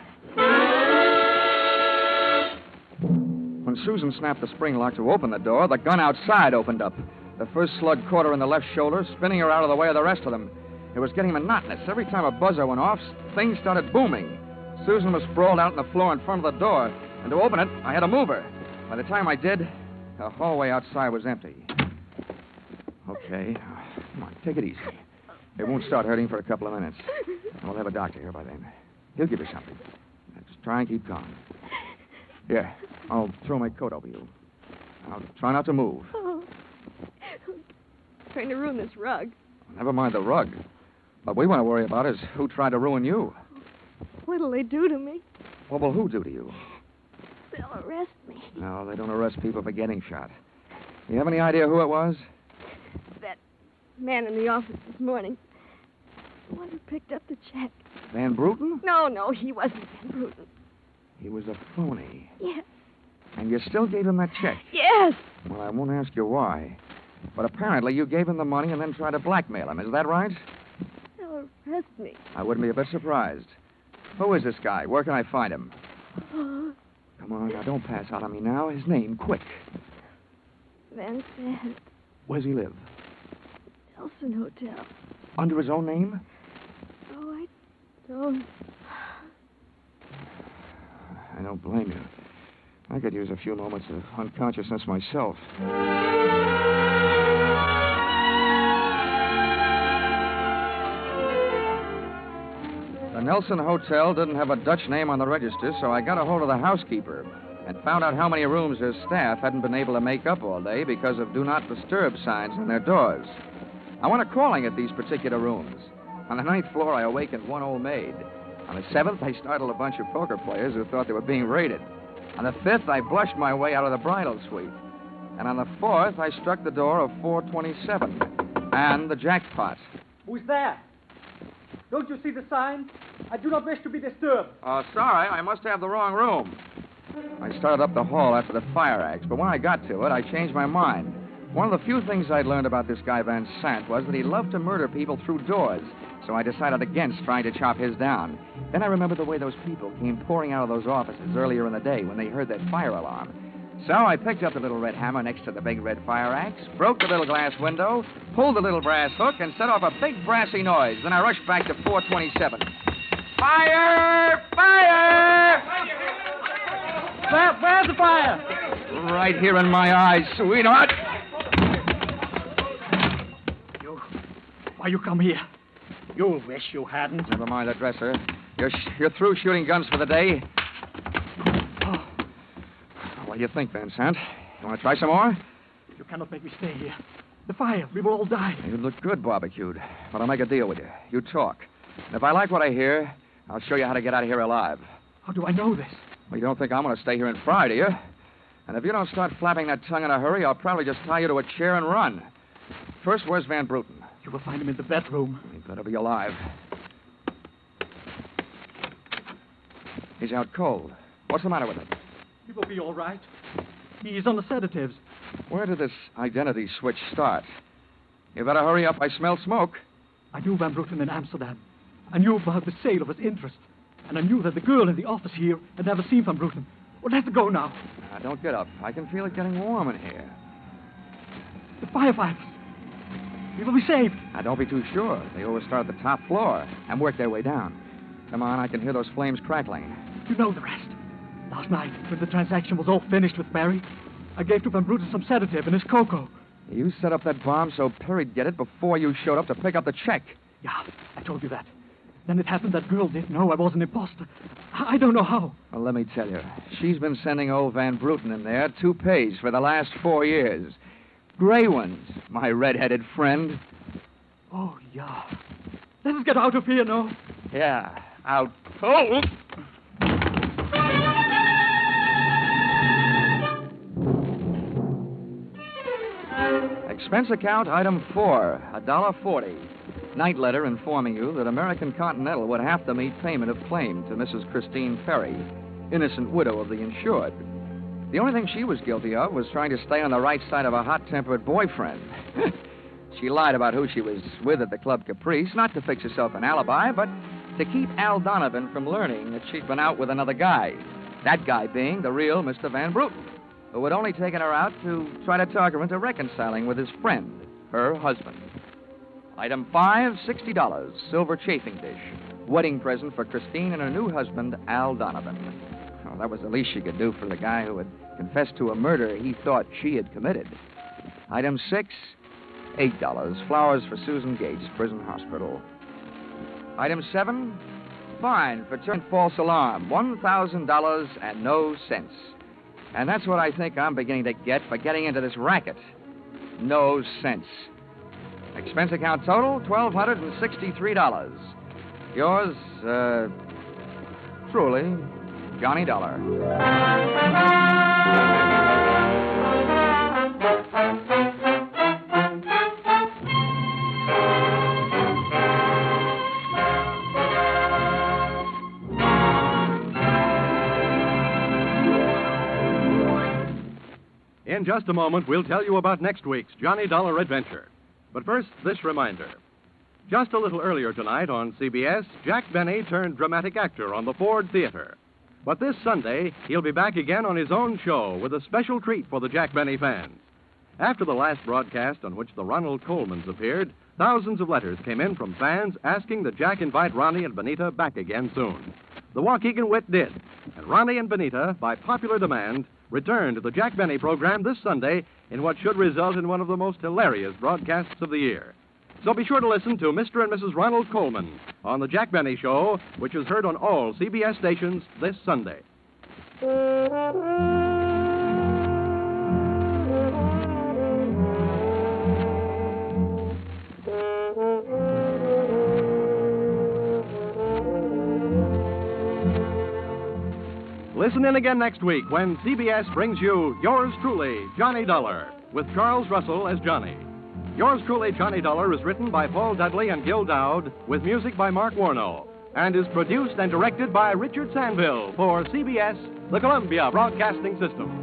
When Susan snapped the spring lock to open the door, the gun outside opened up. The first slug caught her in the left shoulder, spinning her out of the way of the rest of them. It was getting monotonous. Every time a buzzer went off, things started booming. Susan was sprawled out on the floor in front of the door, and to open it, I had to move her. By the time I did, the hallway outside was empty. Okay. Come on, take it easy. It won't start hurting for a couple of minutes. And we'll have a doctor here by then. He'll give you something. Just try and keep calm. Here, I'll throw my coat over you. Now, try not to move. Oh. Trying to ruin this rug. Never mind the rug. What we want to worry about is who tried to ruin you. What'll they do to me? What will who do to you? They'll arrest me. No, they don't arrest people for getting shot. You have any idea who it was? That man in the office this morning. The one who picked up the check. Van Bruten? No, he wasn't Van Bruten. He was a phony. Yes. And you still gave him that check? Yes. Well, I won't ask you why. But apparently you gave him the money and then tried to blackmail him. Is that right? They'll arrest me. I wouldn't be a bit surprised. Who is this guy? Where can I find him? Come on, now, don't pass out on me now. His name, quick. Van Sant. Where's he live? Nelson Hotel. Under his own name? Oh, I don't Oh, I don't blame you. I could use a few moments of unconsciousness myself. The Nelson Hotel didn't have a Dutch name on the register, so I got a hold of the housekeeper and found out how many rooms her staff hadn't been able to make up all day because of Do Not Disturb signs on their doors. I went calling at these particular rooms. On the 9th floor, I awakened one old maid. On the 7th, I startled a bunch of poker players who thought they were being raided. On the 5th, I blushed my way out of the bridal suite. And on the 4th, I struck the door of 427 and the Jackpot. Who's there? Don't you see the sign? I do not wish to be disturbed. Oh, sorry, I must have the wrong room. I started up the hall after the fire axe, but when I got to it, I changed my mind. One of the few things I'd learned about this guy Van Sant was that he loved to murder people through doors, so I decided against trying to chop his down. Then I remembered the way those people came pouring out of those offices earlier in the day when they heard that fire alarm. So I picked up the little red hammer next to the big red fire axe, broke the little glass window, pulled the little brass hook, and set off a big brassy noise. Then I rushed back to 427. Fire! Fire! Where's the fire? Right here in my eyes, sweetheart. Why you come here? You wish you hadn't. Never mind the dresser. You're through shooting guns for the day. Oh. What do you think, Van Sant? You want to try some more? You cannot make me stay here. The fire. We will all die. You look good barbecued. But I'll make a deal with you. You talk. And if I like what I hear, I'll show you how to get out of here alive. How do I know this? Well, you don't think I'm going to stay here and fry, do you? And if you don't start flapping that tongue in a hurry, I'll probably just tie you to a chair and run. First, where's Van Bruten? You will find him in the bedroom. He better be alive. He's out cold. What's the matter with him? He will be all right. He's on the sedatives. Where did this identity switch start? You better hurry up. I smell smoke. I knew Van Bruten in Amsterdam. I knew about the sale of his interest. And I knew that the girl in the office here had never seen Van Bruten. Well, let's go now. Don't get up. I can feel it getting warm in here. The firefighters. We will be saved. Now, don't be too sure. They always start at the top floor and work their way down. Come on, I can hear those flames crackling. You know the rest. Last night, when the transaction was all finished with Barry, I gave to Van Bruten some sedative in his cocoa. You set up that bomb so Perry'd get it before you showed up to pick up the check. Yeah, I told you that. Then it happened that girl didn't know I was an imposter. I don't know how. Well, let me tell you. She's been sending old Van Bruten in there toupees for the last 4 years. Gray ones, my red-headed friend. Oh, yeah. Let us get out of here, no? Yeah, out cold. Expense account item 4, $1.40. Night letter informing you that American Continental would have to meet payment of claim to Mrs. Christine Ferry, innocent widow of the insured. The only thing she was guilty of was trying to stay on the right side of a hot-tempered boyfriend. She lied about who she was with at the Club Caprice, not to fix herself an alibi, but to keep Al Donovan from learning that she'd been out with another guy. That guy being the real Mr. Van Bruten, who had only taken her out to try to talk her into reconciling with his friend, her husband. Item 5, $60, silver chafing dish. Wedding present for Christine and her new husband, Al Donovan. Well, that was the least she could do for the guy who had confessed to a murder he thought she had committed. Item 6, $8, flowers for Susan Gates, prison hospital. Item 7, fine for turning false alarm, $1,000 and no cents. And that's what I think I'm beginning to get for getting into this racket. No sense. Expense account total, $1,263. Yours, truly, Johnny Dollar. In just a moment, we'll tell you about next week's Johnny Dollar Adventure. But first, this reminder. Just a little earlier tonight on CBS, Jack Benny turned dramatic actor on the Ford Theater. But this Sunday, he'll be back again on his own show with a special treat for the Jack Benny fans. After the last broadcast on which the Ronald Colmans appeared, thousands of letters came in from fans asking that Jack invite Ronnie and Benita back again soon. The Waukegan Wit did, and Ronnie and Benita, by popular demand, returned to the Jack Benny program this Sunday in what should result in one of the most hilarious broadcasts of the year. So be sure to listen to Mr. and Mrs. Ronald Coleman on the Jack Benny Show, which is heard on all CBS stations this Sunday. Listen in again next week when CBS brings you Yours Truly, Johnny Dollar, with Charles Russell as Johnny. Yours Truly, Johnny Dollar is written by Paul Dudley and Gil Dowd, with music by Mark Warnow, and is produced and directed by Richard Sanville for CBS, the Columbia Broadcasting System.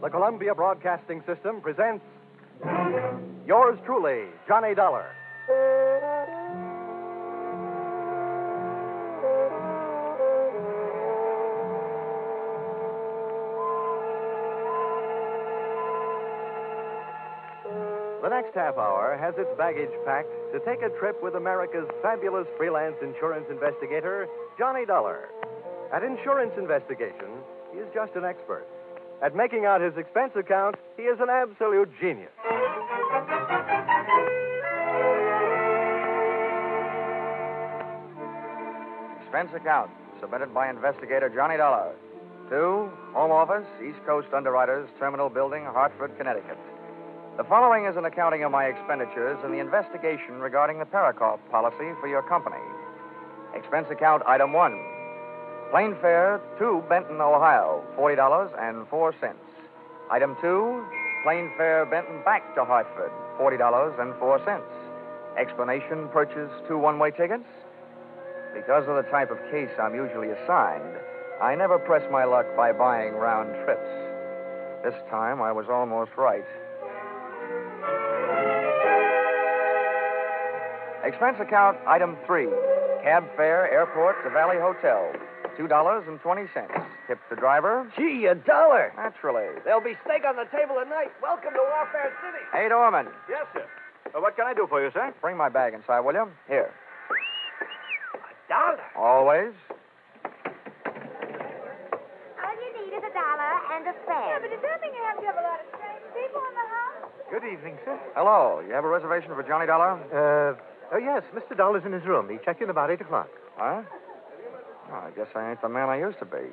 The Columbia Broadcasting System presents Yours Truly, Johnny Dollar. The next half hour has its baggage packed to take a trip with America's fabulous freelance insurance investigator, Johnny Dollar. At Insurance Investigation, he is just an expert. At making out his expense account, he is an absolute genius. Expense account submitted by investigator Johnny Dollar to Home Office, East Coast Underwriters, Terminal Building, Hartford, Connecticut. The following is an accounting of my expenditures in the investigation regarding the Parakoff policy for your company. Expense account item 1. Plane fare to Benton, Ohio, $40.04. Item 2, plane fare Benton back to Hartford, $40.04. Explanation, purchase 2 one-way tickets. Because of the type of case I'm usually assigned, I never press my luck by buying round trips. This time I was almost right. Expense account item 3, cab fare airport to Valley Hotel, $2.20. Tip the driver. Gee, $1. Naturally. There'll be steak on the table tonight. Welcome to Warfare City. Hey, Dorman. Yes, sir. What can I do for you, sir? Bring my bag inside, will you? Here. $1. Always. All you need is $1 and a fan. Yeah, but does that mean you have to have a lot of strange people in the house? Good evening, sir. Hello. You have a reservation for Johnny Dollar? Oh, yes. Mr. Dollar's in his room. He checked in about 8 o'clock. Huh? Oh, I guess I ain't the man I used to be.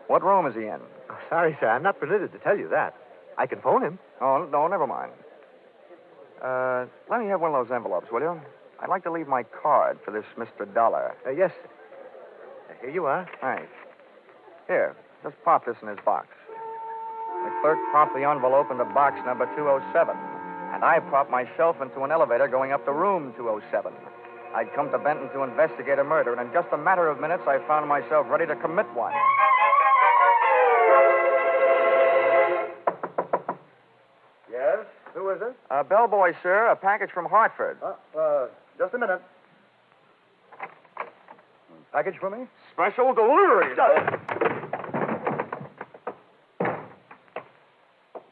What room is he in? Oh, sorry, sir. I'm not permitted to tell you that. I can phone him. Oh, no, never mind. Let me have one of those envelopes, will you? I'd like to leave my card for this Mr. Dollar. Yes. Here you are. Thanks. Here, just pop this in his box. The clerk popped the envelope into box number 207, and I popped myself into an elevator going up to room 207. I'd come to Benton to investigate a murder, and in just a matter of minutes, I found myself ready to commit one. Yes? Who is it? Bellboy, sir. A package from Hartford. Just a minute. Package for me? Special delivery.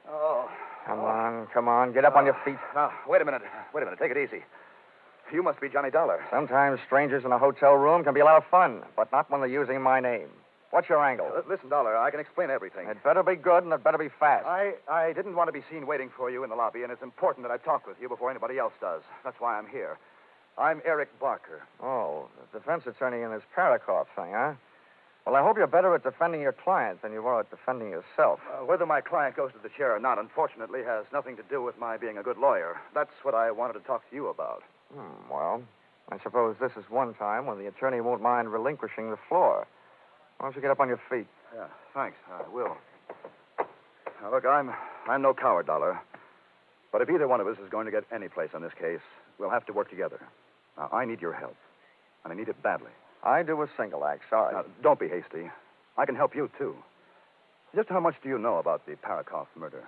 Oh. Come on. Get up on your feet. Now, wait a minute. Take it easy. You must be Johnny Dollar. Sometimes strangers in a hotel room can be a lot of fun, but not when they're using my name. What's your angle? Listen, Dollar, I can explain everything. It better be good, and it better be fast. I didn't want to be seen waiting for you in the lobby, and it's important that I talk with you before anybody else does. That's why I'm here. I'm Eric Barker. Oh, the defense attorney in this Parakoff thing, huh? Well, I hope you're better at defending your client than you are at defending yourself. Whether my client goes to the chair or not, unfortunately, has nothing to do with my being a good lawyer. That's what I wanted to talk to you about. Well, I suppose this is one time when the attorney won't mind relinquishing the floor. Why don't you get up on your feet? Yeah, thanks. I will. Now, look, I'm no coward, Dollar. But if either one of us is going to get any place on this case, we'll have to work together. Now, I need your help, and I need it badly. I do a single act, sorry. Now, don't be hasty. I can help you, too. Just how much do you know about the Parakoff murder?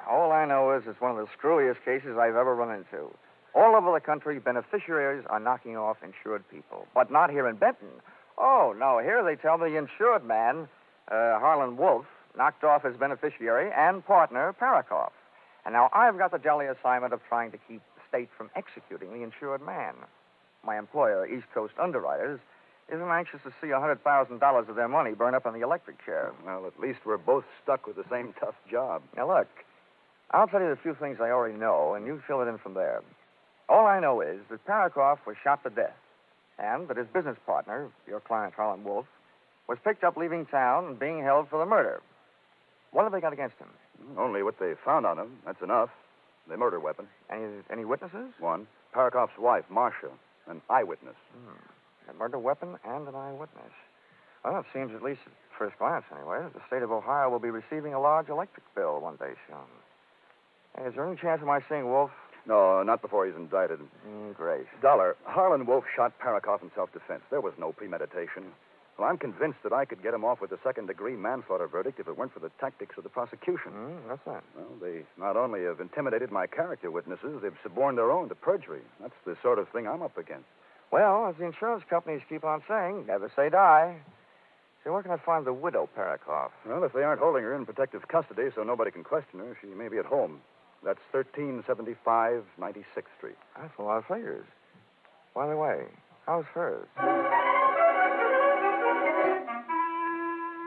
All I know is it's one of the screwiest cases I've ever run into. All over the country, beneficiaries are knocking off insured people. But not here in Benton. Oh, no, here they tell me the insured man, Harlan Wolf, knocked off his beneficiary and partner, Parakoff. And now I've got the jolly assignment of trying to keep the state from executing the insured man. My employer, East Coast Underwriters, isn't anxious to see $100,000 of their money burn up in the electric chair. Well, at least we're both stuck with the same tough job. Now, look, I'll tell you the few things I already know, and you fill it in from there. All I know is that Parakoff was shot to death, and that his business partner, your client, Harlan Wolf, was picked up leaving town and being held for the murder. What have they got against him? Only what they found on him. That's enough. The murder weapon. Any witnesses? One. Parakoff's wife, Marcia, an eyewitness. A murder weapon and an eyewitness. Well, it seems, at least at first glance anyway, that the state of Ohio will be receiving a large electric bill one day soon. Hey, is there any chance of my seeing Wolf? No, not before he's indicted. Great. Dollar, Harlan Wolf shot Parakoff in self-defense. There was no premeditation. Well, I'm convinced that I could get him off with a second-degree manslaughter verdict if it weren't for the tactics of the prosecution. What's that? Well, they not only have intimidated my character witnesses, they've suborned their own to perjury. That's the sort of thing I'm up against. Well, as the insurance companies keep on saying, never say die. So where can I find the widow Parakoff? Well, if they aren't holding her in protective custody so nobody can question her, she may be at home. That's 1375 96th Street. That's a lot of figures. By the way, how's hers?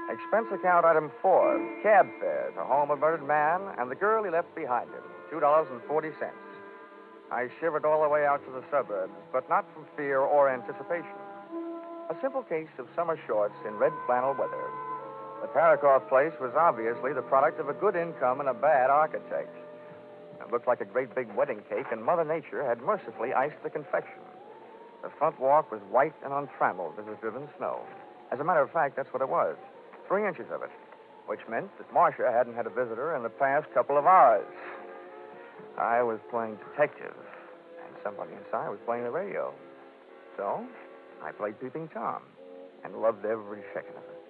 Expense account item 4, cab fare to home of murdered man and the girl he left behind him, $2.40. I shivered all the way out to the suburbs, but not from fear or anticipation. A simple case of summer shorts in red flannel weather. The Parakoff place was obviously the product of a good income and a bad architect. It looked like a great big wedding cake, and Mother Nature had mercifully iced the confection. The front walk was white and untrammeled as if driven snow. As a matter of fact, that's what it was. 3 inches of it, which meant that Marcia hadn't had a visitor in the past couple of hours. I was playing detective, and somebody inside was playing the radio. So, I played Peeping Tom, and loved every second of it.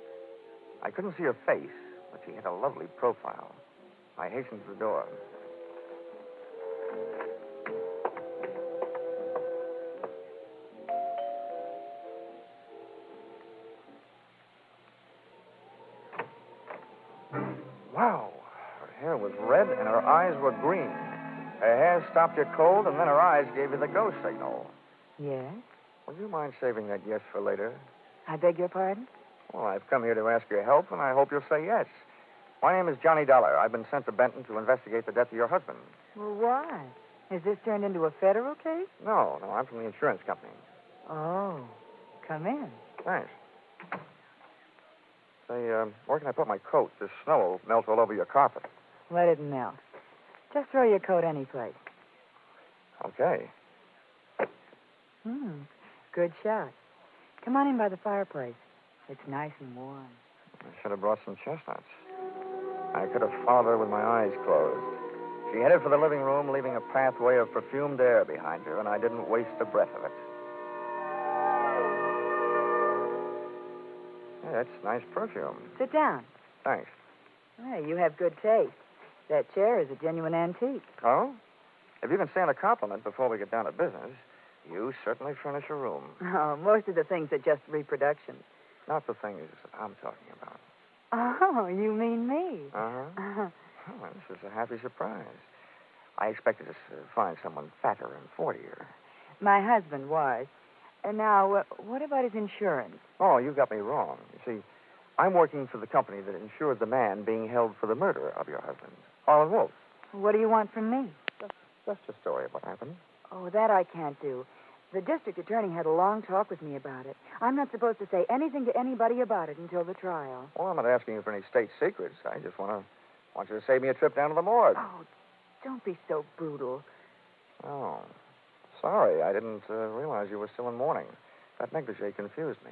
I couldn't see her face, but she had a lovely profile. I hastened to the door. Wow. Her hair was red and her eyes were green. Her hair stopped you cold and then her eyes gave you the go signal. Yes? Would you mind saving that yes for later? I beg your pardon? Well, I've come here to ask your help, and I hope you'll say yes. My name is Johnny Dollar. I've been sent to Benton to investigate the death of your husband. Well, why? Has this turned into a federal case? No, I'm from the insurance company. Oh, come in. Thanks. Say, where can I put my coat? This snow will melt all over your carpet. Let it melt. Just throw your coat any place. Okay. Good shot. Come on in by the fireplace. It's nice and warm. I should have brought some chestnuts. I could have followed her with my eyes closed. She headed for the living room, leaving a pathway of perfumed air behind her, and I didn't waste a breath of it. Hey, that's nice perfume. Sit down. Thanks. Hey, you have good taste. That chair is a genuine antique. Oh? If you can stand a compliment before we get down to business, you certainly furnish a room. Oh, most of the things are just reproductions. Not the things I'm talking about. Oh, you mean me? Uh-huh. Oh, this is a happy surprise. I expected to find someone fatter and 40er. My husband was. And now, what about his insurance? Oh, you got me wrong. You see, I'm working for the company that insured the man being held for the murder of your husband, Harlan Wolf. What do you want from me? Just a story of what happened. Oh, that I can't do. The district attorney had a long talk with me about it. I'm not supposed to say anything to anybody about it until the trial. Well, I'm not asking you for any state secrets. I just want you to save me a trip down to the morgue. Oh, don't be so brutal. Oh, sorry. I didn't realize you were still in mourning. That negligee confused me.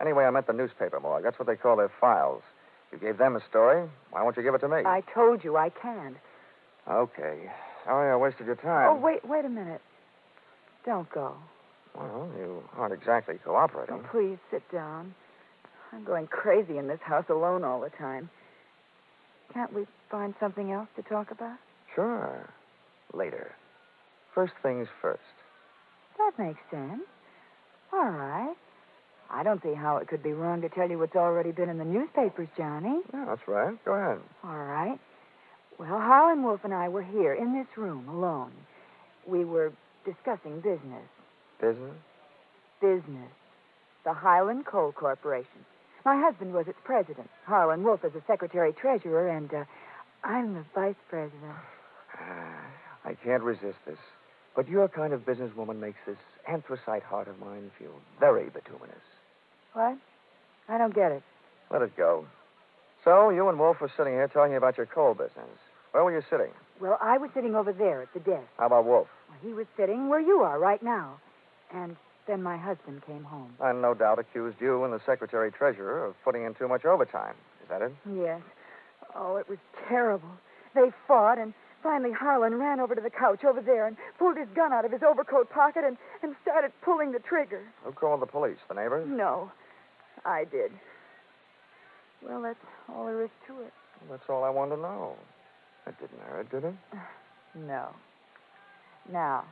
Anyway, I meant the newspaper morgue. That's what they call their files. You gave them a story. Why won't you give it to me? I told you I can't. Okay. Sorry I wasted your time. Oh, wait a minute. Don't go. Well, you aren't exactly cooperating. Oh, please sit down. I'm going crazy in this house alone all the time. Can't we find something else to talk about? Sure. Later. First things first. That makes sense. All right. I don't see how it could be wrong to tell you what's already been in the newspapers, Johnny. Yeah, that's right. Go ahead. All right. Well, Harlan Wolf and I were here in this room alone. We were discussing business. Business? Business. The Highland Coal Corporation. My husband was its president. Harlan Wolf is the secretary-treasurer, and I'm the vice president. I can't resist this. But your kind of businesswoman makes this anthracite heart of mine feel very bituminous. What? I don't get it. Let it go. So, you and Wolf were sitting here talking about your coal business. Where were you sitting? Well, I was sitting over there at the desk. How about Wolf? Well, he was sitting where you are right now. And then my husband came home. And no doubt accused you and the secretary-treasurer of putting in too much overtime. Is that it? Yes. Oh, it was terrible. They fought, and finally Harlan ran over to the couch over there and pulled his gun out of his overcoat pocket and started pulling the trigger. Who called the police? The neighbors? No, I did. Well, that's all there is to it. Well, that's all I wanted to know. It didn't hurt, did it? No. Now,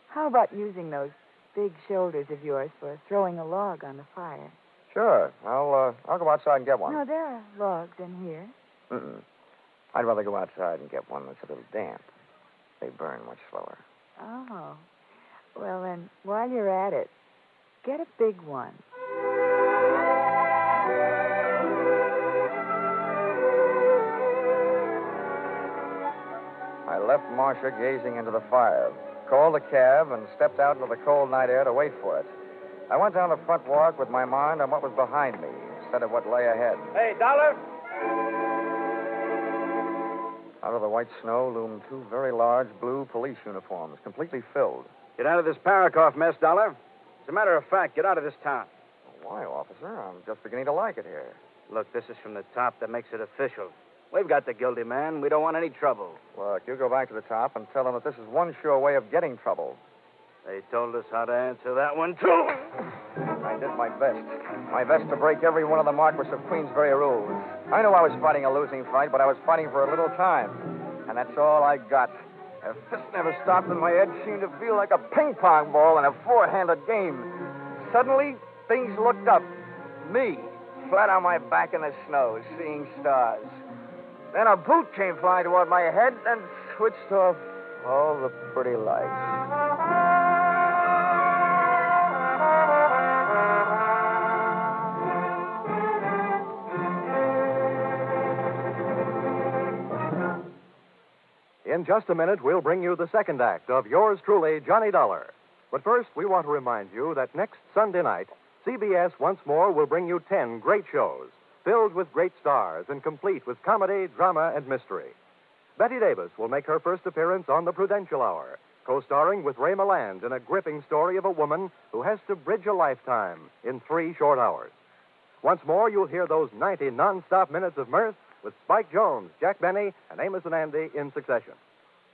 how about using those big shoulders of yours for throwing a log on the fire? Sure. I'll go outside and get one. No, there are logs in here. Mm-mm. I'd rather go outside and get one that's a little damp. They burn much slower. Oh. Well, then, while you're at it, get a big one. I left Marcia gazing into the fire, called a cab, and stepped out into the cold night air to wait for it. I went down the front walk with my mind on what was behind me instead of what lay ahead. Hey, Dollar! Out of the white snow loomed two very large blue police uniforms, completely filled. Get out of this Parakoff mess, Dollar. As a matter of fact, get out of this town. Why, officer? I'm just beginning to like it here. Look, this is from the top that makes it official. We've got the guilty man. We don't want any trouble. Look, you go back to the top and tell them that this is one sure way of getting trouble. They told us how to answer that one, too. I did my best. My best to break every one of the Marquis of Queensberry rules. I knew I was fighting a losing fight, but I was fighting for a little time. And that's all I got. A fist never stopped, and my head seemed to feel like a ping-pong ball in a four-handed game. Suddenly, things looked up. Me, flat on my back in the snow, seeing stars. Then a boot came flying toward my head and switched off all the pretty lights. In just a minute, we'll bring you the second act of yours truly, Johnny Dollar. But first, we want to remind you that next Sunday night, CBS once more will bring you 10 great shows, filled with great stars and complete with comedy, drama, and mystery. Betty Davis will make her first appearance on The Prudential Hour, co-starring with Ray Milland in a gripping story of a woman who has to bridge a lifetime in 3 short hours. Once more, you'll hear those 90 non-stop minutes of mirth with Spike Jones, Jack Benny, and Amos and Andy in succession.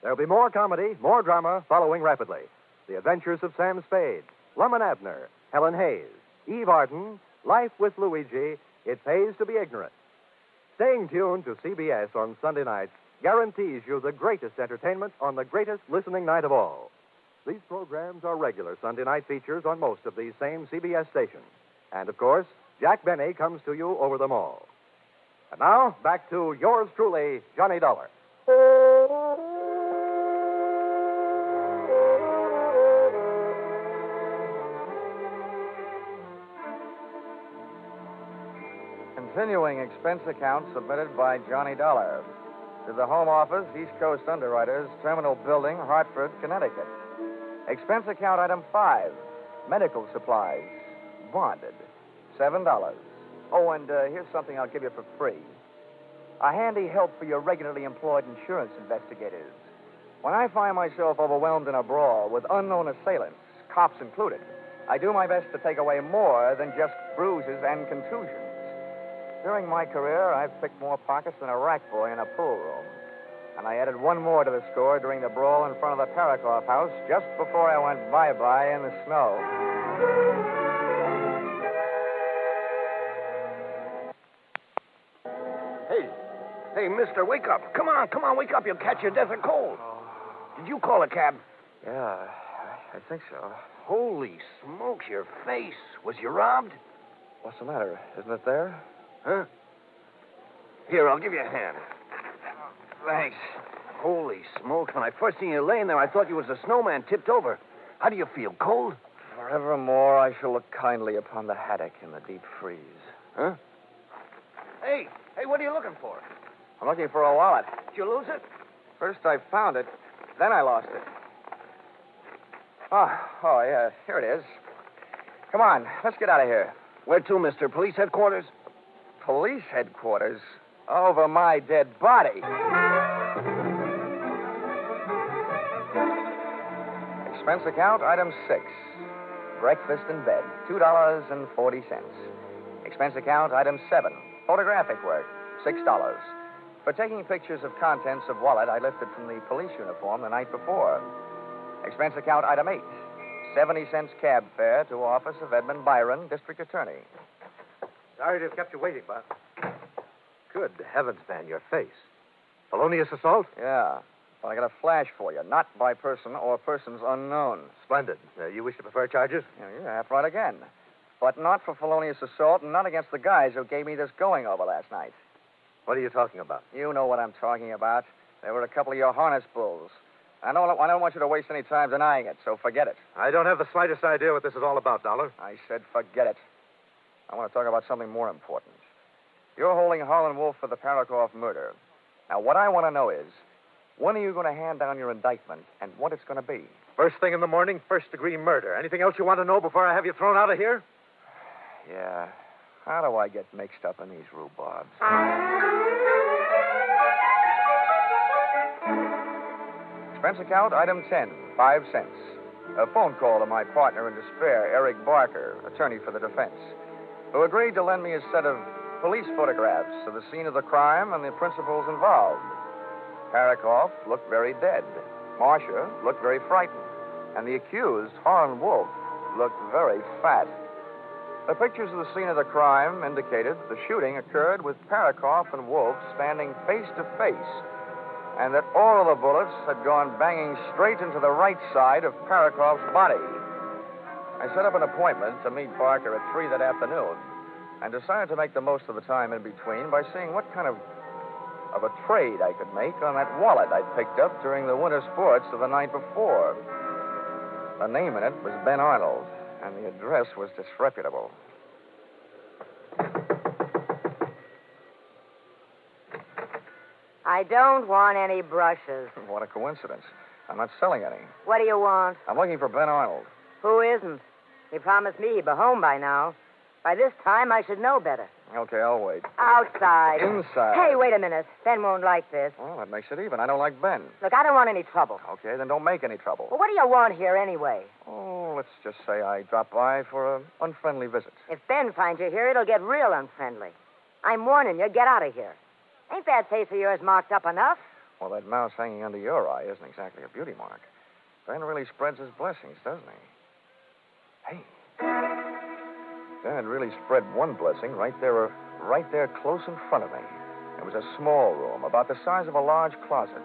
There'll be more comedy, more drama following rapidly. The Adventures of Sam Spade, Lum and Abner, Helen Hayes, Eve Arden, Life with Luigi, It Pays to Be Ignorant. Staying tuned to CBS on Sunday nights guarantees you the greatest entertainment on the greatest listening night of all. These programs are regular Sunday night features on most of these same CBS stations. And, of course, Jack Benny comes to you over them all. And now, back to yours truly, Johnny Dollar. Continuing expense account submitted by Johnny Dollar to the Home Office, East Coast Underwriters, Terminal Building, Hartford, Connecticut. Expense account item 5, medical supplies, bonded, $7. Oh, and here's something I'll give you for free. A handy help for your regularly employed insurance investigators. When I find myself overwhelmed in a brawl with unknown assailants, cops included, I do my best to take away more than just bruises and contusions. During my career, I've picked more pockets than a rack boy in a pool room. And I added one more to the score during the brawl in front of the Parakoff house just before I went bye-bye in the snow. Hey, mister, wake up. Come on, wake up. You'll catch your death of cold. Did you call a cab? Yeah, I think so. Holy smokes, your face. Was you robbed? What's the matter? Isn't it there? Huh? Here, I'll give you a hand. Thanks. Holy smokes, when I first seen you laying there, I thought you was a snowman tipped over. How do you feel, cold? Forevermore I shall look kindly upon the haddock in the deep freeze. Huh? Hey, what are you looking for? I'm looking for a wallet. Did you lose it? First I found it, then I lost it. Oh, yeah, here it is. Come on, let's get out of here. Where to, mister? Police headquarters? Police headquarters? Over my dead body. Expense account, item 6. Breakfast in bed, $2.40. Expense account, item 7. Photographic work, $6. For taking pictures of contents of wallet I lifted from the police uniform the night before. Expense account, item 8. 70 cents cab fare to office of Edmund Byron, District Attorney. Sorry to have kept you waiting, Bob. Good heavens, man, your face. Felonious assault? Yeah. Well, I got a flash for you. Not by person or persons unknown. Splendid. You wish to prefer charges? Yeah, you're half right again. But not for felonious assault and not against the guys who gave me this going over last night. What are you talking about? You know what I'm talking about. They were a couple of your harness bulls. I don't want you to waste any time denying it, so forget it. I don't have the slightest idea what this is all about, Dollar. I said forget it. I want to talk about something more important. You're holding Harlan Wolf for the Parakoff murder. Now, what I want to know is, when are you going to hand down your indictment and what it's going to be? First thing in the morning, first-degree murder. Anything else you want to know before I have you thrown out of here? Yeah. How do I get mixed up in these rhubarbs? Expense account, item 10, 5 cents. A phone call to my partner in despair, Eric Barker, attorney for the defense, who agreed to lend me a set of police photographs of the scene of the crime and the principals involved. Parakoff looked very dead. Marsh looked very frightened. And the accused, Harlan Wolf, looked very fat. The pictures of the scene of the crime indicated the shooting occurred with Parakoff and Wolf standing face to face, and that all of the bullets had gone banging straight into the right side of Parakoff's body. I set up an appointment to meet Barker at 3 that afternoon and decided to make the most of the time in between by seeing what kind of a trade I could make on that wallet I'd picked up during the winter sports of the night before. The name in it was Ben Arnold, and the address was disreputable. I don't want any brushes. What a coincidence. I'm not selling any. What do you want? I'm looking for Ben Arnold. Who isn't? He promised me he'd be home by now. By this time, I should know better. Okay, I'll wait. Outside. Inside. Hey, wait a minute. Ben won't like this. Well, that makes it even. I don't like Ben. Look, I don't want any trouble. Okay, then don't make any trouble. Well, what do you want here anyway? Oh, let's just say I dropped by for an unfriendly visit. If Ben finds you here, it'll get real unfriendly. I'm warning you, get out of here. Ain't that face of yours marked up enough? Well, that mouse hanging under your eye isn't exactly a beauty mark. Ben really spreads his blessings, doesn't he? Hey. Ben had really spread one blessing right there close in front of me. It was a small room, about the size of a large closet,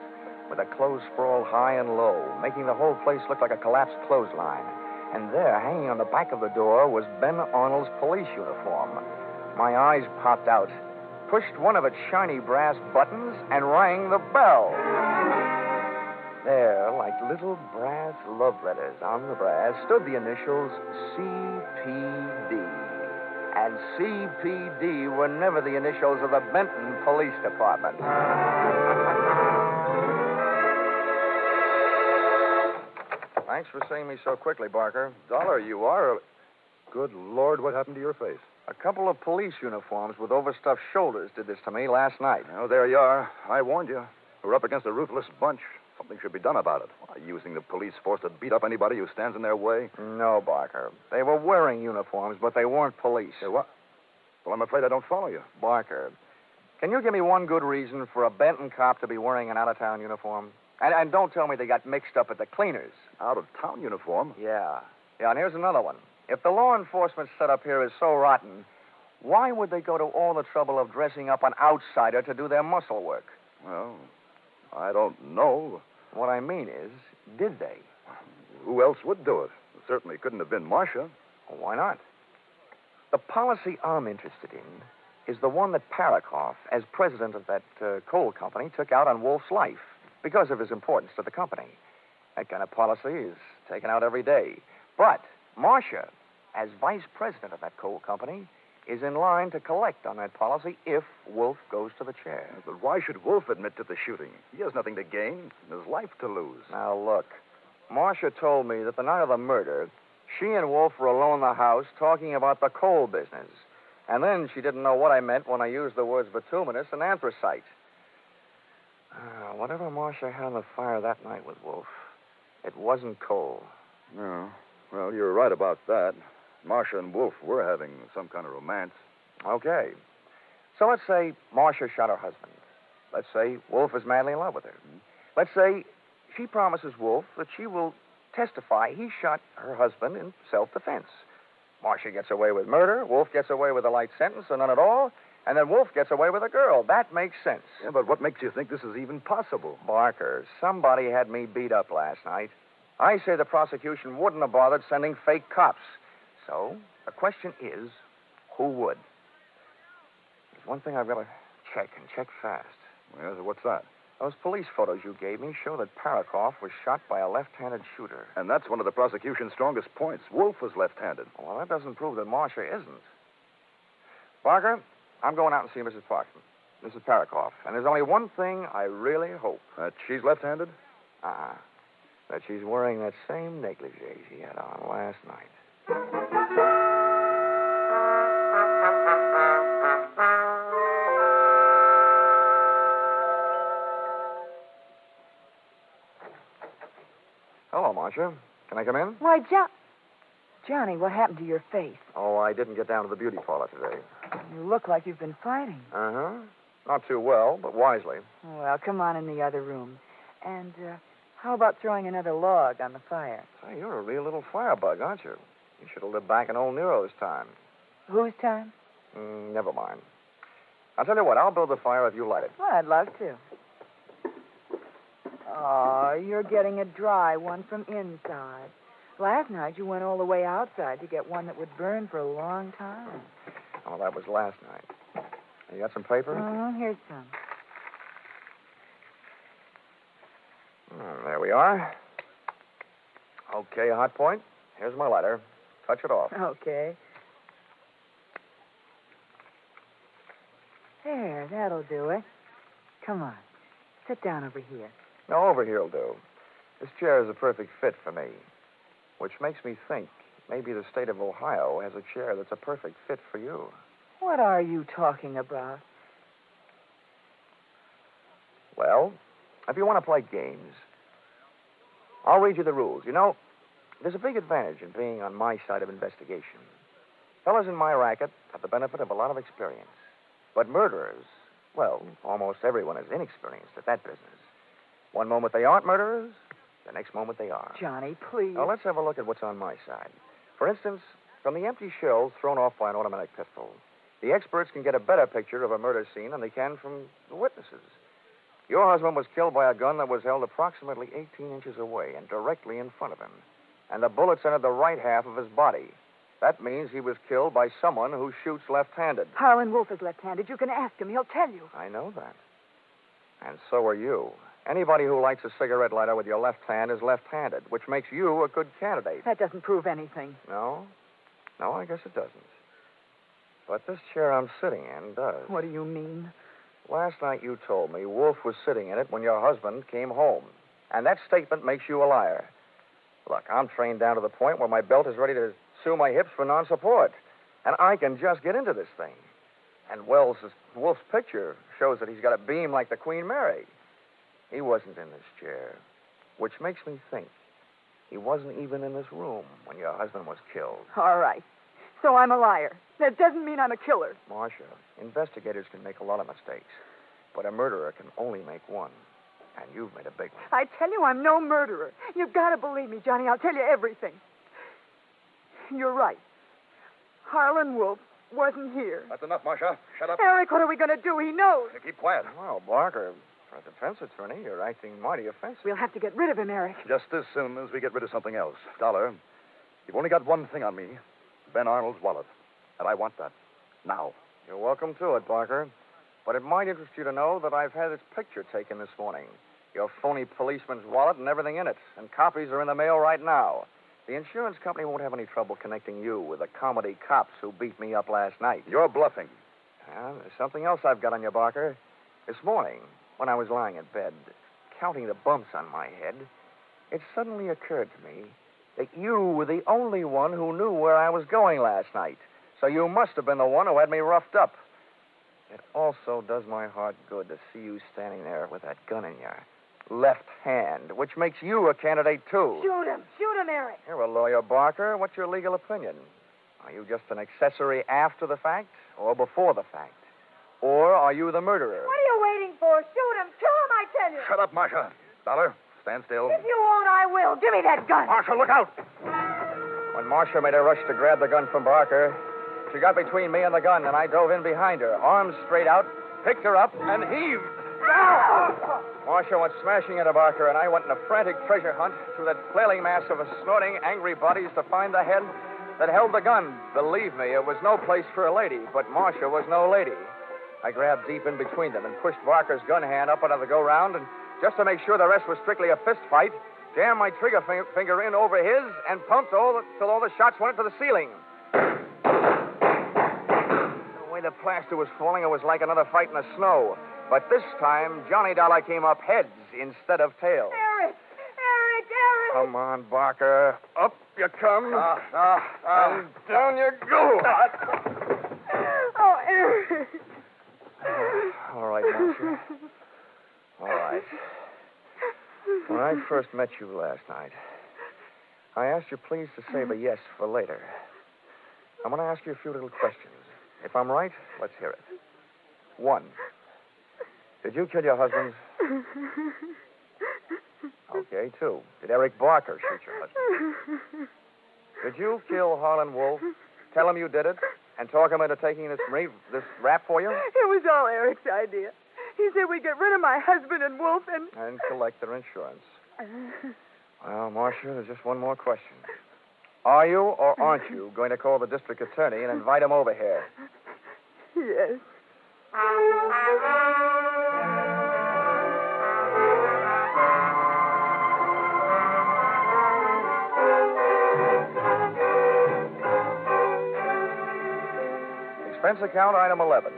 with a clothes sprawl high and low, making the whole place look like a collapsed clothesline. And there, hanging on the back of the door, was Ben Arnold's police uniform. My eyes popped out, pushed one of its shiny brass buttons, and rang the bell. There, like little brass love letters on the brass, stood the initials CPD. And CPD were never the initials of the Benton Police Department. Thanks for seeing me so quickly, Barker. Dollar, you are... Good Lord, what happened to your face? A couple of police uniforms with overstuffed shoulders did this to me last night. Oh, there you are. I warned you. We're up against a ruthless bunch. Something should be done about it. Using the police force to beat up anybody who stands in their way. No, Barker. They were wearing uniforms, but they weren't police. What? Well, I'm afraid I don't follow you. Barker, Can you give me one good reason for a Benton cop to be wearing an out-of-town uniform? And don't tell me they got mixed up at the cleaners. Out-of-town uniform? Yeah. Yeah, and here's another one. If the law enforcement setup here is so rotten, why would they go to all the trouble of dressing up an outsider to do their muscle work? Well, I don't know. What I mean is, did they? Who else would do it? It certainly couldn't have been Marcia. Well, why not? The policy I'm interested in is the one that Parakoff, as president of that coal company, took out on Wolf's life because of his importance to the company. That kind of policy is taken out every day. But Marcia, as vice president of that coal company, is in line to collect on that policy if Wolf goes to the chair. But why should Wolf admit to the shooting? He has nothing to gain and his life to lose. Now, look, Marcia told me that the night of the murder, she and Wolf were alone in the house talking about the coal business. And then she didn't know what I meant when I used the words bituminous and anthracite. Whatever Marcia had in the fire that night with Wolf, it wasn't coal. No. Well, you're right about that. Marcia and Wolf were having some kind of romance. Okay. So let's say Marcia shot her husband. Let's say Wolf is madly in love with her. Let's say she promises Wolf that she will testify he shot her husband in self-defense. Marcia gets away with murder, Wolf gets away with a light sentence or none at all, and then Wolf gets away with a girl. That makes sense. Yeah, but what makes you think this is even possible? Barker, somebody had me beat up last night. I say the prosecution wouldn't have bothered sending fake cops. So, the question is, who would? There's one thing I've got to check, and check fast. Well, what's that? Those police photos you gave me show that Parakoff was shot by a left-handed shooter. And that's one of the prosecution's strongest points. Wolf was left-handed. Well, that doesn't prove that Marcia isn't. Barker, I'm going out and see Mrs. Parkman, Mrs. Parakoff. And there's only one thing I really hope. That she's left-handed? That she's wearing that same negligee she had on last night. Hello, Marcia. Can I come in? Why, Johnny, what happened to your face? Oh, I didn't get down to the beauty parlor today. You look like you've been fighting. Uh-huh. Not too well, but wisely. Well, come on in the other room. And how about throwing another log on the fire? Say, you're a real little firebug, aren't you? You should have lived back in old Nero's time. Whose time? Never mind. I'll tell you what, I'll build the fire if you light it. Well, I'd love to. Oh, you're getting a dry one from inside. Last night you went all the way outside to get one that would burn for a long time. Oh, that was last night. You got some paper? Here's some. There we are. Okay, hot point. Here's my lighter. Touch it off. Okay. There, that'll do it. Come on. Sit down over here. No, over here will do. This chair is a perfect fit for me. Which makes me think maybe the state of Ohio has a chair that's a perfect fit for you. What are you talking about? Well, if you want to play games, I'll read you the rules. You know, there's a big advantage in being on my side of investigation. Fellas in my racket have the benefit of a lot of experience. But murderers, well, almost everyone is inexperienced at that business. One moment they aren't murderers, the next moment they are. Johnny, please. Now, let's have a look at what's on my side. For instance, from the empty shells thrown off by an automatic pistol, the experts can get a better picture of a murder scene than they can from the witnesses. Your husband was killed by a gun that was held approximately 18 inches away and directly in front of him. And the bullets entered the right half of his body. That means he was killed by someone who shoots left-handed. Harlan Wolf is left-handed. You can ask him. He'll tell you. I know that. And so are you. Anybody who lights a cigarette lighter with your left hand is left-handed, which makes you a good candidate. That doesn't prove anything. No? No, I guess it doesn't. But this chair I'm sitting in does. What do you mean? Last night you told me Wolf was sitting in it when your husband came home. And that statement makes you a liar. Look, I'm trained down to the point where my belt is ready to sue my hips for non-support. And I can just get into this thing. And Wolf's picture shows that he's got a beam like the Queen Mary. He wasn't in this chair, which makes me think he wasn't even in this room when your husband was killed. All right. So I'm a liar. That doesn't mean I'm a killer. Marcia, investigators can make a lot of mistakes, but a murderer can only make one. And you've made a big one. I tell you, I'm no murderer. You've got to believe me, Johnny. I'll tell you everything. You're right. Harlan Wolf wasn't here. That's enough, Marcia. Shut up. Eric, what are we going to do? He knows. You keep quiet. Well, Barker, for a defense attorney, you're acting mighty offensive. We'll have to get rid of him, Eric. Just as soon as we get rid of something else. Dollar, you've only got one thing on me. Ben Arnold's wallet. And I want that. Now. You're welcome to it, Barker. But it might interest you to know that I've had its picture taken this morning. Your phony policeman's wallet and everything in it. And copies are in the mail right now. The insurance company won't have any trouble connecting you with the comedy cops who beat me up last night. You're bluffing. There's something else I've got on you, Barker. This morning, when I was lying in bed, counting the bumps on my head, it suddenly occurred to me that you were the only one who knew where I was going last night. So you must have been the one who had me roughed up. It also does my heart good to see you standing there with that gun in your left hand, which makes you a candidate, too. Shoot him, Eric. You're a lawyer, Barker. What's your legal opinion? Are you just an accessory after the fact or before the fact? Or are you the murderer? What are you waiting for? Shoot him. Kill him, I tell you. Shut up, Marcia. Dollar, stand still. If you won't, I will. Give me that gun. Marcia, look out. When Marcia made a rush to grab the gun from Barker, she got between me and the gun, and I dove in behind her, arms straight out, picked her up, and heaved. Marcia went smashing into Barker, and I went in a frantic treasure hunt through that flailing mass of snorting, angry bodies to find the head that held the gun. Believe me, it was no place for a lady, but Marcia was no lady. I grabbed deep in between them and pushed Barker's gun hand up under the go-round, and just to make sure the rest was strictly a fist fight, jammed my trigger finger in over his and pumped till all the shots went into the ceiling. The way the plaster was falling, it was like another fight in the snow. But this time, Johnny Dollar came up heads instead of tails. Eric! Come on, Barker. Up you come. And down you go. Oh, Eric. All right, Marcia. All right. When I first met you last night, I asked you please to save a yes for later. I'm going to ask you a few little questions. If I'm right, let's hear it. 1. Did you kill your husband? Okay, 2. Did Eric Barker shoot your husband? Did you kill Harlan Wolf, tell him you did it, and talk him into taking this rap for you? It was all Eric's idea. He said we'd get rid of my husband and Wolf and... And collect their insurance. Well, Marcia, there's just one more question. Are you or aren't you going to call the district attorney and invite him over here? Yes. Expense account item 11.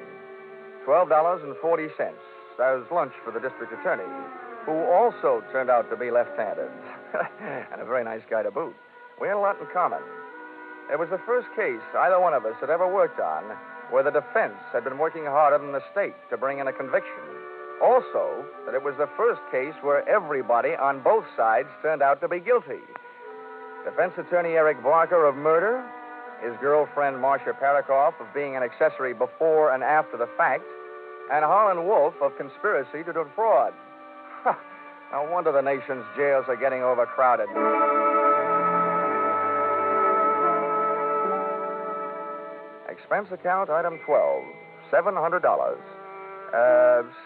$12.40. That was lunch for the district attorney, who also turned out to be left-handed. And a very nice guy to boot. We had a lot in common. It was the first case either one of us had ever worked on where the defense had been working harder than the state to bring in a conviction. Also, that it was the first case where everybody on both sides turned out to be guilty. Defense attorney Eric Barker of murder, his girlfriend Marcia Parakoff of being an accessory before and after the fact, and Harlan Wolf of conspiracy to defraud. No wonder the nation's jails are getting overcrowded. Expense account item 12, $700.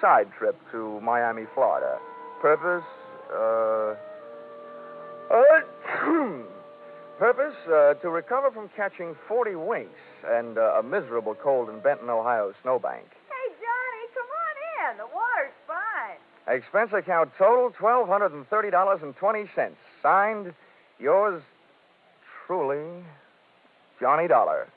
Side trip to Miami, Florida. Purpose, Purpose, to recover from catching 40 winks and a miserable cold in Benton, Ohio snowbank. Hey, Johnny, come on in. The water's fine. Expense account total, $1,230.20. Signed, yours truly, Johnny Dollar.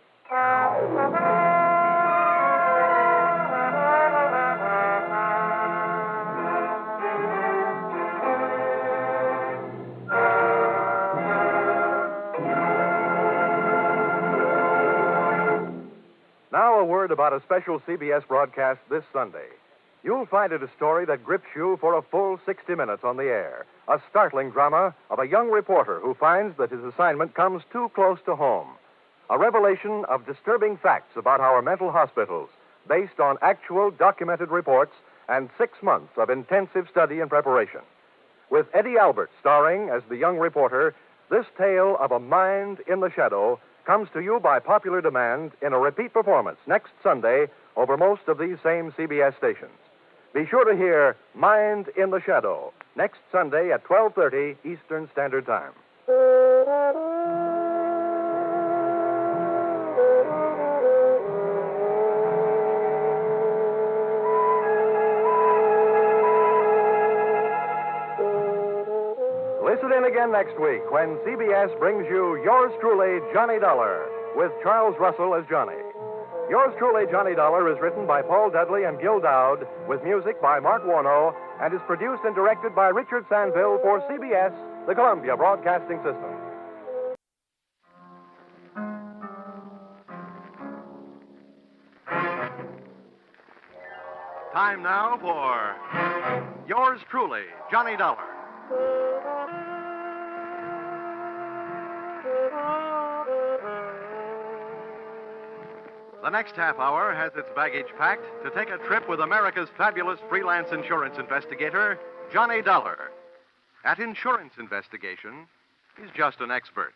Now a word about a special CBS broadcast this Sunday. You'll find it a story that grips you for a full 60 minutes on the air. A startling drama of a young reporter who finds that his assignment comes too close to home. a revelation of disturbing facts about our mental hospitals based on actual documented reports and 6 months of intensive study and preparation. With Eddie Albert starring as the young reporter, this tale of a mind in the shadow comes to you by popular demand in a repeat performance next Sunday over most of these same CBS stations. Be sure to hear Mind in the Shadow next Sunday at 12:30 Eastern Standard Time. Listen in again next week when CBS brings you Yours Truly, Johnny Dollar, with Charles Russell as Johnny. Yours Truly, Johnny Dollar is written by Paul Dudley and Gil Dowd, with music by Mark Warno, and is produced and directed by Richard Sanville for CBS, the Columbia Broadcasting System. Time now for Yours Truly, Johnny Dollar. The next half hour has its baggage packed to take a trip with America's fabulous freelance insurance investigator, Johnny Dollar. At insurance investigation, he's just an expert.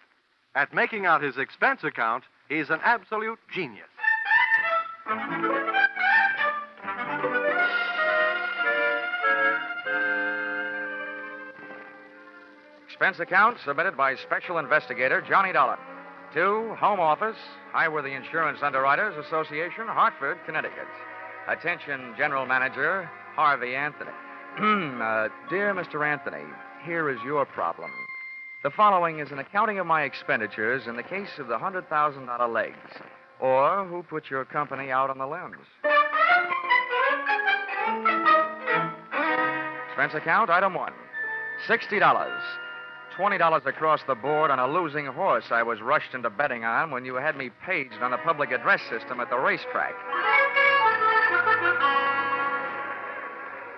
At making out his expense account, he's an absolute genius. Expense account submitted by Special Investigator Johnny Dollar to Home Office, Highworthy Insurance Underwriters Association, Hartford, Connecticut. Attention, General Manager Harvey Anthony. Dear Mr. Anthony, here is your problem. The following is an accounting of my expenditures in the case of the $100,000 legs, or who put your company out on the limbs. Expense account, item 1, $60. $20 across the board on a losing horse I was rushed into betting on when you had me paged on a public address system at the racetrack.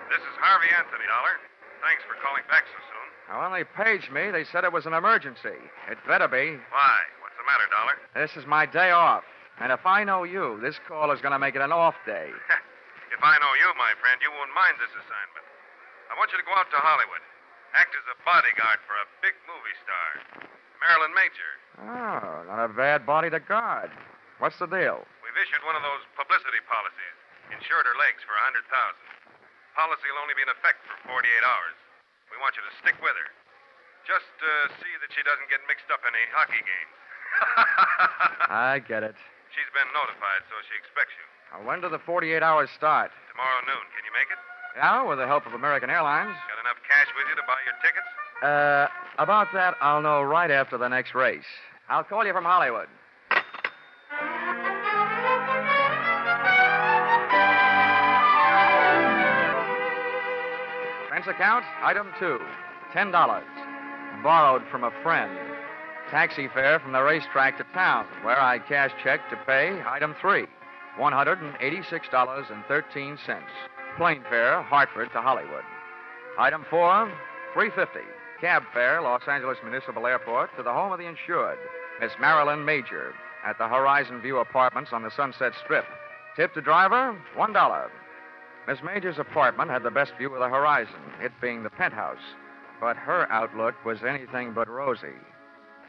This is Harvey Anthony, Dollar. Thanks for calling back so soon. Now, when they paged me, they said it was an emergency. It better be. Why? What's the matter, Dollar? This is my day off. And if I know you, this call is going to make it an off day. If I know you, my friend, you won't mind this assignment. I want you to go out to Hollywood. Act as a bodyguard for a big movie star, Marilyn Major. Oh, not a bad body to guard. What's the deal? We've issued one of those publicity policies. Insured her legs for $100,000. Policy will only be in effect for 48 hours. We want you to stick with her. Just see that she doesn't get mixed up in any hockey games. I get it. She's been notified, so she expects you. Now, when do the 48 hours start? Tomorrow noon. Can you make it? Yeah, with the help of American Airlines. Got enough cash with you to buy your tickets? About that, I'll know right after the next race. I'll call you from Hollywood. Expense account, item 2, $10. Borrowed from a friend. Taxi fare from the racetrack to town, where I cash check to pay, item 3, $186.13. Plane fare, Hartford to Hollywood. Item 4, $350. Cab fare, Los Angeles Municipal Airport to the home of the insured, Miss Marilyn Major, at the Horizon View Apartments on the Sunset Strip. Tip to driver, $1. Miss Major's apartment had the best view of the horizon, it being the penthouse. But her outlook was anything but rosy.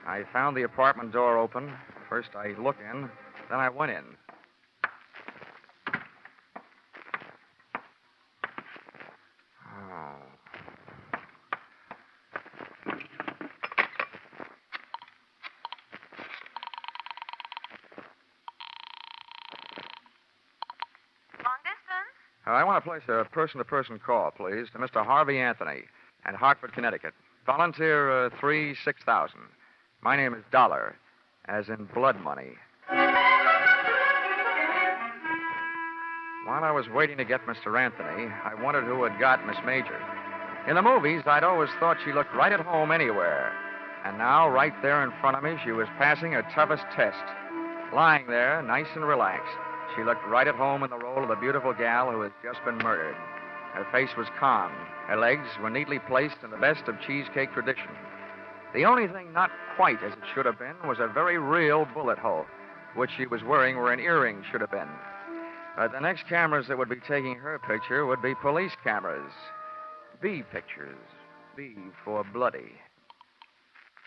I found the apartment door open. First I looked in, then I went in. I want to place a person-to-person call, please, to Mr. Harvey Anthony and Hartford, Connecticut. Volunteer 3-6000. My name is Dollar, as in blood money. While I was waiting to get Mr. Anthony, I wondered who had got Miss Major. In the movies, I'd always thought she looked right at home anywhere. And now, right there in front of me, she was passing her toughest test. Lying there, nice and relaxed. She looked right at home in the role of the beautiful gal who had just been murdered. Her face was calm. Her legs were neatly placed in the best of cheesecake tradition. The only thing not quite as it should have been was a very real bullet hole, which she was wearing where an earring should have been. But the next cameras that would be taking her picture would be police cameras. B pictures. B for bloody.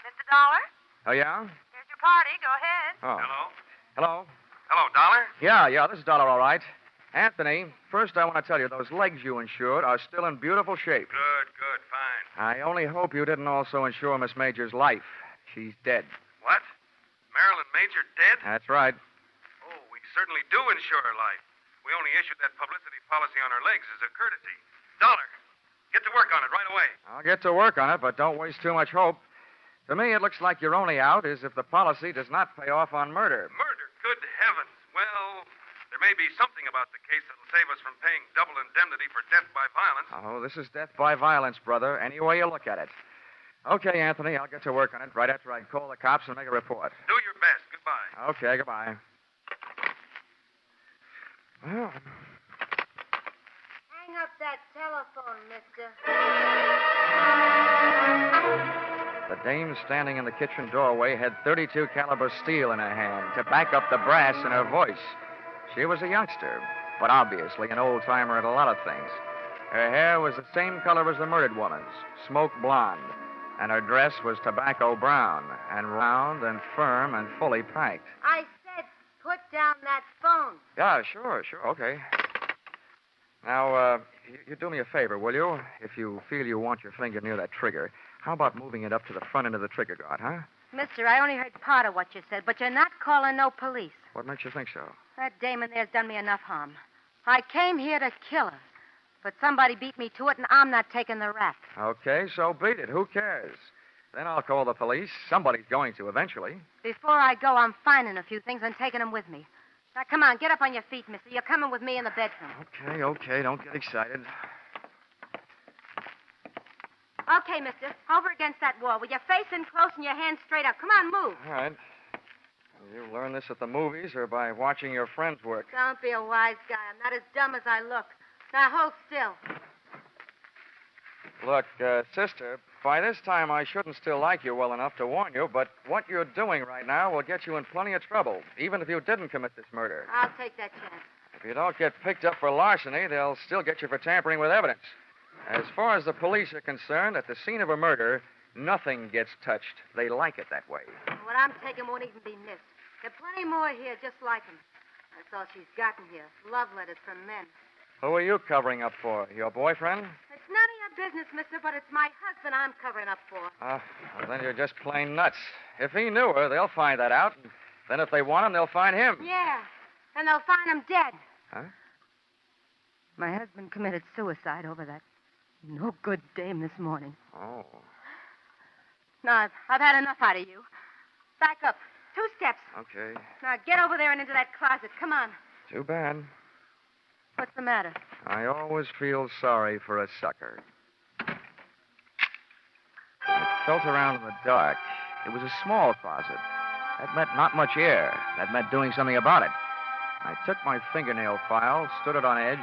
Mr. Dollar? Oh, yeah? Here's your party. Go ahead. Oh. Hello? Hello? Hello, Dollar? Yeah, this is Dollar, all right. Anthony, first I want to tell you those legs you insured are still in beautiful shape. Good, fine. I only hope you didn't also insure Miss Major's life. She's dead. What? Marilyn Major dead? That's right. Oh, we certainly do insure her life. We only issued that publicity policy on her legs as a courtesy. Dollar, get to work on it right away. I'll get to work on it, but don't waste too much hope. To me, it looks like your only out is if the policy does not pay off on murder. Murder? Good heavens. Well, there may be something about the case that'll save us from paying double indemnity for death by violence. Oh, this is death by violence, brother, any way you look at it. Okay, Anthony, I'll get to work on it right after I call the cops and make a report. Do your best. Goodbye. Okay, goodbye. Well, Hang up that telephone, mister. the dame standing in the kitchen doorway had .32 caliber steel in her hand to back up the brass in her voice. She was a youngster, but obviously an old-timer at a lot of things. Her hair was the same color as the murdered woman's, smoke blonde, and her dress was tobacco brown, and round and firm and fully packed. I said put down that phone. Yeah, sure, okay. Now, you do me a favor, will you? If you feel you want your finger near that trigger, how about moving it up to the front end of the trigger guard, huh? Mister, I only heard part of what you said, but you're not calling no police. What makes you think so? That dame in there's done me enough harm. I came here to kill her, but somebody beat me to it, and I'm not taking the rap. Okay, so beat it. Who cares? Then I'll call the police. Somebody's going to eventually. Before I go, I'm finding a few things and taking them with me. Now, come on, get up on your feet, mister. You're coming with me in the bedroom. Okay, don't get excited. Okay, mister. Over against that wall with your face in close and your hands straight up. Come on, move. All right. You learn this at the movies or by watching your friends work? Don't be a wise guy. I'm not as dumb as I look. Now, hold still. Look, sister, by this time I shouldn't still like you well enough to warn you, but what you're doing right now will get you in plenty of trouble, even if you didn't commit this murder. I'll take that chance. If you don't get picked up for larceny, they'll still get you for tampering with evidence. As far as the police are concerned, at the scene of a murder, nothing gets touched. They like it that way. What I'm taking won't even be missed. There are plenty more here just like him. That's all she's gotten here. Love letters from men. Who are you covering up for? Your boyfriend? It's none of your business, mister, but it's my husband I'm covering up for. Well, then you're just plain nuts. If he knew her, they'll find that out. And then if they want him, they'll find him. Yeah, and they'll find him dead. Huh? My husband committed suicide over that no-good dame this morning. Oh. No, I've had enough out of you. Back up. 2 steps. Okay. Now get over there and into that closet. Come on. Too bad. What's the matter? I always feel sorry for a sucker. I felt around in the dark. It was a small closet. That meant not much air. That meant doing something about it. I took my fingernail file, stood it on edge,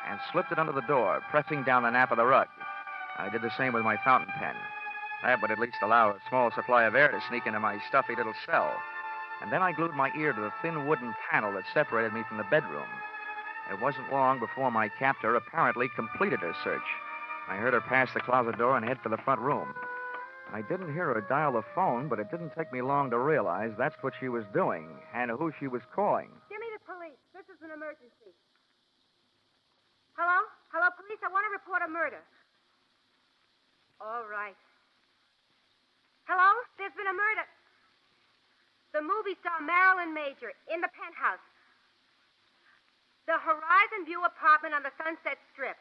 and slipped it under the door, pressing down the nap of the rug. I did the same with my fountain pen. That would at least allow a small supply of air to sneak into my stuffy little cell. And then I glued my ear to the thin wooden panel that separated me from the bedroom. It wasn't long before my captor apparently completed her search. I heard her pass the closet door and head for the front room. I didn't hear her dial the phone, but it didn't take me long to realize that's what she was doing and who she was calling. Give me the police. This is an emergency. Hello? Hello, police. I want to report a murder. All right. Hello? There's been a murder. The movie star Marilyn Major in the penthouse. The Horizon View apartment on the Sunset Strip.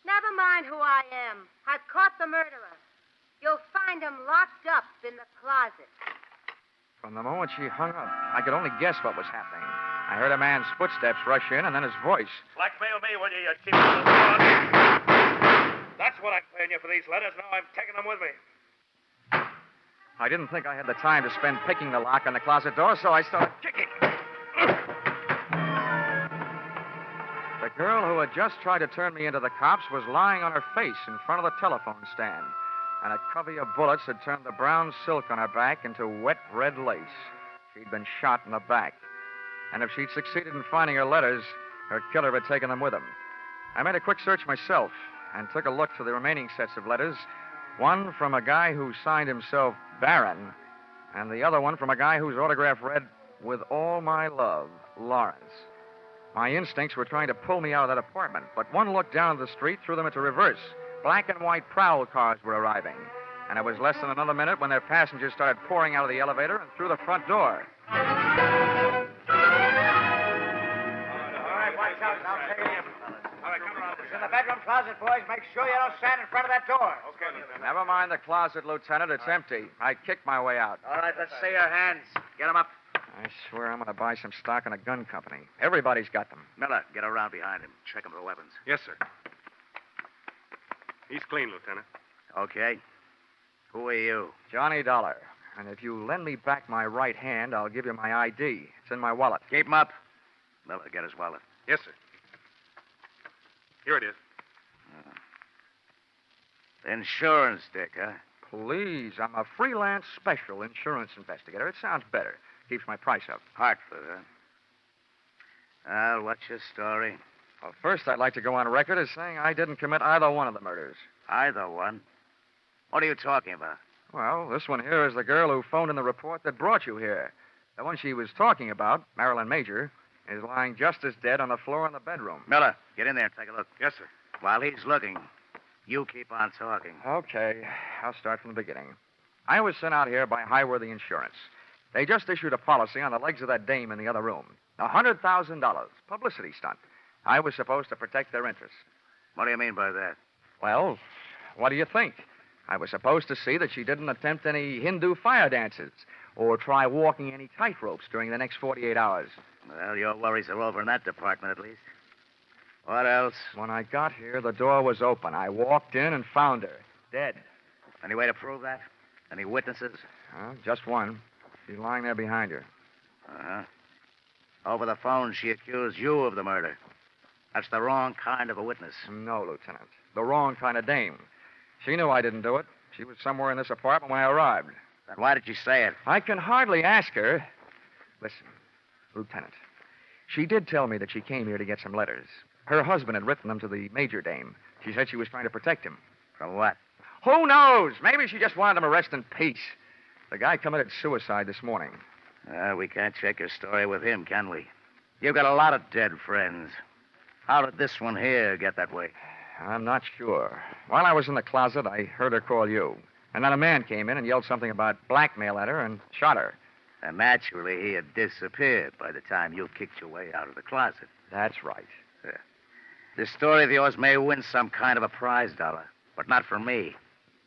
Never mind who I am. I've caught the murderer. You'll find him locked up in the closet. From the moment she hung up, I could only guess what was happening. I heard a man's footsteps rush in and then his voice. Blackmail me, will you, you cheap little fraud? That's what I'm paying you for these letters. Now I'm taking them with me. I didn't think I had the time to spend picking the lock on the closet door, so I started kicking. The girl who had just tried to turn me into the cops was lying on her face in front of the telephone stand. and a covey of bullets had turned the brown silk on her back into wet red lace. She'd been shot in the back. And if she'd succeeded in finding her letters, her killer had taken them with him. I made a quick search myself and took a look through the remaining sets of letters. One from a guy who signed himself Baron, and the other one from a guy whose autograph read, "With all my love, Lawrence." My instincts were trying to pull me out of that apartment, but one look down the street threw them into reverse. Black and white prowl cars were arriving, and it was less than another minute when their passengers started pouring out of the elevator and through the front door. All right, watch out. I'll take it. All right, come around. It's in the bedroom closet, boys. Make sure you don't stand in front of that door. Okay, Lieutenant. Never mind the closet, Lieutenant. It's empty. I kicked my way out. All right, let's see your hands. Get them up. I swear I'm going to buy some stock in a gun company. Everybody's got them. Miller, get around behind him. Check him for weapons. Yes, sir. He's clean, Lieutenant. Okay. Who are you? Johnny Dollar. And if you lend me back my right hand, I'll give you my ID. It's in my wallet. Keep him up. Miller, get his wallet. Yes, sir. Here it is. Insurance dick, huh? Please, I'm a freelance special insurance investigator. It sounds better. Keeps my price up. Hartford, huh? Well, what's your story? Well, first, I'd like to go on record as saying I didn't commit either one of the murders. Either one? What are you talking about? Well, this one here is the girl who phoned in the report that brought you here. The one she was talking about, Marilyn Major, is lying just as dead on the floor in the bedroom. Miller, get in there and take a look. Yes, sir. While he's looking, you keep on talking. Okay, I'll start from the beginning. I was sent out here by Highworthy Insurance. They just issued a policy on the legs of that dame in the other room. $100,000. Publicity stunt. I was supposed to protect their interests. What do you mean by that? Well, what do you think? I was supposed to see that she didn't attempt any Hindu fire dances or try walking any tightropes during the next 48 hours. Well, your worries are over in that department, at least. What else? When I got here, the door was open. I walked in and found her, dead. Any way to prove that? Any witnesses? Just one. She's lying there behind her. Uh-huh. Over the phone, she accused you of the murder. That's the wrong kind of a witness. No, Lieutenant. The wrong kind of dame. She knew I didn't do it. She was somewhere in this apartment when I arrived. Then why did you say it? I can hardly ask her. Listen, Lieutenant. She did tell me that she came here to get some letters. Her husband had written them to the Major dame. She said she was trying to protect him. From what? Who knows? Maybe she just wanted him to rest in peace. The guy committed suicide this morning. We can't check your story with him, can we? You've got a lot of dead friends. How did this one here get that way? I'm not sure. While I was in the closet, I heard her call you. And then a man came in and yelled something about blackmail at her and shot her. And naturally, he had disappeared by the time you kicked your way out of the closet. That's right. This story of yours may win some kind of a prize, Dollar, but not for me.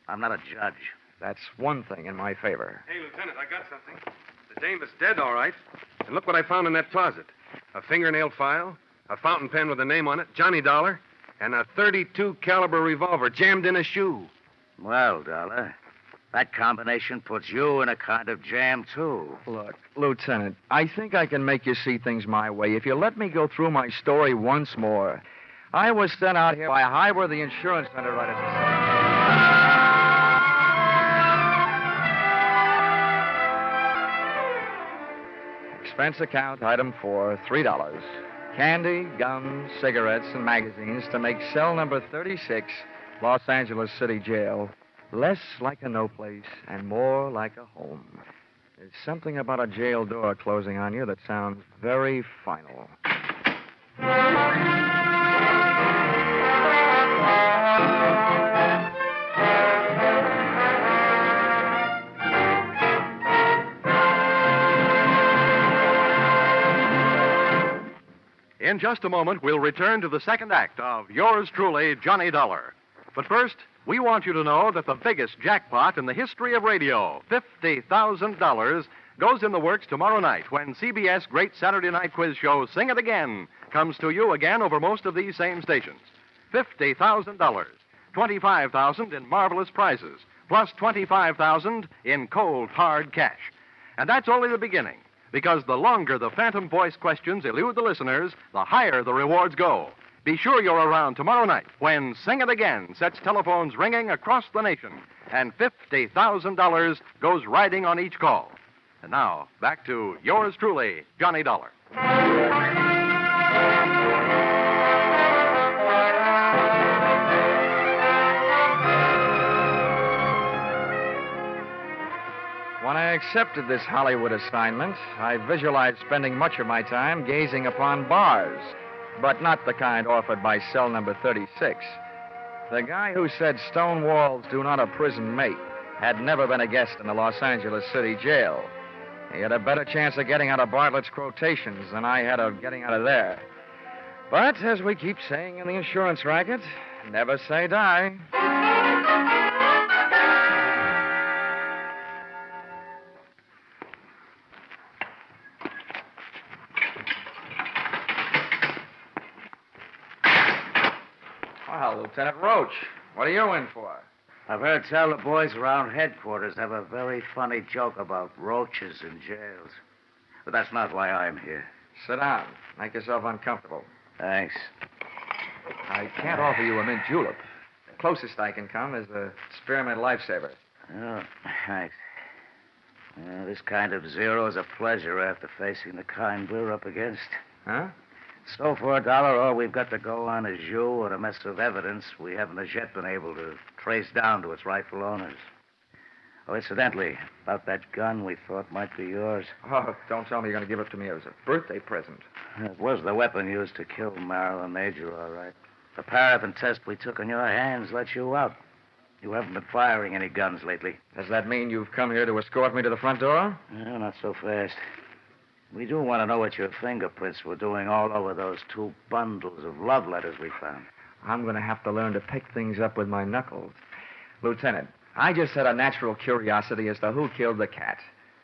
I'm not a judge. That's one thing in my favor. Hey, Lieutenant, I got something. The dame is dead, all right. And look what I found in that closet. A fingernail file, a fountain pen with a name on it, Johnny Dollar, and a .32 caliber revolver jammed in a shoe. Well, Dollar, that combination puts you in a kind of jam, too. Look, Lieutenant, I think I can make you see things my way if you let me go through my story once more. I was sent out here by Highworthy Insurance Underwriters. Expense account, item 4, $3. Candy, gum, cigarettes, and magazines to make cell number 36, Los Angeles City Jail, less like a no place and more like a home. There's something about a jail door closing on you that sounds very final. In just a moment, we'll return to the second act of Yours Truly, Johnny Dollar. But first, we want you to know that the biggest jackpot in the history of radio, $50,000, goes in the works tomorrow night when CBS Great Saturday Night Quiz Show Sing It Again comes to you again over most of these same stations. $50,000, $25,000 in marvelous prizes, plus $25,000 in cold, hard cash. And that's only the beginning. Because the longer the phantom voice questions elude the listeners, the higher the rewards go. Be sure you're around tomorrow night when Sing It Again sets telephones ringing across the nation and $50,000 goes riding on each call. And now, back to yours truly, Johnny Dollar. When I accepted this Hollywood assignment, I visualized spending much of my time gazing upon bars, but not the kind offered by cell number 36. The guy who said stone walls do not a prison make had never been a guest in the Los Angeles City Jail. He had a better chance of getting out of Bartlett's quotations than I had of getting out of there. But, as we keep saying in the insurance racket, never say die. Well, Lieutenant Roach, what are you in for? I've heard tell the boys around headquarters have a very funny joke about roaches in jails. But that's not why I'm here. Sit down. Make yourself uncomfortable. Thanks. I can't offer you a mint julep. The closest I can come is a spearmint lifesaver. Oh, thanks. This kind of zero is a pleasure after facing the kind we're up against. Huh? So for $1, all we've got to go on is you and a mess of evidence we haven't as yet been able to trace down to its rightful owners. Oh, incidentally, about that gun we thought might be yours. Oh, don't tell me you're going to give it to me as a birthday present. It was the weapon used to kill Marilyn Major, all right. The paraffin test we took on your hands let you out. You haven't been firing any guns lately. Does that mean you've come here to escort me to the front door? No, not so fast. We do want to know what your fingerprints were doing all over those 2 bundles of love letters we found. I'm going to have to learn to pick things up with my knuckles. Lieutenant, I just had a natural curiosity as to who killed the cat.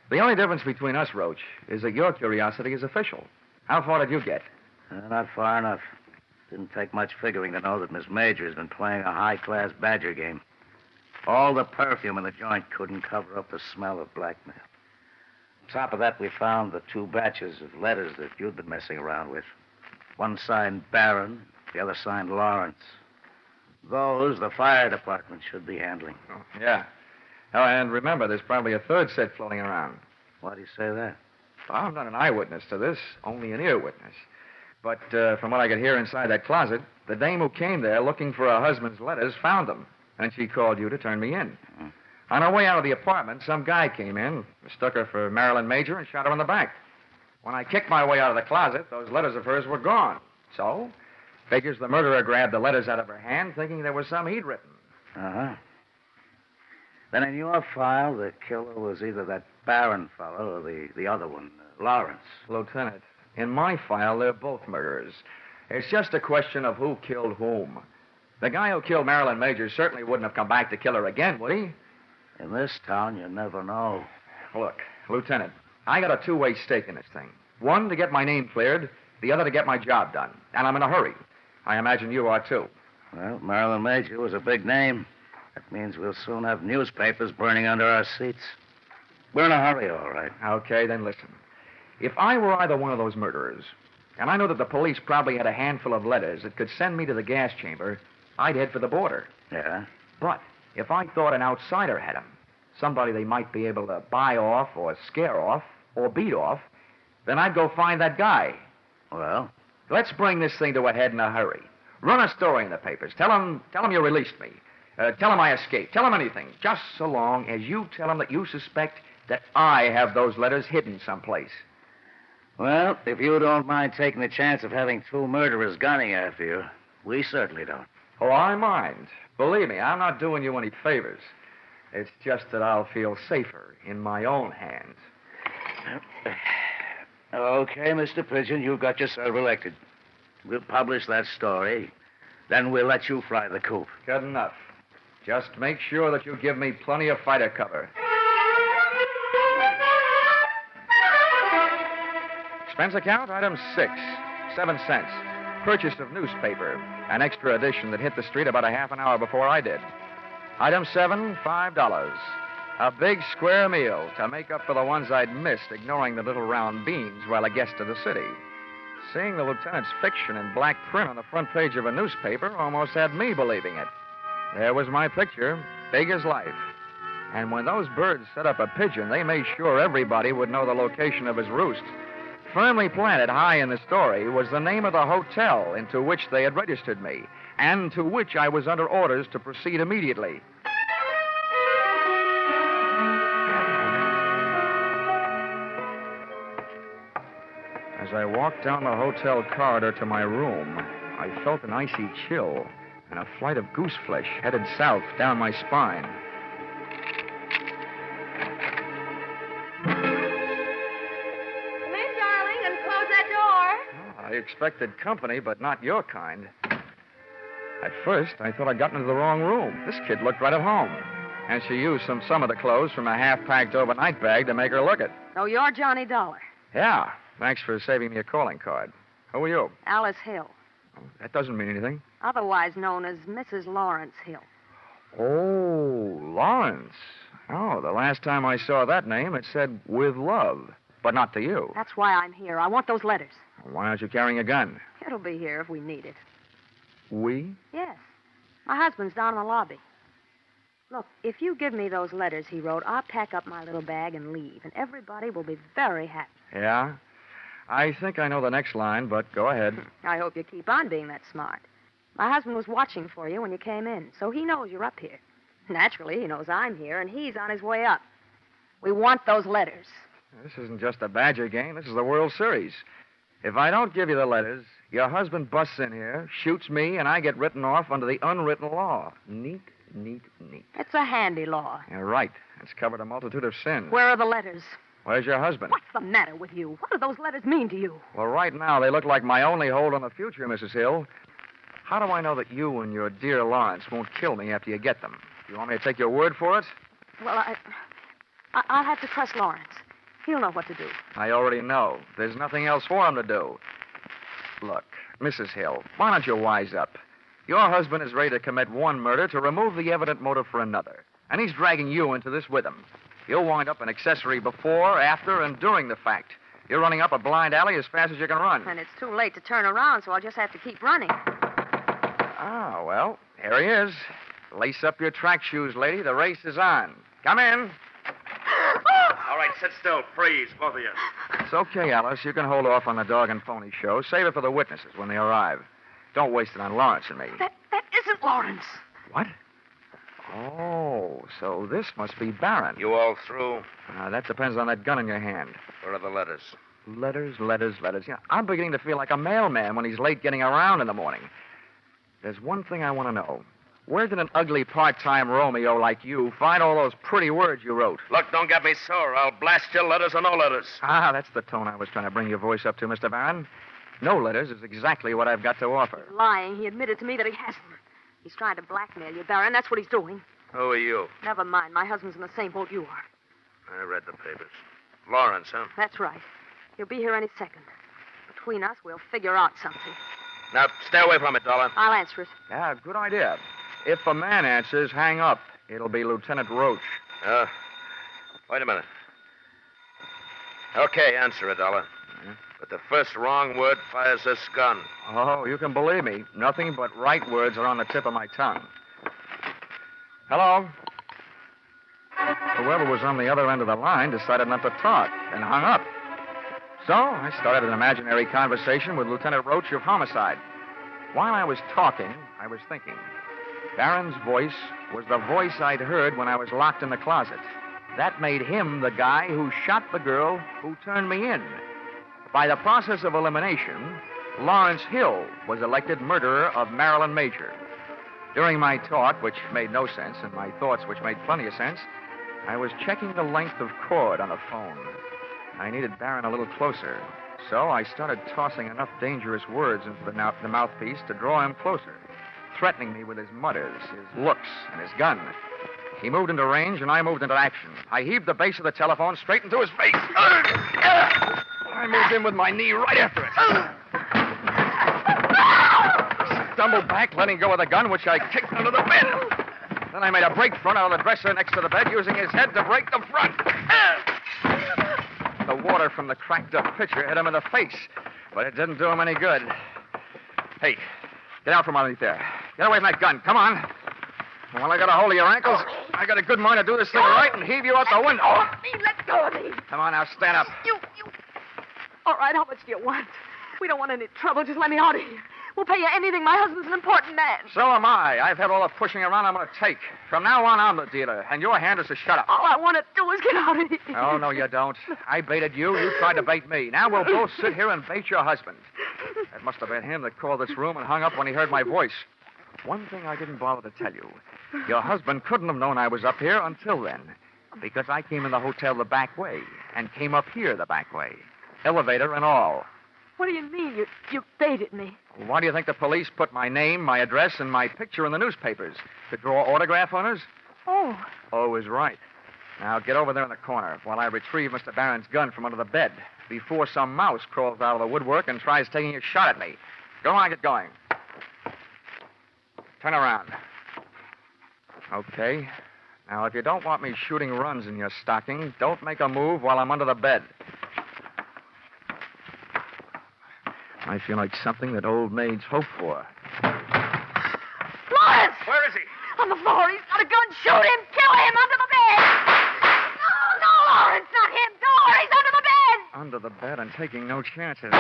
The only difference between us, Roach, is that your curiosity is official. How far did you get? Not far enough. Didn't take much figuring to know that Miss Major has been playing a high-class badger game. All the perfume in the joint couldn't cover up the smell of blackmail. On top of that, we found the 2 batches of letters that you'd been messing around with. One signed Barton, the other signed Lawrence. Those, the fire department should be handling. Oh, yeah. Oh, and remember, there's probably a 3rd set floating around. Why do you say that? I'm not an eyewitness to this, only an ear witness. But from what I could hear inside that closet, the dame who came there looking for her husband's letters found them, and she called you to turn me in. Mm-hmm. On her way out of the apartment, some guy came in, mistook her for Marilyn Major, and shot her in the back. When I kicked my way out of the closet, those letters of hers were gone. So, figures the murderer grabbed the letters out of her hand, thinking there was some he'd written. Uh-huh. Then in your file, the killer was either that Barron fellow or the other one, Lawrence. Lieutenant, in my file, they're both murderers. It's just a question of who killed whom. The guy who killed Marilyn Major certainly wouldn't have come back to kill her again, would he? In this town, you never know. Look, Lieutenant, I got a 2-way stake in this thing. One, to get my name cleared. The other, to get my job done. And I'm in a hurry. I imagine you are, too. Well, Marilyn Major was a big name. That means we'll soon have newspapers burning under our seats. We're in a hurry, all right. Okay, then listen. If I were either one of those murderers, and I know that the police probably had a handful of letters that could send me to the gas chamber, I'd head for the border. Yeah? But if I thought an outsider had them, somebody they might be able to buy off or scare off or beat off, then I'd go find that guy. Well? Let's bring this thing to a head in a hurry. Run a story in the papers. Tell them you released me. Tell them I escaped. Tell them anything. Just so long as you tell them that you suspect that I have those letters hidden someplace. Well, if you don't mind taking the chance of having 2 murderers gunning after you, we certainly don't. Oh, I mind. Believe me, I'm not doing you any favors. It's just that I'll feel safer in my own hands. Okay, Mr. Pigeon, you've got yourself elected. We'll publish that story. Then we'll let you fly the coop. Good enough. Just make sure that you give me plenty of fighter cover. Expense account, item 6, 7 cents. Purchase of newspaper, an extra edition that hit the street about a half an hour before I did. Item 7, $5. A big square meal to make up for the ones I'd missed ignoring the little round beans while a guest of the city. Seeing the lieutenant's fiction in black print on the front page of a newspaper almost had me believing it. There was my picture, big as life. And when those birds set up a pigeon, they made sure everybody would know the location of his roost. Firmly planted high in the story was the name of the hotel into which they had registered me, and to which I was under orders to proceed immediately. As I walked down the hotel corridor to my room, I felt an icy chill and a flight of goose flesh headed south down my spine. I expected company, but not your kind. At first, I thought I'd gotten into the wrong room. This kid looked right at home. And she used some of the clothes from a half-packed overnight bag to make her look it. So you're Johnny Dollar. Yeah. Thanks for saving me a calling card. Who are you? Alice Hill. Oh, that doesn't mean anything. Otherwise known as Mrs. Lawrence Hill. Oh, Lawrence. Oh, the last time I saw that name, it said with love. But not to you. That's why I'm here. I want those letters. Why aren't you carrying a gun? It'll be here if we need it. We? Yes. My husband's down in the lobby. Look, if you give me those letters he wrote, I'll pack up my little bag and leave, and everybody will be very happy. Yeah? I think I know the next line, but go ahead. I hope you keep on being that smart. My husband was watching for you when you came in, so he knows you're up here. Naturally, he knows I'm here, and he's on his way up. We want those letters. This isn't just a Badger game. This is the World Series. If I don't give you the letters, your husband busts in here, shoots me, and I get written off under the unwritten law. Neat, neat, neat. It's a handy law. You're right. It's covered a multitude of sins. Where are the letters? Where's your husband? What's the matter with you? What do those letters mean to you? Well, right now, they look like my only hold on the future, Mrs. Hill. How do I know that you and your dear Lawrence won't kill me after you get them? You want me to take your word for it? Well, I'll have to trust Lawrence. He'll know what to do. I already know. There's nothing else for him to do. Look, Mrs. Hill, why don't you wise up? Your husband is ready to commit one murder to remove the evident motive for another. And he's dragging you into this with him. You'll wind up an accessory before, after, and during the fact. You're running up a blind alley as fast as you can run. And it's too late to turn around, so I'll just have to keep running. Ah, well, here he is. Lace up your track shoes, lady. The race is on. Come in. All right, sit still. Freeze, both of you. It's okay, Alice. You can hold off on the dog and pony show. Save it for the witnesses when they arrive. Don't waste it on Lawrence and me. That isn't Lawrence. What? Oh, so this must be Barron. You all through? That depends on that gun in your hand. Where are the letters? Letters. Yeah, I'm beginning to feel like a mailman when he's late getting around in the morning. There's one thing I want to know. Where did an ugly part-time Romeo like you find all those pretty words you wrote? Look, don't get me sore. I'll blast you, letters or no letters. Ah, that's the tone I was trying to bring your voice up to, Mr. Barron. No letters is exactly what I've got to offer. He's lying. He admitted to me that he hasn't. He's trying to blackmail you, Barron. That's what he's doing. Who are you? Never mind. My husband's in the same boat you are. I read the papers. Lawrence, huh? That's right. He'll be here any second. Between us, we'll figure out something. Now, stay away from it, Dollar. I'll answer it. Yeah, good idea. If a man answers, hang up. It'll be Lieutenant Roach. Wait a minute. Okay, answer it, Dollar. But the first wrong word fires this gun. Oh, you can believe me. Nothing but right words are on the tip of my tongue. Hello? Whoever was on the other end of the line decided not to talk and hung up. So I started an imaginary conversation with Lieutenant Roach of Homicide. While I was talking, I was thinking. Barron's voice was the voice I'd heard when I was locked in the closet. That made him the guy who shot the girl who turned me in. By the process of elimination, Lawrence Hill was elected murderer of Marilyn Major. During my talk, which made no sense, and my thoughts, which made plenty of sense, I was checking the length of cord on the phone. I needed Barron a little closer, so I started tossing enough dangerous words into the mouthpiece to draw him closer, threatening me with his mutters, his looks, and his gun. He moved into range, and I moved into action. I heaved the base of the telephone straight into his face. I moved in with my knee right after it. He stumbled back, letting go of the gun, which I kicked under the bed. Then I made a break front out of the dresser next to the bed, using his head to break the front. The water from the cracked-up pitcher hit him in the face. but it didn't do him any good. Hey, get out from underneath there. Get away from that gun. Come on. Well, I got a hold of your ankles. I got a good mind to do this thing right and heave you out the window. Let go of me. Come on now, stand up. You. All right, how much do you want? We don't want any trouble. Just let me out of here. We'll pay you anything. My husband's an important man. So am I. I've had all the pushing around I'm going to take. From now on, I'm the dealer, and your hand is to shut up. All I want to do is get out of here. Oh, no, you don't. I baited you. You tried to bait me. Now we'll both sit here and bait your husband. It must have been him that called this room and hung up when he heard my voice. One thing I didn't bother to tell you. Your husband couldn't have known I was up here until then, because I came in the hotel the back way and came up here the back way. Elevator and all. What do you mean? You baited me? Why do you think the police put my name, my address, and my picture in the newspapers? To draw autograph on us? Oh. Oh is right. Now get over there in the corner while I retrieve Mr. Barron's gun from under the bed before some mouse crawls out of the woodwork and tries taking a shot at me. Go on, get going. Turn around. Okay. Now, if you don't want me shooting runs in your stocking, don't make a move while I'm under the bed. I feel like something that old maids hope for. Lawrence! Where is he? On the floor. He's got a gun. Shoot him. Kill him under the bed. No, Lawrence, not him. Don't worry. He's under the bed. Under the bed and taking no chances.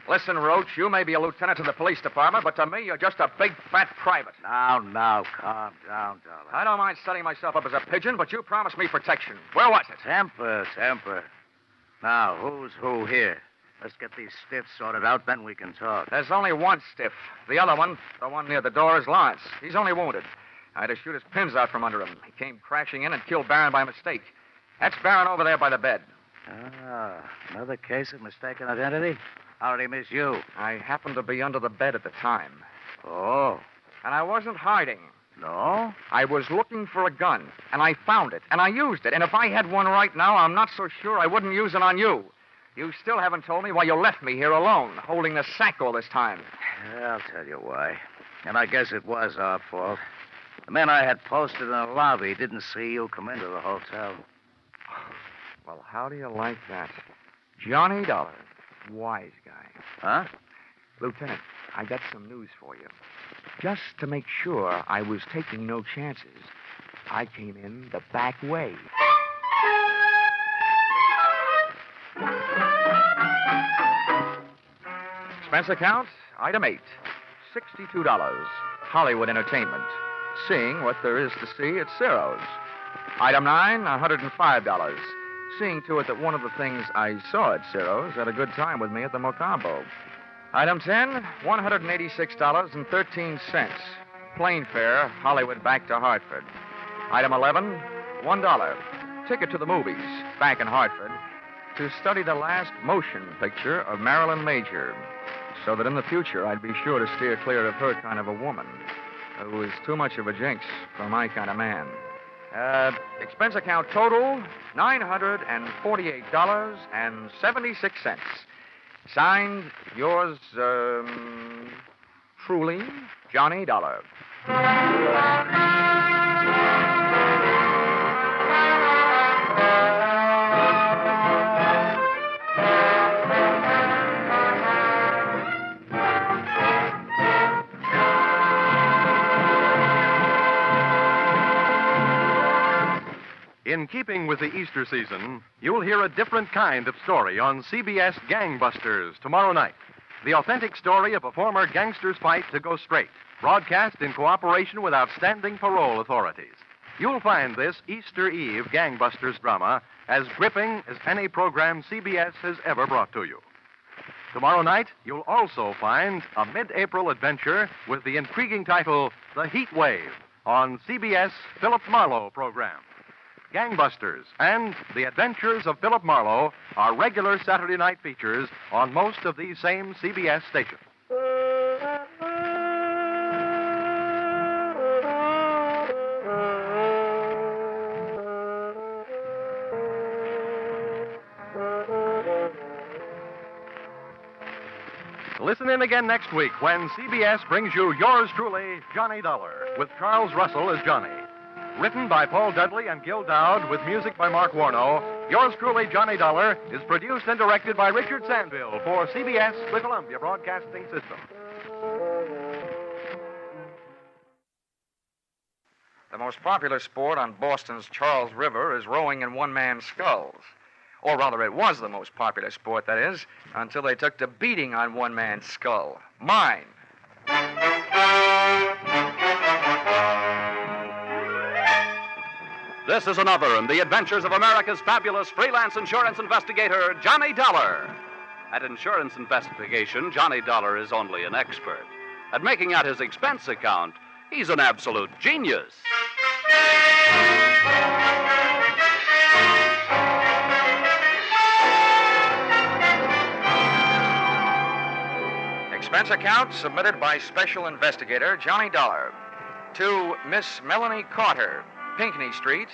Listen, Roach, you may be a lieutenant to the police department, but to me, you're just a big, fat private. Now, calm down, darling. I don't mind setting myself up as a pigeon, but you promised me protection. Where was it? Temper. Now, who's who here? Let's get these stiffs sorted out, then we can talk. There's only one stiff. The other one, the one near the door, is Lawrence. He's only wounded. I had to shoot his pins out from under him. He came crashing in and killed Barron by mistake. That's Barron over there by the bed. Ah, another case of mistaken identity? How did he miss you? I happened to be under the bed at the time. Oh. And I wasn't hiding. No? I was looking for a gun, and I found it, and I used it. And if I had one right now, I'm not so sure I wouldn't use it on you. You still haven't told me why you left me here alone, holding the sack all this time. I'll tell you why. And I guess it was our fault. The men I had posted in the lobby didn't see you come into the hotel. Well, how do you like that? Johnny Dollar. Wise guy. Huh? Lieutenant, I got some news for you. Just to make sure I was taking no chances, I came in the back way. Expense account, item 8, $62. Hollywood Entertainment. Seeing what there is to see at Ciro's. Item 9, $105. Seeing to it that one of the things I saw at Ciro's had a good time with me at the Mocambo. Item 10, $186.13. Plane fare, Hollywood back to Hartford. Item 11, $1. Ticket to the movies, back in Hartford, to study the last motion picture of Marilyn Major, so that in the future I'd be sure to steer clear of her kind of a woman, who is too much of a jinx for my kind of man. Expense account total, $948.76. Signed, yours, truly, Johnny Dollar. In keeping with the Easter season, you'll hear a different kind of story on CBS Gangbusters tomorrow night. The authentic story of a former gangster's fight to go straight, broadcast in cooperation with outstanding parole authorities. You'll find this Easter Eve Gangbusters drama as gripping as any program CBS has ever brought to you. Tomorrow night, you'll also find a mid-April adventure with the intriguing title, The Heat Wave, on CBS Philip Marlowe program. Gangbusters and The Adventures of Philip Marlowe are regular Saturday night features on most of these same CBS stations. Listen in again next week when CBS brings you yours truly, Johnny Dollar, with Charles Russell as Johnny. Written by Paul Dudley and Gil Dowd with music by Mark Warno, yours truly, Johnny Dollar, is produced and directed by Richard Sandville for CBS, the Columbia Broadcasting System. The most popular sport on Boston's Charles River is rowing in one-man sculls. Or rather, it was the most popular sport, that is, until they took to beating on one man's skull. Mine. This is another in the adventures of America's fabulous freelance insurance investigator, Johnny Dollar. At insurance investigation, Johnny Dollar is only an expert. At making out his expense account, he's an absolute genius. Expense account submitted by Special Investigator Johnny Dollar to Miss Melanie Carter, Pinckney Street,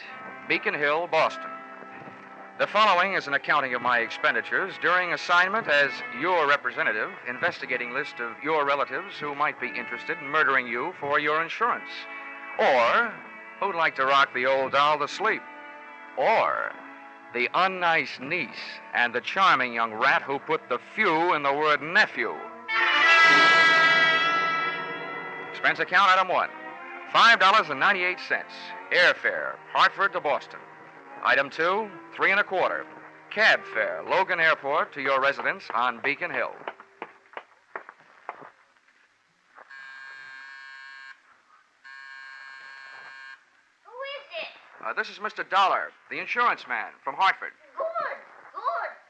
Beacon Hill, Boston. The following is an accounting of my expenditures during assignment as your representative, investigating list of your relatives who might be interested in murdering you for your insurance, or who'd like to rock the old doll to sleep, or the unnice niece and the charming young rat who put the few in the word nephew. Expense account item 1, $5.98, airfare, Hartford to Boston. Item 2, $3 1/4, cab fare, Logan Airport to your residence on Beacon Hill. Who is it? This is Mr. Dollar, the insurance man from Hartford. Good.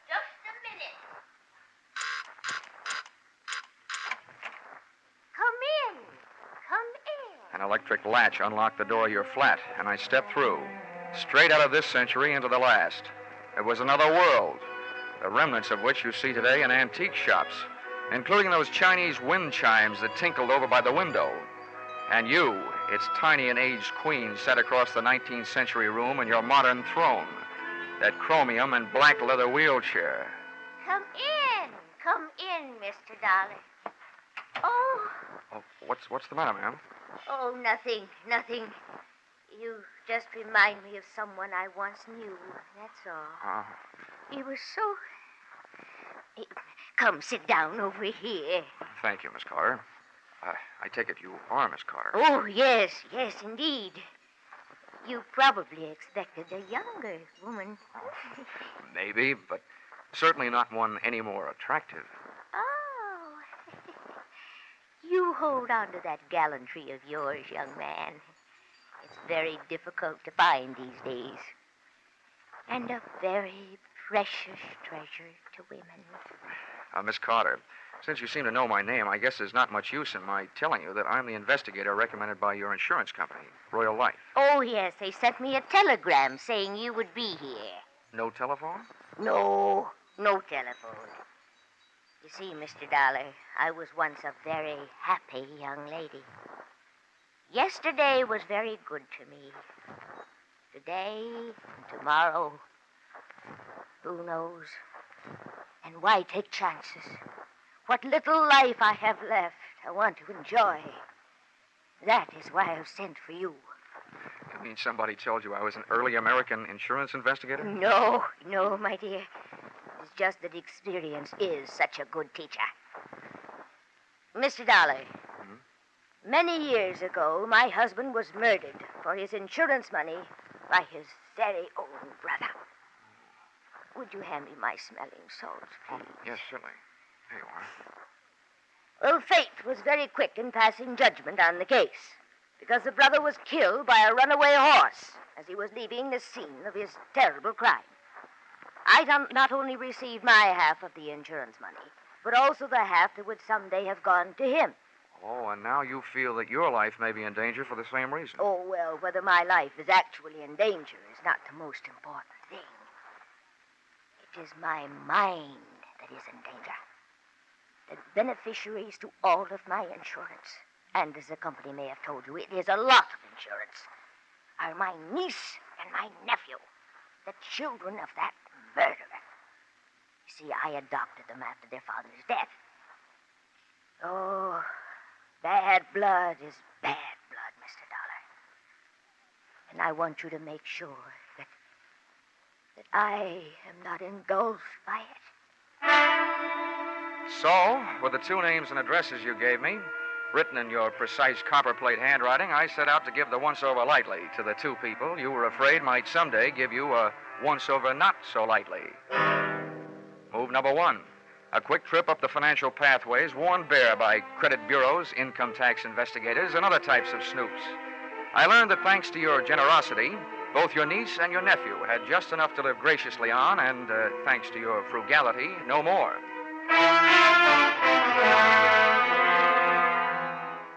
Just a minute. Come in. An electric latch unlocked the door of your flat, and I stepped through, straight out of this century into the last. It was another world, the remnants of which you see today in antique shops, including those Chinese wind chimes that tinkled over by the window. And you, its tiny and aged queen, sat across the 19th century room in your modern throne, that chromium and black leather wheelchair. Come in, Mr. Dollar. Oh, What's the matter, ma'am? oh, nothing. You just remind me of someone I once knew, that's all. He was so... Come, sit down over here. Thank you, Miss Carter. I take it you are Miss Carter. Oh, yes, indeed. You probably expected a younger woman. Maybe, but certainly not one any more attractive. Oh. You hold on to that gallantry of yours, young man. It's very difficult to find these days. And a very precious treasure to women. Miss Carter, since you seem to know my name, I guess there's not much use in my telling you that I'm the investigator recommended by your insurance company, Royal Life. Oh, yes, they sent me a telegram saying you would be here. No telephone? No telephone. You see, Mr. Dollar, I was once a very happy young lady. Yesterday was very good to me. Today and tomorrow, who knows? And why take chances? What little life I have left, I want to enjoy. That is why I've sent for you. You mean somebody told you I was an early American insurance investigator? No, my dear. It's just that experience is such a good teacher. Mr. Dollar, many years ago, my husband was murdered for his insurance money by his very own brother. Would you hand me my smelling salts, please? Yes, certainly. Here you are. Well, fate was very quick in passing judgment on the case, because the brother was killed by a runaway horse as he was leaving the scene of his terrible crime. I not only received my half of the insurance money, but also the half that would someday have gone to him. Oh, and now you feel that your life may be in danger for the same reason. Oh, well, whether my life is actually in danger is not the most important thing. It is my mind that is in danger. The beneficiaries to all of my insurance, and as the company may have told you, it is a lot of insurance, are my niece and my nephew, the children of that murderer. You see, I adopted them after their father's death. Oh, bad blood is bad blood, Mr. Dollar. And I want you to make sure that I am not engulfed by it. So, with the 2 names and addresses you gave me, written in your precise copperplate handwriting, I set out to give the once-over lightly to the 2 people you were afraid might someday give you a once-over not so lightly. Move number 1. A quick trip up the financial pathways worn bare by credit bureaus, income tax investigators, and other types of snoops. I learned that thanks to your generosity, both your niece and your nephew had just enough to live graciously on, and thanks to your frugality, no more.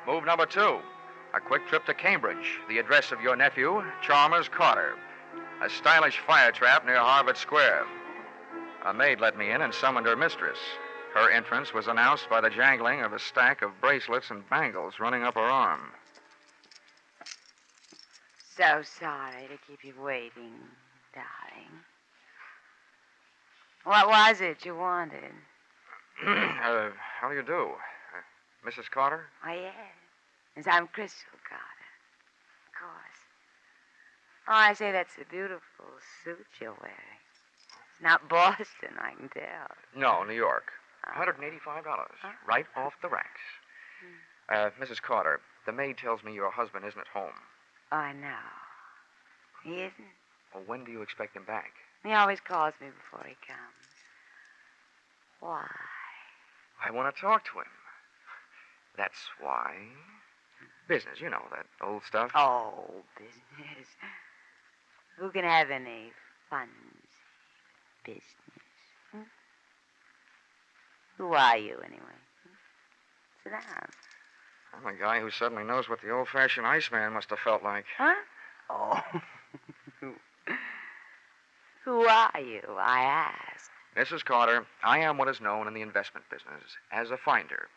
Move number 2. A quick trip to Cambridge, the address of your nephew, Chalmers Carter. A stylish fire trap near Harvard Square. A maid let me in and summoned her mistress. Her entrance was announced by the jangling of a stack of bracelets and bangles running up her arm. So sorry to keep you waiting, darling. What was it you wanted? How do you do? Mrs. Carter? Oh, yes. Yes, I'm Crystal Carter. Of course. Oh, I say, that's a beautiful suit you're wearing. It's not Boston, I can tell. No, New York. $185. Right off the racks. Mrs. Carter, the maid tells me your husband isn't at home. Oh, I know. He isn't? Well, when do you expect him back? He always calls me before he comes. Why? I want to talk to him. That's why. Business, you know, that old stuff. Oh, business. Who can have any fun business? Hmm? Who are you, anyway? Sit down. I'm a guy who suddenly knows what the old-fashioned Iceman must have felt like. Huh? Oh. Who are you, I ask? Mrs. Carter, I am what is known in the investment business as a finder.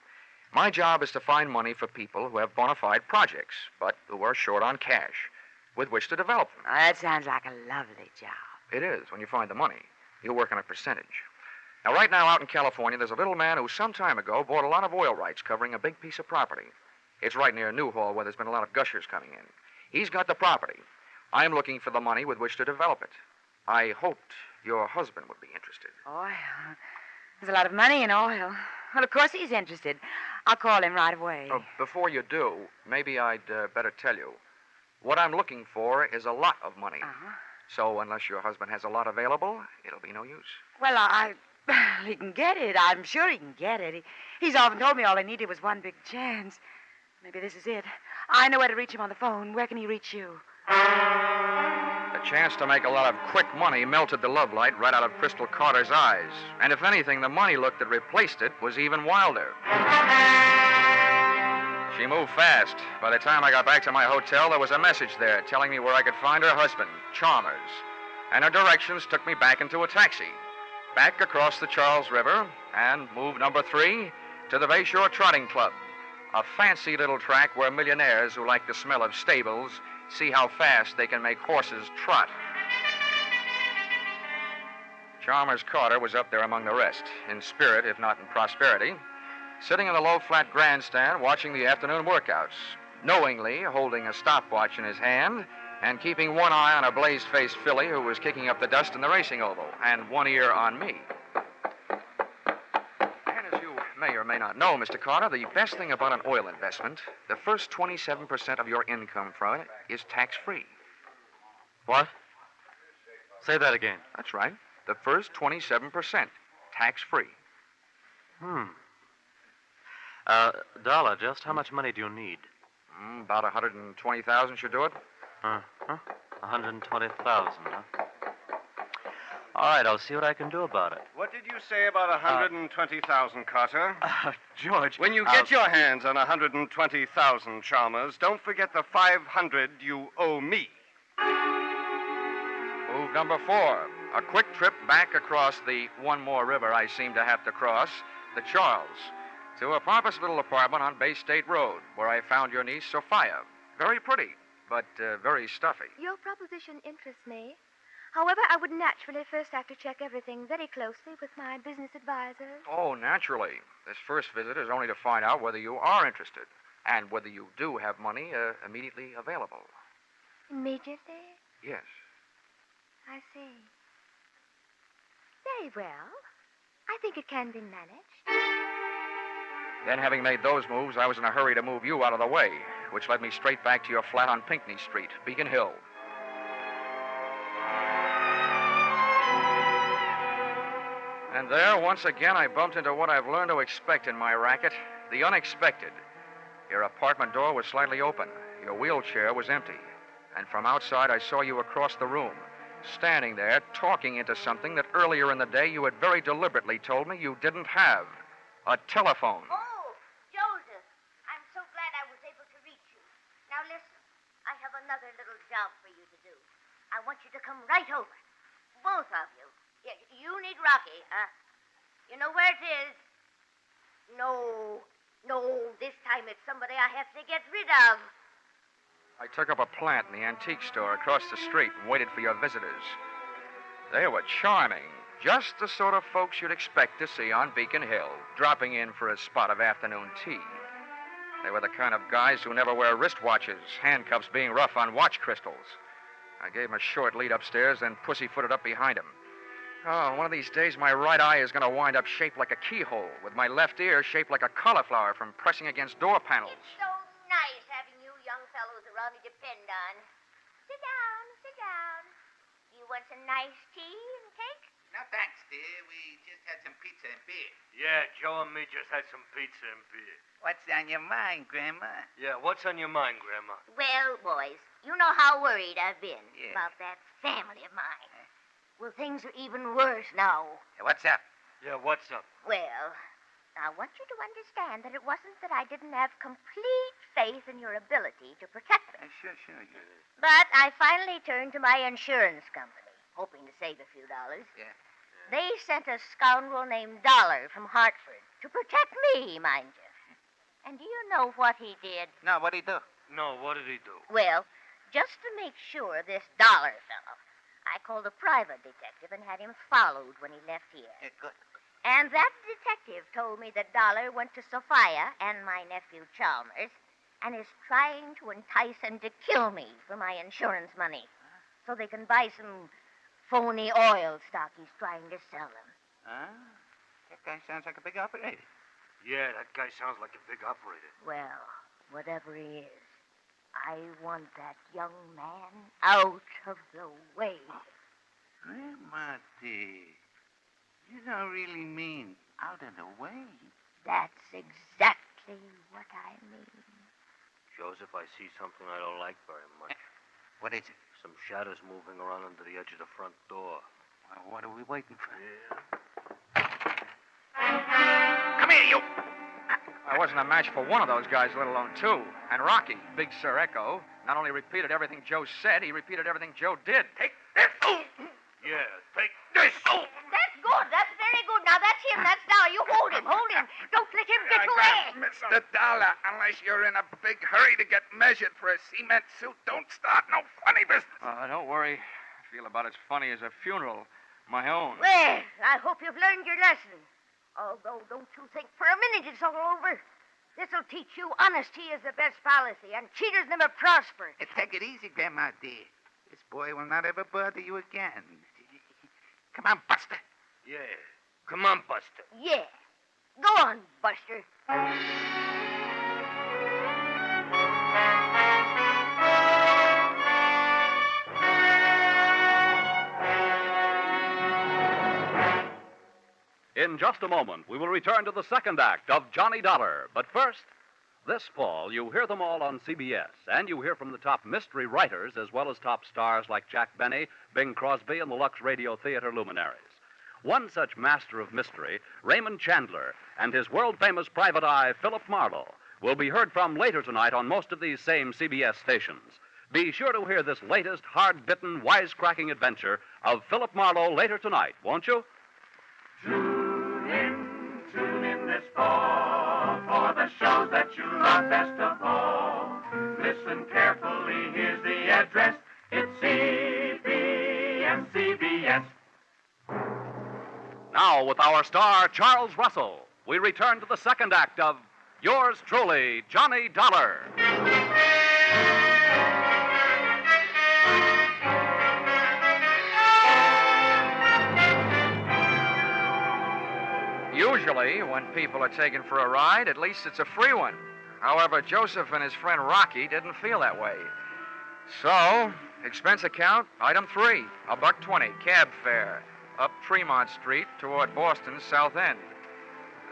My job is to find money for people who have bona fide projects, but who are short on cash, with which to develop them. Oh, that sounds like a lovely job. It is, when you find the money. You work on a percentage. Now, right now out in California, there's a little man who some time ago bought a lot of oil rights covering a big piece of property. It's right near Newhall, where there's been a lot of gushers coming in. He's got the property. I'm looking for the money with which to develop it. I hoped your husband would be interested. Oil? There's a lot of money in oil. Well, of course he's interested. I'll call him right away. Before you do, maybe I'd better tell you. What I'm looking for is a lot of money. Uh-huh. So unless your husband has a lot available, it'll be no use. Well, he can get it. I'm sure he can get it. He's often told me all he needed was one big chance. Maybe this is it. I know where to reach him on the phone. Where can he reach you? The chance to make a lot of quick money melted the love light right out of Crystal Carter's eyes. And if anything, the money look that replaced it was even wilder. She moved fast. By the time I got back to my hotel, there was a message there telling me where I could find her husband, Chalmers. And her directions took me back into a taxi, back across the Charles River, and move number 3 to the Bayshore Trotting Club, a fancy little track where millionaires who like the smell of stables see how fast they can make horses trot. Chalmers Carter was up there among the rest, in spirit if not in prosperity, sitting in the low-flat grandstand watching the afternoon workouts, knowingly holding a stopwatch in his hand and keeping one eye on a blaze-faced filly who was kicking up the dust in the racing oval, and one ear on me. And as you may or may not know, Mr. Carter, the best thing about an oil investment, the first 27% of your income from it is tax-free. What? Say that again. That's right. The first 27%, tax-free. Dollar, just how much money do you need? About 120,000 should do it. 120,000, huh? All right, I'll see what I can do about it. What did you say about 120,000, Carter? George... When you get your hands on 120,000, Chalmers, don't forget the 500 you owe me. Move number 4. A quick trip back across the one more river I seem to have to cross, the Charles, to a pompous little apartment on Bay State Road, where I found your niece, Sophia. Very pretty, but very stuffy. Your proposition interests me. However, I would naturally first have to check everything very closely with my business advisor. Oh, naturally. This first visit is only to find out whether you are interested and whether you do have money immediately available. Immediately? Yes. I see. Very well. I think it can be managed. Then, having made those moves, I was in a hurry to move you out of the way, which led me straight back to your flat on Pinckney Street, Beacon Hill. And there, once again, I bumped into what I've learned to expect in my racket, the unexpected. Your apartment door was slightly open. Your wheelchair was empty. And from outside, I saw you across the room, standing there, talking into something that earlier in the day you had very deliberately told me you didn't have. A telephone. Oh, Joseph, I'm so glad I was able to reach you. Now listen, I have another little job for you to do. I want you to come right over. Both of you. You need Rocky, huh? You know where it is? No, this time it's somebody I have to get rid of. I took up a plant in the antique store across the street and waited for your visitors. They were charming. Just the sort of folks you'd expect to see on Beacon Hill, dropping in for a spot of afternoon tea. They were the kind of guys who never wear wristwatches, handcuffs being rough on watch crystals. I gave them a short lead upstairs, then pussyfooted up behind him. Oh, one of these days my right eye is going to wind up shaped like a keyhole, with my left ear shaped like a cauliflower from pressing against door panels. It's so nice having you young fellows around to depend on. Sit down, sit down. You want some nice tea and cake? No, thanks, dear. We just had some pizza and beer. Yeah, Joe and me just had some pizza and beer. What's on your mind, Grandma? Yeah, what's on your mind, Grandma? Well, boys, you know how worried I've been Yeah. about that family of mine. Well, things are even worse now. What's up? Yeah, what's up? Well, I want you to understand that it wasn't that I didn't have complete faith in your ability to protect me. Sure. But I finally turned to my insurance company, hoping to save a few dollars. Yeah. They sent a scoundrel named Dollar from Hartford to protect me, mind you. And do you know what he did? No, what'd he do? No, what did he do? Well, just to make sure this Dollar fellow, I called a private detective and had him followed when he left here. Yeah, good. And that detective told me that Dollar went to Sophia and my nephew Chalmers and is trying to entice them to kill me for my insurance money so they can buy some phony oil stock he's trying to sell them. Huh? That guy sounds like a big operator. Yeah, that guy sounds like a big operator. Well, whatever he is, I want that young man out of the way. Grandma, dear, you don't really mean out of the way. That's exactly what I mean. Joseph, I see something I don't like very much. What is it? Some shadows moving around under the edge of the front door. Well, what are we waiting for? Yeah. Come here, you! I wasn't a match for one of those guys, let alone two. And Rocky, Big Sir Echo, not only repeated everything Joe said, he repeated everything Joe did. Take this! Oh! Yeah, take this! Oh! That's good. That's very good. Now, that's him. That's Dollar. You hold him. Hold him. Don't let him get away. Mr. Dollar, unless you're in a big hurry to get measured for a cement suit, don't start no funny business. Don't worry. I feel about as funny as a funeral. My own. Well, I hope you've learned your lesson. Although, don't you think for a minute it's all over. This'll teach you honesty is the best policy, and cheaters never prosper. Take it easy, Grandma, dear. This boy will not ever bother you again. Come on, Buster. Yeah. Come on, Buster. Yeah. Go on, Buster. In just a moment, we will return to the second act of Johnny Dollar. But first, this fall, you hear them all on CBS, and you hear from the top mystery writers as well as top stars like Jack Benny, Bing Crosby, and the Lux Radio Theater luminaries. One such master of mystery, Raymond Chandler, and his world-famous private eye, Philip Marlowe, will be heard from later tonight on most of these same CBS stations. Be sure to hear this latest, hard-bitten, wisecracking adventure of Philip Marlowe later tonight, won't you? Tune in this fall for the shows that you love best of all. Listen carefully, here's the address. It's CBMC Now, with our star, Charles Russell, we return to the second act of Yours Truly, Johnny Dollar. Usually, when people are taken for a ride, at least it's a free one. However, Joseph and his friend Rocky didn't feel that way. So, expense account, item 3, $1.20, cab fare, up Tremont Street toward Boston's South End.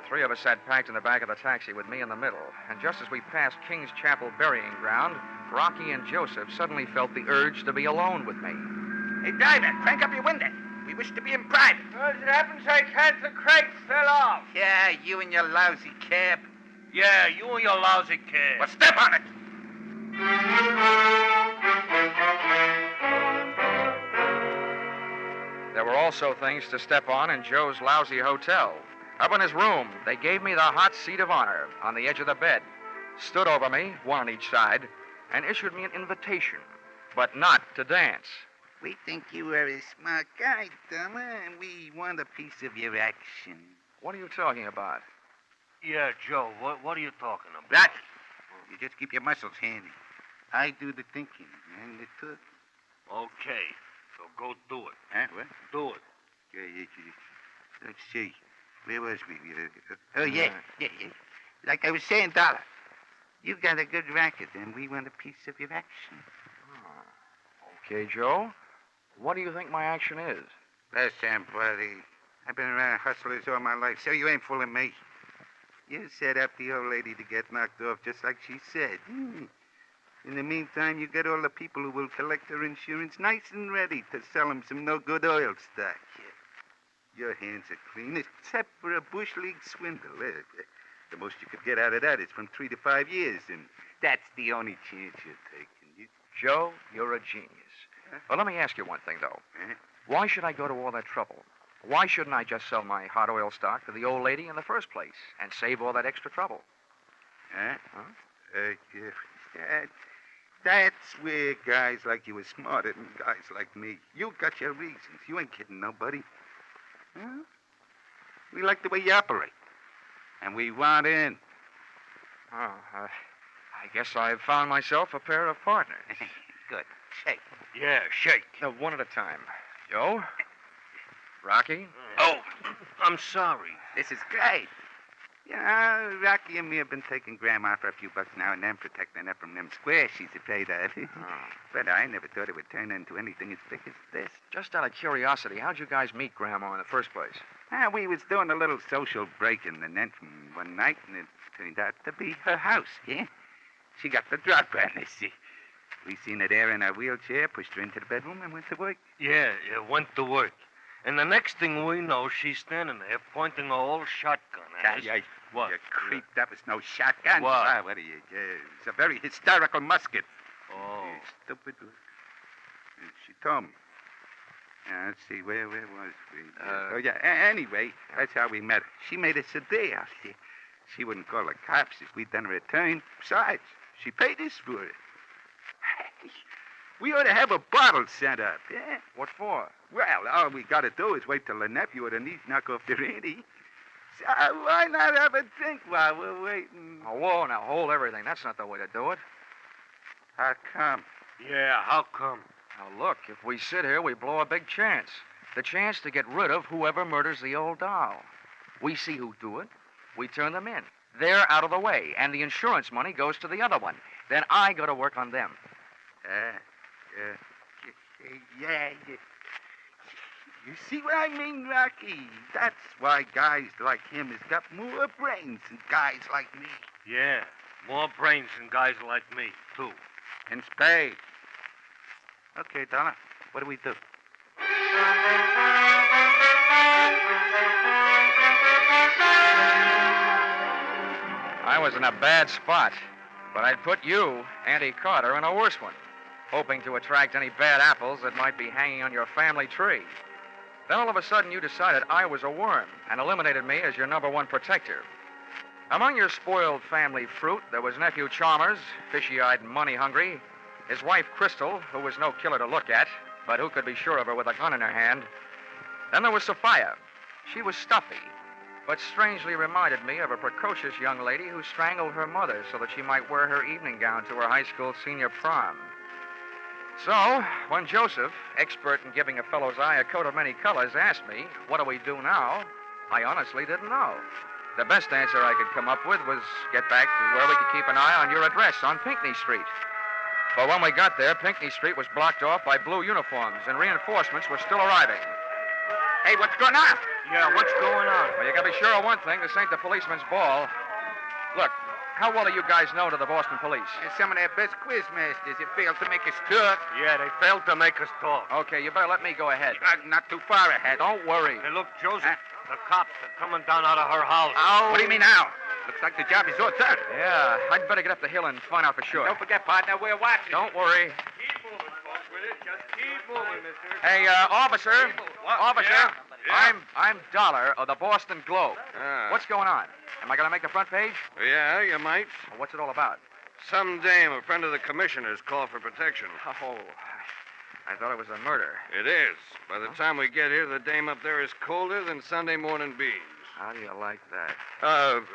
The three of us sat packed in the back of the taxi with me in the middle. And just as we passed King's Chapel burying ground, Rocky and Joseph suddenly felt the urge to be alone with me. Hey, driver, crank up your window. We wish to be in private. As it happens, I can't. The crank fell off. Yeah, you and your lousy cab. Yeah, you and your lousy cab. Well, step on it. There were also things to step on in Joe's lousy hotel. Up in his room, they gave me the hot seat of honor on the edge of the bed, stood over me, one on each side, and issued me an invitation, but not to dance. We think you are a smart guy, Dollar, and we want a piece of your action. What are you talking about? Yeah, Joe, what are you talking about? That. You just keep your muscles handy. I do the thinking and the talking. Okay, so go do it. Huh? What? Do it. Yeah. Let's see. Where was we? Oh, yeah. Like I was saying, Dollar, you got a good racket, and we want a piece of your action. Okay, Joe. What do you think my action is? Listen, buddy, I've been around hustlers all my life, so you ain't fooling me. You set up the old lady to get knocked off just like she said. In the meantime, you get all the people who will collect her insurance nice and ready to sell them some no-good oil stock. Your hands are clean, except for a bush league swindle. The most you could get out of that is from 3 to 5 years, and that's the only chance you're taking. Joe, you're a genius. Well, let me ask you one thing, though. Why should I go to all that trouble? Why shouldn't I just sell my hot oil stock to the old lady in the first place and save all that extra trouble? That's where guys like you are smarter than guys like me. You got your reasons. You ain't kidding nobody. Huh? We like the way you operate. And we want in. I guess I've found myself a pair of partners. Good. Shake. Yeah, shake. No, one at a time. Joe? Rocky? Oh, I'm sorry. This is great. You know, Rocky and me have been taking Grandma for a few bucks now and then, protecting her from them squares she's afraid of. But I never thought it would turn into anything as big as this. Just out of curiosity, how'd you guys meet Grandma in the first place? We was doing a little social break-in and entering one night, and it turned out to be her house, yeah? She got the drop on us. We seen her there in her wheelchair, pushed her into the bedroom, and went to work. Yeah, went to work. And the next thing we know, she's standing there pointing a whole shotgun at us. What? You creep, that was no shotgun. What? What are you? It's a very hysterical musket. Oh. Stupid. She told me. Let's see, where was we? Anyway, that's how we met her. She made us a deal. She wouldn't call the cops if we'd done her a turn. Besides, she paid us for it. We ought to have a bottle sent up, yeah? What for? Well, all we got to do is wait till the nephew or the niece knock off their ante. So why not have a drink while we're waiting? Oh, whoa, now hold everything. That's not the way to do it. How come? Yeah, how come? Now, look, if we sit here, we blow a big chance. The chance to get rid of whoever murders the old doll. We see who do it. We turn them in. They're out of the way, and the insurance money goes to the other one. Then I go to work on them. Yeah. You see what I mean, Rocky? That's why guys like him has got more brains than guys like me. Yeah, more brains than guys like me, too. In spades. Okay, Dollar, what do we do? I was in a bad spot, but I'd put you, Auntie Carter, in a worse one, hoping to attract any bad apples that might be hanging on your family tree. Then all of a sudden you decided I was a worm and eliminated me as your #1 protector. Among your spoiled family fruit, there was nephew Chalmers, fishy-eyed and money-hungry, his wife Crystal, who was no killer to look at, but who could be sure of her with a gun in her hand. Then there was Sophia. She was stuffy, but strangely reminded me of a precocious young lady who strangled her mother so that she might wear her evening gown to her high school senior prom. So, when Joseph, expert in giving a fellow's eye a coat of many colors, asked me, what do we do now? I honestly didn't know. The best answer I could come up with was get back to where we could keep an eye on your address on Pinckney Street. But when we got there, Pinckney Street was blocked off by blue uniforms, and reinforcements were still arriving. Hey, what's going on? Yeah, what's going on? Well, you gotta be sure of one thing. This ain't the policeman's ball. Look, how well are you guys known to the Boston police? And some of their best quiz masters have failed to make us talk. Yeah, they failed to make us talk. Okay, you better let me go ahead. Not too far ahead. Don't worry. Hey, look, Joseph, the cops are coming down out of her house. Oh. What do you mean now? Looks like the job is all done. Yeah, I'd better get up the hill and find out for sure. Don't forget, partner, we're watching. Don't worry. Keep moving, folks, will you? Just keep moving, mister. Hey, officer. Officer. Yeah? I'm Dollar of the Boston Globe. What's going on? Am I going to make the front page? Yeah, you might. Well, what's it all about? Some dame, a friend of the commissioner's, called for protection. Oh, I thought it was a murder. It is. By the time we get here, the dame up there is colder than Sunday morning beans. How do you like that?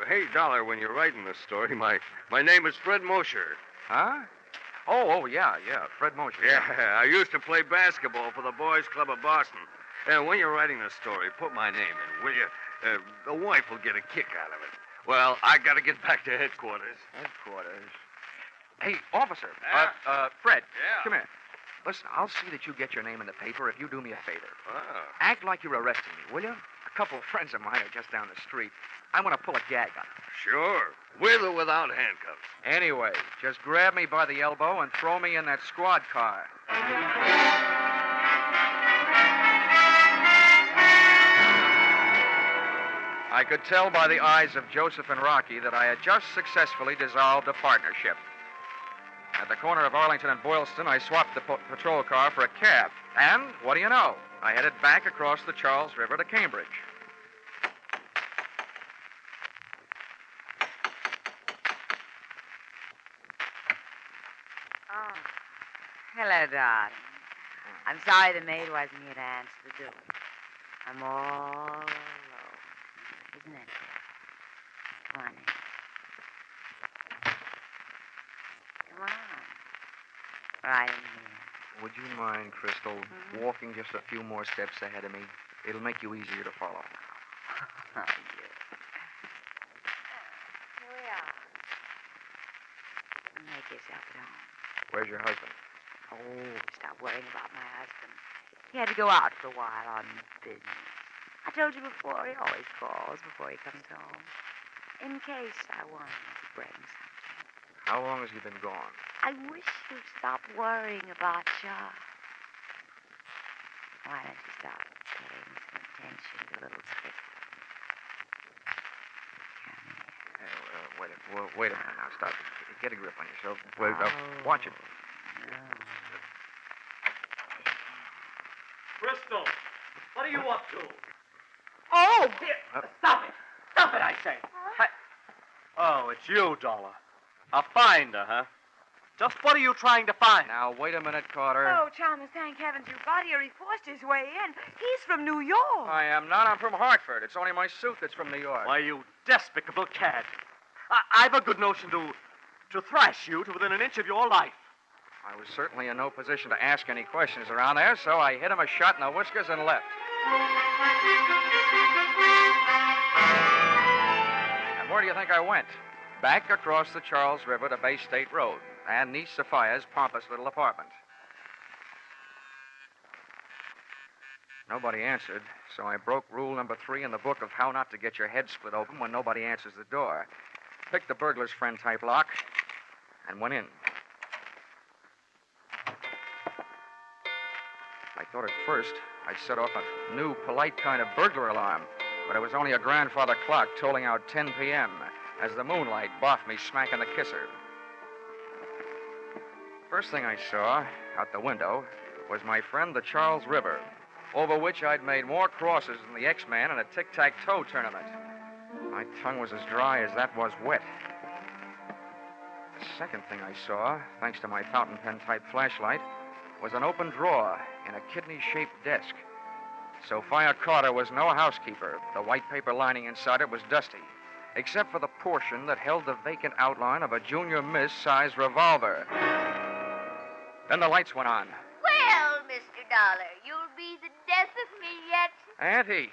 Hey, Dollar, when you're writing this story, my name is Fred Mosher. Huh? Oh, yeah, Fred Mosher. Yeah, I used to play basketball for the Boys Club of Boston. When you're writing this story, put my name in, will you? The wife will get a kick out of it. Well, I got to get back to headquarters. Headquarters? Hey, officer. Fred. Yeah. Come here. Listen, I'll see that you get your name in the paper if you do me a favor. Oh. Act like you're arresting me, will you? A couple of friends of mine are just down the street. I want to pull a gag on them. Sure. With or without handcuffs. Anyway, just grab me by the elbow and throw me in that squad car. I could tell by the eyes of Joseph and Rocky that I had just successfully dissolved a partnership. At the corner of Arlington and Boylston, I swapped the patrol car for a cab. And, what do you know? I headed back across the Charles River to Cambridge. Oh. Hello, darling. I'm sorry the maid wasn't here to answer the door. I'm all alone. Isn't that good? Come on in. Come on. Right in here. Would you mind, Crystal, walking just a few more steps ahead of me? It'll make you easier to follow. Oh, yeah. Here we are. Make yourself at home. Where's your husband? Oh, stop worrying about my husband. He had to go out for a while on business. I told you before, he always calls before he comes home. In case I wanted to bring something. How long has he been gone? I wish you'd stop worrying about Shaw. Why don't you stop paying some attention to little Crystal? Wait a minute now. Stop. Get a grip on yourself. Wait, watch it. No. Crystal, what are you up to? Oh! Stop it! Stop it, I say! Oh, it's you, Dollar. A finder, huh? Just what are you trying to find? Now, wait a minute, Carter. Oh, Chalmers, thank heavens you got here. He forced his way in. He's from New York. I am not. I'm from Hartford. It's only my suit that's from New York. Why, you despicable cad. I've a good notion to thrash you to within an inch of your life. I was certainly in no position to ask any questions around there, so I hit him a shot in the whiskers and left. And where do you think I went? Back across the Charles River to Bay State Road and niece Sophia's pompous little apartment. Nobody answered, so I broke rule number 3 in the book of how not to get your head split open when nobody answers the door. Picked the burglar's friend type lock and went in. I thought at first I'd set off a new, polite kind of burglar alarm, but it was only a grandfather clock tolling out 10 p.m. as the moonlight boffed me smack in the kisser. First thing I saw out the window was my friend the Charles River, over which I'd made more crosses than the X-Man in a tic-tac-toe tournament. My tongue was as dry as that was wet. The second thing I saw, thanks to my fountain pen-type flashlight, was an open drawer in a kidney-shaped desk. Sophia Carter was no housekeeper. The white paper lining inside it was dusty, except for the portion that held the vacant outline of a junior miss-sized revolver. Then the lights went on. Well, Mr. Dollar, you'll be the death of me yet. Auntie,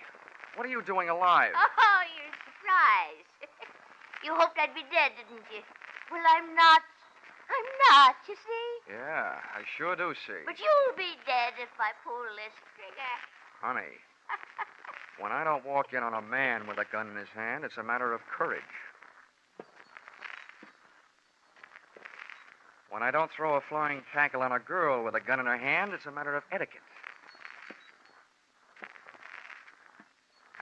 what are you doing alive? Oh, you're surprised. You hoped I'd be dead, didn't you? Well, I'm not. I'm not, you see? Yeah, I sure do see. But you'll be dead if I pull this trigger. Honey, when I don't walk in on a man with a gun in his hand, it's a matter of courage. When I don't throw a flying tackle on a girl with a gun in her hand, it's a matter of etiquette.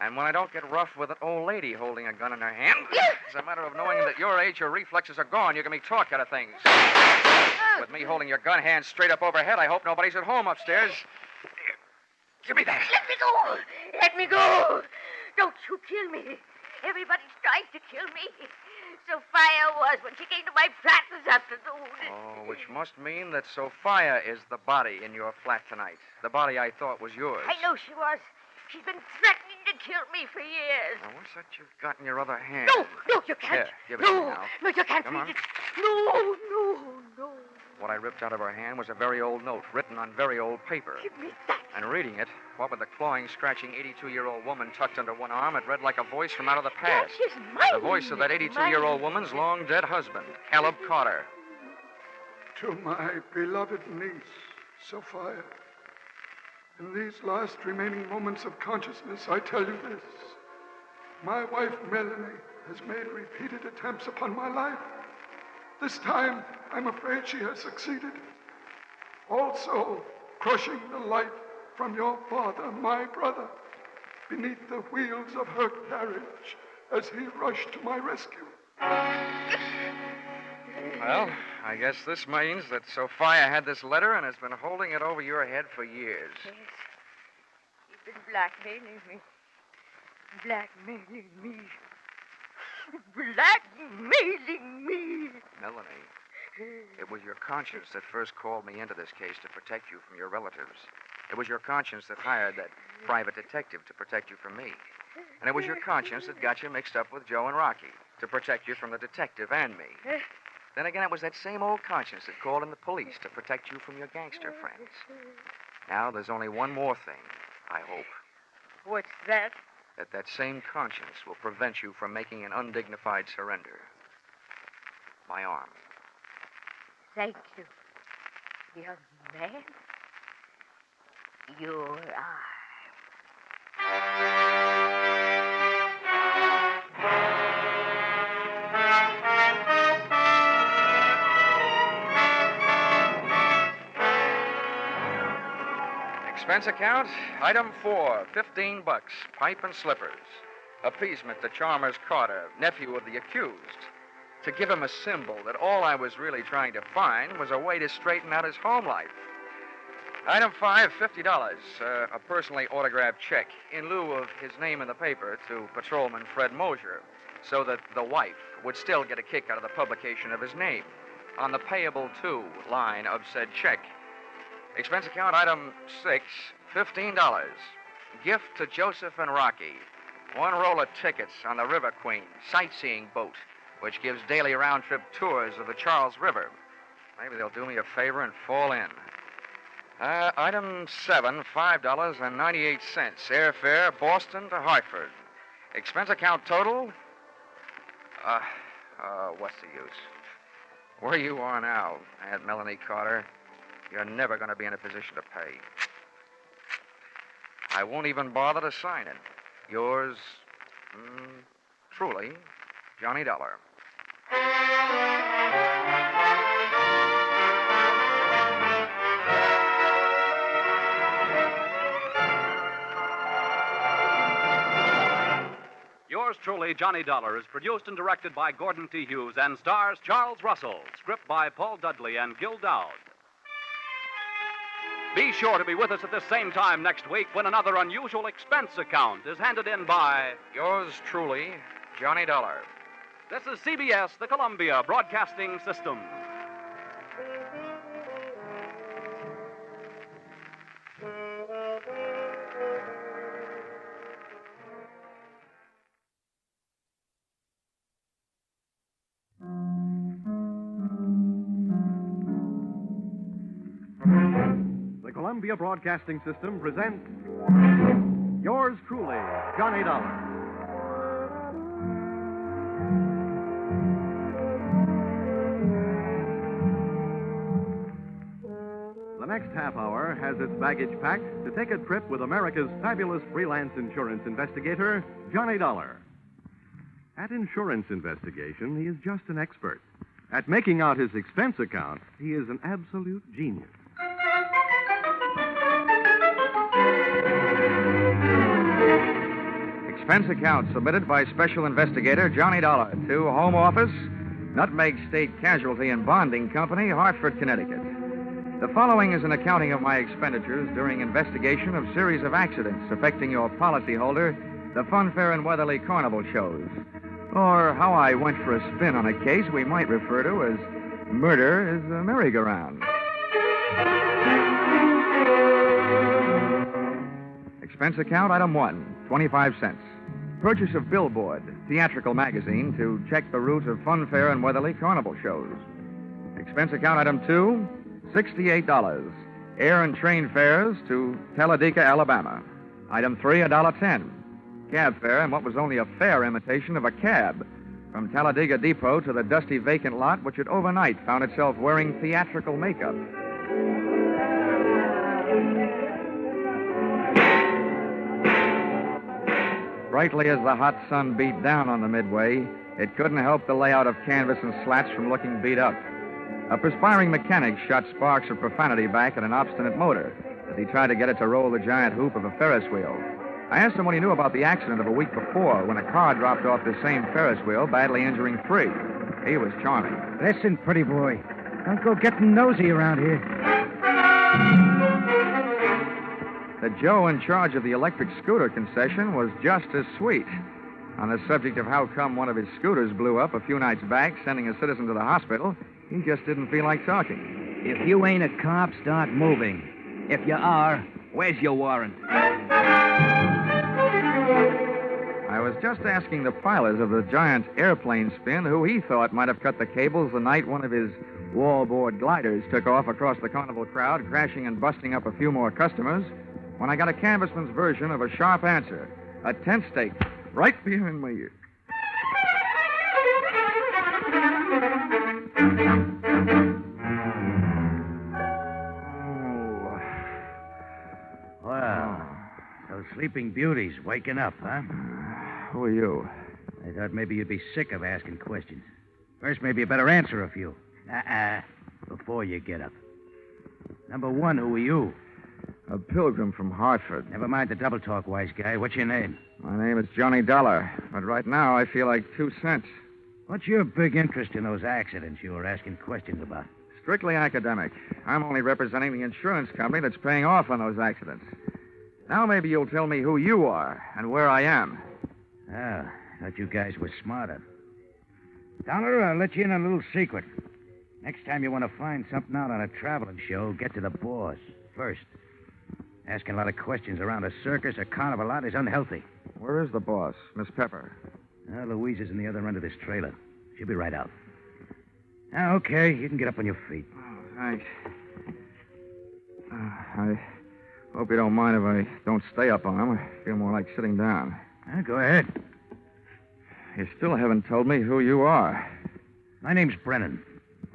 And when I don't get rough with an old lady holding a gun in her hand, it's a matter of knowing that at your age, your reflexes are gone. You can be taught kind of things. With me holding your gun hand straight up overhead, I hope nobody's at home upstairs. Here, give me that. Let me go! Let me go! Don't you kill me. Everybody's trying to kill me. Sophia was when she came to my flat this afternoon. Oh, which must mean that Sophia is the body in your flat tonight. The body I thought was yours. I know she was. She's been threatening to kill me for years. Now, what's that you've got in your other hand? No, you can't. Here, give it to me now. No, you can't Come read on. it. No. What I ripped out of her hand was a very old note written on very old paper. Give me that. And reading it, what with the clawing, scratching 82-year-old woman tucked under one arm, it read like a voice from out of the past. That is mine. The voice of that 82-year-old woman's long-dead husband, Caleb Carter. To my beloved niece, Sophia, in these last remaining moments of consciousness, I tell you this. My wife, Melanie, has made repeated attempts upon my life. This time, I'm afraid she has succeeded. Also, crushing the life from your father, my brother, beneath the wheels of her carriage as he rushed to my rescue. Well, I guess this means that Sophia had this letter and has been holding it over your head for years. Yes. She's been blackmailing me. Blackmailing me. Melanie, it was your conscience that first called me into this case to protect you from your relatives. It was your conscience that hired that private detective to protect you from me. And it was your conscience that got you mixed up with Joe and Rocky to protect you from the detective and me. Then again, it was that same old conscience that called in the police to protect you from your gangster friends. Now, there's only one more thing, I hope. What's that? That same conscience will prevent you from making an undignified surrender. My arm. Thank you, young man. Your arm. Expense account, item 4, $15, pipe and slippers. Appeasement to Chalmers Carter, nephew of the accused. To give him a symbol that all I was really trying to find was a way to straighten out his home life. Item 5, $50, a personally autographed check in lieu of his name in the paper to Patrolman Fred Mosier, so that the wife would still get a kick out of the publication of his name on the payable to line of said check. Expense account item 6, $15. Gift to Joseph and Rocky. One roll of tickets on the River Queen sightseeing boat, which gives daily round-trip tours of the Charles River. Maybe they'll do me a favor and fall in. Item 7, $5.98. Airfare, Boston to Hartford. Expense account total? What's the use? Where you are now, Aunt Melanie Carter, you're never going to be in a position to pay. I won't even bother to sign it. Yours, truly, Johnny Dollar. Yours truly, Johnny Dollar, is produced and directed by Gordon T. Hughes and stars Charles Russell. Script by Paul Dudley and Gil Dowd. Be sure to be with us at this same time next week when another unusual expense account is handed in by... Yours truly, Johnny Dollar. This is CBS, the Columbia Broadcasting System. Columbia Broadcasting System presents Yours truly, Johnny Dollar. The next half hour has its baggage packed to take a trip with America's fabulous freelance insurance investigator, Johnny Dollar. At insurance investigation, he is just an expert. At making out his expense account, he is an absolute genius. Expense account submitted by Special Investigator Johnny Dollar to Home Office, Nutmeg State Casualty and Bonding Company, Hartford, Connecticut. The following is an accounting of my expenditures during investigation of series of accidents affecting your policyholder, the Funfair and Weatherly Carnival shows, or how I went for a spin on a case we might refer to as Murder is a Merry-Go-Round. Expense account item 1, 25 cents. Purchase of Billboard, theatrical magazine, to check the route of Funfair and Weatherly Carnival shows. Expense account item 2, $68. Air and train fares to Talladega, Alabama. Item 3, $1.10. Cab fare in what was only a fair imitation of a cab from Talladega Depot to the dusty vacant lot which had overnight found itself wearing theatrical makeup. Brightly as the hot sun beat down on the midway, it couldn't help the layout of canvas and slats from looking beat up. A perspiring mechanic shot sparks of profanity back at an obstinate motor as he tried to get it to roll the giant hoop of a Ferris wheel. I asked him what he knew about the accident of a week before when a car dropped off the same Ferris wheel, badly injuring 3. He was charming. Listen, pretty boy. Don't go getting nosy around here. The Joe in charge of the electric scooter concession was just as sweet. On the subject of how come one of his scooters blew up a few nights back, sending a citizen to the hospital, he just didn't feel like talking. If you ain't a cop, start moving. If you are, where's your warrant? I was just asking the pilot of the giant airplane spin who he thought might have cut the cables the night one of his wallboard gliders took off across the carnival crowd, crashing and busting up a few more customers, when I got a canvassman's version of a sharp answer. A tent stake right behind my ear. Well, those sleeping beauties waking up, huh? Who are you? I thought maybe you'd be sick of asking questions. First, maybe you better answer a few. Before you get up. Number 1, who are you? A pilgrim from Hartford. Never mind the double talk, wise guy. What's your name? My name is Johnny Dollar, but right now I feel like 2 cents. What's your big interest in those accidents you were asking questions about? Strictly academic. I'm only representing the insurance company that's paying off on those accidents. Now maybe you'll tell me who you are and where I am. I thought you guys were smarter. Dollar, I'll let you in on a little secret. Next time you want to find something out on a traveling show, get to the boss first. Asking a lot of questions around a circus or carnival lot is unhealthy. Where is the boss, Miss Pepper? Louise is in the other end of this trailer. She'll be right out. Okay, you can get up on your feet. Oh, thanks. I hope you don't mind if I don't stay up on them. I feel more like sitting down. Go ahead. You still haven't told me who you are. My name's Brennan.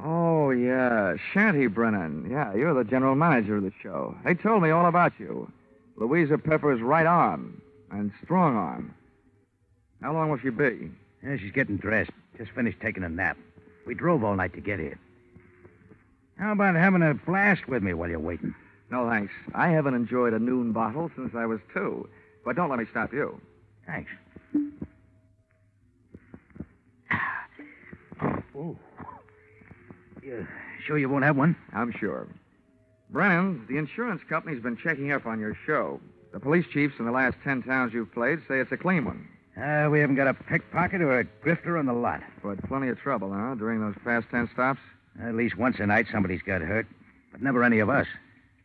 Oh, yeah. Shanty Brennan. Yeah, you're the general manager of the show. They told me all about you. Louisa Pepper's right arm and strong arm. How long will she be? She's getting dressed. Just finished taking a nap. We drove all night to get here. How about having a blast with me while you're waiting? No, thanks. I haven't enjoyed a noon bottle since I was 2. But don't let me stop you. Thanks. Oh. You sure you won't have one? I'm sure. Brennan, the insurance company's been checking up on your show. The police chiefs in the last 10 towns you've played say it's a clean one. We haven't got a pickpocket or a grifter on the lot. But plenty of trouble, huh, during those past 10 stops? At least once a night somebody's got hurt. But never any of us.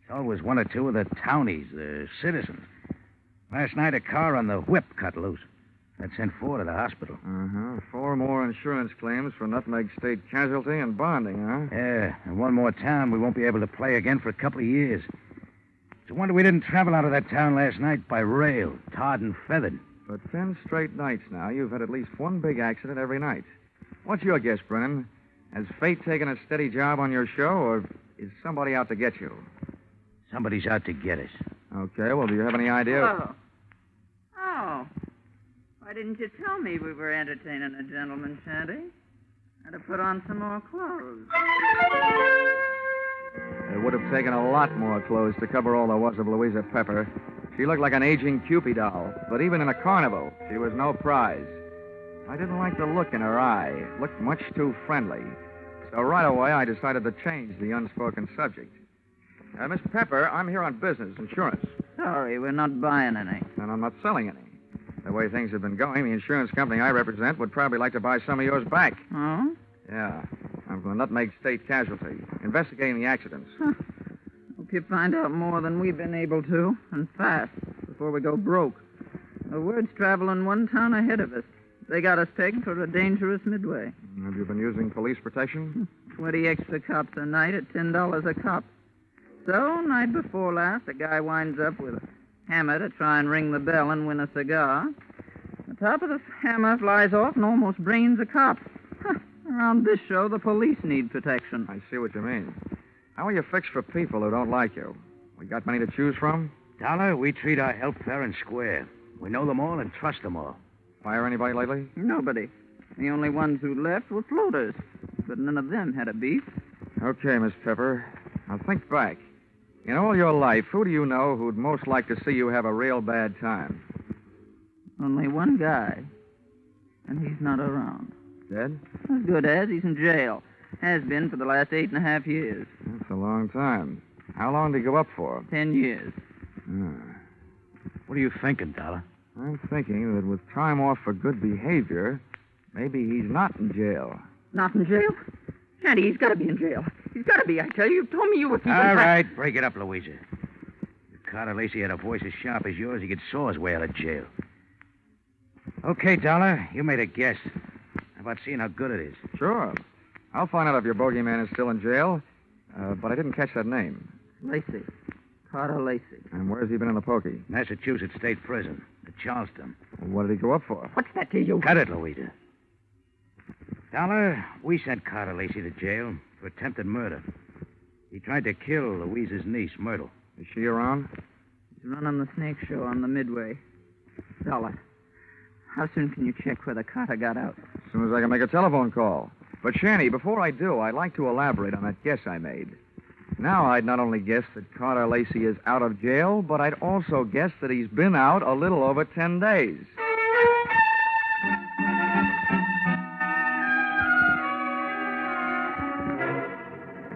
It's always 1 or 2 of the townies, the citizens. Last night, a car on the whip cut loose. That sent 4 to the hospital. 4 more insurance claims for Nutmeg State Casualty and Bonding, huh? Yeah, and 1 more town we won't be able to play again for a couple of years. It's a wonder we didn't travel out of that town last night by rail, tarred and feathered. For 10 straight nights now, you've had at least one big accident every night. What's your guess, Brennan? Has fate taken a steady job on your show, or is somebody out to get you? Somebody's out to get us. Okay, well, do you have any idea? Hello. Oh. Why didn't you tell me we were entertaining a gentleman, Shanty? I'd have put on some more clothes. It would have taken a lot more clothes to cover all there was of Louisa Pepper. She looked like an aging Cupid doll, but even in a carnival, she was no prize. I didn't like the look in her eye. It looked much too friendly. So right away, I decided to change the unspoken subject. Miss Pepper, I'm here on business, insurance. Sorry, we're not buying any. And I'm not selling any. The way things have been going, the insurance company I represent would probably like to buy some of yours back. Oh? Yeah. I'm from the Nutmeg State Casualty, investigating the accidents. Huh. Hope you find out more than we've been able to, and fast, before we go broke. The word's traveling one town ahead of us. They got us pegged for a dangerous midway. Have you been using police protection? 20 extra cops a night at $10 a cop. So, night before last, a guy winds up with a hammer to try and ring the bell and win a cigar. The top of the hammer flies off and almost brains a cop. Around this show, the police need protection. I see what you mean. How are you fixed for people who don't like you? We got many to choose from? Dollar, we treat our help fair and square. We know them all and trust them all. Fire anybody lately? Nobody. The only ones who left were floaters. But none of them had a beef. Okay, Miss Pepper. Now think back. In all your life, who do you know who'd most like to see you have a real bad time? Only one guy. And he's not around. Dead? As good as. He's in jail. Has been for the last 8.5 years. That's a long time. How long did he go up for? 10 years. What are you thinking, Dollar? I'm thinking that with time off for good behavior, maybe he's not in jail. Not in jail? Shanty, he's got to be in jail. He's got to be, I tell you. You told me you were keeping... All right, break it up, Louisa. If Carter Lacey had a voice as sharp as yours, he could saw his way out of jail. Okay, Dollar, you made a guess. How about seeing how good it is? Sure. I'll find out if your bogeyman is still in jail, but I didn't catch that name. Lacey. Carter Lacey. And where's he been in the pokey? Massachusetts State Prison, at Charleston. Well, what did he go up for? What's that to you? Cut it, Louisa. Dollar, we sent Carter Lacey to jail for attempted murder. He tried to kill Louisa's niece, Myrtle. Is she around? He's running the snake show on the Midway. Dollar, how soon can you check whether Carter got out? As soon as I can make a telephone call. But, Shanny, before I do, I'd like to elaborate on that guess I made. Now, I'd not only guess that Carter Lacey is out of jail, but I'd also guess that he's been out a little over 10 days.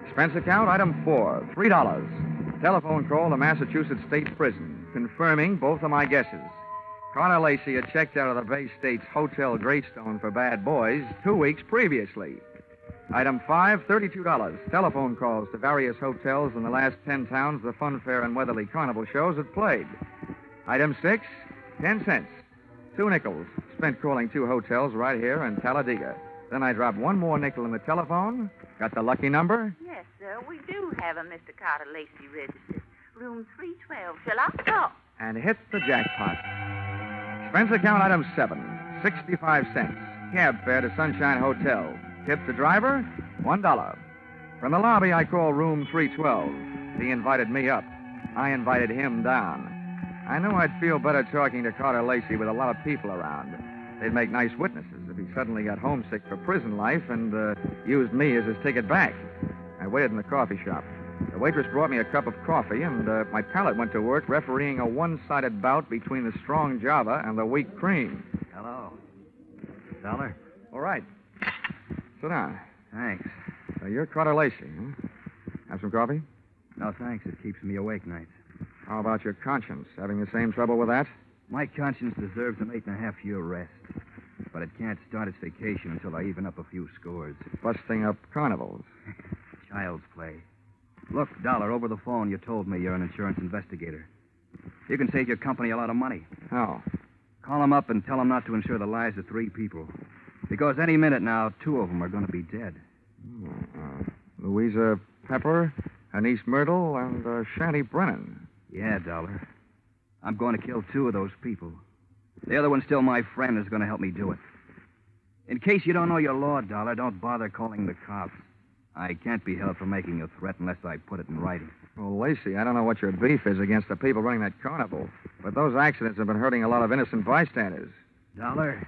Expense account, item 4, $3. Telephone call to Massachusetts State Prison, confirming both of my guesses. Carter Lacey had checked out of the Bay State's Hotel Greystone for bad boys 2 weeks previously. Item 5, $32. Telephone calls to various hotels in the last 10 towns the Fun Fair and Weatherly Carnival shows had played. Item 6, 10 cents. 2 nickels spent calling 2 hotels right here in Talladega. Then I dropped 1 more nickel in the telephone. Got the lucky number? Yes, sir. We do have a Mr. Carter Lacey registered. Room 312. Shall I? Oh. And hit the jackpot. Expense account item 7, 65 cents. Cab fare to Sunshine Hotel. Tip the driver, $1. From the lobby, I called room 312. He invited me up. I invited him down. I knew I'd feel better talking to Carter Lacey with a lot of people around. They'd make nice witnesses if he suddenly got homesick for prison life and used me as his ticket back. I waited in the coffee shop. The waitress brought me a cup of coffee, and my palate went to work refereeing a one-sided bout between the strong Java and the weak cream. Hello. Dollar? All right. Sit down. Thanks. So you're Carter Lacey, huh? Have some coffee? No, thanks. It keeps me awake nights. How about your conscience? Having the same trouble with that? My conscience deserves an 8.5-year rest. But it can't start its vacation until I even up a few scores. Busting up carnivals. Child's play. Look, Dollar, over the phone, you told me you're an insurance investigator. You can save your company a lot of money. How? Call them up and tell them not to insure the lives of 3 people. Because any minute now, 2 of them are going to be dead. Louisa Pepper, Anise Myrtle, and Shanty Brennan. Yeah, Dollar. I'm going to kill 2 of those people. The other one's still my friend who's going to help me do it. In case you don't know your law, Dollar, don't bother calling the cops. I can't be held for making a threat unless I put it in writing. Well, Lacey, I don't know what your beef is against the people running that carnival, but those accidents have been hurting a lot of innocent bystanders. Dollar,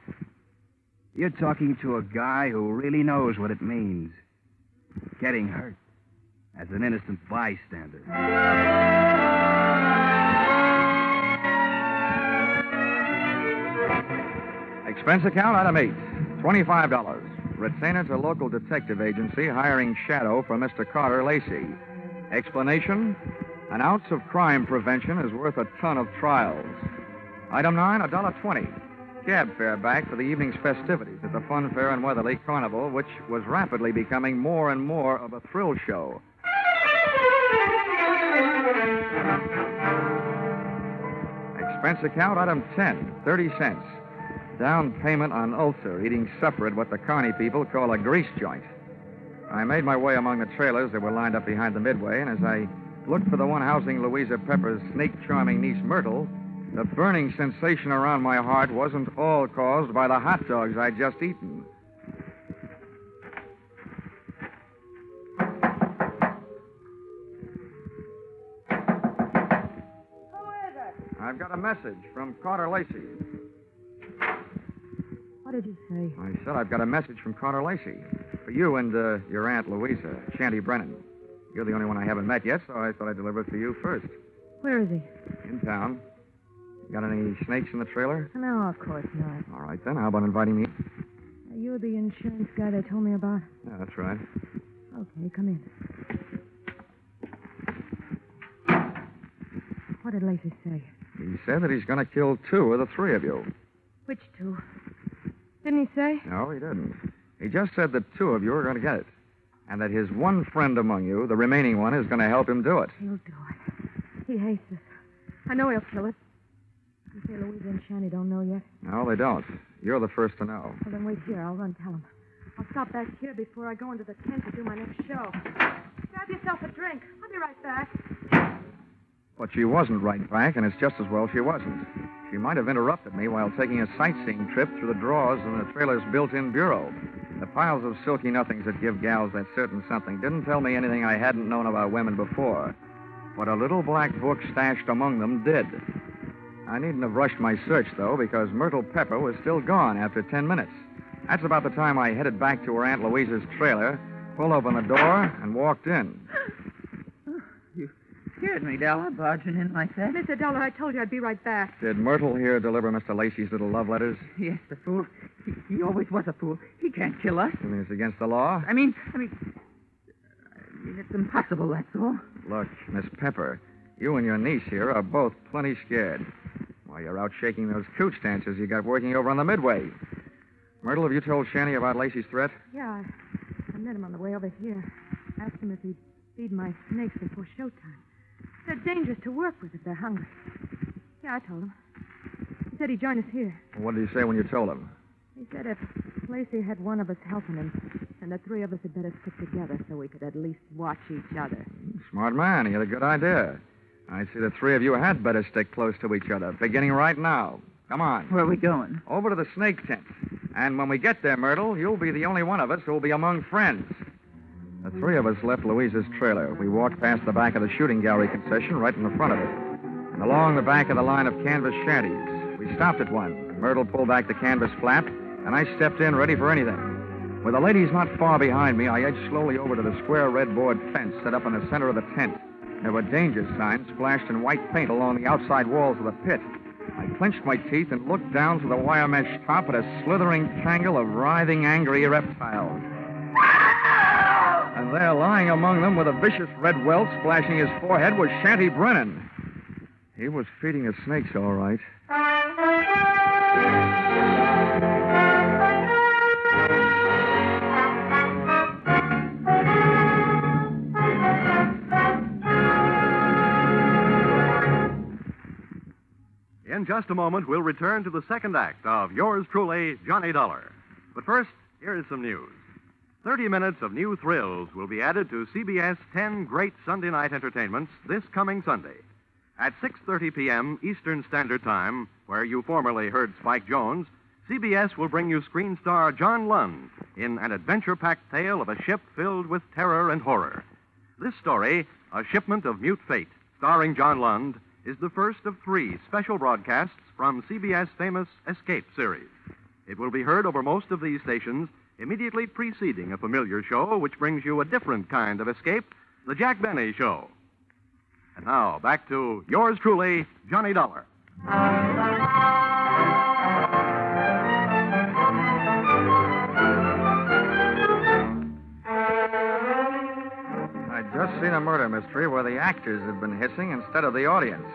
you're talking to a guy who really knows what it means. Getting hurt as an innocent bystander. Expense account, item 8, $25. Retainer to local detective agency hiring shadow for Mr. Carter Lacey. Explanation, an ounce of crime prevention is worth a ton of trials. Item 9, $1.20. Cab fare back for the evening's festivities at the Fun Fair and Weatherly Carnival, which was rapidly becoming more and more of a thrill show. Expense account, item 10, 30 cents. Down payment on ulcer, eating supper at what the carny people call a grease joint. I made my way among the trailers that were lined up behind the midway, and as I looked for the one housing Louisa Pepper's snake-charming niece Myrtle, the burning sensation around my heart wasn't all caused by the hot dogs I'd just eaten. Who is it? I've got a message from Carter Lacey. What did you say? I said I've got a message from Carter Lacey. For you and your Aunt Louisa, Shanty Brennan. You're the only one I haven't met yet, so I thought I'd deliver it to you first. Where is he? In town. Got any snakes in the trailer? No, of course not. All right, then. How about inviting me? Are you the insurance guy they told me about? Yeah, that's right. Okay, come in. What did Lacey say? He said that he's going to kill 2 of the 3 of you. Which 2? Didn't he say? No, he didn't. He just said that 2 of you are going to get it. And that his one friend among you, the remaining one, is going to help him do it. He'll do it. He hates us. I know he'll kill it. You say Louisa and Shanny don't know yet? No, they don't. You're the first to know. Well, then wait here. I'll run tell him. I'll stop back here before I go into the tent to do my next show. Grab yourself a drink. I'll be right back. But she wasn't right back, and it's just as well she wasn't. She might have interrupted me while taking a sightseeing trip through the drawers in the trailer's built-in bureau. The piles of silky nothings that give gals that certain something didn't tell me anything I hadn't known about women before. But a little black book stashed among them did. I needn't have rushed my search, though, because Myrtle Pepper was still gone after 10 minutes. That's about the time I headed back to her Aunt Louisa's trailer, pulled open the door, and walked in. You scared me, Dollar, barging in like that. Mr. Dollar, I told you I'd be right back. Did Myrtle here deliver Mr. Lacey's little love letters? Yes, the fool. He always was a fool. He can't kill us. You mean it's against the law? I mean, it's impossible, that's all. Look, Miss Pepper, you and your niece here are both plenty scared. While you're out shaking those cooch dancers you got working over on the Midway. Myrtle, have you told Shanny about Lacey's threat? Yeah, I met him on the way over here. Asked him if he'd feed my snakes before showtime. They're dangerous to work with if they're hungry. Yeah, I told him. He said he'd join us here. Well, what did he say when you told him? He said if Lacey had one of us helping him, then the 3 of us had better stick together so we could at least watch each other. Smart man. He had a good idea. I see the 3 of you had better stick close to each other, beginning right now. Come on. Where are we going? Over to the snake tent. And when we get there, Myrtle, you'll be the only one of us who'll be among friends. The 3 of us left Louisa's trailer. We walked past the back of the shooting gallery concession right in the front of it. And along the back of the line of canvas shanties. We stopped at one. Myrtle pulled back the canvas flap, and I stepped in ready for anything. With the ladies not far behind me, I edged slowly over to the square red board fence set up in the center of the tent. There were danger signs splashed in white paint along the outside walls of the pit. I clenched my teeth and looked down through the wire mesh top at a slithering tangle of writhing, angry reptiles. And there, lying among them with a vicious red welt splashing his forehead, was Shanty Brennan. He was feeding the snakes, all right. In just a moment, we'll return to the second act of Yours Truly, Johnny Dollar. But first, here is some news. 30 minutes of new thrills will be added to CBS 10 great Sunday night entertainments this coming Sunday. At 6:30 p.m. Eastern Standard Time, where you formerly heard Spike Jones, CBS will bring you screen star John Lund in an adventure-packed tale of a ship filled with terror and horror. This story, A Shipment of Mute Fate, starring John Lund, is the first of 3 special broadcasts from CBS' famous Escape series. It will be heard over most of these stations immediately preceding a familiar show which brings you a different kind of escape, The Jack Benny Show. And now, back to yours truly, Johnny Dollar. I'd just seen a murder mystery where the actors had been hissing instead of the audience.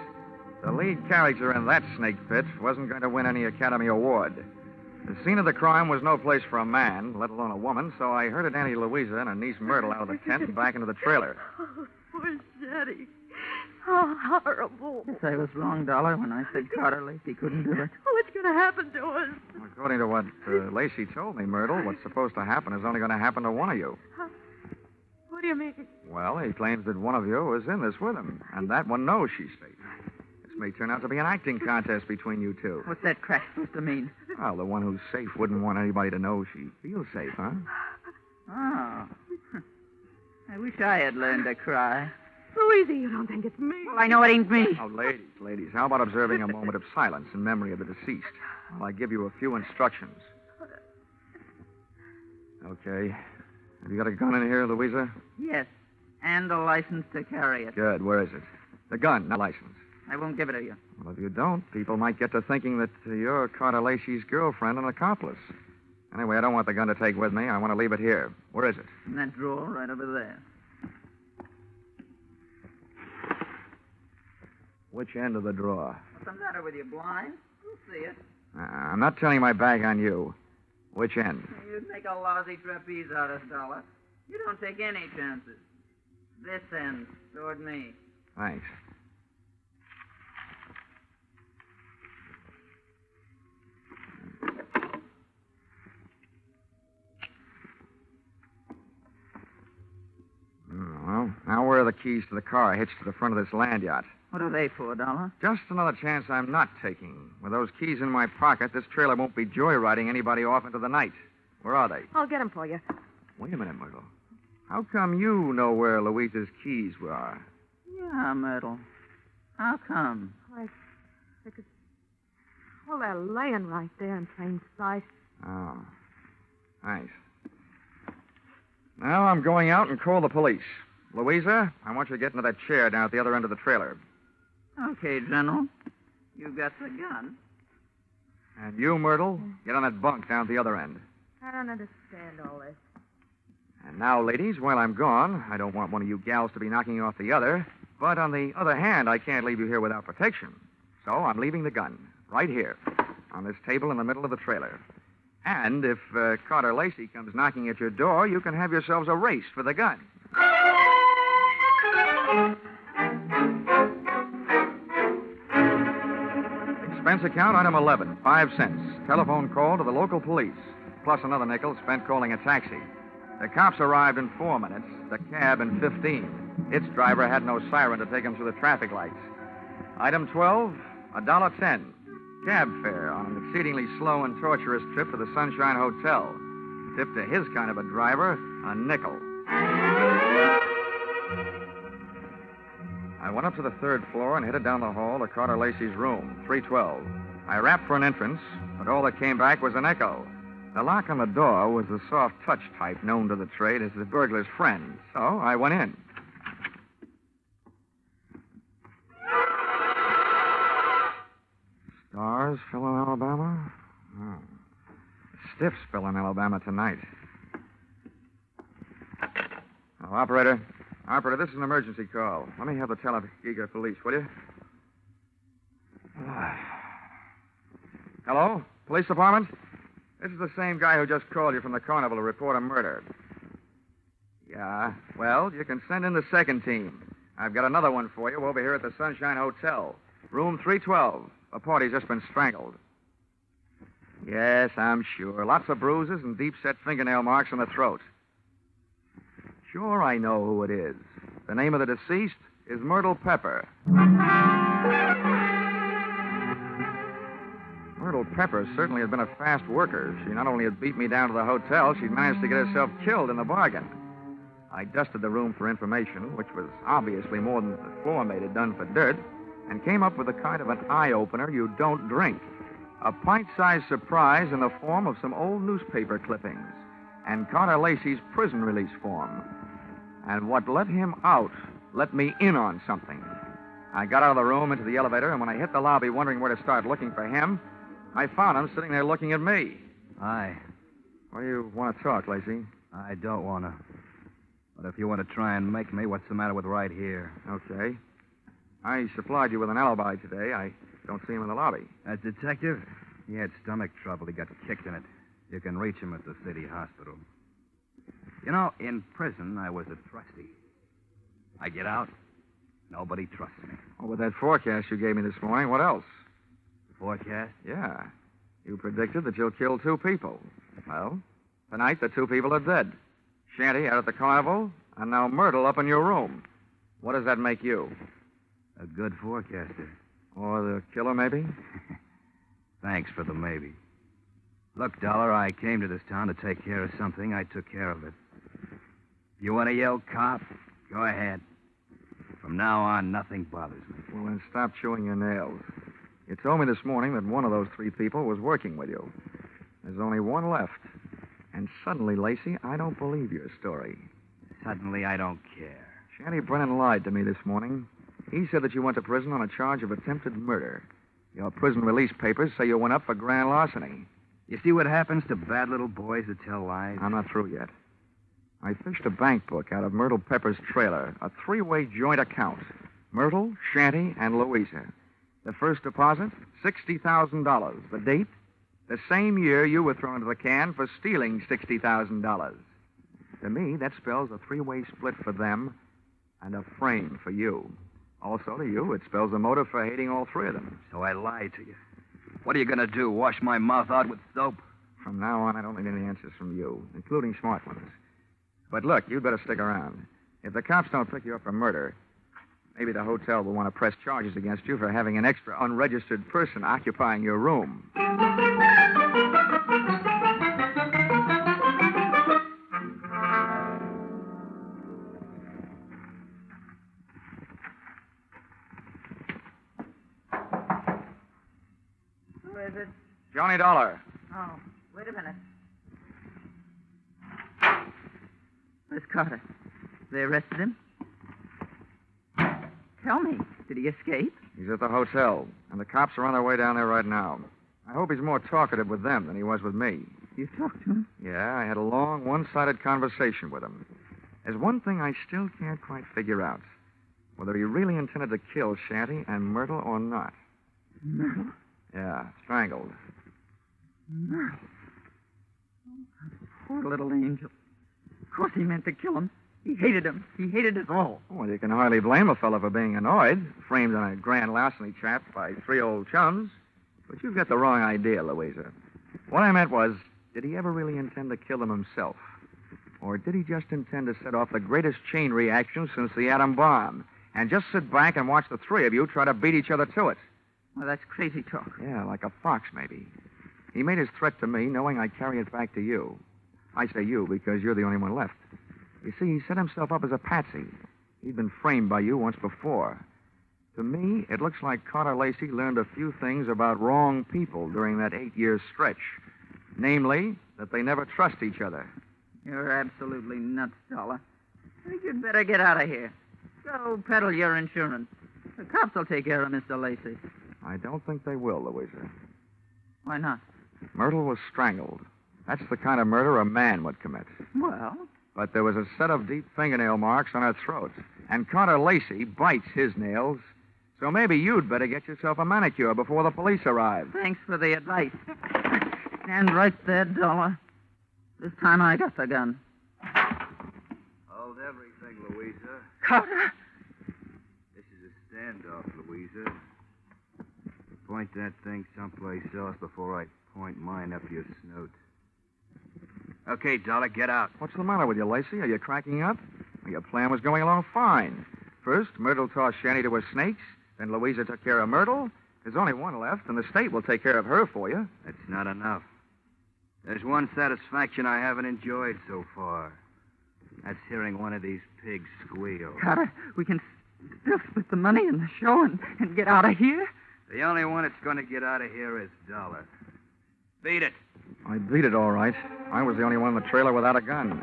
The lead character in that snake pit wasn't going to win any Academy Award. The scene of the crime was no place for a man, let alone a woman, so I herded Auntie Louisa and her niece Myrtle out of the tent and back into the trailer. Oh, poor Jetty. How horrible. Yes, I was wrong, Dollar, when I said Carter Lacey couldn't do it. What's going to happen to us? According to what Lacey told me, Myrtle, what's supposed to happen is only going to happen to one of you. What do you mean? Well, he claims that one of you was in this with him, and that one knows she's safe. This may turn out to be an acting contest between you two. What's that crack supposed to mean? Well, the one who's safe wouldn't want anybody to know she feels safe, huh? Oh. I wish I had learned to cry. Louisa, you don't think it's me? Well, I know it ain't me. Oh, ladies, how about observing a moment of silence in memory of the deceased while I give you a few instructions? Okay. Have you got a gun in here, Louisa? Yes, and a license to carry it. Good. Where is it? The gun, not license. I won't give it to you. Well, if you don't, people might get to thinking that you're Carter Lacey's girlfriend and accomplice. Anyway, I don't want the gun to take with me. I want to leave it here. Where is it? In that drawer right over there. Which end of the drawer? What's the matter with you, blind? You'll see it. I'm not turning my back on you. Which end? You'd make a lousy trapeze out of Dollar. You don't take any chances. This end, toward me. Thanks. Well, now where are the keys to the car hitched to the front of this land yacht? What are they for, Dollar? Just another chance I'm not taking. With those keys in my pocket, this trailer won't be joyriding anybody off into the night. Where are they? I'll get them for you. Wait a minute, Myrtle. How come you know where Louisa's keys are? Yeah, Myrtle. How come? Well, they're laying right there in plain sight. Oh. Thanks. Now I'm going out and call the police. Louisa, I want you to get into that chair down at the other end of the trailer. Okay, General. You got the gun. And you, Myrtle, get on that bunk down at the other end. I don't understand all this. And now, ladies, while I'm gone, I don't want one of you gals to be knocking you off the other. But on the other hand, I can't leave you here without protection. So I'm leaving the gun right here on this table in the middle of the trailer. And if Carter Lacey comes knocking at your door, you can have yourselves a race for the gun. Expense account, item 11, 5 cents. Telephone call to the local police, plus another nickel spent calling a taxi. The cops arrived in 4 minutes, the cab in 15. Its driver had no siren to take him through the traffic lights. Item 12, $1.10. Cab fare on an exceedingly slow and torturous trip to the Sunshine Hotel. Tip to his kind of a driver, a nickel. I went up to the 3rd floor and headed down the hall to Carter Lacey's room, 312. I rapped for an entrance, but all that came back was an echo. The lock on the door was the soft touch type known to the trade as the burglar's friend, so I went in. Stars fell in Alabama? Oh. Stiffs fell in Alabama tonight. Oh, Operator, this is an emergency call. Let me have the Talladega police, will you? Hello? Police department? This is the same guy who just called you from the carnival to report a murder. Yeah, well, you can send in the 2nd team. I've got another one for you over here at the Sunshine Hotel. Room 312. A party's just been strangled. Yes, I'm sure. Lots of bruises and deep-set fingernail marks on the throat. Sure, I know who it is. The name of the deceased is Myrtle Pepper. Myrtle Pepper certainly had been a fast worker. She not only had beat me down to the hotel, she'd managed to get herself killed in the bargain. I dusted the room for information, which was obviously more than the floor mate had done for dirt, and came up with a kind of an eye-opener you don't drink. A pint-sized surprise in the form of some old newspaper clippings and Carter Lacey's prison release form. And what let him out let me in on something. I got out of the room into the elevator, and when I hit the lobby wondering where to start looking for him, I found him sitting there looking at me. Hi. Well, you want to talk, Lacey? I don't want to. But if you want to try and make me, what's the matter with right here? Okay. I supplied you with an alibi today. I don't see him in the lobby. That detective? He had stomach trouble. He got kicked in it. You can reach him at the city hospital. You know, in prison, I was a trustee. I get out, nobody trusts me. Oh, with that forecast you gave me this morning, what else? Forecast? Yeah. You predicted that you'll kill 2 people. Well, tonight the 2 people are dead. Shanty out at the carnival, and now Myrtle up in your room. What does that make you? A good forecaster. Or the killer, maybe? Thanks for the maybe. Look, Dollar, I came to this town to take care of something. I took care of it. You want to yell cop? Go ahead. From now on, nothing bothers me. Well, then stop chewing your nails. You told me this morning that one of those 3 people was working with you. There's only one left. And suddenly, Lacey, I don't believe your story. Suddenly, I don't care. Shanty Brennan lied to me this morning. He said that you went to prison on a charge of attempted murder. Your prison release papers say you went up for grand larceny. You see what happens to bad little boys that tell lies? I'm not through yet. I fished a bank book out of Myrtle Pepper's trailer, a 3-way joint account. Myrtle, Shanty, and Louisa. The first deposit, $60,000. The date, the same year you were thrown into the can for stealing $60,000. To me, that spells a 3-way split for them and a frame for you. Also, to you, it spells a motive for hating all 3 of them. So I lied to you. What are you going to do, wash my mouth out with soap? From now on, I don't need any answers from you, including smart ones. But look, you'd better stick around. If the cops don't pick you up for murder, maybe the hotel will want to press charges against you for having an extra unregistered person occupying your room. Who is it? Johnny Dollar. Oh, wait a minute. Where's Carter? They arrested him? Tell me, did he escape? He's at the hotel, and the cops are on their way down there right now. I hope he's more talkative with them than he was with me. You talked to him? Yeah, I had a long, one-sided conversation with him. There's one thing I still can't quite figure out. Whether he really intended to kill Shanty and Myrtle or not. Myrtle? Yeah, strangled. Myrtle? Poor little angel. Of course he meant to kill him. He hated him. He hated us all. Well, you can hardly blame a fellow for being annoyed, framed on a grand larceny trap by 3 old chums. But you've got the wrong idea, Louisa. What I meant was, did he ever really intend to kill him himself? Or did he just intend to set off the greatest chain reaction since the atom bomb and just sit back and watch the 3 of you try to beat each other to it? Well, that's crazy talk. Yeah, like a fox, maybe. He made his threat to me knowing I'd carry it back to you. I say you because you're the only one left. You see, he set himself up as a patsy. He'd been framed by you once before. To me, it looks like Carter Lacey learned a few things about wrong people during that 8-year stretch. Namely, that they never trust each other. You're absolutely nuts, Dollar. I think you'd better get out of here. Go peddle your insurance. The cops will take care of Mr. Lacey. I don't think they will, Louisa. Why not? Myrtle was strangled. That's the kind of murder a man would commit. Well? But there was a set of deep fingernail marks on her throat. And Carter Lacey bites his nails. So maybe you'd better get yourself a manicure before the police arrive. Thanks for the advice. Stand right there, Dollar. This time I got the gun. Hold everything, Louisa. Carter! This is a standoff, Louisa. Point that thing someplace else before I point mine up your snoot. Okay, Dollar, get out. What's the matter with you, Lacey? Are you cracking up? Well, your plan was going along fine. First, Myrtle tossed Shanny to her snakes. Then Louisa took care of Myrtle. There's only one left, and the state will take care of her for you. That's not enough. There's one satisfaction I haven't enjoyed so far. That's hearing one of these pigs squeal. Carter, we can still split the money in the show and get out of here? The only one that's going to get out of here is Dollar. Beat it. I beat it all right. I was the only one in the trailer without a gun.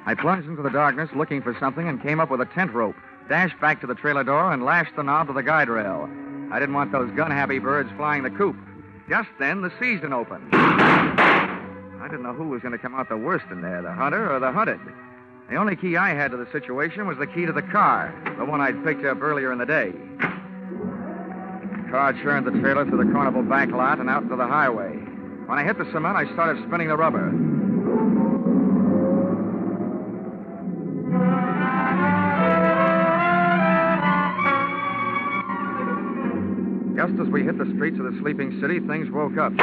I plunged into the darkness looking for something and came up with a tent rope, dashed back to the trailer door, and lashed the knob to the guide rail. I didn't want those gun-happy birds flying the coop. Just then, the season opened. I didn't know who was going to come out the worst in there, the hunter or the hunted. The only key I had to the situation was the key to the car, the one I'd picked up earlier in the day. The car churned the trailer through the Carnival back lot and out into the highway. When I hit the cement, I started spinning the rubber. Just as we hit the streets of the sleeping city, things woke up.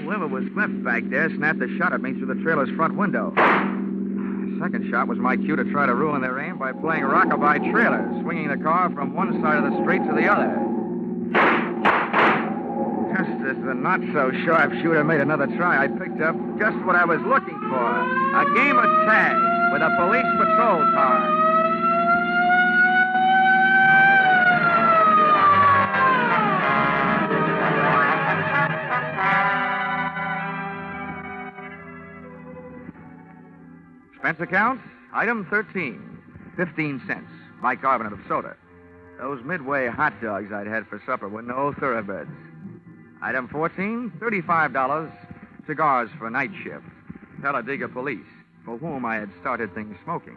Whoever was left back there snapped a shot at me through the trailer's front window. The second shot was my cue to try to ruin their aim by playing rockabye trailer, swinging the car from one side of the street to the other. Just as the not-so-sharp shooter made another try, I picked up just what I was looking for, a game of tag with a police patrol car. Expense account, item 13, 15 cents, bicarbonate of soda. Those Midway hot dogs I'd had for supper were no thoroughbreds. Item 14, $35, cigars for night shift. Talladega police, for whom I had started things smoking.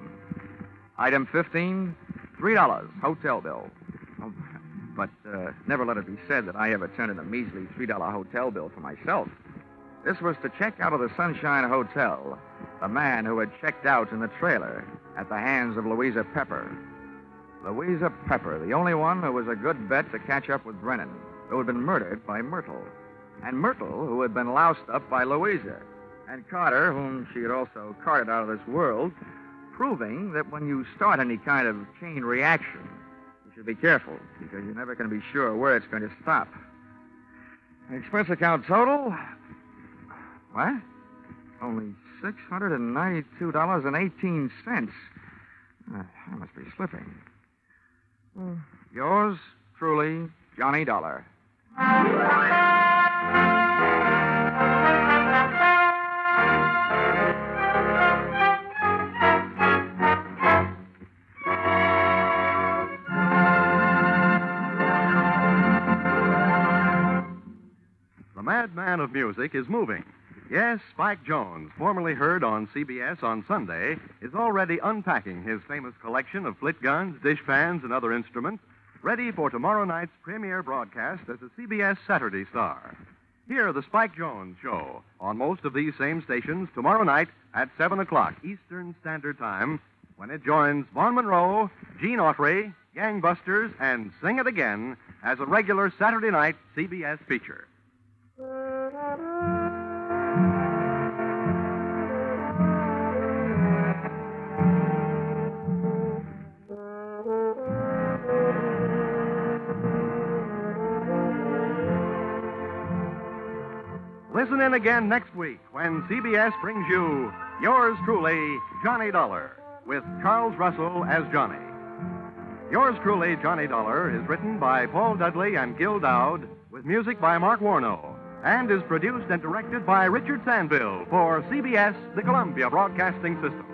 Item 15, $3, hotel bill. Oh, but never let it be said that I ever turned in a measly $3 hotel bill for myself. This was to check out of the Sunshine Hotel, the man who had checked out in the trailer at the hands of Louisa Pepper. Louisa Pepper, the only one who was a good bet to catch up with Brennan, who had been murdered by Myrtle. And Myrtle, who had been loused up by Louisa. And Carter, whom she had also carted out of this world, proving that when you start any kind of chain reaction, you should be careful, because you're never going to be sure where it's going to stop. Expense account total... What? Only $692.18. I must be slipping. Yours truly, Johnny Dollar. The madman of music is moving. Yes, Spike Jones, formerly heard on CBS on Sunday, is already unpacking his famous collection of flit guns, dishpans, and other instruments, ready for tomorrow night's premiere broadcast as a CBS Saturday star. Hear the Spike Jones Show on most of these same stations tomorrow night at 7 o'clock Eastern Standard Time, when it joins Vaughn Monroe, Gene Autry, Gangbusters, and Sing It Again as a regular Saturday night CBS feature. Listen in again next week when CBS brings you Yours Truly, Johnny Dollar, with Charles Russell as Johnny. Yours Truly, Johnny Dollar is written by Paul Dudley and Gil Dowd, with music by Mark Warnow, and is produced and directed by Richard Sandville for CBS, the Columbia Broadcasting System.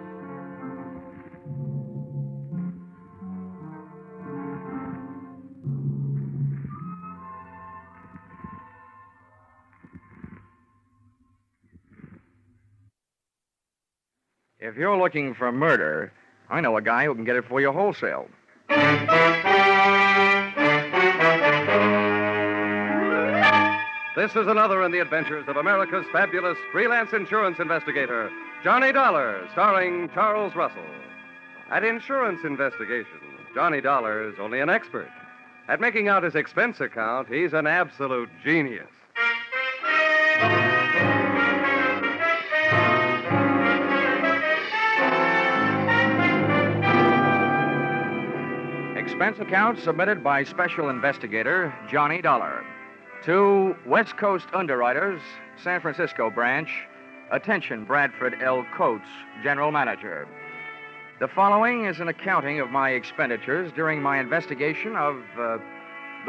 If you're looking for murder, I know a guy who can get it for you wholesale. This is another in the adventures of America's fabulous freelance insurance investigator, Johnny Dollar, starring Charles Russell. At insurance investigations, Johnny Dollar is only an expert. At making out his expense account, he's an absolute genius. Expense account submitted by Special Investigator Johnny Dollar. To West Coast Underwriters, San Francisco Branch. Attention, Bradford L. Coates, General Manager. The following is an accounting of my expenditures during my investigation of the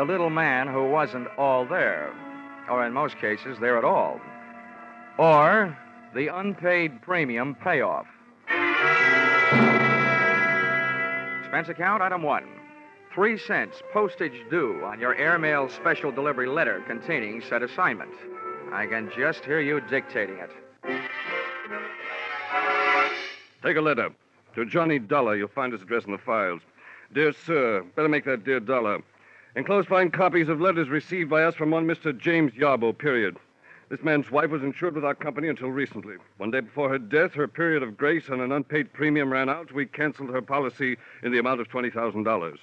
little man who wasn't all there, or in most cases, there at all, or the unpaid premium payoff. Expense account, item 1. 3 cents postage due on your airmail special delivery letter containing said assignment. I can just hear you dictating it. Take a letter. To Johnny Dollar. You'll find his address in the files. Dear Sir, better make that Dear Dollar. Enclosed find copies of letters received by us from one Mr. James Yarbo, period. This man's wife was insured with our company until recently. One day before her death, her period of grace on an unpaid premium ran out. We canceled her policy in the amount of $20,000.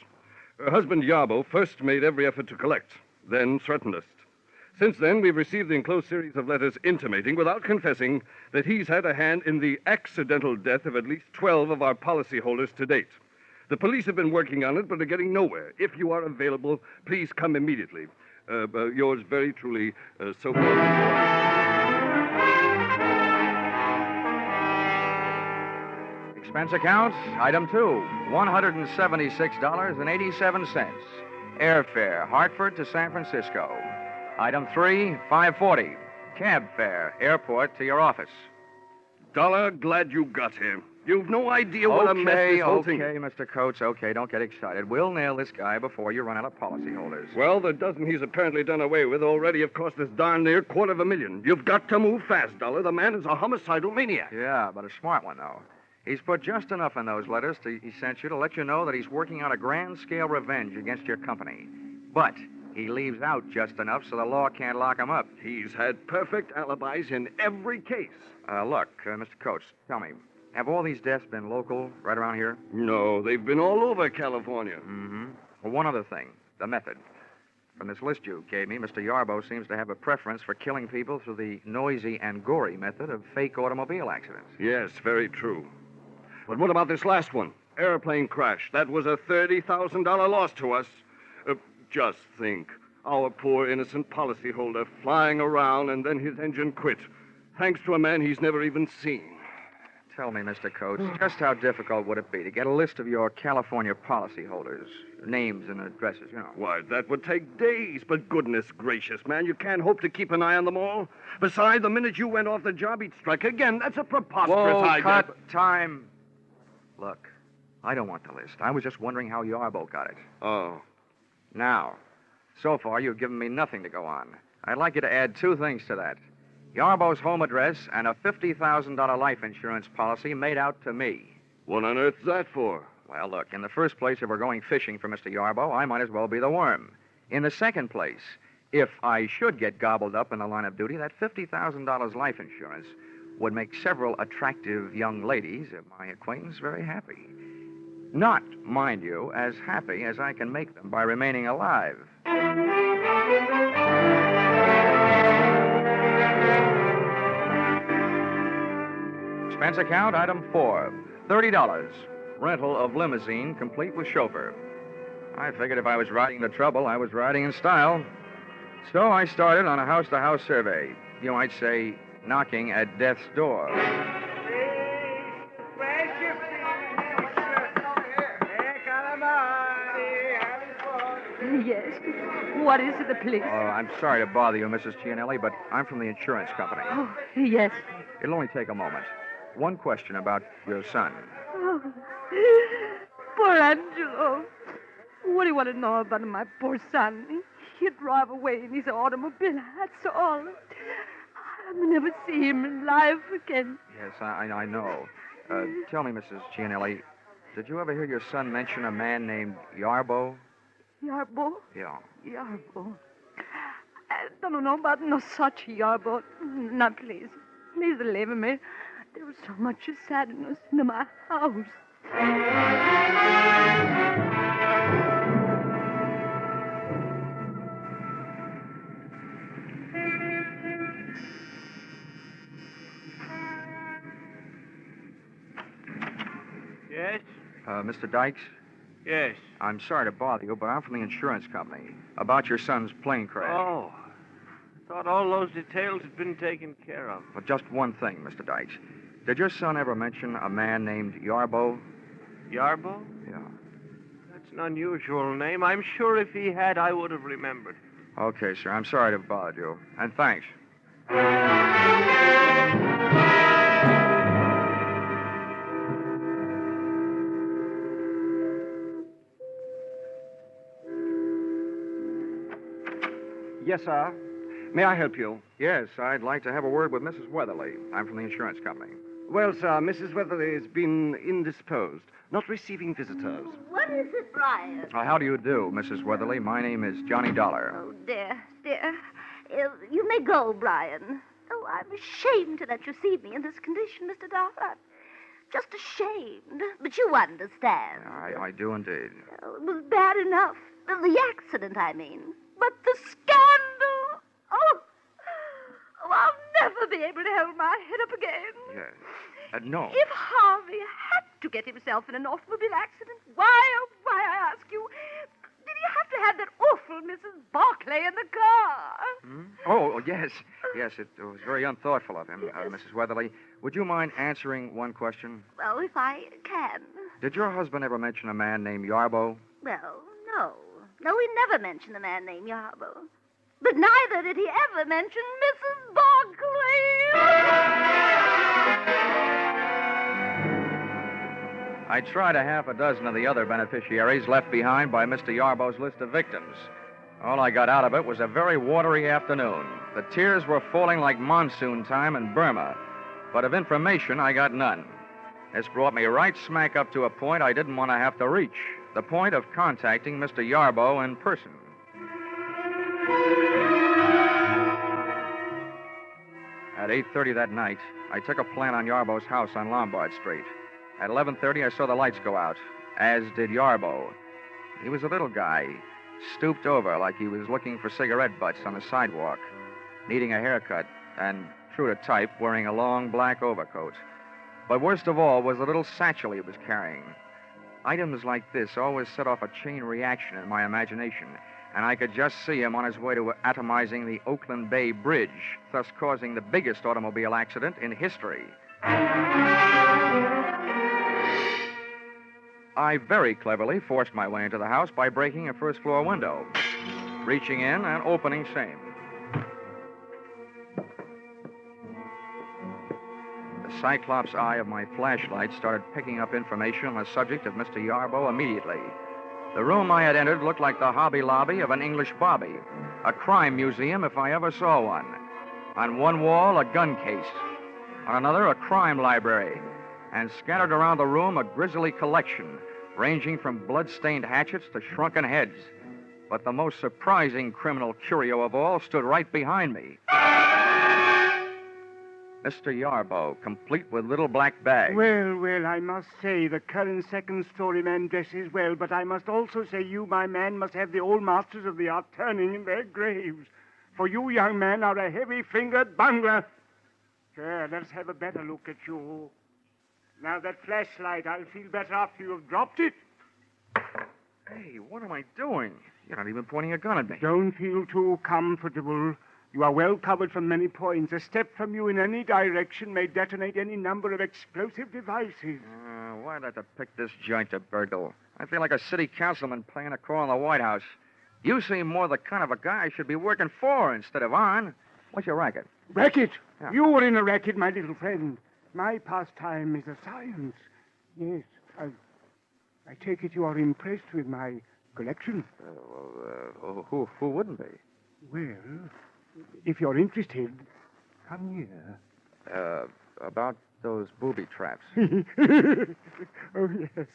Her husband, Yarbo, first made every effort to collect, then threatened us. Since then, we've received the enclosed series of letters intimating, without confessing, that he's had a hand in the accidental death of at least 12 of our policyholders to date. The police have been working on it, but are getting nowhere. If you are available, please come immediately. Yours very truly, so-called... Expense account, item 2, $176.87. Airfare, Hartford to San Francisco. Item 3, $5.40. Cab fare, airport to your office. Dollar, glad you got here. You've no idea what a mess this whole thing... Okay, Mr. Coates, okay, don't get excited. We'll nail this guy before you run out of policyholders. Well, the dozen he's apparently done away with already have cost us darn near $250,000. You've got to move fast, Dollar. The man is a homicidal maniac. Yeah, but a smart one, though. He's put just enough in those letters he sent you to let you know that he's working on a grand-scale revenge against your company. But he leaves out just enough so the law can't lock him up. He's had perfect alibis in every case. Look, Mr. Coates, tell me, have all these deaths been local, right around here? No, they've been all over California. Mm-hmm. Well, one other thing, the method. From this list you gave me, Mr. Yarbo seems to have a preference for killing people through the noisy and gory method of fake automobile accidents. Yes, very true. But what about this last one? Airplane crash. That was a $30,000 loss to us. Just think. Our poor innocent policyholder flying around and then his engine quit. Thanks to a man he's never even seen. Tell me, Mr. Coates, just how difficult would it be to get a list of your California policyholders? Names and addresses, you know. Why, that would take days. But goodness gracious, man, you can't hope to keep an eye on them all. Besides, the minute you went off the job, he'd strike again. That's a preposterous idea. Cut. Time. Look, I don't want the list. I was just wondering how Yarbo got it. Oh. Now, so far you've given me nothing to go on. I'd like you to add 2 things to that. Yarbo's home address and a $50,000 life insurance policy made out to me. What on earth's that for? Well, look, in the first place, if we're going fishing for Mr. Yarbo, I might as well be the worm. In the second place, if I should get gobbled up in the line of duty, that $50,000 life insurance would make several attractive young ladies of my acquaintance very happy. Not, mind you, as happy as I can make them by remaining alive. Expense account, item 4, $30. Rental of limousine, complete with chauffeur. I figured if I was riding the trouble, I was riding in style. So I started on a house-to-house survey. You might say, knocking at death's door. Yes. What is it, please? I'm sorry to bother you, Mrs. Connelly, but I'm from the insurance company. Oh, yes. It'll only take a moment. One question about your son. Oh, poor Angelo. What do you want to know about my poor son? He drive away in his automobile, that's all. I'll never see him alive again. Yes, I know. Tell me, Mrs. Connelly, did you ever hear your son mention a man named Yarbo? Yarbo? Yeah. Yarbo. I don't know about no such Yarbo. Now, please. Please leave me. There was so much sadness in my house. Yes? Mr. Dykes? Yes. I'm sorry to bother you, but I'm from the insurance company. About your son's plane crash. Oh. I thought all those details had been taken care of. But just one thing, Mr. Dykes. Did your son ever mention a man named Yarbo? Yarbo? Yeah. That's an unusual name. I'm sure if he had, I would have remembered. Okay, sir. I'm sorry to have bothered you. And thanks. Yes, sir. May I help you? Yes, I'd like to have a word with Mrs. Weatherly. I'm from the insurance company. Well, sir, Mrs. Weatherly has been indisposed, not receiving visitors. What is it, Brian? How do you do, Mrs. Weatherly? My name is Johnny Dollar. Oh, dear. You may go, Brian. Oh, I'm ashamed to let you see me in this condition, Mr. Dollar. I'm just ashamed. But you understand. I do indeed. Oh, it was bad enough. The accident, I mean. But the scandal. Oh, I'll never be able to hold my head up again. Yes. No. If Harvey had to get himself in an automobile accident, why, I ask you, did he have to have that awful Mrs. Barclay in the car? Oh, yes. Yes, it was very unthoughtful of him, Mrs. Weatherly. Would you mind answering one question? Well, if I can. Did your husband ever mention a man named Yarbo? Well, no. No, he never mentioned a man named Yarbo. But neither did he ever mention Mrs. Barclay. I tried a half a dozen of the other beneficiaries left behind by Mr. Yarbo's list of victims. All I got out of it was a very watery afternoon. The tears were falling like monsoon time in Burma, but of information I got none. This brought me right smack up to a point I didn't want to have to reach, the point of contacting Mr. Yarbo in person. At 8:30 that night, I took a plant on Yarbo's house on Lombard Street. At 11:30, I saw the lights go out, as did Yarbo. He was a little guy, stooped over like he was looking for cigarette butts on the sidewalk, needing a haircut, and, true to type, wearing a long black overcoat. But worst of all was the little satchel he was carrying. Items like this always set off a chain reaction in my imagination, and I could just see him on his way to atomizing the Oakland Bay Bridge, thus causing the biggest automobile accident in history. I very cleverly forced my way into the house by breaking a first-floor window, reaching in and opening same. The cyclops eye of my flashlight started picking up information on the subject of Mr. Yarbo immediately. The room I had entered looked like the Hobby Lobby of an English bobby, a crime museum if I ever saw one. On one wall, a gun case. On another, a crime library. And scattered around the room, a grisly collection, ranging from blood-stained hatchets to shrunken heads. But the most surprising criminal curio of all stood right behind me. Mr. Yarbo, complete with little black bag. Well, I must say the current second-story man dresses well, but I must also say you, my man, must have the old masters of the art turning in their graves. For you, young man, are a heavy-fingered bungler. There, let's have a better look at you. Now, that flashlight, I'll feel better after you've dropped it. Hey, what am I doing? You're not even pointing a gun at me. Don't feel too comfortable. You are well covered from many points. A step from you in any direction may detonate any number of explosive devices. Why'd I have to pick this joint to burgle? I feel like a city councilman playing a call in the White House. You seem more the kind of a guy I should be working for instead of on. What's your racket? Racket? Yeah. You were in a racket, my little friend. My pastime is a science. Yes, I take it you are impressed with my collection. Who wouldn't be? Well, if you're interested, come here. About those booby traps. Oh, yes.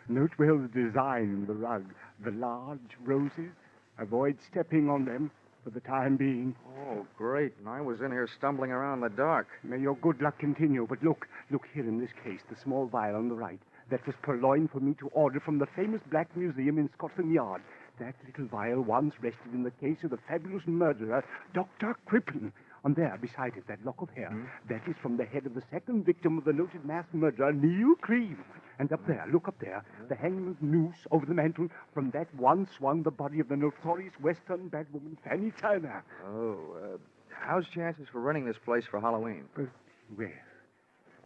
Note well the design of the rug. The large roses. Avoid stepping on them for the time being. Oh, great. And I was in here stumbling around in the dark. May your good luck continue. But look here in this case, the small vial on the right. That was purloined for me to order from the famous Black Museum in Scotland Yard. That little vial once rested in the case of the fabulous murderer, Dr. Crippen. On there, beside it, that lock of hair, that is from the head of the second victim of the noted mass murderer, Neil Cream. And up there, look up there, the hangman's noose over the mantel. From that one swung the body of the notorious Western bad woman, Fanny Turner. Oh, how's chances for renting this place for Halloween?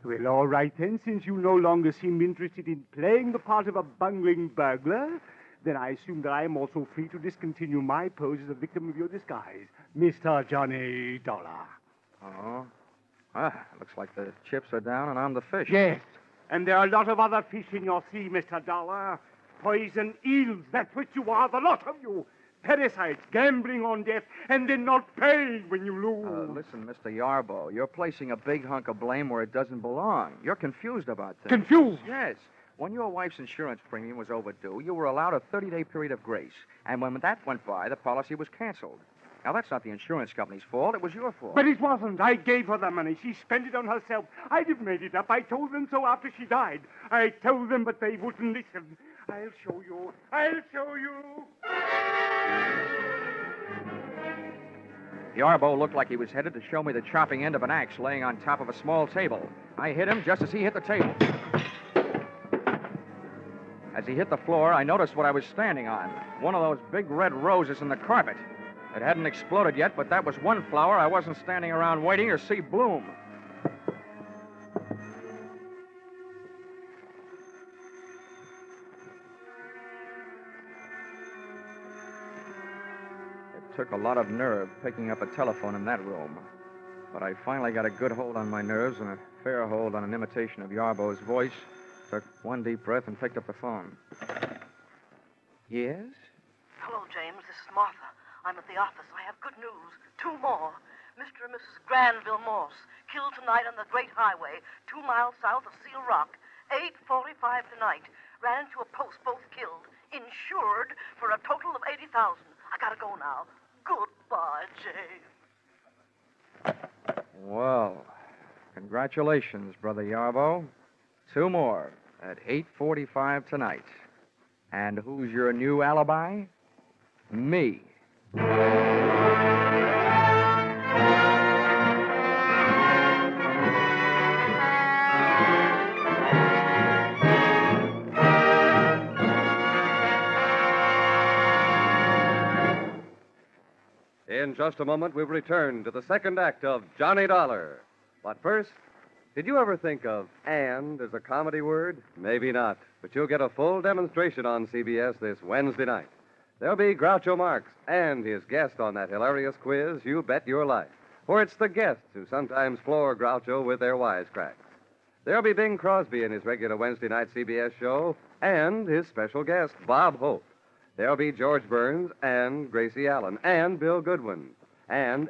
Well, all right then, since you no longer seem interested in playing the part of a bungling burglar, then I assume that I am also free to discontinue my pose as a victim of your disguise, Mr. Johnny Dollar. Oh? Looks like the chips are down and I'm the fish. Yes, and there are a lot of other fish in your sea, Mr. Dollar. Poison eels, that's what you are, the lot of you. Parasites, gambling on death, and then not paying when you lose. Listen, Mr. Yarbo, you're placing a big hunk of blame where it doesn't belong. You're confused about things. Confused? Yes. When your wife's insurance premium was overdue, you were allowed a 30-day period of grace. And when that went by, the policy was canceled. Now, that's not the insurance company's fault. It was your fault. But it wasn't. I gave her the money. She spent it on herself. I'd have made it up. I told them so after she died. I told them, but they wouldn't listen. I'll show you. I'll show you. Yarbo looked like he was headed to show me the chopping end of an axe laying on top of a small table. I hit him just as he hit the table. As he hit the floor, I noticed what I was standing on. One of those big red roses in the carpet. It hadn't exploded yet, but that was one flower I wasn't standing around waiting to see bloom. It took a lot of nerve picking up a telephone in that room. But I finally got a good hold on my nerves and a fair hold on an imitation of Yarbo's voice. Took one deep breath and picked up the phone. Yes? Hello, James. This is Martha. I'm at the office. I have good news. 2 more. Mr. and Mrs. Granville Morse, killed tonight on the Great Highway, 2 miles south of Seal Rock. 8:45 tonight. Ran into a post, both killed. Insured for a total of $80,000. I gotta go now. Goodbye, James. Well, congratulations, Brother Yarbo. 2 more at 8:45 tonight. And who's your new alibi? Me. In just a moment, we'll return to the second act of Johnny Dollar. But first, did you ever think of "and" as a comedy word? Maybe not, but you'll get a full demonstration on CBS this Wednesday night. There'll be Groucho Marx and his guest on that hilarious quiz, You Bet Your Life. For it's the guests who sometimes floor Groucho with their wisecracks. There'll be Bing Crosby in his regular Wednesday night CBS show and his special guest, Bob Hope. There'll be George Burns and Gracie Allen and Bill Goodwin. And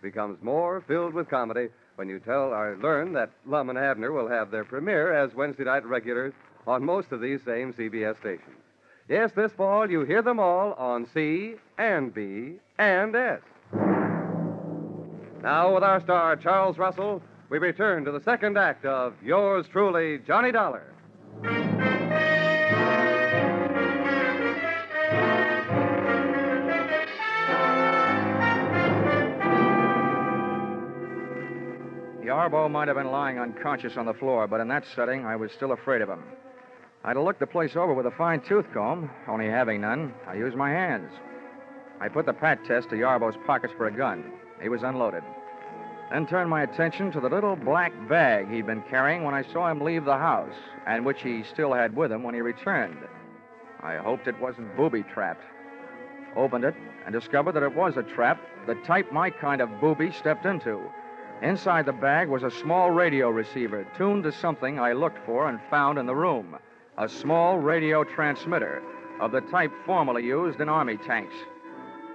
becomes more filled with comedy when you learn that Lum and Abner will have their premiere as Wednesday night regulars on most of these same CBS stations. Yes, this fall, you hear them all on C and B and S. Now, with our star, Charles Russell, we return to the second act of Yours Truly, Johnny Dollar. Yarbo might have been lying unconscious on the floor, but in that setting, I was still afraid of him. I'd have looked the place over with a fine tooth comb. Only having none, I used my hands. I put the pat test to Yarbo's pockets for a gun. He was unloaded. Then turned my attention to the little black bag he'd been carrying when I saw him leave the house, and which he still had with him when he returned. I hoped it wasn't booby-trapped. Opened it and discovered that it was a trap, the type my kind of booby stepped into. Inside the bag was a small radio receiver tuned to something I looked for and found in the room. A small radio transmitter of the type formerly used in army tanks.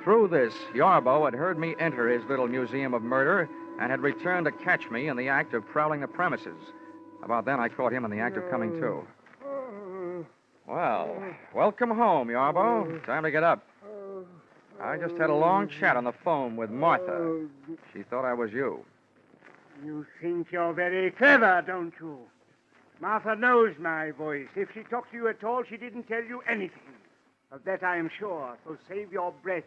Through this, Yarbo had heard me enter his little museum of murder and had returned to catch me in the act of prowling the premises. About then, I caught him in the act of coming to. Well, welcome home, Yarbo. Time to get up. I just had a long chat on the phone with Martha. She thought I was you. You think you're very clever, don't you? Martha knows my voice. If she talked to you at all, she didn't tell you anything. Of that I am sure, so save your breath.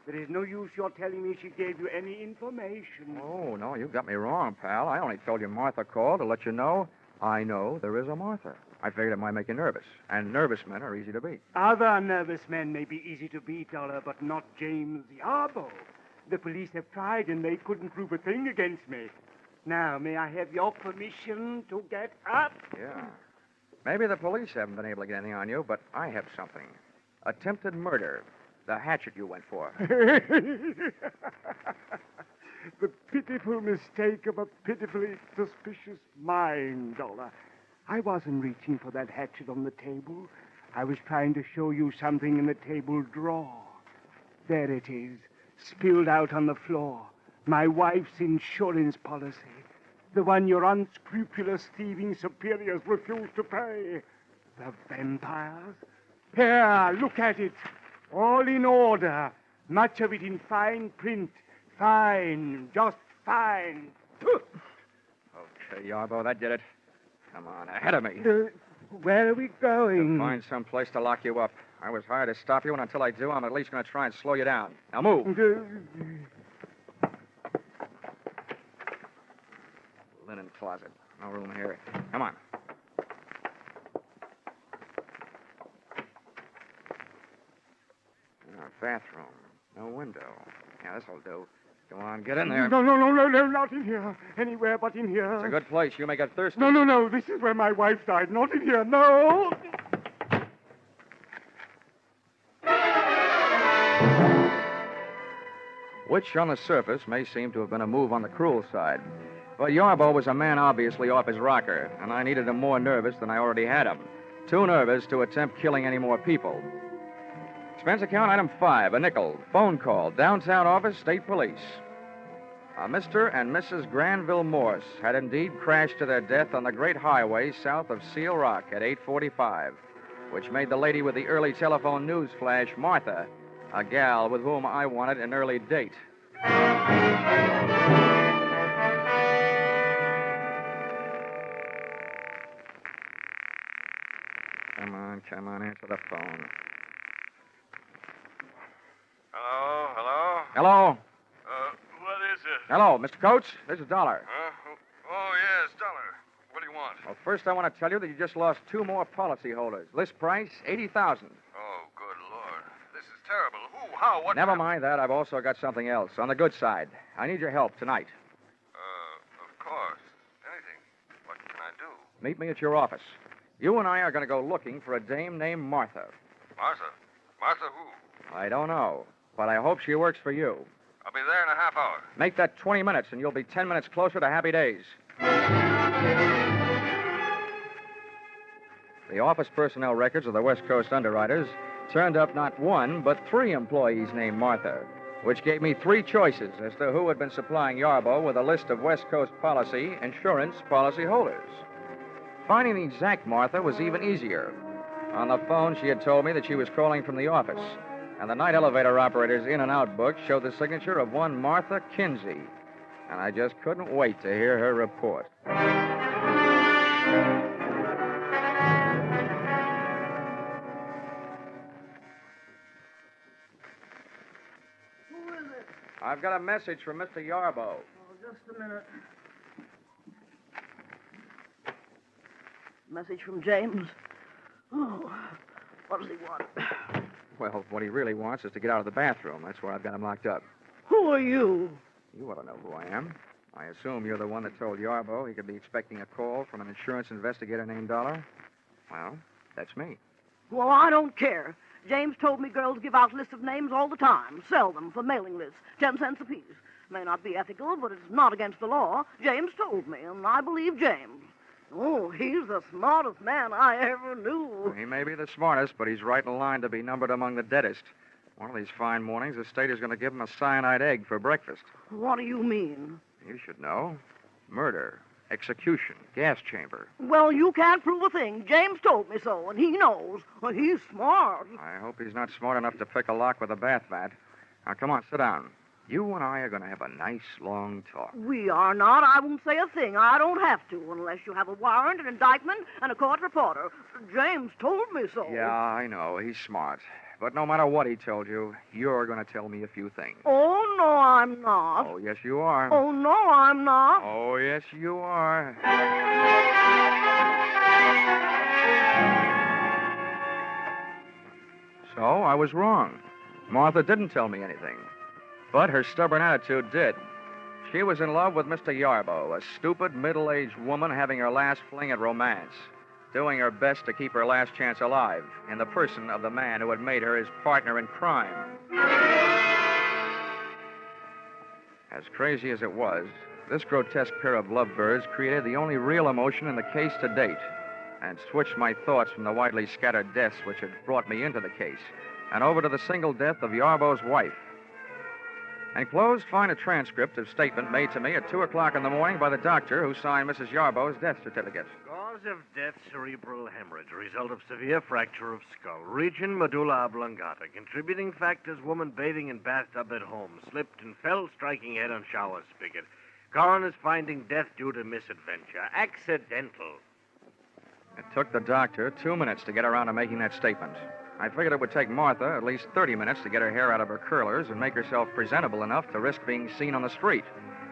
There is no use your telling me she gave you any information. Oh, no, you got me wrong, pal. I only told you Martha called to let you know I know there is a Martha. I figured it might make you nervous, and nervous men are easy to beat. Other nervous men may be easy to beat, Dollar, but not James Yarbo. The police have tried, and they couldn't prove a thing against me. Now, may I have your permission to get up? Yeah. Maybe the police haven't been able to get anything on you, but I have something. Attempted murder. The hatchet you went for. The pitiful mistake of a pitifully suspicious mind, Dollar. I wasn't reaching for that hatchet on the table. I was trying to show you something in the table drawer. There it is, spilled out on the floor. My wife's insurance policy. The one your unscrupulous thieving superiors refused to pay. The vampires? Here, look at it. All in order. Much of it in fine print. Fine. Just fine. Okay, Yarbo, that did it. Come on, ahead of me. Where are we going? To find some place to lock you up. I was hired to stop you, and until I do, I'm at least going to try and slow you down. Now move. Linen closet. No room here. Come on. Bathroom. No window. Yeah, this'll do. Go on, get in there. No, not in here. Anywhere but in here. It's a good place. You may get thirsty. No. This is where my wife died. Not in here. No. Which, on the surface, may seem to have been a move on the cruel side. But Yarbo was a man obviously off his rocker, and I needed him more nervous than I already had him. Too nervous to attempt killing any more people. Expense account item 5, a nickel. Phone call, downtown office, state police. Mr. and Mrs. Granville Morse had indeed crashed to their death on the great highway south of Seal Rock at 8:45, which made the lady with the early telephone news flash Martha, a gal with whom I wanted an early date. Come on, answer the phone. Hello? Hello? What is it? Hello, Mr. Coates. This is Dollar. Huh? Oh, yes, Dollar. What do you want? Well, first I want to tell you that you just lost 2 more policy holders. List price, $80,000. Oh, good Lord. This is terrible. Who? How? What? Never mind that. I've also got something else. On the good side. I need your help tonight. Of course. Anything. What can I do? Meet me at your office. You and I are going to go looking for a dame named Martha. Martha? Martha who? I don't know, but I hope she works for you. I'll be there in a half hour. Make that 20 minutes, and you'll be 10 minutes closer to happy days. The office personnel records of the West Coast underwriters turned up not 1, but 3 employees named Martha, which gave me 3 choices as to who had been supplying Yarbo with a list of West Coast insurance policy holders. Finding the exact Martha was even easier. On the phone, she had told me that she was calling from the office, and the night elevator operator's in and out book showed the signature of one Martha Kinsey, and I just couldn't wait to hear her report. Who is it? I've got a message from Mr. Yarbo. Oh, just a minute. Message from James. Oh, what does he want? Well, what he really wants is to get out of the bathroom. That's where I've got him locked up. Who are you? You ought to know who I am. I assume you're the one that told Yarbo he could be expecting a call from an insurance investigator named Dollar. Well, that's me. Well, I don't care. James told me girls give out lists of names all the time. Sell them for mailing lists. 10 cents apiece. May not be ethical, but it's not against the law. James told me, and I believe James. Oh, he's the smartest man I ever knew. He may be the smartest, but he's right in line to be numbered among the deadest. One of these fine mornings, the state is going to give him a cyanide egg for breakfast. What do you mean? You should know. Murder, execution, gas chamber. Well, you can't prove a thing. James told me so, and he knows. Well, he's smart. I hope he's not smart enough to pick a lock with a bath mat. Now, come on, sit down. You and I are going to have a nice, long talk. We are not. I won't say a thing. I don't have to, unless you have a warrant, an indictment, and a court reporter. James told me so. Yeah, I know. He's smart. But no matter what he told you, you're going to tell me a few things. Oh, no, I'm not. Oh, yes, you are. Oh, no, I'm not. Oh, yes, you are. So, I was wrong. Martha didn't tell me anything. But her stubborn attitude did. She was in love with Mr. Yarbo, a stupid, middle-aged woman having her last fling at romance, doing her best to keep her last chance alive in the person of the man who had made her his partner in crime. As crazy as it was, this grotesque pair of lovebirds created the only real emotion in the case to date and switched my thoughts from the widely scattered deaths which had brought me into the case and over to the single death of Yarbo's wife. Enclosed, find a transcript of statement made to me at 2 o'clock in the morning by the doctor who signed Mrs. Yarbo's death certificate. Cause of death, cerebral hemorrhage. Result of severe fracture of skull. Region, medulla oblongata. Contributing factors, woman bathing in bathtub at home. Slipped and fell, striking head on shower spigot. Coroner's finding death due to misadventure. Accidental. It took the doctor 2 minutes to get around to making that statement. I figured it would take Martha at least 30 minutes to get her hair out of her curlers and make herself presentable enough to risk being seen on the street.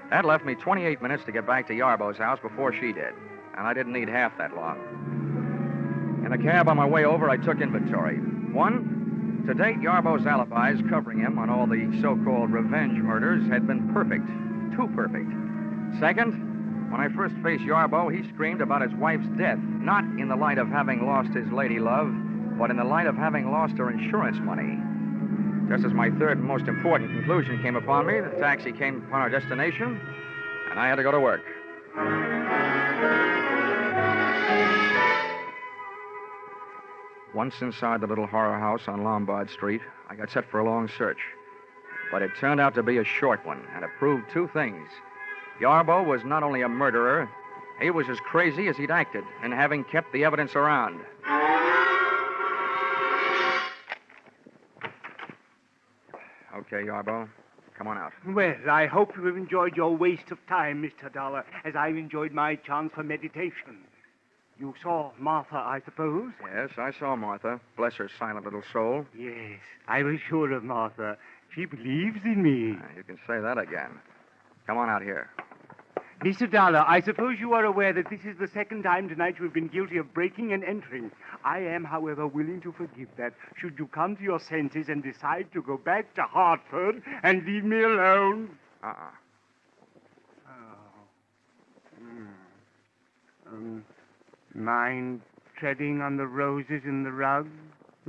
That left me 28 minutes to get back to Yarbo's house before she did, and I didn't need half that long. In a cab on my way over, I took inventory. 1, to date, Yarbo's alibis covering him on all the so-called revenge murders had been perfect. Too perfect. 2nd, when I first faced Yarbo, he screamed about his wife's death, not in the light of having lost his lady love, but in the light of having lost her insurance money. Just as my 3rd and most important conclusion came upon me, the taxi came upon our destination, and I had to go to work. Once inside the little horror house on Lombard Street, I got set for a long search. But it turned out to be a short one, and it proved 2 things. Yarbo was not only a murderer, he was as crazy as he'd acted in having kept the evidence around. Okay, Yarbo, come on out. Well, I hope you have enjoyed your waste of time, Mr. Dollar, as I've enjoyed my chance for meditation. You saw Martha, I suppose? Yes, I saw Martha. Bless her silent little soul. Yes, I was sure of Martha. She believes in me. You can say that again. Come on out here. Mr. Dollar, I suppose you are aware that this is the 2nd time tonight you have been guilty of breaking and entering. I am, however, willing to forgive that should you come to your senses and decide to go back to Hartford and leave me alone. Mind treading on the roses in the rug,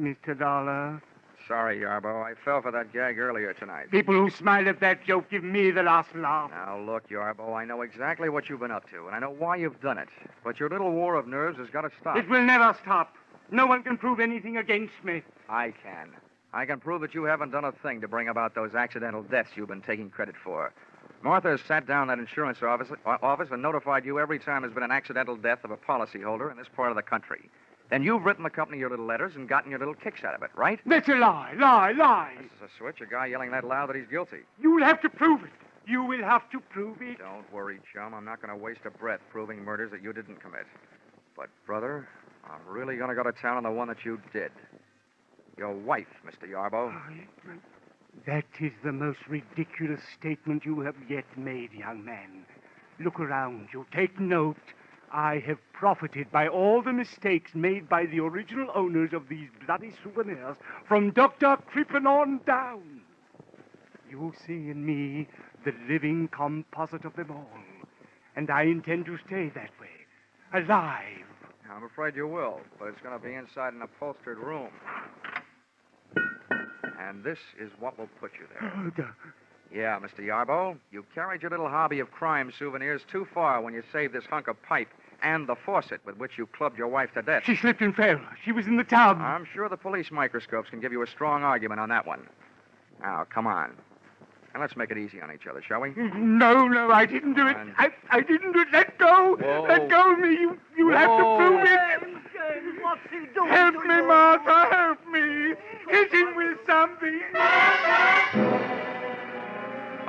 Mr. Dollar? Sorry, Yarbo. I fell for that gag earlier tonight. People who smile at that joke give me the last laugh. Now, look, Yarbo, I know exactly what you've been up to, and I know why you've done it. But your little war of nerves has got to stop. It will never stop. No one can prove anything against me. I can. I can prove that you haven't done a thing to bring about those accidental deaths you've been taking credit for. Martha has sat down that insurance office and notified you every time there's been an accidental death of a policyholder in this part of the country. Then you've written the company your little letters and gotten your little kicks out of it, right? That's a lie, lie. This is a switch, a guy yelling that loud that he's guilty. You'll have to prove it. You will have to prove it. Don't worry, chum. I'm not going to waste a breath proving murders that you didn't commit. But, brother, I'm really going to go to town on the one that you did. Your wife, Mr. Yarbo. That is the most ridiculous statement you have yet made, young man. Look around you. Take note. I have profited by all the mistakes made by the original owners of these bloody souvenirs from Dr. Crippen on down. You see in me the living composite of them all. And I intend to stay that way, alive. I'm afraid you will, but it's going to be inside an upholstered room. And this is what will put you there. Yeah, Mr. Yarbo, you carried your little hobby of crime souvenirs too far when you saved this hunk of pipe and the faucet with which you clubbed your wife to death. She slipped and fell. She was in the tub. I'm sure the police microscopes can give you a strong argument on that one. Now, come on. And let's make it easy on each other, shall we? No, I didn't do it. I didn't do it. Let go. Whoa. Let go of me. You have to prove it. What's he doing? Help me, Martha. Help me. Hit him with something.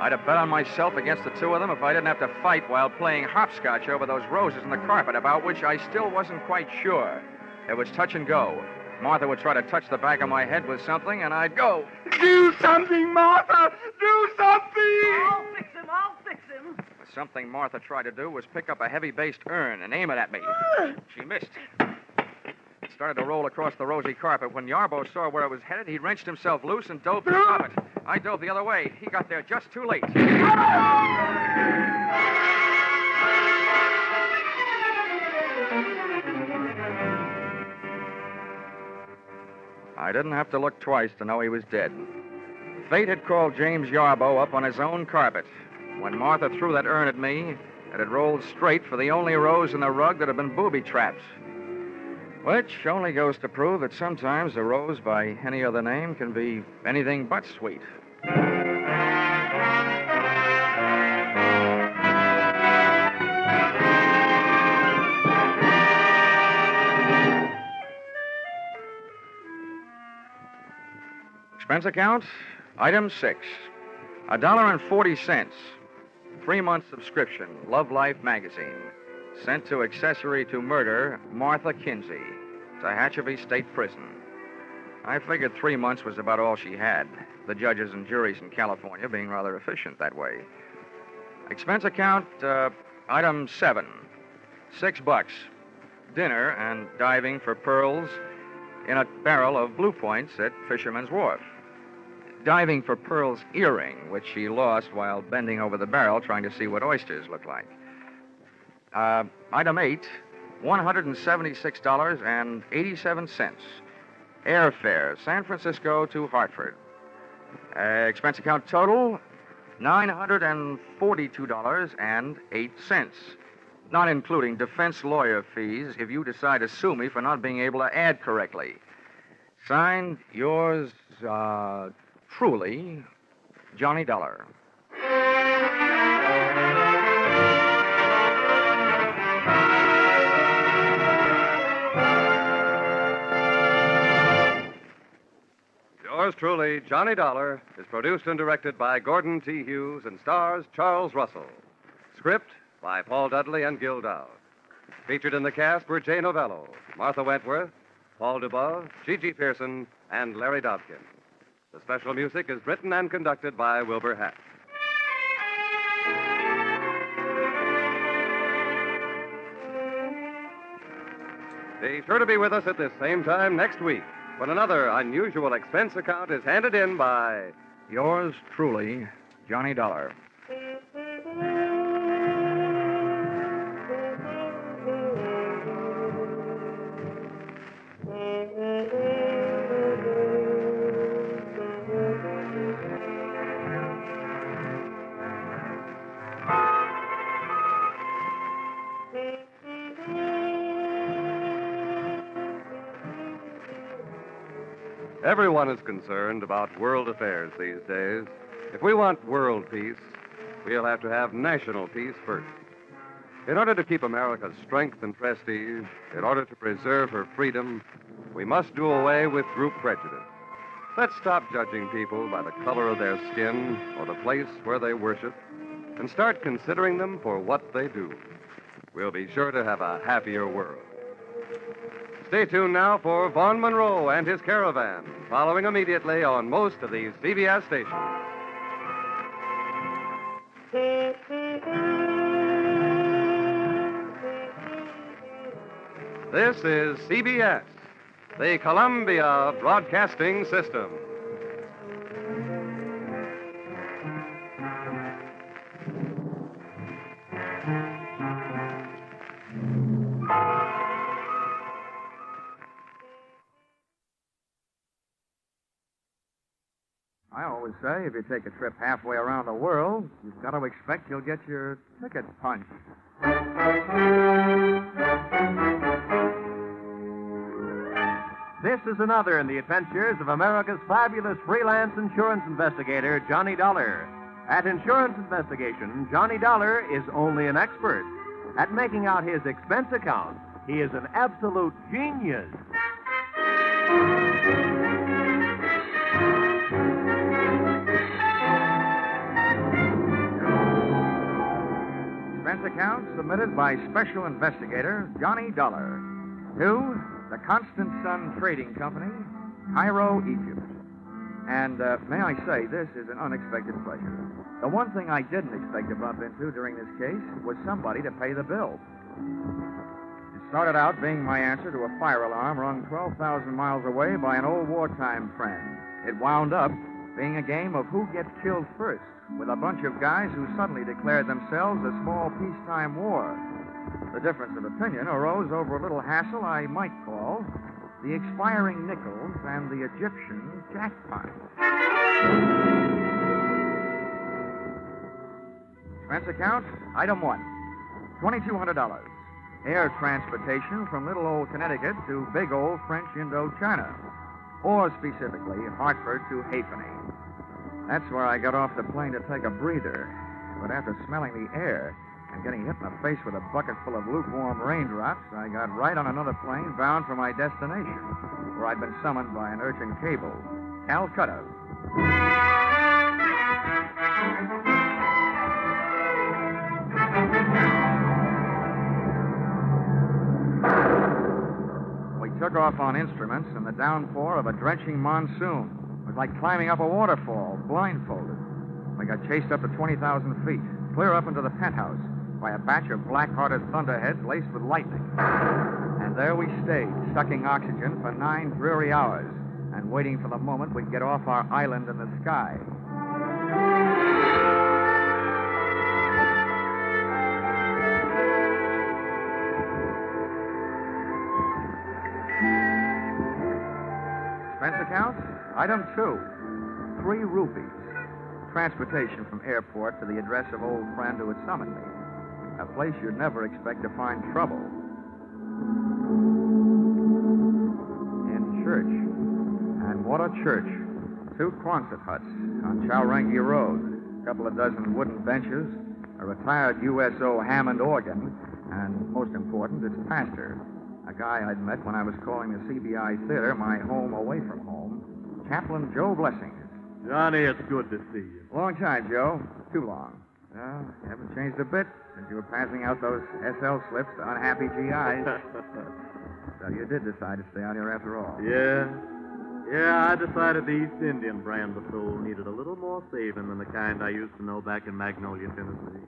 I'd have bet on myself against the two of them if I didn't have to fight while playing hopscotch over those roses in the carpet, about which I still wasn't quite sure. It was touch and go. Martha would try to touch the back of my head with something, and I'd go. Do something, Martha! Do something! I'll fix him. I'll fix him. The something Martha tried to do was pick up a heavy-based urn and aim it at me. She missed. It started to roll across the rosy carpet. When Yarbo saw where it was headed, he wrenched himself loose and dove to stop it. I dove the other way. He got there just too late. I didn't have to look twice to know he was dead. Fate had called James Yarbo up on his own carpet. When Martha threw that urn at me, it had rolled straight for the only rose in the rug that had been booby-trapped. Which only goes to prove that sometimes a rose by any other name can be anything but sweet. Expense account, item 6, $1.40. 3-month subscription, Love Life magazine. Sent to accessory to murder, Martha Kinsey, Tehachapi State Prison. I figured 3 months was about all she had, the judges and juries in California being rather efficient that way. Expense account, item 7, $6. Dinner and diving for pearls in a barrel of Blue Points at Fisherman's Wharf. Diving for Pearl's earring, which she lost while bending over the barrel trying to see what oysters look like. Item 8, $176.87. Airfare, San Francisco to Hartford. Expense account total, $942.08. Not including defense lawyer fees if you decide to sue me for not being able to add correctly. Signed, yours, truly, Johnny Dollar. Yours truly, Johnny Dollar, is produced and directed by Gordon T. Hughes and stars Charles Russell. Script by Paul Dudley and Gil Dowd. Featured in the cast were Jay Novello, Martha Wentworth, Paul Dubois, Gigi Pearson, and Larry Dobkin. The special music is written and conducted by Wilbur Hatch. Be sure to be with us at this same time next week when another unusual expense account is handed in by yours truly, Johnny Dollar. Everyone is concerned about world affairs these days. If we want world peace, we'll have to have national peace first. In order to keep America's strength and prestige, in order to preserve her freedom, we must do away with group prejudice. Let's stop judging people by the color of their skin or the place where they worship and start considering them for what they do. We'll be sure to have a happier world. Stay tuned now for Vaughn Monroe and his caravan, following immediately on most of these CBS stations. This is CBS, the Columbia Broadcasting System. I always say if you take a trip halfway around the world, you've got to expect you'll get your ticket punched. This is another in the adventures of America's fabulous freelance insurance investigator, Johnny Dollar. At insurance investigation, Johnny Dollar is only an expert. At making out his expense account, he is an absolute genius. Expense account submitted by Special Investigator Johnny Dollar. To the Constant Sun Trading Company, Cairo, Egypt. And may I say, this is an unexpected pleasure. The one thing I didn't expect to bump into during this case was somebody to pay the bill. It started out being my answer to a fire alarm rung 12,000 miles away by an old wartime friend. It wound up being a game of who gets killed first, with a bunch of guys who suddenly declared themselves a small peacetime war. The difference of opinion arose over a little hassle I might call the expiring nickels and the Egyptian jackpot. Expense account, item 1, $2,200. Air transportation from little old Connecticut to big old French Indochina, or specifically Hartford to Haiti. That's where I got off the plane to take a breather. But after smelling the air and getting hit in the face with a bucket full of lukewarm raindrops, I got right on another plane bound for my destination, where I'd been summoned by an urgent cable, Calcutta. We took off on instruments in the downpour of a drenching monsoon. It was like climbing up a waterfall, blindfolded. We got chased up to 20,000 feet, clear up into the penthouse, by a batch of black-hearted thunderheads laced with lightning. And there we stayed, sucking oxygen for 9 dreary hours and waiting for the moment we'd get off our island in the sky. Expense account, item 2, 3 rupees. Transportation from airport to the address of old friend who had summoned me. A place you'd never expect to find trouble. In church. And what a church. 2 Quonset huts on Chowrangi Road. A couple of dozen wooden benches, a retired USO Hammond organ, and most important, its pastor, a guy I'd met when I was calling the CBI Theater my home away from home, Chaplain Joe Blessing. Johnny, it's good to see you. Long time, Joe. Too long. Well, you haven't changed a bit since you were passing out those SL slips to unhappy GIs. So you did decide to stay out here after all. Yeah, I decided the East Indian brand of soul needed a little more saving than the kind I used to know back in Magnolia, Tennessee.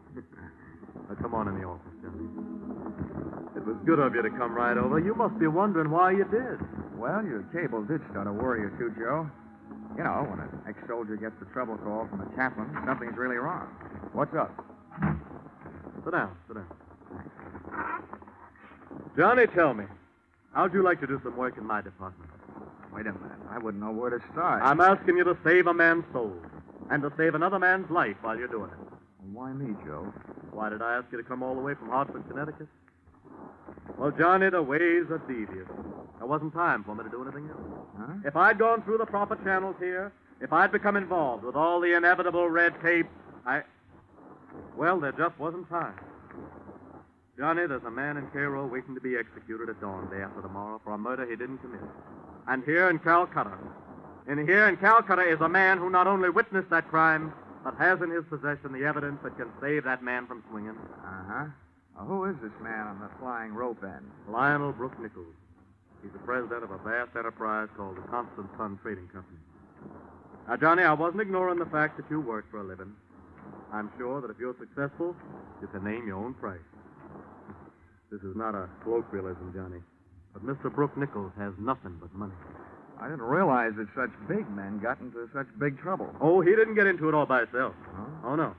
Now, come on in the office, Johnny. It was good of you to come right over. You must be wondering why you did. Well, your cable did start a worry or two, Joe. You know, when an ex-soldier gets the trouble call from a chaplain, something's really wrong. What's up? Sit down. Johnny, tell me, how'd you like to do some work in my department? Wait a minute. I wouldn't know where to start. I'm asking you to save a man's soul and to save another man's life while you're doing it. Why me, Joe? Why did I ask you to come all the way from Hartford, Connecticut? Well, Johnny, the ways are devious. There wasn't time for me to do anything else. Huh? If I'd gone through the proper channels here, if I'd become involved with all the inevitable red tape, well, there just wasn't time. Johnny, there's a man in Cairo waiting to be executed at dawn day after tomorrow for a murder he didn't commit. And here in Calcutta is a man who not only witnessed that crime, but has in his possession the evidence that can save that man from swinging. Uh-huh. Who is this man on the flying rope end? Lionel Brooke Nichols. He's the president of a vast enterprise called the Constant Sun Trading Company. Now, Johnny, I wasn't ignoring the fact that you work for a living. I'm sure that if you're successful, you can name your own price. This is not a colloquialism, Johnny, but Mr. Brooke Nichols has nothing but money. I didn't realize that such big men got into such big trouble. Oh, he didn't get into it all by himself. Huh? Oh, no.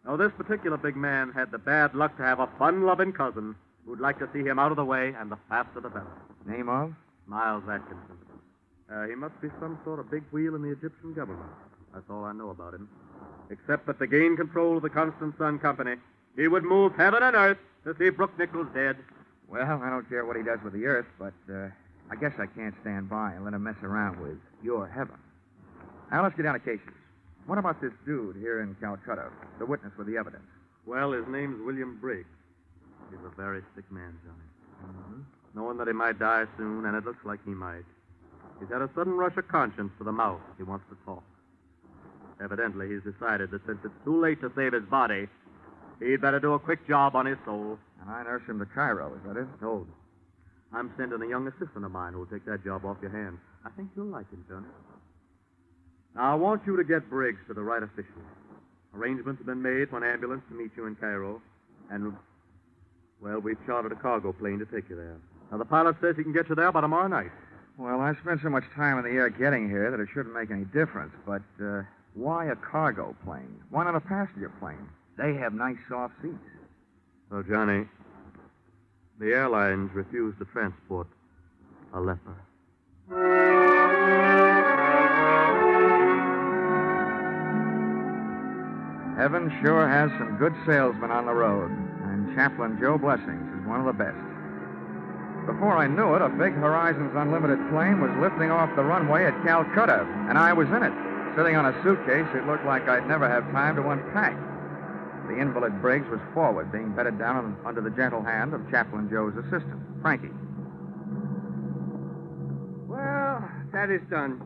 No, this particular big man had the bad luck to have a fun-loving cousin who'd like to see him out of the way, and the faster the better. Name of? Miles Atkinson. He must be some sort of big wheel in the Egyptian government. That's all I know about him. Except that to gain control of the Constant Sun Company, he would move heaven and earth to see Brooke Nichols dead. Well, I don't care what he does with the earth, but I guess I can't stand by and let him mess around with your heaven. Now, let's get down to cases. What about this dude here in Calcutta, the witness with the evidence? Well, his name's William Briggs. He's a very sick man, Johnny. Mm-hmm. Knowing that he might die soon, and it looks like he might. He's had a sudden rush of conscience to the mouth. He wants to talk. Evidently, he's decided that since it's too late to save his body, he'd better do a quick job on his soul. And I nurse him to Cairo, is that it? Told. I'm sending a young assistant of mine who will take that job off your hands. I think you'll like him, Johnny. Now, I want you to get Briggs to the right official. Arrangements have been made for an ambulance to meet you in Cairo. And, well, we've chartered a cargo plane to take you there. Now, the pilot says he can get you there by tomorrow night. Well, I spent so much time in the air getting here that it shouldn't make any difference. But why a cargo plane? Why not a passenger plane? They have nice soft seats. So, Johnny, the airlines refuse to transport a leper. Heaven sure has some good salesmen on the road, and Chaplain Joe Blessings is one of the best. Before I knew it, a big Horizons Unlimited plane was lifting off the runway at Calcutta, and I was in it. Sitting on a suitcase, it looked like I'd never have time to unpack. The invalid Briggs was forward, being bedded down under the gentle hand of Chaplain Joe's assistant, Frankie. Well, that is done.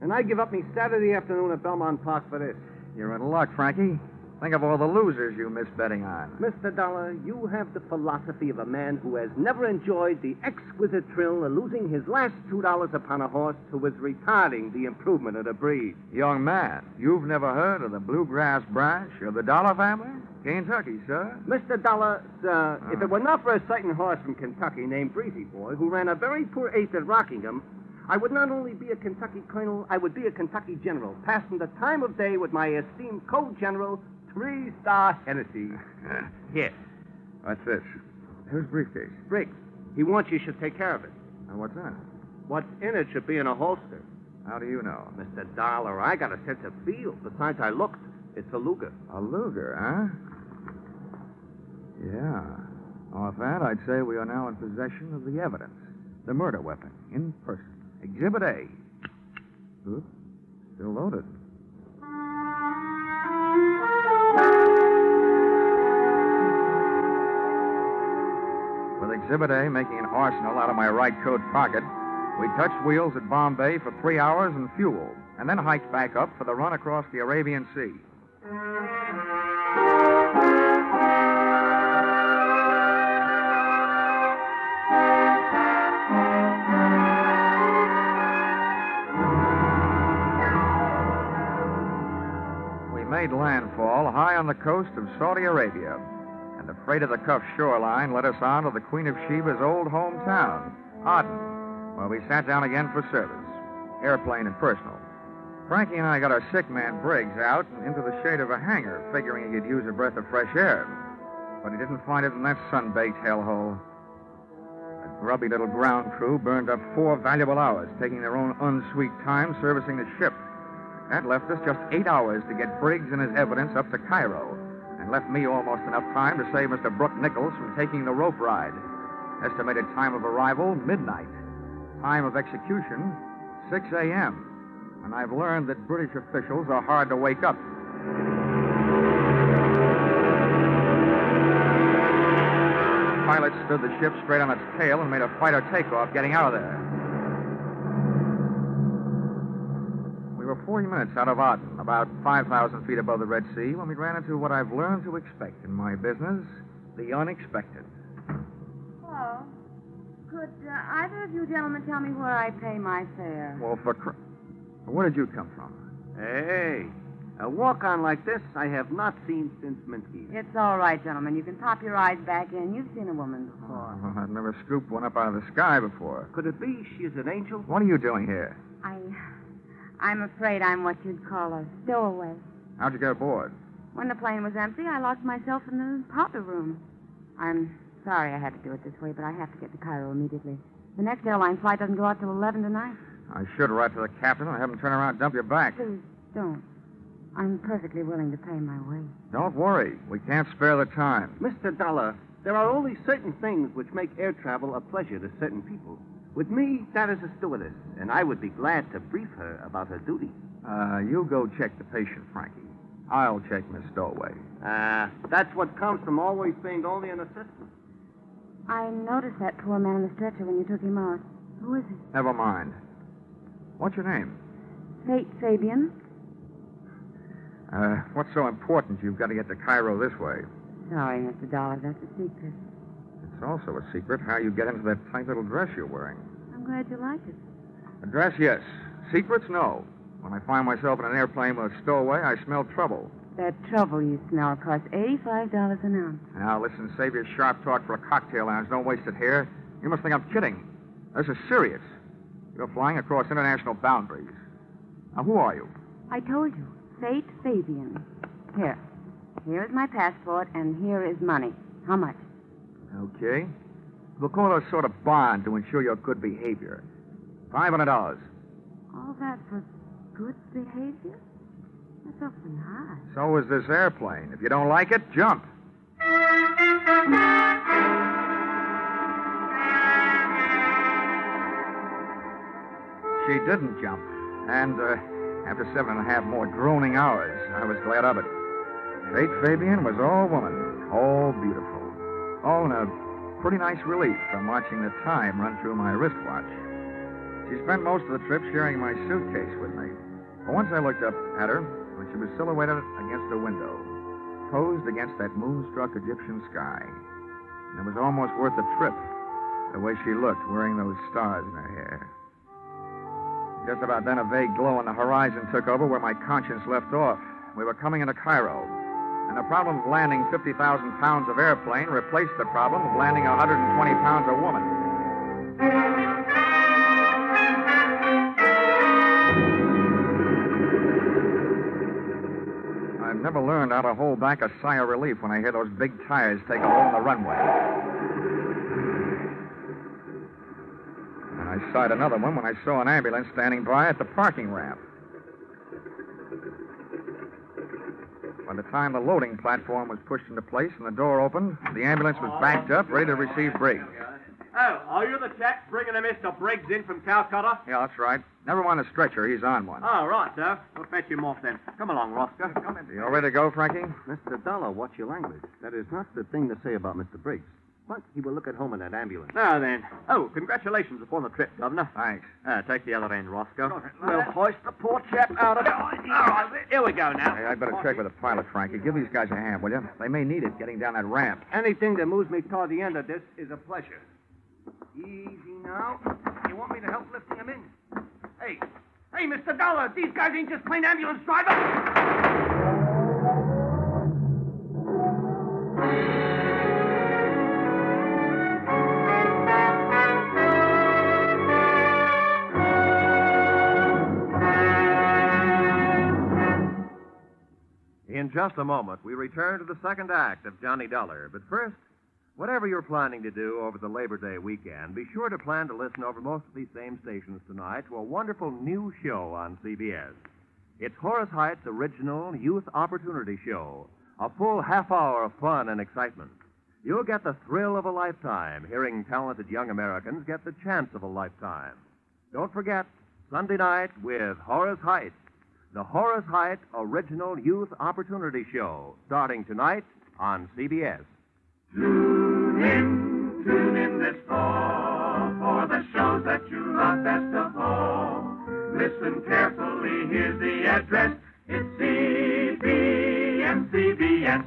And I give up me Saturday afternoon at Belmont Park for this. You're in luck, Frankie. Think of all the losers you missed betting on. Mr. Dollar, you have the philosophy of a man who has never enjoyed the exquisite thrill of losing his last $2 upon a horse who was retarding the improvement of the breed. Young man, you've never heard of the bluegrass branch of the Dollar family? Kentucky, sir. Mr. Dollar, sir, if it were not for a certain horse from Kentucky named Breezy Boy who ran a very poor eighth at Rockingham, I would not only be a Kentucky colonel, I would be a Kentucky general, passing the time of day with my esteemed co-general, 3-star Hennessy. Here. What's this? Whose briefcase? Briggs. He wants you should take care of it. And what's in it? What's in it should be in a holster. How do you know? Mr. Dollar, I got a sense of feel. Besides, I looked. It's a Luger. A Luger, huh? Yeah. Off that, I'd say we are now in possession of the evidence. The murder weapon, in person. Exhibit A. Oops. Still loaded. With Exhibit A making an arsenal out of my right coat pocket, we touched wheels at Bombay for 3 hours and fuel, and then hiked back up for the run across the Arabian Sea. We made landfall high on the coast of Saudi Arabia, and the freight of the Cuff shoreline led us on to the Queen of Sheba's old hometown, Aden, where we sat down again for service, airplane and personal. Frankie and I got our sick man Briggs out and into the shade of a hangar, figuring he could use a breath of fresh air. But he didn't find it in that sun-baked hellhole. The grubby little ground crew burned up 4 valuable hours, taking their own unsweet time servicing the ship. That left us just 8 hours to get Briggs and his evidence up to Cairo, and left me almost enough time to save Mr. Brooke Nichols from taking the rope ride. Estimated time of arrival, midnight. Time of execution, 6 a.m. And I've learned that British officials are hard to wake up. The pilot stood the ship straight on its tail and made a fighter takeoff, getting out of there. We were 40 minutes out of Aden, about 5,000 feet above the Red Sea, when we ran into what I've learned to expect in my business, the unexpected. Hello. Could either of you gentlemen tell me where I pay my fare? Well, where did you come from? Hey, a walk-on like this I have not seen since Minsky's. It's all right, gentlemen. You can pop your eyes back in. You've seen a woman before. Oh, I've never scooped one up out of the sky before. Could it be she's an angel? What are you doing here? I'm afraid I'm what you'd call a stowaway. How'd you get aboard? When the plane was empty, I locked myself in the powder room. I'm sorry I had to do it this way, but I have to get to Cairo immediately. The next airline flight doesn't go out till 11 tonight. I should write to the captain and have him turn around and dump you back. Please, don't. I'm perfectly willing to pay my way. Don't worry. We can't spare the time. Mr. Dollar, there are only certain things which make air travel a pleasure to certain people. With me, that is a stewardess, and I would be glad to brief her about her duties. You go check the patient, Frankie. I'll check Miss Stowaway. That's what comes from always being only an assistant. I noticed that poor man on the stretcher when you took him out. Who is he? Never mind. What's your name? Fate Fabian. What's so important you've got to get to Cairo this way? Sorry, Mr. Dollar, that's a secret. It's also a secret how you get into that tight little dress you're wearing. I'm glad you like it. A dress, yes. Secrets, no. When I find myself in an airplane with a stowaway, I smell trouble. That trouble you smell costs $85 an ounce. Now, listen, save your sharp talk for a cocktail lounge. Don't waste it here. You must think I'm kidding. This is serious. You're flying across international boundaries. Now, who are you? I told you. Fate Fabian. Here. Here is my passport, and here is money. How much? Okay. We'll call it a sort of bond to ensure your good behavior. $500. All that for good behavior? That's awfully high. So is this airplane. If you don't like it, jump. She didn't jump. And after 7.5 more droning hours, I was glad of it. Fate Fabian was all woman, all beautiful. All in a pretty nice relief from watching the time run through my wristwatch. She spent most of the trip sharing my suitcase with me. But once I looked up at her, when she was silhouetted against a window, posed against that moonstruck Egyptian sky. And it was almost worth the trip, the way she looked, wearing those stars in her hair. Just about then, a vague glow on the horizon took over where my conscience left off. We were coming into Cairo, and the problem of landing 50,000 pounds of airplane replaced the problem of landing 120 pounds of woman. I've never learned how to hold back a sigh of relief when I hear those big tires take a hold on the runway. And I sighed another one when I saw an ambulance standing by at the parking ramp. By the time the loading platform was pushed into place and the door opened, the ambulance was backed up, ready to receive Briggs. Oh, are you the chap bringing a Mr. Briggs in from Calcutta? Yeah, that's right. Never mind a stretcher. He's on one. Oh, right, sir. We'll fetch him off then. Come along, Roscoe. Come in. You all ready to go, Frankie? Mr. Dollar, watch your language. That is not the thing to say about Mr. Briggs. But he will look at home in that ambulance. Now then. Oh, congratulations upon the trip, Governor. Thanks. Take the other end, Roscoe. We'll hoist the poor chap out of it. All right, here we go now. Hey, I'd better check with the pilot, Frankie. Give these guys a hand, will you? They may need it getting down that ramp. Anything that moves me toward the end of this is a pleasure. Easy now. You want me to help lifting him in? Hey, Mr. Dollar, these guys ain't just plain ambulance drivers. In just a moment, we return to the second act of Johnny Dollar. But first, whatever you're planning to do over the Labor Day weekend, be sure to plan to listen over most of these same stations tonight to a wonderful new show on CBS. It's Horace Height's original Youth Opportunity Show, a full half hour of fun and excitement. You'll get the thrill of a lifetime hearing talented young Americans get the chance of a lifetime. Don't forget, Sunday night with Horace Height, the Horace Height Original Youth Opportunity Show, starting tonight on CBS. Tune in this fall for the shows that you love best of all. Listen carefully, here's the address. It's CBS.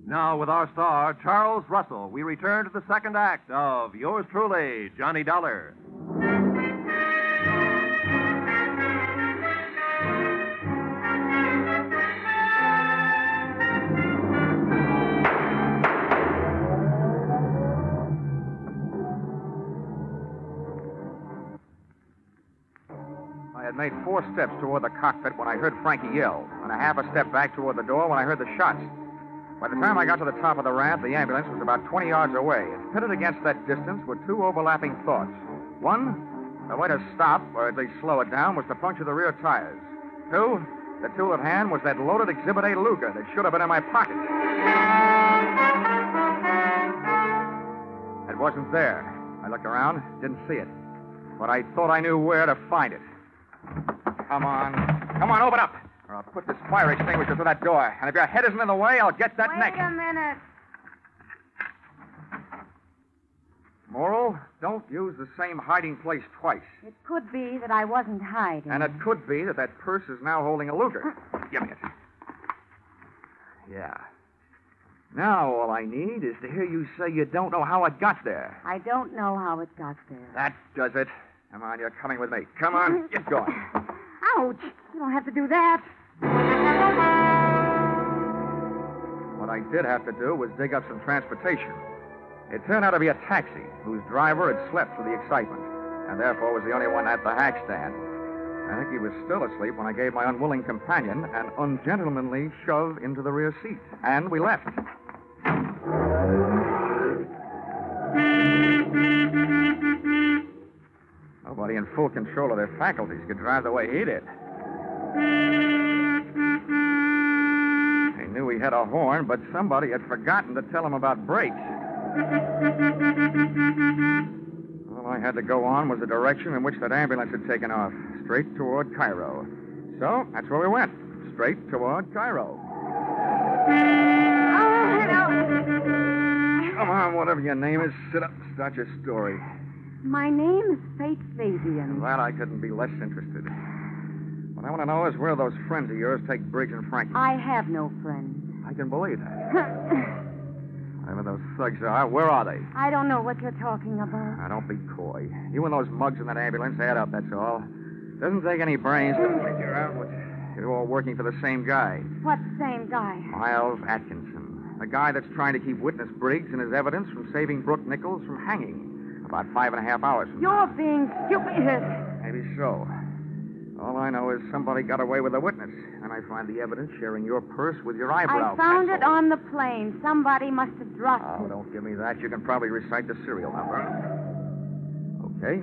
Now, with our star, Charles Russell, we return to the second act of yours truly, Johnny Dollar. I had made 4 steps toward the cockpit when I heard Frankie yell, and a half a step back toward the door when I heard the shots. By the time I got to the top of the ramp, the ambulance was about 20 yards away, and pitted against that distance were 2 overlapping thoughts. One, the way to stop, or at least slow it down, was to puncture the rear tires. 2, the tool at hand was that loaded Exhibit A Luger that should have been in my pocket. It wasn't there. I looked around, didn't see it. But I thought I knew where to find it. Come on, open up, or I'll put this fire extinguisher through that door. And if your head isn't in the way, I'll get that neck. Wait a minute. Moral, don't use the same hiding place twice. It could be that I wasn't hiding. And it could be that purse is now holding a Luger. Give me it. Yeah. Now all I need is to hear you say you don't know how it got there. I don't know how it got there. That does it. Come on, you're coming with me. Come on, get going. Ouch! You don't have to do that. What I did have to do was dig up some transportation. It turned out to be a taxi whose driver had slept through the excitement and therefore was the only one at the hack stand. I think he was still asleep when I gave my unwilling companion an ungentlemanly shove into the rear seat. And we left. Nobody in full control of their faculties could drive the way he did. He knew he had a horn, but somebody had forgotten to tell him about brakes. All I had to go on was the direction in which that ambulance had taken off, straight toward Cairo. So that's where we went, straight toward Cairo. Come on, whatever your name is, sit up and start your story. My name is Fate Fabian. That I couldn't be less interested. What I want to know is where those friends of yours take Briggs and Frankie. I have no friends. I can believe that. Whatever those thugs are, where are they? I don't know what you're talking about. Now, don't be coy. You and those mugs in that ambulance add up, that's all. Doesn't take any brains to figure out what you're all working for the same guy. What same guy? Miles Atkinson. The guy that's trying to keep witness Briggs and his evidence from saving Brooke Nichols from hanging about 5.5 hours from You're being stupid. Maybe so. All I know is somebody got away with a witness, and I find the evidence sharing your purse with your eyebrow I found pencil. it on the plane. Somebody must have dropped Oh, it. don't give me that. You can probably recite the serial number. Okay.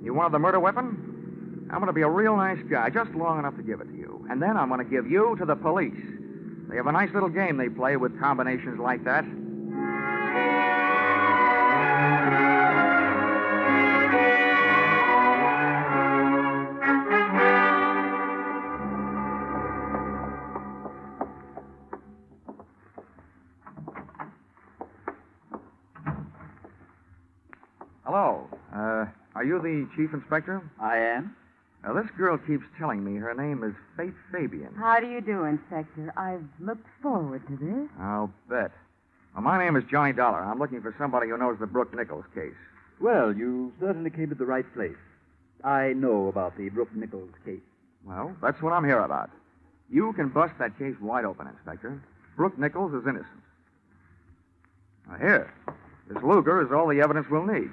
You wanted the murder weapon? I'm going to be a real nice guy, just long enough to give it to you. And then I'm going to give you to the police. They have a nice little game they play with combinations like that. Hello. Are you the chief inspector? I am. Now, this girl keeps telling me her name is Fate Fabian. How do you do, Inspector? I've looked forward to this. I'll bet. Well, my name is Johnny Dollar. I'm looking for somebody who knows the Brooke Nichols case. Well, you certainly came to the right place. I know about the Brooke Nichols case. Well, that's what I'm here about. You can bust that case wide open, Inspector. Brooke Nichols is innocent. Now, here. This Luger is all the evidence we'll need.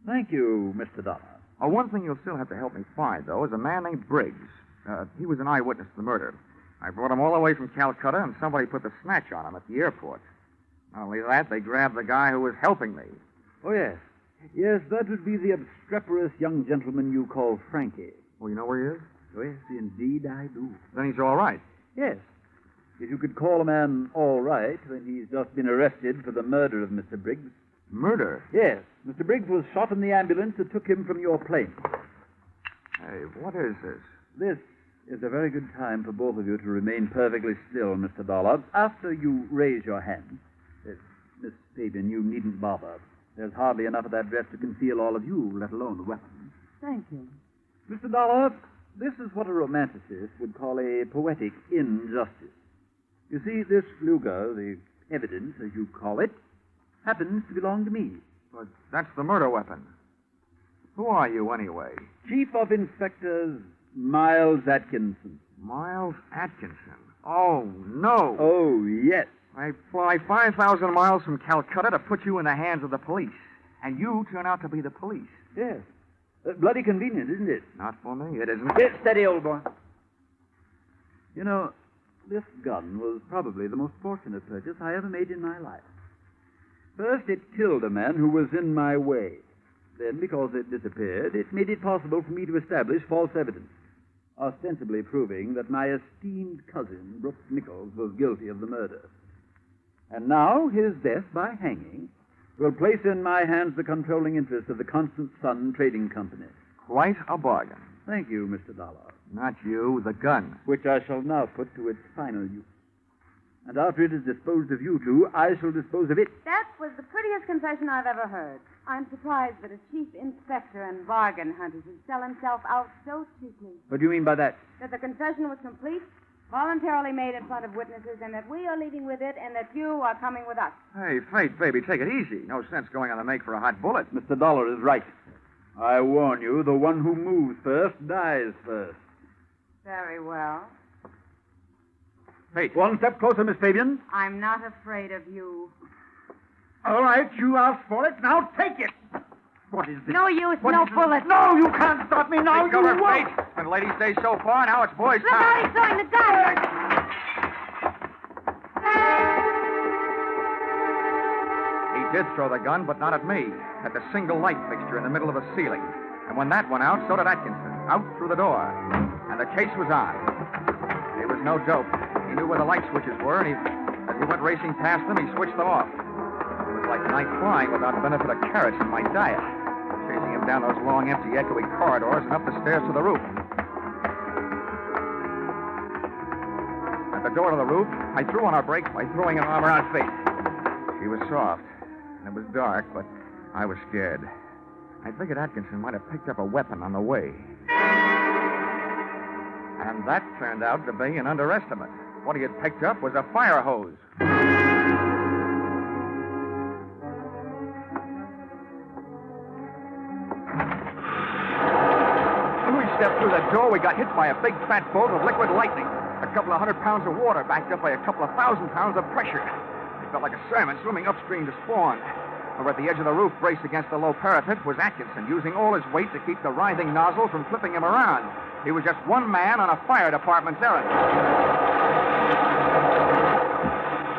Thank you, Mr. Dollar. Oh, one thing you'll still have to help me find, though, is a man named Briggs. He was an eyewitness to the murder. I brought him all the way from Calcutta, and somebody put the snatch on him at the airport. Not only that, they grabbed the guy who was helping me. Oh, yes. Yes, that would be the obstreperous young gentleman you call Frankie. Oh, you know where he is? Oh, yes, indeed I do. Then he's all right. Yes. If you could call a man all right, then he's just been arrested for the murder of Mr. Briggs. Murder? Yes. Mr. Briggs was shot in the ambulance that took him from your plane. Hey, what is this? This is a very good time for both of you to remain perfectly still, Mr. Dollar. After you raise your hand, Miss Fabian, you needn't bother. There's hardly enough of that dress to conceal all of you, let alone the weapons. Thank you. Mr. Dollar, this is what a romanticist would call a poetic injustice. You see, this Luger, the evidence, as you call it, happens to belong to me. But that's the murder weapon. Who are you, anyway? Chief of Inspectors Miles Atkinson. Miles Atkinson? Oh, no. Oh, yes. I fly 5,000 miles from Calcutta to put you in the hands of the police. And you turn out to be the police. Yes. Bloody convenient, isn't it? Not for me, it isn't. Get steady, old boy. You know, this gun was probably the most fortunate purchase I ever made in my life. First, it killed a man who was in my way. Then, because it disappeared, it made it possible for me to establish false evidence, ostensibly proving that my esteemed cousin, Brooke Nichols, was guilty of the murder. And now, his death by hanging will place in my hands the controlling interest of the Constant Sun Trading Company. Quite a bargain. Thank you, Mr. Dollar. Not you, the gun. Which I shall now put to its final use. And after it is disposed of you two, I shall dispose of it. That was the prettiest confession I've ever heard. I'm surprised that a chief inspector and bargain hunter should sell himself out so cheaply. What do you mean by that? That the confession was complete, voluntarily made in front of witnesses, and that we are leaving with it, and that you are coming with us. Hey, Fate, baby, take it easy. No sense going on the make for a hot bullet. Mr. Dollar is right. I warn you, the one who moves first dies first. Very well. Fate. One step closer, Miss Fabian. I'm not afraid of you. All right, you asked for it. Now take it. What is this? No use, no bullets. No, you can't stop me now. Take cover, You won't. Fate. And ladies stay so far, now it's boys' Look time. out, he's throwing the gun. He did throw the gun, but not at me. At the single light fixture in the middle of the ceiling. And when that went out, so did Atkinson. Out through the door. And the chase was on. It was no dope. He knew where the light switches were, and as he went racing past them, he switched them off. It was like night flying without the benefit of carrots in my diet. Chasing him down those long, empty, echoing corridors and up the stairs to the roof. At the door to the roof, I threw on our brakes by throwing an arm around Fate. She was soft, and it was dark, but I was scared. I figured Atkinson might have picked up a weapon on the way. And that turned out to be an underestimate. What he had picked up was a fire hose. When we stepped through that door, we got hit by a big fat bolt of liquid lightning. A couple of 100 pounds of water backed up by a couple of 1,000 pounds of pressure. It felt like a salmon swimming upstream to spawn. Over at the edge of the roof, braced against the low parapet, was Atkinson, using all his weight to keep the writhing nozzle from flipping him around. He was just one man on a fire department's errand.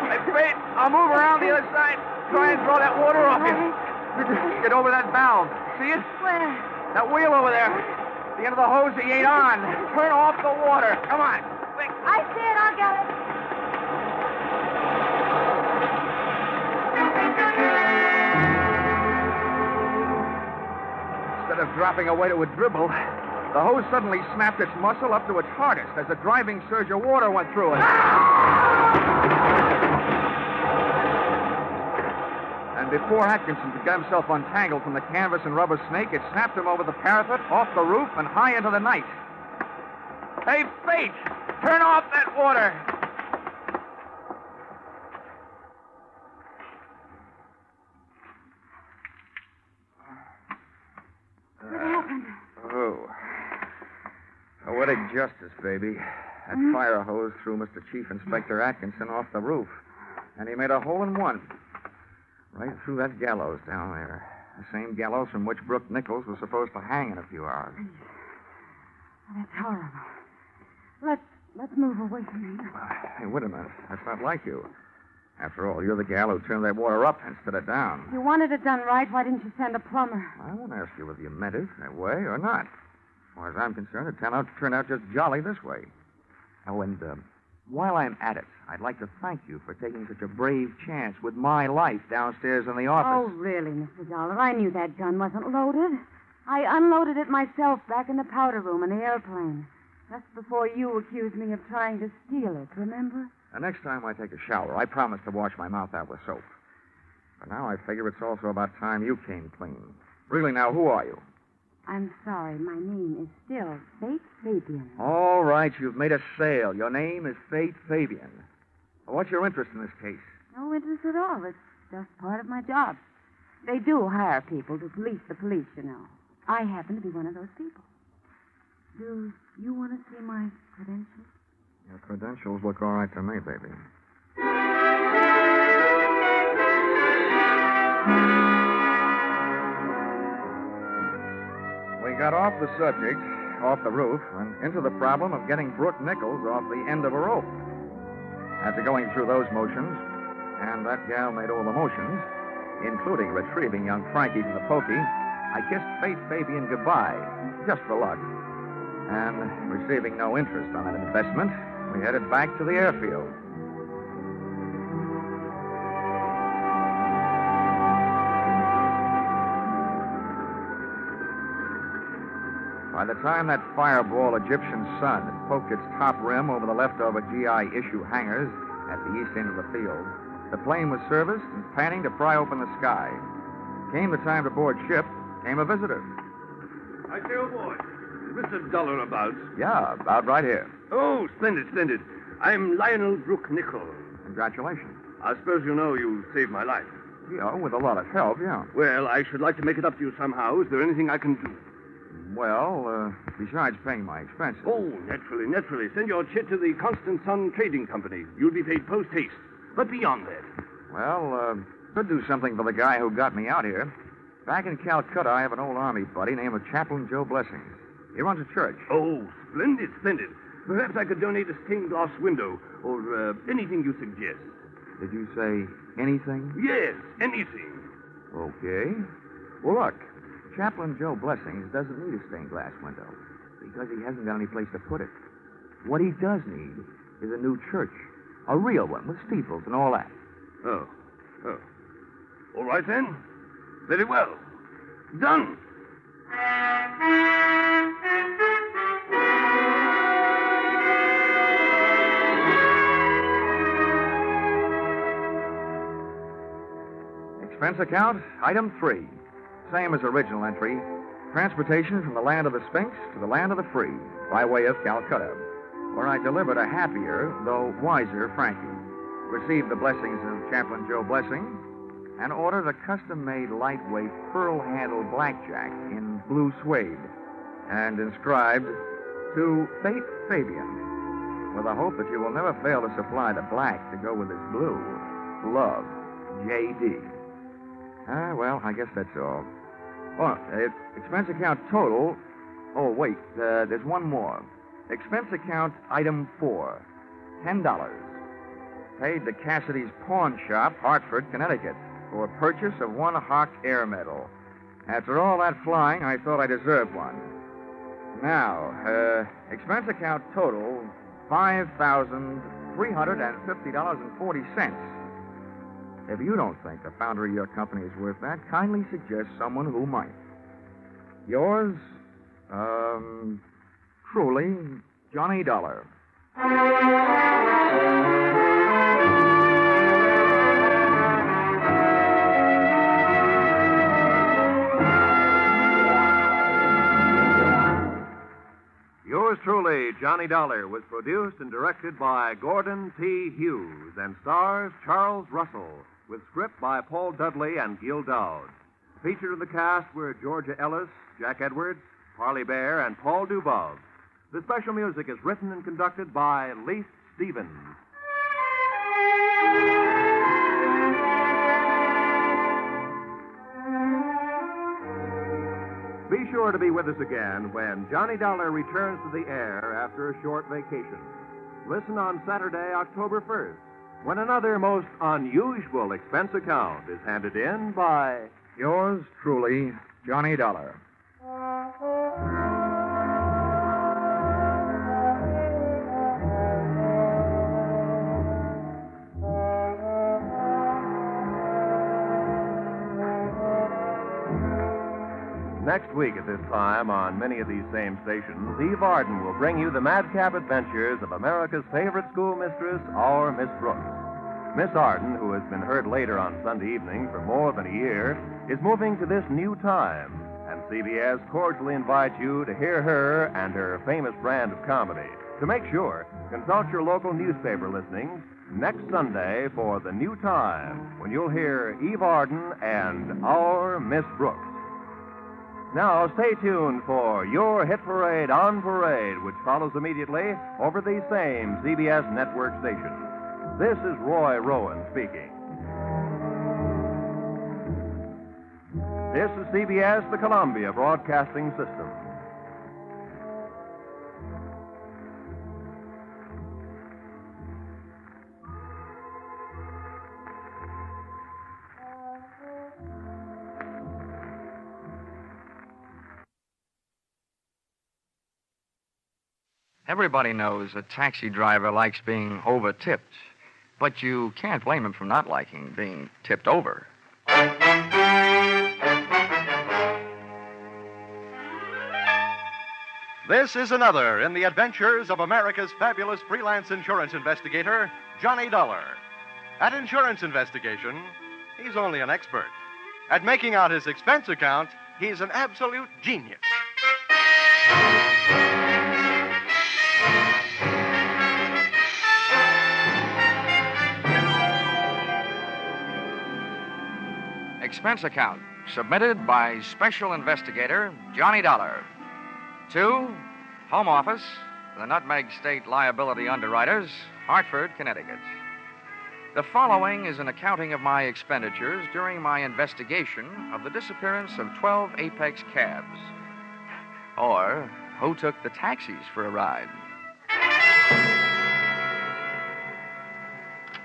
Hey, Fate, I'll move around the other side. Try and throw that water off you. Get over that valve. See it? Where? That wheel over there. The end of the hose he ain't on. Turn off the water. Come on. Quick. I see it. I'll get it. Instead of dropping away to a dribble, the hose suddenly snapped its muscle up to its hardest as a driving surge of water went through it. And before Atkinson could get himself untangled from the canvas and rubber snake, it snapped him over the parapet, off the roof, and high into the night. Hey, Fate! Turn off that water! What happened? Oh. Poetic justice, baby. That fire hose threw Mr. Chief Inspector Atkinson off the roof. And he made a hole in one. Right through that gallows down there. The same gallows from which Brooke Nichols was supposed to hang in a few hours. That's horrible. Let's move away from here. Hey, wait a minute. That's not like you. After all, you're the gal who turned that water up instead of down. You wanted it done right. Why didn't you send a plumber? I won't ask you whether you meant it that way or not. As far as I'm concerned, it turned out just jolly this way. Oh, and while I'm at it, I'd like to thank you for taking such a brave chance with my life downstairs in the office. Oh, really, Mr. Dollar? I knew that gun wasn't loaded. I unloaded it myself back in the powder room in the airplane. Just before you accused me of trying to steal it, remember? The next time I take a shower, I promise to wash my mouth out with soap. But now I figure it's also about time you came clean. Really, now, who are you? I'm sorry. My name is still Fate Fabian. All right, you've made a sale. Your name is Fate Fabian. Well, what's your interest in this case? No interest at all. It's just part of my job. They do hire people to police the police, you know. I happen to be one of those people. Do you want to see my credentials? Your credentials look all right to me, baby. We got off the subject, off the roof, and into the problem of getting Brooke Nichols off the end of a rope. After going through those motions, and that gal made all the motions, including retrieving young Frankie from the pokey, I kissed Fate Fabian goodbye, just for luck. And receiving no interest on that investment, we headed back to the airfield. By the time that fireball Egyptian sun had poked its top rim over the leftover GI issue hangars at the east end of the field, the plane was serviced and panning to pry open the sky. Came the time to board ship, came a visitor. I say, oh, boy. Is Mr. Dollar about? Yeah, about right here. Oh, splendid, splendid. I'm Lionel Brooke Nichols. Congratulations. I suppose you know you saved my life. Yeah, with a lot of help, yeah. Well, I should like to make it up to you somehow. Is there anything I can do? Well, besides paying my expenses. Oh, naturally. Send your chit to the Constant Sun Trading Company. You'll be paid post haste. But beyond that. Well, could do something for the guy who got me out here. Back in Calcutta, I have an old army buddy named Chaplain Joe Blessings. He runs a church. Oh, splendid. Perhaps I could donate a stained glass window or anything you suggest. Did you say anything? Yes, anything. Okay. Well, look, Chaplain Joe Blessings doesn't need a stained glass window because he hasn't got any place to put it. What he does need is a new church, a real one with steeples and all that. Oh. All right, then. Very well. Done. Expense account, item 3. Same as original entry. Transportation from the land of the Sphinx to the land of the free by way of Calcutta, where I delivered a happier, though wiser, Frankie. Received the blessings of Chaplain Joe Blessing and ordered a custom-made lightweight pearl-handled blackjack in blue suede and inscribed, "To Fate Fabian, with the hope that you will never fail to supply the black to go with this blue. Love, J.D." Well, I guess that's all. Oh, expense account total. Oh, wait, there's one more. Expense account item 4, $10. Paid to Cassidy's Pawn Shop, Hartford, Connecticut, for purchase of one Hawk Air Medal. After all that flying, I thought I deserved one. Now, expense account total, $5,350.40. If you don't think the founder of your company is worth that, kindly suggest someone who might. Yours, truly, Johnny Dollar. Yours truly, Johnny Dollar, was produced and directed by Gordon T. Hughes and stars Charles Russell, with script by Paul Dudley and Gil Dowd. Featured in the cast were Georgia Ellis, Jack Edwards, Parley Bear, and Paul Dubov. The special music is written and conducted by Leith Stevens. Be sure to be with us again when Johnny Dollar returns to the air after a short vacation. Listen on Saturday, October 1st, when another most unusual expense account is handed in by Yours truly, Johnny Dollar. Next week at this time, on many of these same stations, Eve Arden will bring you the madcap adventures of America's favorite schoolmistress, our Miss Brooks. Miss Arden, who has been heard later on Sunday evening for more than a year, is moving to this new time, and CBS cordially invites you to hear her and her famous brand of comedy. To make sure, consult your local newspaper listings next Sunday for the new time, when you'll hear Eve Arden and our Miss Brooks. Now, stay tuned for Your Hit Parade on Parade, which follows immediately over these same CBS network stations. This is Roy Rowan speaking. This is CBS, the Columbia Broadcasting System. Everybody knows a taxi driver likes being over-tipped, but you can't blame him for not liking being tipped over. This is another in the adventures of America's fabulous freelance insurance investigator, Johnny Dollar. At Insurance Investigation, he's only an expert. At making out his expense account, he's an absolute genius. expense account, submitted by Special Investigator Johnny Dollar. 2, Home Office, the Nutmeg State Liability Underwriters, Hartford, Connecticut. The following is an accounting of my expenditures during my investigation of the disappearance of 12 Apex cabs. Or who took the taxis for a ride.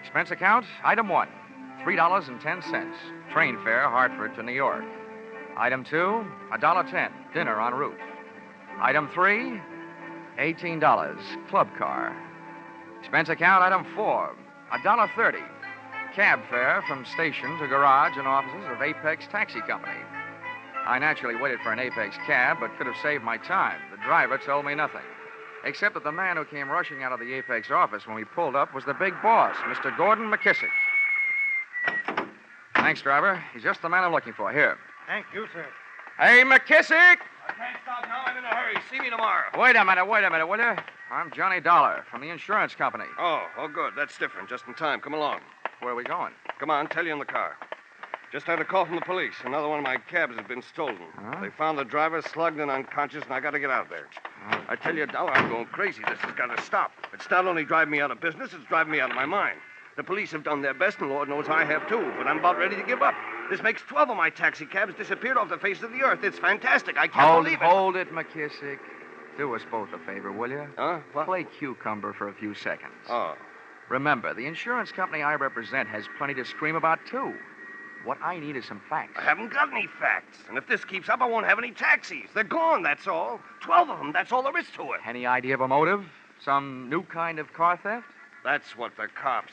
Expense account, item 1, $3.10, train fare Hartford to New York. Item 2, $1.10, dinner en route. Item 3, $18, club car. Expense account, item 4, $1.30, cab fare from station to garage and offices of Apex Taxi Company. I naturally waited for an Apex cab, but could have saved my time. The driver told me nothing, except that the man who came rushing out of the Apex office when we pulled up was the big boss, Mr. Gordon McKissick. Thanks, driver. He's just the man I'm looking for. Here. Thank you, sir. Hey, McKissick! I can't stop now. I'm in a hurry. See me tomorrow. Wait a minute, will you? I'm Johnny Dollar from the insurance company. Oh, good. That's different. Just in time. Come along. Where are we going? Come on, tell you in the car. Just had a call from the police. Another one of my cabs has been stolen. Huh? They found the driver slugged and unconscious, and I got to get out of there. I tell you, Dollar, I'm going crazy. This has got to stop. It's not only driving me out of business, it's driving me out of my mind. The police have done their best, and Lord knows I have too, but I'm about ready to give up. This makes 12 of my taxi cabs disappeared off the face of the earth. It's fantastic. I can't believe it. Hold it, McKissick. Do us both a favor, will you? Huh? What? Play cucumber for a few seconds. Oh. Remember, the insurance company I represent has plenty to scream about, too. What I need is some facts. I haven't got any facts. And if this keeps up, I won't have any taxis. They're gone, that's all. 12 of them, that's all there is to it. Any idea of a motive? Some new kind of car theft? That's what the cops